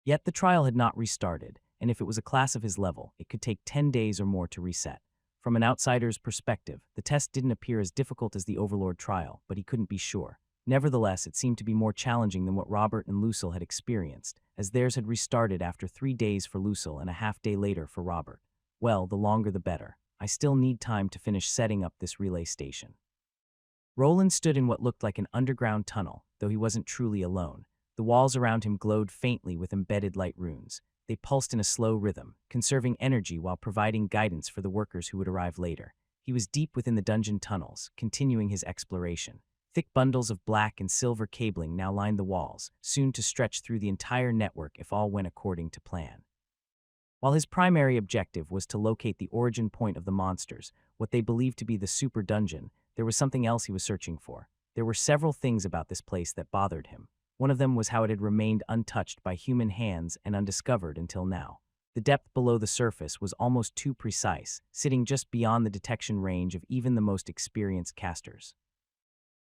Yet the trial had not restarted, and if it was a class of his level, it could take 10 days or more to reset. From an outsider's perspective, the test didn't appear as difficult as the Overlord trial, but he couldn't be sure. Nevertheless, it seemed to be more challenging than what Robert and Lucille had experienced, as theirs had restarted after 3 days for Lucille and a half day later for Robert. Well, the longer the better. I still need time to finish setting up this relay station. Roland stood in what looked like an underground tunnel, though he wasn't truly alone. The walls around him glowed faintly with embedded light runes. They pulsed in a slow rhythm, conserving energy while providing guidance for the workers who would arrive later. He was deep within the dungeon tunnels, continuing his exploration. Thick bundles of black and silver cabling now lined the walls, soon to stretch through the entire network if all went according to plan. While his primary objective was to locate the origin point of the monsters, what they believed to be the super dungeon, there was something else he was searching for. There were several things about this place that bothered him. One of them was how it had remained untouched by human hands and undiscovered until now. The depth below the surface was almost too precise, sitting just beyond the detection range of even the most experienced casters.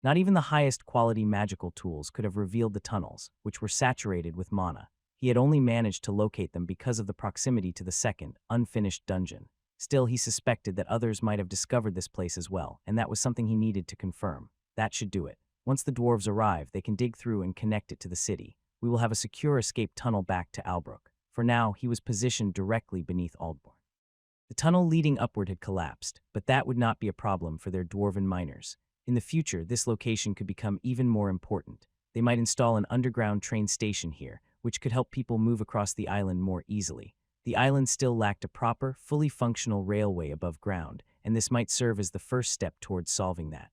Not even the highest quality magical tools could have revealed the tunnels, which were saturated with mana. He had only managed to locate them because of the proximity to the second, unfinished dungeon. Still, he suspected that others might have discovered this place as well, and that was something he needed to confirm. That should do it. Once the dwarves arrive, they can dig through and connect it to the city. We will have a secure escape tunnel back to Albrook. For now, he was positioned directly beneath Aldborn. The tunnel leading upward had collapsed, but that would not be a problem for their dwarven miners. In the future, this location could become even more important. They might install an underground train station here, which could help people move across the island more easily. The island still lacked a proper, fully functional railway above ground, and this might serve as the first step towards solving that.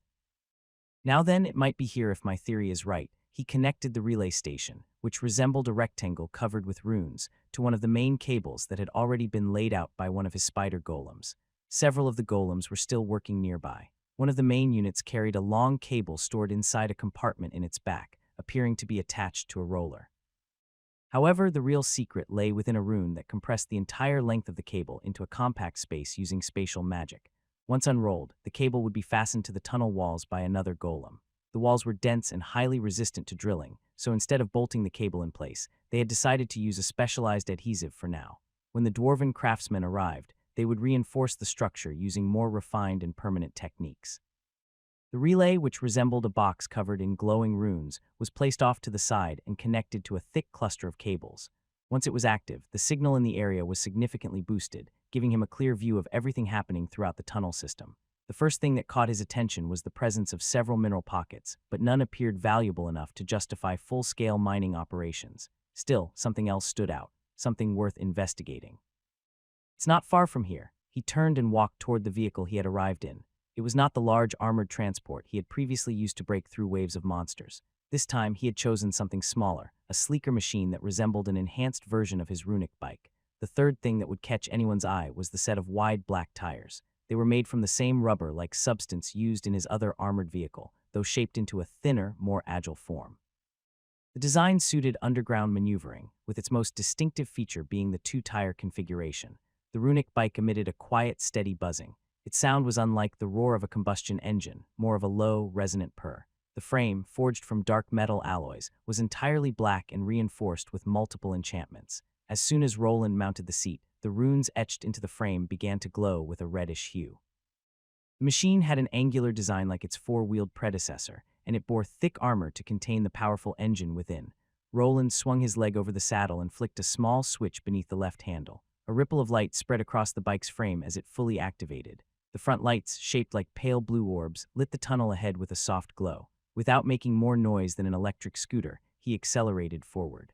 Now then, it might be here if my theory is right. He connected the relay station, which resembled a rectangle covered with runes, to one of the main cables that had already been laid out by one of his spider golems. Several of the golems were still working nearby. One of the main units carried a long cable stored inside a compartment in its back, appearing to be attached to a roller. However, the real secret lay within a rune that compressed the entire length of the cable into a compact space using spatial magic. Once unrolled, the cable would be fastened to the tunnel walls by another golem. The walls were dense and highly resistant to drilling, so instead of bolting the cable in place, they had decided to use a specialized adhesive for now. When the dwarven craftsmen arrived, they would reinforce the structure using more refined and permanent techniques. The relay, which resembled a box covered in glowing runes, was placed off to the side and connected to a thick cluster of cables. Once it was active, the signal in the area was significantly boosted, giving him a clear view of everything happening throughout the tunnel system. The first thing that caught his attention was the presence of several mineral pockets, but none appeared valuable enough to justify full-scale mining operations. Still, something else stood out, something worth investigating. It's not far from here. He turned and walked toward the vehicle he had arrived in. It was not the large armored transport he had previously used to break through waves of monsters. This time, he had chosen something smaller, a sleeker machine that resembled an enhanced version of his runic bike. The third thing that would catch anyone's eye was the set of wide black tires. They were made from the same rubber-like substance used in his other armored vehicle, though shaped into a thinner, more agile form. The design suited underground maneuvering, with its most distinctive feature being the two-tire configuration. The runic bike emitted a quiet, steady buzzing. Its sound was unlike the roar of a combustion engine, more of a low, resonant purr. The frame, forged from dark metal alloys, was entirely black and reinforced with multiple enchantments. As soon as Roland mounted the seat, the runes etched into the frame began to glow with a reddish hue. The machine had an angular design like its four-wheeled predecessor, and it bore thick armor to contain the powerful engine within. Roland swung his leg over the saddle and flicked a small switch beneath the left handle. A ripple of light spread across the bike's frame as it fully activated. The front lights, shaped like pale blue orbs, lit the tunnel ahead with a soft glow. Without making more noise than an electric scooter, he accelerated forward.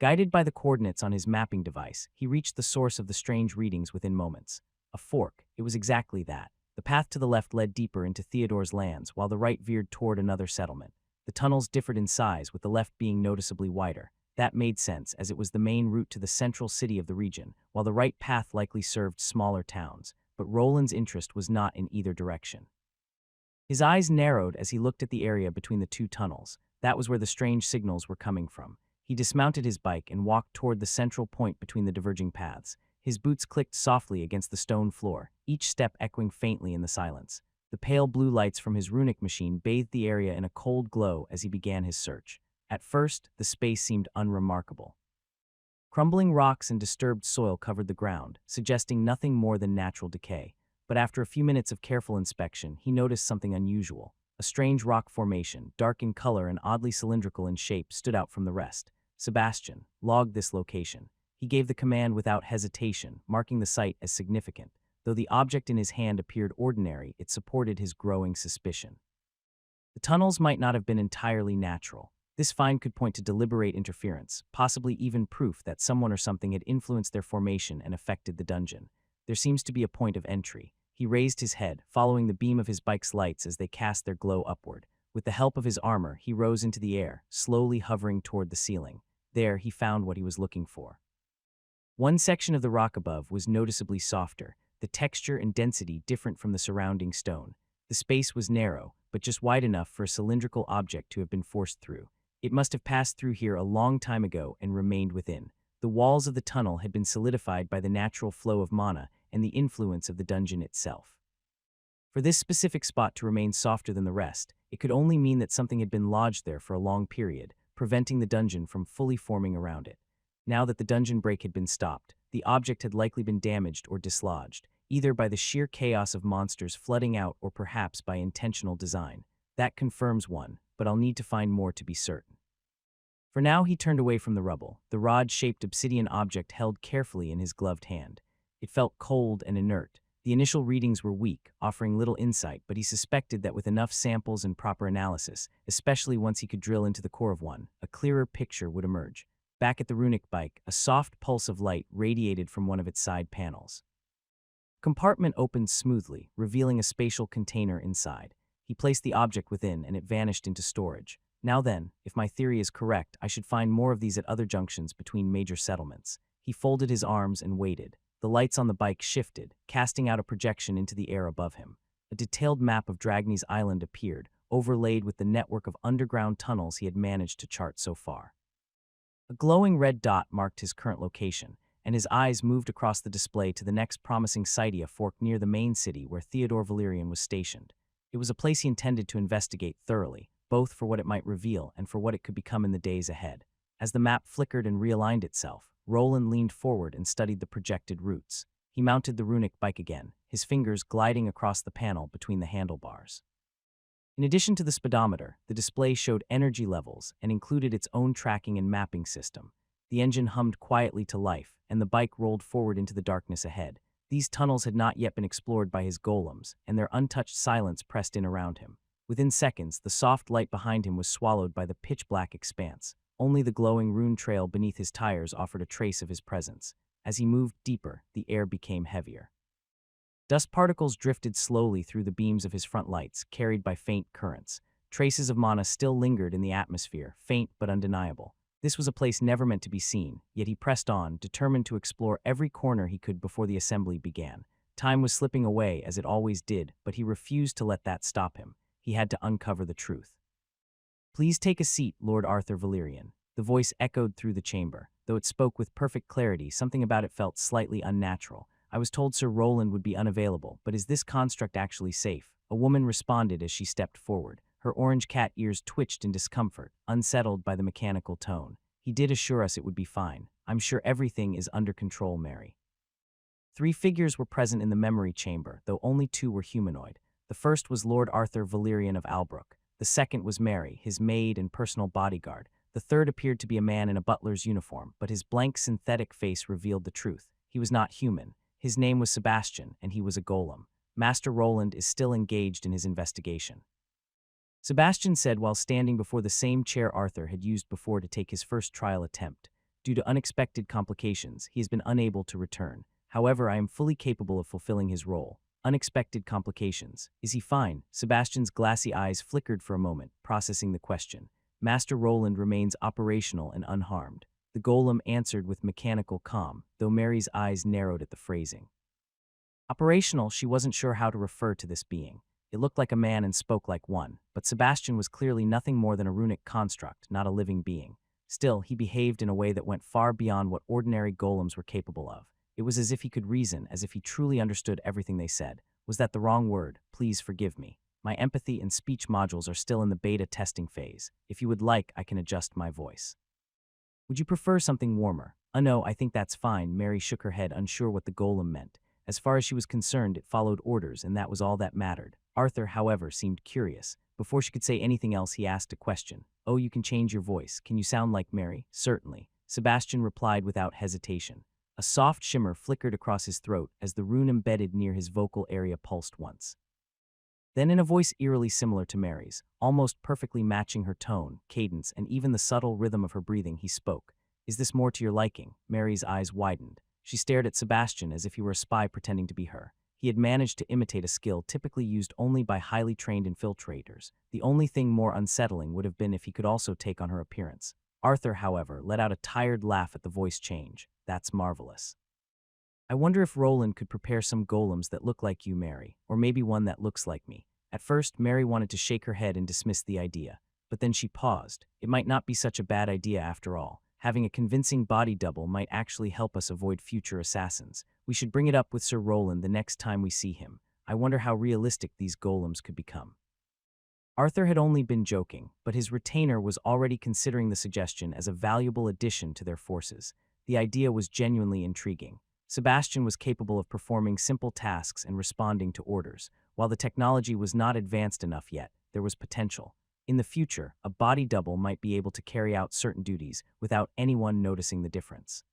Guided by the coordinates on his mapping device, he reached the source of the strange readings within moments. A fork, it was exactly that. The path to the left led deeper into Theodore's lands, while the right veered toward another settlement. The tunnels differed in size, with the left being noticeably wider. That made sense, as it was the main route to the central city of the region, while the right path likely served smaller towns. But Roland's interest was not in either direction. His eyes narrowed as he looked at the area between the two tunnels. That was where the strange signals were coming from. He dismounted his bike and walked toward the central point between the diverging paths. His boots clicked softly against the stone floor, each step echoing faintly in the silence. The pale blue lights from his runic machine bathed the area in a cold glow as he began his search. At first, the space seemed unremarkable. Crumbling rocks and disturbed soil covered the ground, suggesting nothing more than natural decay. But after a few minutes of careful inspection, he noticed something unusual. A strange rock formation, dark in color and oddly cylindrical in shape, stood out from the rest. Sebastian logged this location. He gave the command without hesitation, marking the site as significant. Though the object in his hand appeared ordinary, it supported his growing suspicion. The tunnels might not have been entirely natural. This find could point to deliberate interference, possibly even proof that someone or something had influenced their formation and affected the dungeon. There seems to be a point of entry. He raised his head, following the beam of his bike's lights as they cast their glow upward. With the help of his armor, he rose into the air, slowly hovering toward the ceiling. There, he found what he was looking for. One section of the rock above was noticeably softer, the texture and density different from the surrounding stone. The space was narrow, but just wide enough for a cylindrical object to have been forced through. It must have passed through here a long time ago and remained within. The walls of the tunnel had been solidified by the natural flow of mana and the influence of the dungeon itself. For this specific spot to remain softer than the rest, it could only mean that something had been lodged there for a long period, preventing the dungeon from fully forming around it. Now that the dungeon break had been stopped, the object had likely been damaged or dislodged, either by the sheer chaos of monsters flooding out or perhaps by intentional design. That confirms one, but I'll need to find more to be certain. For now, he turned away from the rubble, the rod-shaped obsidian object held carefully in his gloved hand. It felt cold and inert. The initial readings were weak, offering little insight, but he suspected that with enough samples and proper analysis, especially once he could drill into the core of one, a clearer picture would emerge. Back at the runic bike, a soft pulse of light radiated from one of its side panels. The compartment opened smoothly, revealing a spatial container inside. He placed the object within, and it vanished into storage. Now then, if my theory is correct, I should find more of these at other junctions between major settlements. He folded his arms and waited. The lights on the bike shifted, casting out a projection into the air above him. A detailed map of Dragny's island appeared, overlaid with the network of underground tunnels he had managed to chart so far. A glowing red dot marked his current location, and his eyes moved across the display to the next promising site, a fork near the main city where Theodore Valerian was stationed. It was a place he intended to investigate thoroughly, both for what it might reveal and for what it could become in the days ahead. As the map flickered and realigned itself, Roland leaned forward and studied the projected routes. He mounted the runic bike again, his fingers gliding across the panel between the handlebars. In addition to the speedometer, the display showed energy levels and included its own tracking and mapping system. The engine hummed quietly to life, and the bike rolled forward into the darkness ahead. These tunnels had not yet been explored by his golems, and their untouched silence pressed in around him. Within seconds, the soft light behind him was swallowed by the pitch-black expanse. Only the glowing rune trail beneath his tires offered a trace of his presence. As he moved deeper, the air became heavier. Dust particles drifted slowly through the beams of his front lights, carried by faint currents. Traces of mana still lingered in the atmosphere, faint but undeniable. This was a place never meant to be seen, yet he pressed on, determined to explore every corner he could before the assembly began. Time was slipping away, as it always did, but he refused to let that stop him. He had to uncover the truth. "Please take a seat, Lord Arthur Valerian." The voice echoed through the chamber. Though it spoke with perfect clarity, something about it felt slightly unnatural. "I was told Sir Roland would be unavailable, but is this construct actually safe?" A woman responded as she stepped forward. Her orange cat ears twitched in discomfort, unsettled by the mechanical tone. "He did assure us it would be fine. I'm sure everything is under control, Mary." 3 figures were present in the memory chamber, though only 2 were humanoid. The first was Lord Arthur Valerian of Albrook. The second was Mary, his maid and personal bodyguard. The third appeared to be a man in a butler's uniform, but his blank synthetic face revealed the truth. He was not human. His name was Sebastian, and he was a golem. Master Roland is still engaged in his investigation. Sebastian said while standing before the same chair Arthur had used before to take his first trial attempt. "Due to unexpected complications, he has been unable to return. However, I am fully capable of fulfilling his role. Unexpected complications. Is he fine? Sebastian's glassy eyes flickered for a moment, processing the question. Master Roland remains operational and unharmed. The golem answered with mechanical calm, though Mary's eyes narrowed at the phrasing. Operational, she wasn't sure how to refer to this being. It looked like a man and spoke like one, but Sebastian was clearly nothing more than a runic construct, not a living being. Still, he behaved in a way that went far beyond what ordinary golems were capable of. It was as if he could reason, as if he truly understood everything they said. Was that the wrong word? Please forgive me. My empathy and speech modules are still in the beta testing phase. If you would like, I can adjust my voice. Would you prefer something warmer? No, I think that's fine. Mary shook her head, unsure what the golem meant. As far as she was concerned, it followed orders, and that was all that mattered. Arthur, however, seemed curious. Before she could say anything else, he asked a question. Oh, you can change your voice. Can you sound like Mary? Certainly. Sebastian replied without hesitation. A soft shimmer flickered across his throat as the rune embedded near his vocal area pulsed once. Then in a voice eerily similar to Mary's, almost perfectly matching her tone, cadence, and even the subtle rhythm of her breathing, he spoke. Is this more to your liking? Mary's eyes widened. She stared at Sebastian as if he were a spy pretending to be her. He had managed to imitate a skill typically used only by highly trained infiltrators. The only thing more unsettling would have been if he could also take on her appearance. Arthur, however, let out a tired laugh at the voice change. That's marvelous. I wonder if Roland could prepare some golems that look like you, Mary, or maybe one that looks like me. At first, Mary wanted to shake her head and dismiss the idea, but then she paused. It might not be such a bad idea after all. Having a convincing body double might actually help us avoid future assassins. We should bring it up with Sir Roland the next time we see him. I wonder how realistic these golems could become. Arthur had only been joking, but his retainer was already considering the suggestion as a valuable addition to their forces. The idea was genuinely intriguing. Sebastian was capable of performing simple tasks and responding to orders. While the technology was not advanced enough yet, there was potential. In the future, a body double might be able to carry out certain duties without anyone noticing the difference.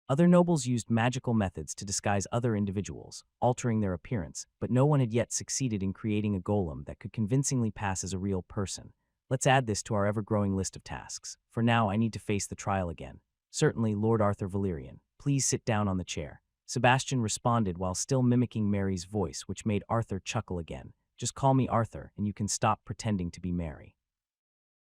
Other nobles used magical methods to disguise other individuals, altering their appearance, but no one had yet succeeded in creating a golem that could convincingly pass as a real person. Let's add this to our ever-growing list of tasks. For now, I need to face the trial again. Certainly, Lord Arthur Valerian. Please sit down on the chair. Sebastian responded while still mimicking Mary's voice, which made Arthur chuckle again. Just call me Arthur, and you can stop pretending to be Mary.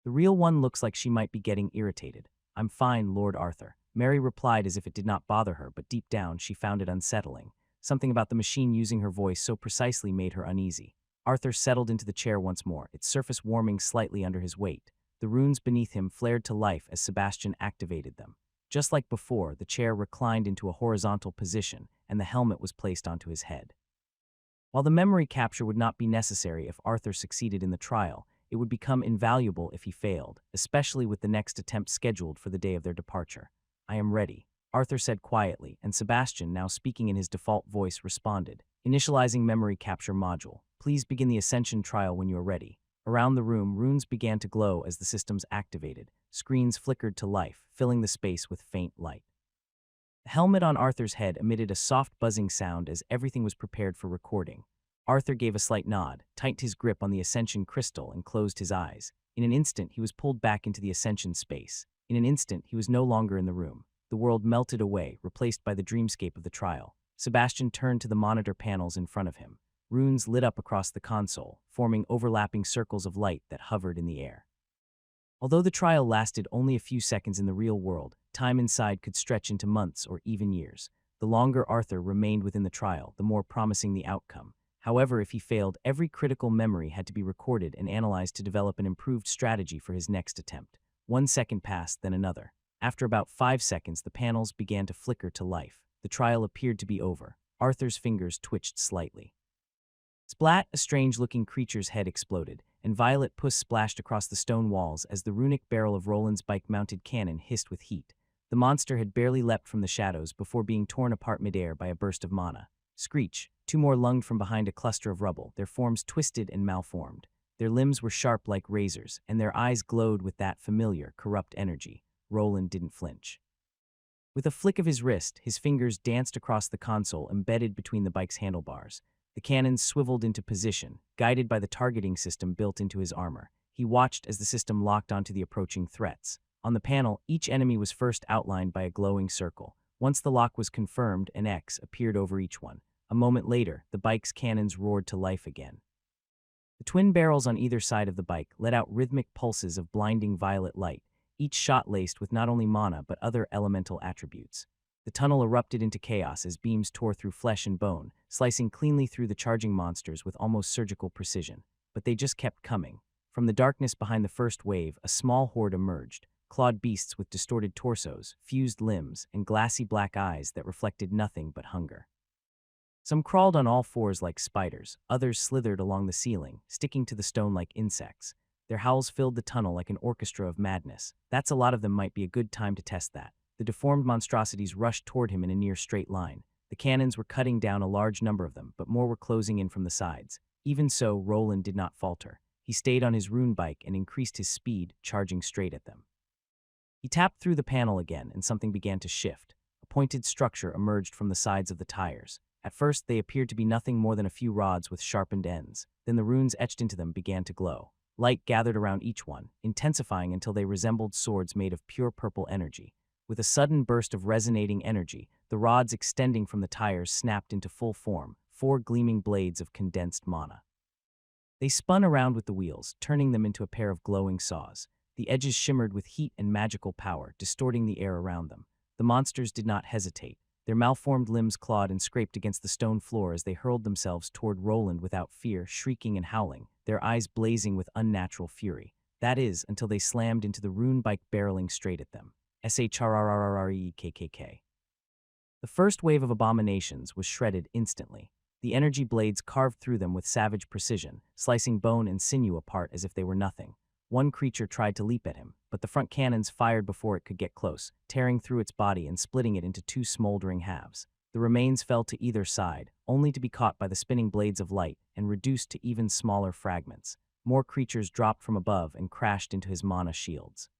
The real one looks like she might be getting irritated. I'm fine, Lord Arthur. Mary replied as if it did not bother her, but deep down she found it unsettling. Something about the machine using her voice so precisely made her uneasy. Arthur settled into the chair once more, its surface warming slightly under his weight. The runes beneath him flared to life as Sebastian activated them. Just like before, the chair reclined into a horizontal position, and the helmet was placed onto his head. While the memory capture would not be necessary if Arthur succeeded in the trial, it would become invaluable if he failed, especially with the next attempt scheduled for the day of their departure. I am ready, Arthur said quietly, and Sebastian, now speaking in his default voice, responded. Initializing memory capture module. Please begin the ascension trial when you are ready. Around the room, runes began to glow as the systems activated. Screens flickered to life, filling the space with faint light. The helmet on Arthur's head emitted a soft buzzing sound as everything was prepared for recording. Arthur gave a slight nod, tightened his grip on the ascension crystal, and closed his eyes. In an instant, he was pulled back into the ascension space. In an instant, he was no longer in the room. The world melted away, replaced by the dreamscape of the trial. Sebastian turned to the monitor panels in front of him. Runes lit up across the console, forming overlapping circles of light that hovered in the air. Although the trial lasted only a few seconds in the real world, time inside could stretch into months or even years. The longer Arthur remained within the trial, the more promising the outcome. However, if he failed, every critical memory had to be recorded and analyzed to develop an improved strategy for his next attempt. 1 second passed, then another. After about 5 seconds, the panels began to flicker to life. The trial appeared to be over. Arthur's fingers twitched slightly. Splat! A strange-looking creature's head exploded, and violet pus splashed across the stone walls as the runic barrel of Roland's bike-mounted cannon hissed with heat. The monster had barely leapt from the shadows before being torn apart midair by a burst of mana. Screech! 2 more lunged from behind a cluster of rubble, their forms twisted and malformed. Their limbs were sharp like razors, and their eyes glowed with that familiar, corrupt energy. Roland didn't flinch. With a flick of his wrist, his fingers danced across the console embedded between the bike's handlebars. The cannons swiveled into position, guided by the targeting system built into his armor. He watched as the system locked onto the approaching threats. On the panel, each enemy was first outlined by a glowing circle. Once the lock was confirmed, an X appeared over each one. A moment later, the bike's cannons roared to life again. The twin barrels on either side of the bike let out rhythmic pulses of blinding violet light, each shot laced with not only mana but other elemental attributes. The tunnel erupted into chaos as beams tore through flesh and bone, slicing cleanly through the charging monsters with almost surgical precision. But they just kept coming. From the darkness behind the first wave, a small horde emerged, clawed beasts with distorted torsos, fused limbs, and glassy black eyes that reflected nothing but hunger. Some crawled on all fours like spiders, others slithered along the ceiling, sticking to the stone like insects. Their howls filled the tunnel like an orchestra of madness. That's a lot of them might be a good time to test that. The deformed monstrosities rushed toward him in a near straight line. The cannons were cutting down a large number of them, but more were closing in from the sides. Even so, Roland did not falter. He stayed on his rune bike and increased his speed, charging straight at them. He tapped through the panel again, and something began to shift. A pointed structure emerged from the sides of the tires. At first, they appeared to be nothing more than a few rods with sharpened ends. Then the runes etched into them began to glow. Light gathered around each one, intensifying until they resembled swords made of pure purple energy. With a sudden burst of resonating energy, the rods extending from the tires snapped into full form, 4 gleaming blades of condensed mana. They spun around with the wheels, turning them into a pair of glowing saws. The edges shimmered with heat and magical power, distorting the air around them. The monsters did not hesitate. Their malformed limbs clawed and scraped against the stone floor as they hurled themselves toward Roland without fear, shrieking and howling, their eyes blazing with unnatural fury. That is, until they slammed into the rune bike barreling straight at them. SHRRRREKKK. The first wave of abominations was shredded instantly. The energy blades carved through them with savage precision, slicing bone and sinew apart as if they were nothing. One creature tried to leap at him, but the front cannons fired before it could get close, tearing through its body and splitting it into 2 smoldering halves. The remains fell to either side, only to be caught by the spinning blades of light and reduced to even smaller fragments. More creatures dropped from above and crashed into his mana shields.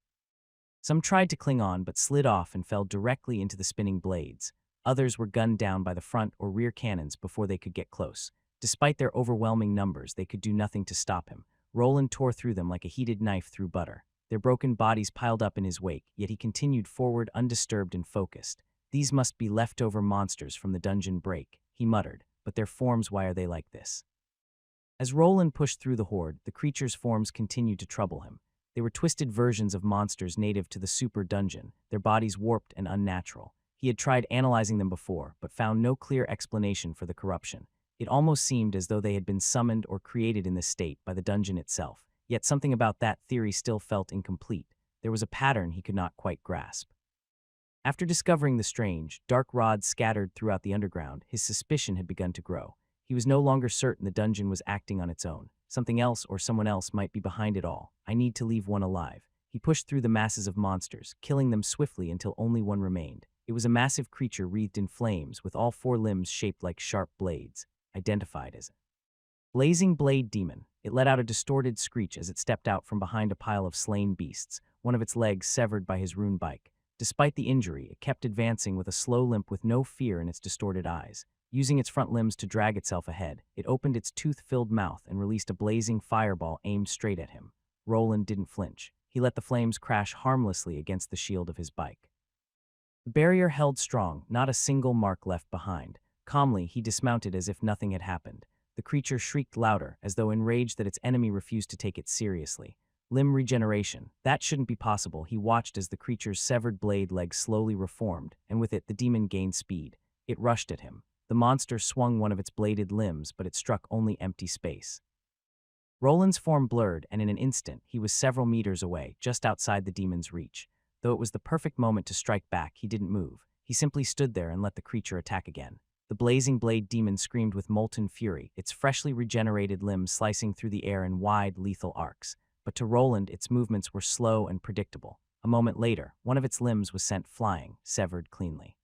Some tried to cling on but slid off and fell directly into the spinning blades. Others were gunned down by the front or rear cannons before they could get close. Despite their overwhelming numbers, they could do nothing to stop him. Roland tore through them like a heated knife through butter. Their broken bodies piled up in his wake, yet he continued forward undisturbed and focused. These must be leftover monsters from the dungeon break, he muttered, but their forms, why are they like this? As Roland pushed through the horde, the creatures' forms continued to trouble him. They were twisted versions of monsters native to the super dungeon, their bodies warped and unnatural. He had tried analyzing them before, but found no clear explanation for the corruption. It almost seemed as though they had been summoned or created in this state by the dungeon itself. Yet something about that theory still felt incomplete. There was a pattern he could not quite grasp. After discovering the strange, dark rods scattered throughout the underground, his suspicion had begun to grow. He was no longer certain the dungeon was acting on its own. Something else or someone else might be behind it all. I need to leave one alive. He pushed through the masses of monsters, killing them swiftly until only one remained. It was a massive creature wreathed in flames, with all 4 limbs shaped like sharp blades, identified as a blazing blade demon. It let out a distorted screech as it stepped out from behind a pile of slain beasts, one of its legs severed by his rune bike. Despite the injury, it kept advancing with a slow limp with no fear in its distorted eyes. Using its front limbs to drag itself ahead, it opened its tooth-filled mouth and released a blazing fireball aimed straight at him. Roland didn't flinch. He let the flames crash harmlessly against the shield of his bike. The barrier held strong, not a single mark left behind. Calmly, he dismounted as if nothing had happened. The creature shrieked louder, as though enraged that its enemy refused to take it seriously. Limb regeneration. That shouldn't be possible. He watched as the creature's severed blade leg slowly reformed, and with it the demon gained speed. It rushed at him. The monster swung one of its bladed limbs, but it struck only empty space. Roland's form blurred, and in an instant, he was several meters away, just outside the demon's reach. Though it was the perfect moment to strike back, he didn't move. He simply stood there and let the creature attack again. The blazing blade demon screamed with molten fury, its freshly regenerated limbs slicing through the air in wide, lethal arcs. But to Roland, its movements were slow and predictable. A moment later, one of its limbs was sent flying, severed cleanly.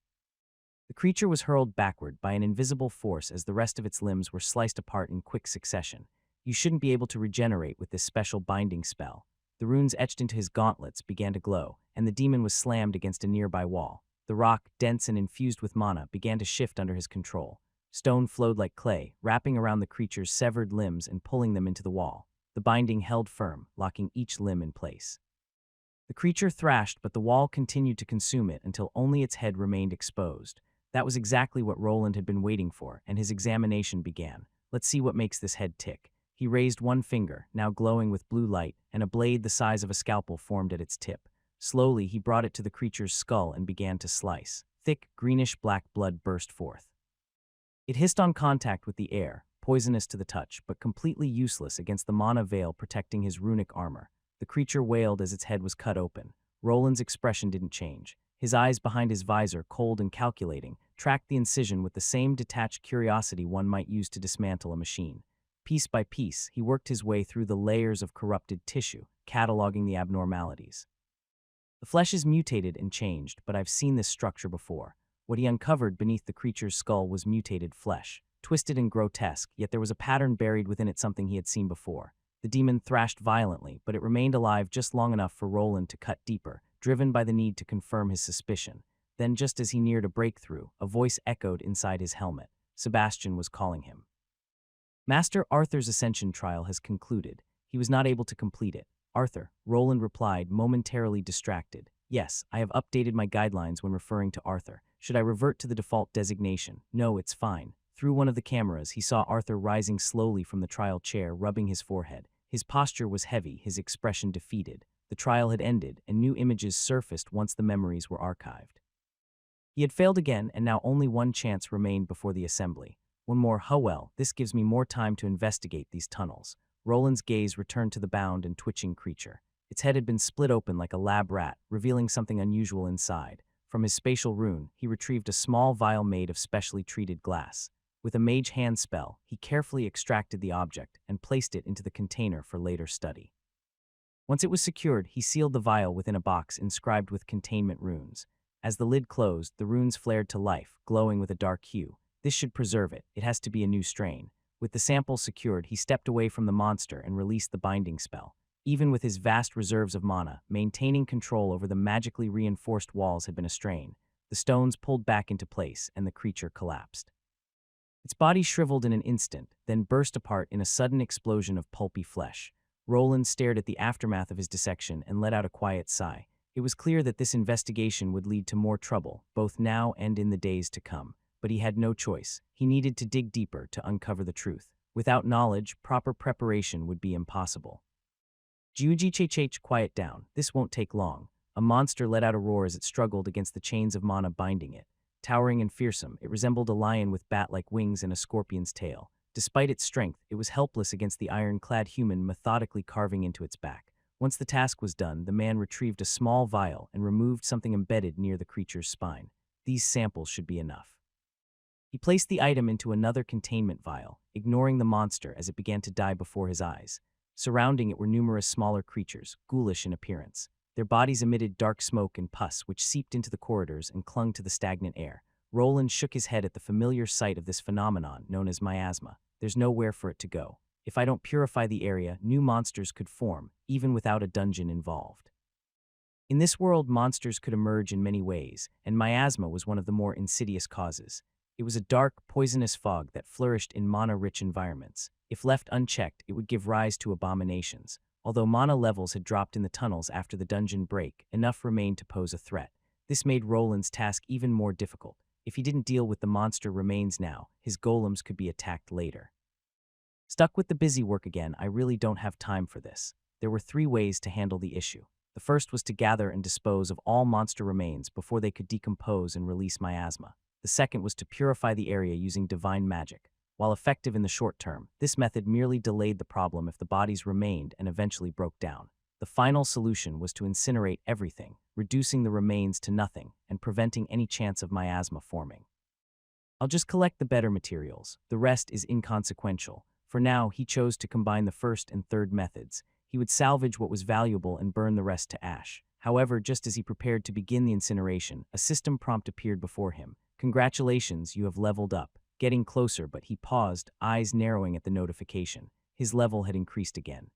The creature was hurled backward by an invisible force as the rest of its limbs were sliced apart in quick succession. You shouldn't be able to regenerate with this special binding spell. The runes etched into his gauntlets began to glow, and the demon was slammed against a nearby wall. The rock, dense and infused with mana, began to shift under his control. Stone flowed like clay, wrapping around the creature's severed limbs and pulling them into the wall. The binding held firm, locking each limb in place. The creature thrashed, but the wall continued to consume it until only its head remained exposed. That was exactly what Roland had been waiting for, and his examination began. Let's see what makes this head tick. He raised one finger, now glowing with blue light, and a blade the size of a scalpel formed at its tip. Slowly, he brought it to the creature's skull and began to slice. Thick, greenish-black blood burst forth. It hissed on contact with the air, poisonous to the touch, but completely useless against the mana veil protecting his runic armor. The creature wailed as its head was cut open. Roland's expression didn't change. His eyes behind his visor, cold and calculating, tracked the incision with the same detached curiosity one might use to dismantle a machine. Piece by piece, he worked his way through the layers of corrupted tissue, cataloging the abnormalities. The flesh is mutated and changed, but I've seen this structure before. What he uncovered beneath the creature's skull was mutated flesh, twisted and grotesque, yet there was a pattern buried within it, something he had seen before. The demon thrashed violently, but it remained alive just long enough for Roland to cut deeper, driven by the need to confirm his suspicion. Then, just as he neared a breakthrough, a voice echoed inside his helmet. Sebastian was calling him. Master Arthur's ascension trial has concluded. He was not able to complete it. Arthur, Roland replied, momentarily distracted. Yes, I have updated my guidelines when referring to Arthur. Should I revert to the default designation? No, it's fine. Through one of the cameras, he saw Arthur rising slowly from the trial chair, rubbing his forehead. His posture was heavy, his expression defeated. The trial had ended, and new images surfaced once the memories were archived. He had failed again, and now only one chance remained before the assembly. One more, well, this gives me more time to investigate these tunnels. Roland's gaze returned to the bound and twitching creature. Its head had been split open like a lab rat, revealing something unusual inside. From his spatial rune, he retrieved a small vial made of specially treated glass. With a mage hand spell, he carefully extracted the object and placed it into the container for later study. Once it was secured, he sealed the vial within a box inscribed with containment runes. As the lid closed, the runes flared to life, glowing with a dark hue. This should preserve it. It has to be a new strain. With the sample secured, he stepped away from the monster and released the binding spell. Even with his vast reserves of mana, maintaining control over the magically reinforced walls had been a strain. The stones pulled back into place, and the creature collapsed. Its body shriveled in an instant, then burst apart in a sudden explosion of pulpy flesh. Roland stared at the aftermath of his dissection and let out a quiet sigh. It was clear that this investigation would lead to more trouble, both now and in the days to come. But he had no choice. He needed to dig deeper to uncover the truth. Without knowledge, proper preparation would be impossible. Jiuji-chech, quiet down. This won't take long. A monster let out a roar as it struggled against the chains of mana binding it. Towering and fearsome, it resembled a lion with bat-like wings and a scorpion's tail. Despite its strength, it was helpless against the iron-clad human methodically carving into its back. Once the task was done, the man retrieved a small vial and removed something embedded near the creature's spine. These samples should be enough. He placed the item into another containment vial, ignoring the monster as it began to die before his eyes. Surrounding it were numerous smaller creatures, ghoulish in appearance. Their bodies emitted dark smoke and pus, which seeped into the corridors and clung to the stagnant air. Roland shook his head at the familiar sight of this phenomenon known as miasma. There's nowhere for it to go. If I don't purify the area, new monsters could form, even without a dungeon involved. In this world, monsters could emerge in many ways, and miasma was one of the more insidious causes. It was a dark, poisonous fog that flourished in mana-rich environments. If left unchecked, it would give rise to abominations. Although mana levels had dropped in the tunnels after the dungeon break, enough remained to pose a threat. This made Roland's task even more difficult. If he didn't deal with the monster remains now, his golems could be attacked later. Stuck with the busy work again, I really don't have time for this. There were 3 ways to handle the issue. The first was to gather and dispose of all monster remains before they could decompose and release miasma. The second was to purify the area using divine magic. While effective in the short term, this method merely delayed the problem if the bodies remained and eventually broke down. The final solution was to incinerate everything, reducing the remains to nothing and preventing any chance of miasma forming. I'll just collect the better materials. The rest is inconsequential. For now, he chose to combine the first and third methods. He would salvage what was valuable and burn the rest to ash. However, just as he prepared to begin the incineration, a system prompt appeared before him. Congratulations, you have leveled up. Getting closer, but he paused, eyes narrowing at the notification. His level had increased again.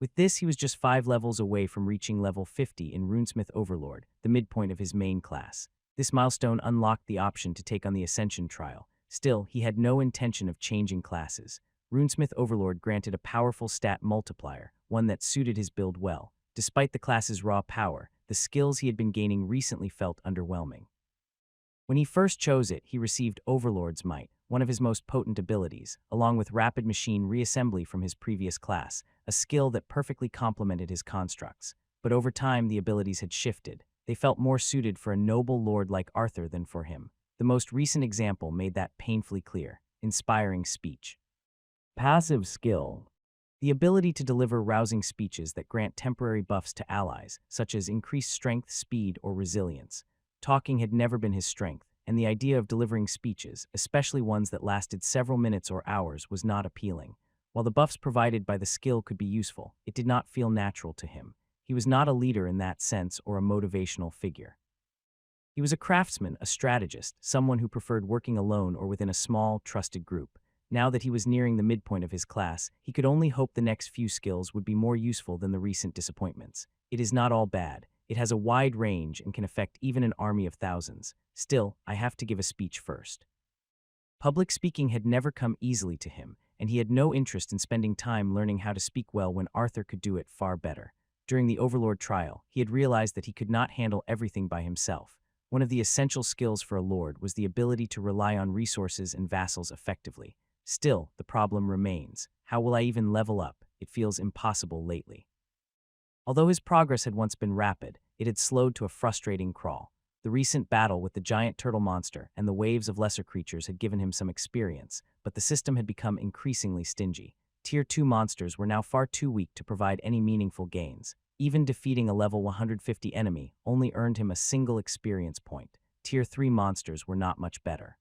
With this, he was just 5 levels away from reaching level 50 in Runesmith Overlord, the midpoint of his main class. This milestone unlocked the option to take on the Ascension trial. Still, he had no intention of changing classes. Runesmith Overlord granted a powerful stat multiplier, one that suited his build well. Despite the class's raw power, the skills he had been gaining recently felt underwhelming. When he first chose it, he received Overlord's Might, one of his most potent abilities, along with rapid machine reassembly from his previous class, a skill that perfectly complemented his constructs. But over time, the abilities had shifted. They felt more suited for a noble lord like Arthur than for him. The most recent example made that painfully clear: inspiring speech. Passive skill. The ability to deliver rousing speeches that grant temporary buffs to allies, such as increased strength, speed, or resilience. Talking had never been his strength, and the idea of delivering speeches, especially ones that lasted several minutes or hours, was not appealing. While the buffs provided by the skill could be useful, it did not feel natural to him. He was not a leader in that sense or a motivational figure. He was a craftsman, a strategist, someone who preferred working alone or within a small, trusted group. Now that he was nearing the midpoint of his class, he could only hope the next few skills would be more useful than the recent disappointments. It is not all bad. It has a wide range and can affect even an army of thousands. Still, I have to give a speech first. Public speaking had never come easily to him, and he had no interest in spending time learning how to speak well when Arthur could do it far better. During the Overlord trial, he had realized that he could not handle everything by himself. One of the essential skills for a lord was the ability to rely on resources and vassals effectively. Still, the problem remains. How will I even level up? It feels impossible lately. Although his progress had once been rapid, it had slowed to a frustrating crawl. The recent battle with the giant turtle monster and the waves of lesser creatures had given him some experience, but the system had become increasingly stingy. Tier 2 monsters were now far too weak to provide any meaningful gains. Even defeating a level 150 enemy only earned him a single experience point. Tier 3 monsters were not much better.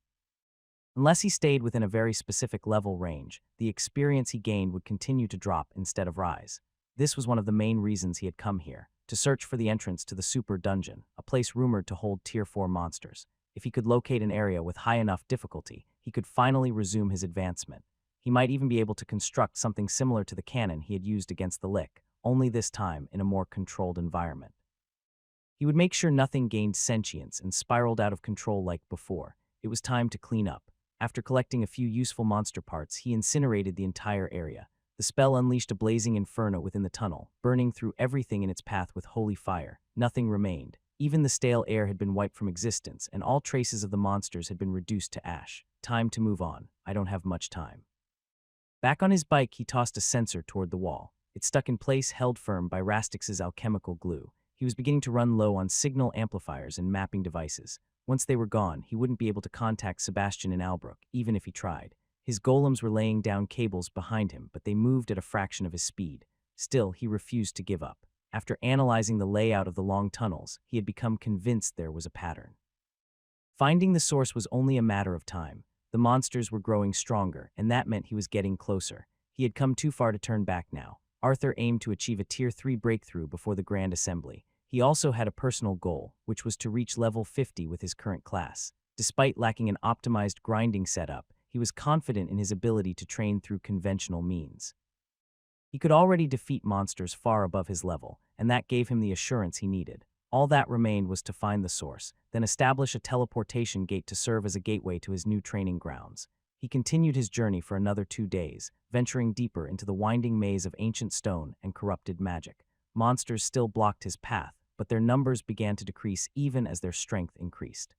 Unless he stayed within a very specific level range, the experience he gained would continue to drop instead of rise. This was one of the main reasons he had come here, to search for the entrance to the Super Dungeon, a place rumored to hold Tier 4 monsters. If he could locate an area with high enough difficulty, he could finally resume his advancement. He might even be able to construct something similar to the cannon he had used against the Lick, only this time in a more controlled environment. He would make sure nothing gained sentience and spiraled out of control like before. It was time to clean up. After collecting a few useful monster parts, he incinerated the entire area. The spell unleashed a blazing inferno within the tunnel, burning through everything in its path with holy fire. Nothing remained. Even the stale air had been wiped from existence, and all traces of the monsters had been reduced to ash. Time to move on. I don't have much time. Back on his bike, he tossed a sensor toward the wall. It stuck in place, held firm by Rastix's alchemical glue. He was beginning to run low on signal amplifiers and mapping devices. Once they were gone, he wouldn't be able to contact Sebastian and Albrook, even if he tried. His golems were laying down cables behind him, but they moved at a fraction of his speed. Still, he refused to give up. After analyzing the layout of the long tunnels, he had become convinced there was a pattern. Finding the source was only a matter of time. The monsters were growing stronger, and that meant he was getting closer. He had come too far to turn back now. Arthur aimed to achieve a Tier 3 breakthrough before the Grand Assembly. He also had a personal goal, which was to reach level 50 with his current class. Despite lacking an optimized grinding setup, he was confident in his ability to train through conventional means. He could already defeat monsters far above his level, and that gave him the assurance he needed. All that remained was to find the source, then establish a teleportation gate to serve as a gateway to his new training grounds. He continued his journey for another 2 days, venturing deeper into the winding maze of ancient stone and corrupted magic. Monsters still blocked his path, but their numbers began to decrease even as their strength increased.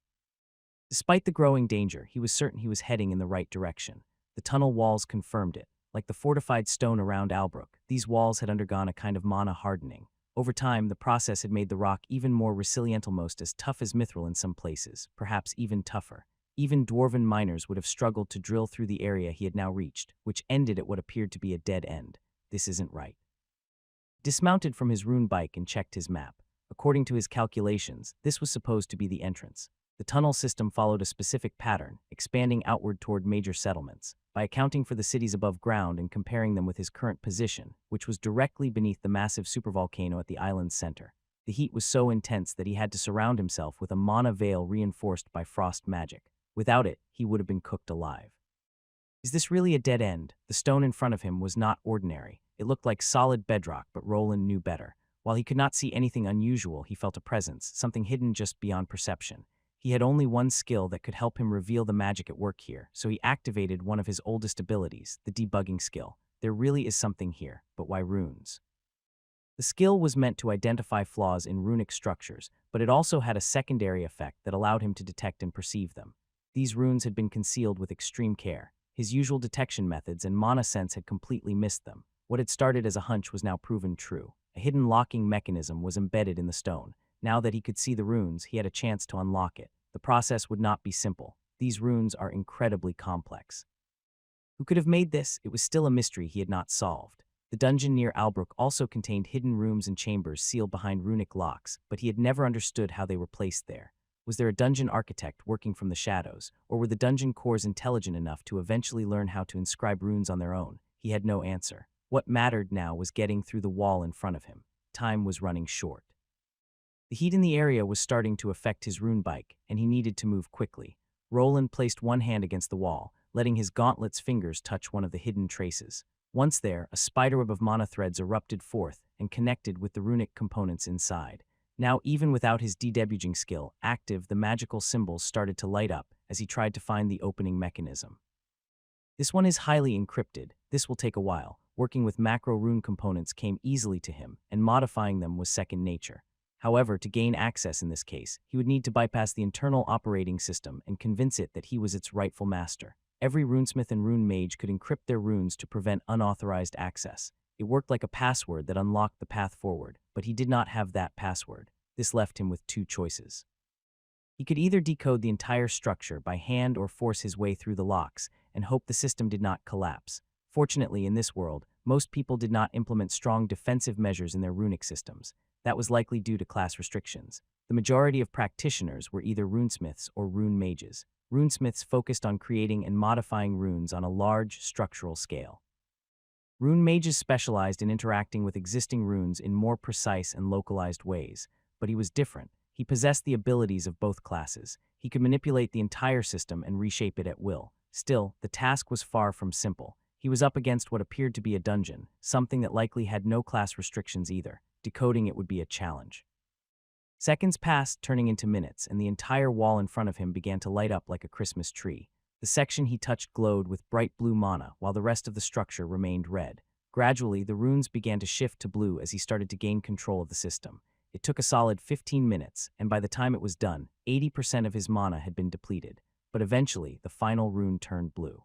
Despite the growing danger, he was certain he was heading in the right direction. The tunnel walls confirmed it. Like the fortified stone around Albrook, these walls had undergone a kind of mana hardening. Over time, the process had made the rock even more resilient, almost as tough as mithril in some places, perhaps even tougher. Even dwarven miners would have struggled to drill through the area he had now reached, which ended at what appeared to be a dead end. This isn't right. Dismounted from his rune bike and checked his map. According to his calculations, this was supposed to be the entrance. The tunnel system followed a specific pattern, expanding outward toward major settlements. By accounting for the cities above ground and comparing them with his current position, which was directly beneath the massive supervolcano at the island's center, the heat was so intense that he had to surround himself with a mana veil reinforced by frost magic. Without it, he would have been cooked alive. Is this really a dead end? The stone in front of him was not ordinary. It looked like solid bedrock, but Roland knew better. While he could not see anything unusual, he felt a presence, something hidden just beyond perception. He had only one skill that could help him reveal the magic at work here, so he activated one of his oldest abilities, the debugging skill. There really is something here, but why runes? The skill was meant to identify flaws in runic structures, but it also had a secondary effect that allowed him to detect and perceive them. These runes had been concealed with extreme care. His usual detection methods and mana sense had completely missed them. What had started as a hunch was now proven true. A hidden locking mechanism was embedded in the stone. Now that he could see the runes, he had a chance to unlock it. The process would not be simple. These runes are incredibly complex. Who could have made this? It was still a mystery he had not solved. The dungeon near Albrook also contained hidden rooms and chambers sealed behind runic locks, but he had never understood how they were placed there. Was there a dungeon architect working from the shadows, or were the dungeon cores intelligent enough to eventually learn how to inscribe runes on their own? He had no answer. What mattered now was getting through the wall in front of him. Time was running short. The heat in the area was starting to affect his rune bike, and he needed to move quickly. Roland placed one hand against the wall, letting his gauntlet's fingers touch one of the hidden traces. Once there, a spiderweb of mana threads erupted forth and connected with the runic components inside. Now, even without his dedebugging skill active, the magical symbols started to light up as he tried to find the opening mechanism. This one is highly encrypted. This will take a while. Working with macro rune components came easily to him, and modifying them was second nature. However, to gain access in this case, he would need to bypass the internal operating system and convince it that he was its rightful master. Every runesmith and rune mage could encrypt their runes to prevent unauthorized access. It worked like a password that unlocked the path forward, but he did not have that password. This left him with two choices. He could either decode the entire structure by hand or force his way through the locks and hope the system did not collapse. Fortunately, in this world, most people did not implement strong defensive measures in their runic systems. That was likely due to class restrictions. The majority of practitioners were either runesmiths or rune mages. Runesmiths focused on creating and modifying runes on a large, structural scale. Rune mages specialized in interacting with existing runes in more precise and localized ways, but he was different. He possessed the abilities of both classes. He could manipulate the entire system and reshape it at will. Still, the task was far from simple. He was up against what appeared to be a dungeon, something that likely had no class restrictions either. Decoding it would be a challenge. Seconds passed, turning into minutes, and the entire wall in front of him began to light up like a Christmas tree. The section he touched glowed with bright blue mana, while the rest of the structure remained red. Gradually, the runes began to shift to blue as he started to gain control of the system. It took a solid 15 minutes, and by the time it was done, 80% of his mana had been depleted. But eventually, the final rune turned blue.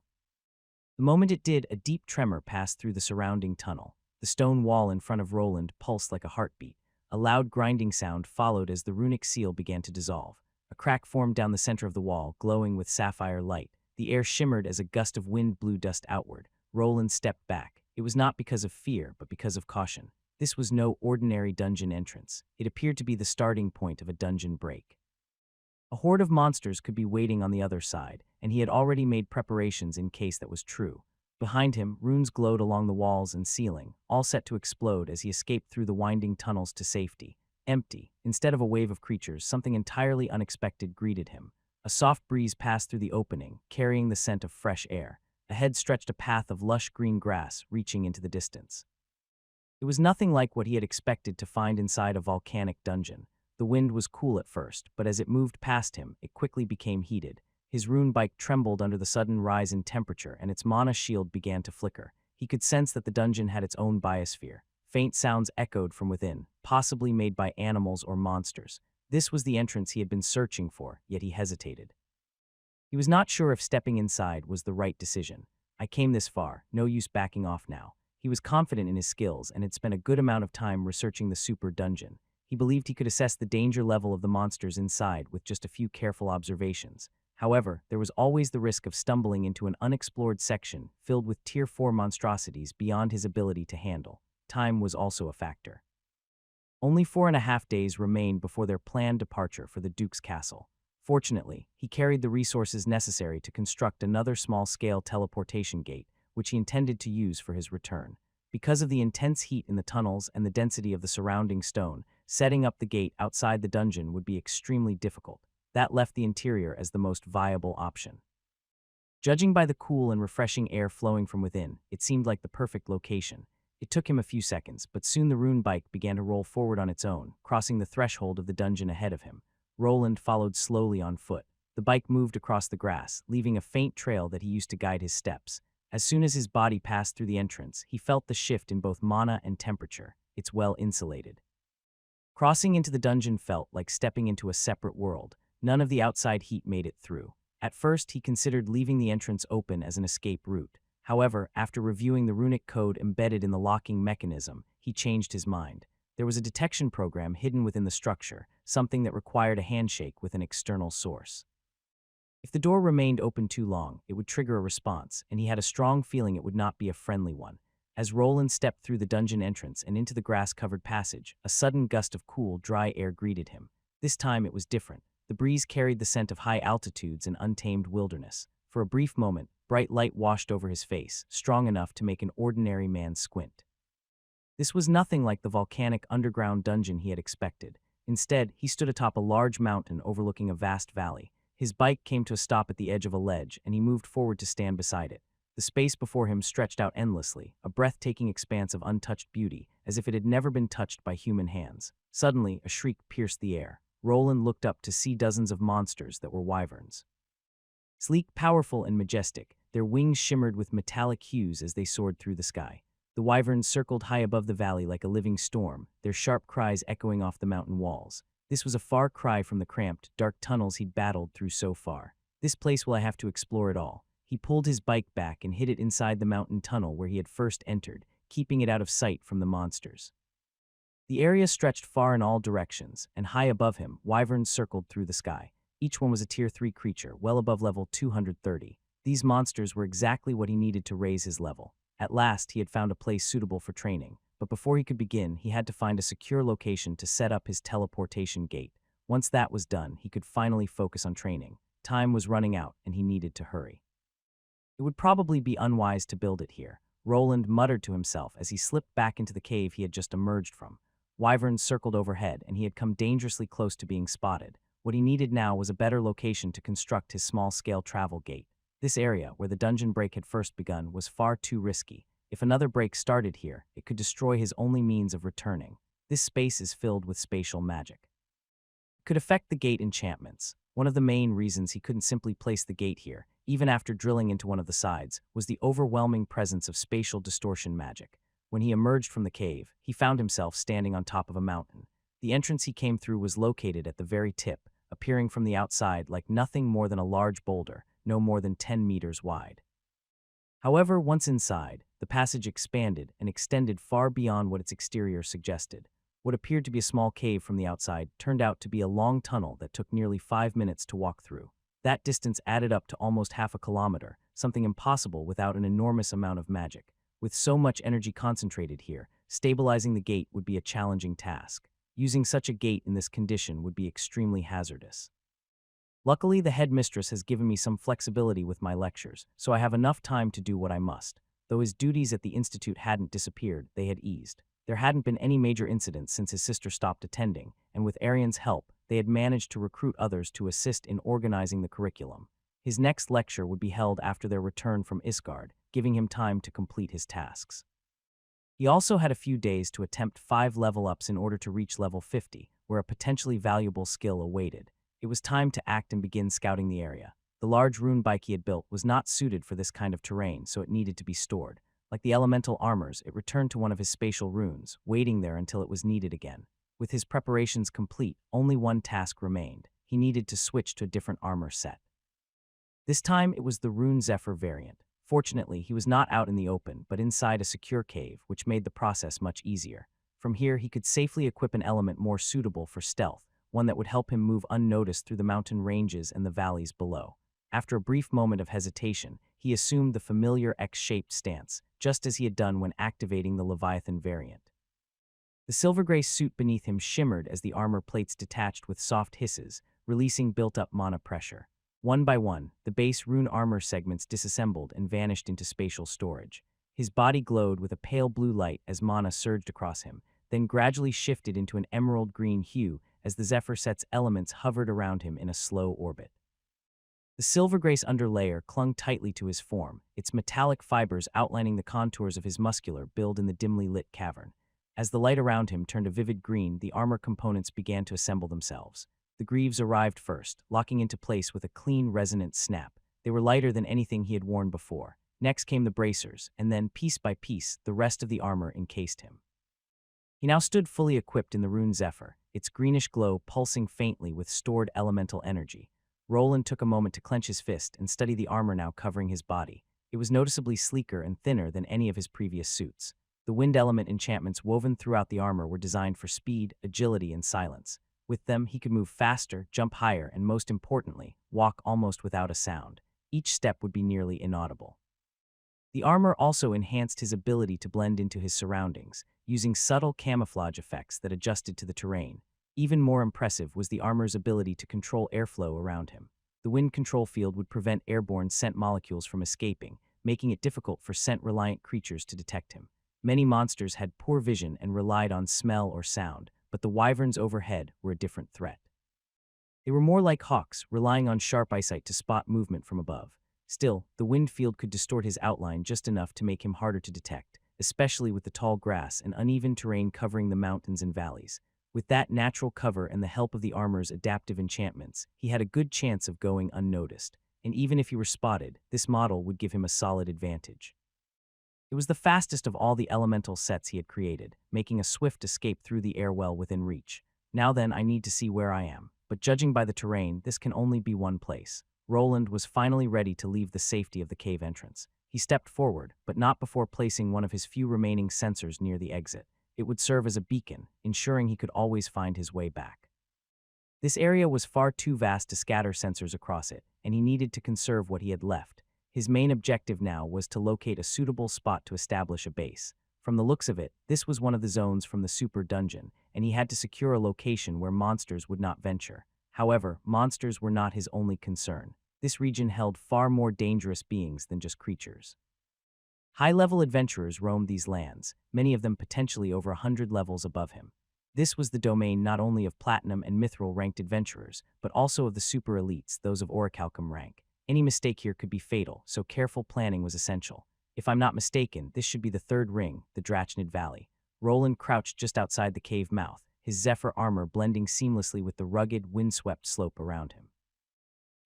The moment it did, a deep tremor passed through the surrounding tunnel. The stone wall in front of Roland pulsed like a heartbeat. A loud grinding sound followed as the runic seal began to dissolve. A crack formed down the center of the wall, glowing with sapphire light. The air shimmered as a gust of wind blew dust outward. Roland stepped back. It was not because of fear, but because of caution. This was no ordinary dungeon entrance. It appeared to be the starting point of a dungeon break. A horde of monsters could be waiting on the other side, and he had already made preparations in case that was true. Behind him, runes glowed along the walls and ceiling, all set to explode as he escaped through the winding tunnels to safety. Empty. Instead of a wave of creatures, something entirely unexpected greeted him. A soft breeze passed through the opening, carrying the scent of fresh air. Ahead stretched a path of lush green grass, reaching into the distance. It was nothing like what he had expected to find inside a volcanic dungeon. The wind was cool at first, but as it moved past him, it quickly became heated. His rune bike trembled under the sudden rise in temperature, and its mana shield began to flicker. He could sense that the dungeon had its own biosphere. Faint sounds echoed from within, possibly made by animals or monsters. This was the entrance he had been searching for, yet he hesitated. He was not sure if stepping inside was the right decision. I came this far, no use backing off now. He was confident in his skills and had spent a good amount of time researching the super dungeon. He believed he could assess the danger level of the monsters inside with just a few careful observations. However, there was always the risk of stumbling into an unexplored section filled with Tier 4 monstrosities beyond his ability to handle. Time was also a factor. Only 4.5 days remained before their planned departure for the Duke's castle. Fortunately, he carried the resources necessary to construct another small-scale teleportation gate, which he intended to use for his return. Because of the intense heat in the tunnels and the density of the surrounding stone, setting up the gate outside the dungeon would be extremely difficult. That left the interior as the most viable option. Judging by the cool and refreshing air flowing from within, it seemed like the perfect location. It took him a few seconds, but soon the rune bike began to roll forward on its own, crossing the threshold of the dungeon ahead of him. Roland followed slowly on foot. The bike moved across the grass, leaving a faint trail that he used to guide his steps. As soon as his body passed through the entrance, he felt the shift in both mana and temperature. it's well insulated. Crossing into the dungeon felt like stepping into a separate world. None of the outside heat made it through. At first, he considered leaving the entrance open as an escape route. However, after reviewing the runic code embedded in the locking mechanism, he changed his mind. There was a detection program hidden within the structure, something that required a handshake with an external source. If the door remained open too long, it would trigger a response, and he had a strong feeling it would not be a friendly one. As Roland stepped through the dungeon entrance and into the grass-covered passage, a sudden gust of cool, dry air greeted him. This time it was different. The breeze carried the scent of high altitudes and untamed wilderness. For a brief moment, bright light washed over his face, strong enough to make an ordinary man squint. This was nothing like the volcanic underground dungeon he had expected. Instead, he stood atop a large mountain overlooking a vast valley. His bike came to a stop at the edge of a ledge, and he moved forward to stand beside it. The space before him stretched out endlessly, a breathtaking expanse of untouched beauty, as if it had never been touched by human hands. Suddenly, a shriek pierced the air. Roland looked up to see dozens of monsters that were wyverns. Sleek, powerful, and majestic, their wings shimmered with metallic hues as they soared through the sky. The wyverns circled high above the valley like a living storm, their sharp cries echoing off the mountain walls. This was a far cry from the cramped, dark tunnels he'd battled through so far. This place will I have to explore it all. He pulled his bike back and hid it inside the mountain tunnel where he had first entered, keeping it out of sight from the monsters. The area stretched far in all directions, and high above him, wyverns circled through the sky. Each one was a Tier 3 creature, well above level 230. These monsters were exactly what he needed to raise his level. At last, he had found a place suitable for training, but before he could begin, he had to find a secure location to set up his teleportation gate. Once that was done, he could finally focus on training. Time was running out, and he needed to hurry. It would probably be unwise to build it here, Roland muttered to himself as he slipped back into the cave he had just emerged from. Wyverns circled overhead, and he had come dangerously close to being spotted. What he needed now was a better location to construct his small-scale travel gate. This area, where the dungeon break had first begun, was far too risky. If another break started here, it could destroy his only means of returning. This space is filled with spatial magic. It could affect the gate enchantments. One of the main reasons he couldn't simply place the gate here, even after drilling into one of the sides, was the overwhelming presence of spatial distortion magic. When he emerged from the cave, he found himself standing on top of a mountain. The entrance he came through was located at the very tip, appearing from the outside like nothing more than a large boulder, no more than 10 meters wide. However, once inside, the passage expanded and extended far beyond what its exterior suggested. What appeared to be a small cave from the outside turned out to be a long tunnel that took nearly 5 minutes to walk through. That distance added up to almost half a kilometer, something impossible without an enormous amount of magic. With so much energy concentrated here, stabilizing the gate would be a challenging task. Using such a gate in this condition would be extremely hazardous. Luckily, the headmistress has given me some flexibility with my lectures, so I have enough time to do what I must. Though his duties at the institute hadn't disappeared, they had eased. There hadn't been any major incidents since his sister stopped attending, and with Arian's help, they had managed to recruit others to assist in organizing the curriculum. His next lecture would be held after their return from Iskard, giving him time to complete his tasks. He also had a few days to attempt 5 level-ups in order to reach level 50, where a potentially valuable skill awaited. It was time to act and begin scouting the area. The large rune bike he had built was not suited for this kind of terrain, so it needed to be stored. Like the elemental armors, it returned to one of his spatial runes, waiting there until it was needed again. With his preparations complete, only one task remained. He needed to switch to a different armor set. This time, it was the Rune Zephyr variant. Fortunately, he was not out in the open, but inside a secure cave, which made the process much easier. From here, he could safely equip an element more suitable for stealth, one that would help him move unnoticed through the mountain ranges and the valleys below. After a brief moment of hesitation, he assumed the familiar X-shaped stance, just as he had done when activating the Leviathan variant. The silver-gray suit beneath him shimmered as the armor plates detached with soft hisses, releasing built-up mana pressure. One by one, the base rune armor segments disassembled and vanished into spatial storage. His body glowed with a pale blue light as mana surged across him, then gradually shifted into an emerald green hue as the Zephyr set's elements hovered around him in a slow orbit. The silver-grace underlayer clung tightly to his form, its metallic fibers outlining the contours of his muscular build in the dimly lit cavern. As the light around him turned a vivid green, the armor components began to assemble themselves. The greaves arrived first, locking into place with a clean, resonant snap. They were lighter than anything he had worn before. Next came the bracers, and then, piece by piece, the rest of the armor encased him. He now stood fully equipped in the rune Zephyr, its greenish glow pulsing faintly with stored elemental energy. Roland took a moment to clench his fist and study the armor now covering his body. It was noticeably sleeker and thinner than any of his previous suits. The wind element enchantments woven throughout the armor were designed for speed, agility, and silence. With them, he could move faster, jump higher, and most importantly, walk almost without a sound. Each step would be nearly inaudible. The armor also enhanced his ability to blend into his surroundings, using subtle camouflage effects that adjusted to the terrain. Even more impressive was the armor's ability to control airflow around him. The wind control field would prevent airborne scent molecules from escaping, making it difficult for scent-reliant creatures to detect him. Many monsters had poor vision and relied on smell or sound, but the wyverns overhead were a different threat. They were more like hawks, relying on sharp eyesight to spot movement from above. Still, the wind field could distort his outline just enough to make him harder to detect, especially with the tall grass and uneven terrain covering the mountains and valleys. With that natural cover and the help of the armor's adaptive enchantments, he had a good chance of going unnoticed, and even if he were spotted, this model would give him a solid advantage. It was the fastest of all the elemental sets he had created, making a swift escape through the air well within reach. Now then, I need to see where I am, but judging by the terrain, this can only be one place. Roland was finally ready to leave the safety of the cave entrance. He stepped forward, but not before placing one of his few remaining sensors near the exit. It would serve as a beacon, ensuring he could always find his way back. This area was far too vast to scatter sensors across it, and he needed to conserve what he had left. His main objective now was to locate a suitable spot to establish a base. From the looks of it, this was one of the zones from the super dungeon, and he had to secure a location where monsters would not venture. However, monsters were not his only concern. This region held far more dangerous beings than just creatures. High-level adventurers roamed these lands, many of them potentially over 100 levels above him. This was the domain not only of platinum and mithril-ranked adventurers, but also of the super elites, those of orichalcum rank. Any mistake here could be fatal, so careful planning was essential. If I'm not mistaken, this should be the third ring, the Drachnid Valley. Roland crouched just outside the cave mouth, his Zephyr armor blending seamlessly with the rugged, windswept slope around him.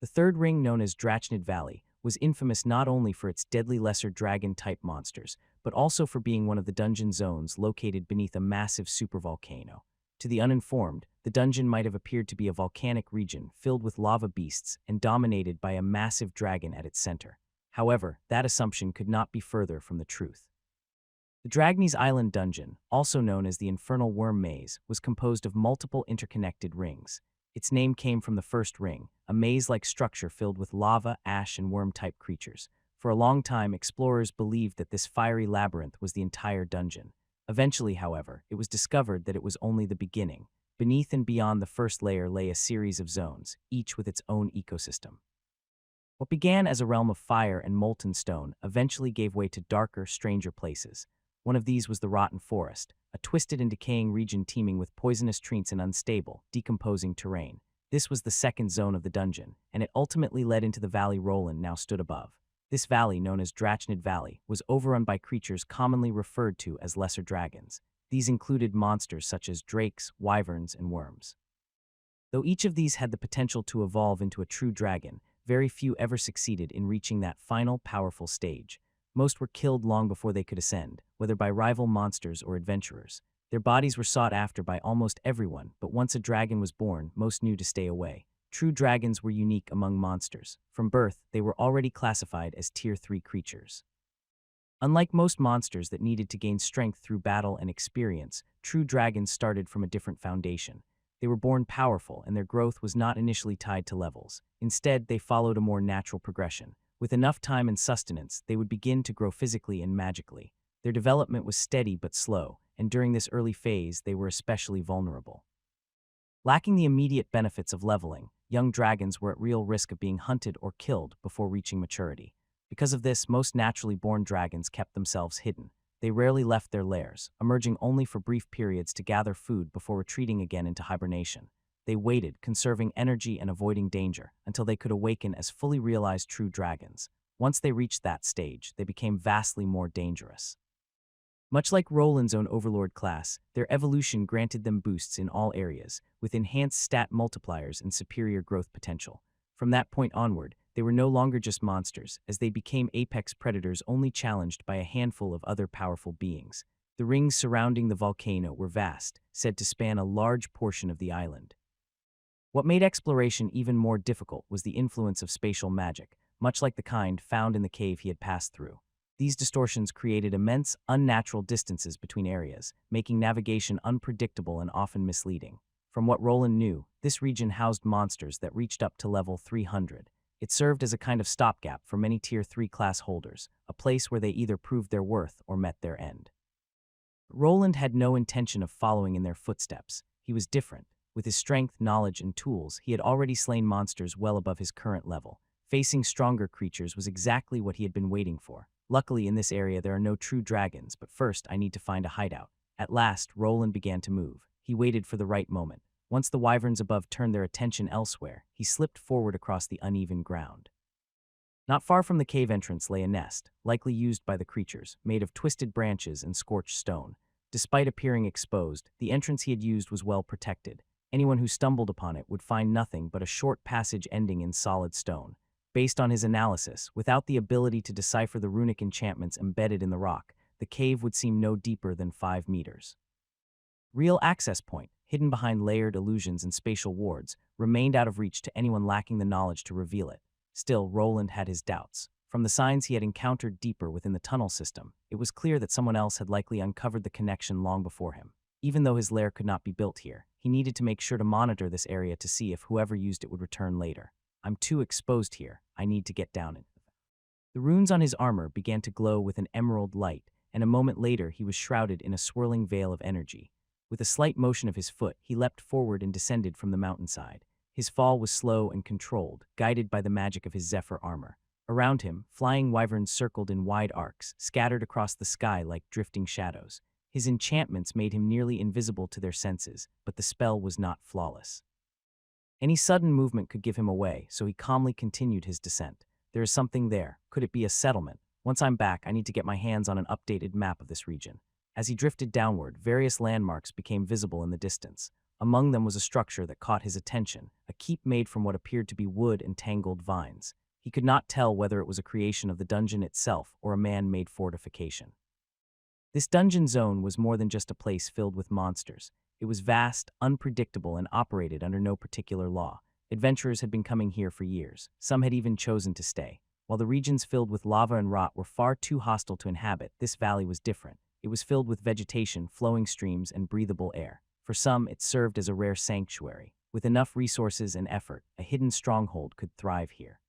The third ring, known as Drachnid Valley, was infamous not only for its deadly lesser dragon-type monsters, but also for being one of the dungeon zones located beneath a massive supervolcano. To the uninformed, the dungeon might have appeared to be a volcanic region filled with lava beasts and dominated by a massive dragon at its center. However, that assumption could not be further from the truth. The Dragny's Island dungeon, also known as the Infernal Worm Maze, was composed of multiple interconnected rings. Its name came from the first ring, a maze-like structure filled with lava, ash, and worm-type creatures. For a long time, explorers believed that this fiery labyrinth was the entire dungeon. Eventually, however, it was discovered that it was only the beginning. Beneath and beyond the first layer lay a series of zones, each with its own ecosystem. What began as a realm of fire and molten stone eventually gave way to darker, stranger places. One of these was the Rotten Forest, a twisted and decaying region teeming with poisonous treants and unstable, decomposing terrain. This was the second zone of the dungeon, and it ultimately led into the valley Roland now stood above. This valley, known as Drachnid Valley, was overrun by creatures commonly referred to as lesser dragons. These included monsters such as drakes, wyverns, and worms. Though each of these had the potential to evolve into a true dragon, very few ever succeeded in reaching that final, powerful stage. Most were killed long before they could ascend, whether by rival monsters or adventurers. Their bodies were sought after by almost everyone, but once a dragon was born, most knew to stay away. True dragons were unique among monsters. From birth, they were already classified as Tier 3 creatures. Unlike most monsters that needed to gain strength through battle and experience, true dragons started from a different foundation. They were born powerful, and their growth was not initially tied to levels. Instead, they followed a more natural progression. With enough time and sustenance, they would begin to grow physically and magically. Their development was steady but slow, and during this early phase, they were especially vulnerable. Lacking the immediate benefits of leveling, young dragons were at real risk of being hunted or killed before reaching maturity. Because of this, most naturally born dragons kept themselves hidden. They rarely left their lairs, emerging only for brief periods to gather food before retreating again into hibernation. They waited, conserving energy and avoiding danger, until they could awaken as fully realized true dragons. Once they reached that stage, they became vastly more dangerous. Much like Roland's own Overlord class, their evolution granted them boosts in all areas, with enhanced stat multipliers and superior growth potential. From that point onward, they were no longer just monsters, as they became apex predators only challenged by a handful of other powerful beings. The rings surrounding the volcano were vast, said to span a large portion of the island. What made exploration even more difficult was the influence of spatial magic, much like the kind found in the cave he had passed through. These distortions created immense, unnatural distances between areas, making navigation unpredictable and often misleading. From what Roland knew, this region housed monsters that reached up to level 300. It served as a kind of stopgap for many Tier 3 class holders, a place where they either proved their worth or met their end. Roland had no intention of following in their footsteps. He was different. With his strength, knowledge, and tools, he had already slain monsters well above his current level. Facing stronger creatures was exactly what he had been waiting for. Luckily, in this area there are no true dragons, but first I need to find a hideout. At last, Roland began to move. He waited for the right moment. Once the wyverns above turned their attention elsewhere, he slipped forward across the uneven ground. Not far from the cave entrance lay a nest, likely used by the creatures, made of twisted branches and scorched stone. Despite appearing exposed, the entrance he had used was well protected. Anyone who stumbled upon it would find nothing but a short passage ending in solid stone. Based on his analysis, without the ability to decipher the runic enchantments embedded in the rock, the cave would seem no deeper than 5 meters. Real access point, hidden behind layered illusions and spatial wards, remained out of reach to anyone lacking the knowledge to reveal it. Still, Roland had his doubts. From the signs he had encountered deeper within the tunnel system, it was clear that someone else had likely uncovered the connection long before him. Even though his lair could not be built here, he needed to make sure to monitor this area to see if whoever used it would return later. I'm too exposed here. I need to get down it. The runes on his armor began to glow with an emerald light, and a moment later he was shrouded in a swirling veil of energy. With a slight motion of his foot, he leapt forward and descended from the mountainside. His fall was slow and controlled, guided by the magic of his zephyr armor. Around him, flying wyverns circled in wide arcs, scattered across the sky like drifting shadows. His enchantments made him nearly invisible to their senses, but the spell was not flawless. Any sudden movement could give him away, so he calmly continued his descent. There is something there. Could it be a settlement? Once I'm back, I need to get my hands on an updated map of this region. As he drifted downward, various landmarks became visible in the distance. Among them was a structure that caught his attention, a keep made from what appeared to be wood and tangled vines. He could not tell whether it was a creation of the dungeon itself or a man-made fortification. This dungeon zone was more than just a place filled with monsters. It was vast, unpredictable, and operated under no particular law. Adventurers had been coming here for years. Some had even chosen to stay. While the regions filled with lava and rot were far too hostile to inhabit, this valley was different. It was filled with vegetation, flowing streams, and breathable air. For some, it served as a rare sanctuary. With enough resources and effort, a hidden stronghold could thrive here.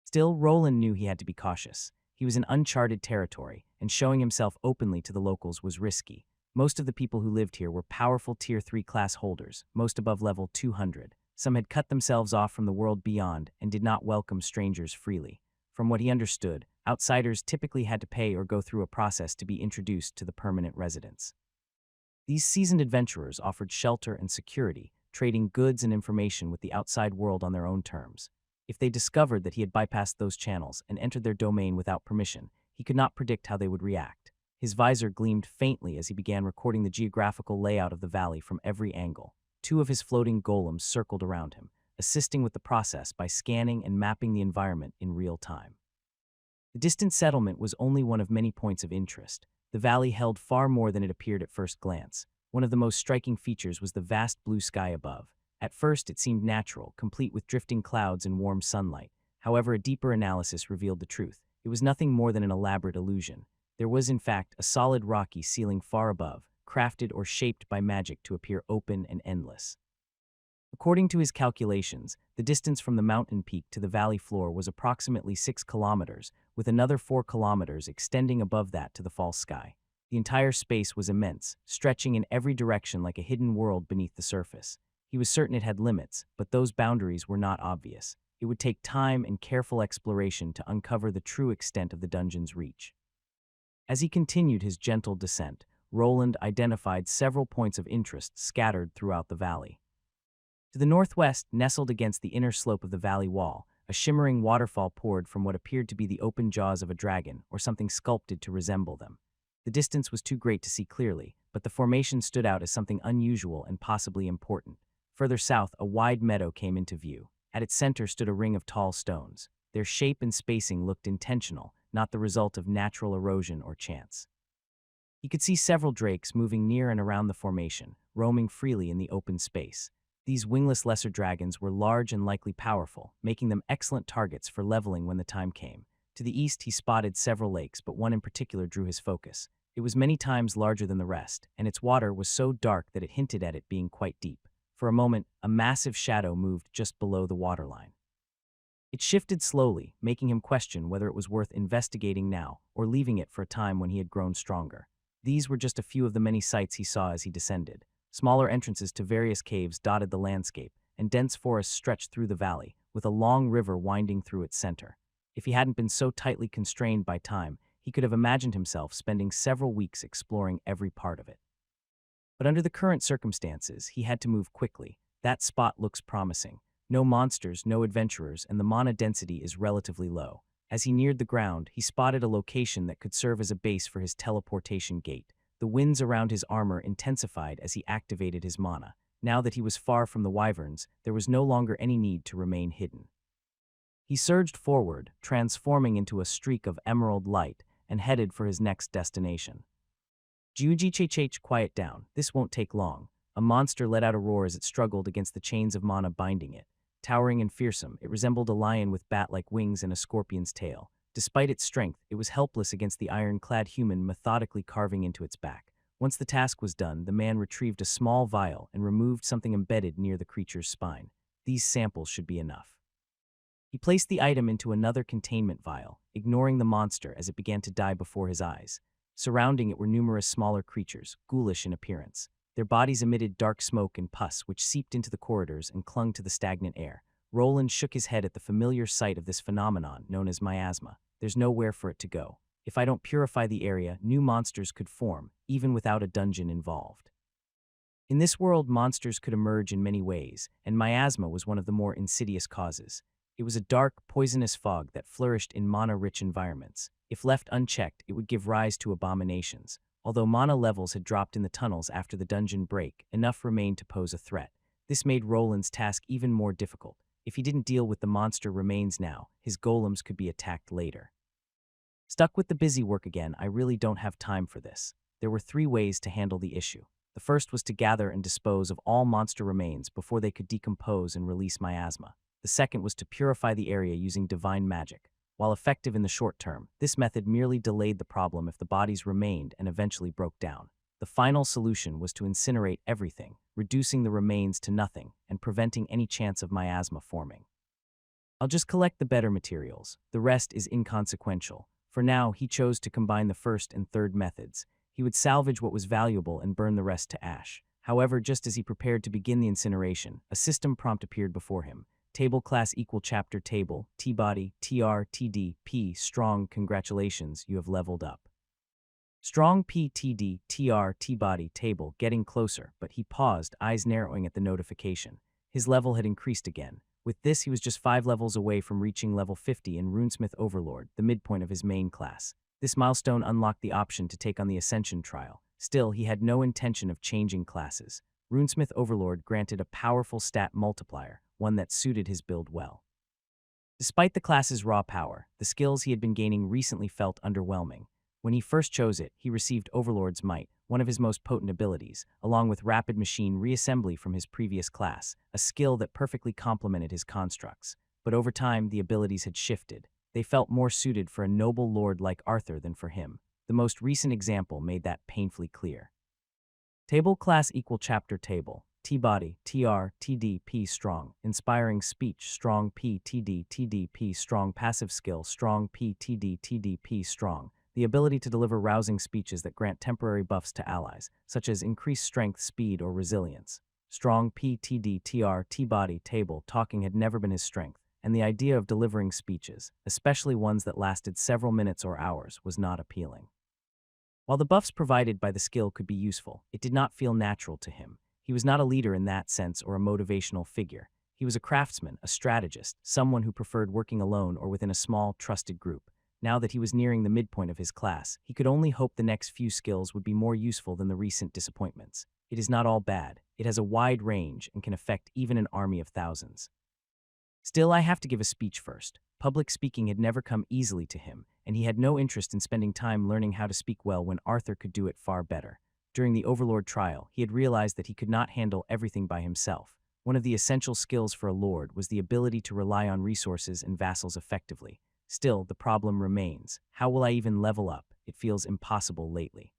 Still, Roland knew he had to be cautious. He was in uncharted territory, and showing himself openly to the locals was risky. Most of the people who lived here were powerful Tier 3 class holders, most above level 200. Some had cut themselves off from the world beyond and did not welcome strangers freely. From what he understood, outsiders typically had to pay or go through a process to be introduced to the permanent residents. These seasoned adventurers offered shelter and security, trading goods and information with the outside world on their own terms. If they discovered that he had bypassed those channels and entered their domain without permission, he could not predict how they would react. His visor gleamed faintly as he began recording the geographical layout of the valley from every angle. 2 of his floating golems circled around him, assisting with the process by scanning and mapping the environment in real time. The distant settlement was only one of many points of interest. The valley held far more than it appeared at first glance. One of the most striking features was the vast blue sky above. At first, it seemed natural, complete with drifting clouds and warm sunlight. However, a deeper analysis revealed the truth. It was nothing more than an elaborate illusion. There was, in fact, a solid rocky ceiling far above, crafted or shaped by magic to appear open and endless. According to his calculations, the distance from the mountain peak to the valley floor was approximately 6 kilometers, with another 4 kilometers extending above that to the false sky. The entire space was immense, stretching in every direction like a hidden world beneath the surface. He was certain it had limits, but those boundaries were not obvious. It would take time and careful exploration to uncover the true extent of the dungeon's reach. As he continued his gentle descent, Roland identified several points of interest scattered throughout the valley. To the northwest, nestled against the inner slope of the valley wall, a shimmering waterfall poured from what appeared to be the open jaws of a dragon or something sculpted to resemble them. The distance was too great to see clearly, but the formation stood out as something unusual and possibly important. Further south, a wide meadow came into view. At its center stood a ring of tall stones. Their shape and spacing looked intentional, not the result of natural erosion or chance. He could see several drakes moving near and around the formation, roaming freely in the open space. These wingless lesser dragons were large and likely powerful, making them excellent targets for leveling when the time came. To the east, he spotted several lakes, but one in particular drew his focus. It was many times larger than the rest, and its water was so dark that it hinted at it being quite deep. For a moment, a massive shadow moved just below the waterline. It shifted slowly, making him question whether it was worth investigating now or leaving it for a time when he had grown stronger. These were just a few of the many sights he saw as he descended. Smaller entrances to various caves dotted the landscape, and dense forests stretched through the valley, with a long river winding through its center. If he hadn't been so tightly constrained by time, he could have imagined himself spending several weeks exploring every part of it. But under the current circumstances, he had to move quickly. That spot looks promising. No monsters, no adventurers, and the mana density is relatively low. As he neared the ground, he spotted a location that could serve as a base for his teleportation gate. The winds around his armor intensified as he activated his mana. Now that he was far from the wyverns, there was no longer any need to remain hidden. He surged forward, transforming into a streak of emerald light, and headed for his next destination. Jiujichh, quiet down. This won't take long. A monster let out a roar as it struggled against the chains of mana binding it. Towering and fearsome, it resembled a lion with bat-like wings and a scorpion's tail. Despite its strength, it was helpless against the iron-clad human methodically carving into its back. Once the task was done, the man retrieved a small vial and removed something embedded near the creature's spine. These samples should be enough. He placed the item into another containment vial, ignoring the monster as it began to die before his eyes. Surrounding it were numerous smaller creatures, ghoulish in appearance. Their bodies emitted dark smoke and pus, which seeped into the corridors and clung to the stagnant air. Roland shook his head at the familiar sight of this phenomenon known as miasma. There's nowhere for it to go. If I don't purify the area, new monsters could form, even without a dungeon involved. In this world, monsters could emerge in many ways, and miasma was one of the more insidious causes. It was a dark, poisonous fog that flourished in mana-rich environments. If left unchecked, it would give rise to abominations. Although mana levels had dropped in the tunnels after the dungeon break, enough remained to pose a threat. This made Roland's task even more difficult. If he didn't deal with the monster remains now, his golems could be attacked later. Stuck with the busy work again, I really don't have time for this. There were 3 ways to handle the issue. The first was to gather and dispose of all monster remains before they could decompose and release miasma. The second was to purify the area using divine magic. While effective in the short term, this method merely delayed the problem if the bodies remained and eventually broke down. The final solution was to incinerate everything, reducing the remains to nothing and preventing any chance of miasma forming. I'll just collect the better materials. The rest is inconsequential. For now, he chose to combine the first and third methods. He would salvage what was valuable and burn the rest to ash. However, just as he prepared to begin the incineration, a system prompt appeared before him. Table class equal chapter table, T-body, TR, TD, P, strong, congratulations, you have leveled up. Strong P, TD, TR, T-body, table, getting closer, but he paused, eyes narrowing at the notification. His level had increased again. With this, he was just 5 levels away from reaching level 50 in Runesmith Overlord, the midpoint of his main class. This milestone unlocked the option to take on the Ascension trial. Still, he had no intention of changing classes. Runesmith Overlord granted a powerful stat multiplier, one that suited his build well. Despite the class's raw power, the skills he had been gaining recently felt underwhelming. When he first chose it, he received Overlord's Might, one of his most potent abilities, along with rapid machine reassembly from his previous class, a skill that perfectly complemented his constructs. But over time, the abilities had shifted. They felt more suited for a noble lord like Arthur than for him. The most recent example made that painfully clear. Table class equal chapter table. T-body, TR, TD, P strong. Inspiring speech, strong P, TD, TD, P strong. Passive skill, strong P, TD, TD, P strong. The ability to deliver rousing speeches that grant temporary buffs to allies, such as increased strength, speed, or resilience. Strong P, TD, TR, T-body, table. Talking had never been his strength, and the idea of delivering speeches, especially ones that lasted several minutes or hours, was not appealing. While the buffs provided by the skill could be useful, it did not feel natural to him. He was not a leader in that sense or a motivational figure. He was a craftsman, a strategist, someone who preferred working alone or within a small, trusted group. Now that he was nearing the midpoint of his class, he could only hope the next few skills would be more useful than the recent disappointments. It is not all bad. It has a wide range and can affect even an army of thousands. Still, I have to give a speech first. Public speaking had never come easily to him, and he had no interest in spending time learning how to speak well when Arthur could do it far better. During the Overlord trial, he had realized that he could not handle everything by himself. One of the essential skills for a lord was the ability to rely on resources and vassals effectively. Still, the problem remains. How will I even level up? It feels impossible lately.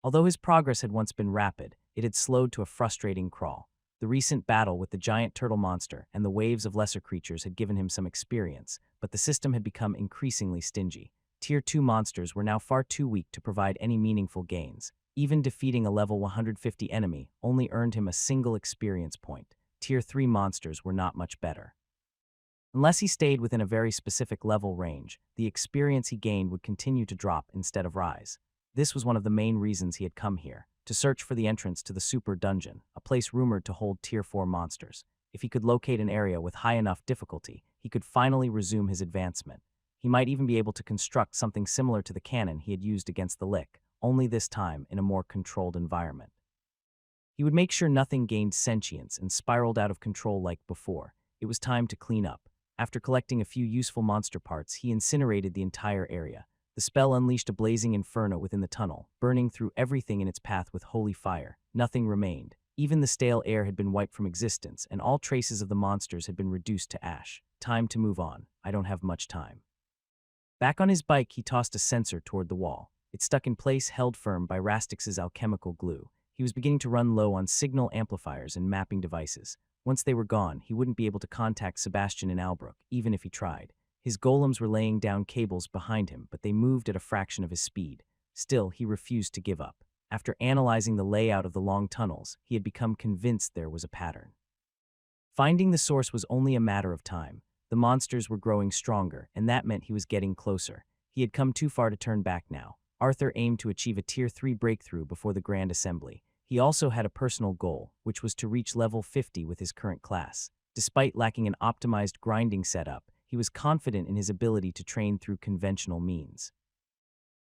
Although his progress had once been rapid, it had slowed to a frustrating crawl. The recent battle with the giant turtle monster and the waves of lesser creatures had given him some experience, but the system had become increasingly stingy. Tier 2 monsters were now far too weak to provide any meaningful gains. Even defeating a level 150 enemy only earned him a single experience point. Tier 3 monsters were not much better. Unless he stayed within a very specific level range, the experience he gained would continue to drop instead of rise. This was one of the main reasons he had come here, to search for the entrance to the Super Dungeon, a place rumored to hold Tier 4 monsters. If he could locate an area with high enough difficulty, he could finally resume his advancement. He might even be able to construct something similar to the cannon he had used against the Lick, only this time in a more controlled environment. He would make sure nothing gained sentience and spiraled out of control like before. It was time to clean up. After collecting a few useful monster parts, he incinerated the entire area. The spell unleashed a blazing inferno within the tunnel, burning through everything in its path with holy fire. Nothing remained. Even the stale air had been wiped from existence, and all traces of the monsters had been reduced to ash. Time to move on. I don't have much time. Back on his bike, he tossed a sensor toward the wall. It stuck in place, held firm by Rastix's alchemical glue. He was beginning to run low on signal amplifiers and mapping devices. Once they were gone, he wouldn't be able to contact Sebastian and Albrook, even if he tried. His golems were laying down cables behind him, but they moved at a fraction of his speed. Still, he refused to give up. After analyzing the layout of the long tunnels, he had become convinced there was a pattern. Finding the source was only a matter of time. The monsters were growing stronger, and that meant he was getting closer. He had come too far to turn back now. Arthur aimed to achieve a Tier 3 breakthrough before the Grand Assembly. He also had a personal goal, which was to reach level 50 with his current class. Despite lacking an optimized grinding setup, he was confident in his ability to train through conventional means.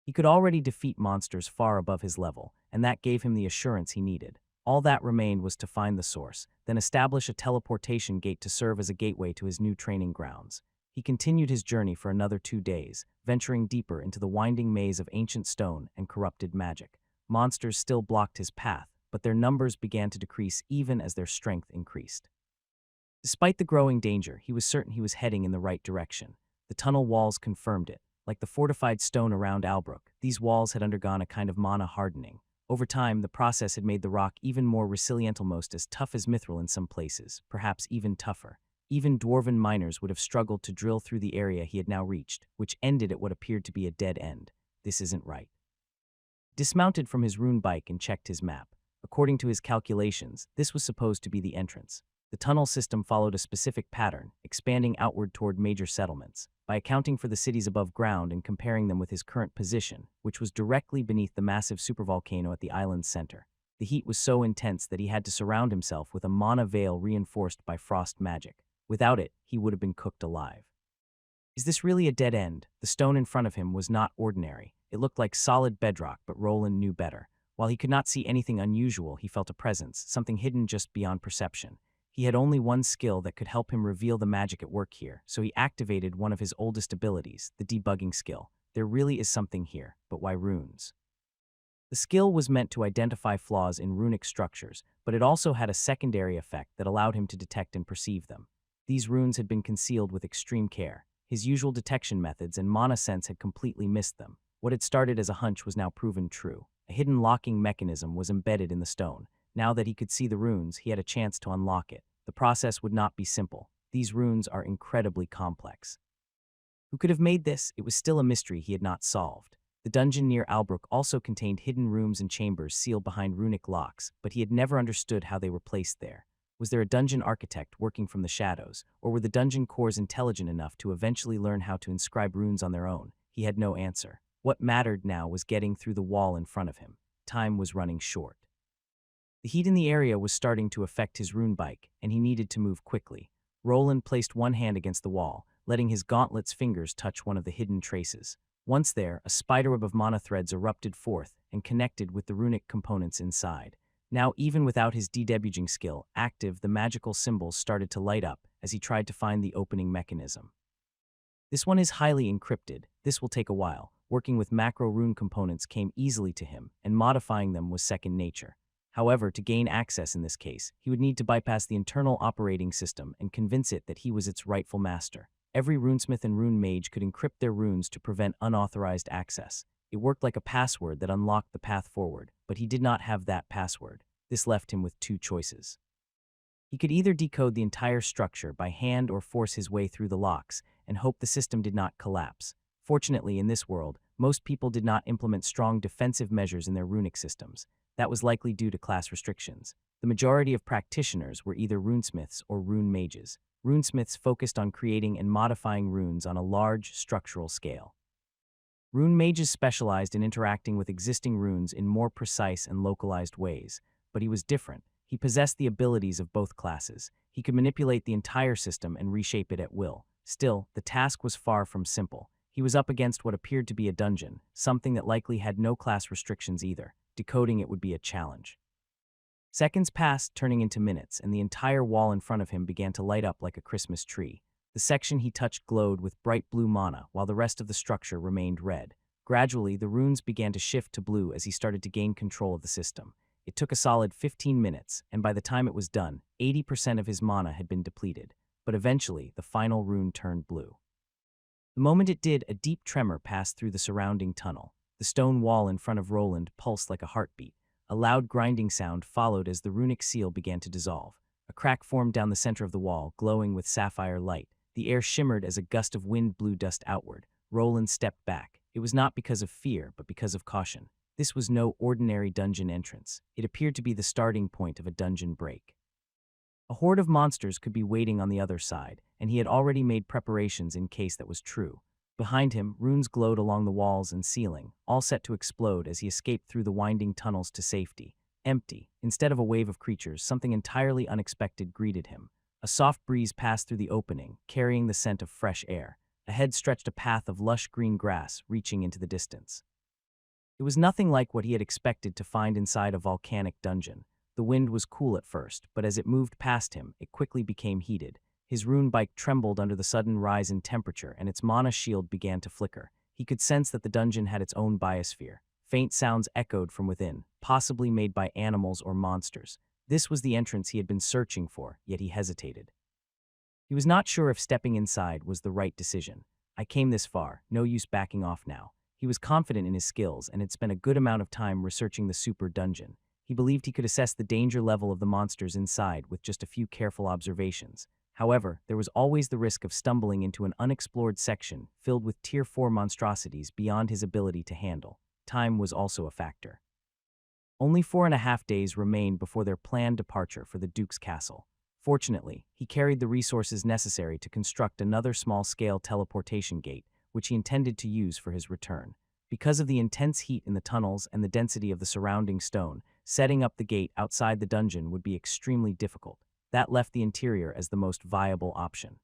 He could already defeat monsters far above his level, and that gave him the assurance he needed. All that remained was to find the source, then establish a teleportation gate to serve as a gateway to his new training grounds. He continued his journey for another 2 days, venturing deeper into the winding maze of ancient stone and corrupted magic. Monsters still blocked his path, but their numbers began to decrease even as their strength increased. Despite the growing danger, he was certain he was heading in the right direction. The tunnel walls confirmed it. Like the fortified stone around Albrook, these walls had undergone a kind of mana hardening. Over time, the process had made the rock even more resilient, almost as tough as mithril in some places, perhaps even tougher. Even dwarven miners would have struggled to drill through the area he had now reached, which ended at what appeared to be a dead end. This isn't right. Dismounted from his rune bike and checked his map. According to his calculations, this was supposed to be the entrance. The tunnel system followed a specific pattern, expanding outward toward major settlements. By accounting for the cities above ground and comparing them with his current position, which was directly beneath the massive supervolcano at the island's center, the heat was so intense that he had to surround himself with a mana veil reinforced by frost magic. Without it, he would have been cooked alive. Is this really a dead end? The stone in front of him was not ordinary. It looked like solid bedrock, but Roland knew better. While he could not see anything unusual, he felt a presence, something hidden just beyond perception. He had only one skill that could help him reveal the magic at work here, so he activated one of his oldest abilities, the debugging skill. There really is something here, but why runes? The skill was meant to identify flaws in runic structures, but it also had a secondary effect that allowed him to detect and perceive them. These runes had been concealed with extreme care. His usual detection methods and mana sense had completely missed them. What had started as a hunch was now proven true. A hidden locking mechanism was embedded in the stone. Now that he could see the runes, he had a chance to unlock it. The process would not be simple. These runes are incredibly complex. Who could have made this? It was still a mystery he had not solved. The dungeon near Albrook also contained hidden rooms and chambers sealed behind runic locks, but he had never understood how they were placed there. Was there a dungeon architect working from the shadows, or were the dungeon cores intelligent enough to eventually learn how to inscribe runes on their own? He had no answer. What mattered now was getting through the wall in front of him. Time was running short. The heat in the area was starting to affect his rune bike, and he needed to move quickly. Roland placed one hand against the wall, letting his gauntlet's fingers touch one of the hidden traces. Once there, a spiderweb of mana threads erupted forth and connected with the runic components inside. Now, even without his debugging skill active, the magical symbols started to light up as he tried to find the opening mechanism. This one is highly encrypted. This will take a while. Working with macro rune components came easily to him, and modifying them was second nature. However, to gain access in this case, he would need to bypass the internal operating system and convince it that he was its rightful master. Every runesmith and rune mage could encrypt their runes to prevent unauthorized access. It worked like a password that unlocked the path forward, but he did not have that password. This left him with two choices. He could either decode the entire structure by hand or force his way through the locks and hope the system did not collapse. Fortunately, in this world, most people did not implement strong defensive measures in their runic systems. That was likely due to class restrictions. The majority of practitioners were either runesmiths or rune mages. Runesmiths focused on creating and modifying runes on a large, structural scale. Rune mages specialized in interacting with existing runes in more precise and localized ways, but he was different. He possessed the abilities of both classes. He could manipulate the entire system and reshape it at will. Still, the task was far from simple. He was up against what appeared to be a dungeon, something that likely had no class restrictions either. Decoding it would be a challenge. Seconds passed, turning into minutes, and the entire wall in front of him began to light up like a Christmas tree. The section he touched glowed with bright blue mana, while the rest of the structure remained red. Gradually, the runes began to shift to blue as he started to gain control of the system. It took a solid 15 minutes, and by the time it was done, 80% of his mana had been depleted. But eventually, the final rune turned blue. The moment it did, a deep tremor passed through the surrounding tunnel. The stone wall in front of Roland pulsed like a heartbeat. A loud grinding sound followed as the runic seal began to dissolve. A crack formed down the center of the wall, glowing with sapphire light. The air shimmered as a gust of wind blew dust outward. Roland stepped back. It was not because of fear, but because of caution. This was no ordinary dungeon entrance. It appeared to be the starting point of a dungeon break. A horde of monsters could be waiting on the other side, and he had already made preparations in case that was true. Behind him, runes glowed along the walls and ceiling, all set to explode as he escaped through the winding tunnels to safety. Empty. Instead of a wave of creatures, something entirely unexpected greeted him. A soft breeze passed through the opening, carrying the scent of fresh air. Ahead stretched a path of lush green grass, reaching into the distance. It was nothing like what he had expected to find inside a volcanic dungeon. The wind was cool at first, but as it moved past him, it quickly became heated. His rune bike trembled under the sudden rise in temperature, and its mana shield began to flicker. He could sense that the dungeon had its own biosphere. Faint sounds echoed from within, possibly made by animals or monsters. This was the entrance he had been searching for, yet he hesitated. He was not sure if stepping inside was the right decision. I came this far, no use backing off now. He was confident in his skills and had spent a good amount of time researching the super dungeon. He believed he could assess the danger level of the monsters inside with just a few careful observations. However, there was always the risk of stumbling into an unexplored section filled with Tier 4 monstrosities beyond his ability to handle. Time was also a factor. Only 4.5 days remained before their planned departure for the Duke's castle. Fortunately, he carried the resources necessary to construct another small-scale teleportation gate, which he intended to use for his return. Because of the intense heat in the tunnels and the density of the surrounding stone, setting up the gate outside the dungeon would be extremely difficult. That left the interior as the most viable option.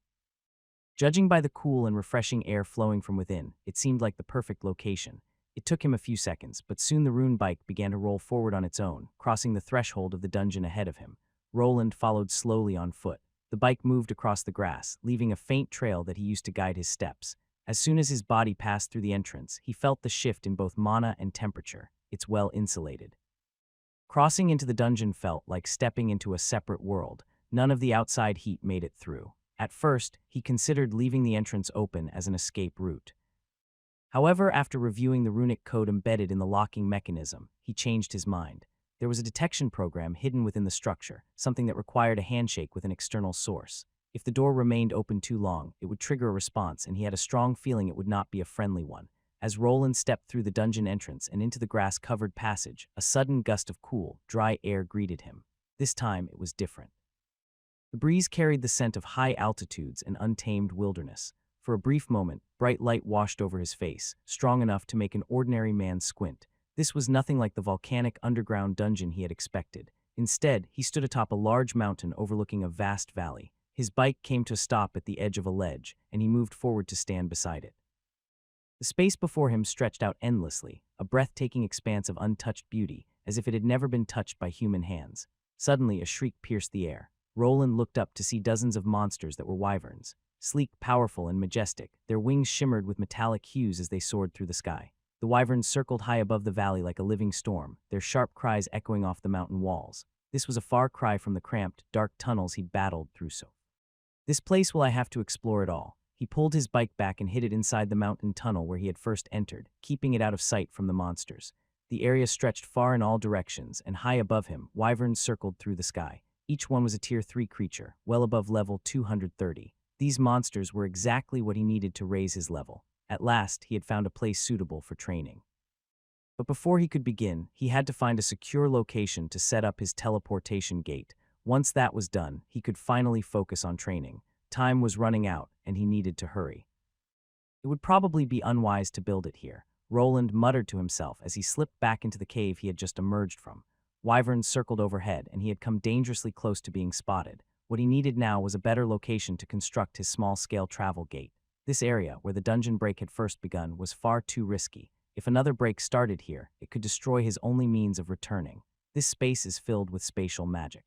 Judging by the cool and refreshing air flowing from within, it seemed like the perfect location. It took him a few seconds, but soon the rune bike began to roll forward on its own, crossing the threshold of the dungeon ahead of him. Roland followed slowly on foot. The bike moved across the grass, leaving a faint trail that he used to guide his steps. As soon as his body passed through the entrance, he felt the shift in both mana and temperature. It's well insulated. Crossing into the dungeon felt like stepping into a separate world. None of the outside heat made it through. At first, he considered leaving the entrance open as an escape route. However, after reviewing the runic code embedded in the locking mechanism, he changed his mind. There was a detection program hidden within the structure, something that required a handshake with an external source. If the door remained open too long, it would trigger a response, and he had a strong feeling it would not be a friendly one. As Roland stepped through the dungeon entrance and into the grass-covered passage, a sudden gust of cool, dry air greeted him. This time, it was different. The breeze carried the scent of high altitudes and untamed wilderness. For a brief moment, bright light washed over his face, strong enough to make an ordinary man squint. This was nothing like the volcanic underground dungeon he had expected. Instead, he stood atop a large mountain overlooking a vast valley. His bike came to a stop at the edge of a ledge, and he moved forward to stand beside it. The space before him stretched out endlessly, a breathtaking expanse of untouched beauty, as if it had never been touched by human hands. Suddenly, a shriek pierced the air. Roland looked up to see dozens of monsters that were wyverns. Sleek, powerful, and majestic, their wings shimmered with metallic hues as they soared through the sky. The wyverns circled high above the valley like a living storm, their sharp cries echoing off the mountain walls. This was a far cry from the cramped, dark tunnels he'd battled through so. This place will I have to explore it all. He pulled his bike back and hid it inside the mountain tunnel where he had first entered, keeping it out of sight from the monsters. The area stretched far in all directions, and high above him, wyverns circled through the sky. Each one was a Tier 3 creature, well above level 230. These monsters were exactly what he needed to raise his level. At last, he had found a place suitable for training. But before he could begin, he had to find a secure location to set up his teleportation gate. Once that was done, he could finally focus on training. Time was running out, and he needed to hurry. It would probably be unwise to build it here, Roland muttered to himself as he slipped back into the cave he had just emerged from. Wyverns circled overhead, and he had come dangerously close to being spotted. What he needed now was a better location to construct his small-scale travel gate. This area, where the dungeon break had first begun, was far too risky. If another break started here, it could destroy his only means of returning. This space is filled with spatial magic.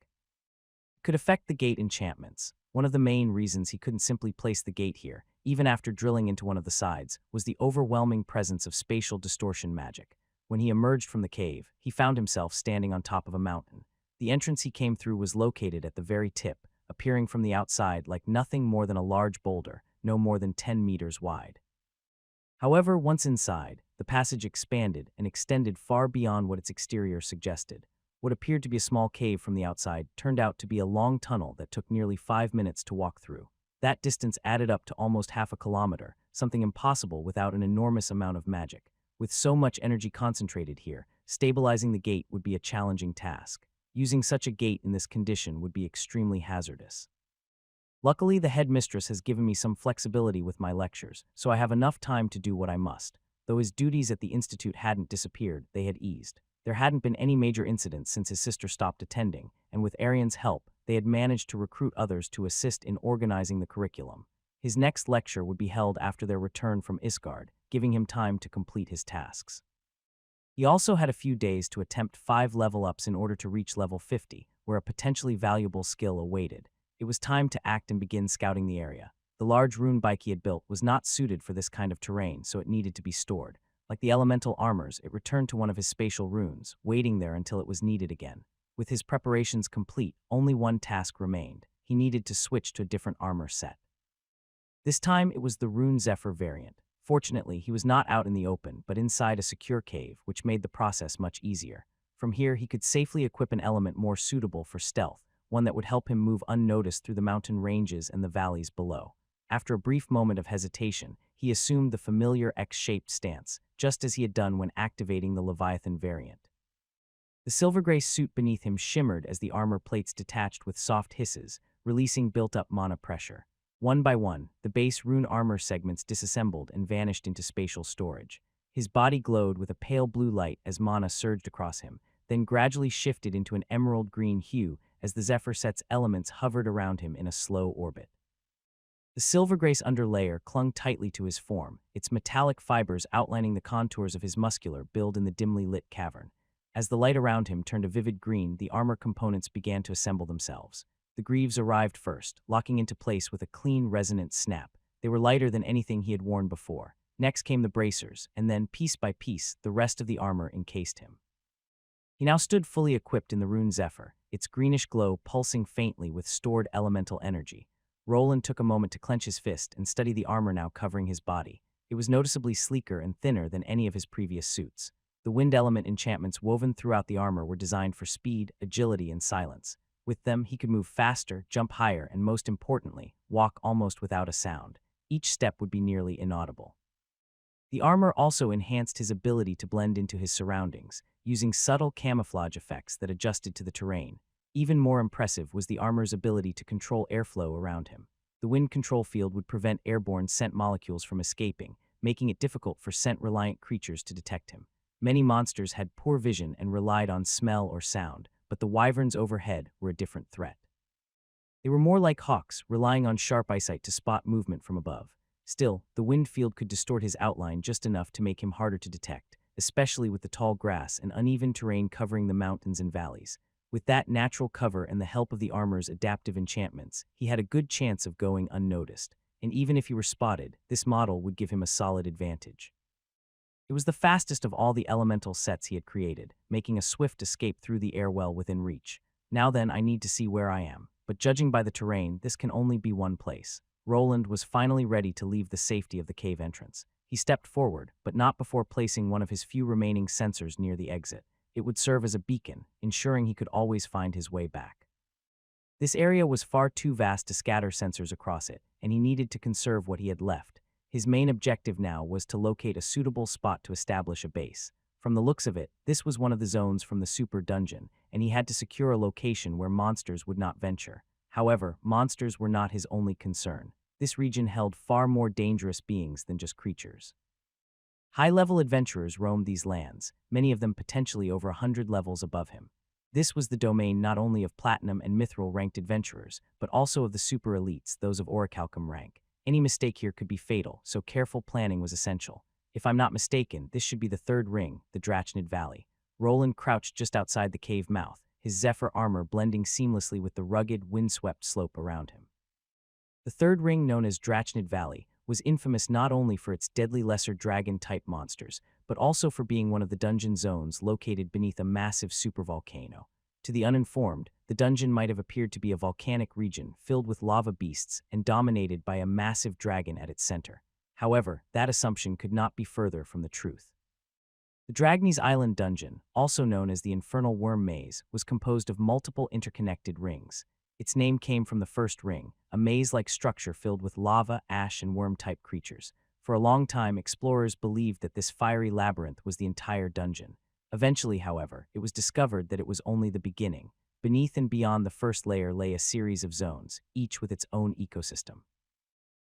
It could affect the gate enchantments. One of the main reasons he couldn't simply place the gate here, even after drilling into one of the sides, was the overwhelming presence of spatial distortion magic. When he emerged from the cave, he found himself standing on top of a mountain. The entrance he came through was located at the very tip, appearing from the outside like nothing more than a large boulder, no more than 10 meters wide. However, once inside, the passage expanded and extended far beyond what its exterior suggested. What appeared to be a small cave from the outside turned out to be a long tunnel that took nearly 5 minutes to walk through. That distance added up to almost half a kilometer, something impossible without an enormous amount of magic. With so much energy concentrated here, stabilizing the gate would be a challenging task. Using such a gate in this condition would be extremely hazardous. Luckily, the headmistress has given me some flexibility with my lectures, so I have enough time to do what I must. Though his duties at the institute hadn't disappeared, they had eased. There hadn't been any major incidents since his sister stopped attending, and with Arian's help, they had managed to recruit others to assist in organizing the curriculum. His next lecture would be held after their return from Iskard, giving him time to complete his tasks. He also had a few days to attempt 5 level-ups in order to reach level 50, where a potentially valuable skill awaited. It was time to act and begin scouting the area. The large rune bike he had built was not suited for this kind of terrain, so it needed to be stored. Like the elemental armors, it returned to one of his spatial runes, waiting there until it was needed again. With his preparations complete, only one task remained. He needed to switch to a different armor set. This time, it was the Rune Zephyr variant. Fortunately, he was not out in the open, but inside a secure cave, which made the process much easier. From here, he could safely equip an element more suitable for stealth, one that would help him move unnoticed through the mountain ranges and the valleys below. After a brief moment of hesitation, he assumed the familiar X-shaped stance, just as he had done when activating the Leviathan variant. The silver-gray suit beneath him shimmered as the armor plates detached with soft hisses, releasing built-up mana pressure. One by one, the base rune armor segments disassembled and vanished into spatial storage. His body glowed with a pale blue light as mana surged across him, then gradually shifted into an emerald green hue as the Zephyr set's elements hovered around him in a slow orbit. The silver-gray underlayer clung tightly to his form, its metallic fibers outlining the contours of his muscular build in the dimly lit cavern. As the light around him turned a vivid green, the armor components began to assemble themselves. The greaves arrived first, locking into place with a clean, resonant snap. They were lighter than anything he had worn before. Next came the bracers, and then, piece by piece, the rest of the armor encased him. He now stood fully equipped in the Rune Zephyr, its greenish glow pulsing faintly with stored elemental energy. Roland took a moment to clench his fist and study the armor now covering his body. It was noticeably sleeker and thinner than any of his previous suits. The wind element enchantments woven throughout the armor were designed for speed, agility, and silence. With them, he could move faster, jump higher, and most importantly, walk almost without a sound. Each step would be nearly inaudible. The armor also enhanced his ability to blend into his surroundings, using subtle camouflage effects that adjusted to the terrain. Even more impressive was the armor's ability to control airflow around him. The wind control field would prevent airborne scent molecules from escaping, making it difficult for scent-reliant creatures to detect him. Many monsters had poor vision and relied on smell or sound, but the wyverns overhead were a different threat. They were more like hawks, relying on sharp eyesight to spot movement from above. Still, the wind field could distort his outline just enough to make him harder to detect, especially with the tall grass and uneven terrain covering the mountains and valleys. With that natural cover and the help of the armor's adaptive enchantments, he had a good chance of going unnoticed. and even if he were spotted, this model would give him a solid advantage. It was the fastest of all the elemental sets he had created, making a swift escape through the air well within reach. Now then, I need to see where I am, but judging by the terrain, this can only be one place. Roland was finally ready to leave the safety of the cave entrance. He stepped forward, but not before placing one of his few remaining sensors near the exit. It would serve as a beacon, ensuring he could always find his way back. This area was far too vast to scatter sensors across it, and he needed to conserve what he had left. His main objective now was to locate a suitable spot to establish a base. From the looks of it, this was one of the zones from the super dungeon, and he had to secure a location where monsters would not venture. However, monsters were not his only concern. This region held far more dangerous beings than just creatures. High-level adventurers roamed these lands, many of them potentially over 100 levels above him. This was the domain not only of platinum and mithril-ranked adventurers, but also of the super elites, those of orichalcum rank. Any mistake here could be fatal, so careful planning was essential. If I'm not mistaken, this should be the third ring, the Drachnid Valley. Roland crouched just outside the cave mouth, his Zephyr armor blending seamlessly with the rugged, windswept slope around him. The third ring, known as Drachnid Valley, was infamous not only for its deadly lesser dragon-type monsters, but also for being one of the dungeon zones located beneath a massive supervolcano. To the uninformed, the dungeon might have appeared to be a volcanic region filled with lava beasts and dominated by a massive dragon at its center. However, that assumption could not be further from the truth. The Dragny's Island dungeon, also known as the Infernal Worm Maze, was composed of multiple interconnected rings. Its name came from the first ring, a maze-like structure filled with lava, ash, and worm-type creatures. For a long time, explorers believed that this fiery labyrinth was the entire dungeon. Eventually, however, it was discovered that it was only the beginning. Beneath and beyond the first layer lay a series of zones, each with its own ecosystem.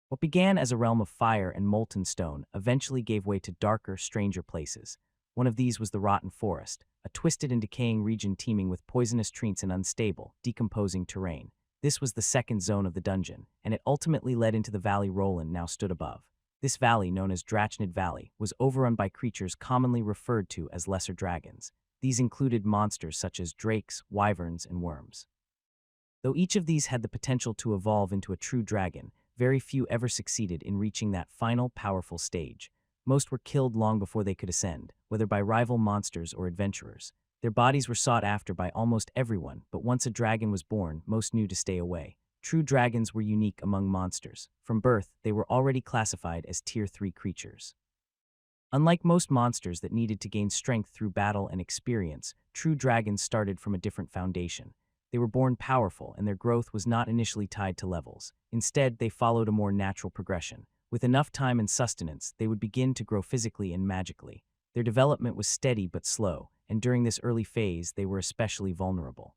What began as a realm of fire and molten stone eventually gave way to darker, stranger places. One of these was the Rotten Forest, a twisted and decaying region teeming with poisonous treants and unstable, decomposing terrain. This was the second zone of the dungeon, and it ultimately led into the valley Roland now stood above. This valley, known as Drachnid Valley, was overrun by creatures commonly referred to as lesser dragons. These included monsters such as drakes, wyverns, and worms. Though each of these had the potential to evolve into a true dragon, very few ever succeeded in reaching that final, powerful stage. Most were killed long before they could ascend, whether by rival monsters or adventurers. Their bodies were sought after by almost everyone, but once a dragon was born, most knew to stay away. True dragons were unique among monsters. From birth, they were already classified as Tier 3 creatures. Unlike most monsters that needed to gain strength through battle and experience, true dragons started from a different foundation. They were born powerful, and their growth was not initially tied to levels. Instead, they followed a more natural progression. With enough time and sustenance, they would begin to grow physically and magically. Their development was steady but slow, and during this early phase, they were especially vulnerable.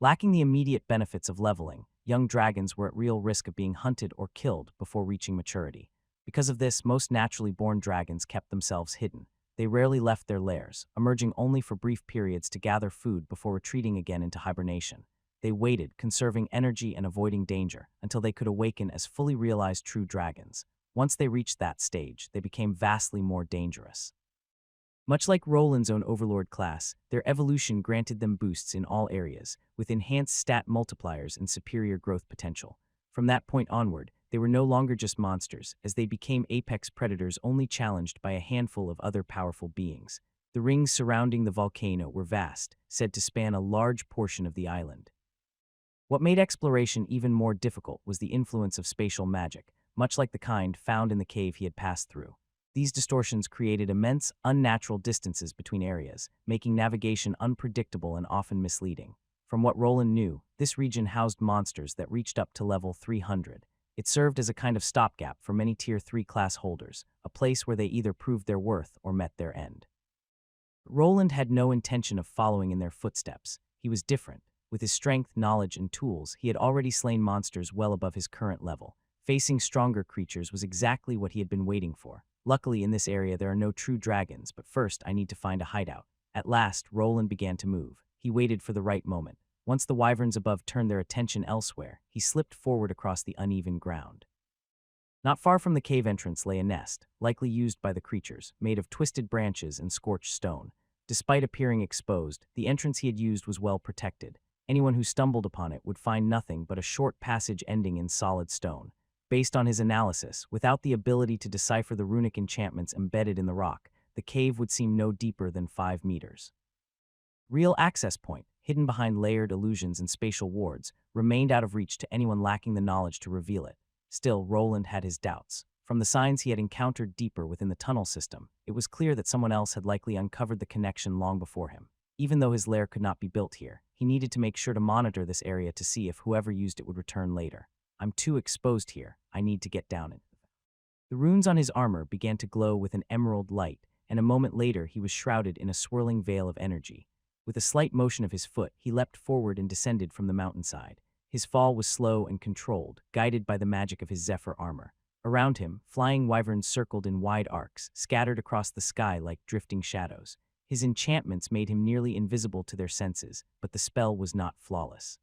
Lacking the immediate benefits of leveling, young dragons were at real risk of being hunted or killed before reaching maturity. Because of this, most naturally born dragons kept themselves hidden. They rarely left their lairs, emerging only for brief periods to gather food before retreating again into hibernation. They waited, conserving energy and avoiding danger, until they could awaken as fully realized true dragons. Once they reached that stage, they became vastly more dangerous. Much like Roland's own Overlord class, their evolution granted them boosts in all areas, with enhanced stat multipliers and superior growth potential. From that point onward, they were no longer just monsters, as they became apex predators only challenged by a handful of other powerful beings. The rings surrounding the volcano were vast, said to span a large portion of the island. What made exploration even more difficult was the influence of spatial magic, much like the kind found in the cave he had passed through. These distortions created immense, unnatural distances between areas, making navigation unpredictable and often misleading. From what Roland knew, this region housed monsters that reached up to level 300. It served as a kind of stopgap for many Tier 3 class holders, a place where they either proved their worth or met their end. Roland had no intention of following in their footsteps. He was different. With his strength, knowledge, and tools, he had already slain monsters well above his current level. Facing stronger creatures was exactly what he had been waiting for. Luckily, in this area there are no true dragons, but first I need to find a hideout. At last, Roland began to move. He waited for the right moment. Once the wyverns above turned their attention elsewhere, he slipped forward across the uneven ground. Not far from the cave entrance lay a nest, likely used by the creatures, made of twisted branches and scorched stone. Despite appearing exposed, the entrance he had used was well protected. Anyone who stumbled upon it would find nothing but a short passage ending in solid stone. Based on his analysis, without the ability to decipher the runic enchantments embedded in the rock, the cave would seem no deeper than 5 meters. Real access point, hidden behind layered illusions and spatial wards, remained out of reach to anyone lacking the knowledge to reveal it. Still, Roland had his doubts. From the signs he had encountered deeper within the tunnel system, it was clear that someone else had likely uncovered the connection long before him. Even though his lair could not be built here, he needed to make sure to monitor this area to see if whoever used it would return later. I'm too exposed here. I need to get down it. The runes on his armor began to glow with an emerald light, and a moment later he was shrouded in a swirling veil of energy. With a slight motion of his foot, he leapt forward and descended from the mountainside. His fall was slow and controlled, guided by the magic of his Zephyr armor. Around him, flying wyverns circled in wide arcs, scattered across the sky like drifting shadows. His enchantments made him nearly invisible to their senses, but the spell was not flawless.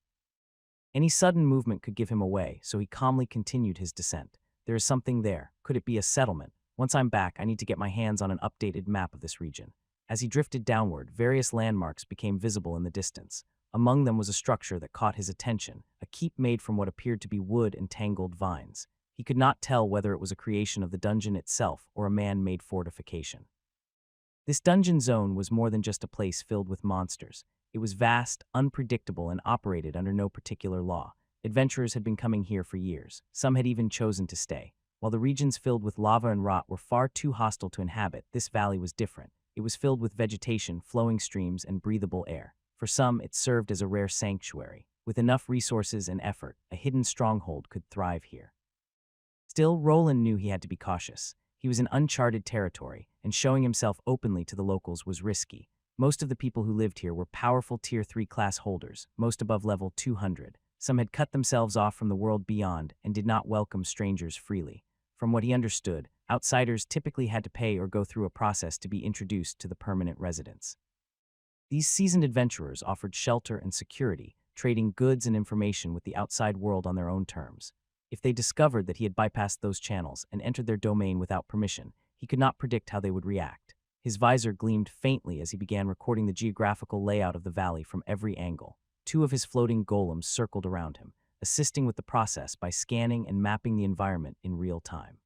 Any sudden movement could give him away, so he calmly continued his descent. There is something there. Could it be a settlement? Once I'm back, I need to get my hands on an updated map of this region. As he drifted downward, various landmarks became visible in the distance. Among them was a structure that caught his attention, a keep made from what appeared to be wood and tangled vines. He could not tell whether it was a creation of the dungeon itself or a man-made fortification. This dungeon zone was more than just a place filled with monsters. It was vast, unpredictable, and operated under no particular law. Adventurers had been coming here for years. Some had even chosen to stay. While the regions filled with lava and rot were far too hostile to inhabit, this valley was different. It was filled with vegetation, flowing streams, and breathable air. For some, it served as a rare sanctuary. With enough resources and effort, a hidden stronghold could thrive here. Still, Roland knew he had to be cautious. He was in uncharted territory, and showing himself openly to the locals was risky. Most of the people who lived here were powerful Tier 3 class holders, most above level 200. Some had cut themselves off from the world beyond and did not welcome strangers freely. From what he understood, outsiders typically had to pay or go through a process to be introduced to the permanent residents. These seasoned adventurers offered shelter and security, trading goods and information with the outside world on their own terms. If they discovered that he had bypassed those channels and entered their domain without permission, he could not predict how they would react. His visor gleamed faintly as he began recording the geographical layout of the valley from every angle. 2 of his floating golems circled around him, assisting with the process by scanning and mapping the environment in real time.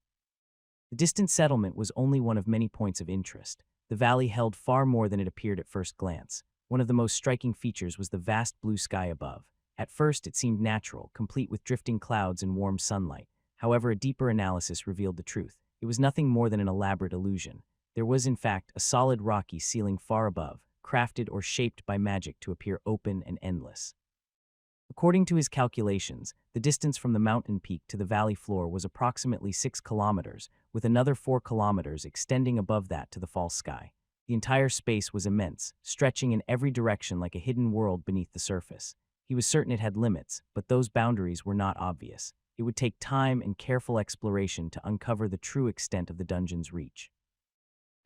The distant settlement was only one of many points of interest. The valley held far more than it appeared at first glance. One of the most striking features was the vast blue sky above. At first, it seemed natural, complete with drifting clouds and warm sunlight. However, a deeper analysis revealed the truth. It was nothing more than an elaborate illusion. There was, in fact, a solid rocky ceiling far above, crafted or shaped by magic to appear open and endless. According to his calculations, the distance from the mountain peak to the valley floor was approximately 6 kilometers, with another 4 kilometers extending above that to the false sky. The entire space was immense, stretching in every direction like a hidden world beneath the surface. He was certain it had limits, but those boundaries were not obvious. It would take time and careful exploration to uncover the true extent of the dungeon's reach.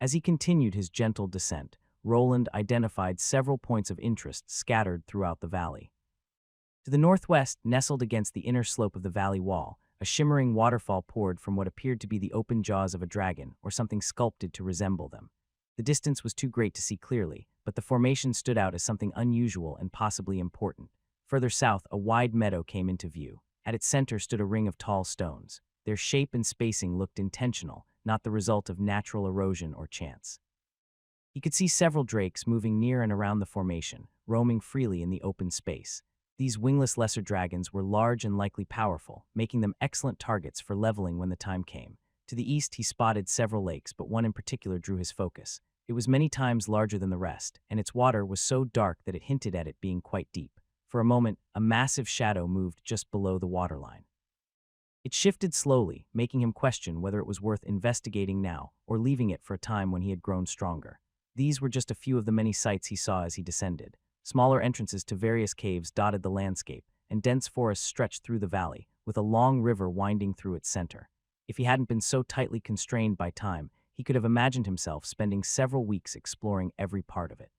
As he continued his gentle descent, Roland identified several points of interest scattered throughout the valley. To the northwest, nestled against the inner slope of the valley wall, a shimmering waterfall poured from what appeared to be the open jaws of a dragon or something sculpted to resemble them. The distance was too great to see clearly, but the formation stood out as something unusual and possibly important. Further south, a wide meadow came into view. At its center stood a ring of tall stones. Their shape and spacing looked intentional, not the result of natural erosion or chance. He could see several drakes moving near and around the formation, roaming freely in the open space. These wingless lesser dragons were large and likely powerful, making them excellent targets for leveling when the time came. To the east, he spotted several lakes, but one in particular drew his focus. It was many times larger than the rest, and its water was so dark that it hinted at it being quite deep. For a moment, a massive shadow moved just below the waterline. It shifted slowly, making him question whether it was worth investigating now or leaving it for a time when he had grown stronger. These were just a few of the many sights he saw as he descended. Smaller entrances to various caves dotted the landscape, and dense forests stretched through the valley, with a long river winding through its center. If he hadn't been so tightly constrained by time, he could have imagined himself spending several weeks exploring every part of it.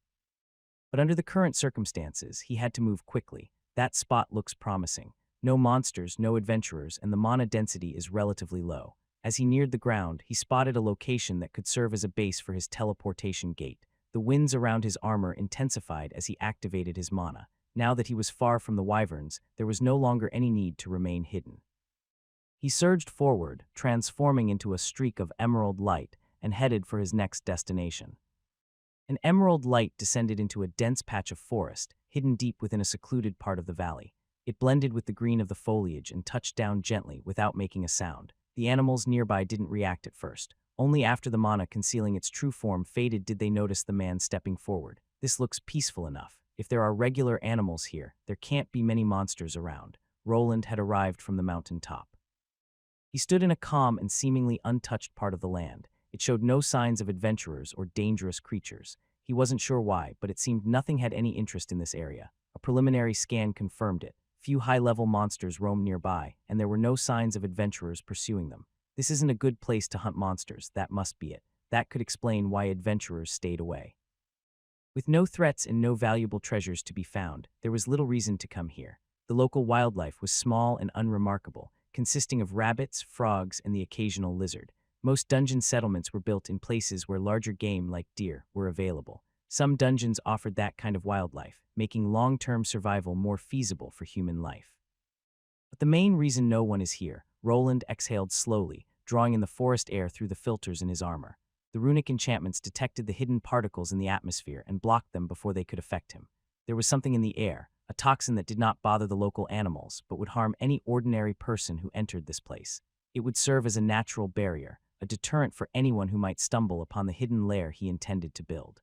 But under the current circumstances, he had to move quickly. That spot looks promising. No monsters, no adventurers, and the mana density is relatively low. As he neared the ground, he spotted a location that could serve as a base for his teleportation gate. The winds around his armor intensified as he activated his mana. Now that he was far from the wyverns, there was no longer any need to remain hidden. He surged forward, transforming into a streak of emerald light, and headed for his next destination. An emerald light descended into a dense patch of forest, hidden deep within a secluded part of the valley. It blended with the green of the foliage and touched down gently without making a sound. The animals nearby didn't react at first. Only after the mana concealing its true form faded did they notice the man stepping forward. This looks peaceful enough. If there are regular animals here, there can't be many monsters around. Roland had arrived from the mountain top. He stood in a calm and seemingly untouched part of the land. It showed no signs of adventurers or dangerous creatures. He wasn't sure why, but it seemed nothing had any interest in this area. A preliminary scan confirmed it. Few high-level monsters roamed nearby, and there were no signs of adventurers pursuing them. This isn't a good place to hunt monsters, that must be it. That could explain why adventurers stayed away. With no threats and no valuable treasures to be found, there was little reason to come here. The local wildlife was small and unremarkable, consisting of rabbits, frogs, and the occasional lizard. Most dungeon settlements were built in places where larger game like deer were available. Some dungeons offered that kind of wildlife, making long-term survival more feasible for human life. But the main reason no one is here, Roland exhaled slowly, drawing in the forest air through the filters in his armor. The runic enchantments detected the hidden particles in the atmosphere and blocked them before they could affect him. There was something in the air, a toxin that did not bother the local animals, but would harm any ordinary person who entered this place. It would serve as a natural barrier, a deterrent for anyone who might stumble upon the hidden lair he intended to build.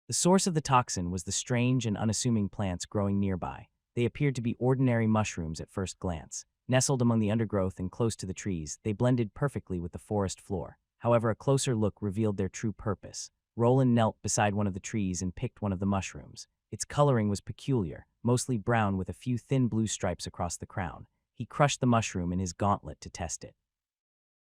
The source of the toxin was the strange and unassuming plants growing nearby. They appeared to be ordinary mushrooms at first glance. Nestled among the undergrowth and close to the trees, they blended perfectly with the forest floor. However, a closer look revealed their true purpose. Roland knelt beside one of the trees and picked one of the mushrooms. Its coloring was peculiar, mostly brown with a few thin blue stripes across the crown. He crushed the mushroom in his gauntlet to test it.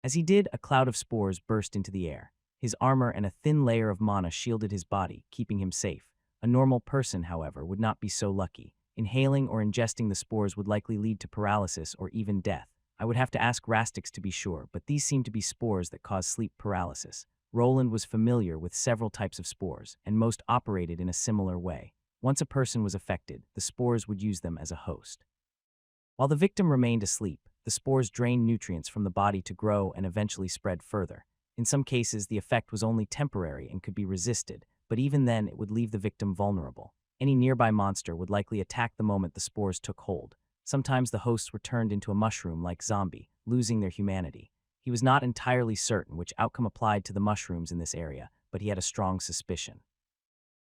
As he did, a cloud of spores burst into the air. His armor and a thin layer of mana shielded his body, keeping him safe. A normal person, however, would not be so lucky. Inhaling or ingesting the spores would likely lead to paralysis or even death. I would have to ask Rastix to be sure, but these seem to be spores that cause sleep paralysis. Roland was familiar with several types of spores, and most operated in a similar way. Once a person was affected, the spores would use them as a host. While the victim remained asleep, the spores drained nutrients from the body to grow and eventually spread further. In some cases, the effect was only temporary and could be resisted, but even then it would leave the victim vulnerable. Any nearby monster would likely attack the moment the spores took hold. Sometimes the hosts were turned into a mushroom-like zombie, losing their humanity. He was not entirely certain which outcome applied to the mushrooms in this area, but he had a strong suspicion.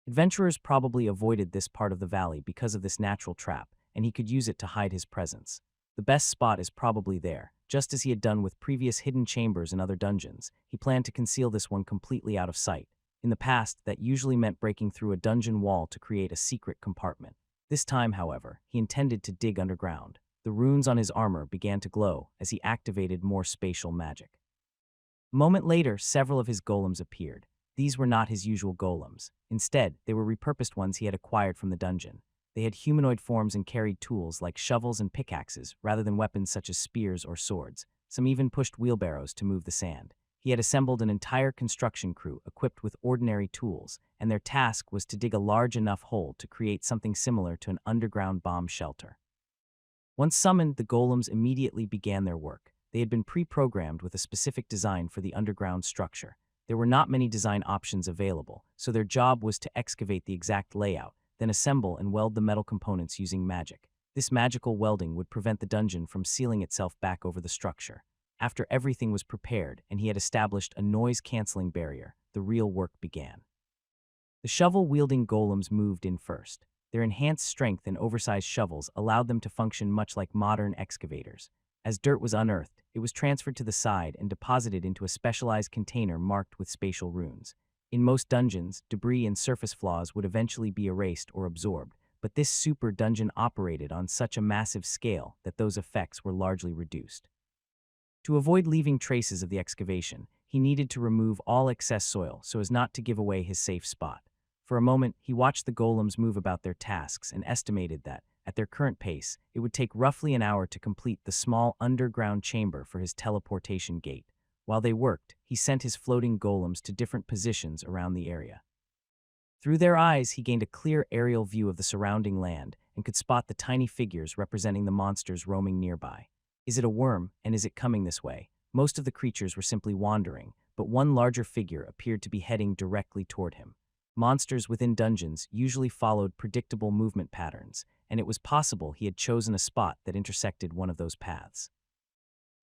Adventurers probably avoided this part of the valley because of this natural trap, and he could use it to hide his presence. The best spot is probably there. Just as he had done with previous hidden chambers in other dungeons, he planned to conceal this one completely out of sight. In the past, that usually meant breaking through a dungeon wall to create a secret compartment. This time, however, he intended to dig underground. The runes on his armor began to glow as he activated more spatial magic. A moment later, several of his golems appeared. These were not his usual golems. Instead, they were repurposed ones he had acquired from the dungeon. They had humanoid forms and carried tools like shovels and pickaxes, rather than weapons such as spears or swords. Some even pushed wheelbarrows to move the sand. He had assembled an entire construction crew equipped with ordinary tools, and their task was to dig a large enough hole to create something similar to an underground bomb shelter. Once summoned, the golems immediately began their work. They had been pre-programmed with a specific design for the underground structure. There were not many design options available, so their job was to excavate the exact layout, then assemble and weld the metal components using magic. This magical welding would prevent the dungeon from sealing itself back over the structure. After everything was prepared and he had established a noise-canceling barrier, the real work began. The shovel-wielding golems moved in first. Their enhanced strength and oversized shovels allowed them to function much like modern excavators. As dirt was unearthed, it was transferred to the side and deposited into a specialized container marked with spatial runes. In most dungeons, debris and surface flaws would eventually be erased or absorbed, but this super dungeon operated on such a massive scale that those effects were largely reduced. To avoid leaving traces of the excavation, he needed to remove all excess soil so as not to give away his safe spot. For a moment, he watched the golems move about their tasks and estimated that, at their current pace, it would take roughly an hour to complete the small underground chamber for his teleportation gate. While they worked, he sent his floating golems to different positions around the area. Through their eyes, he gained a clear aerial view of the surrounding land and could spot the tiny figures representing the monsters roaming nearby. Is it a worm, and is it coming this way? Most of the creatures were simply wandering, but one larger figure appeared to be heading directly toward him. Monsters within dungeons usually followed predictable movement patterns, and it was possible he had chosen a spot that intersected one of those paths.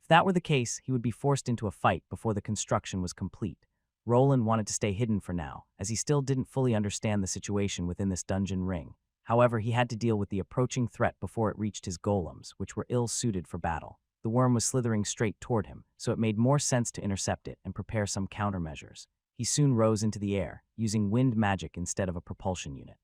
If that were the case, he would be forced into a fight before the construction was complete. Roland wanted to stay hidden for now, as he still didn't fully understand the situation within this dungeon ring. However, he had to deal with the approaching threat before it reached his golems, which were ill-suited for battle. The worm was slithering straight toward him, so it made more sense to intercept it and prepare some countermeasures. He soon rose into the air, using wind magic instead of a propulsion unit.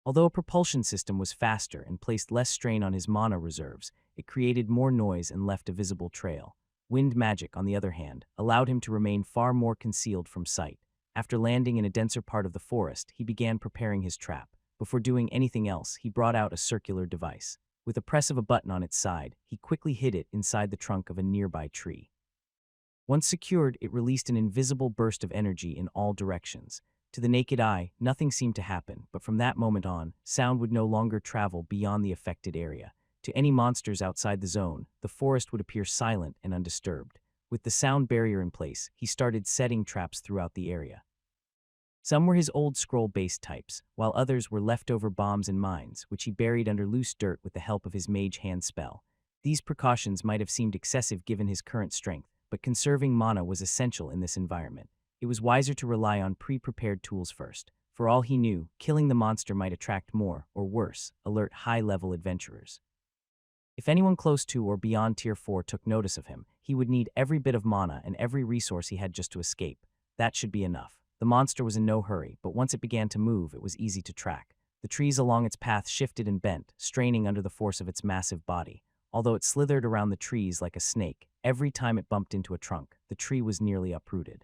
Although a propulsion system was faster and placed less strain on his mana reserves, it created more noise and left a visible trail. Wind magic, on the other hand, allowed him to remain far more concealed from sight. After landing in a denser part of the forest, he began preparing his trap. Before doing anything else, he brought out a circular device. With a press of a button on its side, he quickly hid it inside the trunk of a nearby tree. Once secured, it released an invisible burst of energy in all directions. To the naked eye, nothing seemed to happen, but from that moment on, sound would no longer travel beyond the affected area. To any monsters outside the zone, the forest would appear silent and undisturbed. With the sound barrier in place, he started setting traps throughout the area. Some were his old scroll-based types, while others were leftover bombs and mines, which he buried under loose dirt with the help of his mage hand spell. These precautions might have seemed excessive given his current strength, but conserving mana was essential in this environment. It was wiser to rely on pre-prepared tools first. For all he knew, killing the monster might attract more, or worse, alert high-level adventurers. If anyone close to or beyond Tier 4 took notice of him, he would need every bit of mana and every resource he had just to escape. That should be enough. The monster was in no hurry, but once it began to move, it was easy to track. The trees along its path shifted and bent, straining under the force of its massive body. Although it slithered around the trees like a snake, every time it bumped into a trunk, the tree was nearly uprooted.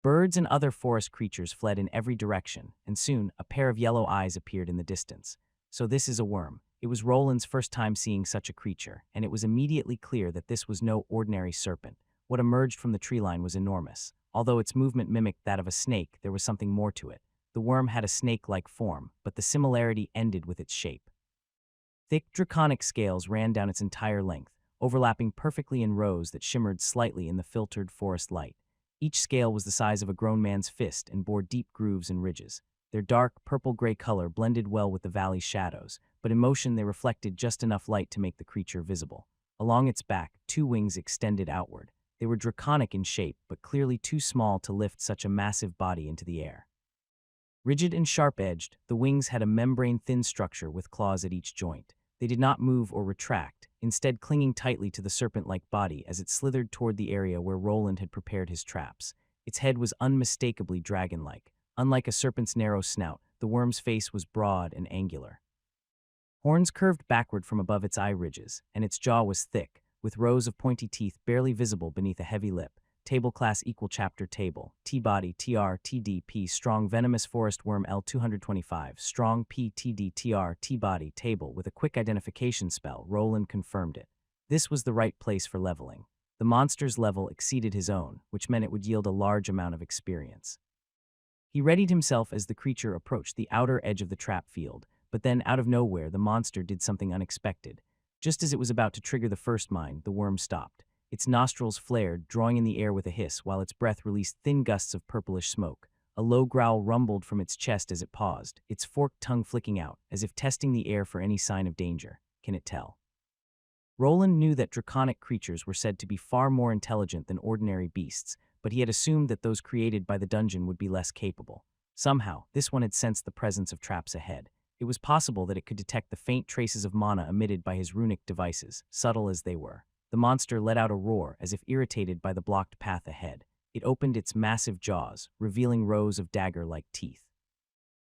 Birds and other forest creatures fled in every direction, and soon, a pair of yellow eyes appeared in the distance. So this is a worm. It was Roland's first time seeing such a creature, and it was immediately clear that this was no ordinary serpent. What emerged from the tree line was enormous. Although its movement mimicked that of a snake, there was something more to it. The worm had a snake-like form, but the similarity ended with its shape. Thick draconic scales ran down its entire length, overlapping perfectly in rows that shimmered slightly in the filtered forest light. Each scale was the size of a grown man's fist and bore deep grooves and ridges. Their dark, purple-gray color blended well with the valley's shadows, but in motion they reflected just enough light to make the creature visible. Along its back, two wings extended outward. They were draconic in shape, but clearly too small to lift such a massive body into the air. Rigid and sharp-edged, the wings had a membrane-thin structure with claws at each joint. They did not move or retract, instead clinging tightly to the serpent-like body as it slithered toward the area where Roland had prepared his traps. Its head was unmistakably dragon-like. Unlike a serpent's narrow snout, the worm's face was broad and angular. Horns curved backward from above its eye ridges, and its jaw was thick, with rows of pointy teeth barely visible beneath a heavy lip. Table class equal chapter table. T-body TR TDP strong venomous forest worm L225 strong PTD TR T-body table with a quick identification spell. Roland confirmed it. This was the right place for leveling. The monster's level exceeded his own, which meant it would yield a large amount of experience. He readied himself as the creature approached the outer edge of the trap field, but then out of nowhere the monster did something unexpected. Just as it was about to trigger the first mine, the worm stopped. Its nostrils flared, drawing in the air with a hiss, while its breath released thin gusts of purplish smoke. A low growl rumbled from its chest as it paused, its forked tongue flicking out, as if testing the air for any sign of danger. Can it tell? Roland knew that draconic creatures were said to be far more intelligent than ordinary beasts, but he had assumed that those created by the dungeon would be less capable. Somehow, this one had sensed the presence of traps ahead. It was possible that it could detect the faint traces of mana emitted by his runic devices, subtle as they were. The monster let out a roar as if irritated by the blocked path ahead. It opened its massive jaws, revealing rows of dagger-like teeth.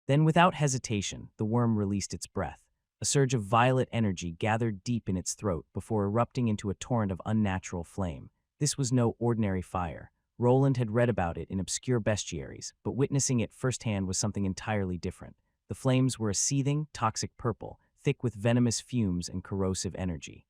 Then, without hesitation, the worm released its breath. A surge of violet energy gathered deep in its throat before erupting into a torrent of unnatural flame. This was no ordinary fire. Roland had read about it in obscure bestiaries, but witnessing it firsthand was something entirely different. The flames were a seething, toxic purple, thick with venomous fumes and corrosive energy.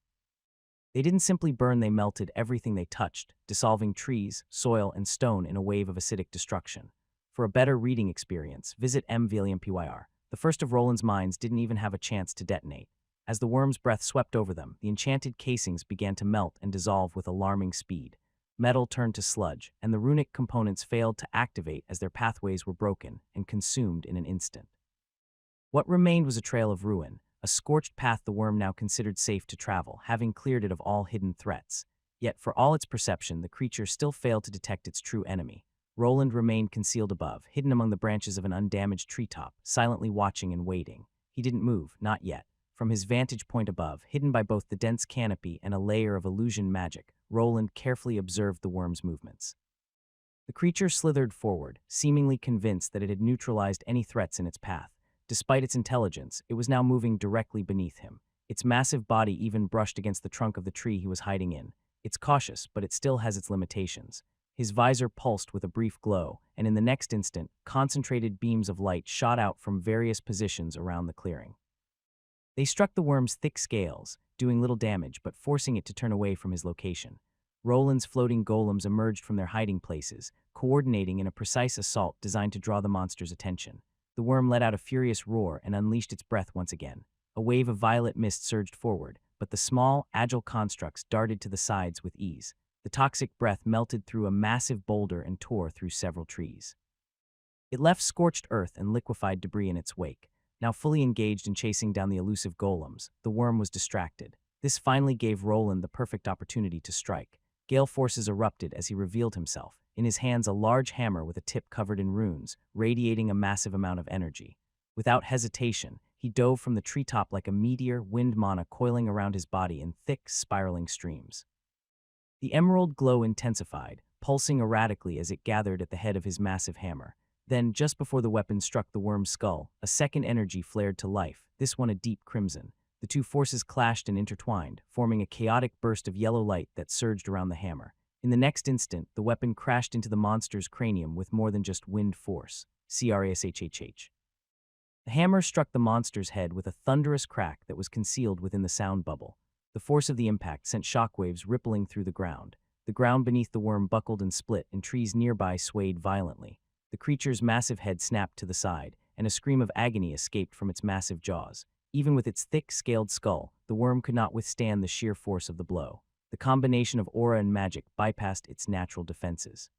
They didn't simply burn, they melted everything they touched, dissolving trees, soil, and stone in a wave of acidic destruction. For a better reading experience, visit MVLMPYR. The first of Roland's mines didn't even have a chance to detonate. As the worm's breath swept over them, the enchanted casings began to melt and dissolve with alarming speed. Metal turned to sludge, and the runic components failed to activate as their pathways were broken and consumed in an instant. What remained was a trail of ruin, a scorched path the worm now considered safe to travel, having cleared it of all hidden threats. Yet, for all its perception, the creature still failed to detect its true enemy. Roland remained concealed above, hidden among the branches of an undamaged treetop, silently watching and waiting. He didn't move, not yet. From his vantage point above, hidden by both the dense canopy and a layer of illusion magic, Roland carefully observed the worm's movements. The creature slithered forward, seemingly convinced that it had neutralized any threats in its path. Despite its intelligence, it was now moving directly beneath him. Its massive body even brushed against the trunk of the tree he was hiding in. It's cautious, but it still has its limitations. His visor pulsed with a brief glow, and in the next instant, concentrated beams of light shot out from various positions around the clearing. They struck the worm's thick scales, doing little damage but forcing it to turn away from his location. Roland's floating golems emerged from their hiding places, coordinating in a precise assault designed to draw the monster's attention. The worm let out a furious roar and unleashed its breath once again. A wave of violet mist surged forward, but the small, agile constructs darted to the sides with ease. The toxic breath melted through a massive boulder and tore through several trees. It left scorched earth and liquefied debris in its wake. Now fully engaged in chasing down the elusive golems, the worm was distracted. This finally gave Roland the perfect opportunity to strike. Gale forces erupted as he revealed himself, in his hands a large hammer with a tip covered in runes, radiating a massive amount of energy. Without hesitation, he dove from the treetop like a meteor, wind mana coiling around his body in thick, spiraling streams. The emerald glow intensified, pulsing erratically as it gathered at the head of his massive hammer. Then, just before the weapon struck the worm's skull, a second energy flared to life, this one a deep crimson. The two forces clashed and intertwined, forming a chaotic burst of yellow light that surged around the hammer. In the next instant, the weapon crashed into the monster's cranium with more than just wind force. CRASHHH. The hammer struck the monster's head with a thunderous crack that was concealed within the sound bubble. The force of the impact sent shockwaves rippling through the ground. The ground beneath the worm buckled and split, and trees nearby swayed violently. The creature's massive head snapped to the side, and a scream of agony escaped from its massive jaws. Even with its thick, scaled skull, the worm could not withstand the sheer force of the blow. The combination of aura and magic bypassed its natural defenses.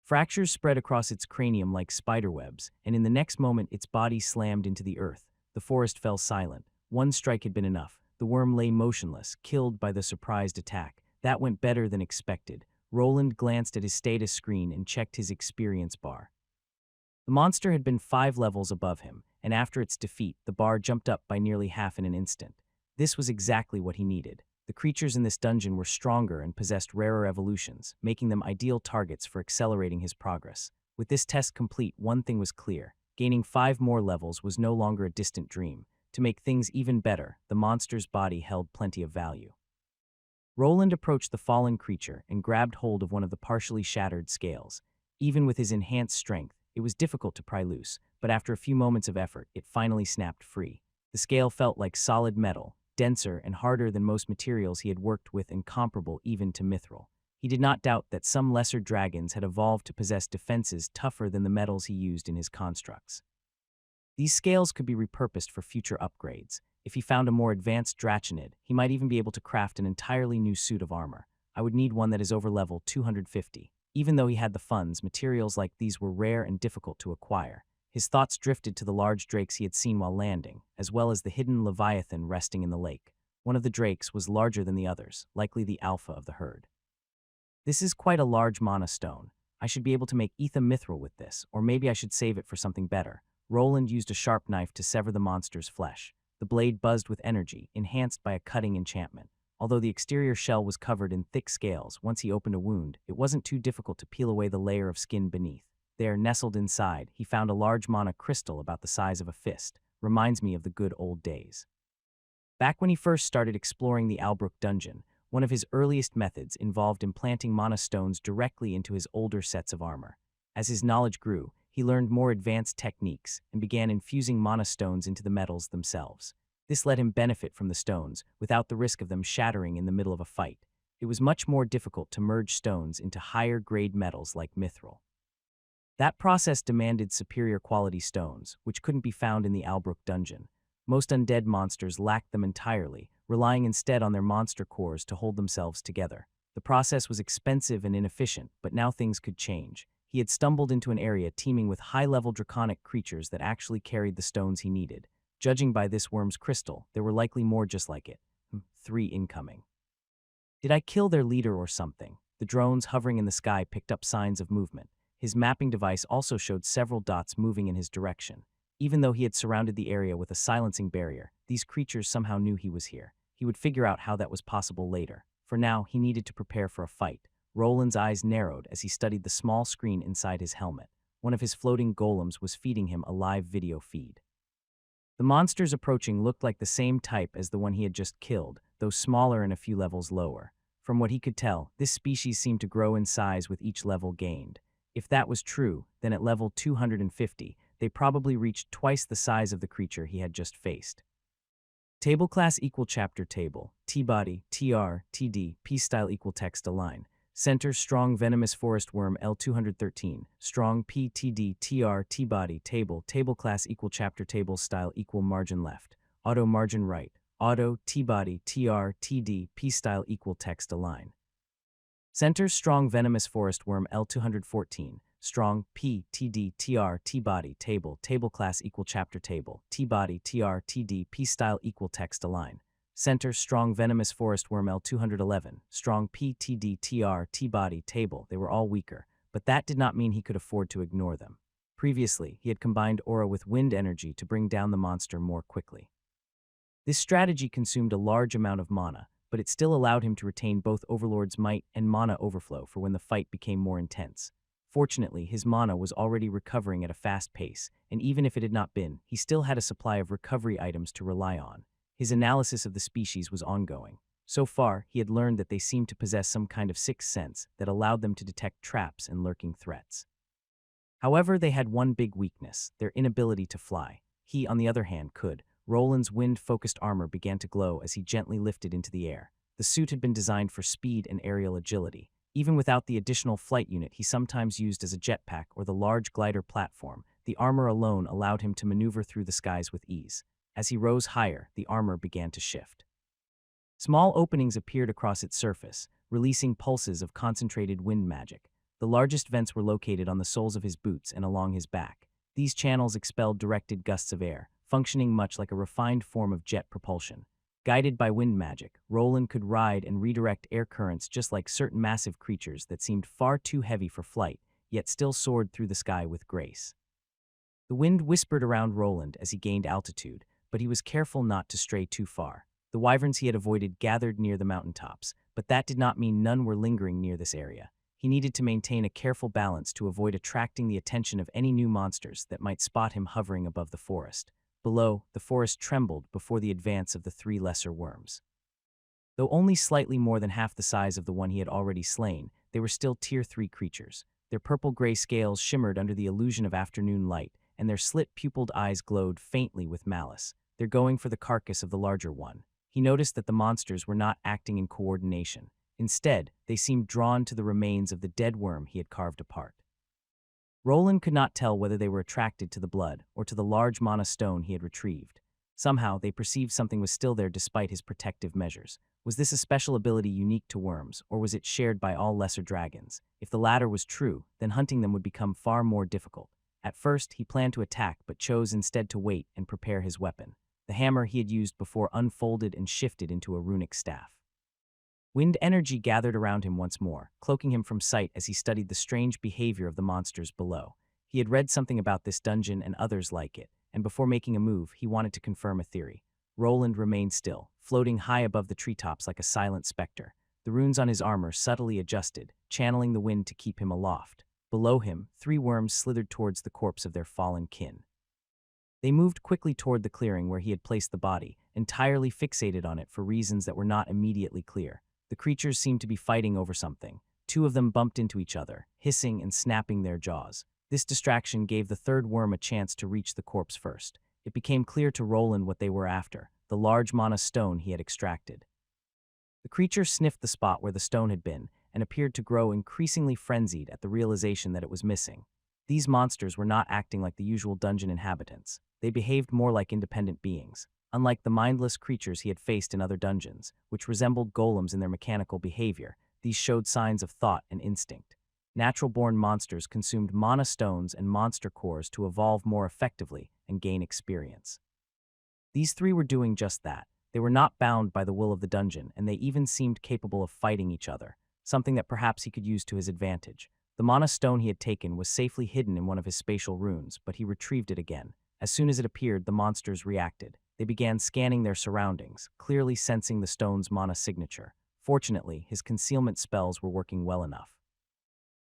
Fractures spread across its cranium like spiderwebs, and in the next moment its body slammed into the earth. The forest fell silent. One strike had been enough. The worm lay motionless, killed by the surprised attack. That went better than expected. Roland glanced at his status screen and checked his experience bar. The monster had been 5 levels above him, and after its defeat, the bar jumped up by nearly half in an instant. This was exactly what he needed. The creatures in this dungeon were stronger and possessed rarer evolutions, making them ideal targets for accelerating his progress. With this test complete, one thing was clear. Gaining 5 more levels was no longer a distant dream. To make things even better, the monster's body held plenty of value. Roland approached the fallen creature and grabbed hold of one of the partially shattered scales. Even with his enhanced strength, it was difficult to pry loose, but after a few moments of effort, it finally snapped free. The scale felt like solid metal, denser and harder than most materials he had worked with and comparable even to mithril. He did not doubt that some lesser dragons had evolved to possess defenses tougher than the metals he used in his constructs. These scales could be repurposed for future upgrades. If he found a more advanced drachinid, he might even be able to craft an entirely new suit of armor. I would need one that is over level 250. Even though he had the funds, materials like these were rare and difficult to acquire. His thoughts drifted to the large drakes he had seen while landing, as well as the hidden leviathan resting in the lake. One of the drakes was larger than the others, likely the alpha of the herd. This is quite a large mana stone. I should be able to make ether mithril with this, or maybe I should save it for something better. Roland used a sharp knife to sever the monster's flesh. The blade buzzed with energy, enhanced by a cutting enchantment. Although the exterior shell was covered in thick scales, once he opened a wound, it wasn't too difficult to peel away the layer of skin beneath. There, nestled inside, he found a large mana crystal about the size of a fist. Reminds me of the good old days. Back when he first started exploring the Albrook dungeon, one of his earliest methods involved implanting mana stones directly into his older sets of armor. As his knowledge grew, he learned more advanced techniques and began infusing mana stones into the metals themselves. This let him benefit from the stones without the risk of them shattering in the middle of a fight. It was much more difficult to merge stones into higher-grade metals like mithril. That process demanded superior quality stones, which couldn't be found in the Albrook dungeon. Most undead monsters lacked them entirely, relying instead on their monster cores to hold themselves together. The process was expensive and inefficient, but now things could change. He had stumbled into an area teeming with high-level draconic creatures that actually carried the stones he needed. Judging by this worm's crystal, there were likely more just like it. 3 incoming. Did I kill their leader or something? The drones hovering in the sky picked up signs of movement. His mapping device also showed several dots moving in his direction. Even though he had surrounded the area with a silencing barrier, these creatures somehow knew he was here. He would figure out how that was possible later. For now, he needed to prepare for a fight. Roland's eyes narrowed as he studied the small screen inside his helmet. One of his floating golems was feeding him a live video feed. The monsters approaching looked like the same type as the one he had just killed, though smaller and a few levels lower. From what he could tell, this species seemed to grow in size with each level gained. If that was true, then at level 250, they probably reached twice the size of the creature he had just faced. Table class equal chapter table, T-body, TR, TD, P-style equal text align. Center strong venomous forest worm L213, strong PTD, TR, T-body, table class equal chapter table style equal margin left, auto margin right, auto, T-body, TR, TD, P-style equal text align. Center strong venomous forest worm L214, strong P, TD, TR, T-body, table class equal chapter table, T-body, TR, TD, P-style equal text align. Center strong venomous forest worm L211, strong P, TD, TR, T-body, table. They were all weaker, but that did not mean he could afford to ignore them. Previously, he had combined aura with wind energy to bring down the monster more quickly. This strategy consumed a large amount of mana, but it still allowed him to retain both Overlord's might and mana overflow for when the fight became more intense. Fortunately, his mana was already recovering at a fast pace, and even if it had not been, he still had a supply of recovery items to rely on. His analysis of the species was ongoing. So far, he had learned that they seemed to possess some kind of sixth sense that allowed them to detect traps and lurking threats. However, they had one big weakness, their inability to fly. He, on the other hand, could. Roland's wind-focused armor began to glow as he gently lifted into the air. The suit had been designed for speed and aerial agility. Even without the additional flight unit he sometimes used as a jetpack or the large glider platform, the armor alone allowed him to maneuver through the skies with ease. As he rose higher, the armor began to shift. Small openings appeared across its surface, releasing pulses of concentrated wind magic. The largest vents were located on the soles of his boots and along his back. These channels expelled directed gusts of air, functioning much like a refined form of jet propulsion. Guided by wind magic, Roland could ride and redirect air currents just like certain massive creatures that seemed far too heavy for flight, yet still soared through the sky with grace. The wind whispered around Roland as he gained altitude, but he was careful not to stray too far. The wyverns he had avoided gathered near the mountaintops, but that did not mean none were lingering near this area. He needed to maintain a careful balance to avoid attracting the attention of any new monsters that might spot him hovering above the forest. Below, the forest trembled before the advance of the 3 lesser worms. Though only slightly more than half the size of the one he had already slain, they were still Tier 3 creatures. Their purple-gray scales shimmered under the illusion of afternoon light, and their slit-pupilled eyes glowed faintly with malice. They're going for the carcass of the larger one. He noticed that the monsters were not acting in coordination. Instead, they seemed drawn to the remains of the dead worm he had carved apart. Roland could not tell whether they were attracted to the blood or to the large mana stone he had retrieved. Somehow, they perceived something was still there despite his protective measures. Was this a special ability unique to worms, or was it shared by all lesser dragons? If the latter was true, then hunting them would become far more difficult. At first, he planned to attack but chose instead to wait and prepare his weapon. The hammer he had used before unfolded and shifted into a runic staff. Wind energy gathered around him once more, cloaking him from sight as he studied the strange behavior of the monsters below. He had read something about this dungeon and others like it, and before making a move, he wanted to confirm a theory. Roland remained still, floating high above the treetops like a silent specter. The runes on his armor subtly adjusted, channeling the wind to keep him aloft. Below him, 3 worms slithered towards the corpse of their fallen kin. They moved quickly toward the clearing where he had placed the body, entirely fixated on it for reasons that were not immediately clear. The creatures seemed to be fighting over something. 2 of them bumped into each other, hissing and snapping their jaws. This distraction gave the 3rd worm a chance to reach the corpse first. It became clear to Roland what they were after, the large mana stone he had extracted. The creature sniffed the spot where the stone had been and appeared to grow increasingly frenzied at the realization that it was missing. These monsters were not acting like the usual dungeon inhabitants. They behaved more like independent beings. Unlike the mindless creatures he had faced in other dungeons, which resembled golems in their mechanical behavior, these showed signs of thought and instinct. Natural-born monsters consumed mana stones and monster cores to evolve more effectively and gain experience. These three were doing just that. They were not bound by the will of the dungeon, and they even seemed capable of fighting each other, something that perhaps he could use to his advantage. The mana stone he had taken was safely hidden in one of his spatial runes, but he retrieved it again. As soon as it appeared, the monsters reacted. They began scanning their surroundings, clearly sensing the stone's mana signature. Fortunately, his concealment spells were working well enough.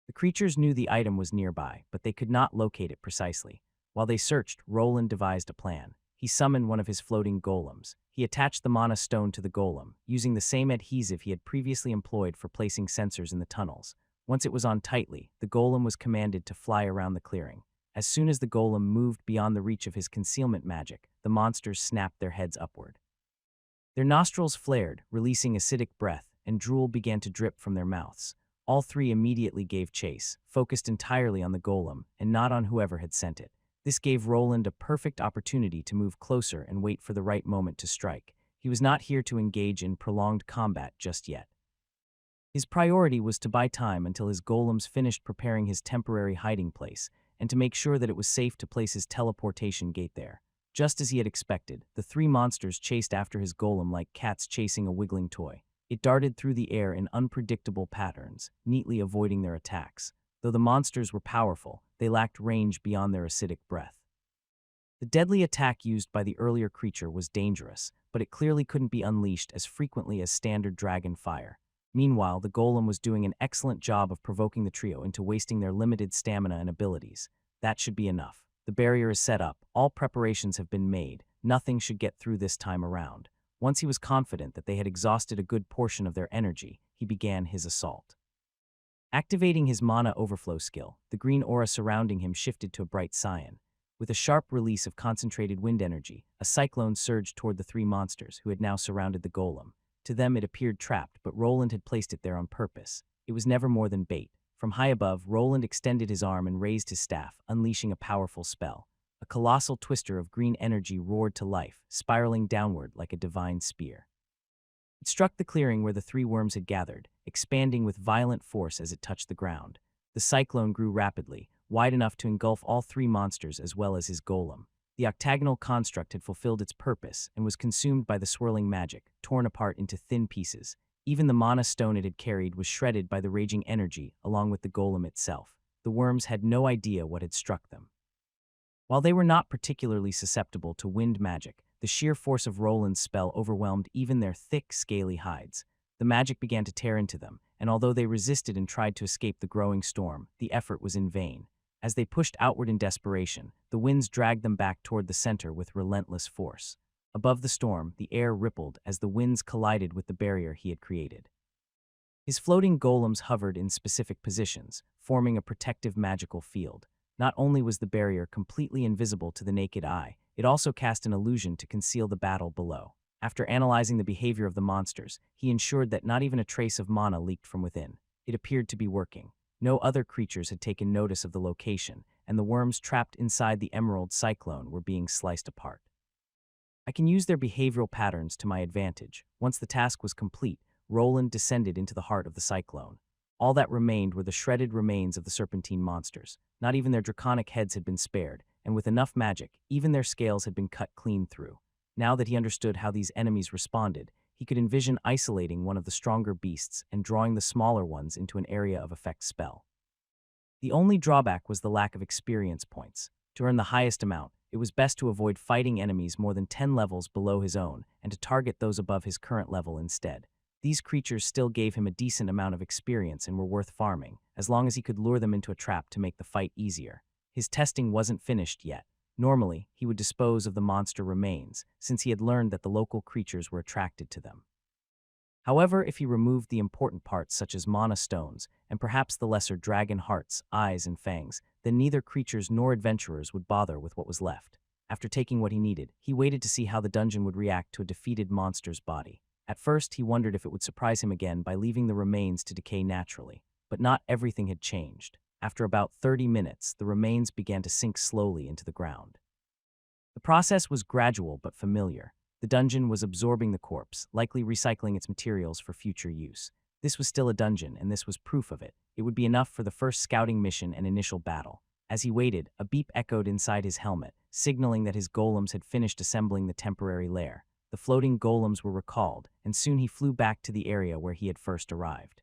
The creatures knew the item was nearby, but they could not locate it precisely. While they searched, Roland devised a plan. He summoned one of his floating golems. He attached the mana stone to the golem, using the same adhesive he had previously employed for placing sensors in the tunnels. Once it was on tightly, the golem was commanded to fly around the clearing. As soon as the golem moved beyond the reach of his concealment magic, the monsters snapped their heads upward. Their nostrils flared, releasing acidic breath, and drool began to drip from their mouths. All three immediately gave chase, focused entirely on the golem, and not on whoever had sent it. This gave Roland a perfect opportunity to move closer and wait for the right moment to strike. He was not here to engage in prolonged combat just yet. His priority was to buy time until his golems finished preparing his temporary hiding place, and to make sure that it was safe to place his teleportation gate there. Just as he had expected, the three monsters chased after his golem like cats chasing a wiggling toy. It darted through the air in unpredictable patterns, neatly avoiding their attacks. Though the monsters were powerful, they lacked range beyond their acidic breath. The deadly attack used by the earlier creature was dangerous, but it clearly couldn't be unleashed as frequently as standard dragon fire. Meanwhile, the golem was doing an excellent job of provoking the trio into wasting their limited stamina and abilities. That should be enough. The barrier is set up, all preparations have been made, nothing should get through this time around. Once he was confident that they had exhausted a good portion of their energy, he began his assault. Activating his mana overflow skill, the green aura surrounding him shifted to a bright cyan. With a sharp release of concentrated wind energy, a cyclone surged toward the three monsters who had now surrounded the golem. To them it appeared trapped, but Roland had placed it there on purpose. It was never more than bait. From high above, Roland extended his arm and raised his staff, unleashing a powerful spell. A colossal twister of green energy roared to life, spiraling downward like a divine spear. It struck the clearing where the three worms had gathered, expanding with violent force as it touched the ground. The cyclone grew rapidly, wide enough to engulf all three monsters as well as his golem. The octagonal construct had fulfilled its purpose and was consumed by the swirling magic, torn apart into thin pieces. Even the mana stone it had carried was shredded by the raging energy, along with the golem itself. The worms had no idea what had struck them. While they were not particularly susceptible to wind magic, the sheer force of Roland's spell overwhelmed even their thick, scaly hides. The magic began to tear into them, and although they resisted and tried to escape the growing storm, the effort was in vain. As they pushed outward in desperation, the winds dragged them back toward the center with relentless force. Above the storm, the air rippled as the winds collided with the barrier he had created. His floating golems hovered in specific positions, forming a protective magical field. Not only was the barrier completely invisible to the naked eye, it also cast an illusion to conceal the battle below. After analyzing the behavior of the monsters, he ensured that not even a trace of mana leaked from within. It appeared to be working. No other creatures had taken notice of the location, and the worms trapped inside the emerald cyclone were being sliced apart. I can use their behavioral patterns to my advantage. Once the task was complete, Roland descended into the heart of the cyclone. All that remained were the shredded remains of the serpentine monsters. Not even their draconic heads had been spared, and with enough magic, even their scales had been cut clean through. Now that he understood how these enemies responded, he could envision isolating one of the stronger beasts and drawing the smaller ones into an area of effect spell. The only drawback was the lack of experience points. To earn the highest amount, it was best to avoid fighting enemies more than 10 levels below his own and to target those above his current level instead. These creatures still gave him a decent amount of experience and were worth farming, as long as he could lure them into a trap to make the fight easier. His testing wasn't finished yet. Normally, he would dispose of the monster remains, since he had learned that the local creatures were attracted to them. However, if he removed the important parts such as mana stones, and perhaps the lesser dragon hearts, eyes, and fangs, then neither creatures nor adventurers would bother with what was left. After taking what he needed, he waited to see how the dungeon would react to a defeated monster's body. At first, he wondered if it would surprise him again by leaving the remains to decay naturally. But not everything had changed. After about 30 minutes, the remains began to sink slowly into the ground. The process was gradual but familiar. The dungeon was absorbing the corpse, likely recycling its materials for future use. This was still a dungeon, and this was proof of it. It would be enough for the first scouting mission and initial battle. As he waited, a beep echoed inside his helmet, signaling that his golems had finished assembling the temporary lair. The floating golems were recalled, and soon he flew back to the area where he had first arrived.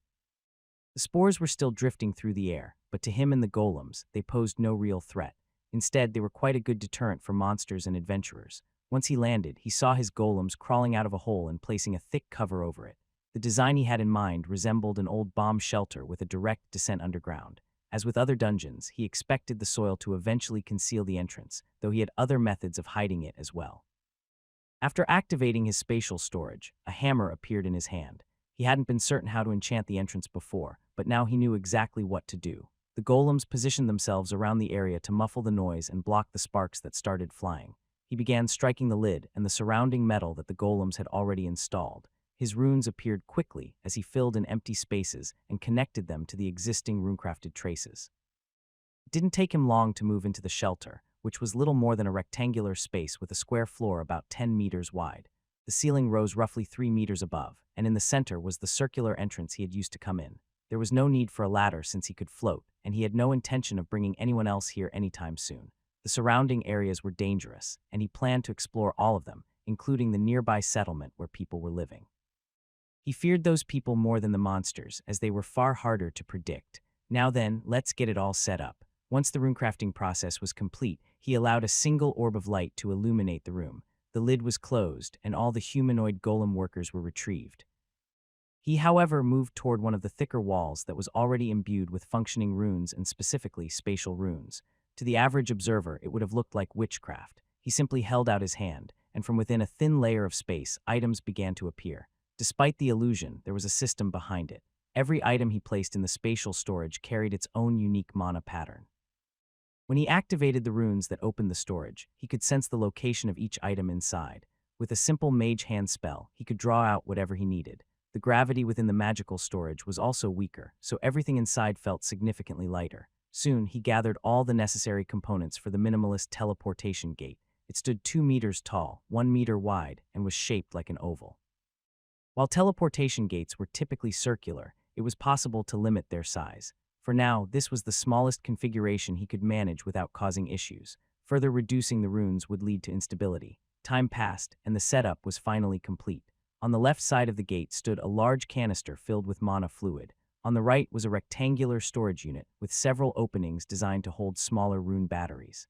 The spores were still drifting through the air, but to him and the golems, they posed no real threat. Instead, they were quite a good deterrent for monsters and adventurers. Once he landed, he saw his golems crawling out of a hole and placing a thick cover over it. The design he had in mind resembled an old bomb shelter with a direct descent underground. As with other dungeons, he expected the soil to eventually conceal the entrance, though he had other methods of hiding it as well. After activating his spatial storage, a hammer appeared in his hand. He hadn't been certain how to enchant the entrance before, but now he knew exactly what to do. The golems positioned themselves around the area to muffle the noise and block the sparks that started flying. He began striking the lid and the surrounding metal that the golems had already installed. His runes appeared quickly as he filled in empty spaces and connected them to the existing runecrafted traces. It didn't take him long to move into the shelter, which was little more than a rectangular space with a square floor about 10 meters wide. The ceiling rose roughly 3 meters above, and in the center was the circular entrance he had used to come in. There was no need for a ladder since he could float, and he had no intention of bringing anyone else here anytime soon. The surrounding areas were dangerous, and he planned to explore all of them, including the nearby settlement where people were living. He feared those people more than the monsters, as they were far harder to predict. Now then, let's get it all set up. Once the runecrafting process was complete, he allowed a single orb of light to illuminate the room. The lid was closed, and all the humanoid golem workers were retrieved. He, however, moved toward one of the thicker walls that was already imbued with functioning runes and specifically spatial runes. To the average observer, it would have looked like witchcraft. He simply held out his hand, and from within a thin layer of space, items began to appear. Despite the illusion, there was a system behind it. Every item he placed in the spatial storage carried its own unique mana pattern. When he activated the runes that opened the storage, he could sense the location of each item inside. With a simple mage hand spell, he could draw out whatever he needed. The gravity within the magical storage was also weaker, so everything inside felt significantly lighter. Soon, he gathered all the necessary components for the minimalist teleportation gate. It stood 2 meters tall, 1 meter wide, and was shaped like an oval. While teleportation gates were typically circular, it was possible to limit their size. For now, this was the smallest configuration he could manage without causing issues. Further reducing the runes would lead to instability. Time passed, and the setup was finally complete. On the left side of the gate stood a large canister filled with mana fluid. On the right was a rectangular storage unit with several openings designed to hold smaller rune batteries.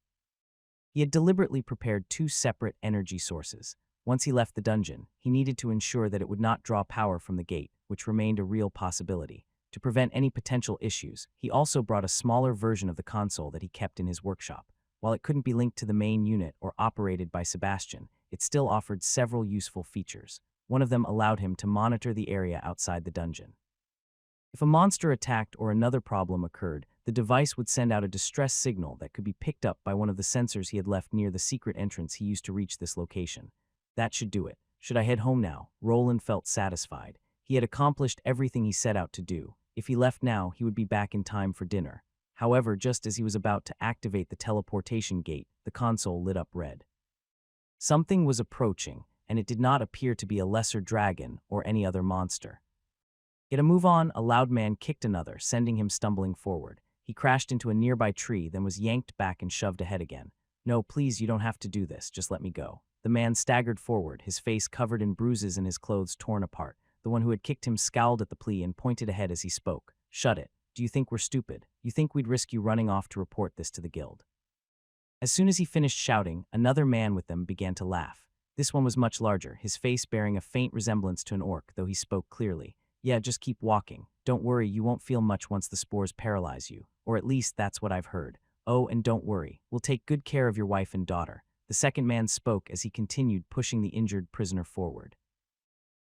He had deliberately prepared 2 separate energy sources. Once he left the dungeon, he needed to ensure that it would not draw power from the gate, which remained a real possibility. To prevent any potential issues, he also brought a smaller version of the console that he kept in his workshop. While it couldn't be linked to the main unit or operated by Sebastian, it still offered several useful features. One of them allowed him to monitor the area outside the dungeon. If a monster attacked or another problem occurred, the device would send out a distress signal that could be picked up by one of the sensors he had left near the secret entrance he used to reach this location. That should do it. Should I head home now? Roland felt satisfied. He had accomplished everything he set out to do. If he left now, he would be back in time for dinner. However, just as he was about to activate the teleportation gate, the console lit up red. Something was approaching, and it did not appear to be a lesser dragon or any other monster. Get a move on, a loud man kicked another, sending him stumbling forward. He crashed into a nearby tree, then was yanked back and shoved ahead again. No, please, you don't have to do this, just let me go. The man staggered forward, his face covered in bruises and his clothes torn apart. The one who had kicked him scowled at the plea and pointed ahead as he spoke. Shut it. Do you think we're stupid? You think we'd risk you running off to report this to the guild? As soon as he finished shouting, another man with them began to laugh. This one was much larger, his face bearing a faint resemblance to an orc, though he spoke clearly. Yeah, just keep walking. Don't worry, you won't feel much once the spores paralyze you. Or at least that's what I've heard. Oh, and don't worry. We'll take good care of your wife and daughter. The second man spoke as he continued pushing the injured prisoner forward.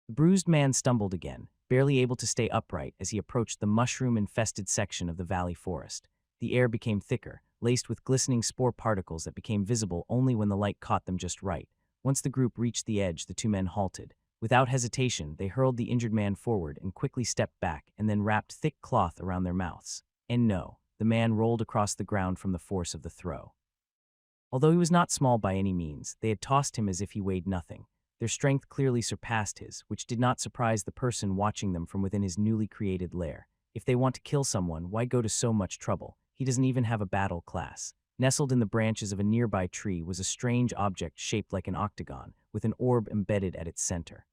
The bruised man stumbled again, barely able to stay upright as he approached the mushroom-infested section of the valley forest. The air became thicker, laced with glistening spore particles that became visible only when the light caught them just right. Once the group reached the edge, the 2 men halted. Without hesitation, they hurled the injured man forward and quickly stepped back and then wrapped thick cloth around their mouths. And no, the man rolled across the ground from the force of the throw. Although he was not small by any means, they had tossed him as if he weighed nothing. Their strength clearly surpassed his, which did not surprise the person watching them from within his newly created lair. If they want to kill someone, why go to so much trouble? He doesn't even have a battle class. Nestled in the branches of a nearby tree was a strange object shaped like an octagon, with an orb embedded at its center.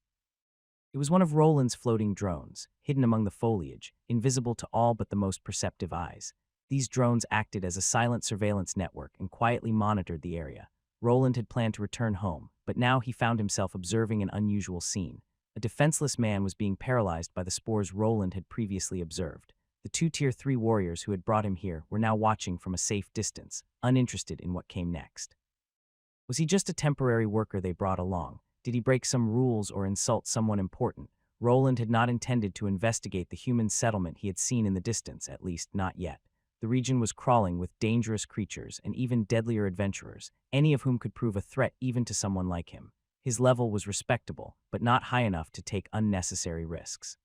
It was one of Roland's floating drones, hidden among the foliage, invisible to all but the most perceptive eyes. These drones acted as a silent surveillance network and quietly monitored the area. Roland had planned to return home, but now he found himself observing an unusual scene. A defenseless man was being paralyzed by the spores Roland had previously observed. The two Tier 3 warriors who had brought him here were now watching from a safe distance, uninterested in what came next. Was he just a temporary worker they brought along? Did he break some rules or insult someone important? Roland had not intended to investigate the human settlement he had seen in the distance, at least not yet. The region was crawling with dangerous creatures and even deadlier adventurers, any of whom could prove a threat even to someone like him. His level was respectable, but not high enough to take unnecessary risks.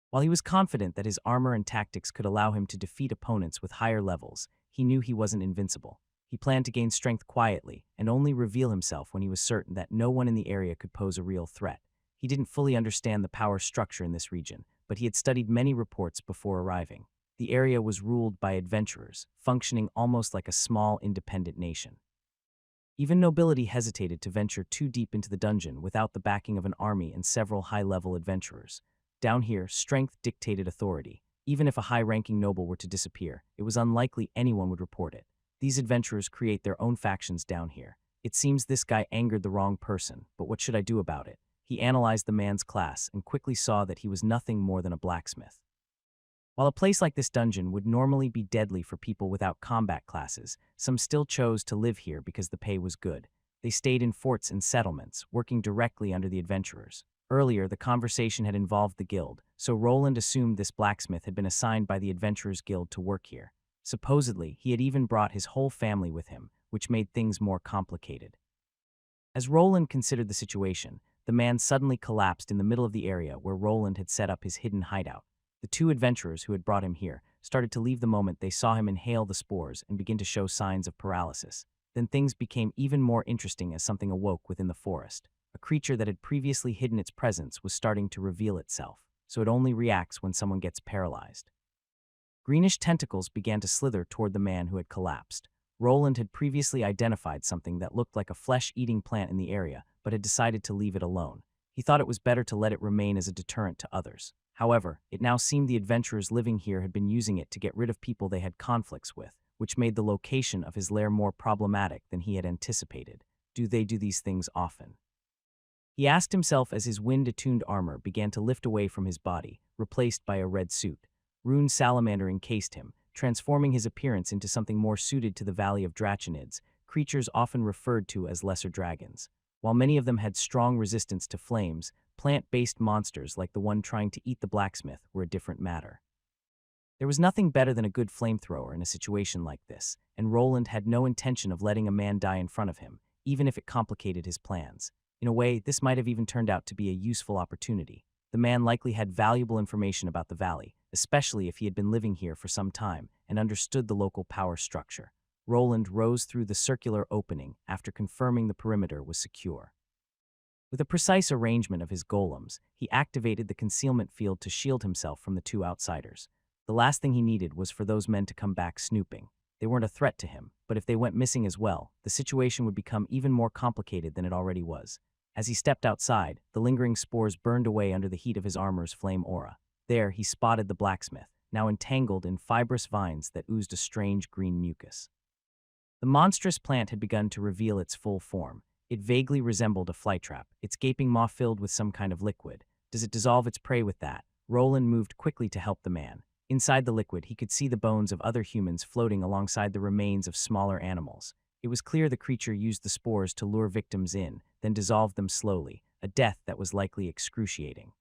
While he was confident that his armor and tactics could allow him to defeat opponents with higher levels, he knew he wasn't invincible. He planned to gain strength quietly and only reveal himself when he was certain that no one in the area could pose a real threat. He didn't fully understand the power structure in this region, but he had studied many reports before arriving. The area was ruled by adventurers, functioning almost like a small independent nation. Even nobility hesitated to venture too deep into the dungeon without the backing of an army and several high-level adventurers. Down here, strength dictated authority. Even if a high-ranking noble were to disappear, it was unlikely anyone would report it. These adventurers create their own factions down here. It seems this guy angered the wrong person, but what should I do about it? He analyzed the man's class and quickly saw that he was nothing more than a blacksmith. While a place like this dungeon would normally be deadly for people without combat classes, some still chose to live here because the pay was good. They stayed in forts and settlements, working directly under the adventurers. Earlier, the conversation had involved the guild, so Roland assumed this blacksmith had been assigned by the Adventurers Guild to work here. Supposedly, he had even brought his whole family with him, which made things more complicated. As Roland considered the situation, the man suddenly collapsed in the middle of the area where Roland had set up his hidden hideout. The two adventurers who had brought him here started to leave the moment they saw him inhale the spores and begin to show signs of paralysis. Then things became even more interesting as something awoke within the forest. A creature that had previously hidden its presence was starting to reveal itself, so it only reacts when someone gets paralyzed. Greenish tentacles began to slither toward the man who had collapsed. Roland had previously identified something that looked like a flesh-eating plant in the area, but had decided to leave it alone. He thought it was better to let it remain as a deterrent to others. However, it now seemed the adventurers living here had been using it to get rid of people they had conflicts with, which made the location of his lair more problematic than he had anticipated. Do they do these things often? He asked himself as his wind-attuned armor began to lift away from his body, replaced by a red suit. Rune salamander encased him, transforming his appearance into something more suited to the Valley of Drachonids, creatures often referred to as lesser dragons. While many of them had strong resistance to flames, plant-based monsters like the one trying to eat the blacksmith were a different matter. There was nothing better than a good flamethrower in a situation like this, and Roland had no intention of letting a man die in front of him, even if it complicated his plans. In a way, this might have even turned out to be a useful opportunity. The man likely had valuable information about the valley, especially if he had been living here for some time and understood the local power structure. Roland rose through the circular opening after confirming the perimeter was secure. With a precise arrangement of his golems, he activated the concealment field to shield himself from the two outsiders. The last thing he needed was for those men to come back snooping. They weren't a threat to him, but if they went missing as well, the situation would become even more complicated than it already was. As he stepped outside, the lingering spores burned away under the heat of his armor's flame aura. There, he spotted the blacksmith, now entangled in fibrous vines that oozed a strange green mucus. The monstrous plant had begun to reveal its full form. It vaguely resembled a flytrap, its gaping maw filled with some kind of liquid. Does it dissolve its prey with that? Roland moved quickly to help the man. Inside the liquid, he could see the bones of other humans floating alongside the remains of smaller animals. It was clear the creature used the spores to lure victims in, then dissolved them slowly, a death that was likely excruciating.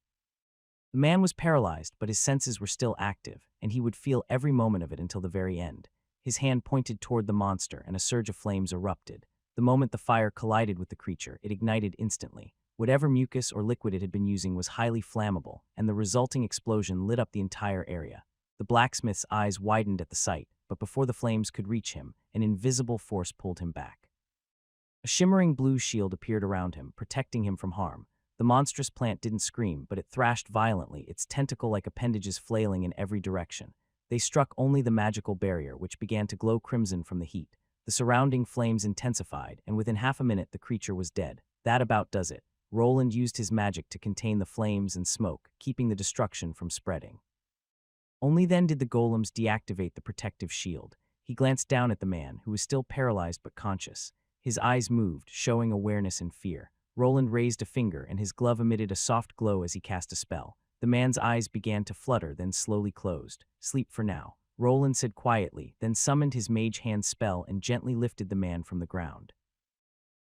The man was paralyzed, but his senses were still active, and he would feel every moment of it until the very end. His hand pointed toward the monster, and a surge of flames erupted. The moment the fire collided with the creature, it ignited instantly. Whatever mucus or liquid it had been using was highly flammable, and the resulting explosion lit up the entire area. The blacksmith's eyes widened at the sight, but before the flames could reach him, an invisible force pulled him back. A shimmering blue shield appeared around him, protecting him from harm. The monstrous plant didn't scream, but it thrashed violently, its tentacle-like appendages flailing in every direction. They struck only the magical barrier, which began to glow crimson from the heat. The surrounding flames intensified, and within half a minute the creature was dead. That about does it. Roland used his magic to contain the flames and smoke, keeping the destruction from spreading. Only then did the golems deactivate the protective shield. He glanced down at the man, who was still paralyzed but conscious. His eyes moved, showing awareness and fear. Roland raised a finger, and his glove emitted a soft glow as he cast a spell. The man's eyes began to flutter, then slowly closed. "Sleep for now," Roland said quietly, then summoned his mage hand spell and gently lifted the man from the ground.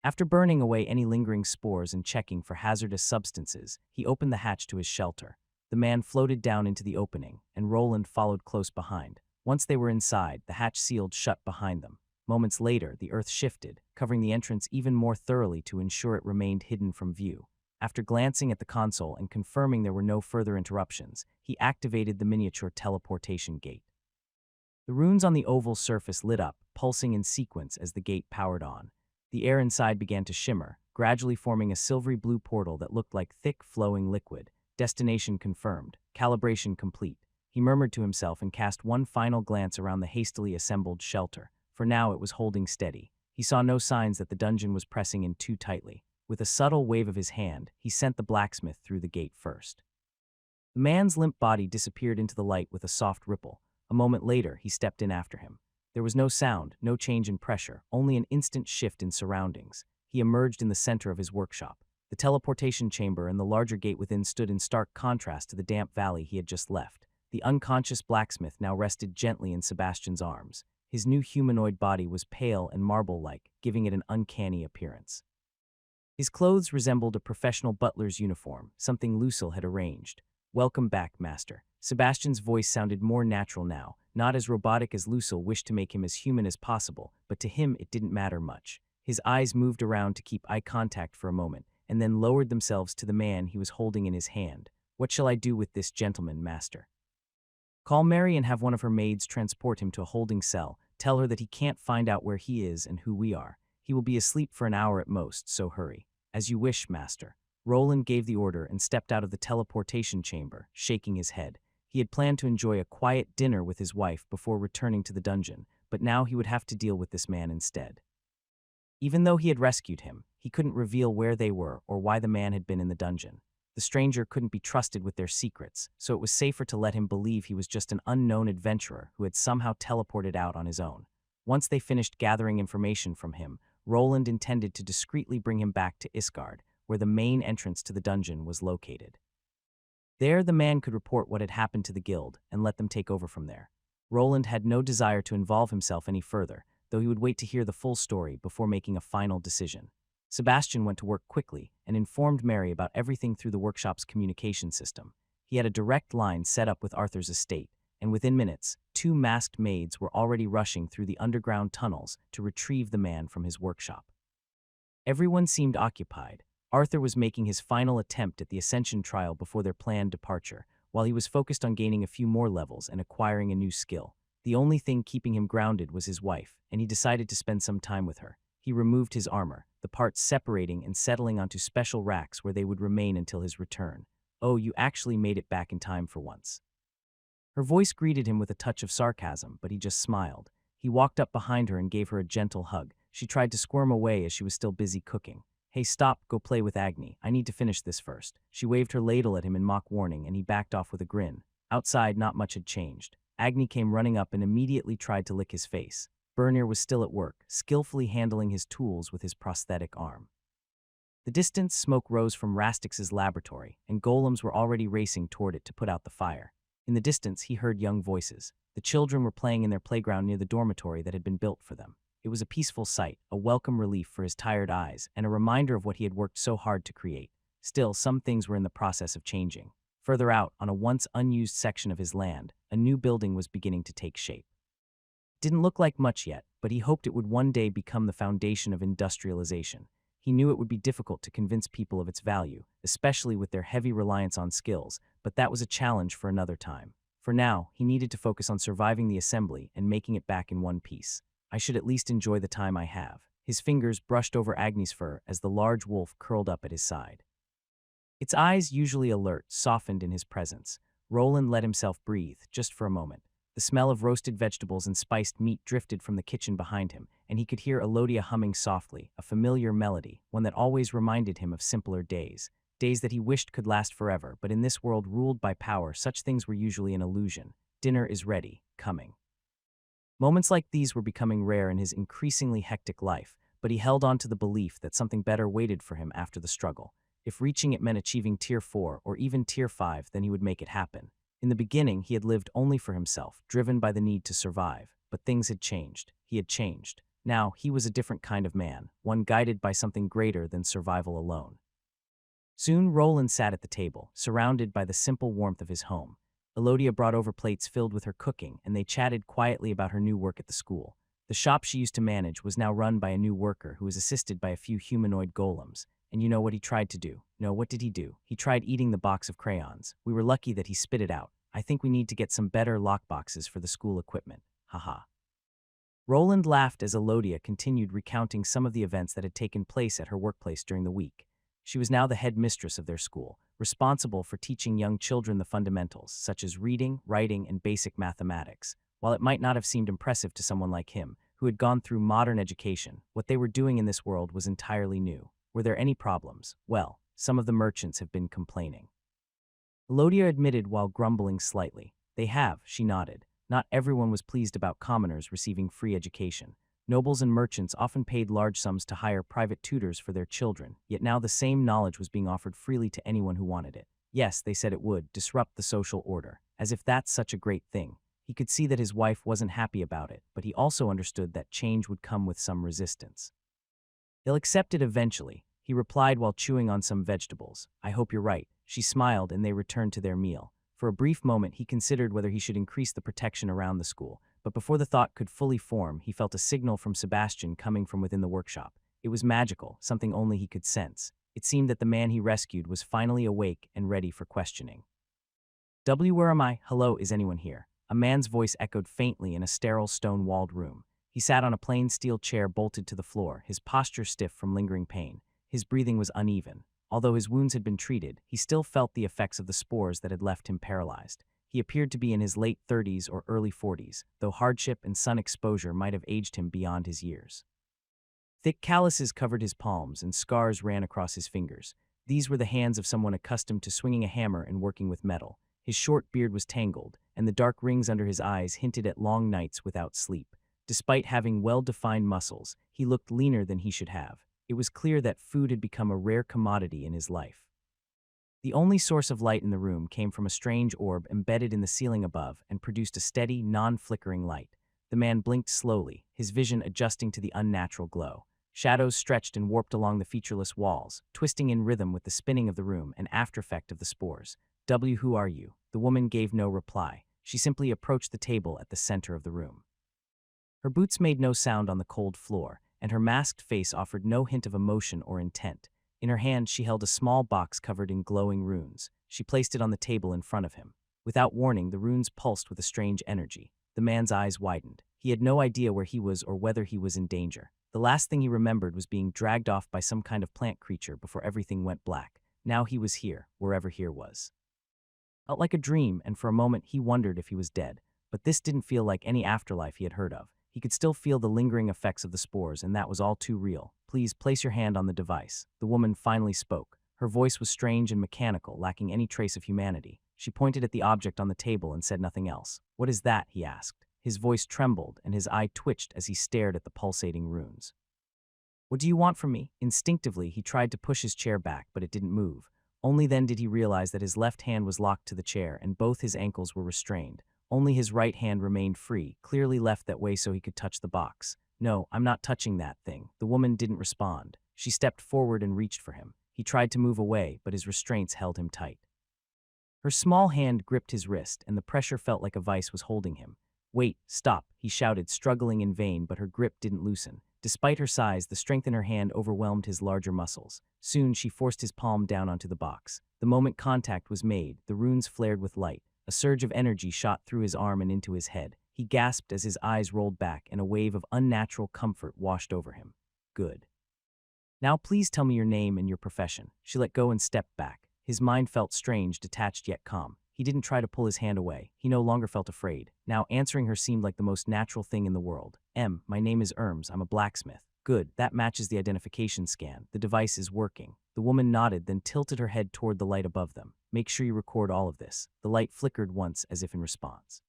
After burning away any lingering spores and checking for hazardous substances, he opened the hatch to his shelter. The man floated down into the opening, and Roland followed close behind. Once they were inside, the hatch sealed shut behind them. Moments later, the earth shifted, covering the entrance even more thoroughly to ensure it remained hidden from view. After glancing at the console and confirming there were no further interruptions, he activated the miniature teleportation gate. The runes on the oval surface lit up, pulsing in sequence as the gate powered on. The air inside began to shimmer, gradually forming a silvery blue portal that looked like thick, flowing liquid. Destination confirmed. Calibration complete. He murmured to himself and cast one final glance around the hastily assembled shelter. For now it was holding steady. He saw no signs that the dungeon was pressing in too tightly. With a subtle wave of his hand, he sent the blacksmith through the gate first. The man's limp body disappeared into the light with a soft ripple. A moment later, he stepped in after him. There was no sound, no change in pressure, only an instant shift in surroundings. He emerged in the center of his workshop. The teleportation chamber and the larger gate within stood in stark contrast to the damp valley he had just left. The unconscious blacksmith now rested gently in Sebastian's arms. His new humanoid body was pale and marble-like, giving it an uncanny appearance. His clothes resembled a professional butler's uniform, something Lucille had arranged. "Welcome back, master." Sebastian's voice sounded more natural now, not as robotic as Lucille wished to make him as human as possible, but to him it didn't matter much. His eyes moved around to keep eye contact for a moment, and then lowered themselves to the man he was holding in his hand. "What shall I do with this gentleman, master?" "Call Mary and have one of her maids transport him to a holding cell. Tell her that he can't find out where he is and who we are. He will be asleep for an hour at most, so hurry." "As you wish, master." Roland gave the order and stepped out of the teleportation chamber, shaking his head. He had planned to enjoy a quiet dinner with his wife before returning to the dungeon, but now he would have to deal with this man instead. Even though he had rescued him, he couldn't reveal where they were or why the man had been in the dungeon. The stranger couldn't be trusted with their secrets, so it was safer to let him believe he was just an unknown adventurer who had somehow teleported out on his own. Once they finished gathering information from him, Roland intended to discreetly bring him back to Iskard, where the main entrance to the dungeon was located. There, the man could report what had happened to the guild and let them take over from there. Roland had no desire to involve himself any further, though he would wait to hear the full story before making a final decision. Sebastian went to work quickly and informed Mary about everything through the workshop's communication system. He had a direct line set up with Arthur's estate, and within minutes, 2 masked maids were already rushing through the underground tunnels to retrieve the man from his workshop. Everyone seemed occupied. Arthur was making his final attempt at the Ascension trial before their planned departure, while he was focused on gaining a few more levels and acquiring a new skill. The only thing keeping him grounded was his wife, and he decided to spend some time with her. He removed his armor, the parts separating and settling onto special racks where they would remain until his return. "Oh, you actually made it back in time for once." Her voice greeted him with a touch of sarcasm, but he just smiled. He walked up behind her and gave her a gentle hug. She tried to squirm away as she was still busy cooking. "Hey, stop, go play with Agni. I need to finish this first." She waved her ladle at him in mock warning, and he backed off with a grin. Outside, not much had changed. Agni came running up and immediately tried to lick his face. Bernir was still at work, skillfully handling his tools with his prosthetic arm. The distant smoke rose from Rastix's laboratory, and golems were already racing toward it to put out the fire. In the distance, he heard young voices. The children were playing in their playground near the dormitory that had been built for them. It was a peaceful sight, a welcome relief for his tired eyes, and a reminder of what he had worked so hard to create. Still, some things were in the process of changing. Further out, on a once unused section of his land, a new building was beginning to take shape. It didn't look like much yet, but he hoped it would one day become the foundation of industrialization. He knew it would be difficult to convince people of its value, especially with their heavy reliance on skills, but that was a challenge for another time. For now, he needed to focus on surviving the assembly and making it back in one piece. "I should at least enjoy the time I have." His fingers brushed over Agni's fur as the large wolf curled up at his side. Its eyes, usually alert, softened in his presence. Roland let himself breathe, just for a moment. The smell of roasted vegetables and spiced meat drifted from the kitchen behind him, and he could hear Elodia humming softly, a familiar melody, one that always reminded him of simpler days. Days that he wished could last forever, but in this world ruled by power, such things were usually an illusion. Dinner is ready, coming. Moments like these were becoming rare in his increasingly hectic life, but he held on to the belief that something better waited for him after the struggle. If reaching it meant achieving Tier 4 or even Tier 5, then he would make it happen. In the beginning, he had lived only for himself, driven by the need to survive. But things had changed. He had changed. Now, he was a different kind of man, one guided by something greater than survival alone. Soon, Roland sat at the table, surrounded by the simple warmth of his home. Elodia brought over plates filled with her cooking, and they chatted quietly about her new work at the school. The shop she used to manage was now run by a new worker who was assisted by a few humanoid golems. And you know what he tried to do? No, what did he do? He tried eating the box of crayons. We were lucky that he spit it out. I think we need to get some better lockboxes for the school equipment. Haha. Roland laughed as Elodia continued recounting some of the events that had taken place at her workplace during the week. She was now the head mistress of their school, responsible for teaching young children the fundamentals, such as reading, writing, and basic mathematics. While it might not have seemed impressive to someone like him, who had gone through modern education, what they were doing in this world was entirely new. Were there any problems? Well, some of the merchants have been complaining. Elodia admitted while grumbling slightly. They have, she nodded. Not everyone was pleased about commoners receiving free education. Nobles and merchants often paid large sums to hire private tutors for their children, yet now the same knowledge was being offered freely to anyone who wanted it. Yes, they said it would disrupt the social order, as if that's such a great thing. He could see that his wife wasn't happy about it, but he also understood that change would come with some resistance. They'll accept it eventually, he replied while chewing on some vegetables. I hope you're right. She smiled and they returned to their meal. For a brief moment, he considered whether he should increase the protection around the school, but before the thought could fully form, he felt a signal from Sebastian coming from within the workshop. It was magical, something only he could sense. It seemed that the man he rescued was finally awake and ready for questioning. Where am I? Hello, is anyone here? A man's voice echoed faintly in a sterile stone-walled room. He sat on a plain steel chair bolted to the floor, his posture stiff from lingering pain. His breathing was uneven. Although his wounds had been treated, he still felt the effects of the spores that had left him paralyzed. He appeared to be in his late 30s or early 40s, though hardship and sun exposure might have aged him beyond his years. Thick calluses covered his palms and scars ran across his fingers. These were the hands of someone accustomed to swinging a hammer and working with metal. His short beard was tangled, and the dark rings under his eyes hinted at long nights without sleep. Despite having well-defined muscles, he looked leaner than he should have. It was clear that food had become a rare commodity in his life. The only source of light in the room came from a strange orb embedded in the ceiling above and produced a steady, non-flickering light. The man blinked slowly, his vision adjusting to the unnatural glow. Shadows stretched and warped along the featureless walls, twisting in rhythm with the spinning of the room and aftereffect of the spores. Who are you? The woman gave no reply. She simply approached the table at the center of the room. Her boots made no sound on the cold floor, and her masked face offered no hint of emotion or intent. In her hand, she held a small box covered in glowing runes. She placed it on the table in front of him. Without warning, the runes pulsed with a strange energy. The man's eyes widened. He had no idea where he was or whether he was in danger. The last thing he remembered was being dragged off by some kind of plant creature before everything went black. Now he was here, wherever here was. Felt like a dream, and for a moment he wondered if he was dead. But this didn't feel like any afterlife he had heard of. He could still feel the lingering effects of the spores, and that was all too real. Please place your hand on the device. The woman finally spoke. Her voice was strange and mechanical, lacking any trace of humanity. She pointed at the object on the table and said nothing else. What is that? He asked. His voice trembled, and his eye twitched as he stared at the pulsating runes. What do you want from me? Instinctively, he tried to push his chair back, but it didn't move. Only then did he realize that his left hand was locked to the chair, and both his ankles were restrained. Only his right hand remained free, clearly left that way so he could touch the box. No, I'm not touching that thing. The woman didn't respond. She stepped forward and reached for him. He tried to move away, but his restraints held him tight. Her small hand gripped his wrist, and the pressure felt like a vice was holding him. Wait, stop, he shouted, struggling in vain, but her grip didn't loosen. Despite her size, the strength in her hand overwhelmed his larger muscles. Soon, she forced his palm down onto the box. The moment contact was made, the runes flared with light. A surge of energy shot through his arm and into his head. He gasped as his eyes rolled back, and a wave of unnatural comfort washed over him. Good. Now please tell me your name and your profession. She let go and stepped back. His mind felt strange, detached yet calm. He didn't try to pull his hand away. He no longer felt afraid. Now answering her seemed like the most natural thing in the world. My name is Erms. I'm a blacksmith. Good, that matches the identification scan. The device is working. The woman nodded, then tilted her head toward the light above them. Make sure you record all of this. The light flickered once as if in response.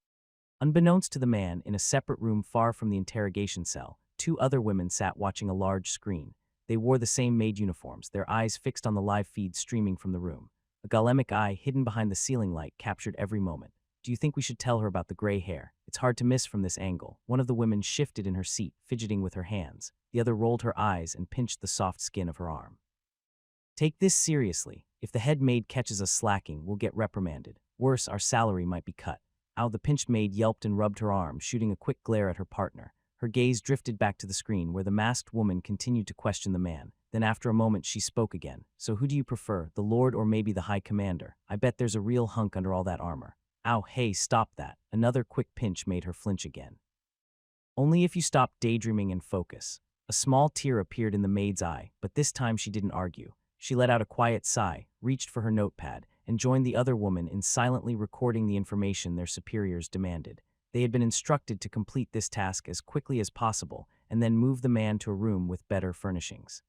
Unbeknownst to the man, in a separate room far from the interrogation cell, 2 other women sat watching a large screen. They wore the same maid uniforms, their eyes fixed on the live feed streaming from the room. A golemic eye hidden behind the ceiling light captured every moment. Do you think we should tell her about the gray hair? It's hard to miss from this angle. One of the women shifted in her seat, fidgeting with her hands. The other rolled her eyes and pinched the soft skin of her arm. Take this seriously. If the head maid catches us slacking, we'll get reprimanded. Worse, our salary might be cut. The pinched maid yelped and rubbed her arm, shooting a quick glare at her partner. Her gaze drifted back to the screen where the masked woman continued to question the man. Then after a moment she spoke again. So who do you prefer, the Lord or maybe the High Commander? I bet there's a real hunk under all that armor. Ow, hey, stop that. Another quick pinch made her flinch again. Only if you stop daydreaming and focus. A small tear appeared in the maid's eye, but this time she didn't argue. She let out a quiet sigh, reached for her notepad, and joined the other woman in silently recording the information their superiors demanded. They had been instructed to complete this task as quickly as possible and then move the man to a room with better furnishings.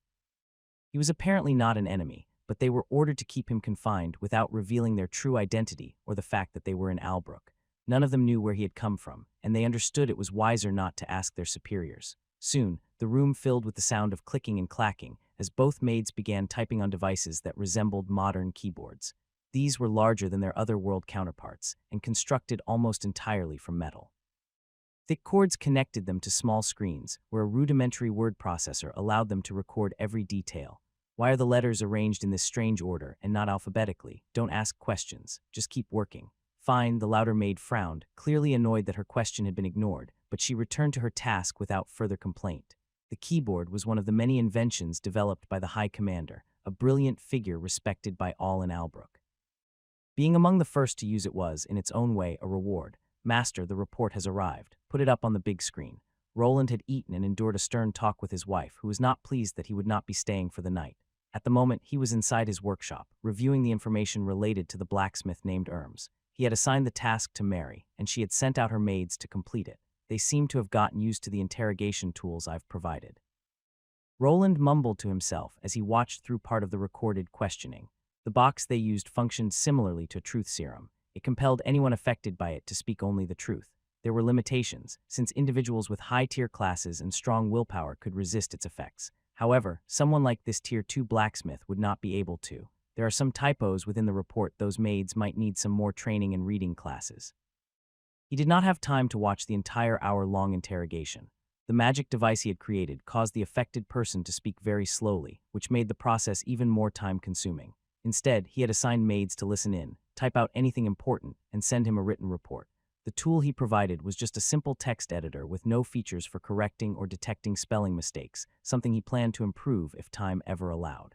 He was apparently not an enemy, but they were ordered to keep him confined without revealing their true identity or the fact that they were in Albrook. None of them knew where he had come from, and they understood it was wiser not to ask their superiors. Soon, the room filled with the sound of clicking and clacking as both maids began typing on devices that resembled modern keyboards. These were larger than their other-world counterparts and constructed almost entirely from metal. Thick cords connected them to small screens, where a rudimentary word processor allowed them to record every detail. Why are the letters arranged in this strange order and not alphabetically? Don't ask questions, just keep working. Fine, the louder maid frowned, clearly annoyed that her question had been ignored, but she returned to her task without further complaint. The keyboard was one of the many inventions developed by the High Commander, a brilliant figure respected by all in Albrook. Being among the first to use it was, in its own way, a reward. Master, the report has arrived. Put it up on the big screen. Roland had eaten and endured a stern talk with his wife, who was not pleased that he would not be staying for the night. At the moment, he was inside his workshop, reviewing the information related to the blacksmith named Erms. He had assigned the task to Mary, and she had sent out her maids to complete it. They seemed to have gotten used to the interrogation tools I've provided. Roland mumbled to himself as he watched through part of the recorded questioning. The box they used functioned similarly to a truth serum. It compelled anyone affected by it to speak only the truth. There were limitations, since individuals with high-tier classes and strong willpower could resist its effects. However, someone like this Tier 2 blacksmith would not be able to. There are some typos within the report. Those maids might need some more training and reading classes. He did not have time to watch the entire hour-long interrogation. The magic device he had created caused the affected person to speak very slowly, which made the process even more time-consuming. Instead, he had assigned maids to listen in, type out anything important, and send him a written report. The tool he provided was just a simple text editor with no features for correcting or detecting spelling mistakes, something he planned to improve if time ever allowed.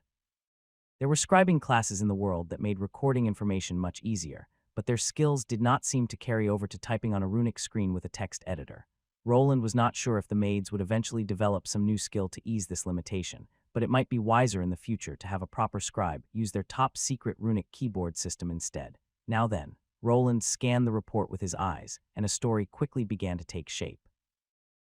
There were scribing classes in the world that made recording information much easier, but their skills did not seem to carry over to typing on a runic screen with a text editor. Roland was not sure if the maids would eventually develop some new skill to ease this limitation, but it might be wiser in the future to have a proper scribe use their top-secret runic keyboard system instead. Now then, Roland scanned the report with his eyes, and a story quickly began to take shape.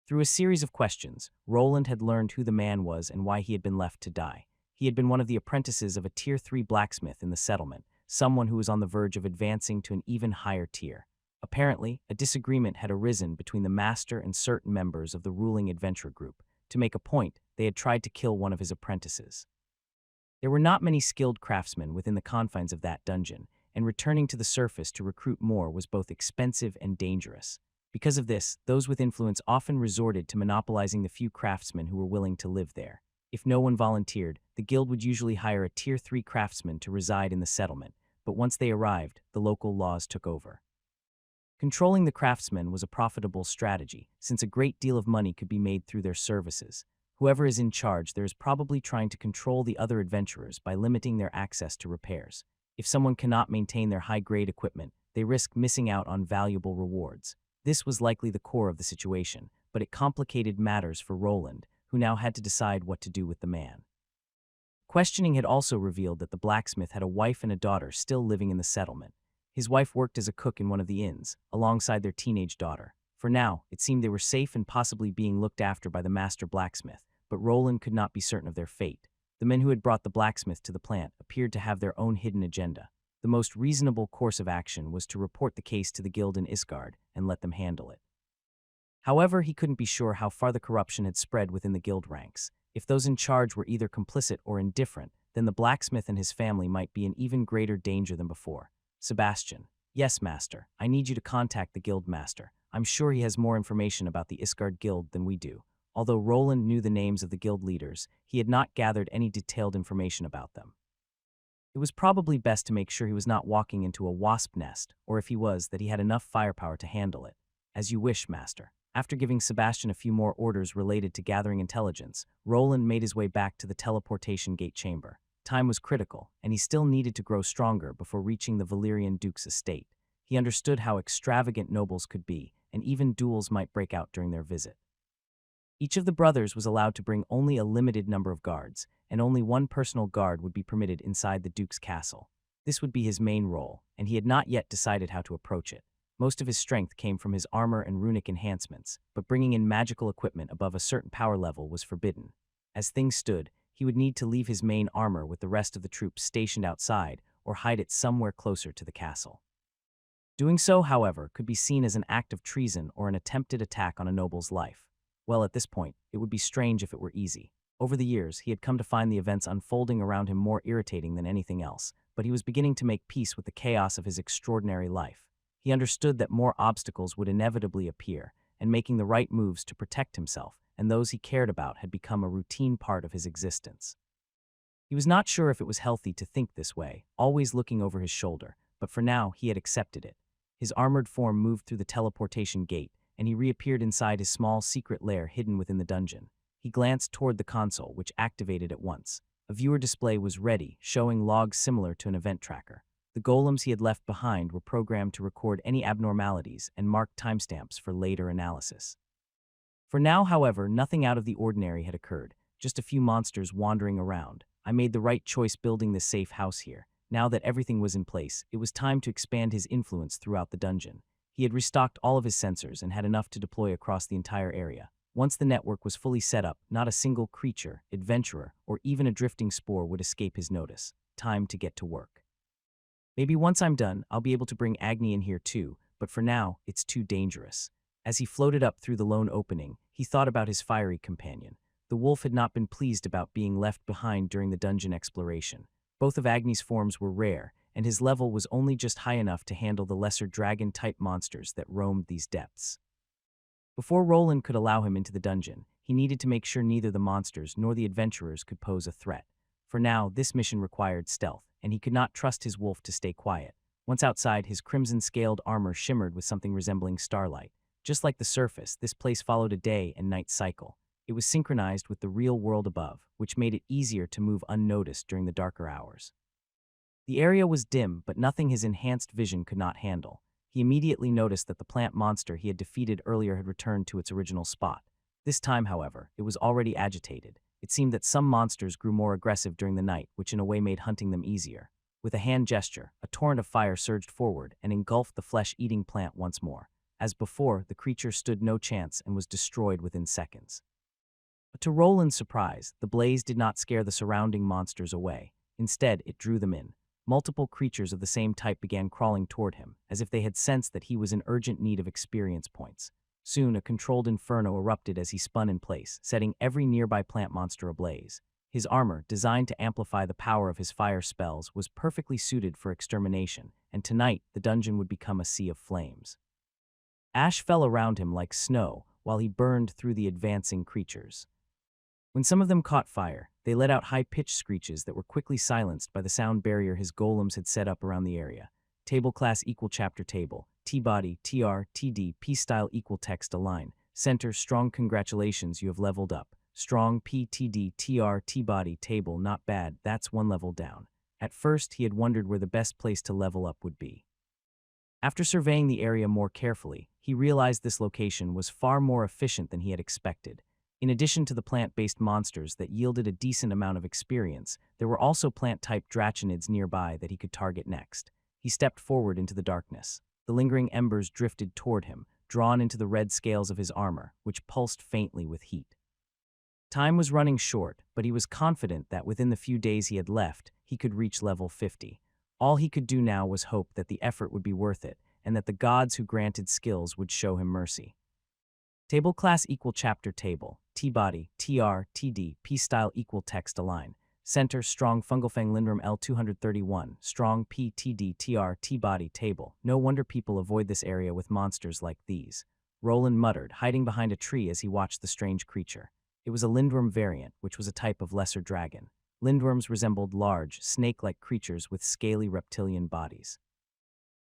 Through a series of questions, Roland had learned who the man was and why he had been left to die. He had been one of the apprentices of a Tier 3 blacksmith in the settlement, someone who was on the verge of advancing to an even higher tier. Apparently, a disagreement had arisen between the master and certain members of the ruling adventure group. To make a point, they had tried to kill one of his apprentices. There were not many skilled craftsmen within the confines of that dungeon, and returning to the surface to recruit more was both expensive and dangerous. Because of this, those with influence often resorted to monopolizing the few craftsmen who were willing to live there. If no one volunteered, the guild would usually hire a Tier 3 craftsman to reside in the settlement, but once they arrived, the local laws took over. Controlling the craftsmen was a profitable strategy, since a great deal of money could be made through their services. Whoever is in charge there is probably trying to control the other adventurers by limiting their access to repairs. If someone cannot maintain their high-grade equipment, they risk missing out on valuable rewards. This was likely the core of the situation, but it complicated matters for Roland, who now had to decide what to do with the man. Questioning had also revealed that the blacksmith had a wife and a daughter still living in the settlement. His wife worked as a cook in one of the inns, alongside their teenage daughter. For now, it seemed they were safe and possibly being looked after by the master blacksmith, but Roland could not be certain of their fate. The men who had brought the blacksmith to the plant appeared to have their own hidden agenda. The most reasonable course of action was to report the case to the guild in Iskard and let them handle it. However, he couldn't be sure how far the corruption had spread within the guild ranks. If those in charge were either complicit or indifferent, then the blacksmith and his family might be in even greater danger than before. Sebastian. Yes, master. I need you to contact the guild master. I'm sure he has more information about the Iskard guild than we do. Although Roland knew the names of the guild leaders, he had not gathered any detailed information about them. It was probably best to make sure he was not walking into a wasp nest, or if he was, that he had enough firepower to handle it. As you wish, master. After giving Sebastian a few more orders related to gathering intelligence, Roland made his way back to the teleportation gate chamber. Time was critical, and he still needed to grow stronger before reaching the Valyrian Duke's estate. He understood how extravagant nobles could be, and even duels might break out during their visit. Each of the brothers was allowed to bring only a limited number of guards, and only one personal guard would be permitted inside the Duke's castle. This would be his main role, and he had not yet decided how to approach it. Most of his strength came from his armor and runic enhancements, but bringing in magical equipment above a certain power level was forbidden. As things stood, he would need to leave his main armor with the rest of the troops stationed outside or hide it somewhere closer to the castle. Doing so, however, could be seen as an act of treason or an attempted attack on a noble's life. Well, at this point, it would be strange if it were easy. Over the years, he had come to find the events unfolding around him more irritating than anything else, but he was beginning to make peace with the chaos of his extraordinary life. He understood that more obstacles would inevitably appear, and making the right moves to protect himself and those he cared about had become a routine part of his existence. He was not sure if it was healthy to think this way, always looking over his shoulder, but for now he had accepted it. His armored form moved through the teleportation gate, and he reappeared inside his small secret lair hidden within the dungeon. He glanced toward the console, which activated at once. A viewer display was ready, showing logs similar to an event tracker. The golems he had left behind were programmed to record any abnormalities and mark timestamps for later analysis. For now, however, nothing out of the ordinary had occurred, just a few monsters wandering around. I made the right choice building this safe house here. Now that everything was in place, it was time to expand his influence throughout the dungeon. He had restocked all of his sensors and had enough to deploy across the entire area. Once the network was fully set up, not a single creature, adventurer, or even a drifting spore would escape his notice. Time to get to work. Maybe once I'm done, I'll be able to bring Agni in here too, but for now, it's too dangerous. As he floated up through the lone opening, he thought about his fiery companion. The wolf had not been pleased about being left behind during the dungeon exploration. Both of Agni's forms were rare, and his level was only just high enough to handle the lesser dragon-type monsters that roamed these depths. Before Roland could allow him into the dungeon, he needed to make sure neither the monsters nor the adventurers could pose a threat. For now, this mission required stealth, and he could not trust his wolf to stay quiet. Once outside, his crimson-scaled armor shimmered with something resembling starlight. Just like the surface, this place followed a day and night cycle. It was synchronized with the real world above, which made it easier to move unnoticed during the darker hours. The area was dim, but nothing his enhanced vision could not handle. He immediately noticed that the plant monster he had defeated earlier had returned to its original spot. This time, however, it was already agitated. It seemed that some monsters grew more aggressive during the night, which in a way made hunting them easier. With a hand gesture, a torrent of fire surged forward and engulfed the flesh-eating plant once more. As before, the creature stood no chance and was destroyed within seconds. But to Roland's surprise, the blaze did not scare the surrounding monsters away. Instead, it drew them in. Multiple creatures of the same type began crawling toward him, as if they had sensed that he was in urgent need of experience points. Soon, a controlled inferno erupted as he spun in place, setting every nearby plant monster ablaze. His armor, designed to amplify the power of his fire spells, was perfectly suited for extermination, and tonight the dungeon would become a sea of flames. Ash fell around him like snow while he burned through the advancing creatures. When some of them caught fire, they let out high-pitched screeches that were quickly silenced by the sound barrier his golems had set up around the area. Table class equal chapter table. T-body, TR, TD, P-style equal text align. Center, strong congratulations, you have leveled up. Strong, PTD, TR, T-body, table, not bad, that's one level down. At first, he had wondered where the best place to level up would be. After surveying the area more carefully, he realized this location was far more efficient than he had expected. In addition to the plant-based monsters that yielded a decent amount of experience, there were also plant-type drachinids nearby that he could target next. He stepped forward into the darkness. The lingering embers drifted toward him, drawn into the red scales of his armor, which pulsed faintly with heat. Time was running short, but he was confident that within the few days he had left, he could reach level 50. All he could do now was hope that the effort would be worth it, and that the gods who granted skills would show him mercy. Table class equal chapter table, T-body, TR, TD, P-style equal text align. Center, strong Fungalfang Lindrum L231, strong PTD TR T-body table. No wonder people avoid this area with monsters like these. Roland muttered, hiding behind a tree as he watched the strange creature. It was a Lindworm variant, which was a type of lesser dragon. Lindworms resembled large, snake-like creatures with scaly reptilian bodies.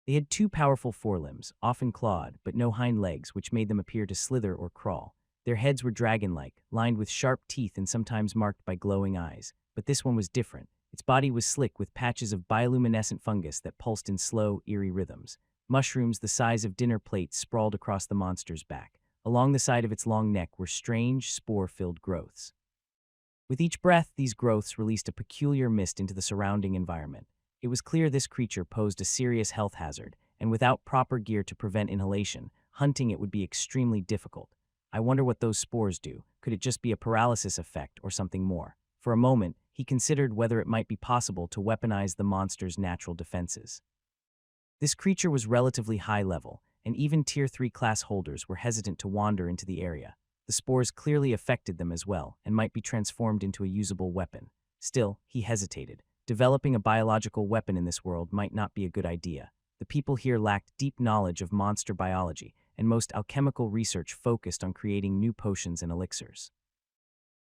They had two powerful forelimbs, often clawed, but no hind legs, which made them appear to slither or crawl. Their heads were dragon-like, lined with sharp teeth and sometimes marked by glowing eyes. But this one was different. Its body was slick with patches of bioluminescent fungus that pulsed in slow, eerie rhythms. Mushrooms the size of dinner plates sprawled across the monster's back. Along the side of its long neck were strange, spore-filled growths. With each breath, these growths released a peculiar mist into the surrounding environment. It was clear this creature posed a serious health hazard, and without proper gear to prevent inhalation, hunting it would be extremely difficult. I wonder what those spores do. Could it just be a paralysis effect or something more? For a moment, he considered whether it might be possible to weaponize the monster's natural defenses. This creature was relatively high level, and even Tier 3 class holders were hesitant to wander into the area. The spores clearly affected them as well, and might be transformed into a usable weapon. Still, he hesitated. Developing a biological weapon in this world might not be a good idea. The people here lacked deep knowledge of monster biology, and most alchemical research focused on creating new potions and elixirs.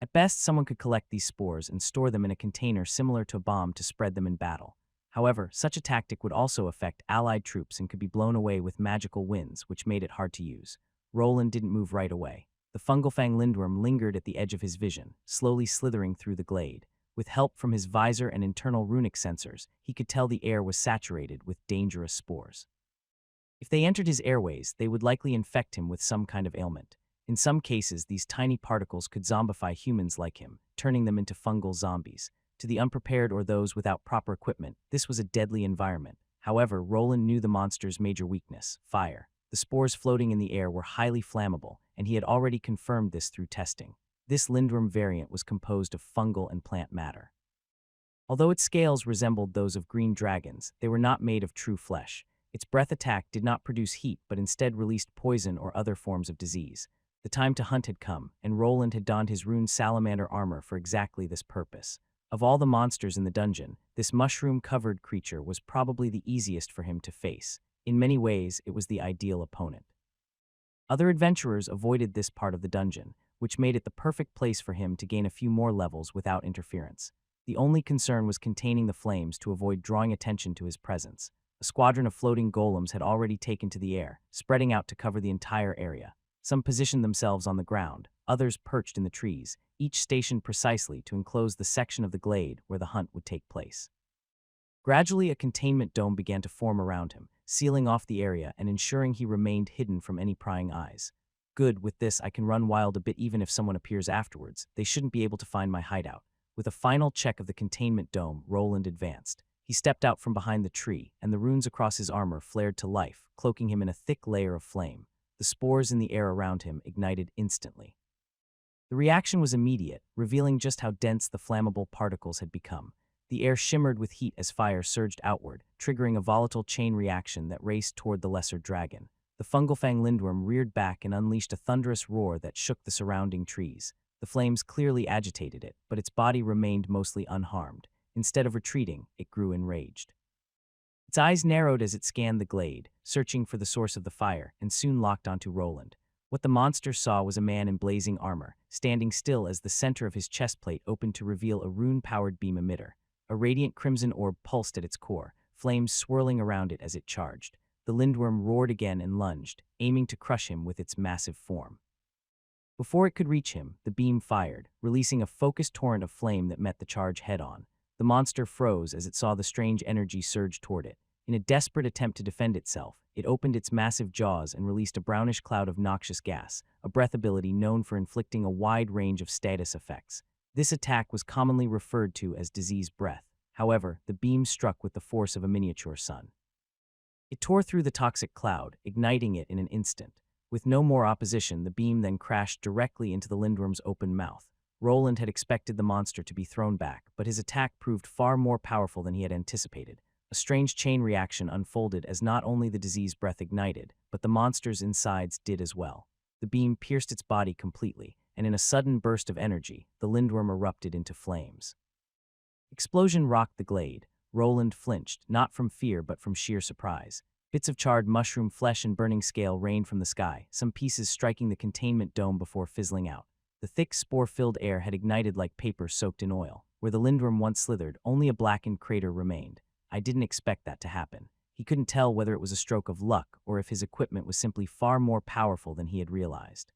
At best, someone could collect these spores and store them in a container similar to a bomb to spread them in battle. However, such a tactic would also affect allied troops and could be blown away with magical winds, which made it hard to use. Roland didn't move right away. The Fungalfang Lindworm lingered at the edge of his vision, slowly slithering through the glade. With help from his visor and internal runic sensors, he could tell the air was saturated with dangerous spores. If they entered his airways, they would likely infect him with some kind of ailment. In some cases, these tiny particles could zombify humans like him, turning them into fungal zombies. To the unprepared or those without proper equipment, this was a deadly environment. However, Roland knew the monster's major weakness, fire. The spores floating in the air were highly flammable, and he had already confirmed this through testing. This Lindworm variant was composed of fungal and plant matter. Although its scales resembled those of green dragons, they were not made of true flesh. Its breath attack did not produce heat, but instead released poison or other forms of disease. The time to hunt had come, and Roland had donned his Rune salamander armor for exactly this purpose. Of all the monsters in the dungeon, this mushroom-covered creature was probably the easiest for him to face. In many ways, it was the ideal opponent. Other adventurers avoided this part of the dungeon, which made it the perfect place for him to gain a few more levels without interference. The only concern was containing the flames to avoid drawing attention to his presence. A squadron of floating golems had already taken to the air, spreading out to cover the entire area. Some positioned themselves on the ground, others perched in the trees, each stationed precisely to enclose the section of the glade where the hunt would take place. Gradually, a containment dome began to form around him, sealing off the area and ensuring he remained hidden from any prying eyes. Good, with this I can run wild a bit even if someone appears afterwards. They shouldn't be able to find my hideout. With a final check of the containment dome, Roland advanced. He stepped out from behind the tree, and the runes across his armor flared to life, cloaking him in a thick layer of flame. The spores in the air around him ignited instantly. The reaction was immediate, revealing just how dense the flammable particles had become. The air shimmered with heat as fire surged outward, triggering a volatile chain reaction that raced toward the lesser dragon. The Fungalfang Lindworm reared back and unleashed a thunderous roar that shook the surrounding trees. The flames clearly agitated it, but its body remained mostly unharmed. Instead of retreating, it grew enraged. Its eyes narrowed as it scanned the glade, searching for the source of the fire, and soon locked onto Roland. What the monster saw was a man in blazing armor, standing still as the center of his chest plate opened to reveal a rune-powered beam emitter. A radiant crimson orb pulsed at its core, flames swirling around it as it charged. The Lindworm roared again and lunged, aiming to crush him with its massive form. Before it could reach him, the beam fired, releasing a focused torrent of flame that met the charge head-on. The monster froze as it saw the strange energy surge toward it. In a desperate attempt to defend itself, it opened its massive jaws and released a brownish cloud of noxious gas, a breath ability known for inflicting a wide range of status effects. This attack was commonly referred to as disease breath. However, the beam struck with the force of a miniature sun. It tore through the toxic cloud, igniting it in an instant. With no more opposition, the beam then crashed directly into the lindworm's open mouth. Roland had expected the monster to be thrown back, but his attack proved far more powerful than he had anticipated. A strange chain reaction unfolded as not only the disease breath ignited, but the monster's insides did as well. The beam pierced its body completely, and in a sudden burst of energy, the lindworm erupted into flames. Explosion rocked the glade. Roland flinched, not from fear but from sheer surprise. Bits of charred mushroom flesh and burning scale rained from the sky, some pieces striking the containment dome before fizzling out. The thick, spore-filled air had ignited like paper soaked in oil. Where the lindworm once slithered, only a blackened crater remained. I didn't expect that to happen. He couldn't tell whether it was a stroke of luck or if his equipment was simply far more powerful than he had realized.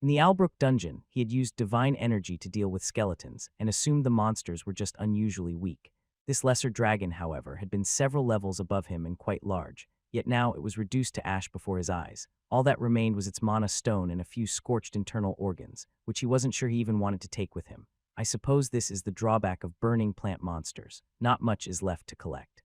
In the Albrook dungeon, he had used divine energy to deal with skeletons and assumed the monsters were just unusually weak. This lesser dragon, however, had been several levels above him and quite large, yet now it was reduced to ash before his eyes. All that remained was its mana stone and a few scorched internal organs, which he wasn't sure he even wanted to take with him. I suppose this is the drawback of burning plant monsters. Not much is left to collect.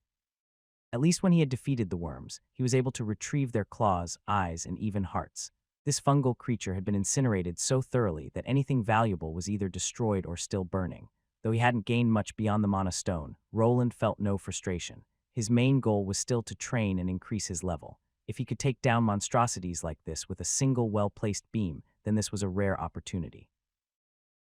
At least when he had defeated the worms, he was able to retrieve their claws, eyes, and even hearts. This fungal creature had been incinerated so thoroughly that anything valuable was either destroyed or still burning. Though he hadn't gained much beyond the mana stone, Roland felt no frustration. His main goal was still to train and increase his level. If he could take down monstrosities like this with a single well-placed beam, then this was a rare opportunity.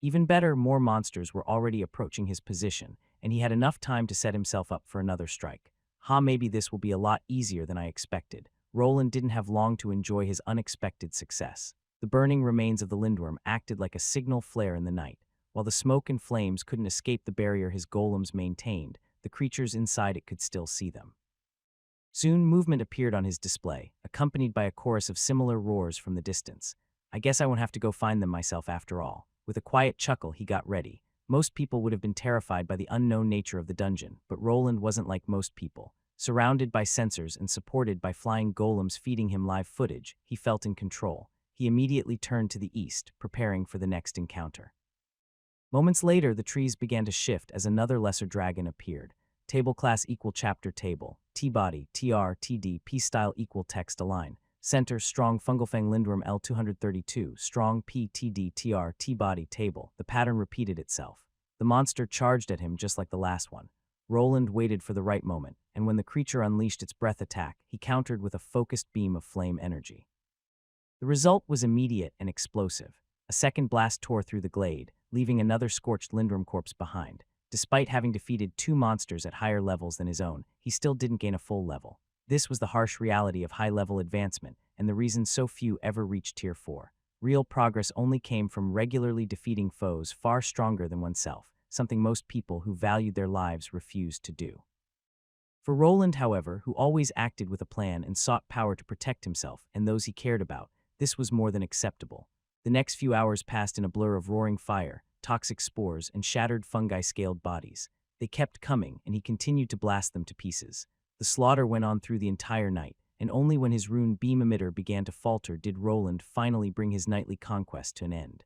Even better, more monsters were already approaching his position, and he had enough time to set himself up for another strike. Maybe this will be a lot easier than I expected. Roland didn't have long to enjoy his unexpected success. The burning remains of the lindworm acted like a signal flare in the night. While the smoke and flames couldn't escape the barrier his golems maintained, the creatures inside it could still see them. Soon, movement appeared on his display, accompanied by a chorus of similar roars from the distance. I guess I won't have to go find them myself after all. With a quiet chuckle, he got ready. Most people would have been terrified by the unknown nature of the dungeon, but Roland wasn't like most people. Surrounded by sensors and supported by flying golems feeding him live footage, he felt in control. He immediately turned to the east, preparing for the next encounter. Moments later, the trees began to shift as another lesser dragon appeared. Table class equal chapter table. T-body, TR, TD, P-style equal text align. Center, strong fungalfang lindworm L232, strong PTD TR T-body table. The pattern repeated itself. The monster charged at him just like the last one. Roland waited for the right moment, and when the creature unleashed its breath attack, he countered with a focused beam of flame energy. The result was immediate and explosive. A second blast tore through the glade, leaving another scorched lindworm corpse behind. Despite having defeated two monsters at higher levels than his own, he still didn't gain a full level. This was the harsh reality of high-level advancement, and the reason so few ever reached Tier 4. Real progress only came from regularly defeating foes far stronger than oneself, something most people who valued their lives refused to do. For Roland, however, who always acted with a plan and sought power to protect himself and those he cared about, this was more than acceptable. The next few hours passed in a blur of roaring fire, toxic spores, and shattered fungi-scaled bodies. They kept coming, and he continued to blast them to pieces. The slaughter went on through the entire night, and only when his rune beam emitter began to falter did Roland finally bring his nightly conquest to an end.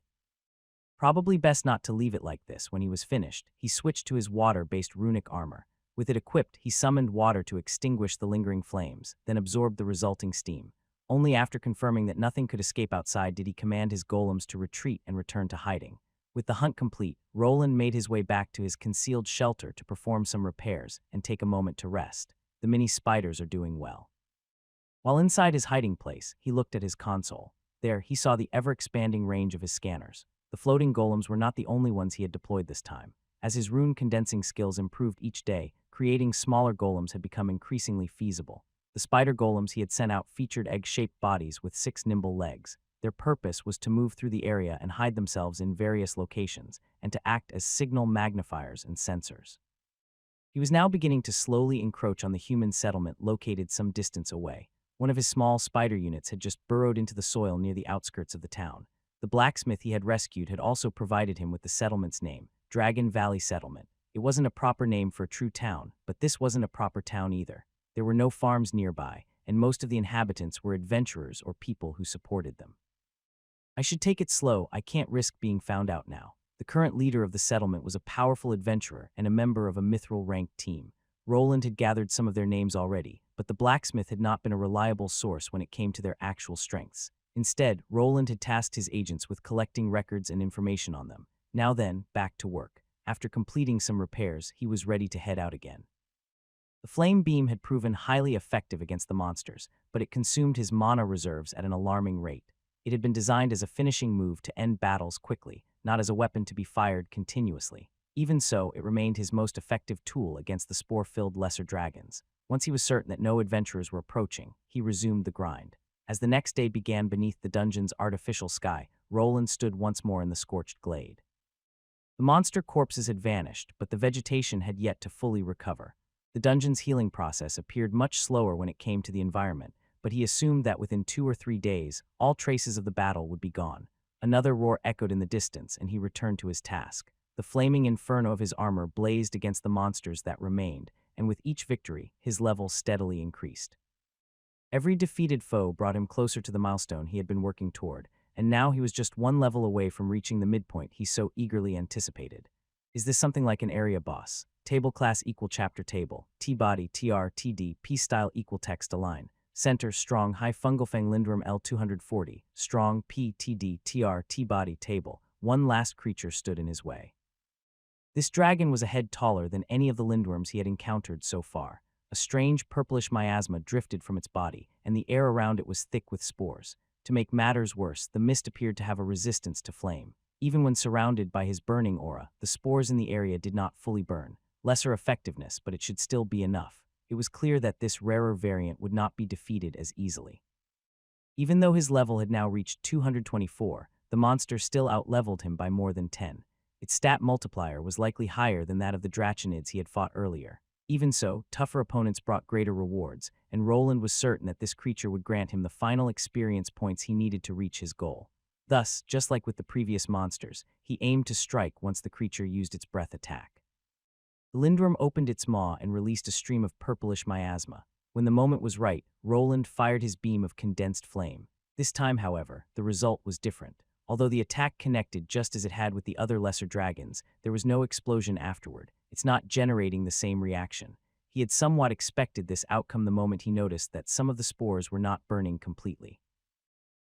Probably best not to leave it like this. When he was finished, he switched to his water-based runic armor. With it equipped, he summoned water to extinguish the lingering flames, then absorbed the resulting steam. Only after confirming that nothing could escape outside did he command his golems to retreat and return to hiding. With the hunt complete, Roland made his way back to his concealed shelter to perform some repairs and take a moment to rest. The mini spiders are doing well. While inside his hiding place, he looked at his console. There, he saw the ever-expanding range of his scanners. The floating golems were not the only ones he had deployed this time. As his rune condensing skills improved each day, creating smaller golems had become increasingly feasible. The spider golems he had sent out featured egg-shaped bodies with 6 nimble legs. Their purpose was to move through the area and hide themselves in various locations, and to act as signal magnifiers and sensors. He was now beginning to slowly encroach on the human settlement located some distance away. One of his small spider units had just burrowed into the soil near the outskirts of the town. The blacksmith he had rescued had also provided him with the settlement's name, Dragon Valley Settlement. It wasn't a proper name for a true town, but this wasn't a proper town either. There were no farms nearby, and most of the inhabitants were adventurers or people who supported them. I should take it slow, I can't risk being found out now. The current leader of the settlement was a powerful adventurer and a member of a mithril-ranked team. Roland had gathered some of their names already, but the blacksmith had not been a reliable source when it came to their actual strengths. Instead, Roland had tasked his agents with collecting records and information on them. Now then, back to work. After completing some repairs, he was ready to head out again. The flame beam had proven highly effective against the monsters, but it consumed his mana reserves at an alarming rate. It had been designed as a finishing move to end battles quickly, not as a weapon to be fired continuously. Even so, it remained his most effective tool against the spore-filled lesser dragons. Once he was certain that no adventurers were approaching, he resumed the grind. As the next day began beneath the dungeon's artificial sky, Roland stood once more in the scorched glade. The monster corpses had vanished, but the vegetation had yet to fully recover. The dungeon's healing process appeared much slower when it came to the environment, but he assumed that within 2 or 3 days, all traces of the battle would be gone. Another roar echoed in the distance, and he returned to his task. The flaming inferno of his armor blazed against the monsters that remained, and with each victory, his level steadily increased. Every defeated foe brought him closer to the milestone he had been working toward, and now he was just one level away from reaching the midpoint he so eagerly anticipated. Is this something like an area boss? Table class equal chapter table, T-body, TR, TD, P-style equal text align. Center, strong, high fungalfang lindworm L240, strong, P, TD, TR, T-body table. One last creature stood in his way. This dragon was a head taller than any of the lindworms he had encountered so far. A strange purplish miasma drifted from its body, and the air around it was thick with spores. To make matters worse, the mist appeared to have a resistance to flame. Even when surrounded by his burning aura, the spores in the area did not fully burn. Lesser effectiveness, but it should still be enough. It was clear that this rarer variant would not be defeated as easily. Even though his level had now reached 224, the monster still outleveled him by more than 10. Its stat multiplier was likely higher than that of the Drachonids he had fought earlier. Even so, tougher opponents brought greater rewards, and Roland was certain that this creature would grant him the final experience points he needed to reach his goal. Thus, just like with the previous monsters, he aimed to strike once the creature used its breath attack. The lindworm opened its maw and released a stream of purplish miasma. When the moment was right, Roland fired his beam of condensed flame. This time, however, the result was different. Although the attack connected just as it had with the other lesser dragons, there was no explosion afterward. It's not generating the same reaction. He had somewhat expected this outcome the moment he noticed that some of the spores were not burning completely.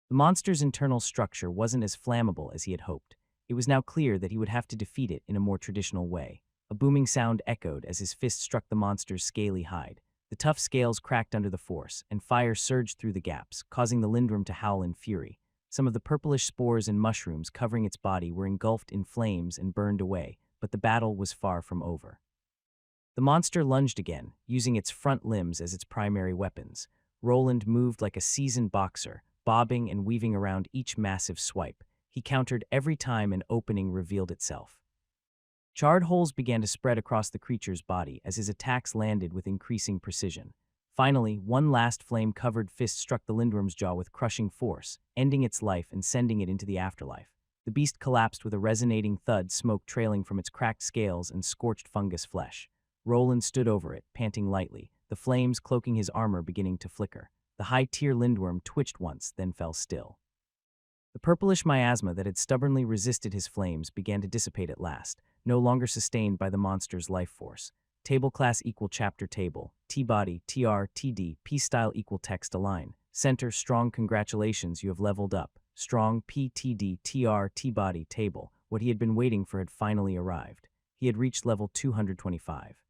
The monster's internal structure wasn't as flammable as he had hoped. It was now clear that he would have to defeat it in a more traditional way. A booming sound echoed as his fist struck the monster's scaly hide. The tough scales cracked under the force, and fire surged through the gaps, causing the lindworm to howl in fury. Some of the purplish spores and mushrooms covering its body were engulfed in flames and burned away, but the battle was far from over. The monster lunged again, using its front limbs as its primary weapons. Roland moved like a seasoned boxer, bobbing and weaving around each massive swipe. He countered every time an opening revealed itself. Charred holes began to spread across the creature's body as his attacks landed with increasing precision. Finally, one last flame-covered fist struck the lindworm's jaw with crushing force, ending its life and sending it into the afterlife. The beast collapsed with a resonating thud, smoke trailing from its cracked scales and scorched fungus flesh. Roland stood over it, panting lightly, the flames cloaking his armor beginning to flicker. The high-tier lindworm twitched once, then fell still. The purplish miasma that had stubbornly resisted his flames began to dissipate at last, no longer sustained by the monster's life force. Table class equal chapter table, T-body, TR, TD, P-style equal text align. Center, strong, congratulations, you have leveled up. Strong, PTD, TR, T-body table. What he had been waiting for had finally arrived. He had reached level 225.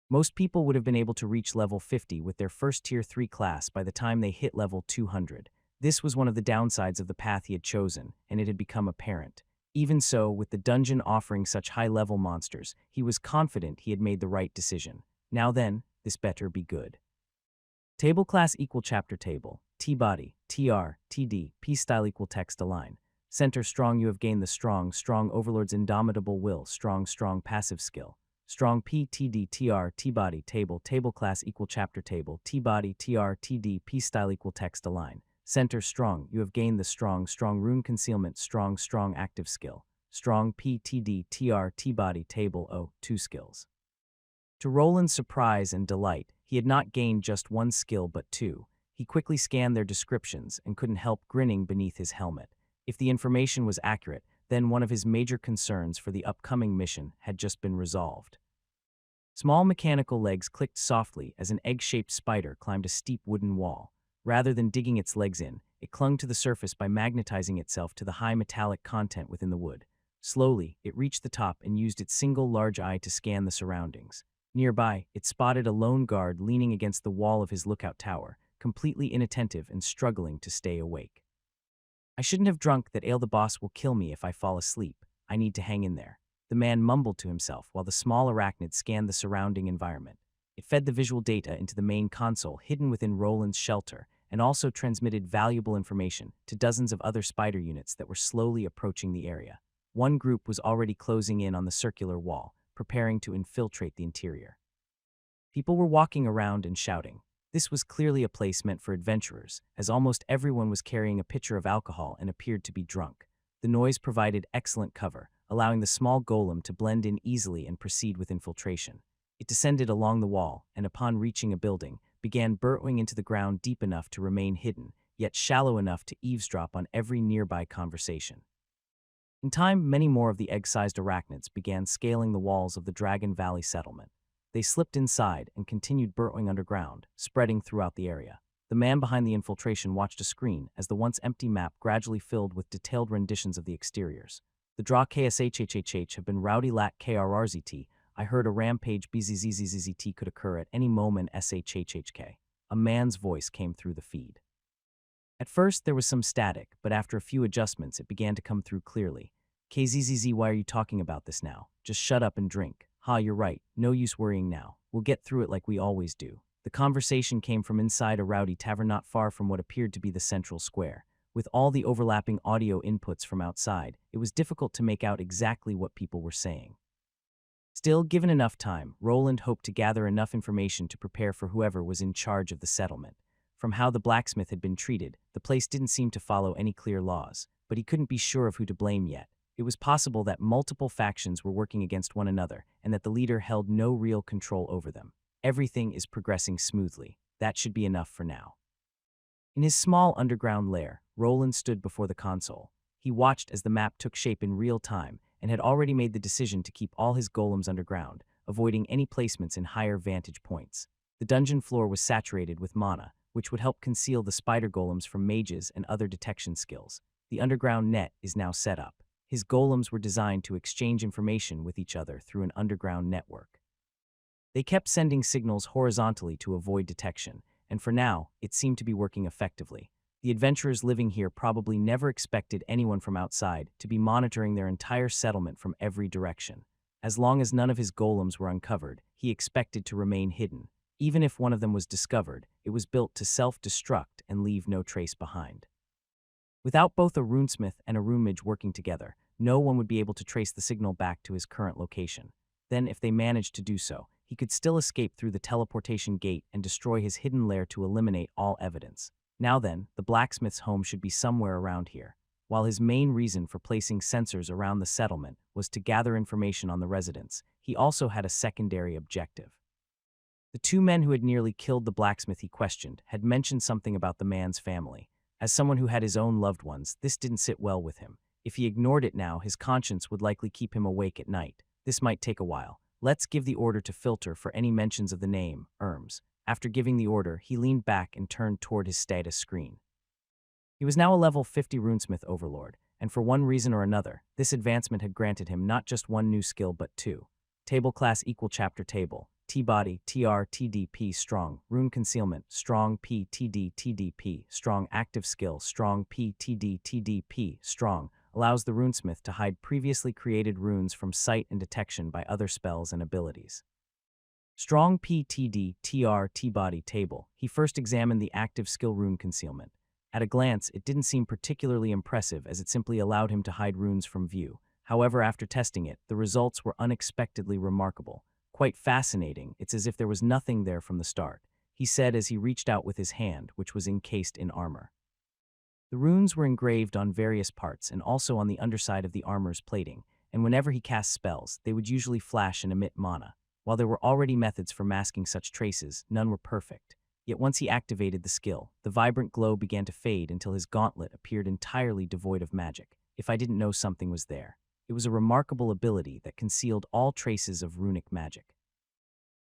Most people would have been able to reach level 50 with their first tier 3 class by the time they hit level 200. This was one of the downsides of the path he had chosen, and it had become apparent. Even so, with the dungeon offering such high-level monsters, he was confident he had made the right decision. Now then, this better be good. Table class equal chapter table, T-body, TR, TD, P-style equal text align. Center, strong, you have gained the strong overlord's indomitable will, strong passive skill. Strong P, TD, TR, T-body table class equal chapter table, T-body, TR, TD, P-style equal text align. Center, strong, you have gained the strong rune concealment, strong active skill. Strong PTD TR T-body table O, 2 skills. To Roland's surprise and delight, He had not gained just one skill but two. He quickly scanned their descriptions and couldn't help grinning beneath his helmet. If the information was accurate, then one of his major concerns for the upcoming mission had just been resolved. Small mechanical legs clicked softly as an egg-shaped spider climbed a steep wooden wall. Rather than digging its legs in, it clung to the surface by magnetizing itself to the high metallic content within the wood. Slowly, it reached the top and used its single large eye to scan the surroundings. Nearby, it spotted a lone guard leaning against the wall of his lookout tower, completely inattentive and struggling to stay awake. "I shouldn't have drunk that ale. The boss will kill me if I fall asleep. I need to hang in there," the man mumbled to himself while the small arachnid scanned the surrounding environment. It fed the visual data into the main console hidden within Roland's shelter and also transmitted valuable information to dozens of other spider units that were slowly approaching the area. One group was already closing in on the circular wall, preparing to infiltrate the interior. People were walking around and shouting. This was clearly a place meant for adventurers, as almost everyone was carrying a pitcher of alcohol and appeared to be drunk. The noise provided excellent cover, allowing the small golem to blend in easily and proceed with infiltration. It descended along the wall, and upon reaching a building, began burrowing into the ground deep enough to remain hidden, yet shallow enough to eavesdrop on every nearby conversation. In time, many more of the egg-sized arachnids began scaling the walls of the Dragon Valley settlement. They slipped inside and continued burrowing underground, spreading throughout the area. The man behind the infiltration watched a screen as the once empty map gradually filled with detailed renditions of the exteriors. "The draw KSHHHH have been rowdy lat KRRZT. I heard a rampage BZZZZT could occur at any moment SHHHK. A man's voice came through the feed. At first, there was some static, but after a few adjustments, it began to come through clearly. "KZZZ, why are you talking about this now? Just shut up and drink. Ha, you're right. No use worrying now. We'll get through it like we always do." The conversation came from inside a rowdy tavern not far from what appeared to be the central square. With all the overlapping audio inputs from outside, it was difficult to make out exactly what people were saying. Still, given enough time, Roland hoped to gather enough information to prepare for whoever was in charge of the settlement. From how the blacksmith had been treated, the place didn't seem to follow any clear laws, but he couldn't be sure of who to blame yet. It was possible that multiple factions were working against one another and that the leader held no real control over them. Everything is progressing smoothly. That should be enough for now. In his small underground lair, Roland stood before the console. He watched as the map took shape in real time and had already made the decision to keep all his golems underground, avoiding any placements in higher vantage points. The dungeon floor was saturated with mana, which would help conceal the spider golems from mages and other detection skills. The underground net is now set up. His golems were designed to exchange information with each other through an underground network. They kept sending signals horizontally to avoid detection, and for now, it seemed to be working effectively. The adventurers living here probably never expected anyone from outside to be monitoring their entire settlement from every direction. As long as none of his golems were uncovered, he expected to remain hidden. Even if one of them was discovered, it was built to self-destruct and leave no trace behind. Without both a runesmith and a runemage working together, no one would be able to trace the signal back to his current location. Then, if they managed to do so, he could still escape through the teleportation gate and destroy his hidden lair to eliminate all evidence. Now then, the blacksmith's home should be somewhere around here. While his main reason for placing sensors around the settlement was to gather information on the residents, he also had a secondary objective. The two men who had nearly killed the blacksmith he questioned had mentioned something about the man's family. As someone who had his own loved ones, this didn't sit well with him. If he ignored it now, his conscience would likely keep him awake at night. This might take a while. Let's give the order to filter for any mentions of the name, Erms. After giving the order, he leaned back and turned toward his status screen. He was now a level 50 runesmith overlord, and for one reason or another, this advancement had granted him not just one new skill but two. Table class equal chapter table. T-body, TR, TDP, strong, rune concealment, strong, P, TD, TDP, strong, active skill, strong, P, TD, TDP, strong, allows the runesmith to hide previously created runes from sight and detection by other spells and abilities. Strong P, TD, TR, T-body table. He first examined the active skill rune concealment. At a glance, it didn't seem particularly impressive as it simply allowed him to hide runes from view. However, after testing it, the results were unexpectedly remarkable. Quite fascinating, it's as if there was nothing there from the start, he said as he reached out with his hand, which was encased in armor. The runes were engraved on various parts and also on the underside of the armor's plating, and whenever he cast spells, they would usually flash and emit mana. While there were already methods for masking such traces, none were perfect. Yet once he activated the skill, the vibrant glow began to fade until his gauntlet appeared entirely devoid of magic. If I didn't know something was there. It was a remarkable ability that concealed all traces of runic magic.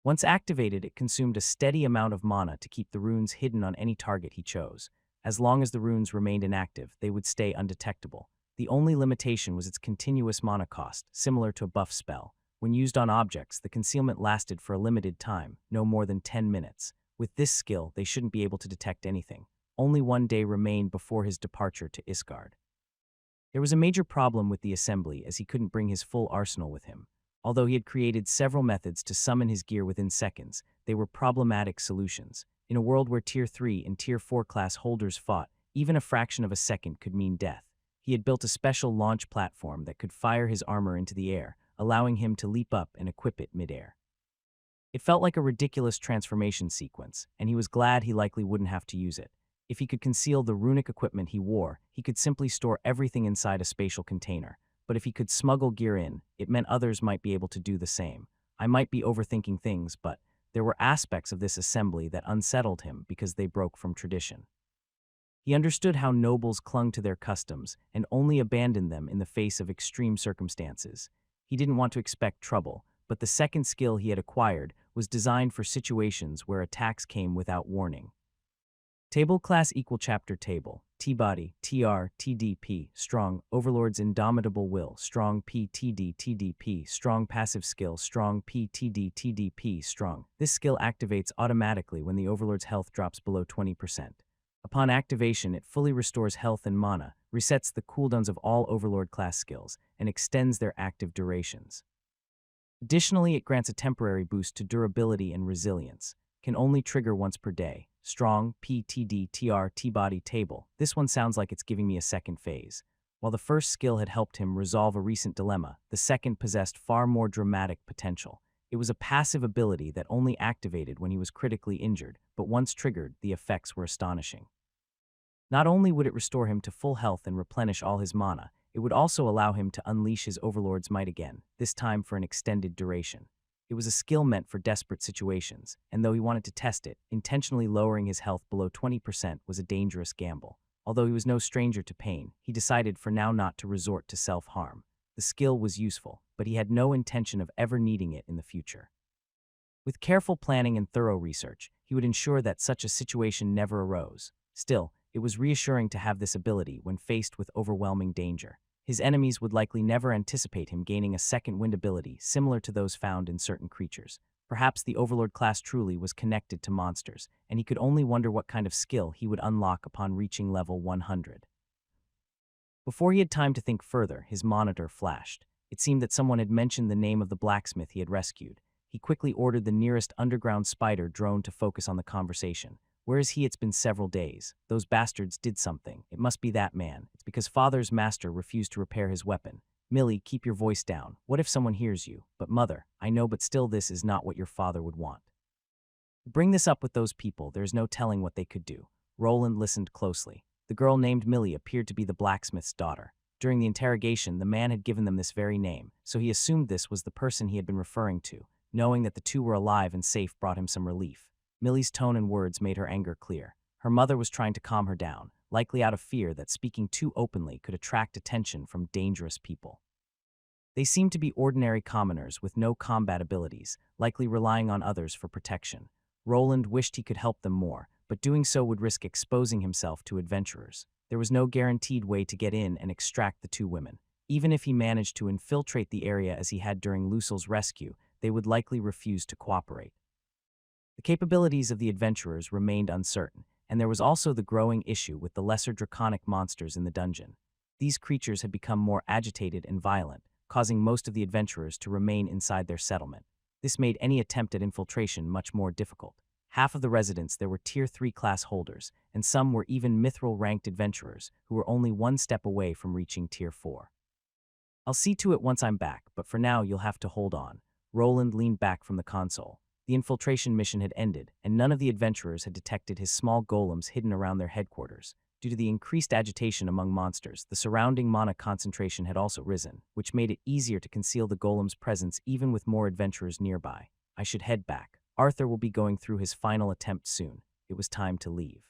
Once activated, it consumed a steady amount of mana to keep the runes hidden on any target he chose. As long as the runes remained inactive, they would stay undetectable. The only limitation was its continuous mana cost, similar to a buff spell. When used on objects, the concealment lasted for a limited time, no more than 10 minutes. With this skill, they shouldn't be able to detect anything. Only one day remained before his departure to Iskard. There was a major problem with the assembly as he couldn't bring his full arsenal with him. Although he had created several methods to summon his gear within seconds, they were problematic solutions. In a world where Tier 3 and Tier 4 class holders fought, even a fraction of a second could mean death. He had built a special launch platform that could fire his armor into the air, allowing him to leap up and equip it midair. It felt like a ridiculous transformation sequence, and he was glad he likely wouldn't have to use it. If he could conceal the runic equipment he wore, he could simply store everything inside a spatial container. But if he could smuggle gear in, it meant others might be able to do the same. I might be overthinking things, but there were aspects of this assembly that unsettled him because they broke from tradition. He understood how nobles clung to their customs and only abandoned them in the face of extreme circumstances. He didn't want to expect trouble, but the second skill he had acquired was designed for situations where attacks came without warning. Table class equal chapter table, T-body, TR, TDP, strong, overlord's indomitable will, strong PTD, TDP, strong passive skill, strong PTD, TDP, strong. This skill activates automatically when the overlord's health drops below 20%. Upon activation, it fully restores health and mana, resets the cooldowns of all overlord class skills, and extends their active durations. Additionally, it grants a temporary boost to durability and resilience. Can only trigger once per day. Strong, PTD, TR, T-body table. This one sounds like it's giving me a second phase. While the first skill had helped him resolve a recent dilemma, the second possessed far more dramatic potential. It was a passive ability that only activated when he was critically injured, but once triggered, the effects were astonishing. Not only would it restore him to full health and replenish all his mana, it would also allow him to unleash his overlord's might again, this time for an extended duration. It was a skill meant for desperate situations, and though he wanted to test it, intentionally lowering his health below 20% was a dangerous gamble. Although he was no stranger to pain, he decided for now not to resort to self-harm. The skill was useful, but he had no intention of ever needing it in the future. With careful planning and thorough research, he would ensure that such a situation never arose. Still, it was reassuring to have this ability when faced with overwhelming danger. His enemies would likely never anticipate him gaining a second wind ability similar to those found in certain creatures. Perhaps the Overlord class truly was connected to monsters, and he could only wonder what kind of skill he would unlock upon reaching level 100. Before he had time to think further, his monitor flashed. It seemed that someone had mentioned the name of the blacksmith he had rescued. He quickly ordered the nearest underground spider drone to focus on the conversation. Where is he? It's been several days. Those bastards did something. It must be that man. It's because father's master refused to repair his weapon. Millie, keep your voice down. What if someone hears you? But mother, I know, but still this is not what your father would want. Bring this up with those people. There's no telling what they could do. Roland listened closely. The girl named Millie appeared to be the blacksmith's daughter. During the interrogation, the man had given them this very name, so he assumed this was the person he had been referring to. Knowing that the two were alive and safe brought him some relief. Millie's tone and words made her anger clear. Her mother was trying to calm her down, likely out of fear that speaking too openly could attract attention from dangerous people. They seemed to be ordinary commoners with no combat abilities, likely relying on others for protection. Roland wished he could help them more, but doing so would risk exposing himself to adventurers. There was no guaranteed way to get in and extract the two women. Even if he managed to infiltrate the area as he had during Lucille's rescue, they would likely refuse to cooperate. The capabilities of the adventurers remained uncertain, and there was also the growing issue with the lesser draconic monsters in the dungeon. These creatures had become more agitated and violent, causing most of the adventurers to remain inside their settlement. This made any attempt at infiltration much more difficult. Half of the residents there were Tier 3 class holders, and some were even mithril-ranked adventurers who were only one step away from reaching Tier 4. I'll see to it once I'm back, but for now you'll have to hold on. Roland leaned back from the console. The infiltration mission had ended, and none of the adventurers had detected his small golems hidden around their headquarters. Due to the increased agitation among monsters, the surrounding mana concentration had also risen, which made it easier to conceal the golem's presence even with more adventurers nearby. I should head back. Arthur will be going through his final attempt soon. It was time to leave.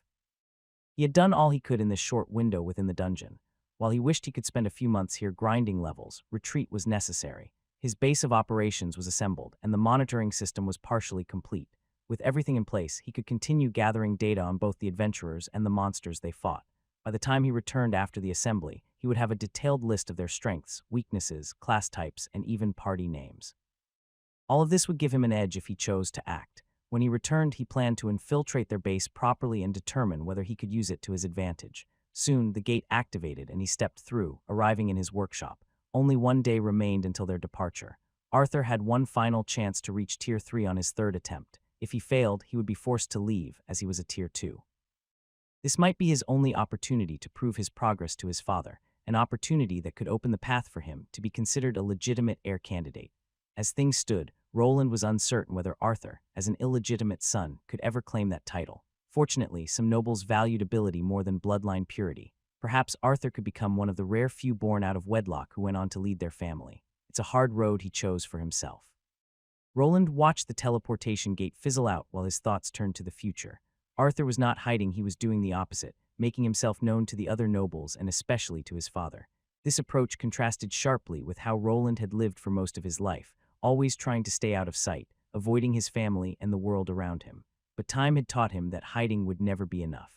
He had done all he could in this short window within the dungeon. While he wished he could spend a few months here grinding levels, retreat was necessary. His base of operations was assembled, and the monitoring system was partially complete. With everything in place, he could continue gathering data on both the adventurers and the monsters they fought. By the time he returned after the assembly, he would have a detailed list of their strengths, weaknesses, class types, and even party names. All of this would give him an edge if he chose to act. When he returned, he planned to infiltrate their base properly and determine whether he could use it to his advantage. Soon, the gate activated and he stepped through, arriving in his workshop. Only one day remained until their departure. Arthur had one final chance to reach Tier 3 on his third attempt. If he failed, he would be forced to leave, as he was a Tier 2. This might be his only opportunity to prove his progress to his father, an opportunity that could open the path for him to be considered a legitimate heir candidate. As things stood, Roland was uncertain whether Arthur, as an illegitimate son, could ever claim that title. Fortunately, some nobles valued ability more than bloodline purity. Perhaps Arthur could become one of the rare few born out of wedlock who went on to lead their family. It's a hard road he chose for himself. Roland watched the teleportation gate fizzle out while his thoughts turned to the future. Arthur was not hiding, he was doing the opposite, making himself known to the other nobles and especially to his father. This approach contrasted sharply with how Roland had lived for most of his life, always trying to stay out of sight, avoiding his family and the world around him. But time had taught him that hiding would never be enough.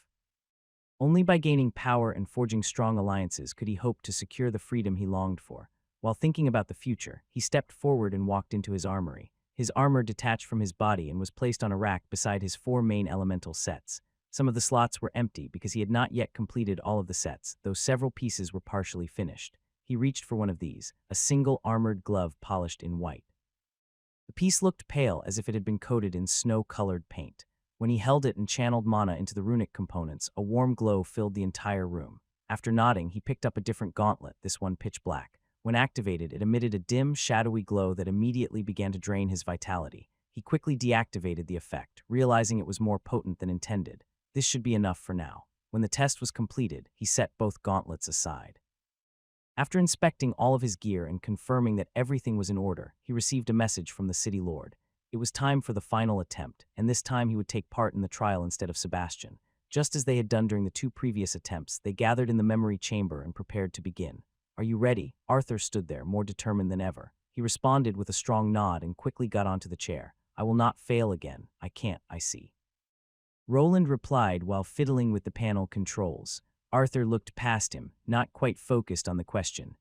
Only by gaining power and forging strong alliances could he hope to secure the freedom he longed for. While thinking about the future, he stepped forward and walked into his armory. His armor detached from his body and was placed on a rack beside his 4 main elemental sets. Some of the slots were empty because he had not yet completed all of the sets, though several pieces were partially finished. He reached for one of these, a single armored glove polished in white. The piece looked pale, as if it had been coated in snow-colored paint. When he held it and channeled mana into the runic components, a warm glow filled the entire room. After nodding, he picked up a different gauntlet, this one pitch black. When activated, it emitted a dim, shadowy glow that immediately began to drain his vitality. He quickly deactivated the effect, realizing it was more potent than intended. This should be enough for now. When the test was completed, he set both gauntlets aside. After inspecting all of his gear and confirming that everything was in order, he received a message from the city lord. It was time for the final attempt, and this time he would take part in the trial instead of Sebastian. Just as they had done during the 2 previous attempts, they gathered in the memory chamber and prepared to begin. "Are you ready?" Arthur stood there, more determined than ever. He responded with a strong nod and quickly got onto the chair. "I will not fail again. I can't, I see." Roland replied while fiddling with the panel controls. Arthur looked past him, not quite focused on the question.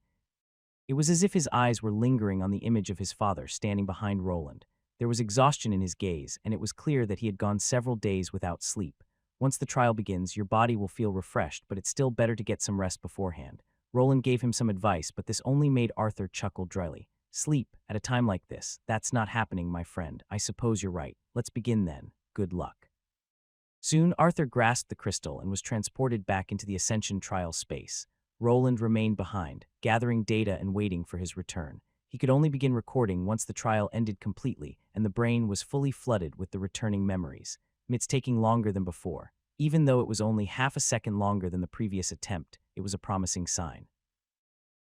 It was as if his eyes were lingering on the image of his father standing behind Roland. There was exhaustion in his gaze, and it was clear that he had gone several days without sleep. Once the trial begins, your body will feel refreshed, but it's still better to get some rest beforehand. Roland gave him some advice, but this only made Arthur chuckle dryly. "Sleep, at a time like this? That's not happening, my friend. I suppose you're right. Let's begin then. Good luck." Soon, Arthur grasped the crystal and was transported back into the Ascension trial space. Roland remained behind, gathering data and waiting for his return. He could only begin recording once the trial ended completely and the brain was fully flooded with the returning memories. It's taking longer than before. Even though it was only half a second longer than the previous attempt, it was a promising sign.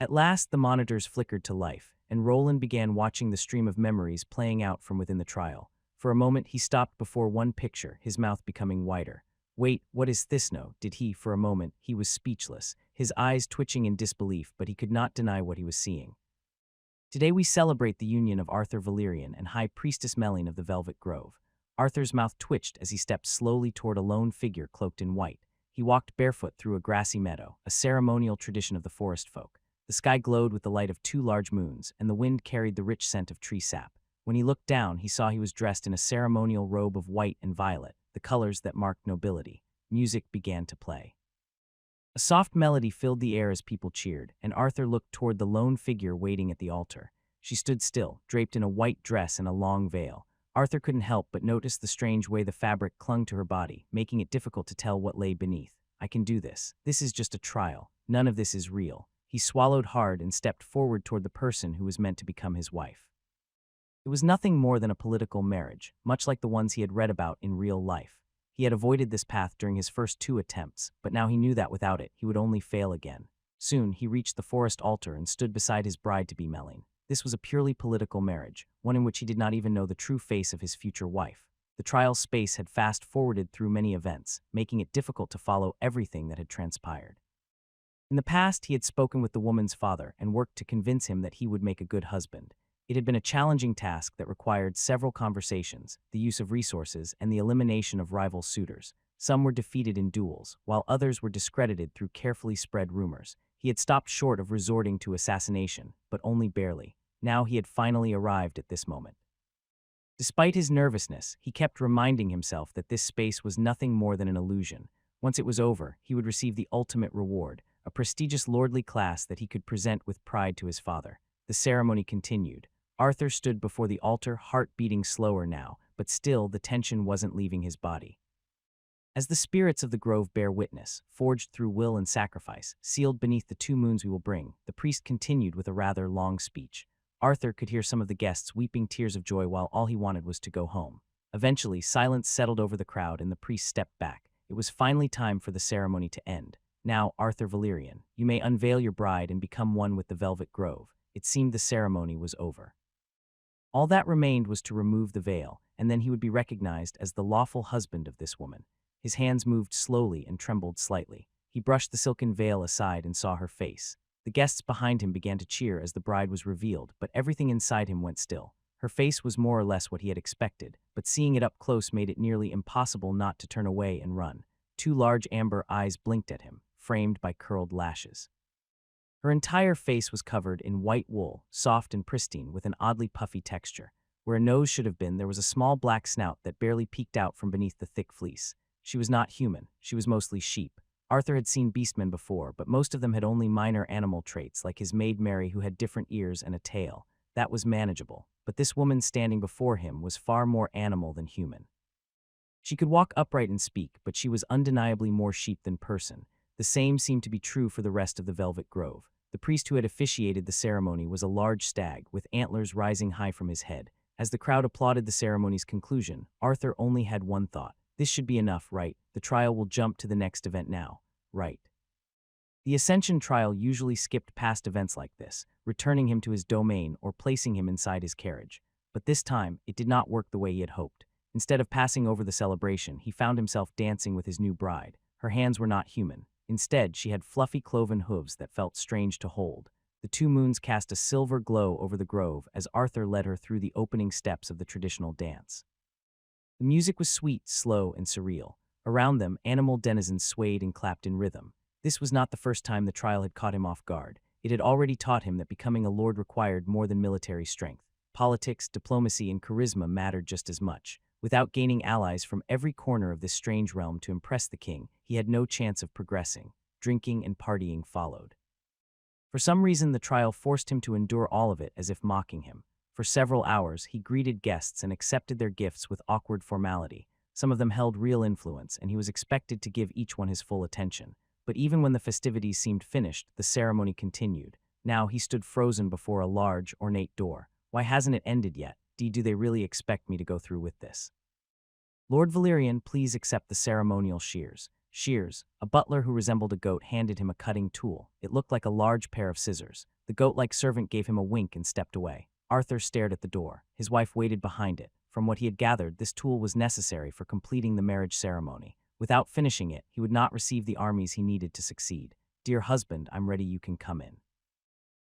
At last, the monitors flickered to life, and Roland began watching the stream of memories playing out from within the trial. For a moment, he stopped before one picture, his mouth becoming wider. "Wait, what is this? No?" Did he? For a moment, he was speechless, his eyes twitching in disbelief, but he could not deny what he was seeing. Today we celebrate the union of Arthur Valerian and High Priestess Melline of the Velvet Grove. Arthur's mouth twitched as he stepped slowly toward a lone figure cloaked in white. He walked barefoot through a grassy meadow, a ceremonial tradition of the forest folk. The sky glowed with the light of 2 large moons, and the wind carried the rich scent of tree sap. When he looked down, he saw he was dressed in a ceremonial robe of white and violet, the colors that marked nobility. Music began to play. A soft melody filled the air as people cheered, and Arthur looked toward the lone figure waiting at the altar. She stood still, draped in a white dress and a long veil. Arthur couldn't help but notice the strange way the fabric clung to her body, making it difficult to tell what lay beneath. "I can do this. This is just a trial. None of this is real." He swallowed hard and stepped forward toward the person who was meant to become his wife. It was nothing more than a political marriage, much like the ones he had read about in real life. He had avoided this path during his first 2 attempts, but now he knew that without it, he would only fail again. Soon, he reached the forest altar and stood beside his bride-to-be Melline. This was a purely political marriage, one in which he did not even know the true face of his future wife. The trial's space had fast-forwarded through many events, making it difficult to follow everything that had transpired. In the past, he had spoken with the woman's father and worked to convince him that he would make a good husband. It had been a challenging task that required several conversations, the use of resources, and the elimination of rival suitors. Some were defeated in duels, while others were discredited through carefully spread rumors. He had stopped short of resorting to assassination, but only barely. Now he had finally arrived at this moment. Despite his nervousness, he kept reminding himself that this space was nothing more than an illusion. Once it was over, he would receive the ultimate reward, a prestigious lordly class that he could present with pride to his father. The ceremony continued. Arthur stood before the altar, heart beating slower now, but still the tension wasn't leaving his body. As the spirits of the grove bear witness, forged through will and sacrifice, sealed beneath the 2 moons we will bring, the priest continued with a rather long speech. Arthur could hear some of the guests weeping tears of joy while all he wanted was to go home. Eventually, silence settled over the crowd and the priest stepped back. It was finally time for the ceremony to end. Now, Arthur Valerian, you may unveil your bride and become one with the Velvet Grove. It seemed the ceremony was over. All that remained was to remove the veil, and then he would be recognized as the lawful husband of this woman. His hands moved slowly and trembled slightly. He brushed the silken veil aside and saw her face. The guests behind him began to cheer as the bride was revealed, but everything inside him went still. Her face was more or less what he had expected, but seeing it up close made it nearly impossible not to turn away and run. 2 large amber eyes blinked at him, framed by curled lashes. Her entire face was covered in white wool, soft and pristine, with an oddly puffy texture. Where a nose should have been, there was a small black snout that barely peeked out from beneath the thick fleece. She was not human. She was mostly sheep. Arthur had seen beastmen before, but most of them had only minor animal traits, like his maid Mary, who had different ears and a tail. That was manageable, but this woman standing before him was far more animal than human. She could walk upright and speak, but she was undeniably more sheep than person. The same seemed to be true for the rest of the Velvet Grove. The priest who had officiated the ceremony was a large stag, with antlers rising high from his head. As the crowd applauded the ceremony's conclusion, Arthur only had one thought. This should be enough, right? The trial will jump to the next event now, right? The Ascension trial usually skipped past events like this, returning him to his domain or placing him inside his carriage. But this time, it did not work the way he had hoped. Instead of passing over the celebration, he found himself dancing with his new bride. Her hands were not human. Instead, she had fluffy cloven hooves that felt strange to hold. The 2 moons cast a silver glow over the grove as Arthur led her through the opening steps of the traditional dance. The music was sweet, slow, and surreal. Around them, animal denizens swayed and clapped in rhythm. This was not the first time the trial had caught him off guard. It had already taught him that becoming a lord required more than military strength. Politics, diplomacy, and charisma mattered just as much. Without gaining allies from every corner of this strange realm to impress the king, he had no chance of progressing. Drinking and partying followed. For some reason, the trial forced him to endure all of it as if mocking him. For several hours, he greeted guests and accepted their gifts with awkward formality. Some of them held real influence, and he was expected to give each one his full attention. But even when the festivities seemed finished, the ceremony continued. Now he stood frozen before a large, ornate door. Why hasn't it ended yet? Do they really expect me to go through with this? Lord Valerian, please accept the ceremonial shears. Shears, a butler who resembled a goat, handed him a cutting tool. It looked like a large pair of scissors. The goat-like servant gave him a wink and stepped away. Arthur stared at the door. His wife waited behind it. From what he had gathered, this tool was necessary for completing the marriage ceremony. Without finishing it, he would not receive the armies he needed to succeed. Dear husband, I'm ready, you can come in.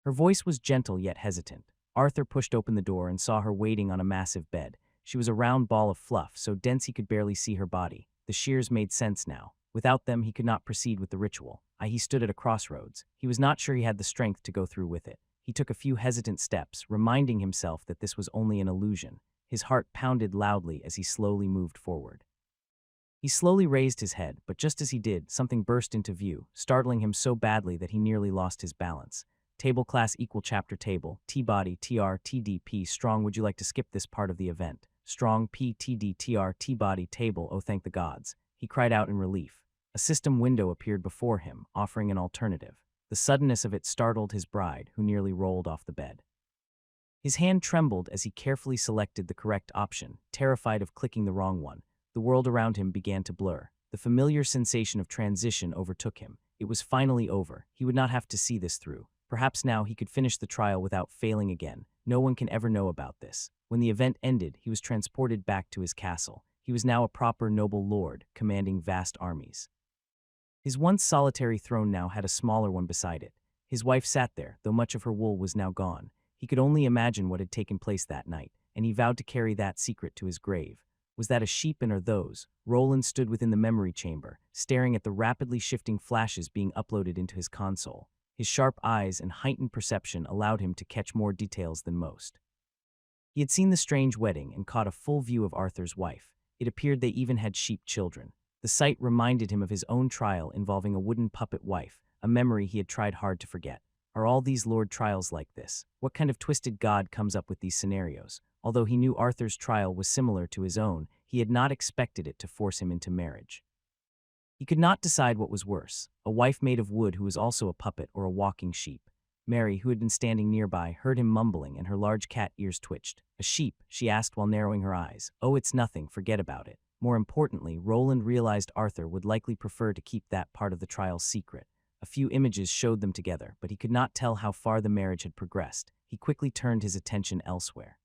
Her voice was gentle yet hesitant. Arthur pushed open the door and saw her waiting on a massive bed. She was a round ball of fluff, so dense he could barely see her body. The shears made sense now. Without them, he could not proceed with the ritual. He stood at a crossroads. He was not sure he had the strength to go through with it. He took a few hesitant steps, reminding himself that this was only an illusion. His heart pounded loudly as he slowly moved forward. He slowly raised his head, but just as he did, something burst into view, startling him so badly that he nearly lost his balance. Table class equal chapter table, T-body, TR, TDP, strong. Would you like to skip this part of the event? Strong, PTD, TR, T-body, table, oh thank the gods. He cried out in relief. A system window appeared before him, offering an alternative. The suddenness of it startled his bride, who nearly rolled off the bed. His hand trembled as he carefully selected the correct option, terrified of clicking the wrong one. The world around him began to blur. The familiar sensation of transition overtook him. It was finally over. He would not have to see this through. Perhaps now he could finish the trial without failing again. No one can ever know about this. When the event ended, he was transported back to his castle. He was now a proper noble lord, commanding vast armies. His once solitary throne now had a smaller one beside it. His wife sat there, though much of her wool was now gone. He could only imagine what had taken place that night, and he vowed to carry that secret to his grave. Was that a sheepin or those? Roland stood within the memory chamber, staring at the rapidly shifting flashes being uploaded into his console. His sharp eyes and heightened perception allowed him to catch more details than most. He had seen the strange wedding and caught a full view of Arthur's wife. It appeared they even had sheep children. The sight reminded him of his own trial involving a wooden puppet wife, a memory he had tried hard to forget. Are all these Lord trials like this? What kind of twisted god comes up with these scenarios? Although he knew Arthur's trial was similar to his own, he had not expected it to force him into marriage. He could not decide what was worse, a wife made of wood who was also a puppet or a walking sheep. Mary, who had been standing nearby, heard him mumbling and her large cat ears twitched. A sheep, she asked while narrowing her eyes. Oh, it's nothing, forget about it. More importantly, Roland realized Arthur would likely prefer to keep that part of the trial secret. A few images showed them together, but he could not tell how far the marriage had progressed. He quickly turned his attention elsewhere.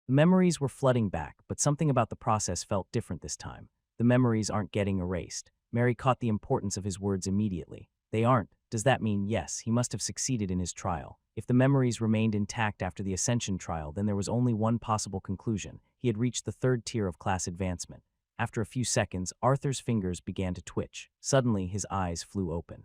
The memories were flooding back, but something about the process felt different this time. The memories aren't getting erased. Mary caught the importance of his words immediately. They aren't. Does that mean, yes, he must have succeeded in his trial? If the memories remained intact after the Ascension trial, then there was only one possible conclusion. He had reached the third tier of class advancement. After a few seconds, Arthur's fingers began to twitch. Suddenly, his eyes flew open.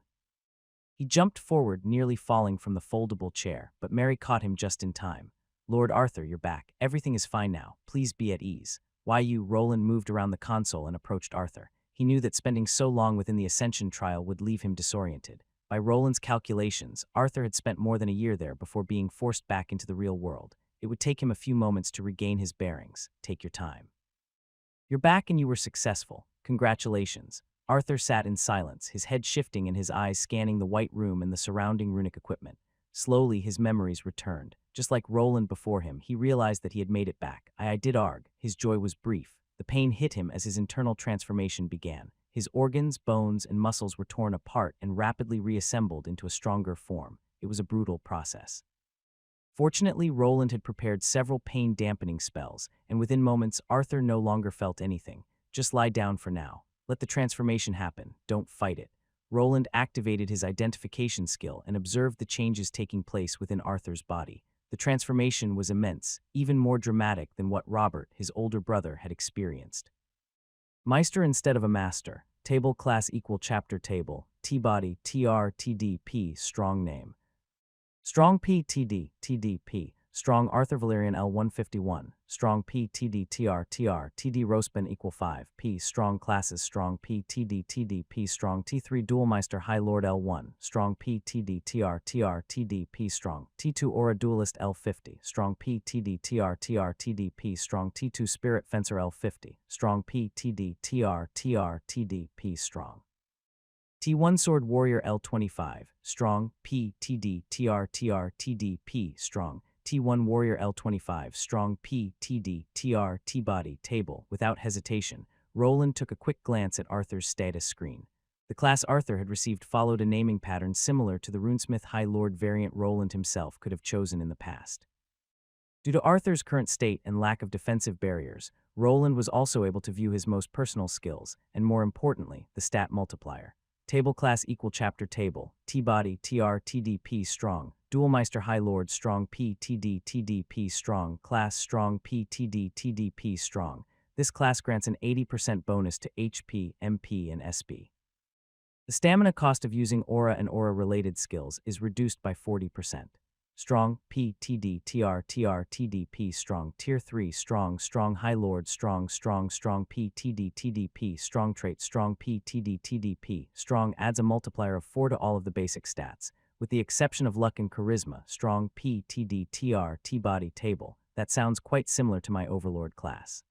He jumped forward, nearly falling from the foldable chair, but Mary caught him just in time. Lord Arthur, you're back. Everything is fine now. Please be at ease. Why you? Roland moved around the console and approached Arthur. He knew that spending so long within the Ascension trial would leave him disoriented. By Roland's calculations, Arthur had spent more than a year there before being forced back into the real world. It would take him a few moments to regain his bearings. Take your time. You're back and you were successful. Congratulations. Arthur sat in silence, his head shifting and his eyes scanning the white room and the surrounding runic equipment. Slowly, his memories returned. Just like Roland before him, he realized that he had made it back. I did arg. His joy was brief. The pain hit him as his internal transformation began. His organs, bones, and muscles were torn apart and rapidly reassembled into a stronger form. It was a brutal process. Fortunately, Roland had prepared several pain-dampening spells, and within moments, Arthur no longer felt anything. Just lie down for now. Let the transformation happen. Don't fight it. Roland activated his identification skill and observed the changes taking place within Arthur's body. The transformation was immense, even more dramatic than what Robert, his older brother, had experienced. Meister instead of a master. Table class equal chapter table. T-body, TR, TDP, strong name. Strong P, TD, TDP. Strong Arthur Valerian L151. Strong P, TD, TR, TR, TD Rospen equal 5. P, strong classes. Strong P, TD, TDP. Strong T3 Duelmeister High Lord L1. Strong P, TD, TR, TR, TDP. Strong T2 Aura Duelist L50. Strong P, TD, TR, TR, TDP. Strong T2 Spirit Fencer L50. Strong P, TD, TR, TR, TDP. Strong T1 Sword Warrior L25. Strong P, TD, TR, TR, TDP. Strong T1 Warrior L25, Strong P, TD, TR, T-Body, Table. Without hesitation, Roland took a quick glance at Arthur's status screen. The class Arthur had received followed a naming pattern similar to the Runesmith High Lord variant Roland himself could have chosen in the past. Due to Arthur's current state and lack of defensive barriers, Roland was also able to view his most personal skills, and more importantly, the stat multiplier. Table class equal chapter table, T-Body, TR, TDP, Strong. Duelmeister High Lord Strong P, TD, TDP, Strong. Class Strong P, TD, TDP, Strong. This class grants an 80% bonus to HP, MP, and SP. The stamina cost of using aura and aura-related skills is reduced by 40%. Strong P, TD, TR, TR, TDP, Strong. Tier 3 Strong, Strong High Lord Strong, Strong, Strong P, TD, TDP, Strong Trait Strong P, TD, TDP. Strong adds a multiplier of 4 to all of the basic stats. With the exception of luck and charisma, Strong P, TD, TR, T-Body, Table. That sounds quite similar to my Overlord class.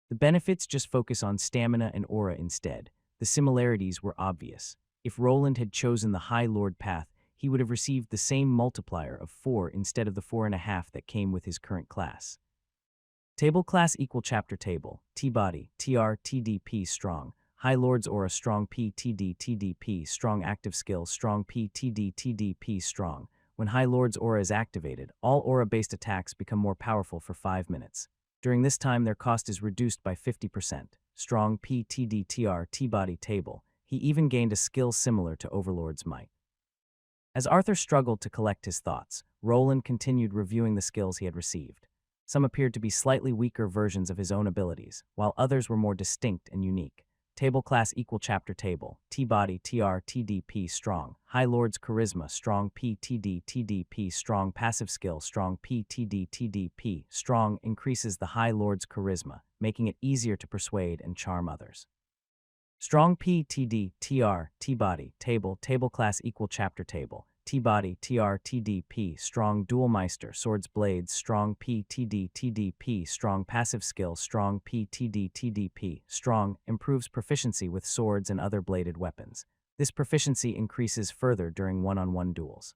The benefits just focus on stamina and aura instead. The similarities were obvious. If Roland had chosen the High Lord path, he would have received the same multiplier of 4 instead of the 4.5 that came with his current class. Table class equal chapter table, T-Body, TR, TDP, Strong. High Lord's Aura strong PTD-TDP strong active skill strong PTD-TDP strong. When High Lord's Aura is activated, all aura-based attacks become more powerful for 5 minutes. During this time, their cost is reduced by 50%. Strong PTD-TR T-body table. He even gained a skill similar to Overlord's might. As Arthur struggled to collect his thoughts, Roland continued reviewing the skills he had received. Some appeared to be slightly weaker versions of his own abilities, while others were more distinct and unique. Table class equal chapter table, T-body TR TDP strong, High Lord's charisma strong PTD TDP strong passive skill strong PTD TDP strong increases the High Lord's charisma, making it easier to persuade and charm others. Strong PTD TR T-body table class equal chapter table, T-body TR TDP strong duel meister swords blades strong PTD TDP strong passive skill strong PTD TDP strong improves proficiency with swords and other bladed weapons. This proficiency increases further during one-on-one duels.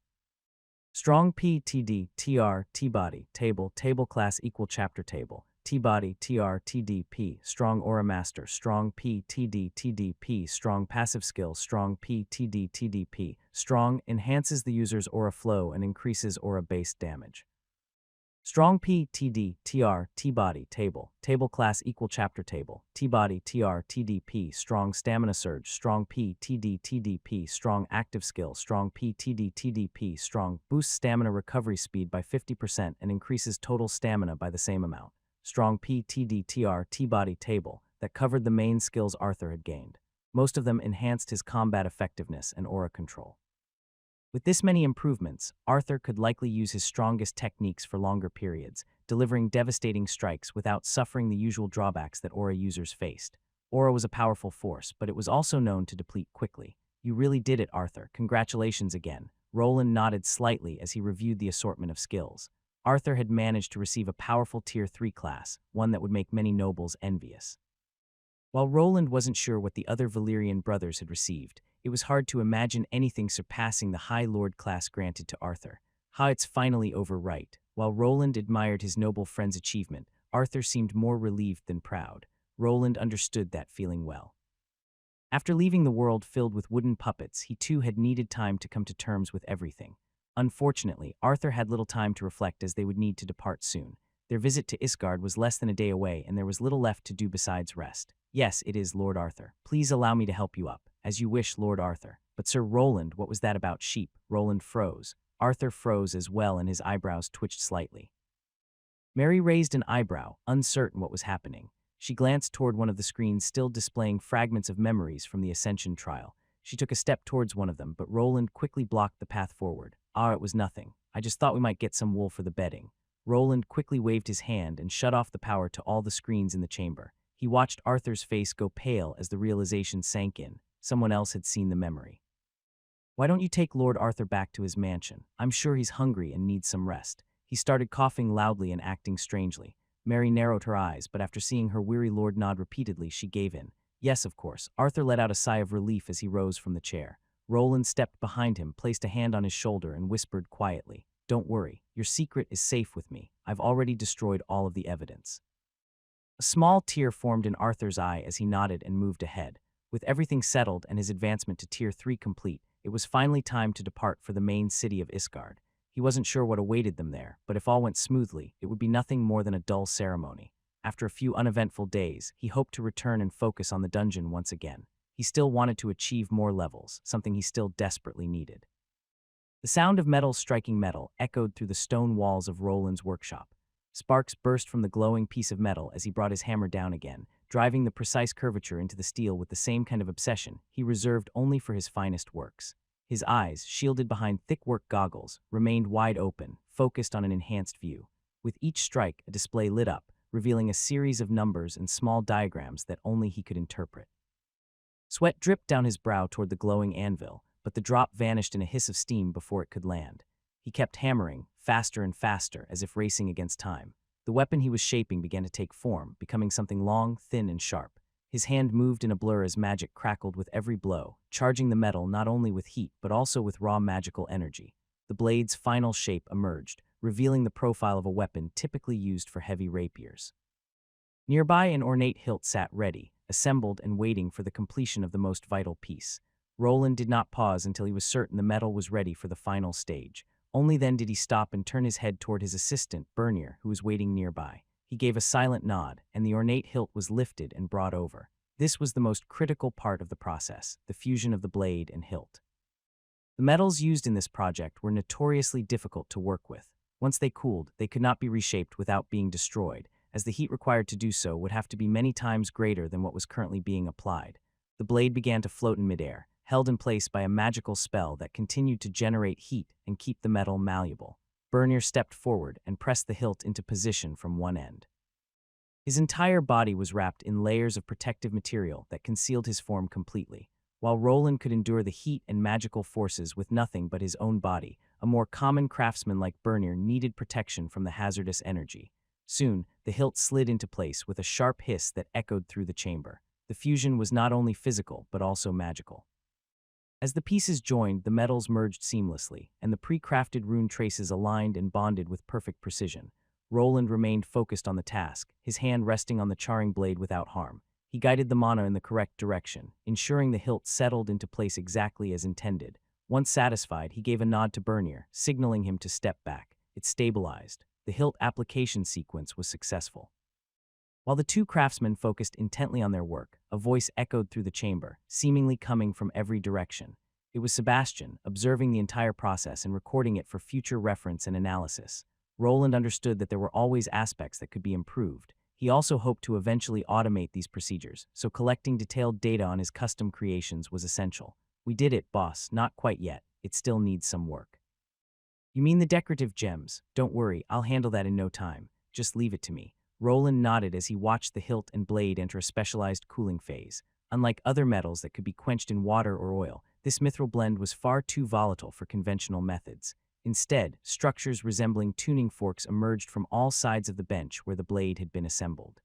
Strong PTD TR T-body table class equal chapter table, T-body TR TDP strong aura master strong PTD TDP strong passive skill strong PTD TDP strong enhances the user's aura flow and increases aura-based damage. Strong PTD TR T-body table class equal chapter table, T-body TR TDP strong stamina surge strong PTD TDP strong active skill strong PTD TDP strong boosts stamina recovery speed by 50% and increases total stamina by the same amount. Strong PTD TR T-body table that covered the main skills Arthur had gained. Most of them enhanced his combat effectiveness and aura control. With this many improvements, Arthur could likely use his strongest techniques for longer periods, delivering devastating strikes without suffering the usual drawbacks that aura users faced. Aura was a powerful force, but it was also known to deplete quickly. You really did it, Arthur. Congratulations again. Roland nodded slightly as he reviewed the assortment of skills. Arthur had managed to receive a powerful Tier 3 class, one that would make many nobles envious. While Roland wasn't sure what the other Valyrian brothers had received, it was hard to imagine anything surpassing the High Lord class granted to Arthur. It's finally over, right? While Roland admired his noble friend's achievement, Arthur seemed more relieved than proud. Roland understood that feeling well. After leaving the world filled with wooden puppets, he too had needed time to come to terms with everything. Unfortunately, Arthur had little time to reflect as they would need to depart soon. Their visit to Iskard was less than a day away, and there was little left to do besides rest. Yes, it is Lord Arthur. Please allow me to help you up. As you wish, Lord Arthur. But Sir Roland, what was that about sheep? Roland froze. Arthur froze as well, and his eyebrows twitched slightly. Mary raised an eyebrow, uncertain what was happening. She glanced toward one of the screens still displaying fragments of memories from the Ascension trial. She took a step towards one of them, but Roland quickly blocked the path forward. It was nothing. I just thought we might get some wool for the bedding. Roland quickly waved his hand and shut off the power to all the screens in the chamber. He watched Arthur's face go pale as the realization sank in. Someone else had seen the memory. Why don't you take Lord Arthur back to his mansion? I'm sure he's hungry and needs some rest. He started coughing loudly and acting strangely. Mary narrowed her eyes, but after seeing her weary lord nod repeatedly, she gave in. Yes, of course. Arthur let out a sigh of relief as he rose from the chair. Roland stepped behind him, placed a hand on his shoulder, and whispered quietly, "Don't worry. Your secret is safe with me. I've already destroyed all of the evidence." A small tear formed in Arthur's eye as he nodded and moved ahead. With everything settled and his advancement to Tier 3 complete, it was finally time to depart for the main city of Iskard. He wasn't sure what awaited them there, but if all went smoothly, it would be nothing more than a dull ceremony. After a few uneventful days, he hoped to return and focus on the dungeon once again. He still wanted to achieve more levels, something he still desperately needed. The sound of metal striking metal echoed through the stone walls of Roland's workshop. Sparks burst from the glowing piece of metal as he brought his hammer down again, driving the precise curvature into the steel with the same kind of obsession he reserved only for his finest works. His eyes, shielded behind thick work goggles, remained wide open, focused on an enhanced view. With each strike, a display lit up, revealing a series of numbers and small diagrams that only he could interpret. Sweat dripped down his brow toward the glowing anvil, but the drop vanished in a hiss of steam before it could land. He kept hammering, faster and faster, as if racing against time. The weapon he was shaping began to take form, becoming something long, thin, and sharp. His hand moved in a blur as magic crackled with every blow, charging the metal not only with heat but also with raw magical energy. The blade's final shape emerged, revealing the profile of a weapon typically used for heavy rapiers. Nearby, an ornate hilt sat ready, assembled and waiting for the completion of the most vital piece. Roland did not pause until he was certain the metal was ready for the final stage. Only then did he stop and turn his head toward his assistant, Bernier, who was waiting nearby. He gave a silent nod, and the ornate hilt was lifted and brought over. This was the most critical part of the process, the fusion of the blade and hilt. The metals used in this project were notoriously difficult to work with. Once they cooled, they could not be reshaped without being destroyed, as the heat required to do so would have to be many times greater than what was currently being applied. The blade began to float in midair, held in place by a magical spell that continued to generate heat and keep the metal malleable. Bernier stepped forward and pressed the hilt into position from one end. His entire body was wrapped in layers of protective material that concealed his form completely. While Roland could endure the heat and magical forces with nothing but his own body, a more common craftsman like Bernier needed protection from the hazardous energy. Soon, the hilt slid into place with a sharp hiss that echoed through the chamber. The fusion was not only physical, but also magical. As the pieces joined, the metals merged seamlessly, and the pre-crafted rune traces aligned and bonded with perfect precision. Roland remained focused on the task, his hand resting on the charring blade without harm. He guided the mana in the correct direction, ensuring the hilt settled into place exactly as intended. Once satisfied, he gave a nod to Bernier, signaling him to step back. It stabilized. The hilt application sequence was successful. While the two craftsmen focused intently on their work, a voice echoed through the chamber, seemingly coming from every direction. It was Sebastian, observing the entire process and recording it for future reference and analysis. Roland understood that there were always aspects that could be improved. He also hoped to eventually automate these procedures, so collecting detailed data on his custom creations was essential. "We did it, boss. Not quite yet. It still needs some work." "You mean the decorative gems? Don't worry, I'll handle that in no time. Just leave it to me." Roland nodded as he watched the hilt and blade enter a specialized cooling phase. Unlike other metals that could be quenched in water or oil, this mithril blend was far too volatile for conventional methods. Instead, structures resembling tuning forks emerged from all sides of the bench where the blade had been assembled.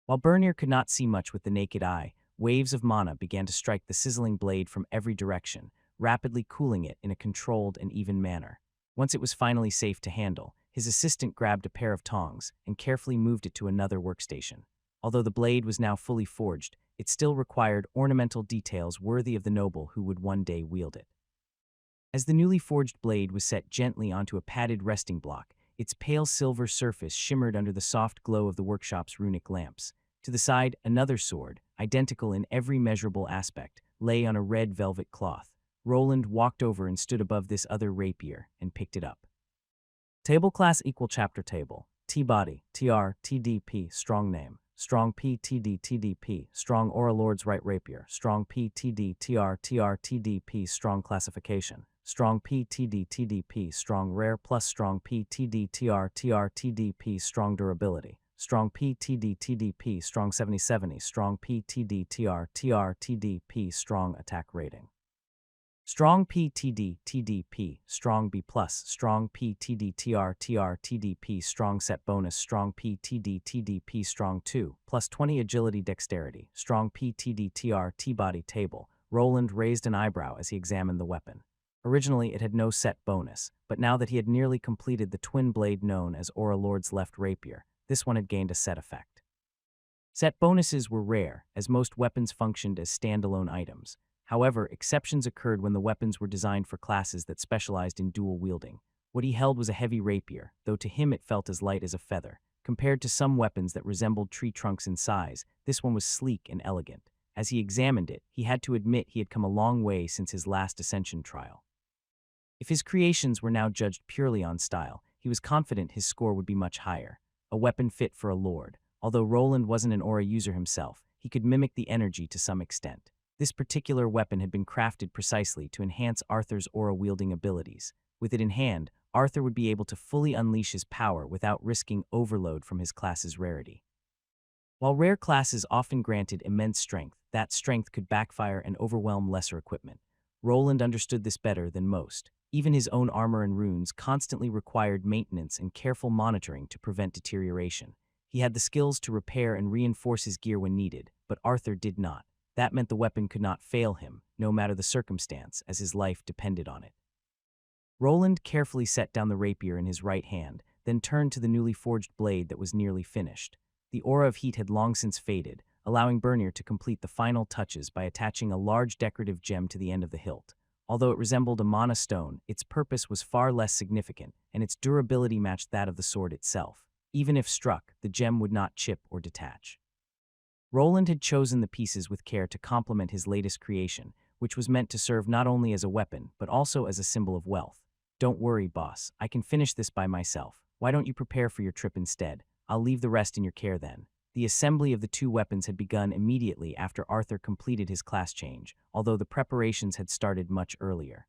While Bernier could not see much with the naked eye, waves of mana began to strike the sizzling blade from every direction, rapidly cooling it in a controlled and even manner. Once it was finally safe to handle, his assistant grabbed a pair of tongs and carefully moved it to another workstation. Although the blade was now fully forged, it still required ornamental details worthy of the noble who would one day wield it. As the newly forged blade was set gently onto a padded resting block, its pale silver surface shimmered under the soft glow of the workshop's runic lamps. To the side, another sword, identical in every measurable aspect, lay on a red velvet cloth. Roland walked over and stood above this other rapier and picked it up. Table class equal chapter table. T-body, TR, TDP, strong name. Strong PTD TDP, strong Overlord's right rapier. Strong PTD TR TDP, strong classification. Strong PTD TDP, strong rare plus strong PTD TR TDP, strong durability. Strong PTD TDP, strong 70/70, strong PTD TR TDP, strong attack rating. Strong PTD TDP, strong B+, strong PTD TR TDP, strong set bonus, strong PTD TDP, strong 2, plus 20 agility dexterity, strong PTD TR T-body table. Roland raised an eyebrow as he examined the weapon. Originally, it had no set bonus, but now that he had nearly completed the twin blade known as Overlord's left rapier, this one had gained a set effect. Set bonuses were rare, as most weapons functioned as standalone items. However, exceptions occurred when the weapons were designed for classes that specialized in dual wielding. What he held was a heavy rapier, though to him it felt as light as a feather. Compared to some weapons that resembled tree trunks in size, this one was sleek and elegant. As he examined it, he had to admit he had come a long way since his last ascension trial. If his creations were now judged purely on style, he was confident his score would be much higher. A weapon fit for a lord. Although Roland wasn't an aura user himself, he could mimic the energy to some extent. This particular weapon had been crafted precisely to enhance Arthur's aura-wielding abilities. With it in hand, Arthur would be able to fully unleash his power without risking overload from his class's rarity. While rare classes often granted immense strength, that strength could backfire and overwhelm lesser equipment. Roland understood this better than most. Even his own armor and runes constantly required maintenance and careful monitoring to prevent deterioration. He had the skills to repair and reinforce his gear when needed, but Arthur did not. That meant the weapon could not fail him, no matter the circumstance, as his life depended on it. Roland carefully set down the rapier in his right hand, then turned to the newly forged blade that was nearly finished. The aura of heat had long since faded, allowing Bernier to complete the final touches by attaching a large decorative gem to the end of the hilt. Although it resembled a mana stone, its purpose was far less significant, and its durability matched that of the sword itself. Even if struck, the gem would not chip or detach. Roland had chosen the pieces with care to complement his latest creation, which was meant to serve not only as a weapon, but also as a symbol of wealth. "Don't worry, boss. I can finish this by myself. Why don't you prepare for your trip instead? I'll leave the rest in your care then." The assembly of the two weapons had begun immediately after Arthur completed his class change, although the preparations had started much earlier.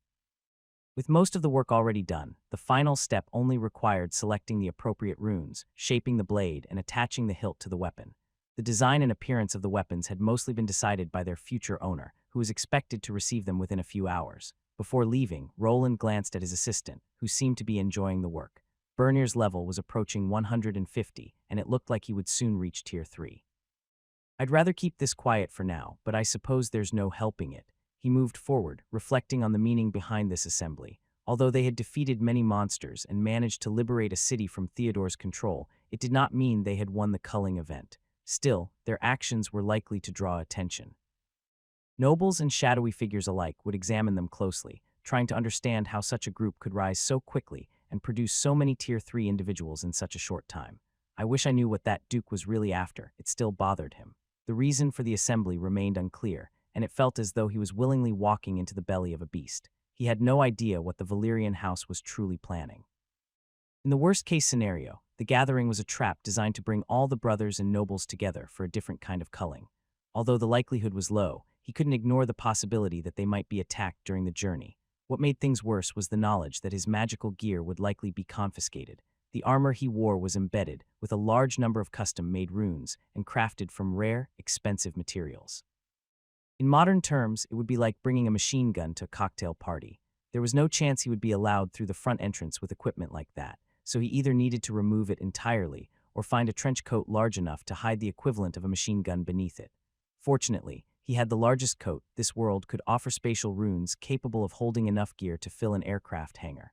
With most of the work already done, the final step only required selecting the appropriate runes, shaping the blade, and attaching the hilt to the weapon. The design and appearance of the weapons had mostly been decided by their future owner, who was expected to receive them within a few hours. Before leaving, Roland glanced at his assistant, who seemed to be enjoying the work. Bernier's level was approaching 150, and it looked like he would soon reach Tier 3. "I'd rather keep this quiet for now, but I suppose there's no helping it." He moved forward, reflecting on the meaning behind this assembly. Although they had defeated many monsters and managed to liberate a city from Theodore's control, it did not mean they had won the culling event. Still, their actions were likely to draw attention. Nobles and shadowy figures alike would examine them closely, trying to understand how such a group could rise so quickly and produce so many Tier 3 individuals in such a short time. I wish I knew what that duke was really after. It still bothered him. The reason for the assembly remained unclear, and it felt as though he was willingly walking into the belly of a beast. He had no idea what the Valyrian house was truly planning. In the worst-case scenario, the gathering was a trap designed to bring all the brothers and nobles together for a different kind of culling. Although the likelihood was low, he couldn't ignore the possibility that they might be attacked during the journey. What made things worse was the knowledge that his magical gear would likely be confiscated. The armor he wore was embedded with a large number of custom-made runes and crafted from rare, expensive materials. In modern terms, it would be like bringing a machine gun to a cocktail party. There was no chance he would be allowed through the front entrance with equipment like that, so he either needed to remove it entirely or find a trench coat large enough to hide the equivalent of a machine gun beneath it. Fortunately, he had the largest coat this world could offer, spatial runes capable of holding enough gear to fill an aircraft hangar.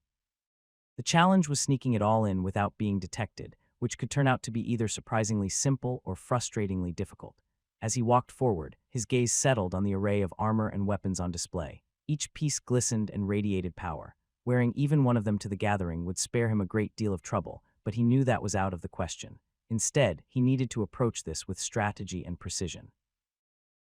The challenge was sneaking it all in without being detected, which could turn out to be either surprisingly simple or frustratingly difficult. As he walked forward, his gaze settled on the array of armor and weapons on display. Each piece glistened and radiated power. Wearing even one of them to the gathering would spare him a great deal of trouble, but he knew that was out of the question. Instead, he needed to approach this with strategy and precision.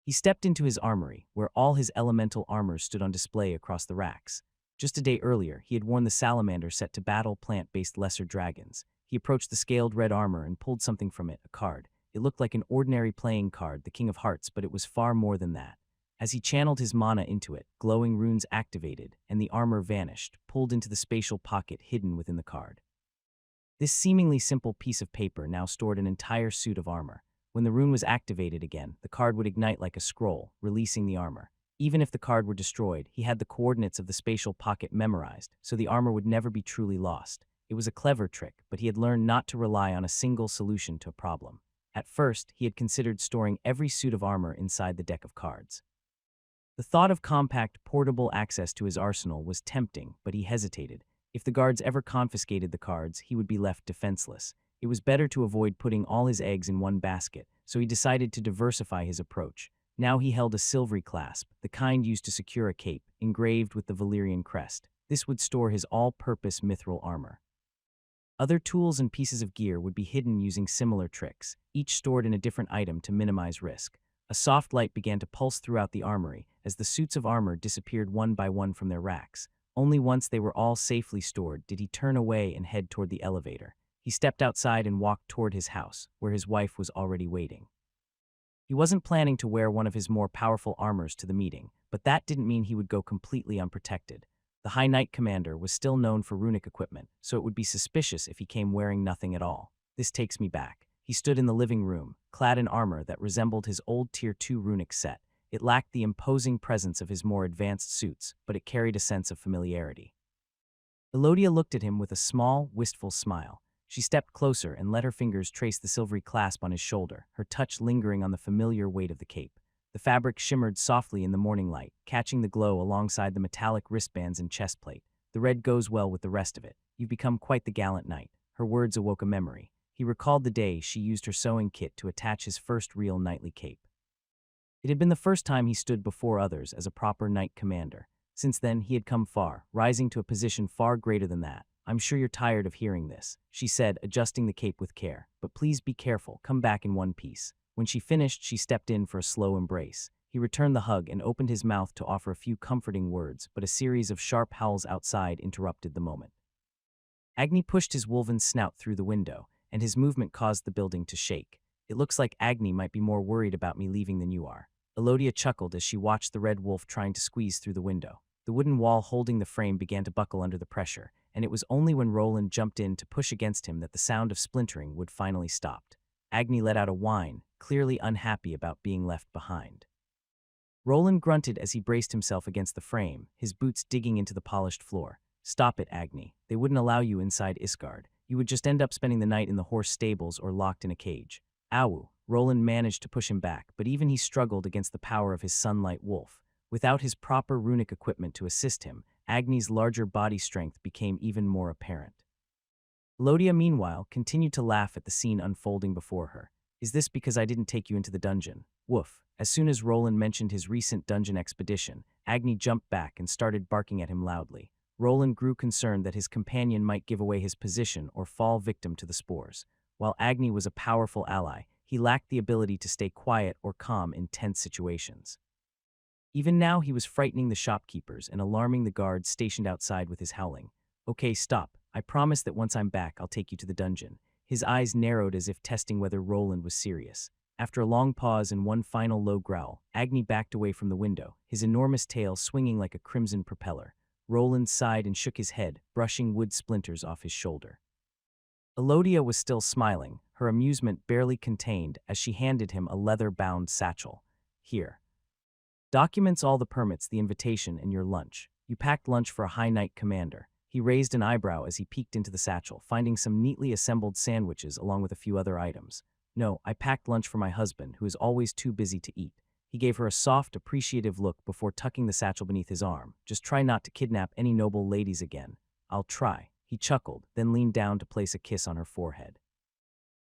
He stepped into his armory, where all his elemental armors stood on display across the racks. Just a day earlier, he had worn the salamander set to battle plant-based lesser dragons. He approached the scaled red armor and pulled something from it, a card. It looked like an ordinary playing card, the King of Hearts, but it was far more than that. As he channeled his mana into it, glowing runes activated, and the armor vanished, pulled into the spatial pocket hidden within the card. This seemingly simple piece of paper now stored an entire suit of armor. When the rune was activated again, the card would ignite like a scroll, releasing the armor. Even if the card were destroyed, he had the coordinates of the spatial pocket memorized, so the armor would never be truly lost. It was a clever trick, but he had learned not to rely on a single solution to a problem. At first, he had considered storing every suit of armor inside the deck of cards. The thought of compact, portable access to his arsenal was tempting, but he hesitated. If the guards ever confiscated the cards, he would be left defenseless. It was better to avoid putting all his eggs in one basket, so he decided to diversify his approach. Now he held a silvery clasp, the kind used to secure a cape, engraved with the Valyrian crest. This would store his all-purpose mithril armor. Other tools and pieces of gear would be hidden using similar tricks, each stored in a different item to minimize risk. A soft light began to pulse throughout the armory as the suits of armor disappeared one by one from their racks. Only once they were all safely stored did he turn away and head toward the elevator. He stepped outside and walked toward his house, where his wife was already waiting. He wasn't planning to wear one of his more powerful armors to the meeting, but that didn't mean he would go completely unprotected. The High Knight Commander was still known for runic equipment, so it would be suspicious if he came wearing nothing at all. This takes me back. He stood in the living room, clad in armor that resembled his old Tier 2 runic set. It lacked the imposing presence of his more advanced suits, but it carried a sense of familiarity. Elodia looked at him with a small, wistful smile. She stepped closer and let her fingers trace the silvery clasp on his shoulder, her touch lingering on the familiar weight of the cape. The fabric shimmered softly in the morning light, catching the glow alongside the metallic wristbands and chestplate. "The red goes well with the rest of it. You've become quite the gallant knight." Her words awoke a memory. He recalled the day she used her sewing kit to attach his first real knightly cape. It had been the first time he stood before others as a proper knight commander. Since then, he had come far, rising to a position far greater than that. "I'm sure you're tired of hearing this," she said, adjusting the cape with care. "But please be careful, come back in one piece." When she finished, she stepped in for a slow embrace. He returned the hug and opened his mouth to offer a few comforting words, but a series of sharp howls outside interrupted the moment. Agni pushed his woven snout through the window, and his movement caused the building to shake. "It looks like Agni might be more worried about me leaving than you are." Elodia chuckled as she watched the red wolf trying to squeeze through the window. The wooden wall holding the frame began to buckle under the pressure, and it was only when Roland jumped in to push against him that the sound of splintering would finally stop. Agni let out a whine, clearly unhappy about being left behind. Roland grunted as he braced himself against the frame, his boots digging into the polished floor. "Stop it, Agni. They wouldn't allow you inside Iskard. You would just end up spending the night in the horse stables or locked in a cage." "Ow!" Roland managed to push him back, but even he struggled against the power of his sunlight wolf. Without his proper runic equipment to assist him, Agni's larger body strength became even more apparent. Elodia, meanwhile, continued to laugh at the scene unfolding before her. "Is this because I didn't take you into the dungeon?" Woof. As soon as Roland mentioned his recent dungeon expedition, Agni jumped back and started barking at him loudly. Roland grew concerned that his companion might give away his position or fall victim to the spores. While Agni was a powerful ally, he lacked the ability to stay quiet or calm in tense situations. Even now, he was frightening the shopkeepers and alarming the guards stationed outside with his howling. "Okay, stop. I promise that once I'm back, I'll take you to the dungeon." His eyes narrowed as if testing whether Roland was serious. After a long pause and one final low growl, Agni backed away from the window, his enormous tail swinging like a crimson propeller. Roland sighed and shook his head, brushing wood splinters off his shoulder. Elodia was still smiling, her amusement barely contained as she handed him a leather-bound satchel. "Here. Documents all the permits, the invitation, and your lunch. You packed lunch for a high knight commander." He raised an eyebrow as he peeked into the satchel, finding some neatly assembled sandwiches along with a few other items. "No, I packed lunch for my husband, who is always too busy to eat." He gave her a soft, appreciative look before tucking the satchel beneath his arm. "Just try not to kidnap any noble ladies again." "I'll try." He chuckled, then leaned down to place a kiss on her forehead.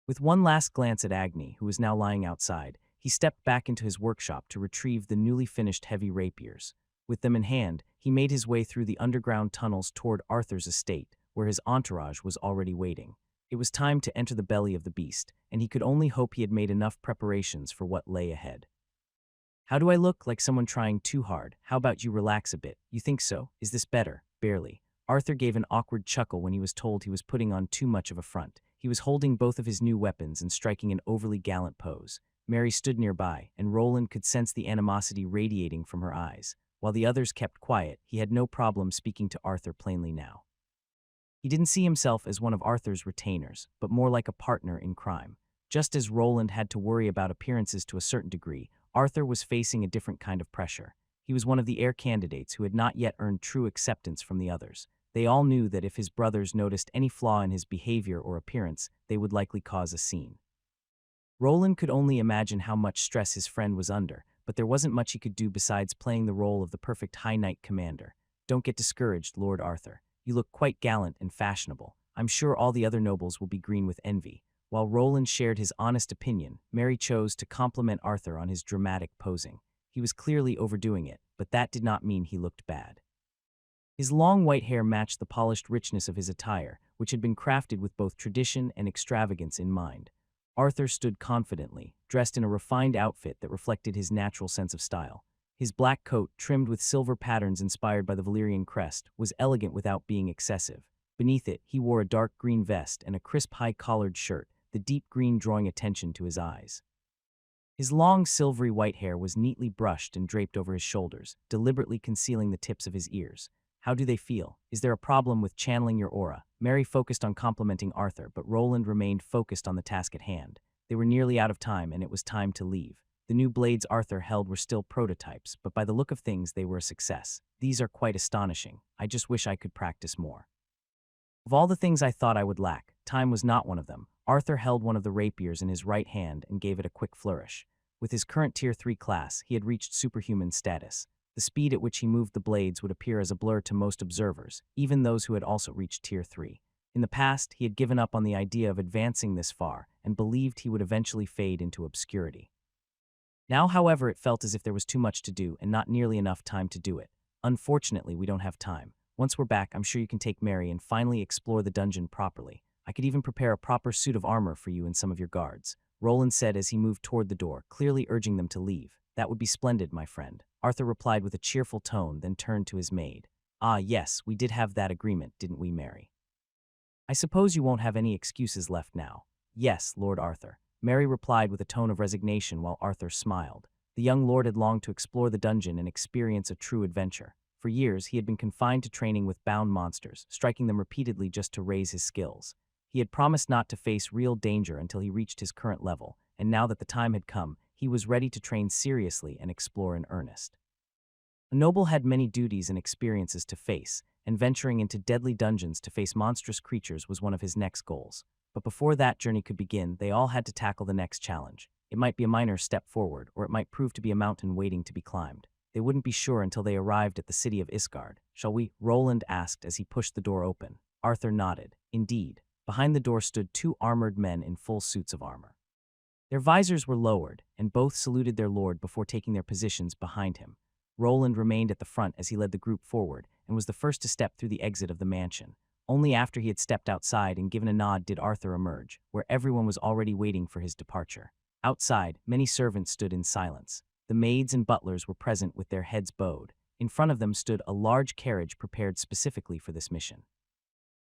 With one last glance at Agni, who was now lying outside, he stepped back into his workshop to retrieve the newly finished heavy rapiers. With them in hand, he made his way through the underground tunnels toward Arthur's estate, where his entourage was already waiting. It was time to enter the belly of the beast, and he could only hope he had made enough preparations for what lay ahead. "How do I look? Like someone trying too hard? How about you relax a bit? You think so? Is this better?" "Barely." Arthur gave an awkward chuckle when he was told he was putting on too much of a front. He was holding both of his new weapons and striking an overly gallant pose. Mary stood nearby, and Roland could sense the animosity radiating from her eyes. While the others kept quiet, he had no problem speaking to Arthur plainly now. He didn't see himself as one of Arthur's retainers, but more like a partner in crime. Just as Roland had to worry about appearances to a certain degree, Arthur was facing a different kind of pressure. He was one of the heir candidates who had not yet earned true acceptance from the others. They all knew that if his brothers noticed any flaw in his behavior or appearance, they would likely cause a scene. Roland could only imagine how much stress his friend was under, but there wasn't much he could do besides playing the role of the perfect High Knight commander. "Don't get discouraged, Lord Arthur. You look quite gallant and fashionable. I'm sure all the other nobles will be green with envy." While Roland shared his honest opinion, Mary chose to compliment Arthur on his dramatic posing. He was clearly overdoing it, but that did not mean he looked bad. His long white hair matched the polished richness of his attire, which had been crafted with both tradition and extravagance in mind. Arthur stood confidently, dressed in a refined outfit that reflected his natural sense of style. His black coat, trimmed with silver patterns inspired by the Valyrian crest, was elegant without being excessive. Beneath it, he wore a dark green vest and a crisp high-collared shirt, the deep green drawing attention to his eyes. His long silvery white hair was neatly brushed and draped over his shoulders, deliberately concealing the tips of his ears. "How do they feel? Is there a problem with channeling your aura?" Mary focused on complimenting Arthur, but Roland remained focused on the task at hand. They were nearly out of time, and it was time to leave. The new blades Arthur held were still prototypes, but by the look of things, they were a success. "These are quite astonishing. I just wish I could practice more." Of all the things I thought I would lack, time was not one of them. Arthur held one of the rapiers in his right hand and gave it a quick flourish. With his current Tier 3 class, he had reached superhuman status. The speed at which he moved the blades would appear as a blur to most observers, even those who had also reached Tier 3. In the past, he had given up on the idea of advancing this far and believed he would eventually fade into obscurity. Now, however, it felt as if there was too much to do and not nearly enough time to do it. Unfortunately, we don't have time. Once we're back, I'm sure you can take Mary and finally explore the dungeon properly. I could even prepare a proper suit of armor for you and some of your guards, Roland said as he moved toward the door, clearly urging them to leave. That would be splendid, my friend, Arthur replied with a cheerful tone, then turned to his maid. Ah, yes, we did have that agreement, didn't we, Mary? I suppose you won't have any excuses left now. Yes, Lord Arthur, Mary replied with a tone of resignation while Arthur smiled. The young lord had longed to explore the dungeon and experience a true adventure. For years, he had been confined to training with bound monsters, striking them repeatedly just to raise his skills. He had promised not to face real danger until he reached his current level, and now that the time had come, he was ready to train seriously and explore in earnest. A noble had many duties and experiences to face, and venturing into deadly dungeons to face monstrous creatures was one of his next goals. But before that journey could begin, they all had to tackle the next challenge. It might be a minor step forward, or it might prove to be a mountain waiting to be climbed. They wouldn't be sure until they arrived at the city of Iskard. Shall we? Roland asked as he pushed the door open. Arthur nodded. Indeed. Behind the door stood two armored men in full suits of armor. Their visors were lowered, and both saluted their lord before taking their positions behind him. Roland remained at the front as he led the group forward, and was the first to step through the exit of the mansion. Only after he had stepped outside and given a nod did Arthur emerge, where everyone was already waiting for his departure. Outside, many servants stood in silence. The maids and butlers were present with their heads bowed. In front of them stood a large carriage prepared specifically for this mission.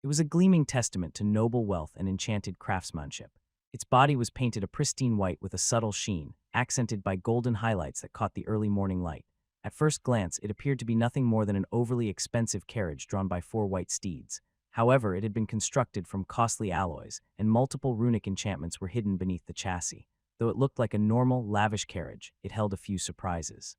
It was a gleaming testament to noble wealth and enchanted craftsmanship. Its body was painted a pristine white with a subtle sheen, accented by golden highlights that caught the early morning light. At first glance, it appeared to be nothing more than an overly expensive carriage drawn by 4 white steeds. However, it had been constructed from costly alloys, and multiple runic enchantments were hidden beneath the chassis. Though it looked like a normal, lavish carriage, it held a few surprises.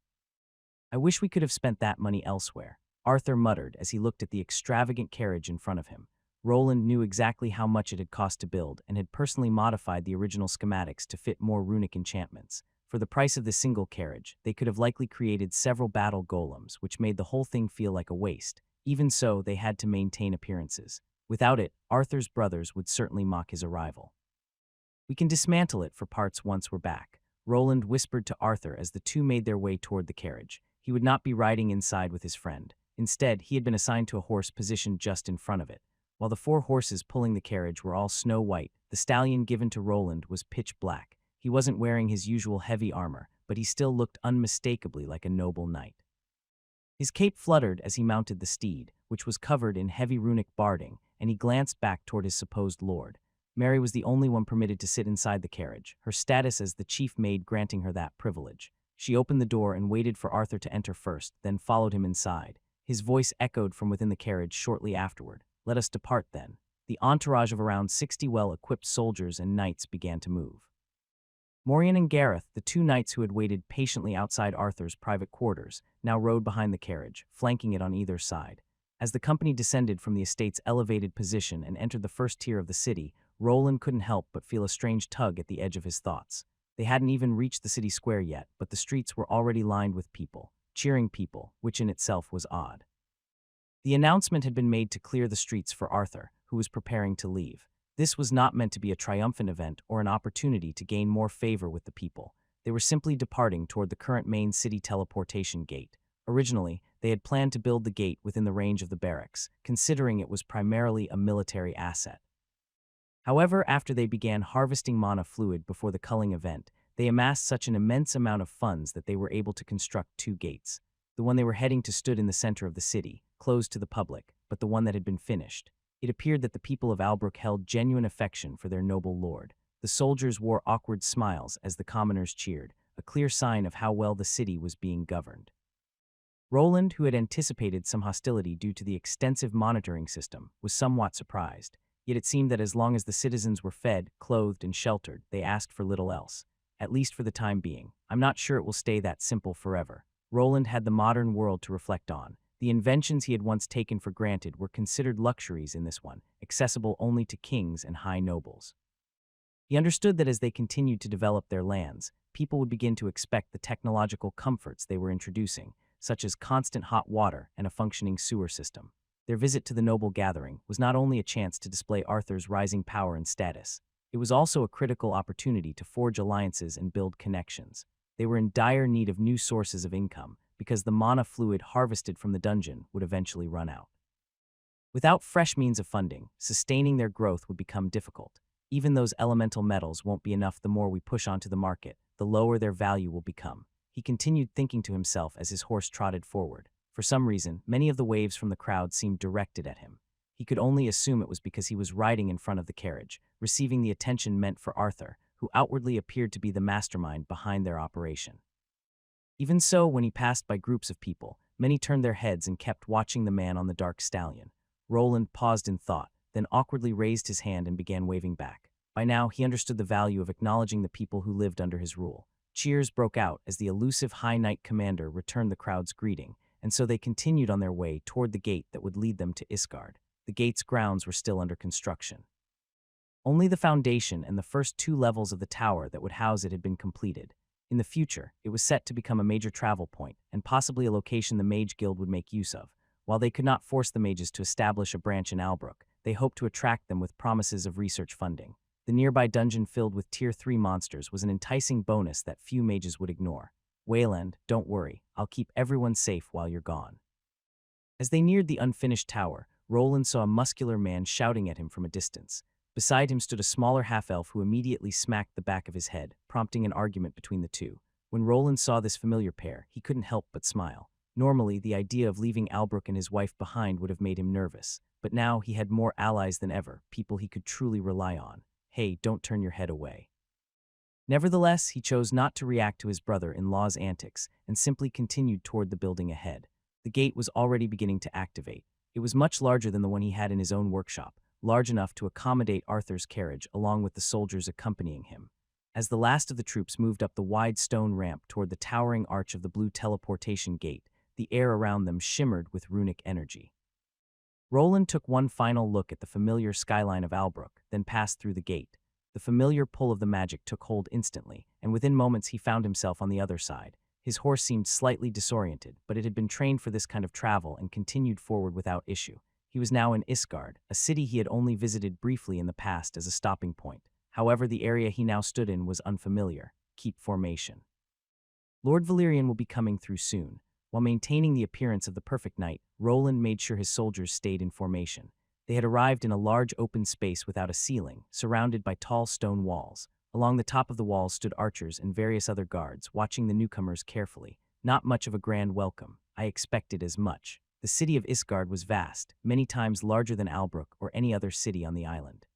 I wish we could have spent that money elsewhere, Arthur muttered as he looked at the extravagant carriage in front of him. Roland knew exactly how much it had cost to build and had personally modified the original schematics to fit more runic enchantments. For the price of the single carriage, they could have likely created several battle golems, which made the whole thing feel like a waste. Even so, they had to maintain appearances. Without it, Arthur's brothers would certainly mock his arrival. We can dismantle it for parts once we're back, Roland whispered to Arthur as the two made their way toward the carriage. He would not be riding inside with his friend. Instead, he had been assigned to a horse positioned just in front of it. While the 4 horses pulling the carriage were all snow white, the stallion given to Roland was pitch black. He wasn't wearing his usual heavy armor, but he still looked unmistakably like a noble knight. His cape fluttered as he mounted the steed, which was covered in heavy runic barding, and he glanced back toward his supposed lord. Mary was the only one permitted to sit inside the carriage, her status as the chief maid granting her that privilege. She opened the door and waited for Arthur to enter first, then followed him inside. His voice echoed from within the carriage shortly afterward. Let us depart then. The entourage of around 60 well-equipped soldiers and knights began to move. Morian and Gareth, the 2 knights who had waited patiently outside Arthur's private quarters, now rode behind the carriage, flanking it on either side. As the company descended from the estate's elevated position and entered the first tier of the city, Roland couldn't help but feel a strange tug at the edge of his thoughts. They hadn't even reached the city square yet, but the streets were already lined with people, cheering people, which in itself was odd. The announcement had been made to clear the streets for Arthur, who was preparing to leave. This was not meant to be a triumphant event or an opportunity to gain more favor with the people. They were simply departing toward the current main city teleportation gate. Originally, they had planned to build the gate within the range of the barracks, considering it was primarily a military asset. However, after they began harvesting mana fluid before the culling event, they amassed such an immense amount of funds that they were able to construct 2 gates. The one they were heading to stood in the center of the city, closed to the public, but the one that had been finished. It appeared that the people of Albrook held genuine affection for their noble lord. The soldiers wore awkward smiles as the commoners cheered, a clear sign of how well the city was being governed. Roland, who had anticipated some hostility due to the extensive monitoring system, was somewhat surprised. Yet it seemed that as long as the citizens were fed, clothed, and sheltered, they asked for little else. At least for the time being. I'm not sure it will stay that simple forever. Roland had the modern world to reflect on. The inventions he had once taken for granted were considered luxuries in this one, accessible only to kings and high nobles. He understood that as they continued to develop their lands, people would begin to expect the technological comforts they were introducing, such as constant hot water and a functioning sewer system. Their visit to the noble gathering was not only a chance to display Arthur's rising power and status, it was also a critical opportunity to forge alliances and build connections. They were in dire need of new sources of income, because the mana fluid harvested from the dungeon would eventually run out. Without fresh means of funding, sustaining their growth would become difficult. Even those elemental metals won't be enough. The more we push onto the market, the lower their value will become. He continued thinking to himself as his horse trotted forward. For some reason, many of the waves from the crowd seemed directed at him. He could only assume it was because he was riding in front of the carriage, receiving the attention meant for Arthur, who outwardly appeared to be the mastermind behind their operation. Even so, when he passed by groups of people, many turned their heads and kept watching the man on the dark stallion. Roland paused in thought, then awkwardly raised his hand and began waving back. By now, he understood the value of acknowledging the people who lived under his rule. Cheers broke out as the elusive High Knight commander returned the crowd's greeting, and so they continued on their way toward the gate that would lead them to Iskard. The gate's grounds were still under construction. Only the foundation and the first 2 levels of the tower that would house it had been completed. In the future, it was set to become a major travel point, and possibly a location the Mage Guild would make use of. While they could not force the mages to establish a branch in Albrook, they hoped to attract them with promises of research funding. The nearby dungeon filled with Tier 3 monsters was an enticing bonus that few mages would ignore. Wayland, don't worry, I'll keep everyone safe while you're gone. As they neared the unfinished tower, Roland saw a muscular man shouting at him from a distance. Beside him stood a smaller half-elf who immediately smacked the back of his head, prompting an argument between the two. When Roland saw this familiar pair, he couldn't help but smile. Normally, the idea of leaving Albrook and his wife behind would have made him nervous, but now he had more allies than ever, people he could truly rely on. Hey, don't turn your head away. Nevertheless, he chose not to react to his brother-in-law's antics and simply continued toward the building ahead. The gate was already beginning to activate. It was much larger than the one he had in his own workshop, large enough to accommodate Arthur's carriage along with the soldiers accompanying him. As the last of the troops moved up the wide stone ramp toward the towering arch of the blue teleportation gate, the air around them shimmered with runic energy. Roland took one final look at the familiar skyline of Albrook, then passed through the gate. The familiar pull of the magic took hold instantly, and within moments he found himself on the other side. His horse seemed slightly disoriented, but it had been trained for this kind of travel and continued forward without issue. He was now in Iskard, a city he had only visited briefly in the past as a stopping point. However, the area he now stood in was unfamiliar. Keep formation. Lord Valerian will be coming through soon. While maintaining the appearance of the perfect knight, Roland made sure his soldiers stayed in formation. They had arrived in a large open space without a ceiling, surrounded by tall stone walls. Along the top of the walls stood archers and various other guards, watching the newcomers carefully. Not much of a grand welcome. I expected as much. The city of Iskard was vast, many times larger than Albrook or any other city on the island.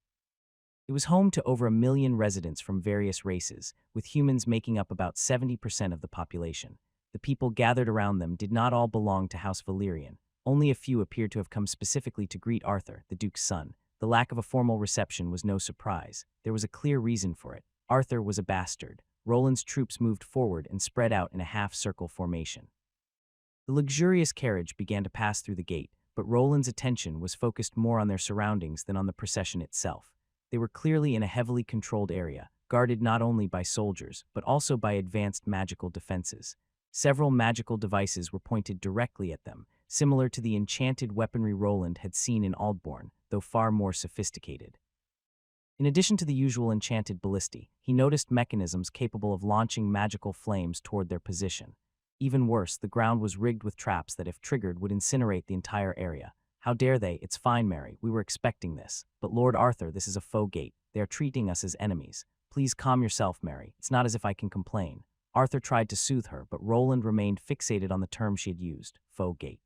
It was home to over 1 million residents from various races, with humans making up about 70% of the population. The people gathered around them did not all belong to House Valerian. Only a few appeared to have come specifically to greet Arthur, the Duke's son. The lack of a formal reception was no surprise. There was a clear reason for it. Arthur was a bastard. Roland's troops moved forward and spread out in a half-circle formation. The luxurious carriage began to pass through the gate, but Roland's attention was focused more on their surroundings than on the procession itself. They were clearly in a heavily controlled area, guarded not only by soldiers, but also by advanced magical defenses. Several magical devices were pointed directly at them, similar to the enchanted weaponry Roland had seen in Aldbourne, though far more sophisticated. In addition to the usual enchanted ballistae, he noticed mechanisms capable of launching magical flames toward their position. Even worse, the ground was rigged with traps that, if triggered, would incinerate the entire area. How dare they? It's fine, Mary. We were expecting this. But Lord Arthur, this is a faux gate. They are treating us as enemies. Please calm yourself, Mary. It's not as if I can complain. Arthur tried to soothe her, but Roland remained fixated on the term she had used, faux gate.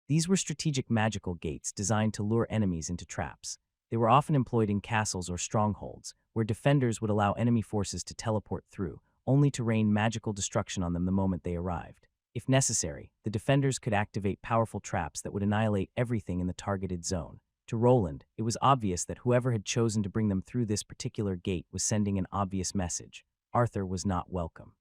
These were strategic magical gates designed to lure enemies into traps. They were often employed in castles or strongholds, where defenders would allow enemy forces to teleport through, only to rain magical destruction on them the moment they arrived. If necessary, the defenders could activate powerful traps that would annihilate everything in the targeted zone. To Roland, it was obvious that whoever had chosen to bring them through this particular gate was sending an obvious message. Arthur was not welcome.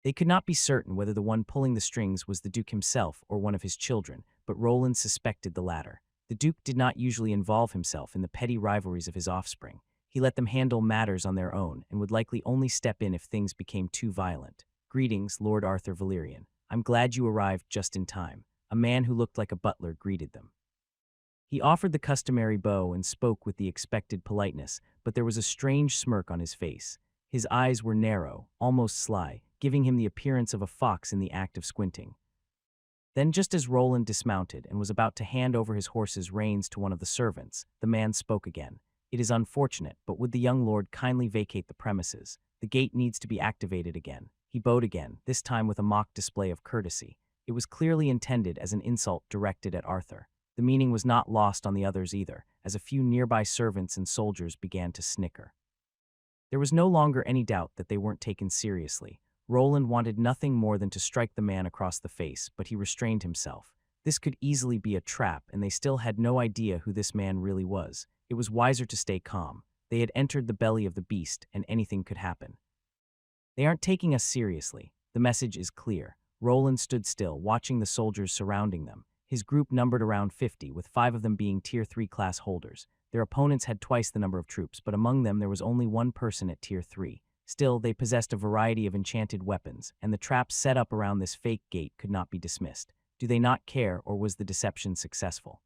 They could not be certain whether the one pulling the strings was the Duke himself or one of his children, but Roland suspected the latter. The Duke did not usually involve himself in the petty rivalries of his offspring. He let them handle matters on their own and would likely only step in if things became too violent. Greetings, Lord Arthur Valerian. I'm glad you arrived just in time. A man who looked like a butler greeted them. He offered the customary bow and spoke with the expected politeness, but there was a strange smirk on his face. His eyes were narrow, almost sly, giving him the appearance of a fox in the act of squinting. Then, just as Roland dismounted and was about to hand over his horse's reins to one of the servants, the man spoke again. "It is unfortunate, but would the young lord kindly vacate the premises? The gate needs to be activated again." He bowed again, this time with a mock display of courtesy. It was clearly intended as an insult directed at Arthur. The meaning was not lost on the others either, as a few nearby servants and soldiers began to snicker. There was no longer any doubt that they weren't taken seriously. Roland wanted nothing more than to strike the man across the face, but he restrained himself. This could easily be a trap, and they still had no idea who this man really was. It was wiser to stay calm. They had entered the belly of the beast, and anything could happen. "They aren't taking us seriously. The message is clear." Roland stood still, watching the soldiers surrounding them. His group numbered around 50, with 5 of them being Tier 3 class holders. Their opponents had twice the number of troops, but among them there was only one person at Tier 3. Still, they possessed a variety of enchanted weapons, and the traps set up around this fake gate could not be dismissed. Do they not care, or was the deception successful?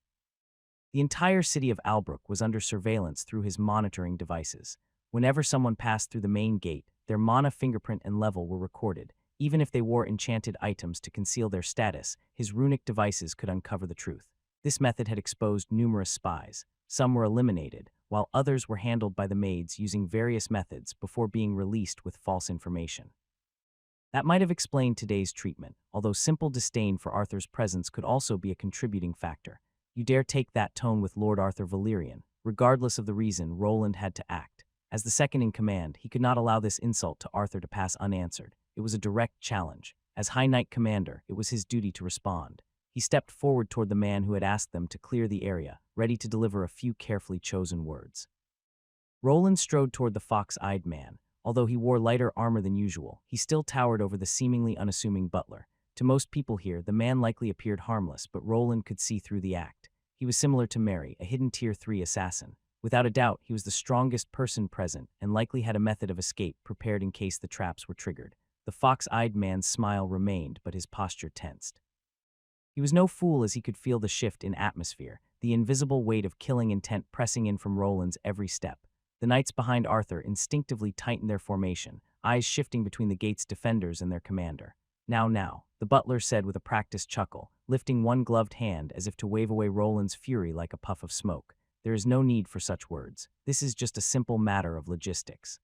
The entire city of Albrook was under surveillance through his monitoring devices. Whenever someone passed through the main gate, their mana fingerprint and level were recorded. Even if they wore enchanted items to conceal their status, his runic devices could uncover the truth. This method had exposed numerous spies. Some were eliminated, while others were handled by the maids using various methods before being released with false information. That might have explained today's treatment, although simple disdain for Arthur's presence could also be a contributing factor. You dare take that tone with Lord Arthur Valerian. Regardless of the reason, Roland had to act. As the second in command, he could not allow this insult to Arthur to pass unanswered. It was a direct challenge. As High Knight Commander, it was his duty to respond. He stepped forward toward the man who had asked them to clear the area, ready to deliver a few carefully chosen words. Roland strode toward the fox-eyed man. Although he wore lighter armor than usual, he still towered over the seemingly unassuming butler. To most people here, the man likely appeared harmless, but Roland could see through the act. He was similar to Mary, a hidden Tier 3 assassin. Without a doubt, he was the strongest person present and likely had a method of escape prepared in case the traps were triggered. The fox-eyed man's smile remained, but his posture tensed. He was no fool, as he could feel the shift in atmosphere, the invisible weight of killing intent pressing in from Roland's every step. The knights behind Arthur instinctively tightened their formation, eyes shifting between the gate's defenders and their commander. Now, the butler said with a practiced chuckle, lifting one gloved hand as if to wave away Roland's fury like a puff of smoke. "There is no need for such words. This is just a simple matter of logistics.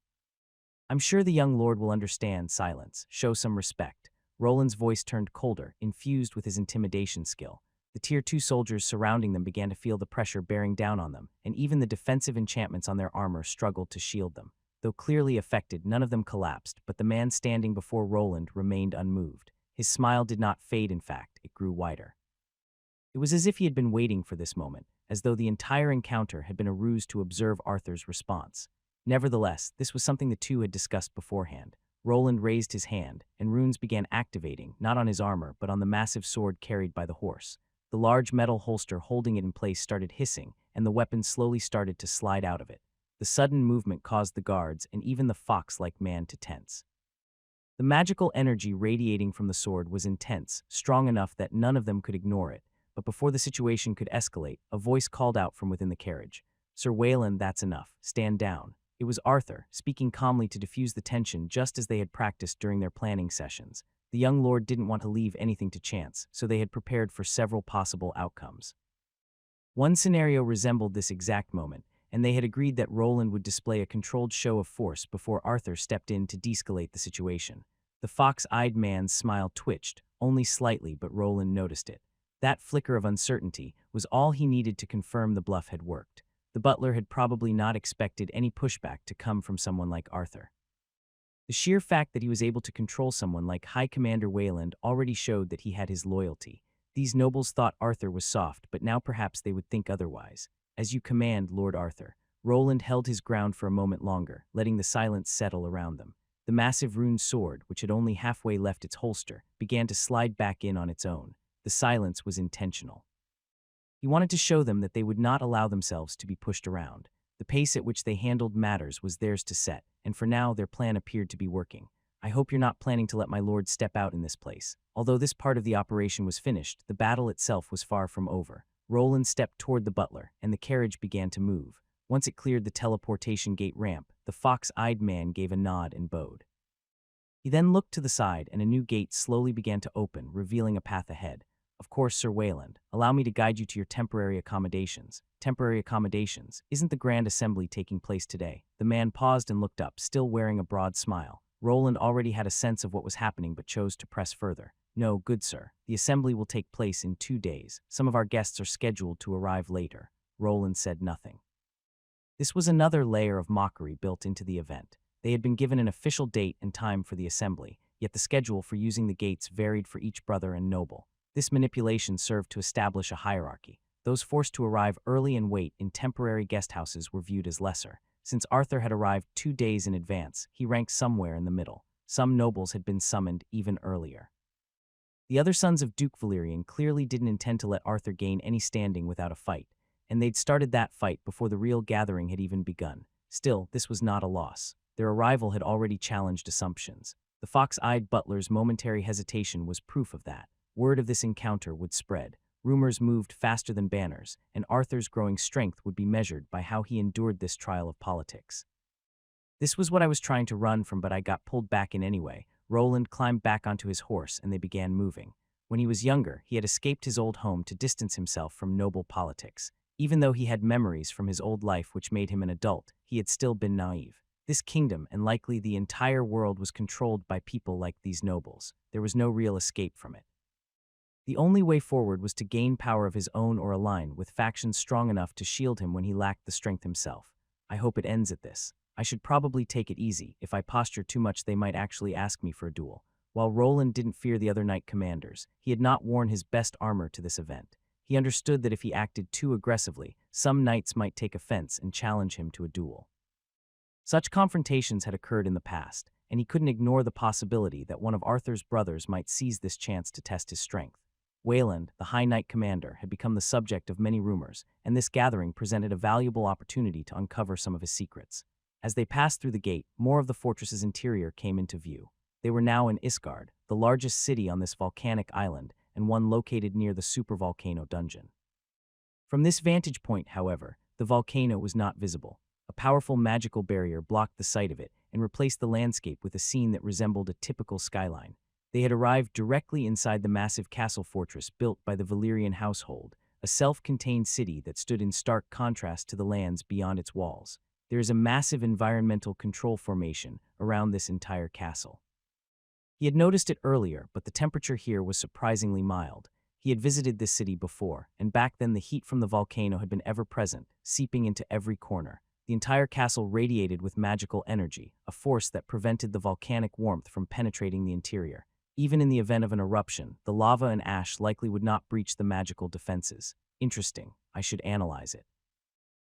I'm sure the young lord will understand silence. Show some respect." Roland's voice turned colder, infused with his intimidation skill. The Tier 2 soldiers surrounding them began to feel the pressure bearing down on them, and even the defensive enchantments on their armor struggled to shield them. Though clearly affected, none of them collapsed, but the man standing before Roland remained unmoved. His smile did not fade, in fact, it grew wider. It was as if he had been waiting for this moment, as though the entire encounter had been a ruse to observe Arthur's response. Nevertheless, this was something the two had discussed beforehand. Roland raised his hand, and runes began activating, not on his armor, but on the massive sword carried by the horse. The large metal holster holding it in place started hissing, and the weapon slowly started to slide out of it. The sudden movement caused the guards and even the fox-like man to tense. The magical energy radiating from the sword was intense, strong enough that none of them could ignore it. But before the situation could escalate, a voice called out from within the carriage. "Sir Wayland, that's enough. Stand down." It was Arthur, speaking calmly to diffuse the tension just as they had practiced during their planning sessions. The young lord didn't want to leave anything to chance, so they had prepared for several possible outcomes. One scenario resembled this exact moment, and they had agreed that Roland would display a controlled show of force before Arthur stepped in to de-escalate the situation. The fox-eyed man's smile twitched, only slightly, but Roland noticed it. That flicker of uncertainty was all he needed to confirm the bluff had worked. The butler had probably not expected any pushback to come from someone like Arthur. The sheer fact that he was able to control someone like High Commander Wayland already showed that he had his loyalty. These nobles thought Arthur was soft, but now perhaps they would think otherwise. "As you command, Lord Arthur." Roland held his ground for a moment longer, letting the silence settle around them. The massive rune sword, which had only halfway left its holster, began to slide back in on its own. The silence was intentional. He wanted to show them that they would not allow themselves to be pushed around. The pace at which they handled matters was theirs to set, and for now their plan appeared to be working. "I hope you're not planning to let my lord step out in this place." Although this part of the operation was finished, the battle itself was far from over. Roland stepped toward the butler, and the carriage began to move. Once it cleared the teleportation gate ramp, the fox-eyed man gave a nod and bowed. He then looked to the side and a new gate slowly began to open, revealing a path ahead. Of course, Sir Wayland, allow me to guide you to your temporary accommodations. Temporary accommodations? Isn't the grand assembly taking place today? The man paused and looked up, still wearing a broad smile. Roland already had a sense of what was happening but chose to press further. No, good sir. The assembly will take place in 2 days. Some of our guests are scheduled to arrive later. Roland said nothing. This was another layer of mockery built into the event. They had been given an official date and time for the assembly, yet the schedule for using the gates varied for each brother and noble. This manipulation served to establish a hierarchy. Those forced to arrive early and wait in temporary guest houses were viewed as lesser. Since Arthur had arrived 2 days in advance, he ranked somewhere in the middle. Some nobles had been summoned even earlier. The other sons of Duke Valerian clearly didn't intend to let Arthur gain any standing without a fight, and they'd started that fight before the real gathering had even begun. Still, this was not a loss. Their arrival had already challenged assumptions. The fox-eyed butler's momentary hesitation was proof of that. Word of this encounter would spread. Rumors moved faster than banners, and Arthur's growing strength would be measured by how he endured this trial of politics. This was what I was trying to run from, but I got pulled back in anyway. Roland climbed back onto his horse, and they began moving. When he was younger, he had escaped his old home to distance himself from noble politics. Even though he had memories from his old life which made him an adult, he had still been naive. This kingdom, and likely the entire world, was controlled by people like these nobles. There was no real escape from it. The only way forward was to gain power of his own or align with factions strong enough to shield him when he lacked the strength himself. I hope it ends at this. I should probably take it easy. If I posture too much, they might actually ask me for a duel. While Roland didn't fear the other knight commanders, he had not worn his best armor to this event. He understood that if he acted too aggressively, some knights might take offense and challenge him to a duel. Such confrontations had occurred in the past, and he couldn't ignore the possibility that one of Arthur's brothers might seize this chance to test his strength. Wayland, the High Knight commander, had become the subject of many rumors, and this gathering presented a valuable opportunity to uncover some of his secrets. As they passed through the gate, more of the fortress's interior came into view. They were now in Iskard, the largest city on this volcanic island, and one located near the supervolcano dungeon. From this vantage point, however, the volcano was not visible. A powerful magical barrier blocked the sight of it and replaced the landscape with a scene that resembled a typical skyline. They had arrived directly inside the massive castle fortress built by the Valerian household, a self-contained city that stood in stark contrast to the lands beyond its walls. There is a massive environmental control formation around this entire castle. He had noticed it earlier, but the temperature here was surprisingly mild. He had visited this city before, and back then the heat from the volcano had been ever-present, seeping into every corner. The entire castle radiated with magical energy, a force that prevented the volcanic warmth from penetrating the interior. Even in the event of an eruption, the lava and ash likely would not breach the magical defenses. Interesting. I should analyze it.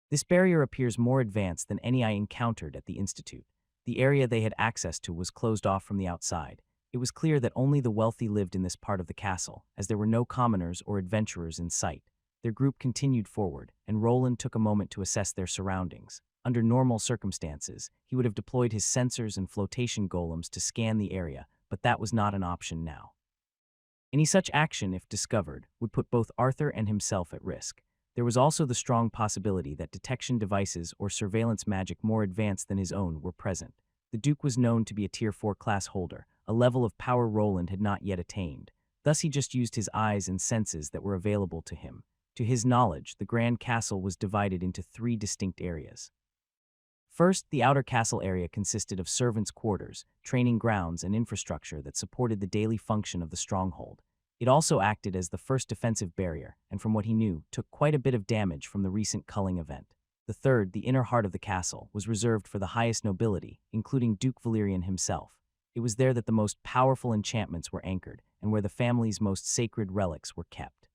This barrier appears more advanced than any I encountered at the Institute. The area they had access to was closed off from the outside. It was clear that only the wealthy lived in this part of the castle, as there were no commoners or adventurers in sight. Their group continued forward, and Roland took a moment to assess their surroundings. Under normal circumstances, he would have deployed his sensors and flotation golems to scan the area, but that was not an option now. Any such action, if discovered, would put both Arthur and himself at risk. There was also the strong possibility that detection devices or surveillance magic more advanced than his own were present. The Duke was known to be a Tier 4 class holder, a level of power Roland had not yet attained. Thus he just used his eyes and senses that were available to him. To his knowledge, the Grand Castle was divided into 3 distinct areas. First, the outer castle area consisted of servants' quarters, training grounds, and infrastructure that supported the daily function of the stronghold. It also acted as the first defensive barrier, and from what he knew, took quite a bit of damage from the recent culling event. The third, the inner heart of the castle, was reserved for the highest nobility, including Duke Valerian himself. It was there that the most powerful enchantments were anchored, and where the family's most sacred relics were kept.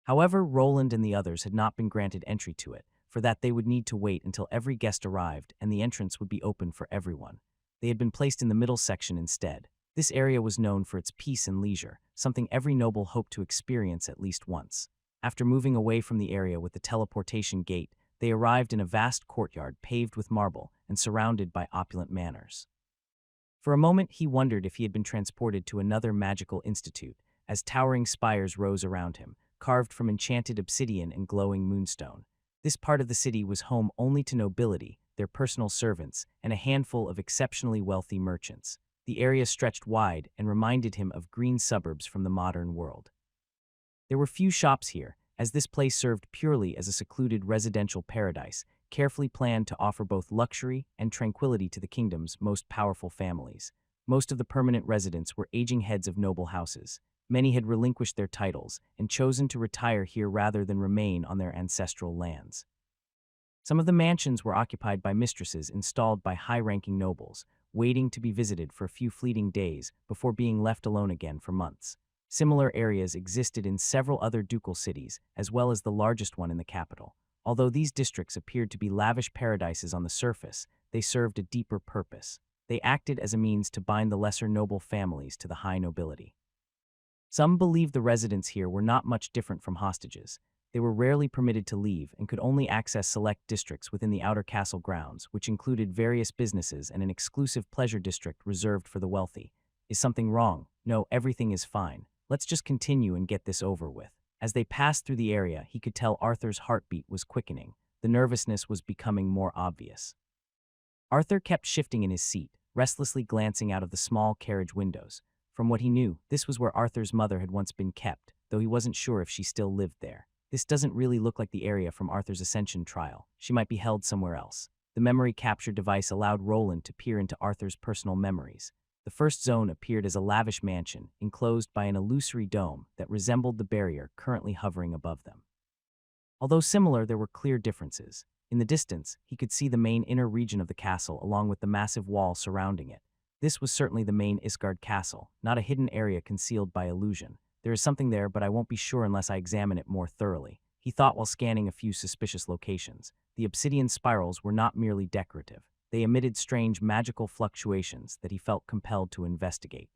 However, Roland and the others had not been granted entry to it. For that, they would need to wait until every guest arrived, and the entrance would be open for everyone. They had been placed in the middle section instead. This area was known for its peace and leisure, something every noble hoped to experience at least once. After moving away from the area with the teleportation gate, they arrived in a vast courtyard paved with marble and surrounded by opulent manors. For a moment, he wondered if he had been transported to another magical institute, as towering spires rose around him, carved from enchanted obsidian and glowing moonstone. This part of the city was home only to nobility, their personal servants, and a handful of exceptionally wealthy merchants. The area stretched wide and reminded him of green suburbs from the modern world. There were few shops here, as this place served purely as a secluded residential paradise, carefully planned to offer both luxury and tranquility to the kingdom's most powerful families. Most of the permanent residents were aging heads of noble houses. Many had relinquished their titles and chosen to retire here rather than remain on their ancestral lands. Some of the mansions were occupied by mistresses installed by high-ranking nobles, waiting to be visited for a few fleeting days before being left alone again for months. Similar areas existed in several other ducal cities, as well as the largest one in the capital. Although these districts appeared to be lavish paradises on the surface, they served a deeper purpose. They acted as a means to bind the lesser noble families to the high nobility. Some believed the residents here were not much different from hostages. They were rarely permitted to leave and could only access select districts within the outer castle grounds, which included various businesses and an exclusive pleasure district reserved for the wealthy. Is something wrong? No, everything is fine. Let's just continue and get this over with. As they passed through the area, he could tell Arthur's heartbeat was quickening. The nervousness was becoming more obvious. Arthur kept shifting in his seat, restlessly glancing out of the small carriage windows. From what he knew, this was where Arthur's mother had once been kept, though he wasn't sure if she still lived there. This doesn't really look like the area from Arthur's ascension trial. She might be held somewhere else. The memory capture device allowed Roland to peer into Arthur's personal memories. The first zone appeared as a lavish mansion, enclosed by an illusory dome that resembled the barrier currently hovering above them. Although similar, there were clear differences. In the distance, he could see the main inner region of the castle along with the massive wall surrounding it. This was certainly the main Iskard castle, not a hidden area concealed by illusion. There is something there, but I won't be sure unless I examine it more thoroughly, he thought while scanning a few suspicious locations. The obsidian spirals were not merely decorative. They emitted strange magical fluctuations that he felt compelled to investigate.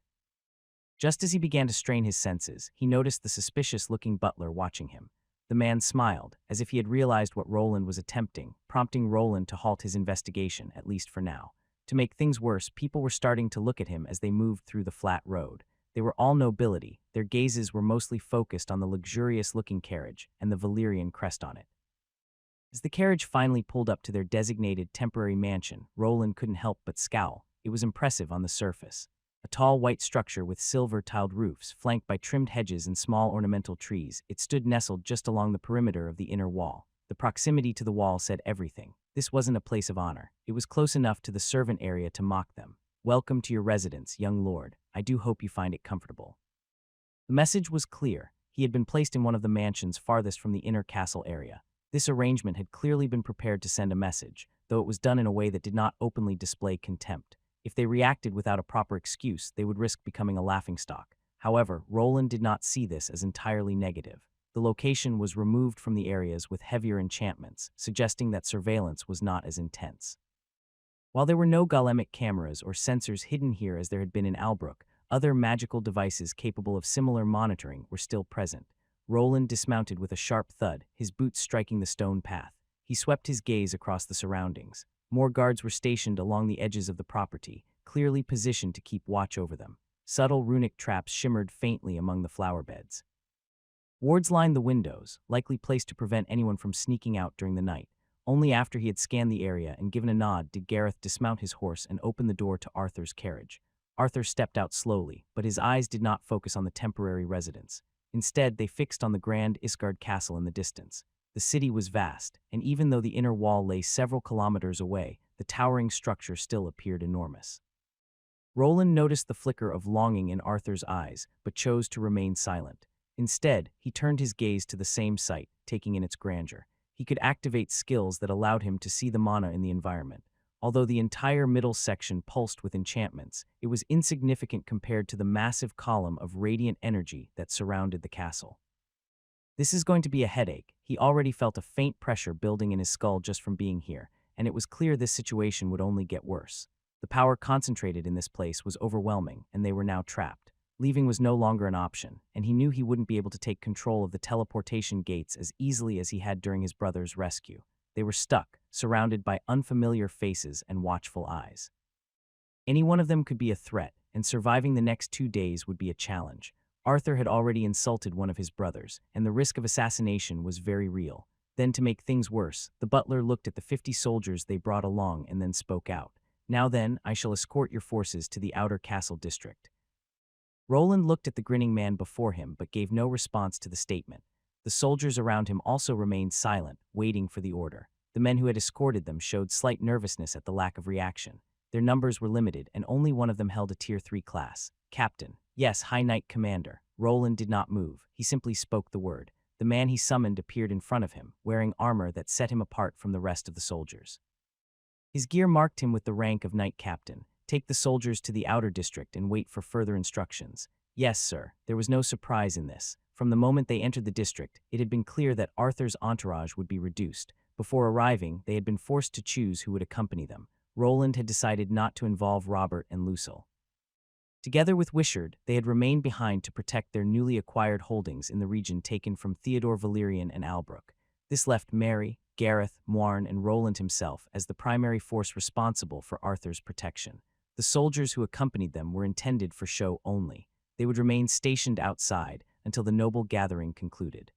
Just as he began to strain his senses, he noticed the suspicious-looking butler watching him. The man smiled, as if he had realized what Roland was attempting, prompting Roland to halt his investigation, at least for now. To make things worse, people were starting to look at him as they moved through the flat road. They were all nobility. Their gazes were mostly focused on the luxurious-looking carriage and the Valyrian crest on it. As the carriage finally pulled up to their designated temporary mansion, Roland couldn't help but scowl. It was impressive on the surface. A tall white structure with silver-tiled roofs, flanked by trimmed hedges and small ornamental trees, it stood nestled just along the perimeter of the inner wall. The proximity to the wall said everything. This wasn't a place of honor. It was close enough to the servant area to mock them. Welcome to your residence, young lord. I do hope you find it comfortable. The message was clear. He had been placed in one of the mansions farthest from the inner castle area. This arrangement had clearly been prepared to send a message, though it was done in a way that did not openly display contempt. If they reacted without a proper excuse, they would risk becoming a laughingstock. However, Roland did not see this as entirely negative. The location was removed from the areas with heavier enchantments, suggesting that surveillance was not as intense. While there were no golemic cameras or sensors hidden here as there had been in Albrook, other magical devices capable of similar monitoring were still present. Roland dismounted with a sharp thud, his boots striking the stone path. He swept his gaze across the surroundings. More guards were stationed along the edges of the property, clearly positioned to keep watch over them. Subtle runic traps shimmered faintly among the flower beds. Wards lined the windows, likely placed to prevent anyone from sneaking out during the night. Only after he had scanned the area and given a nod did Gareth dismount his horse and open the door to Arthur's carriage. Arthur stepped out slowly, but his eyes did not focus on the temporary residence. Instead, they fixed on the grand Iskard castle in the distance. The city was vast, and even though the inner wall lay several kilometers away, the towering structure still appeared enormous. Roland noticed the flicker of longing in Arthur's eyes, but chose to remain silent. Instead, he turned his gaze to the same sight, taking in its grandeur. He could activate skills that allowed him to see the mana in the environment. Although the entire middle section pulsed with enchantments, it was insignificant compared to the massive column of radiant energy that surrounded the castle. This is going to be a headache. He already felt a faint pressure building in his skull just from being here, and it was clear this situation would only get worse. The power concentrated in this place was overwhelming, and they were now trapped. Leaving was no longer an option, and he knew he wouldn't be able to take control of the teleportation gates as easily as he had during his brother's rescue. They were stuck, surrounded by unfamiliar faces and watchful eyes. Any one of them could be a threat, and surviving the next 2 days would be a challenge. Arthur had already insulted one of his brothers, and the risk of assassination was very real. Then, to make things worse, the butler looked at the 50 soldiers they brought along and then spoke out. "Now then, I shall escort your forces to the outer castle district." Roland looked at the grinning man before him but gave no response to the statement. The soldiers around him also remained silent, waiting for the order. The men who had escorted them showed slight nervousness at the lack of reaction. Their numbers were limited, and only one of them held a Tier 3 class. "Captain." "Yes, High Knight Commander." Roland did not move. He simply spoke the word. The man he summoned appeared in front of him, wearing armor that set him apart from the rest of the soldiers. His gear marked him with the rank of Knight Captain. "Take the soldiers to the outer district and wait for further instructions." "Yes, sir." There was no surprise in this. From the moment they entered the district, it had been clear that Arthur's entourage would be reduced. Before arriving, they had been forced to choose who would accompany them. Roland had decided not to involve Robert and Lucille. Together with Wishart, they had remained behind to protect their newly acquired holdings in the region taken from Theodore Valerian and Albrook. This left Mary, Gareth, Moirne, and Roland himself as the primary force responsible for Arthur's protection. The soldiers who accompanied them were intended for show only. They would remain stationed outside until the noble gathering concluded.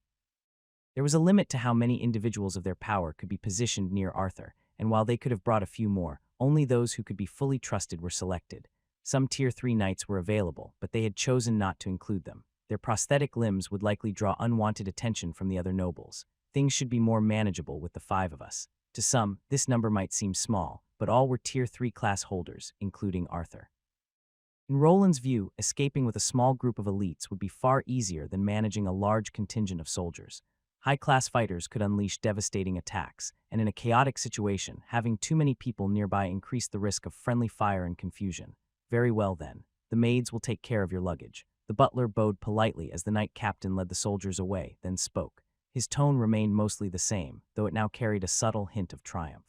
There was a limit to how many individuals of their power could be positioned near Arthur, and while they could have brought a few more, only those who could be fully trusted were selected. Some Tier 3 knights were available, but they had chosen not to include them. Their prosthetic limbs would likely draw unwanted attention from the other nobles. Things should be more manageable with the 5 of us. To some, this number might seem small, but all were Tier 3 class holders, including Arthur. In Roland's view, escaping with a small group of elites would be far easier than managing a large contingent of soldiers. High-class fighters could unleash devastating attacks, and in a chaotic situation, having too many people nearby increased the risk of friendly fire and confusion. "Very well then. The maids will take care of your luggage." The butler bowed politely as the knight captain led the soldiers away, then spoke. His tone remained mostly the same, though it now carried a subtle hint of triumph.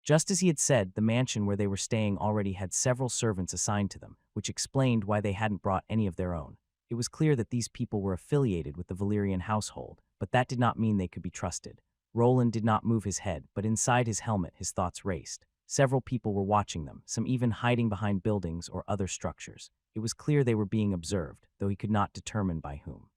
Just as he had said, the mansion where they were staying already had several servants assigned to them, which explained why they hadn't brought any of their own. It was clear that these people were affiliated with the Valerian household, but that did not mean they could be trusted. Roland did not move his head, but inside his helmet his thoughts raced. Several people were watching them, some even hiding behind buildings or other structures. It was clear they were being observed, though he could not determine by whom.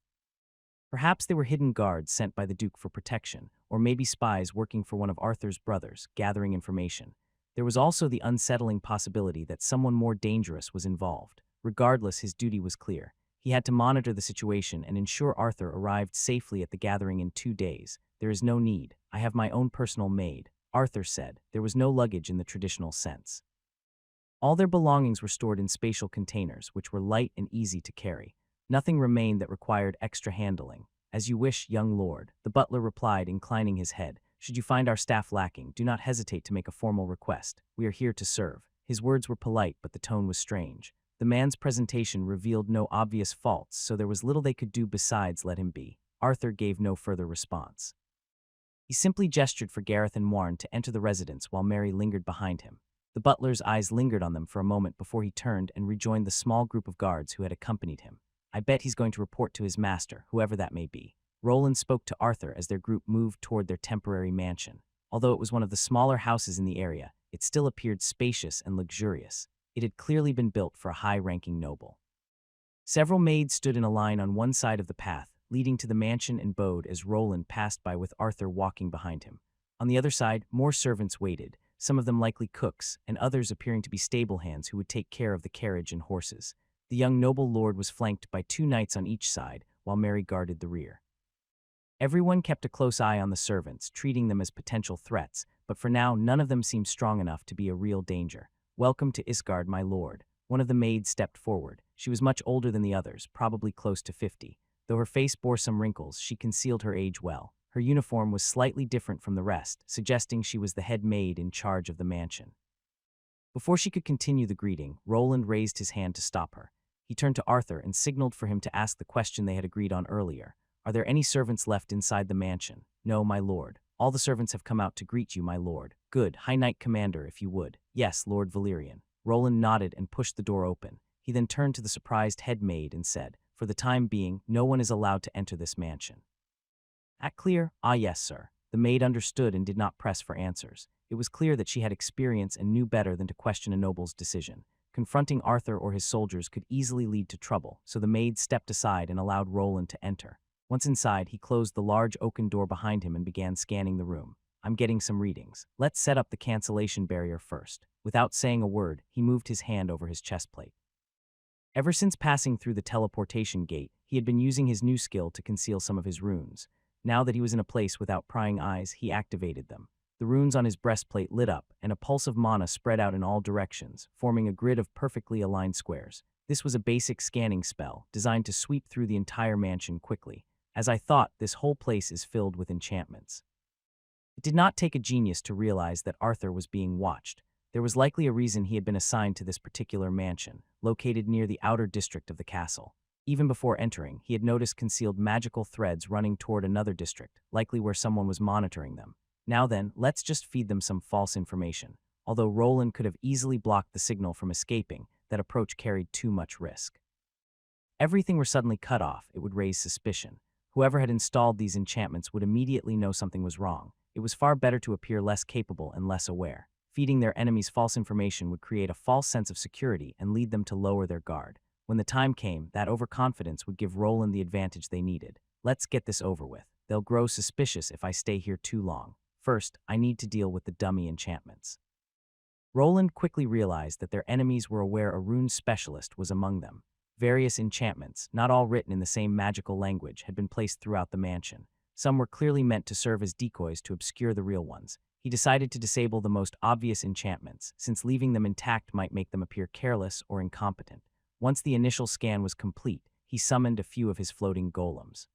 Perhaps they were hidden guards sent by the Duke for protection, or maybe spies working for one of Arthur's brothers, gathering information. There was also the unsettling possibility that someone more dangerous was involved. Regardless, his duty was clear. He had to monitor the situation and ensure Arthur arrived safely at the gathering in 2 days. "There is no need. I have my own personal maid," Arthur said. There was no luggage in the traditional sense. All their belongings were stored in spatial containers, which were light and easy to carry. Nothing remained that required extra handling. "As you wish, young lord," the butler replied, inclining his head. "Should you find our staff lacking, do not hesitate to make a formal request. We are here to serve." His words were polite, but the tone was strange. The man's presentation revealed no obvious faults, so there was little they could do besides let him be. Arthur gave no further response. He simply gestured for Gareth and Moirne to enter the residence while Mary lingered behind him. The butler's eyes lingered on them for a moment before he turned and rejoined the small group of guards who had accompanied him. "I bet he's going to report to his master, whoever that may be." Roland spoke to Arthur as their group moved toward their temporary mansion. Although it was one of the smaller houses in the area, it still appeared spacious and luxurious. It had clearly been built for a high-ranking noble. Several maids stood in a line on one side of the path, leading to the mansion and bowed as Roland passed by with Arthur walking behind him. On the other side, more servants waited, some of them likely cooks, and others appearing to be stable hands who would take care of the carriage and horses. The young noble lord was flanked by 2 knights on each side, while Mary guarded the rear. Everyone kept a close eye on the servants, treating them as potential threats, but for now none of them seemed strong enough to be a real danger. "Welcome to Iskard, my lord." One of the maids stepped forward. She was much older than the others, probably close to 50. Though her face bore some wrinkles, she concealed her age well. Her uniform was slightly different from the rest, suggesting she was the head maid in charge of the mansion. Before she could continue the greeting, Roland raised his hand to stop her. He turned to Arthur and signaled for him to ask the question they had agreed on earlier. "Are there any servants left inside the mansion?" "No, my lord. All the servants have come out to greet you, my lord." "Good. High Knight Commander, if you would." "Yes, Lord Valerian." Roland nodded and pushed the door open. He then turned to the surprised head maid and said, "For the time being, no one is allowed to enter this mansion." "That clear?" "Ah, yes, sir." The maid understood and did not press for answers. It was clear that she had experience and knew better than to question a noble's decision. Confronting Arthur or his soldiers could easily lead to trouble, so the maid stepped aside and allowed Roland to enter. Once inside, he closed the large oaken door behind him and began scanning the room. I'm getting some readings. Let's set up the cancellation barrier first. Without saying a word, he moved his hand over his chest plate. Ever since passing through the teleportation gate, he had been using his new skill to conceal some of his runes. Now that he was in a place without prying eyes, he activated them. The runes on his breastplate lit up, and a pulse of mana spread out in all directions, forming a grid of perfectly aligned squares. This was a basic scanning spell, designed to sweep through the entire mansion quickly. As I thought, this whole place is filled with enchantments. It did not take a genius to realize that Arthur was being watched. There was likely a reason he had been assigned to this particular mansion, located near the outer district of the castle. Even before entering, he had noticed concealed magical threads running toward another district, likely where someone was monitoring them. Now then, let's just feed them some false information. Although Roland could have easily blocked the signal from escaping, that approach carried too much risk. Everything were suddenly cut off, it would raise suspicion. Whoever had installed these enchantments would immediately know something was wrong. It was far better to appear less capable and less aware. Feeding their enemies false information would create a false sense of security and lead them to lower their guard. When the time came, that overconfidence would give Roland the advantage they needed. Let's get this over with. They'll grow suspicious if I stay here too long. First, I need to deal with the dummy enchantments. Roland quickly realized that their enemies were aware a rune specialist was among them. Various enchantments, not all written in the same magical language, had been placed throughout the mansion. Some were clearly meant to serve as decoys to obscure the real ones. He decided to disable the most obvious enchantments, since leaving them intact might make them appear careless or incompetent. Once the initial scan was complete, he summoned a few of his floating golems.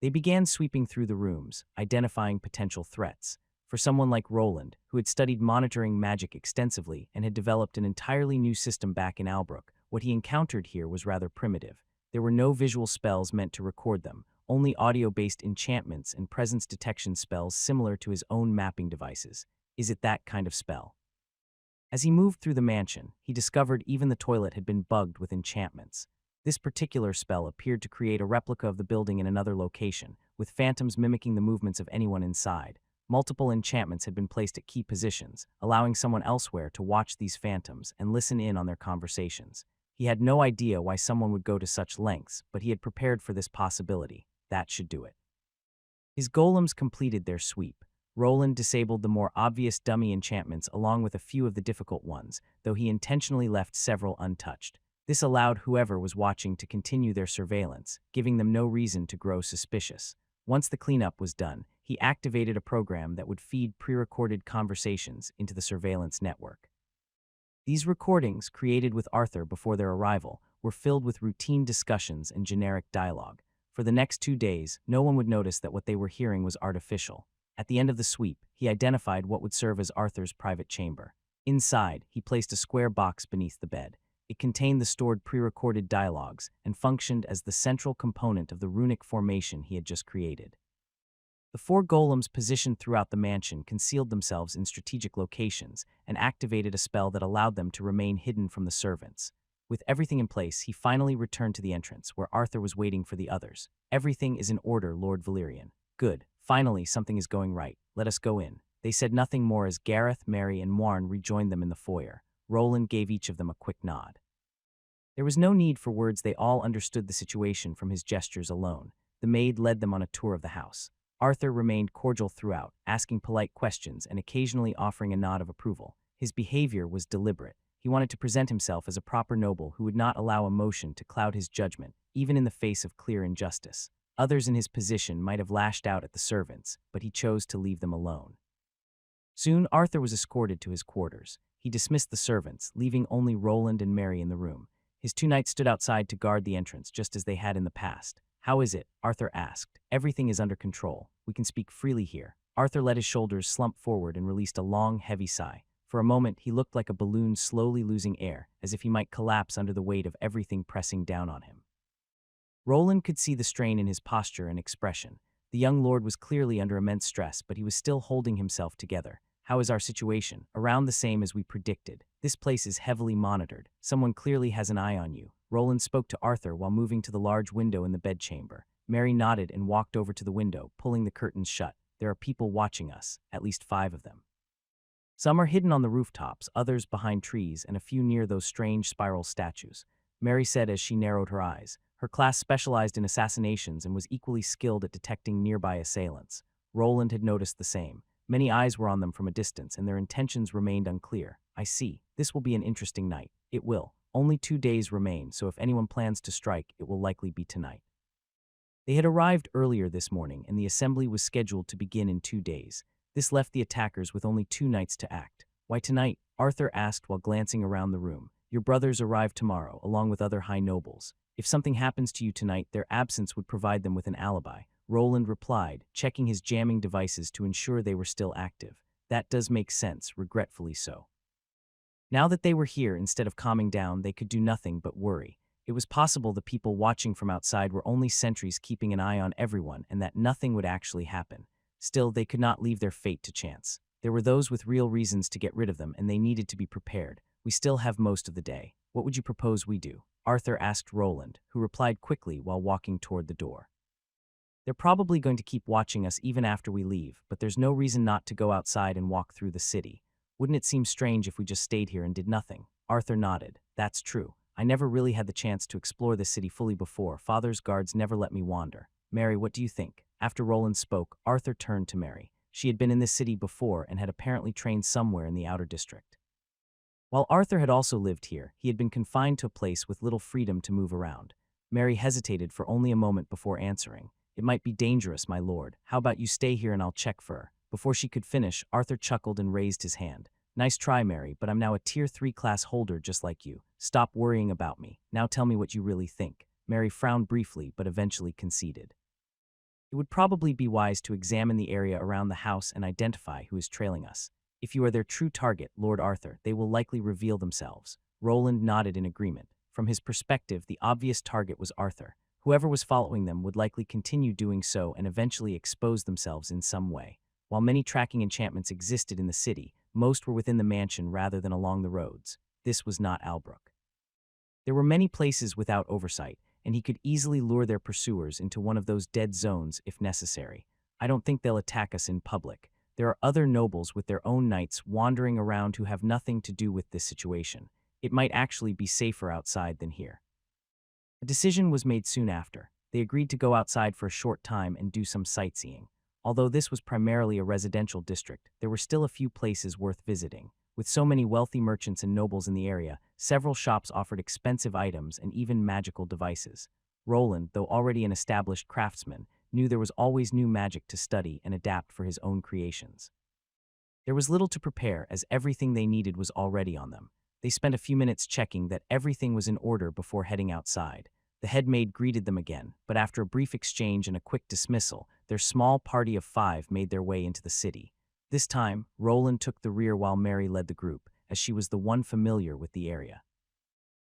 They began sweeping through the rooms, identifying potential threats. For someone like Roland, who had studied monitoring magic extensively and had developed an entirely new system back in Albrook, what he encountered here was rather primitive. There were no visual spells meant to record them, only audio-based enchantments and presence detection spells similar to his own mapping devices. Is it that kind of spell? As he moved through the mansion, he discovered even the toilet had been bugged with enchantments. This particular spell appeared to create a replica of the building in another location, with phantoms mimicking the movements of anyone inside. Multiple enchantments had been placed at key positions, allowing someone elsewhere to watch these phantoms and listen in on their conversations. He had no idea why someone would go to such lengths, but he had prepared for this possibility. That should do it. His golems completed their sweep. Roland disabled the more obvious dummy enchantments along with a few of the difficult ones, though he intentionally left several untouched. This allowed whoever was watching to continue their surveillance, giving them no reason to grow suspicious. Once the cleanup was done, he activated a program that would feed pre-recorded conversations into the surveillance network. These recordings, created with Arthur before their arrival, were filled with routine discussions and generic dialogue. For the next 2 days, no one would notice that what they were hearing was artificial. At the end of the sweep, he identified what would serve as Arthur's private chamber. Inside, he placed a square box beneath the bed. It contained the stored pre-recorded dialogues and functioned as the central component of the runic formation he had just created. The 4 golems positioned throughout the mansion concealed themselves in strategic locations and activated a spell that allowed them to remain hidden from the servants. With everything in place, he finally returned to the entrance, where Arthur was waiting for the others. Everything is in order, Lord Valerian. Good. Finally, something is going right. Let us go in. They said nothing more as Gareth, Mary, and Moirn rejoined them in the foyer. Roland gave each of them a quick nod. There was no need for words. They all understood the situation from his gestures alone. The maid led them on a tour of the house. Arthur remained cordial throughout, asking polite questions and occasionally offering a nod of approval. His behavior was deliberate. He wanted to present himself as a proper noble who would not allow emotion to cloud his judgment, even in the face of clear injustice. Others in his position might have lashed out at the servants, but he chose to leave them alone. Soon, Arthur was escorted to his quarters. He dismissed the servants, leaving only Roland and Mary in the room. His 2 knights stood outside to guard the entrance, just as they had in the past. "How is it?" Arthur asked. "Everything is under control. We can speak freely here." Arthur let his shoulders slump forward and released a long, heavy sigh. For a moment, he looked like a balloon slowly losing air, as if he might collapse under the weight of everything pressing down on him. Roland could see the strain in his posture and expression. The young lord was clearly under immense stress, but he was still holding himself together. "How is our situation?" "Around the same as we predicted. This place is heavily monitored. Someone clearly has an eye on you." Roland spoke to Arthur while moving to the large window in the bedchamber. Mary nodded and walked over to the window, pulling the curtains shut. "There are people watching us, at least 5 of them. Some are hidden on the rooftops, others behind trees, and a few near those strange spiral statues," Mary said as she narrowed her eyes. Her class specialized in assassinations and was equally skilled at detecting nearby assailants. Roland had noticed the same. Many eyes were on them from a distance, and their intentions remained unclear. I see. This will be an interesting night. It will. Only 2 days remain, so if anyone plans to strike, it will likely be tonight. They had arrived earlier this morning, and the assembly was scheduled to begin in 2 days. This left the attackers with only 2 nights to act. Why tonight? Arthur asked while glancing around the room. Your brothers arrive tomorrow, along with other high nobles. If something happens to you tonight, their absence would provide them with an alibi. Roland replied, checking his jamming devices to ensure they were still active. That does make sense, regretfully so. Now that they were here, instead of calming down, they could do nothing but worry. It was possible the people watching from outside were only sentries keeping an eye on everyone and that nothing would actually happen. Still, they could not leave their fate to chance. There were those with real reasons to get rid of them, and they needed to be prepared. We still have most of the day. What would you propose we do? Arthur asked Roland, who replied quickly while walking toward the door. They're probably going to keep watching us even after we leave, but there's no reason not to go outside and walk through the city. Wouldn't it seem strange if we just stayed here and did nothing? Arthur nodded. That's true. I never really had the chance to explore the city fully before. Father's guards never let me wander. Mary, what do you think? After Roland spoke, Arthur turned to Mary. She had been in this city before and had apparently trained somewhere in the outer district. While Arthur had also lived here, he had been confined to a place with little freedom to move around. Mary hesitated for only a moment before answering. It might be dangerous, my lord. How about you stay here and I'll check for her? Before she could finish, Arthur chuckled and raised his hand. Nice try, Mary, but I'm now a Tier 3 class holder just like you. Stop worrying about me. Now tell me what you really think. Mary frowned briefly, but eventually conceded. It would probably be wise to examine the area around the house and identify who is trailing us. If you are their true target, Lord Arthur, they will likely reveal themselves. Roland nodded in agreement. From his perspective, the obvious target was Arthur. Whoever was following them would likely continue doing so and eventually expose themselves in some way. While many tracking enchantments existed in the city, most were within the mansion rather than along the roads. This was not Albrook. There were many places without oversight, and he could easily lure their pursuers into one of those dead zones if necessary. I don't think they'll attack us in public. There are other nobles with their own knights wandering around who have nothing to do with this situation. It might actually be safer outside than here. A decision was made soon after. They agreed to go outside for a short time and do some sightseeing. Although this was primarily a residential district, there were still a few places worth visiting. With so many wealthy merchants and nobles in the area, several shops offered expensive items and even magical devices. Roland, though already an established craftsman, knew there was always new magic to study and adapt for his own creations. There was little to prepare, as everything they needed was already on them. They spent a few minutes checking that everything was in order before heading outside. The head maid greeted them again, but after a brief exchange and a quick dismissal, their small party of 5 made their way into the city. This time, Roland took the rear while Mary led the group, as she was the one familiar with the area.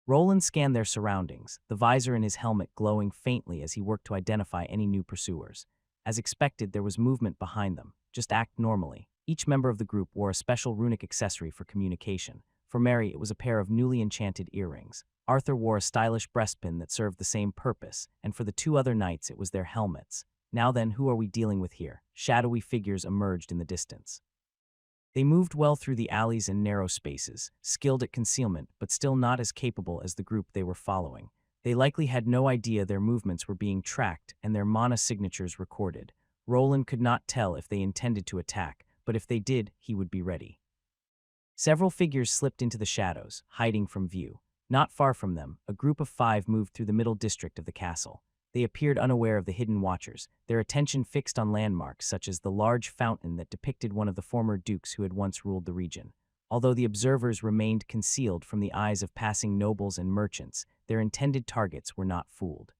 Roland scanned their surroundings, the visor in his helmet glowing faintly as he worked to identify any new pursuers. As expected, there was movement behind them. Just act normally. Each member of the group wore a special runic accessory for communication. For Mary, it was a pair of newly enchanted earrings. Arthur wore a stylish breastpin that served the same purpose, and for the 2 other knights it was their helmets. Now then, who are we dealing with here? Shadowy figures emerged in the distance. They moved well through the alleys and narrow spaces, skilled at concealment, but still not as capable as the group they were following. They likely had no idea their movements were being tracked and their mana signatures recorded. Roland could not tell if they intended to attack, but if they did, he would be ready. Several figures slipped into the shadows, hiding from view. Not far from them, a group of 5 moved through the middle district of the castle. They appeared unaware of the hidden watchers, their attention fixed on landmarks such as the large fountain that depicted one of the former dukes who had once ruled the region. Although the observers remained concealed from the eyes of passing nobles and merchants, their intended targets were not fooled.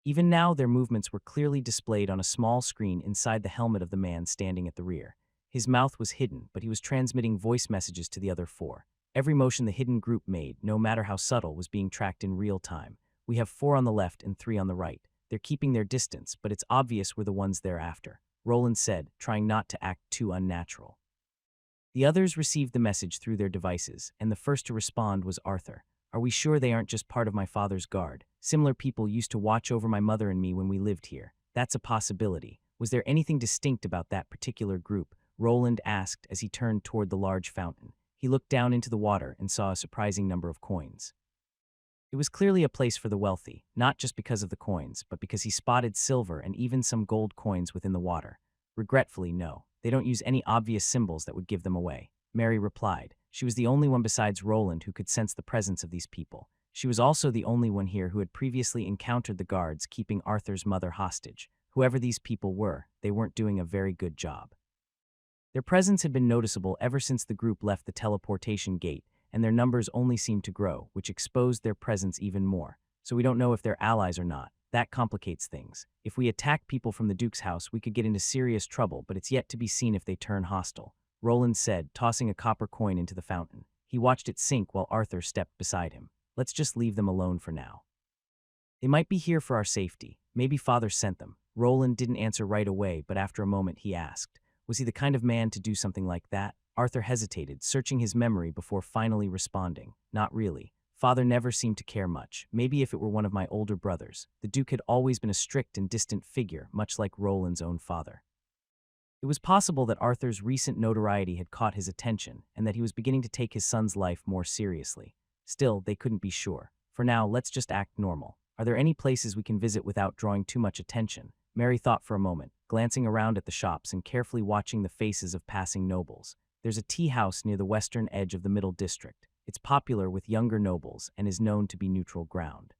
Even now, their movements were clearly displayed on a small screen inside the helmet of the man standing at the rear. His mouth was hidden, but he was transmitting voice messages to the other 4. Every motion the hidden group made, no matter how subtle, was being tracked in real time. We have 4 on the left and 3 on the right. They're keeping their distance, but it's obvious we're the ones they're after, Roland said, trying not to act too unnatural. The others received the message through their devices, and the first to respond was Arthur. Are we sure they aren't just part of my father's guard? Similar people used to watch over my mother and me when we lived here. That's a possibility. Was there anything distinct about that particular group? Roland asked as he turned toward the large fountain. He looked down into the water and saw a surprising number of coins. It was clearly a place for the wealthy, not just because of the coins, but because he spotted silver and even some gold coins within the water. Regretfully, no. They don't use any obvious symbols that would give them away. Mary replied. She was the only one besides Roland who could sense the presence of these people. She was also the only one here who had previously encountered the guards keeping Arthur's mother hostage. Whoever these people were, they weren't doing a very good job. Their presence had been noticeable ever since the group left the teleportation gate, and their numbers only seemed to grow, which exposed their presence even more. So we don't know if they're allies or not. That complicates things. If we attack people from the Duke's house, we could get into serious trouble, but it's yet to be seen if they turn hostile, Roland said, tossing a copper coin into the fountain. He watched it sink while Arthur stepped beside him. Let's just leave them alone for now. They might be here for our safety. Maybe Father sent them. Roland didn't answer right away, but after a moment he asked, was he the kind of man to do something like that? Arthur hesitated, searching his memory before finally responding. Not really. Father never seemed to care much. Maybe if it were one of my older brothers. The Duke had always been a strict and distant figure, much like Roland's own father. It was possible that Arthur's recent notoriety had caught his attention, and that he was beginning to take his son's life more seriously. Still, they couldn't be sure. For now, let's just act normal. Are there any places we can visit without drawing too much attention? Mary thought for a moment, glancing around at the shops and carefully watching the faces of passing nobles. There's a tea house near the western edge of the Middle District. It's popular with younger nobles and is known to be neutral ground.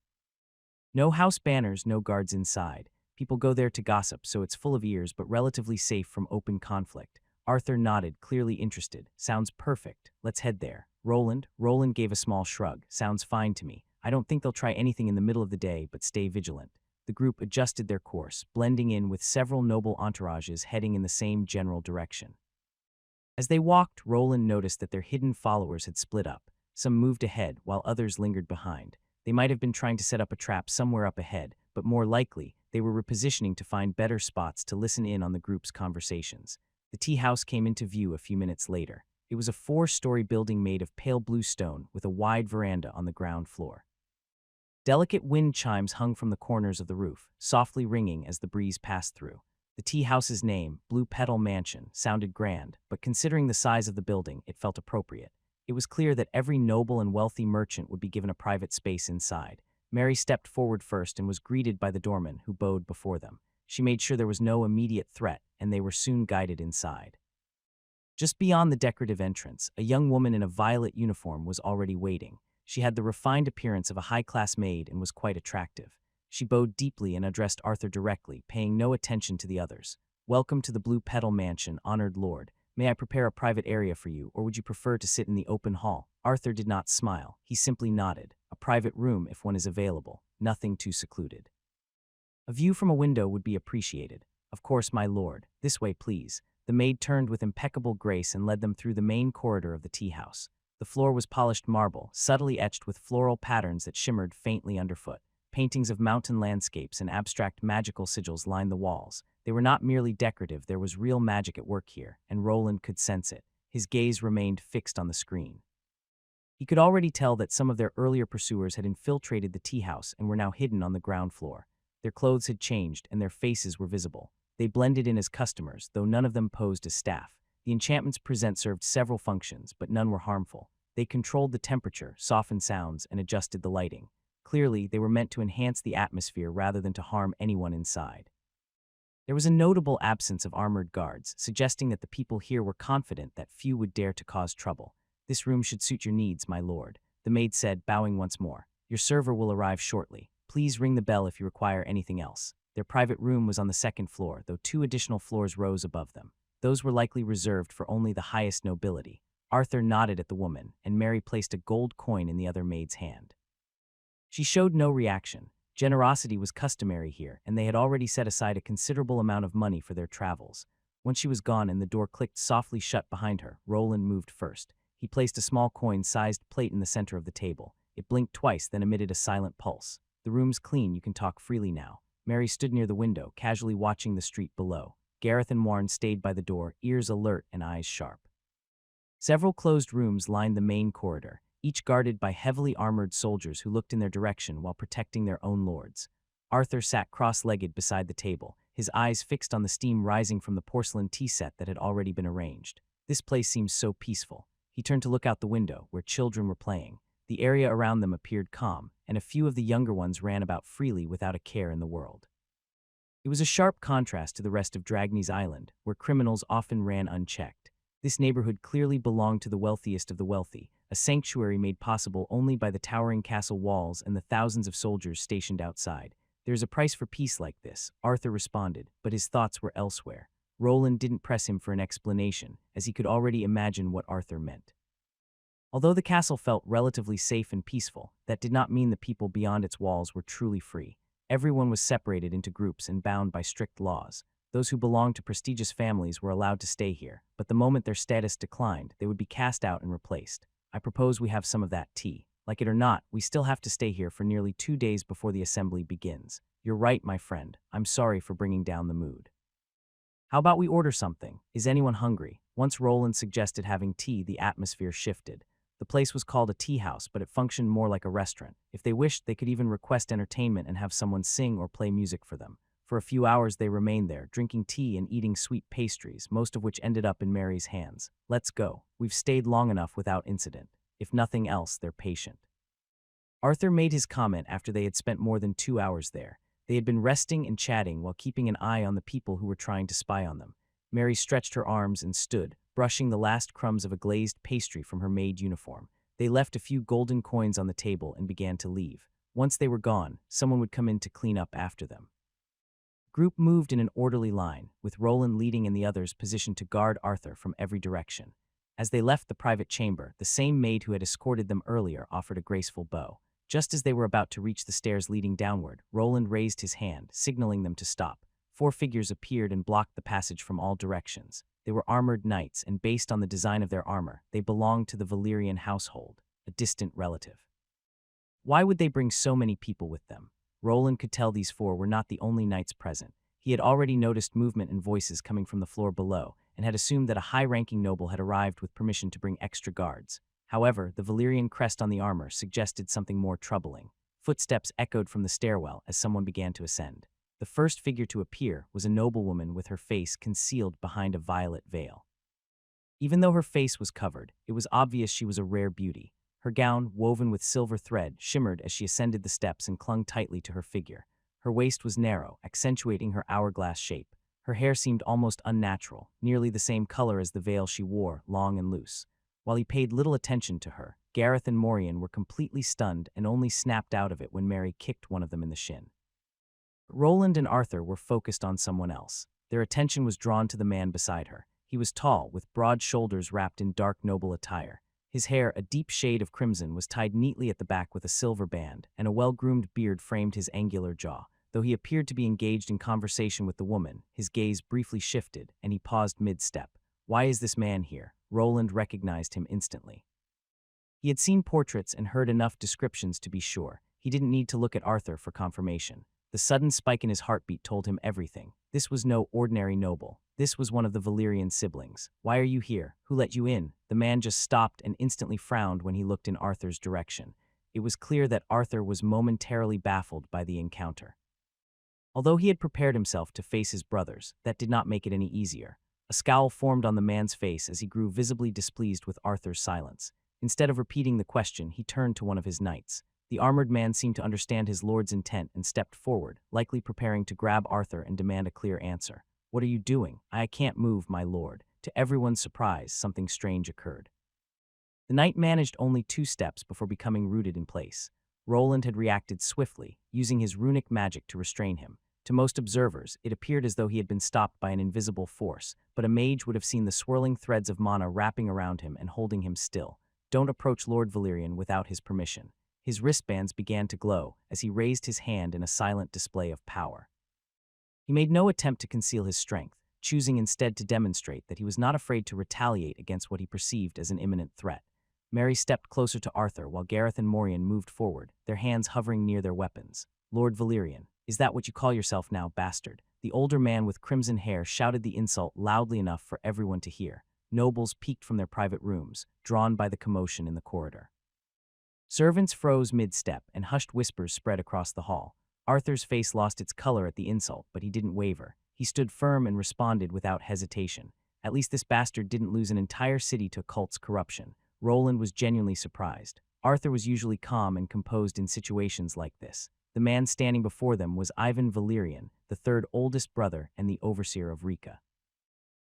No house banners, no guards inside. People go there to gossip, so it's full of ears but relatively safe from open conflict. Arthur nodded, clearly interested. Sounds perfect. Let's head there. Roland gave a small shrug. Sounds fine to me. I don't think they'll try anything in the middle of the day, but stay vigilant. The group adjusted their course, blending in with several noble entourages heading in the same general direction. As they walked, Roland noticed that their hidden followers had split up. Some moved ahead, while others lingered behind. They might have been trying to set up a trap somewhere up ahead, but more likely, they were repositioning to find better spots to listen in on the group's conversations. The tea house came into view a few minutes later. It was a 4-story building made of pale blue stone with a wide veranda on the ground floor. Delicate wind chimes hung from the corners of the roof, softly ringing as the breeze passed through. The tea house's name, Blue Petal Mansion, sounded grand, but considering the size of the building, it felt appropriate. It was clear that every noble and wealthy merchant would be given a private space inside. Mary stepped forward first and was greeted by the doorman, who bowed before them. She made sure there was no immediate threat, and they were soon guided inside. Just beyond the decorative entrance, a young woman in a violet uniform was already waiting. She had the refined appearance of a high-class maid and was quite attractive. She bowed deeply and addressed Arthur directly, paying no attention to the others. "Welcome to the Blue Petal Mansion, honored lord. May I prepare a private area for you, or would you prefer to sit in the open hall?" Arthur did not smile. He simply nodded. A private room if one is available, nothing too secluded. A view from a window would be appreciated. "Of course, my lord. This way, please." The maid turned with impeccable grace and led them through the main corridor of the tea house. The floor was polished marble, subtly etched with floral patterns that shimmered faintly underfoot. Paintings of mountain landscapes and abstract magical sigils lined the walls. They were not merely decorative, there was real magic at work here, and Roland could sense it. His gaze remained fixed on the screen. He could already tell that some of their earlier pursuers had infiltrated the tea house and were now hidden on the ground floor. Their clothes had changed, and their faces were visible. They blended in as customers, though none of them posed as staff. The enchantments present served several functions, but none were harmful. They controlled the temperature, softened sounds, and adjusted the lighting. Clearly, they were meant to enhance the atmosphere rather than to harm anyone inside. There was a notable absence of armored guards, suggesting that the people here were confident that few would dare to cause trouble. "This room should suit your needs, my lord," the maid said, bowing once more. "Your server will arrive shortly. Please ring the bell if you require anything else." Their private room was on the second floor, though 2 additional floors rose above them. Those were likely reserved for only the highest nobility. Arthur nodded at the woman, and Mary placed a gold coin in the other maid's hand. She showed no reaction. Generosity was customary here, and they had already set aside a considerable amount of money for their travels. Once she was gone and the door clicked softly shut behind her, Roland moved first. He placed a small coin-sized plate in the center of the table. It blinked twice, then emitted a silent pulse. "The room's clean, you can talk freely now." Mary stood near the window, casually watching the street below. Gareth and Warren stayed by the door, ears alert and eyes sharp. Several closed rooms lined the main corridor, each guarded by heavily armored soldiers who looked in their direction while protecting their own lords. Arthur sat cross-legged beside the table, his eyes fixed on the steam rising from the porcelain tea set that had already been arranged. This place seemed so peaceful. He turned to look out the window, where children were playing. The area around them appeared calm, and a few of the younger ones ran about freely without a care in the world. It was a sharp contrast to the rest of Dragny's Island, where criminals often ran unchecked. This neighborhood clearly belonged to the wealthiest of the wealthy, a sanctuary made possible only by the towering castle walls and the thousands of soldiers stationed outside. "There is a price for peace like this," Arthur responded, but his thoughts were elsewhere. Roland didn't press him for an explanation, as he could already imagine what Arthur meant. Although the castle felt relatively safe and peaceful, that did not mean the people beyond its walls were truly free. Everyone was separated into groups and bound by strict laws. Those who belonged to prestigious families were allowed to stay here, but the moment their status declined, they would be cast out and replaced. "I propose we have some of that tea. Like it or not, we still have to stay here for nearly 2 days before the assembly begins. You're right, my friend. I'm sorry for bringing down the mood. How about we order something? Is anyone hungry?" Once Roland suggested having tea, the atmosphere shifted. The place was called a tea house, but it functioned more like a restaurant. If they wished, they could even request entertainment and have someone sing or play music for them. For a few hours they remained there, drinking tea and eating sweet pastries, most of which ended up in Mary's hands. "Let's go. We've stayed long enough without incident. If nothing else, they're patient." Arthur made his comment after they had spent more than 2 hours there. They had been resting and chatting while keeping an eye on the people who were trying to spy on them. Mary stretched her arms and stood, brushing the last crumbs of a glazed pastry from her maid uniform. They left a few golden coins on the table and began to leave. Once they were gone, someone would come in to clean up after them. The group moved in an orderly line, with Roland leading and the others positioned to guard Arthur from every direction. As they left the private chamber, the same maid who had escorted them earlier offered a graceful bow. Just as they were about to reach the stairs leading downward, Roland raised his hand, signaling them to stop. 4 figures appeared and blocked the passage from all directions. They were armored knights, and based on the design of their armor, they belonged to the Valyrian household, a distant relative. Why would they bring so many people with them? Roland could tell these 4 were not the only knights present. He had already noticed movement and voices coming from the floor below, and had assumed that a high-ranking noble had arrived with permission to bring extra guards. However, the Valyrian crest on the armor suggested something more troubling. Footsteps echoed from the stairwell as someone began to ascend. The first figure to appear was a noblewoman with her face concealed behind a violet veil. Even though her face was covered, it was obvious she was a rare beauty. Her gown, woven with silver thread, shimmered as she ascended the steps and clung tightly to her figure. Her waist was narrow, accentuating her hourglass shape. Her hair seemed almost unnatural, nearly the same color as the veil she wore, long and loose. While he paid little attention to her, Gareth and Morian were completely stunned and only snapped out of it when Mary kicked one of them in the shin. Roland and Arthur were focused on someone else. Their attention was drawn to the man beside her. He was tall, with broad shoulders wrapped in dark noble attire. His hair, a deep shade of crimson, was tied neatly at the back with a silver band, and a well-groomed beard framed his angular jaw. Though he appeared to be engaged in conversation with the woman, his gaze briefly shifted, and he paused mid-step. "Why is this man here?" Roland recognized him instantly. He had seen portraits and heard enough descriptions to be sure. He didn't need to look at Arthur for confirmation. The sudden spike in his heartbeat told him everything. This was no ordinary noble. This was one of the Valyrian siblings. "Why are you here? Who let you in?" The man just stopped and instantly frowned when he looked in Arthur's direction. It was clear that Arthur was momentarily baffled by the encounter. Although he had prepared himself to face his brothers, that did not make it any easier. A scowl formed on the man's face as he grew visibly displeased with Arthur's silence. Instead of repeating the question, he turned to one of his knights. The armored man seemed to understand his lord's intent and stepped forward, likely preparing to grab Arthur and demand a clear answer. "What are you doing?" "I can't move, my lord." To everyone's surprise, something strange occurred. The knight managed only 2 steps before becoming rooted in place. Roland had reacted swiftly, using his runic magic to restrain him. To most observers, it appeared as though he had been stopped by an invisible force, but a mage would have seen the swirling threads of mana wrapping around him and holding him still. "Don't approach Lord Valyrian without his permission." His wristbands began to glow as he raised his hand in a silent display of power. He made no attempt to conceal his strength, choosing instead to demonstrate that he was not afraid to retaliate against what he perceived as an imminent threat. Mary stepped closer to Arthur while Gareth and Morian moved forward, their hands hovering near their weapons. "Lord Valyrian, is that what you call yourself now, bastard?" The older man with crimson hair shouted the insult loudly enough for everyone to hear. Nobles peeked from their private rooms, drawn by the commotion in the corridor. Servants froze mid-step, and hushed whispers spread across the hall. Arthur's face lost its color at the insult, but he didn't waver. He stood firm and responded without hesitation. At least this bastard didn't lose an entire city to cult's corruption. Roland was genuinely surprised. Arthur was usually calm and composed in situations like this. The man standing before them was Ivan Valerian, the third oldest brother and the overseer of Rika.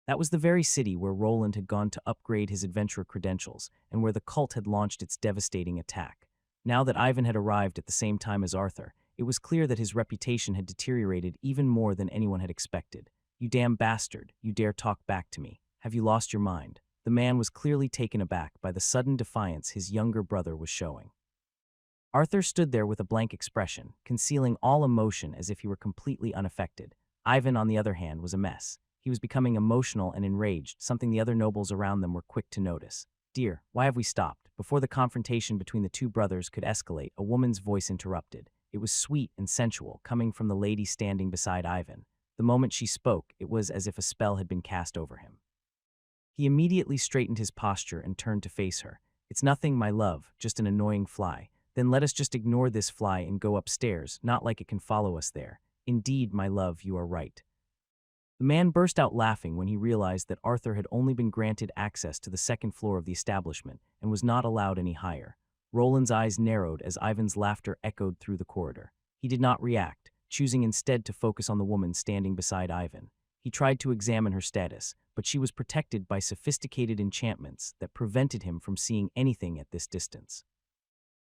That was the very city where Roland had gone to upgrade his adventurer credentials and where the cult had launched its devastating attack. Now that Ivan had arrived at the same time as Arthur, it was clear that his reputation had deteriorated even more than anyone had expected. "You damn bastard, you dare talk back to me. Have you lost your mind?" The man was clearly taken aback by the sudden defiance his younger brother was showing. Arthur stood there with a blank expression, concealing all emotion as if he were completely unaffected. Ivan, on the other hand, was a mess. He was becoming emotional and enraged, something the other nobles around them were quick to notice. "Dear, why have we stopped?" Before the confrontation between the two brothers could escalate, a woman's voice interrupted. It was sweet and sensual, coming from the lady standing beside Ivan. The moment she spoke, it was as if a spell had been cast over him. He immediately straightened his posture and turned to face her. "It's nothing, my love, just an annoying fly. Then let us just ignore this fly and go upstairs, not like it can follow us there. Indeed, my love, you are right." The man burst out laughing when he realized that Arthur had only been granted access to the second floor of the establishment and was not allowed any higher. Roland's eyes narrowed as Ivan's laughter echoed through the corridor. He did not react, choosing instead to focus on the woman standing beside Ivan. He tried to examine her status, but she was protected by sophisticated enchantments that prevented him from seeing anything at this distance.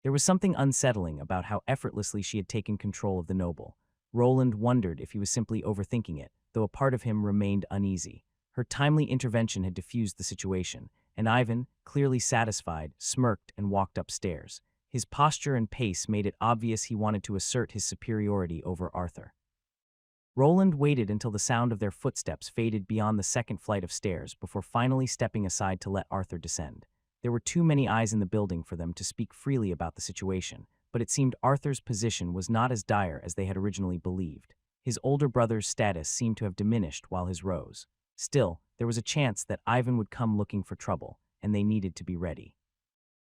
There was something unsettling about how effortlessly she had taken control of the noble. Roland wondered if he was simply overthinking it, though a part of him remained uneasy. Her timely intervention had diffused the situation, and Ivan, clearly satisfied, smirked and walked upstairs. His posture and pace made it obvious he wanted to assert his superiority over Arthur. Roland waited until the sound of their footsteps faded beyond the second flight of stairs before finally stepping aside to let Arthur descend. There were too many eyes in the building for them to speak freely about the situation, but it seemed Arthur's position was not as dire as they had originally believed. His older brother's status seemed to have diminished while his rose. Still, there was a chance that Ivan would come looking for trouble, and they needed to be ready.